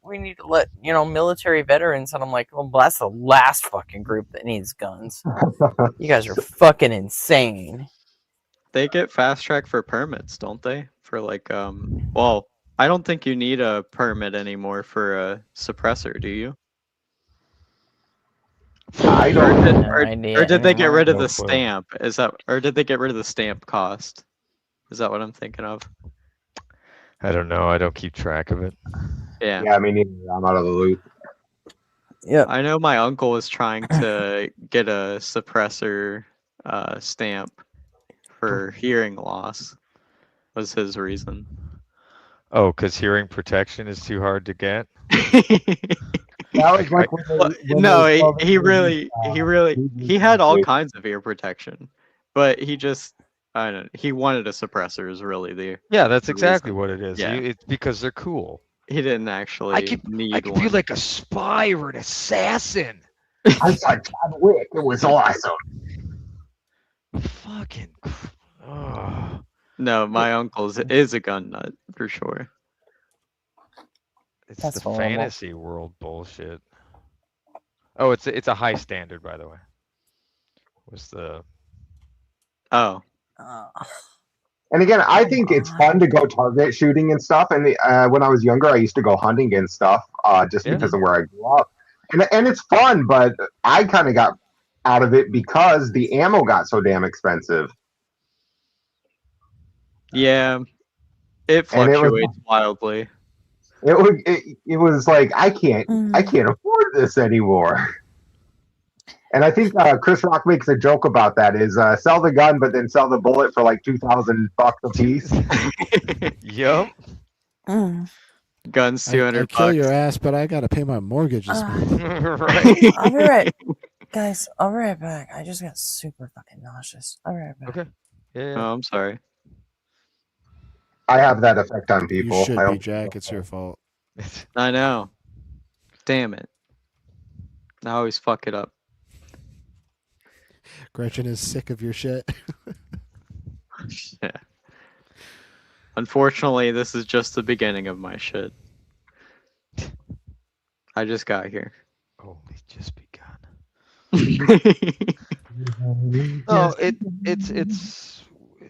Speaker 17: let, military veterans. And I'm like, well, that's the last fucking group that needs guns. You guys are fucking insane.
Speaker 20: They get fast track for permits, don't they? For like, well, I don't think you need a permit anymore for a suppressor, do you?
Speaker 19: I don't
Speaker 20: Or did they get rid of
Speaker 10: No
Speaker 20: the
Speaker 10: clue.
Speaker 20: stamp? Or did they get rid of the stamp cost? Is that what I'm thinking of?
Speaker 10: I don't know. I don't keep track of it.
Speaker 20: Yeah.
Speaker 19: Yeah, I mean, I'm out of the loop.
Speaker 17: Yeah.
Speaker 20: I know my uncle was trying to get a suppressor stamp for hearing loss. Was his reason.
Speaker 10: Oh, because hearing protection is too hard to get.
Speaker 19: That was like when
Speaker 20: No,
Speaker 19: they
Speaker 20: he really he had all kinds of ear protection, but he just I don't know, he wanted a suppressor is really the
Speaker 10: Yeah, that's
Speaker 20: the
Speaker 10: exactly
Speaker 20: reason.
Speaker 10: what it is.
Speaker 20: Yeah.
Speaker 10: It's because they're cool.
Speaker 20: He didn't actually
Speaker 10: I could
Speaker 20: need
Speaker 10: be
Speaker 20: one.
Speaker 10: like a spy or an assassin.
Speaker 19: I saw John Wick. It was awesome.
Speaker 10: Fucking. Oh.
Speaker 20: No, my uncle's is a gun nut for sure.
Speaker 10: It's
Speaker 17: That's
Speaker 10: the
Speaker 17: horrible.
Speaker 10: fantasy world bullshit. Oh, it's a high standard, by the way. Was the
Speaker 20: Oh.
Speaker 19: And again, I think it's fun to go target shooting and stuff. And when I was younger, I used to go hunting and stuff just because of where I grew up. And it's fun, but I kind of got out of it because the ammo got so damn expensive.
Speaker 20: Yeah. It
Speaker 19: And it was-
Speaker 20: fluctuates wildly.
Speaker 19: It was like I can't afford this anymore. And I think Chris Rock makes a joke about that: is sell the gun, but then sell the bullet for like $2,000 a piece.
Speaker 10: Yup.
Speaker 20: Guns,
Speaker 6: I
Speaker 20: 200
Speaker 6: kill your
Speaker 20: bucks.
Speaker 6: ass, but I gotta pay my mortgage this month.
Speaker 10: Right.
Speaker 17: I'll be right, guys. I'll be right back. I just got super fucking nauseous. I'll be right back.
Speaker 10: Okay. Yeah.
Speaker 20: Oh, I'm sorry.
Speaker 19: I have that effect on
Speaker 6: You
Speaker 19: people.
Speaker 6: should
Speaker 19: I
Speaker 6: be,
Speaker 19: don't-
Speaker 6: Jack. It's your fault.
Speaker 20: I know. Damn it. I always fuck it up.
Speaker 6: Gretchen is sick of your shit.
Speaker 20: Yeah. Unfortunately, this is just the beginning of my shit. I just got here.
Speaker 10: Only just begun.
Speaker 19: No,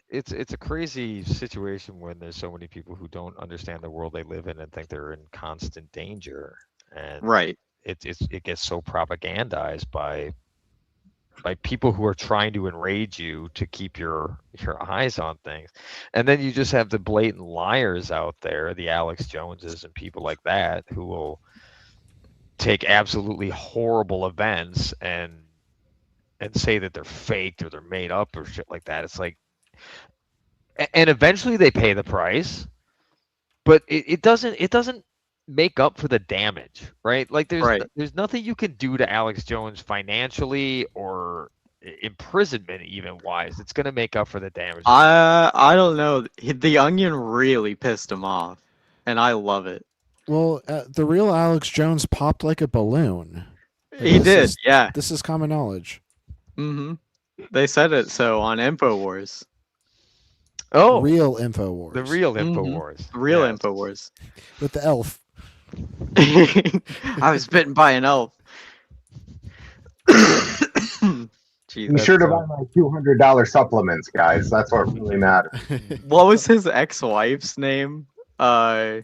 Speaker 10: It's a crazy situation when there's so many people who don't understand the world they live in and think they're in constant danger, and
Speaker 20: Right.
Speaker 10: it gets so propagandized by people who are trying to enrage you to keep your eyes on things, and then you just have the blatant liars out there, the Alex Joneses and people like that, who will take absolutely horrible events and say that they're faked or they're made up or shit like that. It's like, and eventually they pay the price, but it doesn't make up for the damage, right? Like
Speaker 20: Right.
Speaker 10: there's nothing you can do to Alex Jones financially or imprisonment even wise. It's gonna make up for the damage.
Speaker 20: I don't know. The Onion really pissed him off, and I love it.
Speaker 6: Well, the real Alex Jones popped like a balloon.
Speaker 20: He did, yeah.
Speaker 6: This is common knowledge.
Speaker 20: Mm-hmm. They said it so on InfoWars.
Speaker 10: Oh,
Speaker 6: real InfoWars.
Speaker 10: The real InfoWars.
Speaker 20: Real InfoWars.
Speaker 6: With the elf.
Speaker 20: I was bitten by an elf. Jeez,
Speaker 19: Be sure to buy my $200 supplements, guys. That's what really matters.
Speaker 20: What was his ex-wife's name? Charleroi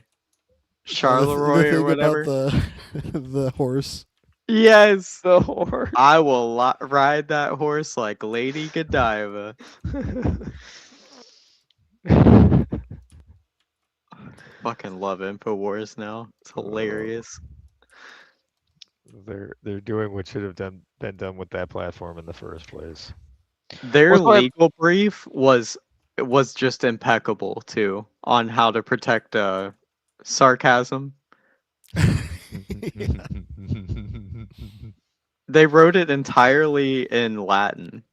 Speaker 6: the thing
Speaker 20: or whatever.
Speaker 6: About the horse.
Speaker 20: Yes,
Speaker 10: the horse.
Speaker 20: I will ride that horse like Lady Godiva. Fucking love InfoWars now. It's hilarious.
Speaker 10: They're doing what should have been done with that platform in the first place.
Speaker 20: Their
Speaker 10: Well,
Speaker 20: legal brief was just impeccable too on how to protect sarcasm. They wrote it entirely in Latin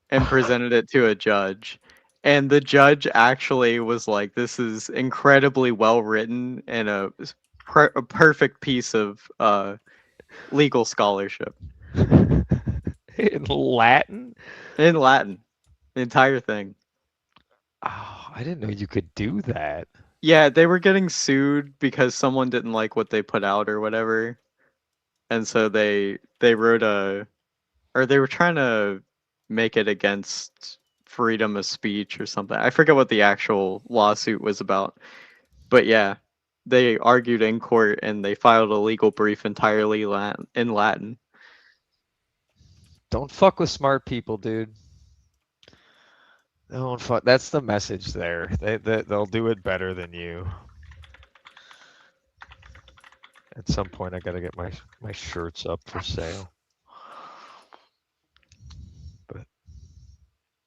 Speaker 20: and presented it to a judge. And the judge actually was like, this is incredibly well written and a perfect piece of legal scholarship.
Speaker 10: In Latin?
Speaker 20: In Latin. The entire thing.
Speaker 10: Oh, I didn't know you could do that.
Speaker 20: Yeah, they were getting sued because someone didn't like what they put out or whatever. And so they wrote they were trying to make it against freedom of speech or something. I forget what the actual lawsuit was about. But yeah, they argued in court and they filed a legal brief entirely in Latin.
Speaker 10: Don't fuck with smart people, dude. Don't fuck. That's the message there. They'll do it better than you. At some point, I gotta get my shirts up for sale. But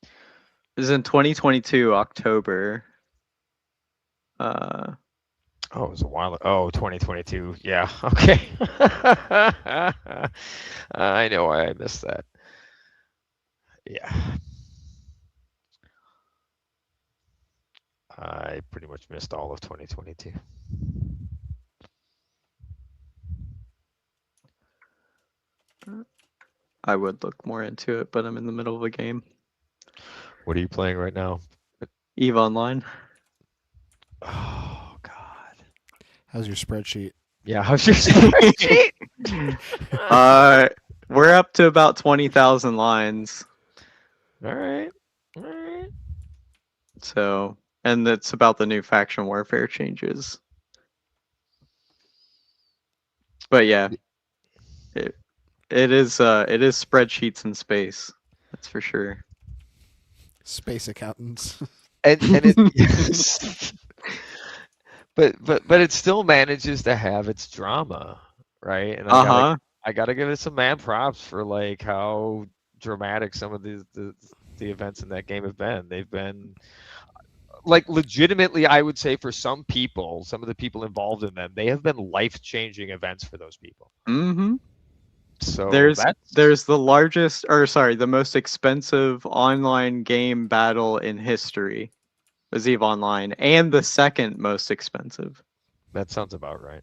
Speaker 20: it was in 2022 October.
Speaker 10: Oh, it was a while ago. Oh, 2022. Yeah. Okay. I know why I missed that. Yeah. I pretty much missed all of 2022.
Speaker 20: I would look more into it, but I'm in the middle of a game.
Speaker 10: What are you playing right now?
Speaker 20: EVE Online.
Speaker 10: Oh God.
Speaker 6: How's your spreadsheet?
Speaker 10: Yeah, how's your spreadsheet?
Speaker 20: We're up to about 20,000 lines.
Speaker 10: All right.
Speaker 20: So, and it's about the new faction warfare changes. But yeah, it is spreadsheets in space. That's for sure.
Speaker 6: Space accountants.
Speaker 10: And it, but it still manages to have its drama, right? And
Speaker 20: Uh-huh.
Speaker 10: I gotta give it some mad props for like how dramatic some of the events in that game have been. They've been like legitimately, I would say for some people, some of the people involved in them, they have been life-changing events for those people.
Speaker 20: Mm-hmm.
Speaker 10: So that's
Speaker 20: There's the largest, or sorry, the most expensive online game battle in history was EVE Online, and the second most expensive.
Speaker 10: that sounds about right.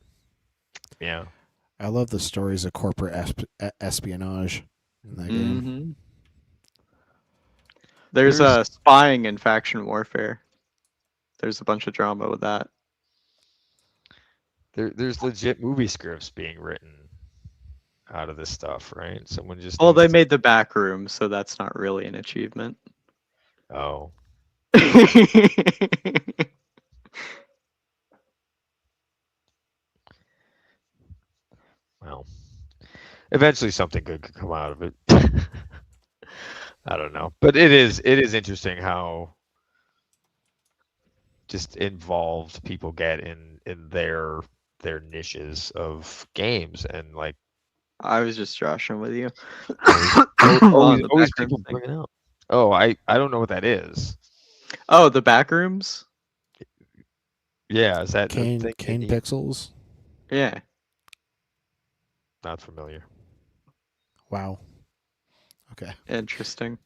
Speaker 10: Yeah.
Speaker 6: I love the stories of corporate espionage in that game.
Speaker 20: Mm-hmm. There's
Speaker 10: There's
Speaker 20: spying and faction warfare. There's a bunch of drama with that.
Speaker 10: there's legit movie scripts being written out of this stuff, right? Someone just
Speaker 20: Well,
Speaker 10: needs
Speaker 20: they
Speaker 10: to.
Speaker 20: made the back room, so that's not really an achievement.
Speaker 10: Oh. Well, eventually something good could come out of it. I don't know, but it is interesting how just involved people get in their niches of games and like
Speaker 20: I was just joshing with you.
Speaker 10: always
Speaker 20: On the
Speaker 10: always
Speaker 20: back room
Speaker 10: people
Speaker 20: thing.
Speaker 10: bring it up. Oh, I don't know what that is.
Speaker 20: Oh, the back rooms?
Speaker 10: Yeah, is that a
Speaker 6: Cane
Speaker 10: thing?
Speaker 6: Pixels.
Speaker 20: Yeah.
Speaker 10: Not familiar.
Speaker 6: Wow. Okay.
Speaker 20: Interesting.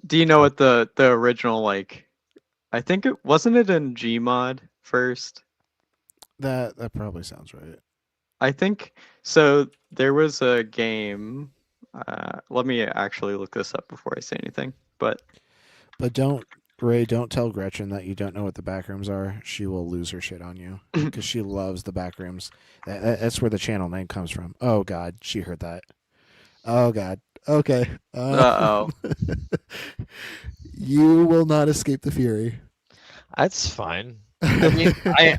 Speaker 20: Do you know what the original like? I think it wasn't it in Gmod first.
Speaker 6: That probably sounds right.
Speaker 20: I think so. There was a game. Let me actually look this up before I say anything. But
Speaker 6: don't tell Gretchen that you don't know what the backrooms are. She will lose her shit on you because she loves the backrooms. That's where the channel name comes from. Oh God, she heard that. Oh God. Okay.
Speaker 20: Uh-oh.
Speaker 6: You will not escape the fury.
Speaker 10: That's fine. I mean,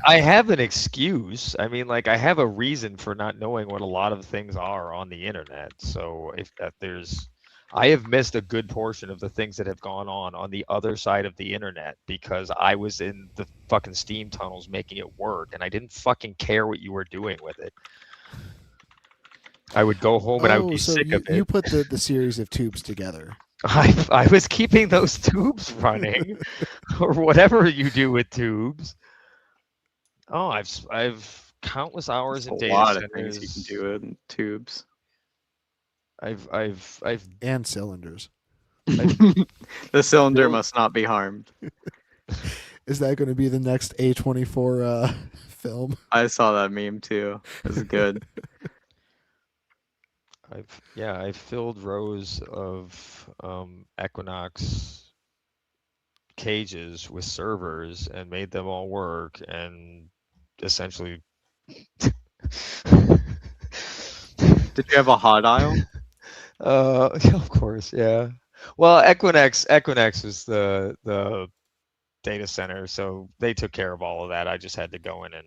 Speaker 10: I have an excuse. I mean, like I have a reason for not knowing what a lot of things are on the internet. So if that there's I have missed a good portion of the things that have gone on the other side of the internet because I was in the fucking steam tunnels making it work and I didn't fucking care what you were doing with it. I would go home and I would be
Speaker 6: So
Speaker 10: sick of
Speaker 6: you
Speaker 10: it.
Speaker 6: put the series of tubes together.
Speaker 10: I was keeping those tubes running or whatever you do with tubes. Oh, I've countless hours
Speaker 20: There's
Speaker 10: in
Speaker 20: a
Speaker 10: data
Speaker 20: lot of things you can
Speaker 10: centers.
Speaker 20: do in tubes.
Speaker 10: I've
Speaker 6: and cylinders.
Speaker 20: The cylinder
Speaker 10: built-
Speaker 20: must not be harmed.
Speaker 6: Is that going to be the next A24 film?
Speaker 20: I saw that meme too. It was good.
Speaker 10: I've filled rows of Equinox cages with servers and made them all work and essentially
Speaker 20: Did you have a hot aisle?
Speaker 10: of course, yeah. Well, Equinox was the data center, so they took care of all of that. I just had to go in and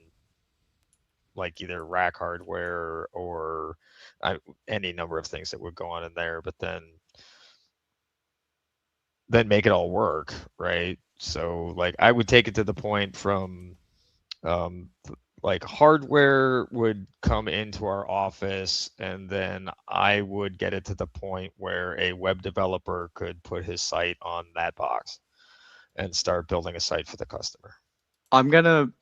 Speaker 10: like either rack hardware or any number of things that would go on in there, but then make it all work, right? So like I would take it to the point from like hardware would come into our office and then I would get it to the point where a web developer could put his site on that box and start building a site for the customer.
Speaker 20: I'm gonna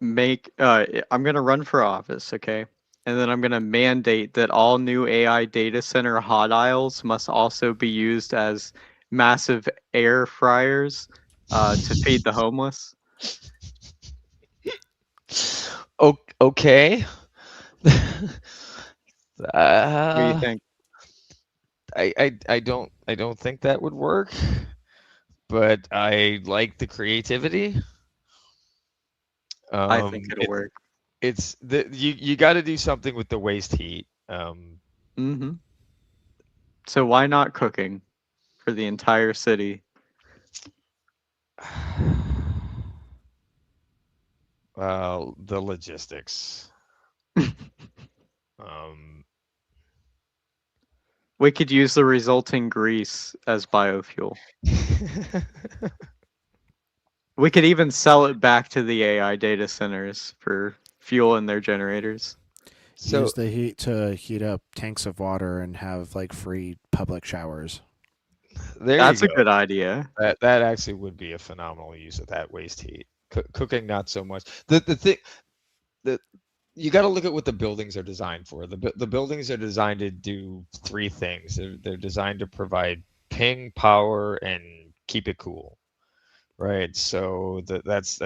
Speaker 20: run for office, okay? And then I'm gonna mandate that all new AI data center hot aisles must also be used as massive air fryers to feed the homeless.
Speaker 10: Okay.
Speaker 20: What do you think?
Speaker 10: I don't think that would work, but I like the creativity.
Speaker 20: I think it'll work.
Speaker 10: It's you got to do something with the waste heat.
Speaker 20: Mm-hmm. So why not cooking for the entire city?
Speaker 10: Well, the logistics.
Speaker 20: We could use the resulting grease as biofuel. We could even sell it back to the AI data centers for fuel in their generators.
Speaker 10: So
Speaker 6: Use the heat to heat up tanks of water and have like free public showers.
Speaker 10: there
Speaker 20: That's
Speaker 10: you
Speaker 20: a
Speaker 10: go.
Speaker 20: good idea.
Speaker 10: That actually would be a phenomenal use of that waste heat. Cooking, not so much. The thing that you got to look at what the buildings are designed for. The buildings are designed to do three things. They're designed to provide ping, power, and keep it cool. Right. So that's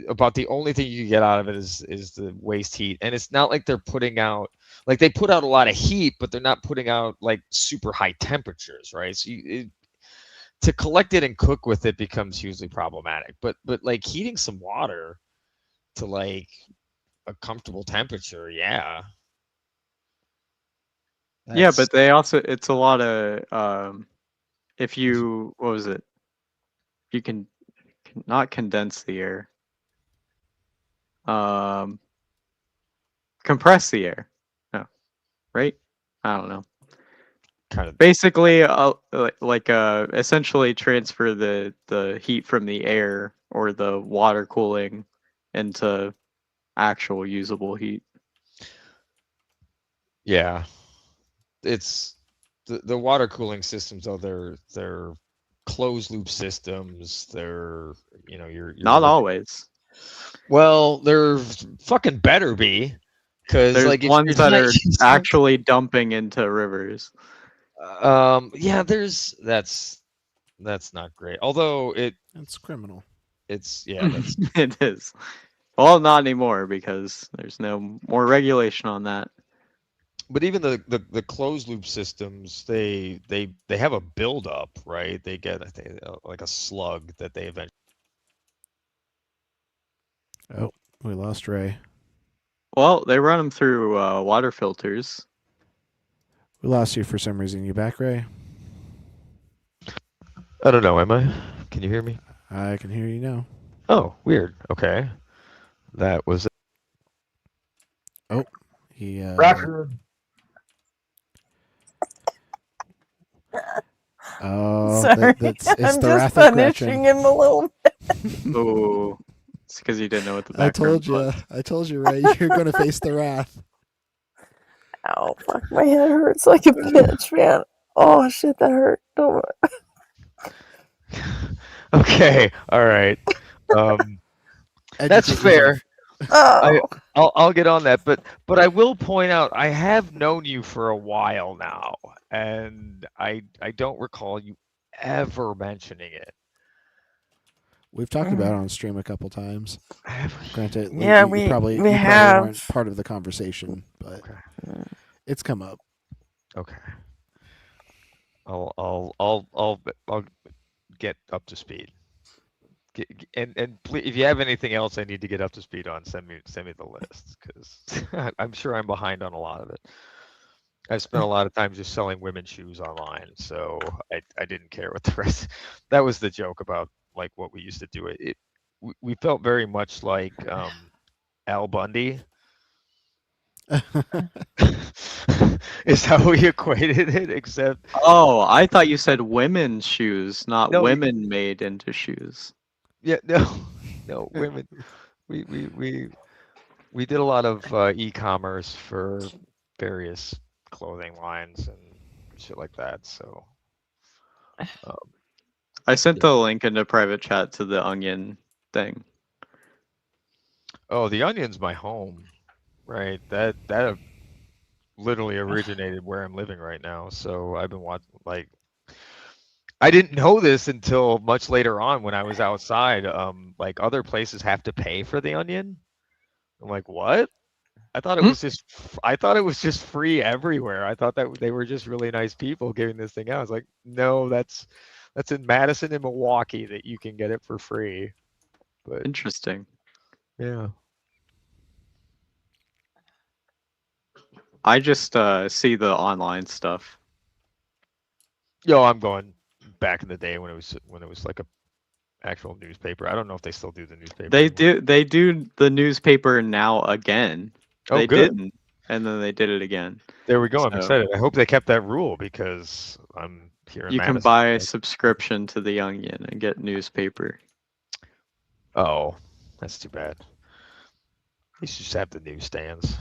Speaker 10: about the only thing you get out of it is the waste heat. And it's not like they're putting out, like, they put out a lot of heat, but they're not putting out like super high temperatures, right? So to collect it and cook with it becomes hugely problematic. But like heating some water to like a comfortable temperature, yeah.
Speaker 20: Yeah,
Speaker 10: That's
Speaker 20: but they also, it's a lot of if you, what was it? You can not condense the air. Compress the air. No, right? I don't know.
Speaker 10: kind of
Speaker 20: Basically, essentially transfer the heat from the air or the water cooling into actual usable heat.
Speaker 10: yeah. It's the water cooling systems, though, they're closed loop systems. They're, you're
Speaker 20: Not
Speaker 10: looking.
Speaker 20: always.
Speaker 10: Well, there fucking better be, because
Speaker 20: There's
Speaker 10: like if
Speaker 20: ones
Speaker 10: you're
Speaker 20: that
Speaker 10: not
Speaker 20: are
Speaker 10: using,
Speaker 20: actually dumping into rivers.
Speaker 10: yeah, that's not great. Although
Speaker 6: That's criminal.
Speaker 10: it's yeah, that's
Speaker 20: It is. Well, not anymore because there's no more regulation on that.
Speaker 10: but even the closed loop systems, they have a buildup, right? They get, I think, like a slug that they eventually.
Speaker 6: Oh, we lost Ray.
Speaker 20: Well, they run them through water filters.
Speaker 6: We lost you for some reason. You back, Ray?
Speaker 10: I don't know. Am I? Can you hear me?
Speaker 6: I can hear you now.
Speaker 10: Oh, weird. Okay, that was.
Speaker 6: Oh, he.
Speaker 19: Record.
Speaker 6: Oh,
Speaker 17: Sorry,
Speaker 6: it's
Speaker 17: I'm
Speaker 6: the
Speaker 17: just
Speaker 6: wrath of
Speaker 17: punishing
Speaker 6: Gretchen.
Speaker 17: him a little bit.
Speaker 20: Oh, it's because you didn't know what the
Speaker 6: I
Speaker 20: background
Speaker 6: told you.
Speaker 20: was.
Speaker 6: I told you, Ray. You're going to face the wrath.
Speaker 17: Ow, fuck, my head hurts like a bitch, man. Oh shit, that hurt. Don't.
Speaker 10: Okay. All right. That's
Speaker 6: Educate
Speaker 10: fair.
Speaker 6: yourself.
Speaker 17: Oh.
Speaker 10: I'll get on that, but I will point out, I have known you for a while now, and I don't recall you ever mentioning it.
Speaker 6: We've talked about it on stream a couple times. Granted,
Speaker 17: Yeah,
Speaker 6: you probably
Speaker 17: have.
Speaker 6: weren't part of the conversation, but it's come up.
Speaker 10: Okay. I'll get up to speed. And please, if you have anything else I need to get up to speed on, send me the list, because I'm sure I'm behind on a lot of it. I've spent a lot of time just selling women's shoes online, so I didn't care what the rest. That was the joke about like what we used to do. We felt very much like Al Bundy. Is how we equated it, except.
Speaker 20: Oh, I thought you said women's shoes, not
Speaker 10: No,
Speaker 20: women made into shoes.
Speaker 10: Yeah, no, women. We did a lot of e-commerce for various clothing lines and shit like that. So
Speaker 20: I sent the link into private chat to the Onion thing.
Speaker 10: oh, the Onion's my home, right? That literally originated where I'm living right now. So I've been watching, like, I didn't know this until much later on when I was outside. Like, other places have to pay for the Onion. I'm like, what? I thought it was just free everywhere. I thought that they were just really nice people giving this thing out. I was like, no, that's in Madison and Milwaukee that you can get it for free. But
Speaker 20: Interesting.
Speaker 10: yeah.
Speaker 20: I just see the online stuff.
Speaker 10: Yo, I'm going back in the day when it was like a actual newspaper. I don't know if they still do the newspaper.
Speaker 20: They do the newspaper now again.
Speaker 10: Oh,
Speaker 20: they
Speaker 10: good.
Speaker 20: didn't, and then they did it again.
Speaker 10: There we go. I'm
Speaker 20: So,
Speaker 10: excited. I hope they kept that rule, because I'm here in
Speaker 20: you
Speaker 10: Madison.
Speaker 20: can buy a subscription to the Onion and get newspaper.
Speaker 10: Oh, that's too bad. They should just have the newsstands.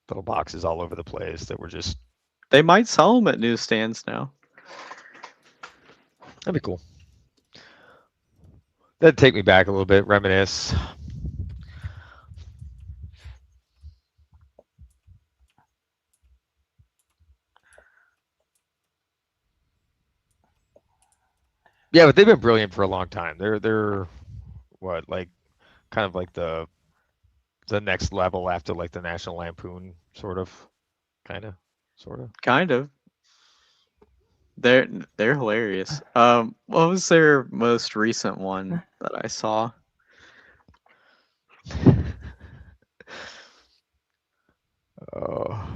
Speaker 10: Little boxes all over the place that were just.
Speaker 20: They might sell them at newsstands now.
Speaker 10: That'd be cool. That'd take me back a little bit, reminisce. Yeah, but they've been brilliant for a long time. They're what, like, kind of like the next level after like the National Lampoon, sort of, kind of.
Speaker 20: Kind of. They're hilarious. What was their most recent one that I saw?
Speaker 10: Oh,
Speaker 20: I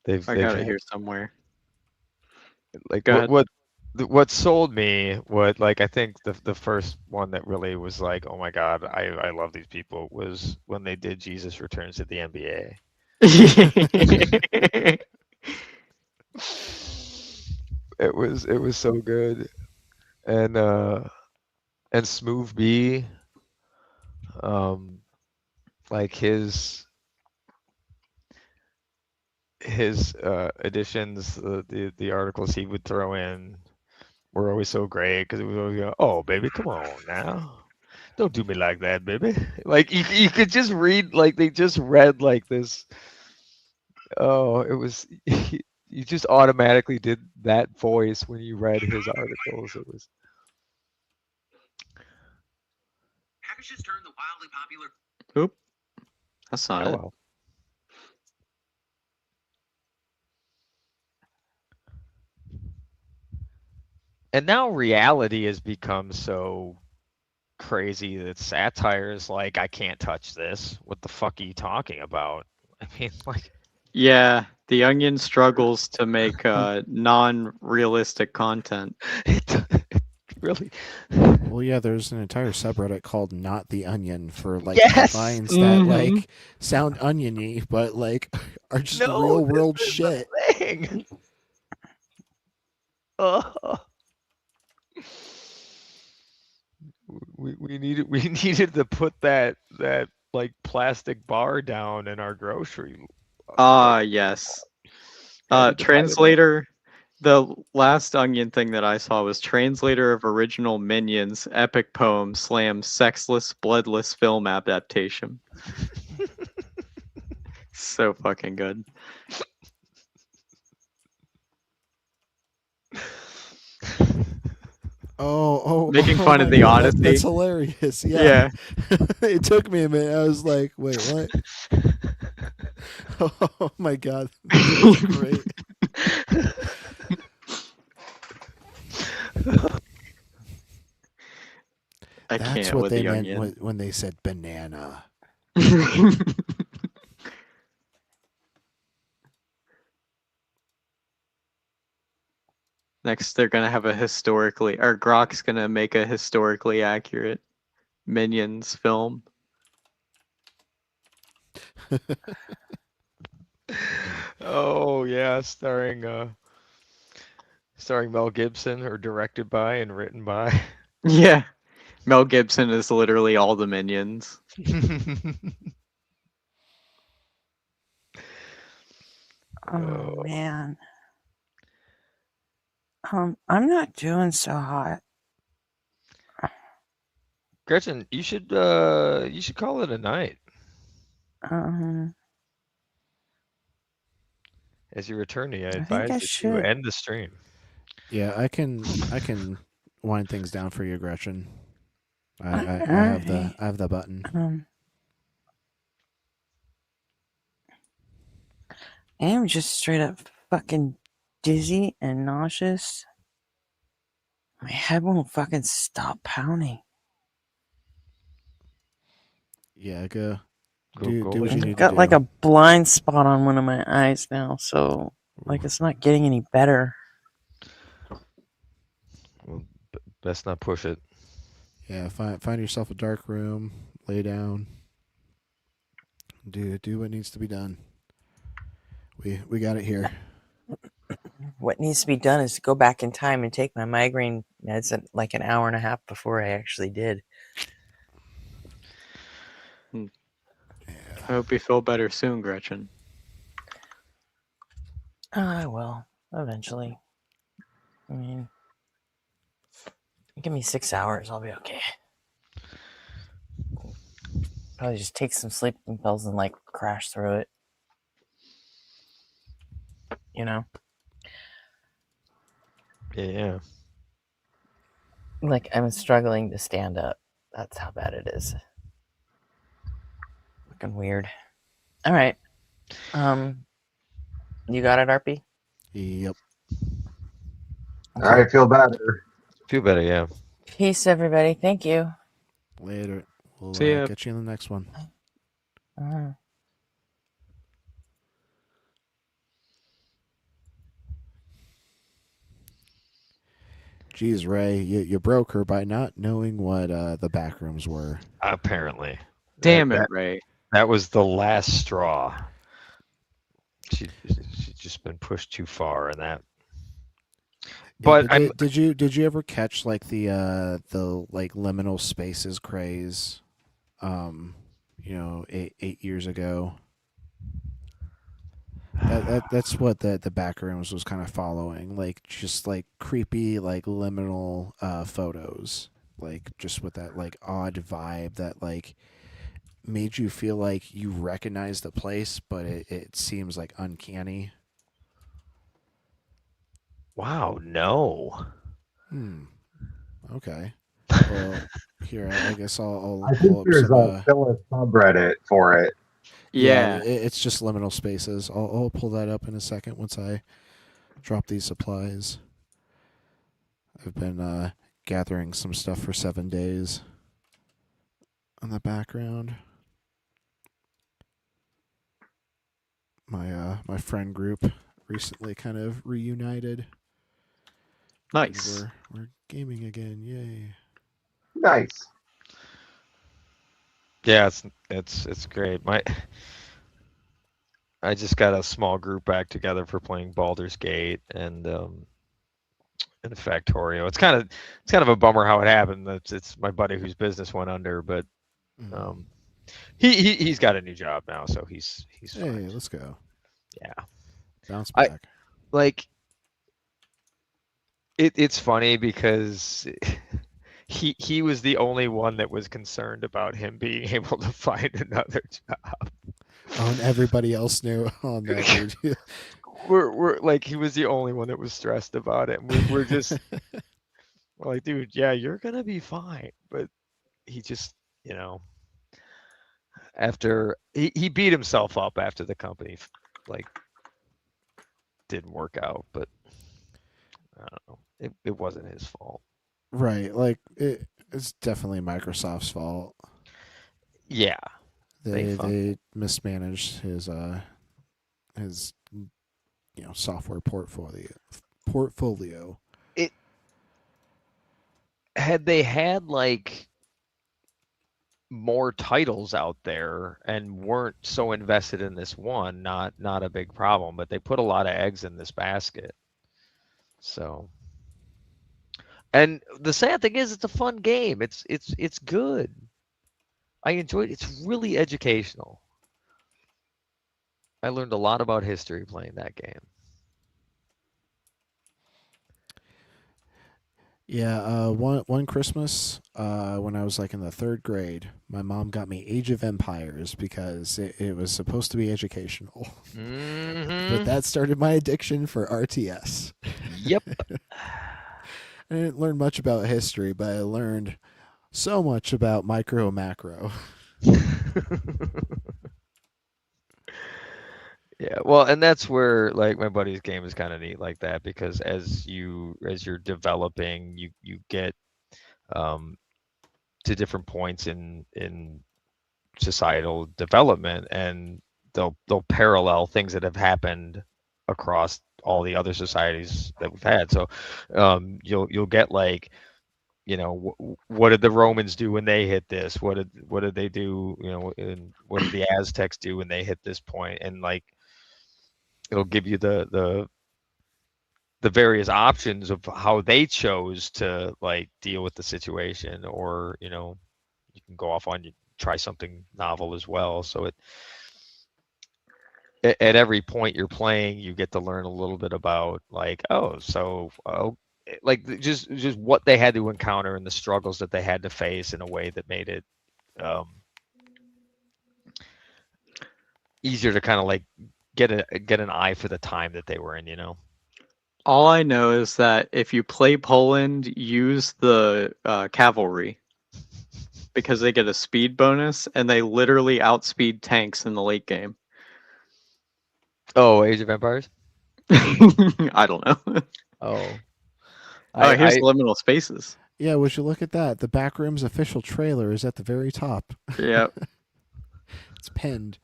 Speaker 10: they've
Speaker 20: got it
Speaker 10: had,
Speaker 20: here somewhere.
Speaker 10: like,
Speaker 20: Go ahead.
Speaker 10: what sold me, what, like, I think the first one that really was like, oh my God, I love these people, was when they did Jesus Returns to the NBA. It was so good. And Smooth B, like his additions, the articles he would throw in were always so great, because it was always, oh baby, come on now, don't do me like that, baby. Like you could just read, like they just read like this. Oh, it was you just automatically did that voice when you read his articles. It was.
Speaker 20: Oop. That's not
Speaker 10: Oh
Speaker 20: it.
Speaker 10: well. And now reality has become so crazy that satire is like, I can't touch this. What the fuck are you talking about? I mean, like,
Speaker 20: Yeah, The Onion struggles to make non-realistic content.
Speaker 10: really.
Speaker 6: Well, yeah, there's an entire subreddit called "Not the Onion" for like
Speaker 10: Yes!
Speaker 6: headlines that
Speaker 20: Mhm.
Speaker 6: like sound oniony, but like are just
Speaker 10: No,
Speaker 6: real world
Speaker 10: this is
Speaker 6: shit.
Speaker 10: the thing. Oh. We needed to put that like plastic bar down in our grocery.
Speaker 20: Yes.
Speaker 10: Had to divide it up.
Speaker 20: Translator. The last Onion thing that I saw was translator of original Minions epic poem slams sexless, bloodless film adaptation. So fucking good. Making fun of
Speaker 6: my
Speaker 20: the
Speaker 6: God,
Speaker 20: Odyssey.
Speaker 6: that's hilarious. Yeah.
Speaker 20: Yeah.
Speaker 6: It took me a minute. I was like, wait, what? Oh my God, that's great.
Speaker 20: I
Speaker 6: That's
Speaker 20: can't
Speaker 6: what
Speaker 20: with
Speaker 6: they
Speaker 20: the
Speaker 6: meant
Speaker 20: Onion.
Speaker 6: when they said banana.
Speaker 20: Next, they're gonna have Grok's gonna make a historically accurate Minions film.
Speaker 10: Oh yeah, starring Mel Gibson, or directed by and written by.
Speaker 20: Yeah. Mel Gibson is literally all the Minions.
Speaker 17: Oh man. I'm not doing so hot.
Speaker 10: Gretchen, you should call it a night. As you return to you, I
Speaker 17: think
Speaker 10: advise
Speaker 17: I
Speaker 10: that you
Speaker 17: should.
Speaker 10: end the stream.
Speaker 6: Yeah, I can wind things down for you, Gretchen. I
Speaker 17: Alright.
Speaker 6: have the button.
Speaker 17: I am just straight up fucking dizzy and nauseous. My head won't fucking stop pounding.
Speaker 6: Yeah, do what
Speaker 17: And
Speaker 6: you
Speaker 17: I've
Speaker 6: need to
Speaker 17: got
Speaker 6: do.
Speaker 17: like a blind spot on one of my eyes now, so like it's not getting any better.
Speaker 10: Well, best not push it.
Speaker 6: Yeah, find yourself a dark room, lay down, do what needs to be done. We got it here.
Speaker 17: What needs to be done is to go back in time and take my migraine Yeah, it's like an hour and a half before I actually did.
Speaker 20: I hope you feel better soon, Gretchen.
Speaker 17: I will eventually. I mean, give me 6 hours, I'll be okay. Probably just take some sleeping pills and like crash through it. You know?
Speaker 10: Yeah.
Speaker 17: Like I'm struggling to stand up. That's how bad it is. Looking weird. All right. You got it, RP?
Speaker 6: Yep.
Speaker 19: I feel better.
Speaker 10: Feel better, yeah.
Speaker 17: Peace, everybody. Thank you.
Speaker 6: Later. We'll
Speaker 20: See ya.
Speaker 6: get you in the next one. Geez, Ray, you broke her by not knowing what the back rooms were.
Speaker 10: Apparently.
Speaker 20: Damn it, Ray.
Speaker 10: That was the last straw. She's just been pushed too far in that. But
Speaker 6: did you ever catch like the like liminal spaces craze? You know, 8 years ago. That's what the backrooms was kind of following, like just like creepy like liminal photos, like just with that like odd vibe that like made you feel like you recognize the place, but it seems like uncanny.
Speaker 10: Wow, no.
Speaker 6: Okay. Well, here I guess I'll
Speaker 19: I
Speaker 6: pull
Speaker 19: think
Speaker 6: up
Speaker 19: there's
Speaker 6: some.
Speaker 19: still a subreddit for it.
Speaker 6: Yeah, it's just liminal spaces. I'll pull that up in a second once I drop these supplies. I've been gathering some stuff for 7 days in the background. My friend group recently kind of reunited.
Speaker 20: Nice.
Speaker 6: We're gaming again. Yay.
Speaker 19: Nice.
Speaker 10: Yeah, it's great. I just got a small group back together for playing Baldur's Gate and Factorio. It's kind of a bummer how it happened. It's my buddy whose business went under, but he's got a new job now, so he's fine.
Speaker 6: Hey, let's go.
Speaker 10: Yeah.
Speaker 6: Bounce back.
Speaker 10: It's funny because he was the only one that was concerned about him being able to find another job.
Speaker 6: Oh, and everybody else knew on that.
Speaker 10: we're like, he was the only one that was stressed about it. And we're just we're like, dude, yeah, you're gonna be fine. But he just, after he beat himself up after the company like didn't work out, but I don't know. It wasn't his fault.
Speaker 6: Right, like it's definitely Microsoft's fault.
Speaker 10: Yeah.
Speaker 6: They mismanaged his software portfolio.
Speaker 10: Had they had like more titles out there and weren't so invested in this one, not a big problem, but they put a lot of eggs in this basket. So, and the sad thing is, it's a fun game. It's good. I enjoyed it. It's really educational. I learned a lot about history playing that game.
Speaker 6: Yeah, one Christmas, when I was like in the 3rd grade, my mom got me Age of Empires because it was supposed to be educational. But that started my addiction for RTS.
Speaker 10: Yep.
Speaker 6: I didn't learn much about history, but I learned so much about micro and macro.
Speaker 10: Yeah, well, and that's where like my buddy's game is kind of neat like that, because as you're developing, you get to different points in societal development, and they'll parallel things that have happened across all the other societies that we've had. So you'll get like, what did the Romans do when they hit this? What did they do? And what did the Aztecs do when they hit this point? And like, it'll give you the the various options of how they chose to like deal with the situation, or you can go off on try something novel as well. So at every point you're playing, you get to learn a little bit about like, like just what they had to encounter and the struggles that they had to face in a way that made it easier to kind of like get an eye for the time that they were in.
Speaker 20: All I know is that if you play Poland, use the cavalry because they get a speed bonus and they literally outspeed tanks in the late game.
Speaker 10: Oh, Age of Empires?
Speaker 20: I don't know.
Speaker 10: Oh.
Speaker 20: Here's Liminal Spaces.
Speaker 6: Yeah, would you look at that? The Backrooms official trailer is at the very top.
Speaker 20: Yep.
Speaker 6: It's pinned.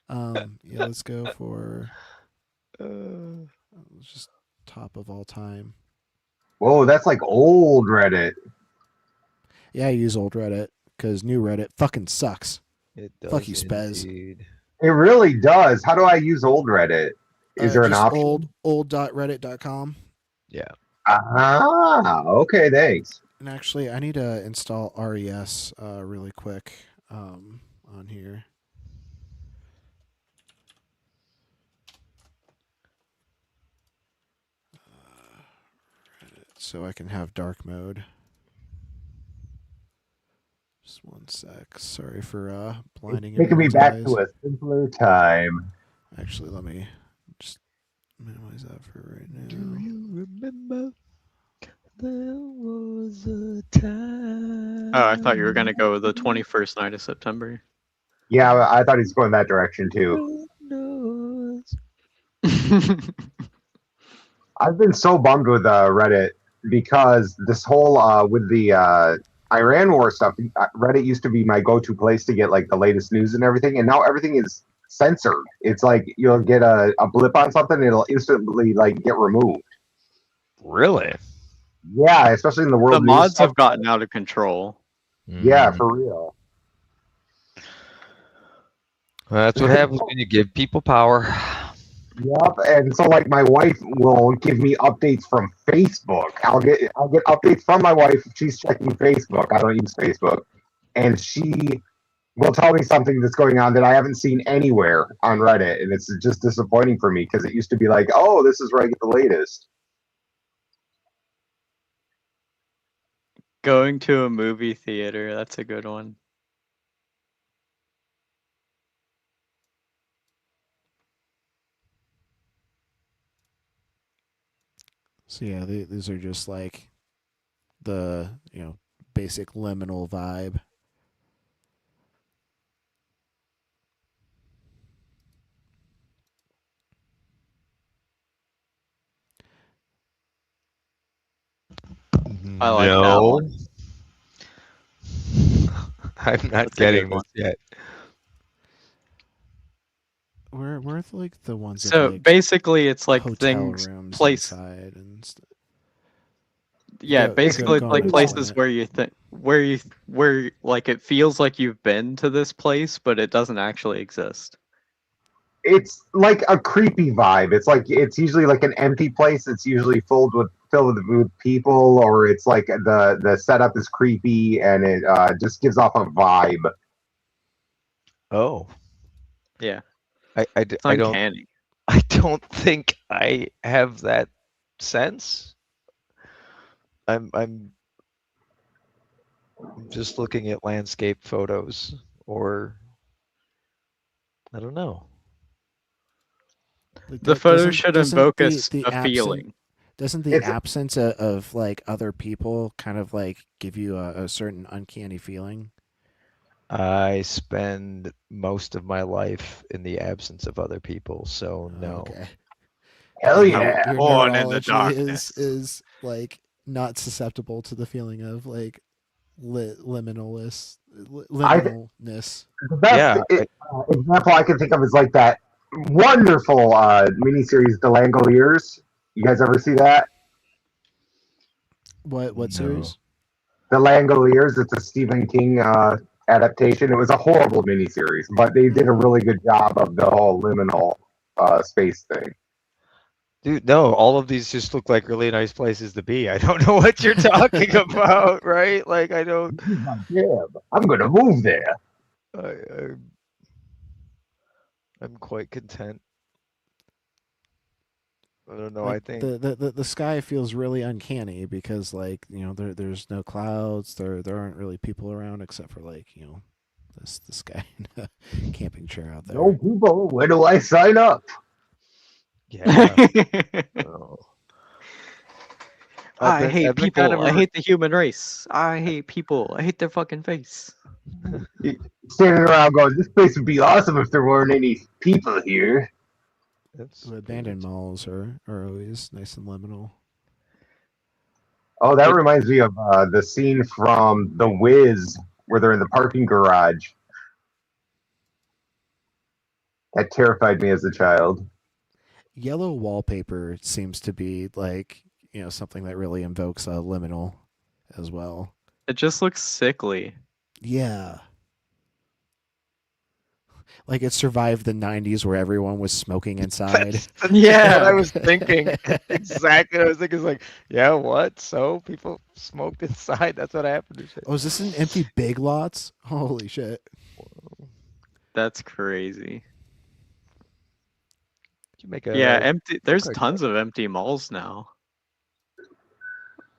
Speaker 6: Yeah, let's go for just top of all time.
Speaker 19: Whoa, that's like old Reddit.
Speaker 6: Yeah, I use old Reddit because new Reddit fucking sucks.
Speaker 10: It does.
Speaker 6: Fuck you, Spez.
Speaker 10: Indeed.
Speaker 19: It really does. How do I use old Reddit? Is there an
Speaker 6: just
Speaker 19: option?
Speaker 6: old.reddit.com.
Speaker 10: Yeah.
Speaker 19: Ah, okay, thanks.
Speaker 6: And actually, I need to install RES really quick on here. So I can have dark mode. Just one sec. Sorry for blinding
Speaker 19: Taking me back
Speaker 6: eyes.
Speaker 19: to a simpler time.
Speaker 6: Actually, let me just minimize that for right now.
Speaker 10: Do you remember there was a time?
Speaker 20: Oh, I thought you were gonna go with the 21st night of September.
Speaker 19: Yeah, I thought he's going that direction too. I've been so bummed with Reddit because this whole with the Iran war stuff. Reddit used to be my go-to place to get like the latest news and everything, and now everything is censored. It's like you'll get a blip on something, and it'll instantly like get removed.
Speaker 10: Really?
Speaker 19: Yeah, especially in the world.
Speaker 20: The mods have gotten out of control.
Speaker 19: Yeah, for real.
Speaker 10: Well, that's what happens when you give people power.
Speaker 19: Yep, and so like my wife will give me updates from Facebook. I'll get updates from my wife. She's checking Facebook. I don't use Facebook, and she will tell me something that's going on that I haven't seen anywhere on Reddit, and it's just disappointing for me because it used to be like, oh, this is where I get the latest.
Speaker 20: Going to a movie theater, that's a good one.
Speaker 6: So yeah, these are just like the basic liminal vibe.
Speaker 20: I like that one.
Speaker 10: I'm not
Speaker 20: That's a
Speaker 10: getting
Speaker 20: good
Speaker 10: this
Speaker 20: one.
Speaker 10: yet.
Speaker 6: Where are like the ones
Speaker 20: So
Speaker 6: with, like,
Speaker 20: basically, it's like
Speaker 6: hotel
Speaker 20: things
Speaker 6: rooms
Speaker 20: place.
Speaker 6: inside and stuff.
Speaker 20: Yeah,
Speaker 6: Go-
Speaker 20: basically
Speaker 6: go
Speaker 20: it's like
Speaker 6: and
Speaker 20: places
Speaker 6: explain it.
Speaker 20: where like it feels like you've been to this place, but it doesn't actually exist.
Speaker 19: It's like a creepy vibe. It's usually like an empty place. It's usually filled with people, or it's like the setup is creepy and it just gives off a vibe.
Speaker 10: Oh.
Speaker 20: Yeah.
Speaker 10: I don't
Speaker 20: uncanny.
Speaker 10: I don't think I have that sense. I'm just looking at landscape photos, or I don't know.
Speaker 6: Like,
Speaker 20: The photo
Speaker 6: doesn't-
Speaker 20: should
Speaker 6: doesn't
Speaker 20: invoke
Speaker 6: the-
Speaker 20: us
Speaker 6: the
Speaker 20: a
Speaker 6: absent-
Speaker 20: feeling.
Speaker 6: Doesn't the absence of like other people kind of like give you a certain uncanny feeling?
Speaker 10: I spend most of my life in the absence of other people, so no.
Speaker 6: Okay.
Speaker 19: Hell
Speaker 6: Your-
Speaker 19: yeah.
Speaker 6: Your
Speaker 20: Born in the
Speaker 6: neurology
Speaker 20: darkness.
Speaker 6: is like not susceptible to the feeling of like liminalness.
Speaker 19: The best example I can think of is like that wonderful miniseries, The Langoliers. You guys ever see that?
Speaker 6: What series?
Speaker 19: The Langoliers. It's a Stephen King adaptation. It was a horrible miniseries, but they did a really good job of the whole liminal space thing.
Speaker 10: Dude, no, all of these just look like really nice places to be. I don't know what you're talking about, right? Like I don't.
Speaker 19: Yeah, I'm gonna move there.
Speaker 10: I, I'm quite content. I don't know. I
Speaker 6: Like
Speaker 10: think
Speaker 6: the sky feels really uncanny because like there's no clouds, there aren't really people around except for like this guy in a camping chair out
Speaker 19: No
Speaker 6: there.
Speaker 19: people. Where do I sign up?
Speaker 10: yeah. Oh.
Speaker 20: I hate
Speaker 10: That's a kind
Speaker 20: people.
Speaker 10: of
Speaker 20: I
Speaker 10: a
Speaker 20: hate the human race. I hate people. I hate their fucking face.
Speaker 19: Standing around going, this place would be awesome if there weren't any people here.
Speaker 10: that's
Speaker 6: Abandoned malls are always nice and liminal.
Speaker 19: Oh, that
Speaker 20: It,
Speaker 19: reminds me of the scene from The Wiz where they're in the parking garage. That terrified me as a child.
Speaker 6: Yellow wallpaper seems to be like something that really invokes a liminal as well.
Speaker 20: it just looks sickly.
Speaker 6: Yeah. Like it survived the 90s where everyone was smoking inside.
Speaker 10: that's just what I
Speaker 20: Yeah.
Speaker 10: was thinking. Exactly. I was thinking, it's like, yeah, what? So people smoked inside. That's what happened. And shit.
Speaker 6: Oh, is this an empty Big Lots? Holy shit.
Speaker 20: That's crazy.
Speaker 10: You make
Speaker 20: Yeah,
Speaker 10: a
Speaker 20: empty.
Speaker 10: look
Speaker 20: There's
Speaker 10: like
Speaker 20: tons
Speaker 10: that.
Speaker 20: of empty malls now.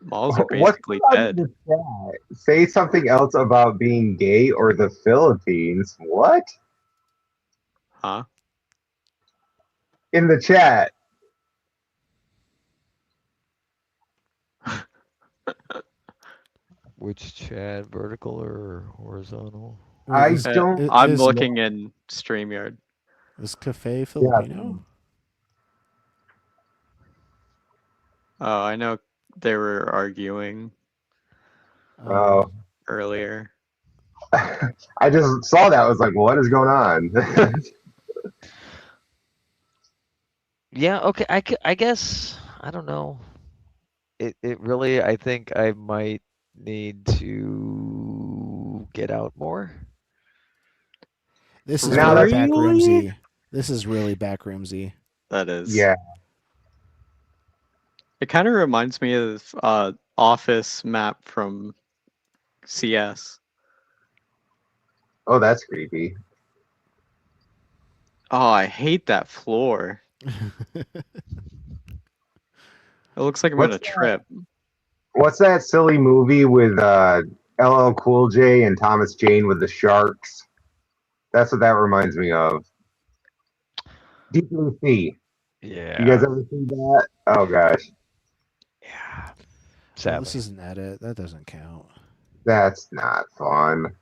Speaker 20: Malls are
Speaker 19: What's
Speaker 20: basically
Speaker 19: going on in
Speaker 20: dead.
Speaker 19: the chat? Say something else about being gay or the Philippines. What?
Speaker 20: Huh?
Speaker 19: In the chat.
Speaker 10: Which chat, vertical or horizontal?
Speaker 19: I
Speaker 6: Is
Speaker 19: don't
Speaker 20: I'm
Speaker 6: is
Speaker 20: looking in StreamYard.
Speaker 6: is Cafe
Speaker 19: yeah.
Speaker 6: Filipino?
Speaker 20: Oh, I know they were arguing
Speaker 6: Oh.
Speaker 19: Oh.
Speaker 20: earlier.
Speaker 19: I just saw that. I was like, what is going on?
Speaker 10: Yeah, okay. I guess I don't know. It really I think I might need to get out more.
Speaker 6: This is
Speaker 19: Now
Speaker 6: really
Speaker 19: that's
Speaker 20: Really?
Speaker 6: backroomsy. This is really backroomsy.
Speaker 20: That is.
Speaker 19: yeah.
Speaker 20: It kind of reminds me of Office map from CS.
Speaker 19: Oh, that's creepy.
Speaker 20: Oh, I hate that floor. It looks like I'm
Speaker 19: What's
Speaker 20: gonna trip.
Speaker 19: What's that silly movie with LL Cool J and Thomas Jane with the sharks? That's what that reminds me of. Deep Blue Sea. You guys
Speaker 10: Yeah.
Speaker 19: ever seen that? Oh gosh,
Speaker 10: Yeah.
Speaker 6: Well,
Speaker 10: Sadly.
Speaker 6: this is an edit. That doesn't count.
Speaker 19: that's not fun.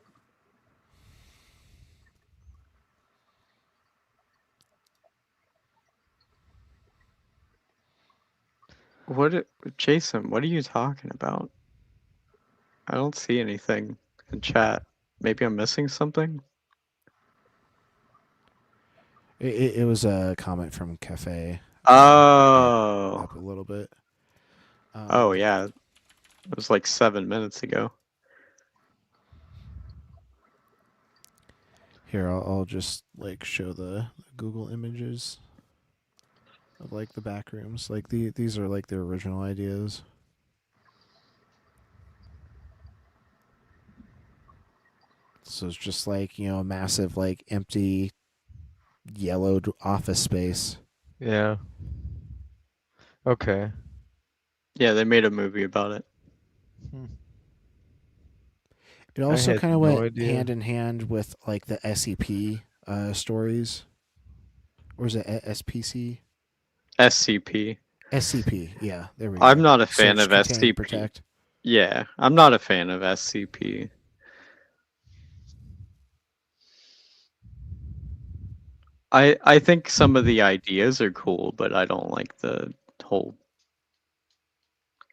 Speaker 20: Jason, what are you talking about? I don't see anything in chat. Maybe I'm missing something?
Speaker 6: It was a comment from Cafe.
Speaker 20: Oh.
Speaker 6: Up a little bit.
Speaker 20: Oh, yeah. It was like 7 minutes ago.
Speaker 6: Here, I'll just like show the Google images of like the back rooms. Like these are like the original ideas. So it's just like a massive like empty yellowed office space.
Speaker 10: Yeah. Okay.
Speaker 20: Yeah, they made a movie about it.
Speaker 6: It
Speaker 10: I
Speaker 6: also
Speaker 10: had
Speaker 6: kind of
Speaker 10: no
Speaker 6: went
Speaker 10: idea.
Speaker 6: hand in hand with like the SCP stories, or is it SPC?
Speaker 20: SCP.
Speaker 6: SCP. Yeah, there we
Speaker 20: I'm
Speaker 6: go.
Speaker 20: not a fan
Speaker 6: Search,
Speaker 20: of
Speaker 6: contain,
Speaker 20: SCP.
Speaker 6: protect.
Speaker 20: Yeah, I'm not a fan of SCP. I think some of the ideas are cool, but I don't like the whole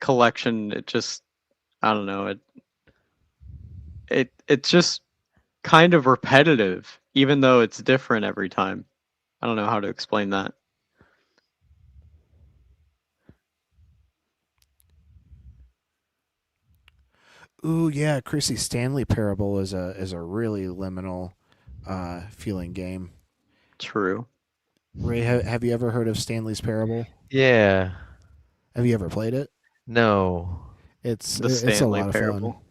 Speaker 20: collection. It just I don't know, it's just kind of repetitive, even though it's different every time. I don't know how to explain that.
Speaker 6: Ooh, yeah, Chrissy Stanley Parable is a really liminal feeling game.
Speaker 20: True.
Speaker 6: Ray, have you ever heard of Stanley's Parable?
Speaker 10: Yeah.
Speaker 6: Have you ever played it?
Speaker 10: No.
Speaker 20: The
Speaker 6: It's a
Speaker 20: Stanley
Speaker 6: lot of fun.
Speaker 20: Parable.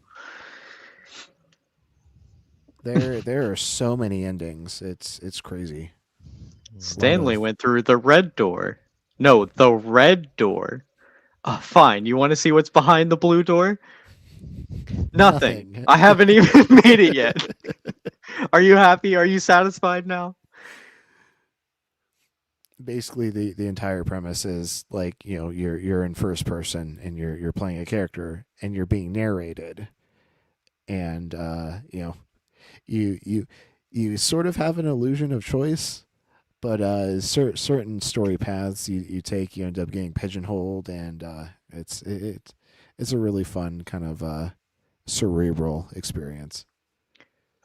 Speaker 6: There are so many endings. It's crazy. A lot
Speaker 20: Stanley
Speaker 6: of
Speaker 20: went through the red door. No, the red door. Oh, fine. You want to see what's behind the blue door? Nothing.
Speaker 6: nothing.
Speaker 20: I haven't even made it yet. Are you happy? Are you satisfied now?
Speaker 6: Basically, the entire premise is like, you know, you're in first person and you're playing a character and you're being narrated, and you know, you you sort of have an illusion of choice, but certain story paths you take, you end up getting pigeonholed, and it's a really fun kind of cerebral experience.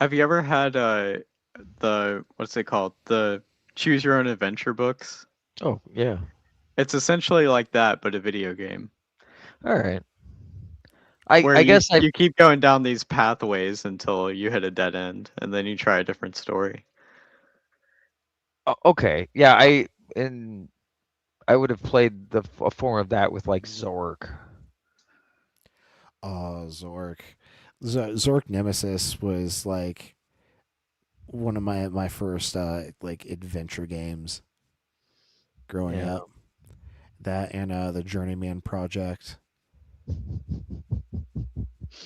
Speaker 20: Have you ever had the what's it called? The choose your own adventure books?
Speaker 10: Oh, yeah.
Speaker 20: It's essentially like that, but a video game.
Speaker 10: All right. I
Speaker 20: Where
Speaker 10: I guess I
Speaker 20: you keep going down these pathways until you hit a dead end, and then you try a different story.
Speaker 10: okay. Yeah, and I would have played a form of that with like Zork.
Speaker 6: Oh, Zork. Zork Nemesis was like one of my first like adventure games growing
Speaker 10: Yeah.
Speaker 6: up. That and the Journeyman Project.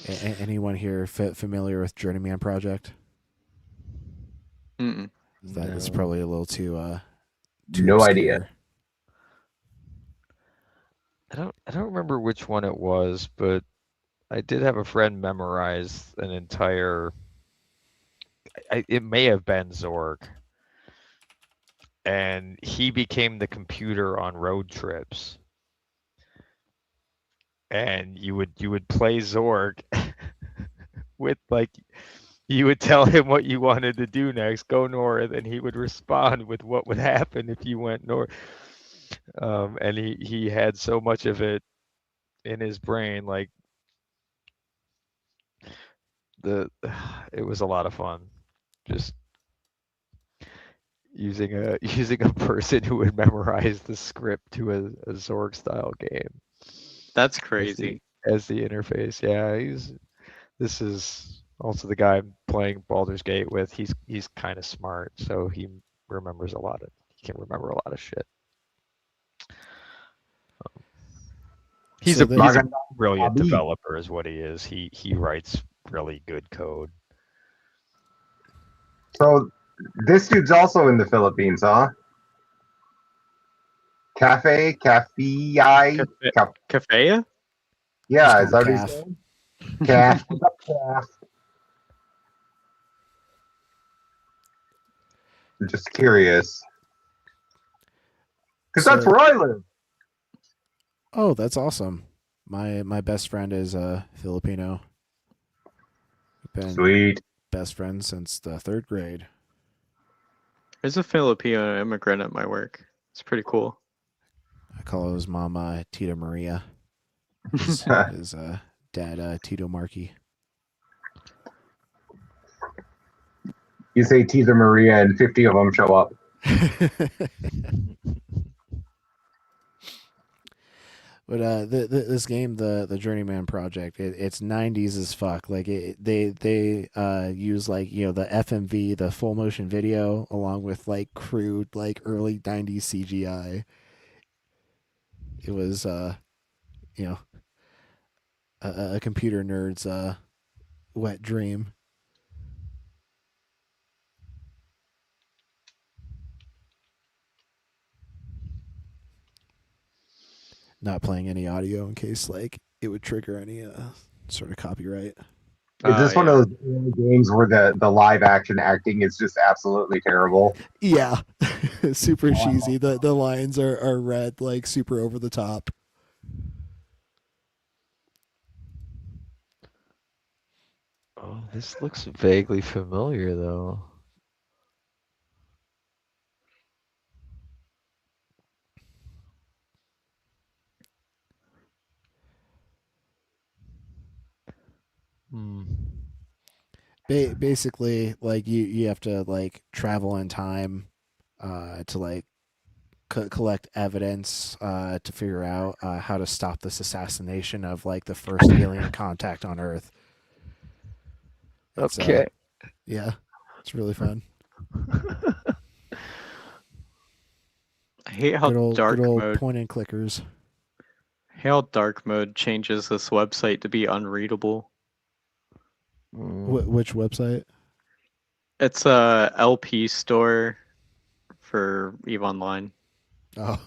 Speaker 6: Anyone here familiar with Journeyman Project?
Speaker 20: Mm-mm.
Speaker 6: That's
Speaker 10: No.
Speaker 6: probably a little too
Speaker 19: No idea.
Speaker 6: obscure.
Speaker 10: I don't remember which one it was, but I did have a friend memorize an entire. It may have been Zork, and he became the computer on road trips. And you would play Zork with like you would tell him what you wanted to do next, go north, and he would respond with what would happen if you went north. And he had so much of it in his brain, like the it was a lot of fun. Just using a person who would memorize the script to a Zorg style game
Speaker 20: That's
Speaker 10: as the
Speaker 20: crazy.
Speaker 10: as the interface. Yeah, this is also the guy I'm playing Baldur's Gate with. He's kind of smart, so he can remember a lot of shit.
Speaker 6: So
Speaker 10: He's a
Speaker 19: Maga
Speaker 10: brilliant
Speaker 19: Abi.
Speaker 10: developer is what he is. He writes really good code.
Speaker 19: So this dude's also in the Philippines, huh? Cafe, cafe,
Speaker 20: Cafea?
Speaker 6: just
Speaker 19: yeah,
Speaker 6: call
Speaker 19: is
Speaker 6: him
Speaker 19: that what he's
Speaker 6: Calf.
Speaker 19: saying? Calf, calf. I'm just curious because that's
Speaker 6: So
Speaker 19: where I live.
Speaker 6: oh, that's awesome. My best friend is Filipino. We've been
Speaker 19: Sweet.
Speaker 6: best friends since the third grade.
Speaker 20: There's a Filipino immigrant at my work. It's pretty cool.
Speaker 6: I call his mama Tita Maria. His dad Tito Markey.
Speaker 19: You say Teaser Maria, and 50 of them show up.
Speaker 6: But this game, the Journeyman Project, it's 90s as fuck. Like they use like, you know, the FMV, the full motion video, along with like crude like early 90s CGI. It was you know, a computer nerd's wet dream. Not playing any audio in case like it would trigger any sort of copyright.
Speaker 19: Is this one
Speaker 20: Yeah.
Speaker 19: of those games where the live action acting is just absolutely terrible?
Speaker 6: Yeah, super cheesy. The lines are read like super over the top.
Speaker 10: Oh, this looks vaguely familiar though. Hmm.
Speaker 6: Basically, like you have to like travel in time to like collect evidence to figure out how to stop this assassination of like the first alien contact on Earth. It's,
Speaker 10: Okay.
Speaker 6: yeah, it's really fun.
Speaker 20: I hate how dark
Speaker 6: good old
Speaker 20: mode.
Speaker 6: point and clickers.
Speaker 20: How dark mode changes this website to be unreadable.
Speaker 6: Which website?
Speaker 20: It's a LP store for EVE Online.
Speaker 6: Oh.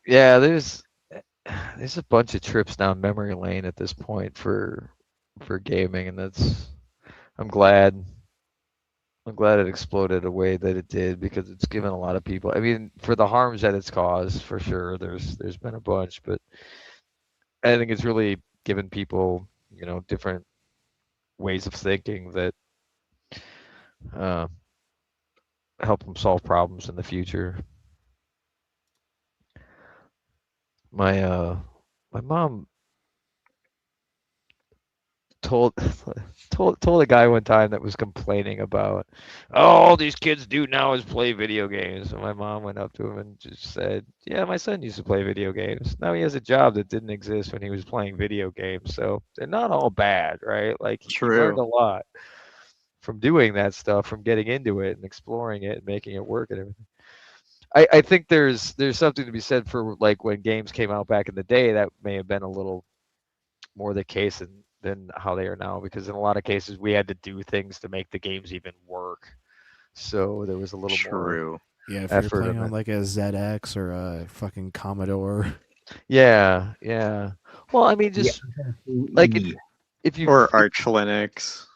Speaker 10: Yeah, there's a bunch of trips down memory lane at this point for gaming, and I'm glad it exploded the way that it did, because it's given a lot of people, I mean, for the harms that it's caused, for sure, there's been a bunch, but I think it's really given people, different ways of thinking that help them solve problems in the future. My mom told a guy one time that was complaining about, oh, all these kids do now is play video games. And my mom went up to him and just said, yeah, my son used to play video games. Now he has a job that didn't exist when he was playing video games. So they're not all bad, right? Like, he learned a lot from doing that stuff, from getting into it and exploring it and making it work and everything. I think there's something to be said for, like, when games came out back in the day, that may have been a little more the case than how they are now, because in a lot of cases we had to do things to make the games even work. So there was a little more
Speaker 6: Yeah, if
Speaker 10: effort
Speaker 6: you're playing
Speaker 10: in
Speaker 6: on
Speaker 10: it.
Speaker 6: like a ZX or a fucking Commodore.
Speaker 10: Yeah. Well, I mean, just like if you
Speaker 20: or Arch Linux.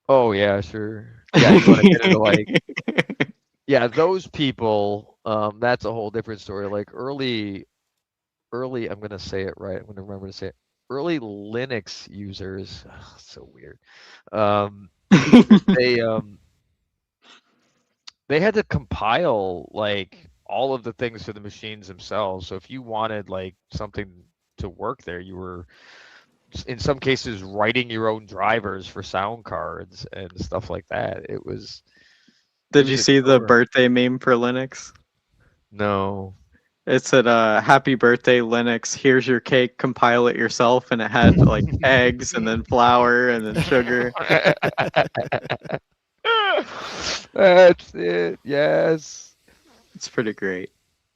Speaker 10: Oh yeah, sure. Yeah, you want to get into like yeah, those people. That's a whole different story. Like early. I'm gonna say it right. I'm gonna remember to say it. Early Linux users. So weird. They had to compile like all of the things for the machines themselves. So if you wanted like something to work there, you were in some cases writing your own drivers for sound cards and stuff like that. It was.
Speaker 20: Did you see the birthday meme for Linux?
Speaker 10: No.
Speaker 20: It said, happy birthday, Linux. Here's your cake. Compile it yourself. And it had like eggs and then flour and then sugar.
Speaker 10: That's it. Yes.
Speaker 20: It's pretty great.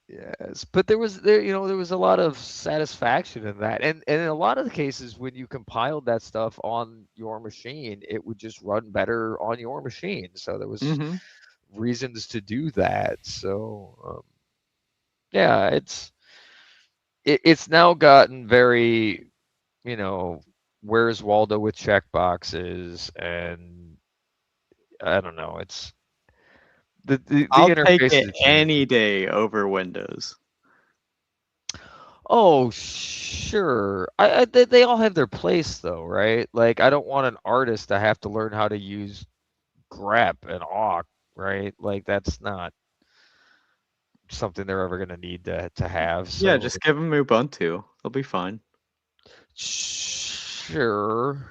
Speaker 10: Yes. But there was a lot of satisfaction in that. And in a lot of the cases when you compiled that stuff on your machine, it would just run better on your machine. So there was reasons to do that. So yeah, it's now gotten very, where's Waldo with checkboxes, and I don't know. It's the
Speaker 20: I'll take
Speaker 10: interface
Speaker 20: it any day over Windows.
Speaker 10: Oh, sure. They all have their place though, right? Like, I don't want an artist to have to learn how to use grep and awk, right? Like, that's not something they're ever going to need to have. So
Speaker 20: Yeah, just give them Ubuntu. They'll be fine.
Speaker 10: Sure.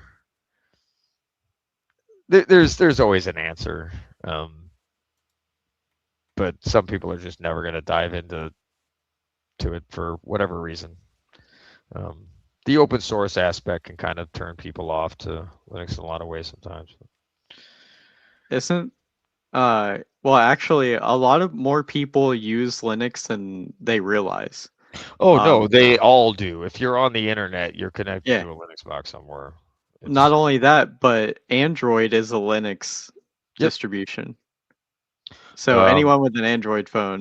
Speaker 10: There's always an answer. But some people are just never going to dive into it for whatever reason. The open source aspect can kind of turn people off to Linux in a lot of ways sometimes.
Speaker 20: Isn't well, actually, a lot of more people use Linux than they realize.
Speaker 10: Oh no, they all do. If you're on the internet, you're connected to a Linux box somewhere.
Speaker 20: Not only that, but Android is a Linux distribution. So anyone with an Android phone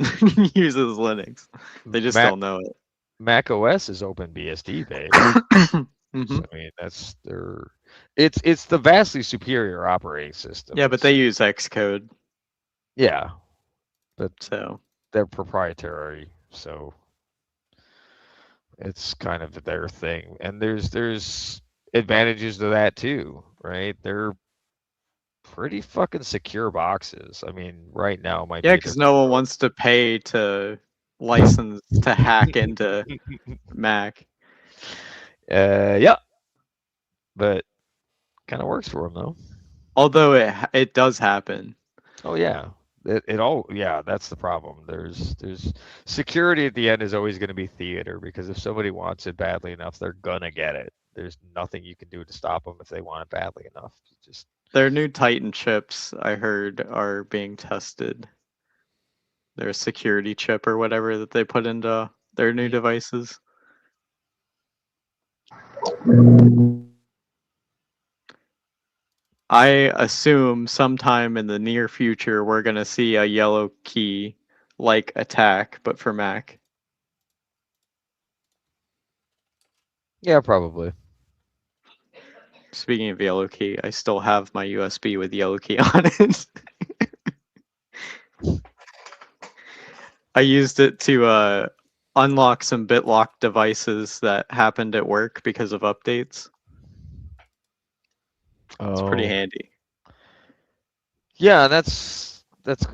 Speaker 20: uses Linux. They just don't know it.
Speaker 10: Mac OS is OpenBSD based. So, I mean, it's the vastly superior operating system.
Speaker 20: Yeah, but they use Xcode.
Speaker 10: Yeah, but
Speaker 20: so
Speaker 10: they're proprietary, so it's kind of their thing. And there's advantages to that too, right? They're pretty fucking secure boxes. I mean, right now might be
Speaker 20: because no one wants to pay to license to hack into Mac.
Speaker 10: Yeah, but kind of works for them though.
Speaker 20: Although it does happen.
Speaker 10: Oh yeah. It all yeah, that's the problem. There's security at the end is always going to be theater, because if somebody wants it badly enough, they're gonna get it. There's nothing you can do to stop them if they want it badly enough. Just
Speaker 20: Their new Titan chips, I heard, are being tested. Their security chip or whatever that they put into their new devices. I assume sometime in the near future we're going to see a yellow key like attack, but for Mac.
Speaker 10: yeah, probably.
Speaker 20: Speaking of yellow key, I still have my USB with yellow key on it. I used it to unlock some BitLock devices that happened at work because of updates. It's pretty
Speaker 10: Oh.
Speaker 20: handy.
Speaker 10: Yeah, that's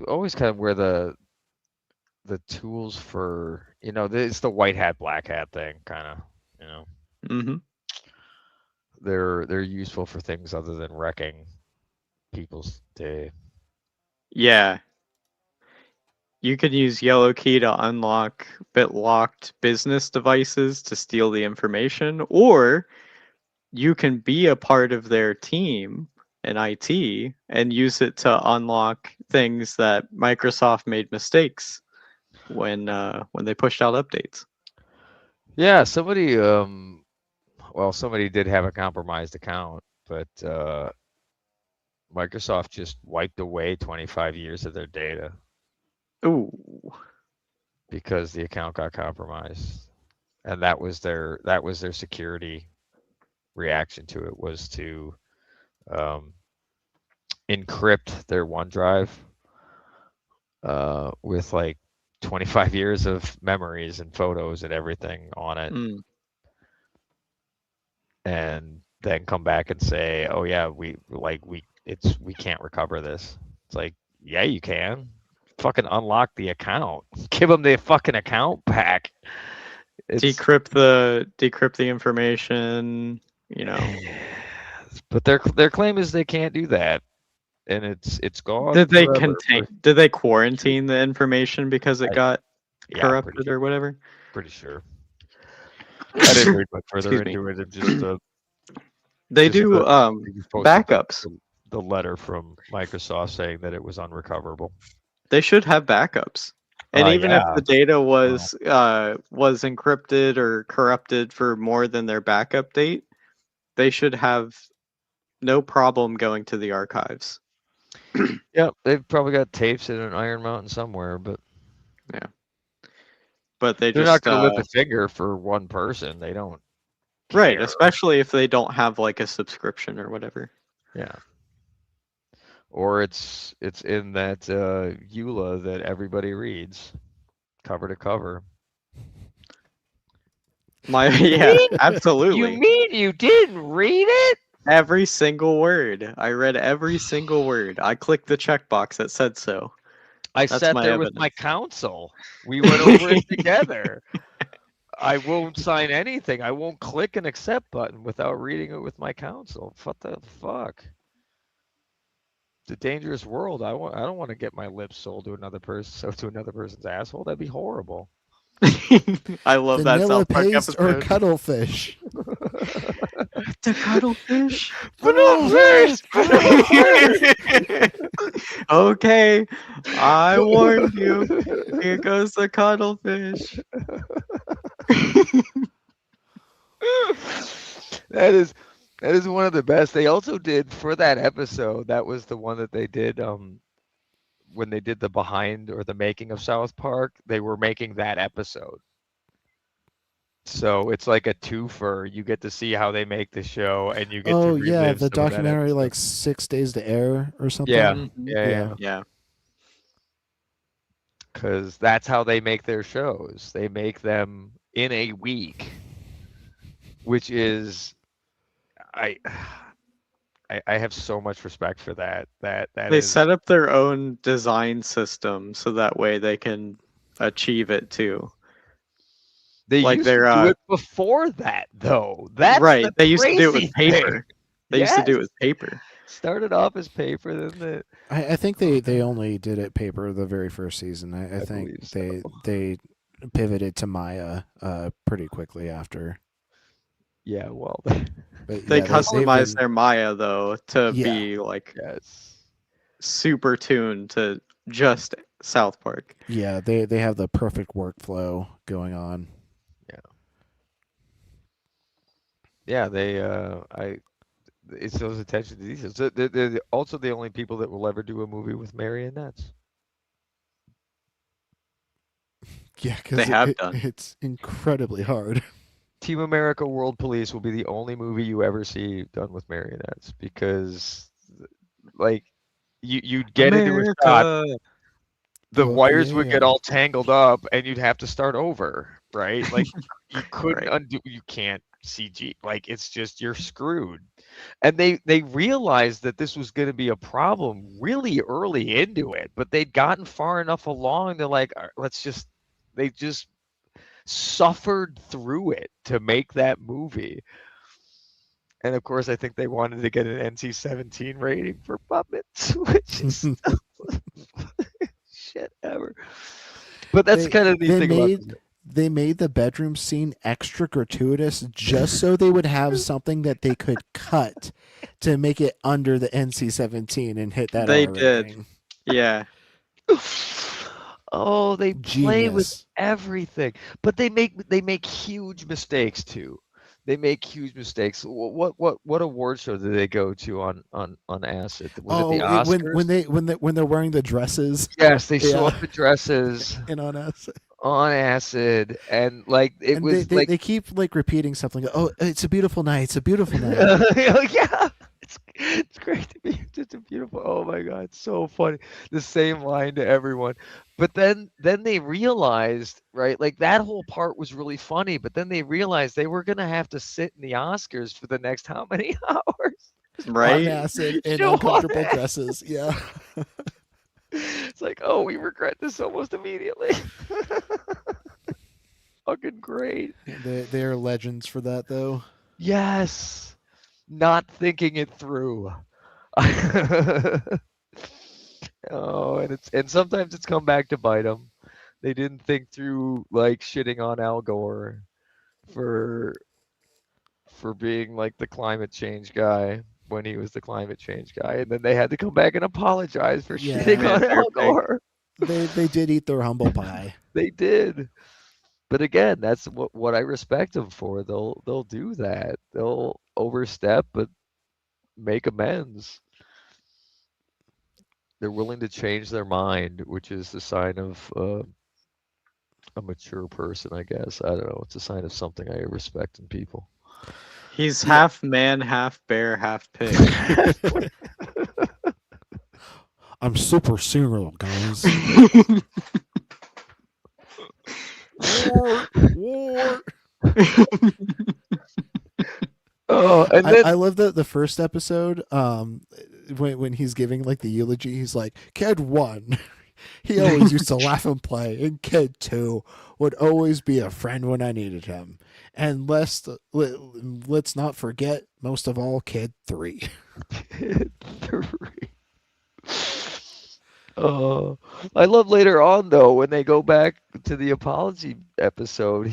Speaker 10: always kind of where the tools for, it's the white hat black hat thing, kind of,
Speaker 20: Mm-hmm.
Speaker 10: They're useful for things other than wrecking people's day.
Speaker 20: Yeah. You could use yellow key to unlock BitLocked business devices to steal the information, or you can be a part of their team in IT and use it to unlock things that Microsoft made mistakes when they pushed out updates.
Speaker 10: Yeah, somebody somebody did have a compromised account, but Microsoft just wiped away 25 years of their data.
Speaker 20: Ooh.
Speaker 10: Because the account got compromised. And that was their security reaction to it, was to encrypt their OneDrive with like 25 years of memories and photos and everything on it. And then come back and say, oh yeah, we can't recover this. It's like, yeah, you can. Fucking unlock the account. Give them the fucking account back.
Speaker 20: Decrypt the information,
Speaker 10: But their claim is they can't do that, and it's gone.
Speaker 20: Did they
Speaker 10: forever.
Speaker 20: Did they quarantine the information because it got
Speaker 10: Yeah,
Speaker 20: corrupted or whatever?
Speaker 10: Pretty sure. I didn't read much further
Speaker 20: Excuse me.
Speaker 10: into it. It just
Speaker 20: They
Speaker 10: just
Speaker 20: do
Speaker 10: they just posted
Speaker 20: backups.
Speaker 10: The letter from Microsoft saying that it was unrecoverable.
Speaker 20: They should have backups. And even if
Speaker 10: Yeah.
Speaker 20: the data was encrypted or corrupted for more than their backup date, they should have no problem going to the archives.
Speaker 10: Yeah, they've probably got tapes in an Iron Mountain somewhere, but
Speaker 20: yeah. But they're
Speaker 10: not
Speaker 20: just
Speaker 10: going to lift a finger for one person. They don't.
Speaker 20: Right,
Speaker 10: care.
Speaker 20: especially if they don't have like a subscription or whatever.
Speaker 10: Yeah. Or it's in that EULA that everybody reads, cover to cover.
Speaker 20: Yeah, absolutely.
Speaker 10: You mean you didn't read it?
Speaker 20: Every single word. I read every single word. I clicked the checkbox that said so.
Speaker 10: I
Speaker 20: That's
Speaker 10: sat
Speaker 20: my
Speaker 10: there
Speaker 20: evidence.
Speaker 10: with my counsel. We went over it together. I won't sign anything. I won't click an accept button without reading it with my counsel. What the fuck? It's a dangerous world. I don't want to get my lips sold to another person, to another person's asshole. That'd be horrible.
Speaker 20: I love that
Speaker 6: Vanilla
Speaker 20: South Park
Speaker 6: paste
Speaker 20: episode.
Speaker 6: or cuttlefish?
Speaker 20: The cuttlefish. Okay, I warned you. Here goes the cuttlefish.
Speaker 10: That is one of the best. They also did for that episode. That was the one that they did when they did the behind or the making of South Park. They were making that episode. So it's like a twofer. You get to see how they make the show, and you get to relive
Speaker 6: the
Speaker 10: some of that
Speaker 6: documentary
Speaker 10: episode.
Speaker 6: like 6 Days to Air or something.
Speaker 10: Yeah. Because that's how they make their shows. They make them in a week, which is, I have so much respect for that.
Speaker 20: They set up their own design system so that way they can achieve it too.
Speaker 10: They
Speaker 20: like
Speaker 10: used to do it before that, though. That's
Speaker 20: right.
Speaker 10: the
Speaker 20: They used to do it
Speaker 10: crazy
Speaker 20: with paper.
Speaker 10: thing.
Speaker 20: They used to do it
Speaker 10: Yes.
Speaker 20: with paper.
Speaker 10: Started off as paper, then the
Speaker 6: I think they only did it paper the very first season. I think
Speaker 10: believe so.
Speaker 6: they pivoted to Maya pretty quickly after.
Speaker 10: Yeah, well,
Speaker 6: But
Speaker 20: They
Speaker 6: yeah, they've
Speaker 20: customized
Speaker 6: been
Speaker 20: their Maya though to
Speaker 6: yeah.
Speaker 20: be like
Speaker 10: yes.
Speaker 20: super tuned to just South Park.
Speaker 6: Yeah, they have the perfect workflow going on.
Speaker 10: Yeah, it's those attention to details. They're also the only people that will ever do a movie with marionettes.
Speaker 6: Yeah,
Speaker 20: They
Speaker 6: because
Speaker 20: have done.
Speaker 6: it's incredibly hard.
Speaker 10: Team America World Police will be the only movie you ever see done with marionettes because, like, you'd get into a shot,
Speaker 20: America.
Speaker 10: the
Speaker 6: Fuck
Speaker 10: wires would get
Speaker 6: yeah.
Speaker 10: all tangled up, and you'd have to start over, right? Like, you couldn't
Speaker 20: Right.
Speaker 10: undo. You can't CG. Like, it's just you're screwed. And they realized that this was going to be a problem really early into it, but they'd gotten far enough along. They're like, "All right, let's just." They just suffered through it to make that movie. And of course, I think they wanted to get an NC-17 rating for puppets, which is shit ever. But that's
Speaker 6: They
Speaker 10: kind of the neat
Speaker 6: they
Speaker 10: thing about
Speaker 6: made
Speaker 10: it.
Speaker 6: they made the bedroom scene extra gratuitous just so they would have something that they could cut to make it under the NC-17 and hit that
Speaker 20: They
Speaker 6: R
Speaker 20: did.
Speaker 6: rating.
Speaker 20: Yeah.
Speaker 10: Oh, they play with
Speaker 6: Genius.
Speaker 10: everything, but they make huge mistakes too. They make huge mistakes. What award show did they go to on Acid? Was it the
Speaker 6: Oh,
Speaker 10: Oscars?
Speaker 6: when they're wearing the dresses.
Speaker 10: Yes, they sew
Speaker 6: Yeah.
Speaker 10: up the dresses
Speaker 6: And on us.
Speaker 10: on acid, and like it
Speaker 6: And
Speaker 10: was like
Speaker 6: they keep like repeating something. Oh, it's a beautiful night. It's a beautiful night.
Speaker 10: yeah, it's great to be just a beautiful. Oh my god, it's so funny. The same line to everyone, but then they realized, right, like that whole part was really funny, but then they realized they were gonna have to sit in the Oscars for the next how many hours?
Speaker 6: On
Speaker 20: Right?
Speaker 6: acid in
Speaker 10: Show on
Speaker 6: uncomfortable
Speaker 10: acid.
Speaker 6: dresses. Yeah.
Speaker 10: It's like, oh, we regret this almost immediately. Fucking great.
Speaker 6: They're legends for that though.
Speaker 10: Yes. Not thinking it through. Oh, and sometimes it's come back to bite them. They didn't think through like shitting on Al Gore for being like the climate change guy when he was the climate change guy, and then they had to come back and apologize for shitting
Speaker 6: Yeah.
Speaker 10: on
Speaker 20: Man,
Speaker 10: Al
Speaker 20: Bear Pig.
Speaker 10: Gore.
Speaker 6: They did eat their humble pie.
Speaker 10: They did. But again, that's what I respect them for. They'll do that. They'll overstep but make amends. They're willing to change their mind, which is the sign of a mature person, I guess. I don't know. It's a sign of something I respect in people.
Speaker 20: He's
Speaker 6: Yeah.
Speaker 20: half man, half bear, half pig.
Speaker 6: I'm super serial, guys. War.
Speaker 10: Oh, and then
Speaker 6: I love the first episode. When he's giving like the eulogy, he's like, "Kid 1, he always used to laugh and play, and Kid 2 would always be a friend when I needed him, and let's not forget, most of all, Kid 3."
Speaker 10: 3. Oh, I love later on though when they go back to the apology episode.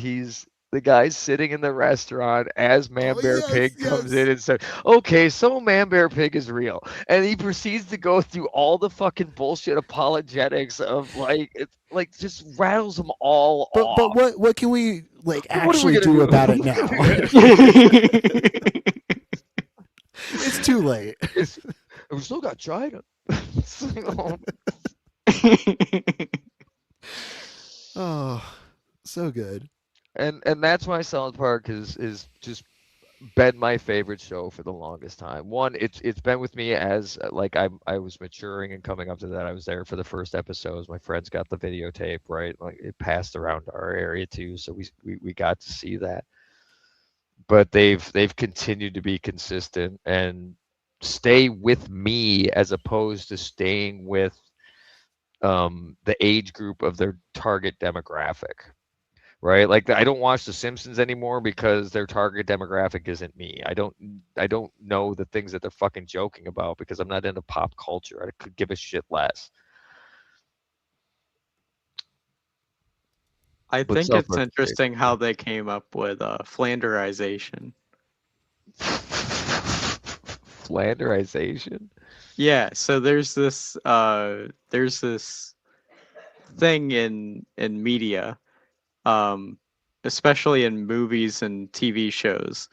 Speaker 10: The guy's sitting in the restaurant as Man
Speaker 6: Oh,
Speaker 10: Bear
Speaker 6: yes,
Speaker 10: Pig comes
Speaker 6: yes.
Speaker 10: in and says, "Okay, so Man Bear Pig is real," and he proceeds to go through all the fucking bullshit apologetics of like it's like just rattles them all
Speaker 6: But
Speaker 10: off.
Speaker 6: what can we like
Speaker 10: What are we
Speaker 6: actually
Speaker 10: gonna
Speaker 6: do
Speaker 10: do?
Speaker 6: about it now? It's too late.
Speaker 10: We still got China.
Speaker 6: Oh, so good.
Speaker 10: And that's why South Park is just been my favorite show for the longest time. One, it's been with me as like I was maturing and coming up to that. I was there for the first episodes. My friends got the videotape, right? Like it passed around our area too, so we got to see that. But they've continued to be consistent and stay with me as opposed to staying with the age group of their target demographic. right? Like I don't watch The Simpsons anymore because their target demographic isn't me. I don't know the things that they're fucking joking about because I'm not into pop culture. I could give a shit less.
Speaker 20: I
Speaker 10: But
Speaker 20: think
Speaker 10: South
Speaker 20: it's
Speaker 10: Park's great.
Speaker 20: interesting how they came up with Flanderization.
Speaker 10: Flanderization?
Speaker 20: Yeah, so there's this thing in media, um, especially in movies and TV shows,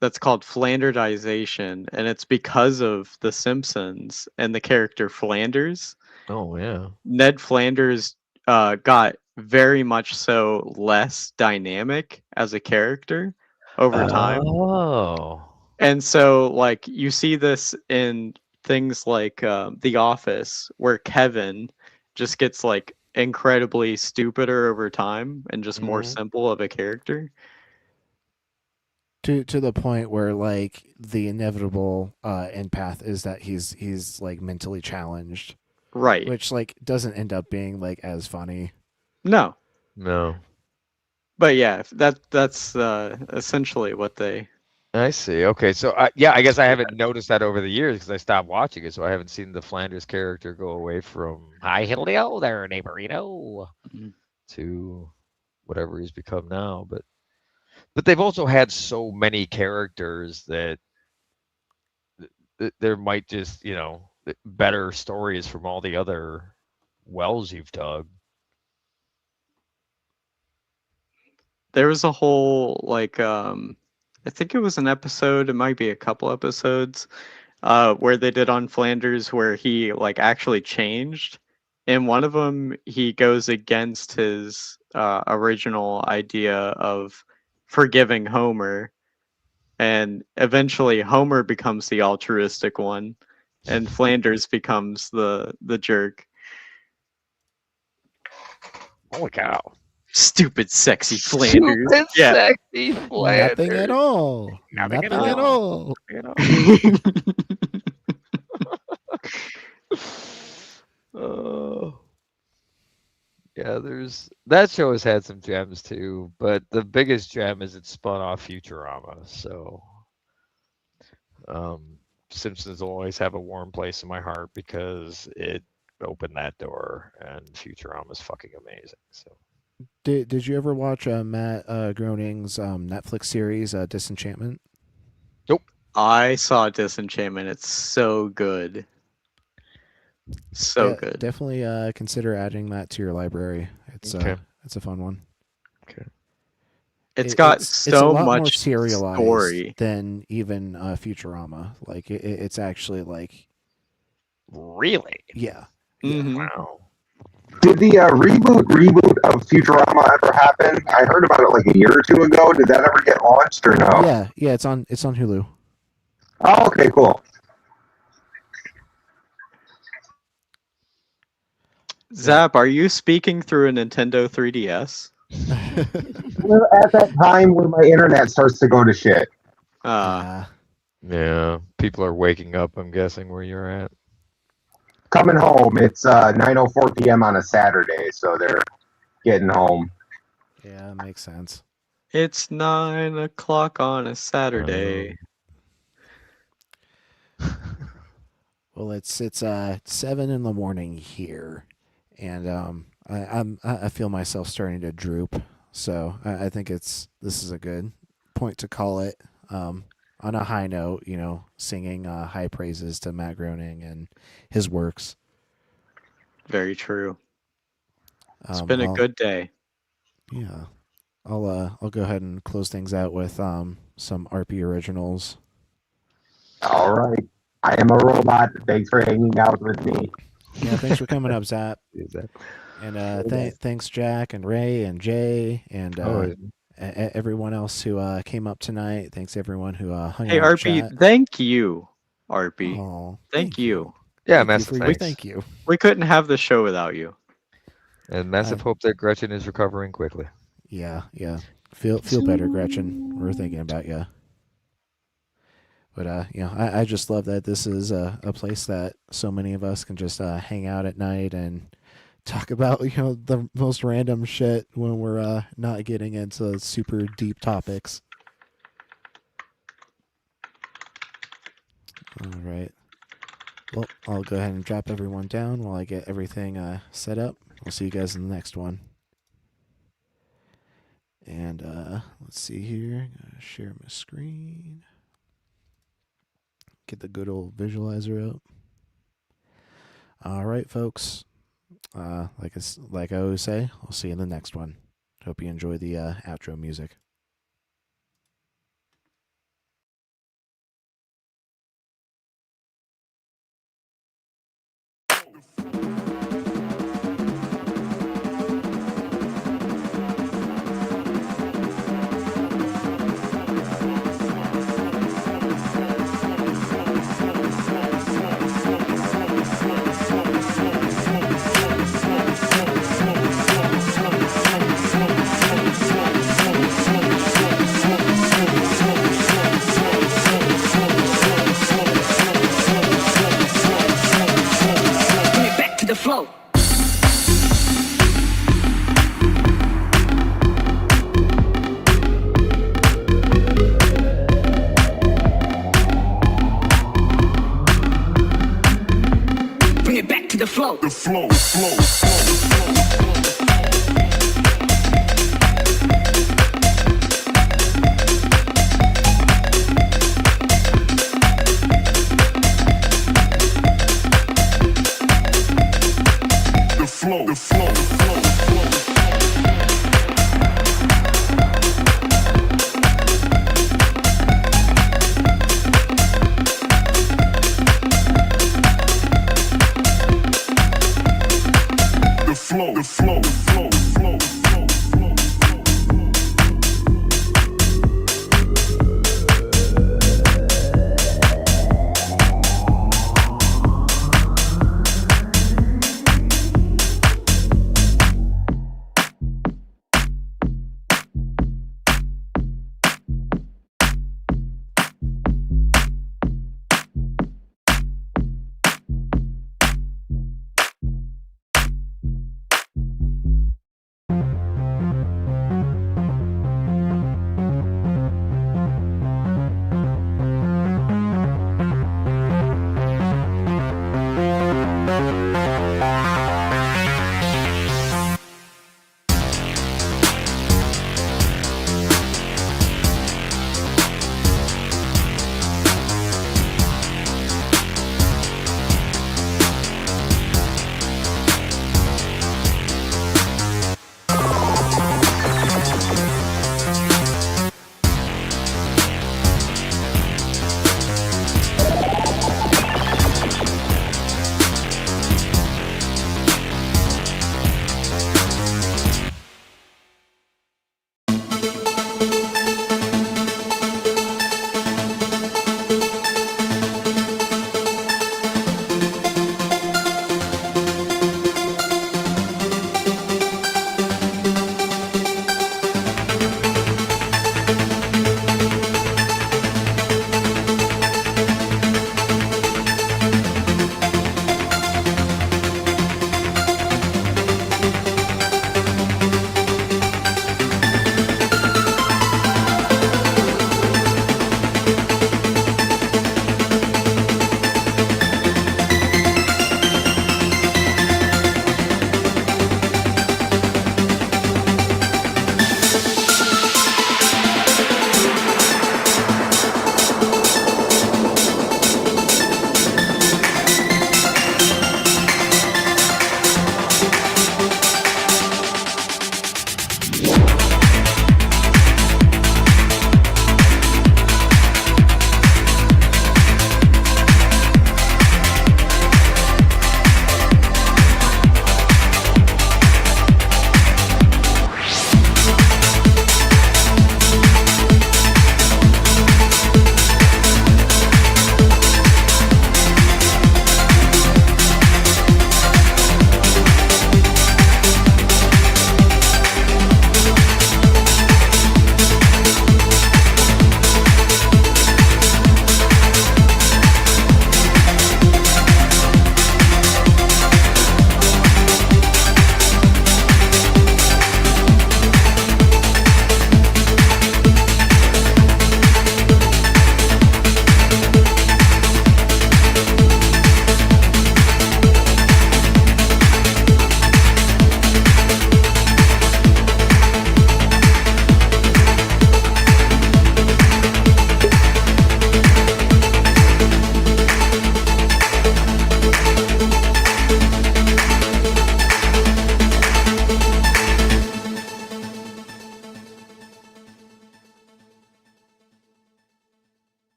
Speaker 20: that's called Flanderization, and it's because of The Simpsons and the character Flanders.
Speaker 10: Oh yeah.
Speaker 20: Ned Flanders got very much so less dynamic as a character over time.
Speaker 10: Oh.
Speaker 20: And so, like, you see this in things like The Office, where Kevin just gets like incredibly stupider over time and just more
Speaker 10: Mhm.
Speaker 20: simple of a character.
Speaker 6: To the point where like the inevitable end path is that he's like mentally challenged,
Speaker 20: Right.
Speaker 6: which like doesn't end up being like as funny.
Speaker 20: No.
Speaker 10: No.
Speaker 20: But yeah, that's essentially what they.
Speaker 10: I see. Okay, so yeah, I guess I haven't noticed that over the years because I stopped watching it, so I haven't seen the Flanders character go away from "Hi, hello there, neighborino" to whatever he's become now. But they've also had so many characters that there might just better stories from all the other wells you've dug.
Speaker 20: There was a whole like I think it was an episode, it might be a couple episodes, where they did on Flanders where he like actually changed. In one of them, he goes against his original idea of forgiving Homer, and eventually Homer becomes the altruistic one, and Flanders becomes the jerk.
Speaker 10: Holy cow!
Speaker 20: Stupid, sexy Flanders.
Speaker 10: Stupid,
Speaker 20: Yeah.
Speaker 10: sexy Flanders.
Speaker 6: Nothing at all.
Speaker 10: Nothing at
Speaker 6: Nothing at
Speaker 10: all.
Speaker 6: all.
Speaker 10: Nothing at all. Oh. Yeah, that show has had some gems too, but the biggest gem is it spun off Futurama. So, Simpsons will always have a warm place in my heart because it opened that door, and Futurama is fucking amazing. So,
Speaker 6: Did you ever watch Matt Groening's Netflix series Disenchantment?
Speaker 10: Nope.
Speaker 20: I saw Disenchantment. It's so good. So good.
Speaker 6: Definitely consider adding that to your library. It's
Speaker 10: Okay.
Speaker 6: it's a fun one.
Speaker 10: Okay.
Speaker 20: It's got
Speaker 6: it's a
Speaker 20: so
Speaker 6: lot more
Speaker 20: much
Speaker 6: serialized
Speaker 20: story.
Speaker 6: than even Futurama. Like it's actually like
Speaker 10: really,
Speaker 6: yeah.
Speaker 10: Wow.
Speaker 19: Did the reboot of Futurama ever happen? I heard about it like a year or two ago. Did that ever get launched or no?
Speaker 6: Yeah, it's on Hulu.
Speaker 19: Oh, okay, cool.
Speaker 20: Zap, are you speaking through a Nintendo 3DS?
Speaker 19: We're at that time when my internet starts to go to shit.
Speaker 10: Yeah, people are waking up, I'm guessing, where you're at.
Speaker 19: Coming home. It's 9:04 p.m. on a Saturday, so they're getting home.
Speaker 6: Yeah, that makes sense.
Speaker 20: It's 9 o'clock on a Saturday.
Speaker 6: Well, it's 7 in the morning here, and I feel myself starting to droop. So I think this is a good point to call it. On a high note, singing high praises to Matt Groening and his works.
Speaker 20: Very true. It's been a good day.
Speaker 6: Yeah, I'll go ahead and close things out with some RP originals.
Speaker 19: All right. I am a robot. Thanks for hanging out with me.
Speaker 6: Yeah, thanks for coming up, Zap. And thanks Jack and Ray and Jay and everyone else who came up tonight. Thanks everyone who hung
Speaker 20: Hey,
Speaker 6: out. in
Speaker 20: RP,
Speaker 6: chat.
Speaker 20: thank you. RP.
Speaker 6: Oh,
Speaker 20: thank you.
Speaker 10: Yeah,
Speaker 6: Thank you
Speaker 10: massive
Speaker 6: for your
Speaker 10: thanks.
Speaker 6: thank you.
Speaker 20: We couldn't have the show without you.
Speaker 10: And massive hope that Gretchen is recovering quickly.
Speaker 6: Yeah. Feel better, Gretchen. We're thinking about you. But I just love that this is a place that so many of us can just hang out at night and talk about the most random shit when we're not getting into super deep topics. All right. Well, I'll go ahead and drop everyone down while I get everything set up. I'll see you guys in the next one. And let's see here. Share my screen. Get the good old visualizer up. All right, folks. Like I always say, I'll see you in the next one. Hope you enjoy the outro music.
Speaker 1: Flow. Bring it back to the flow. The flow, flow, flow, flow, the flow, flow, flow. The flow, the flow.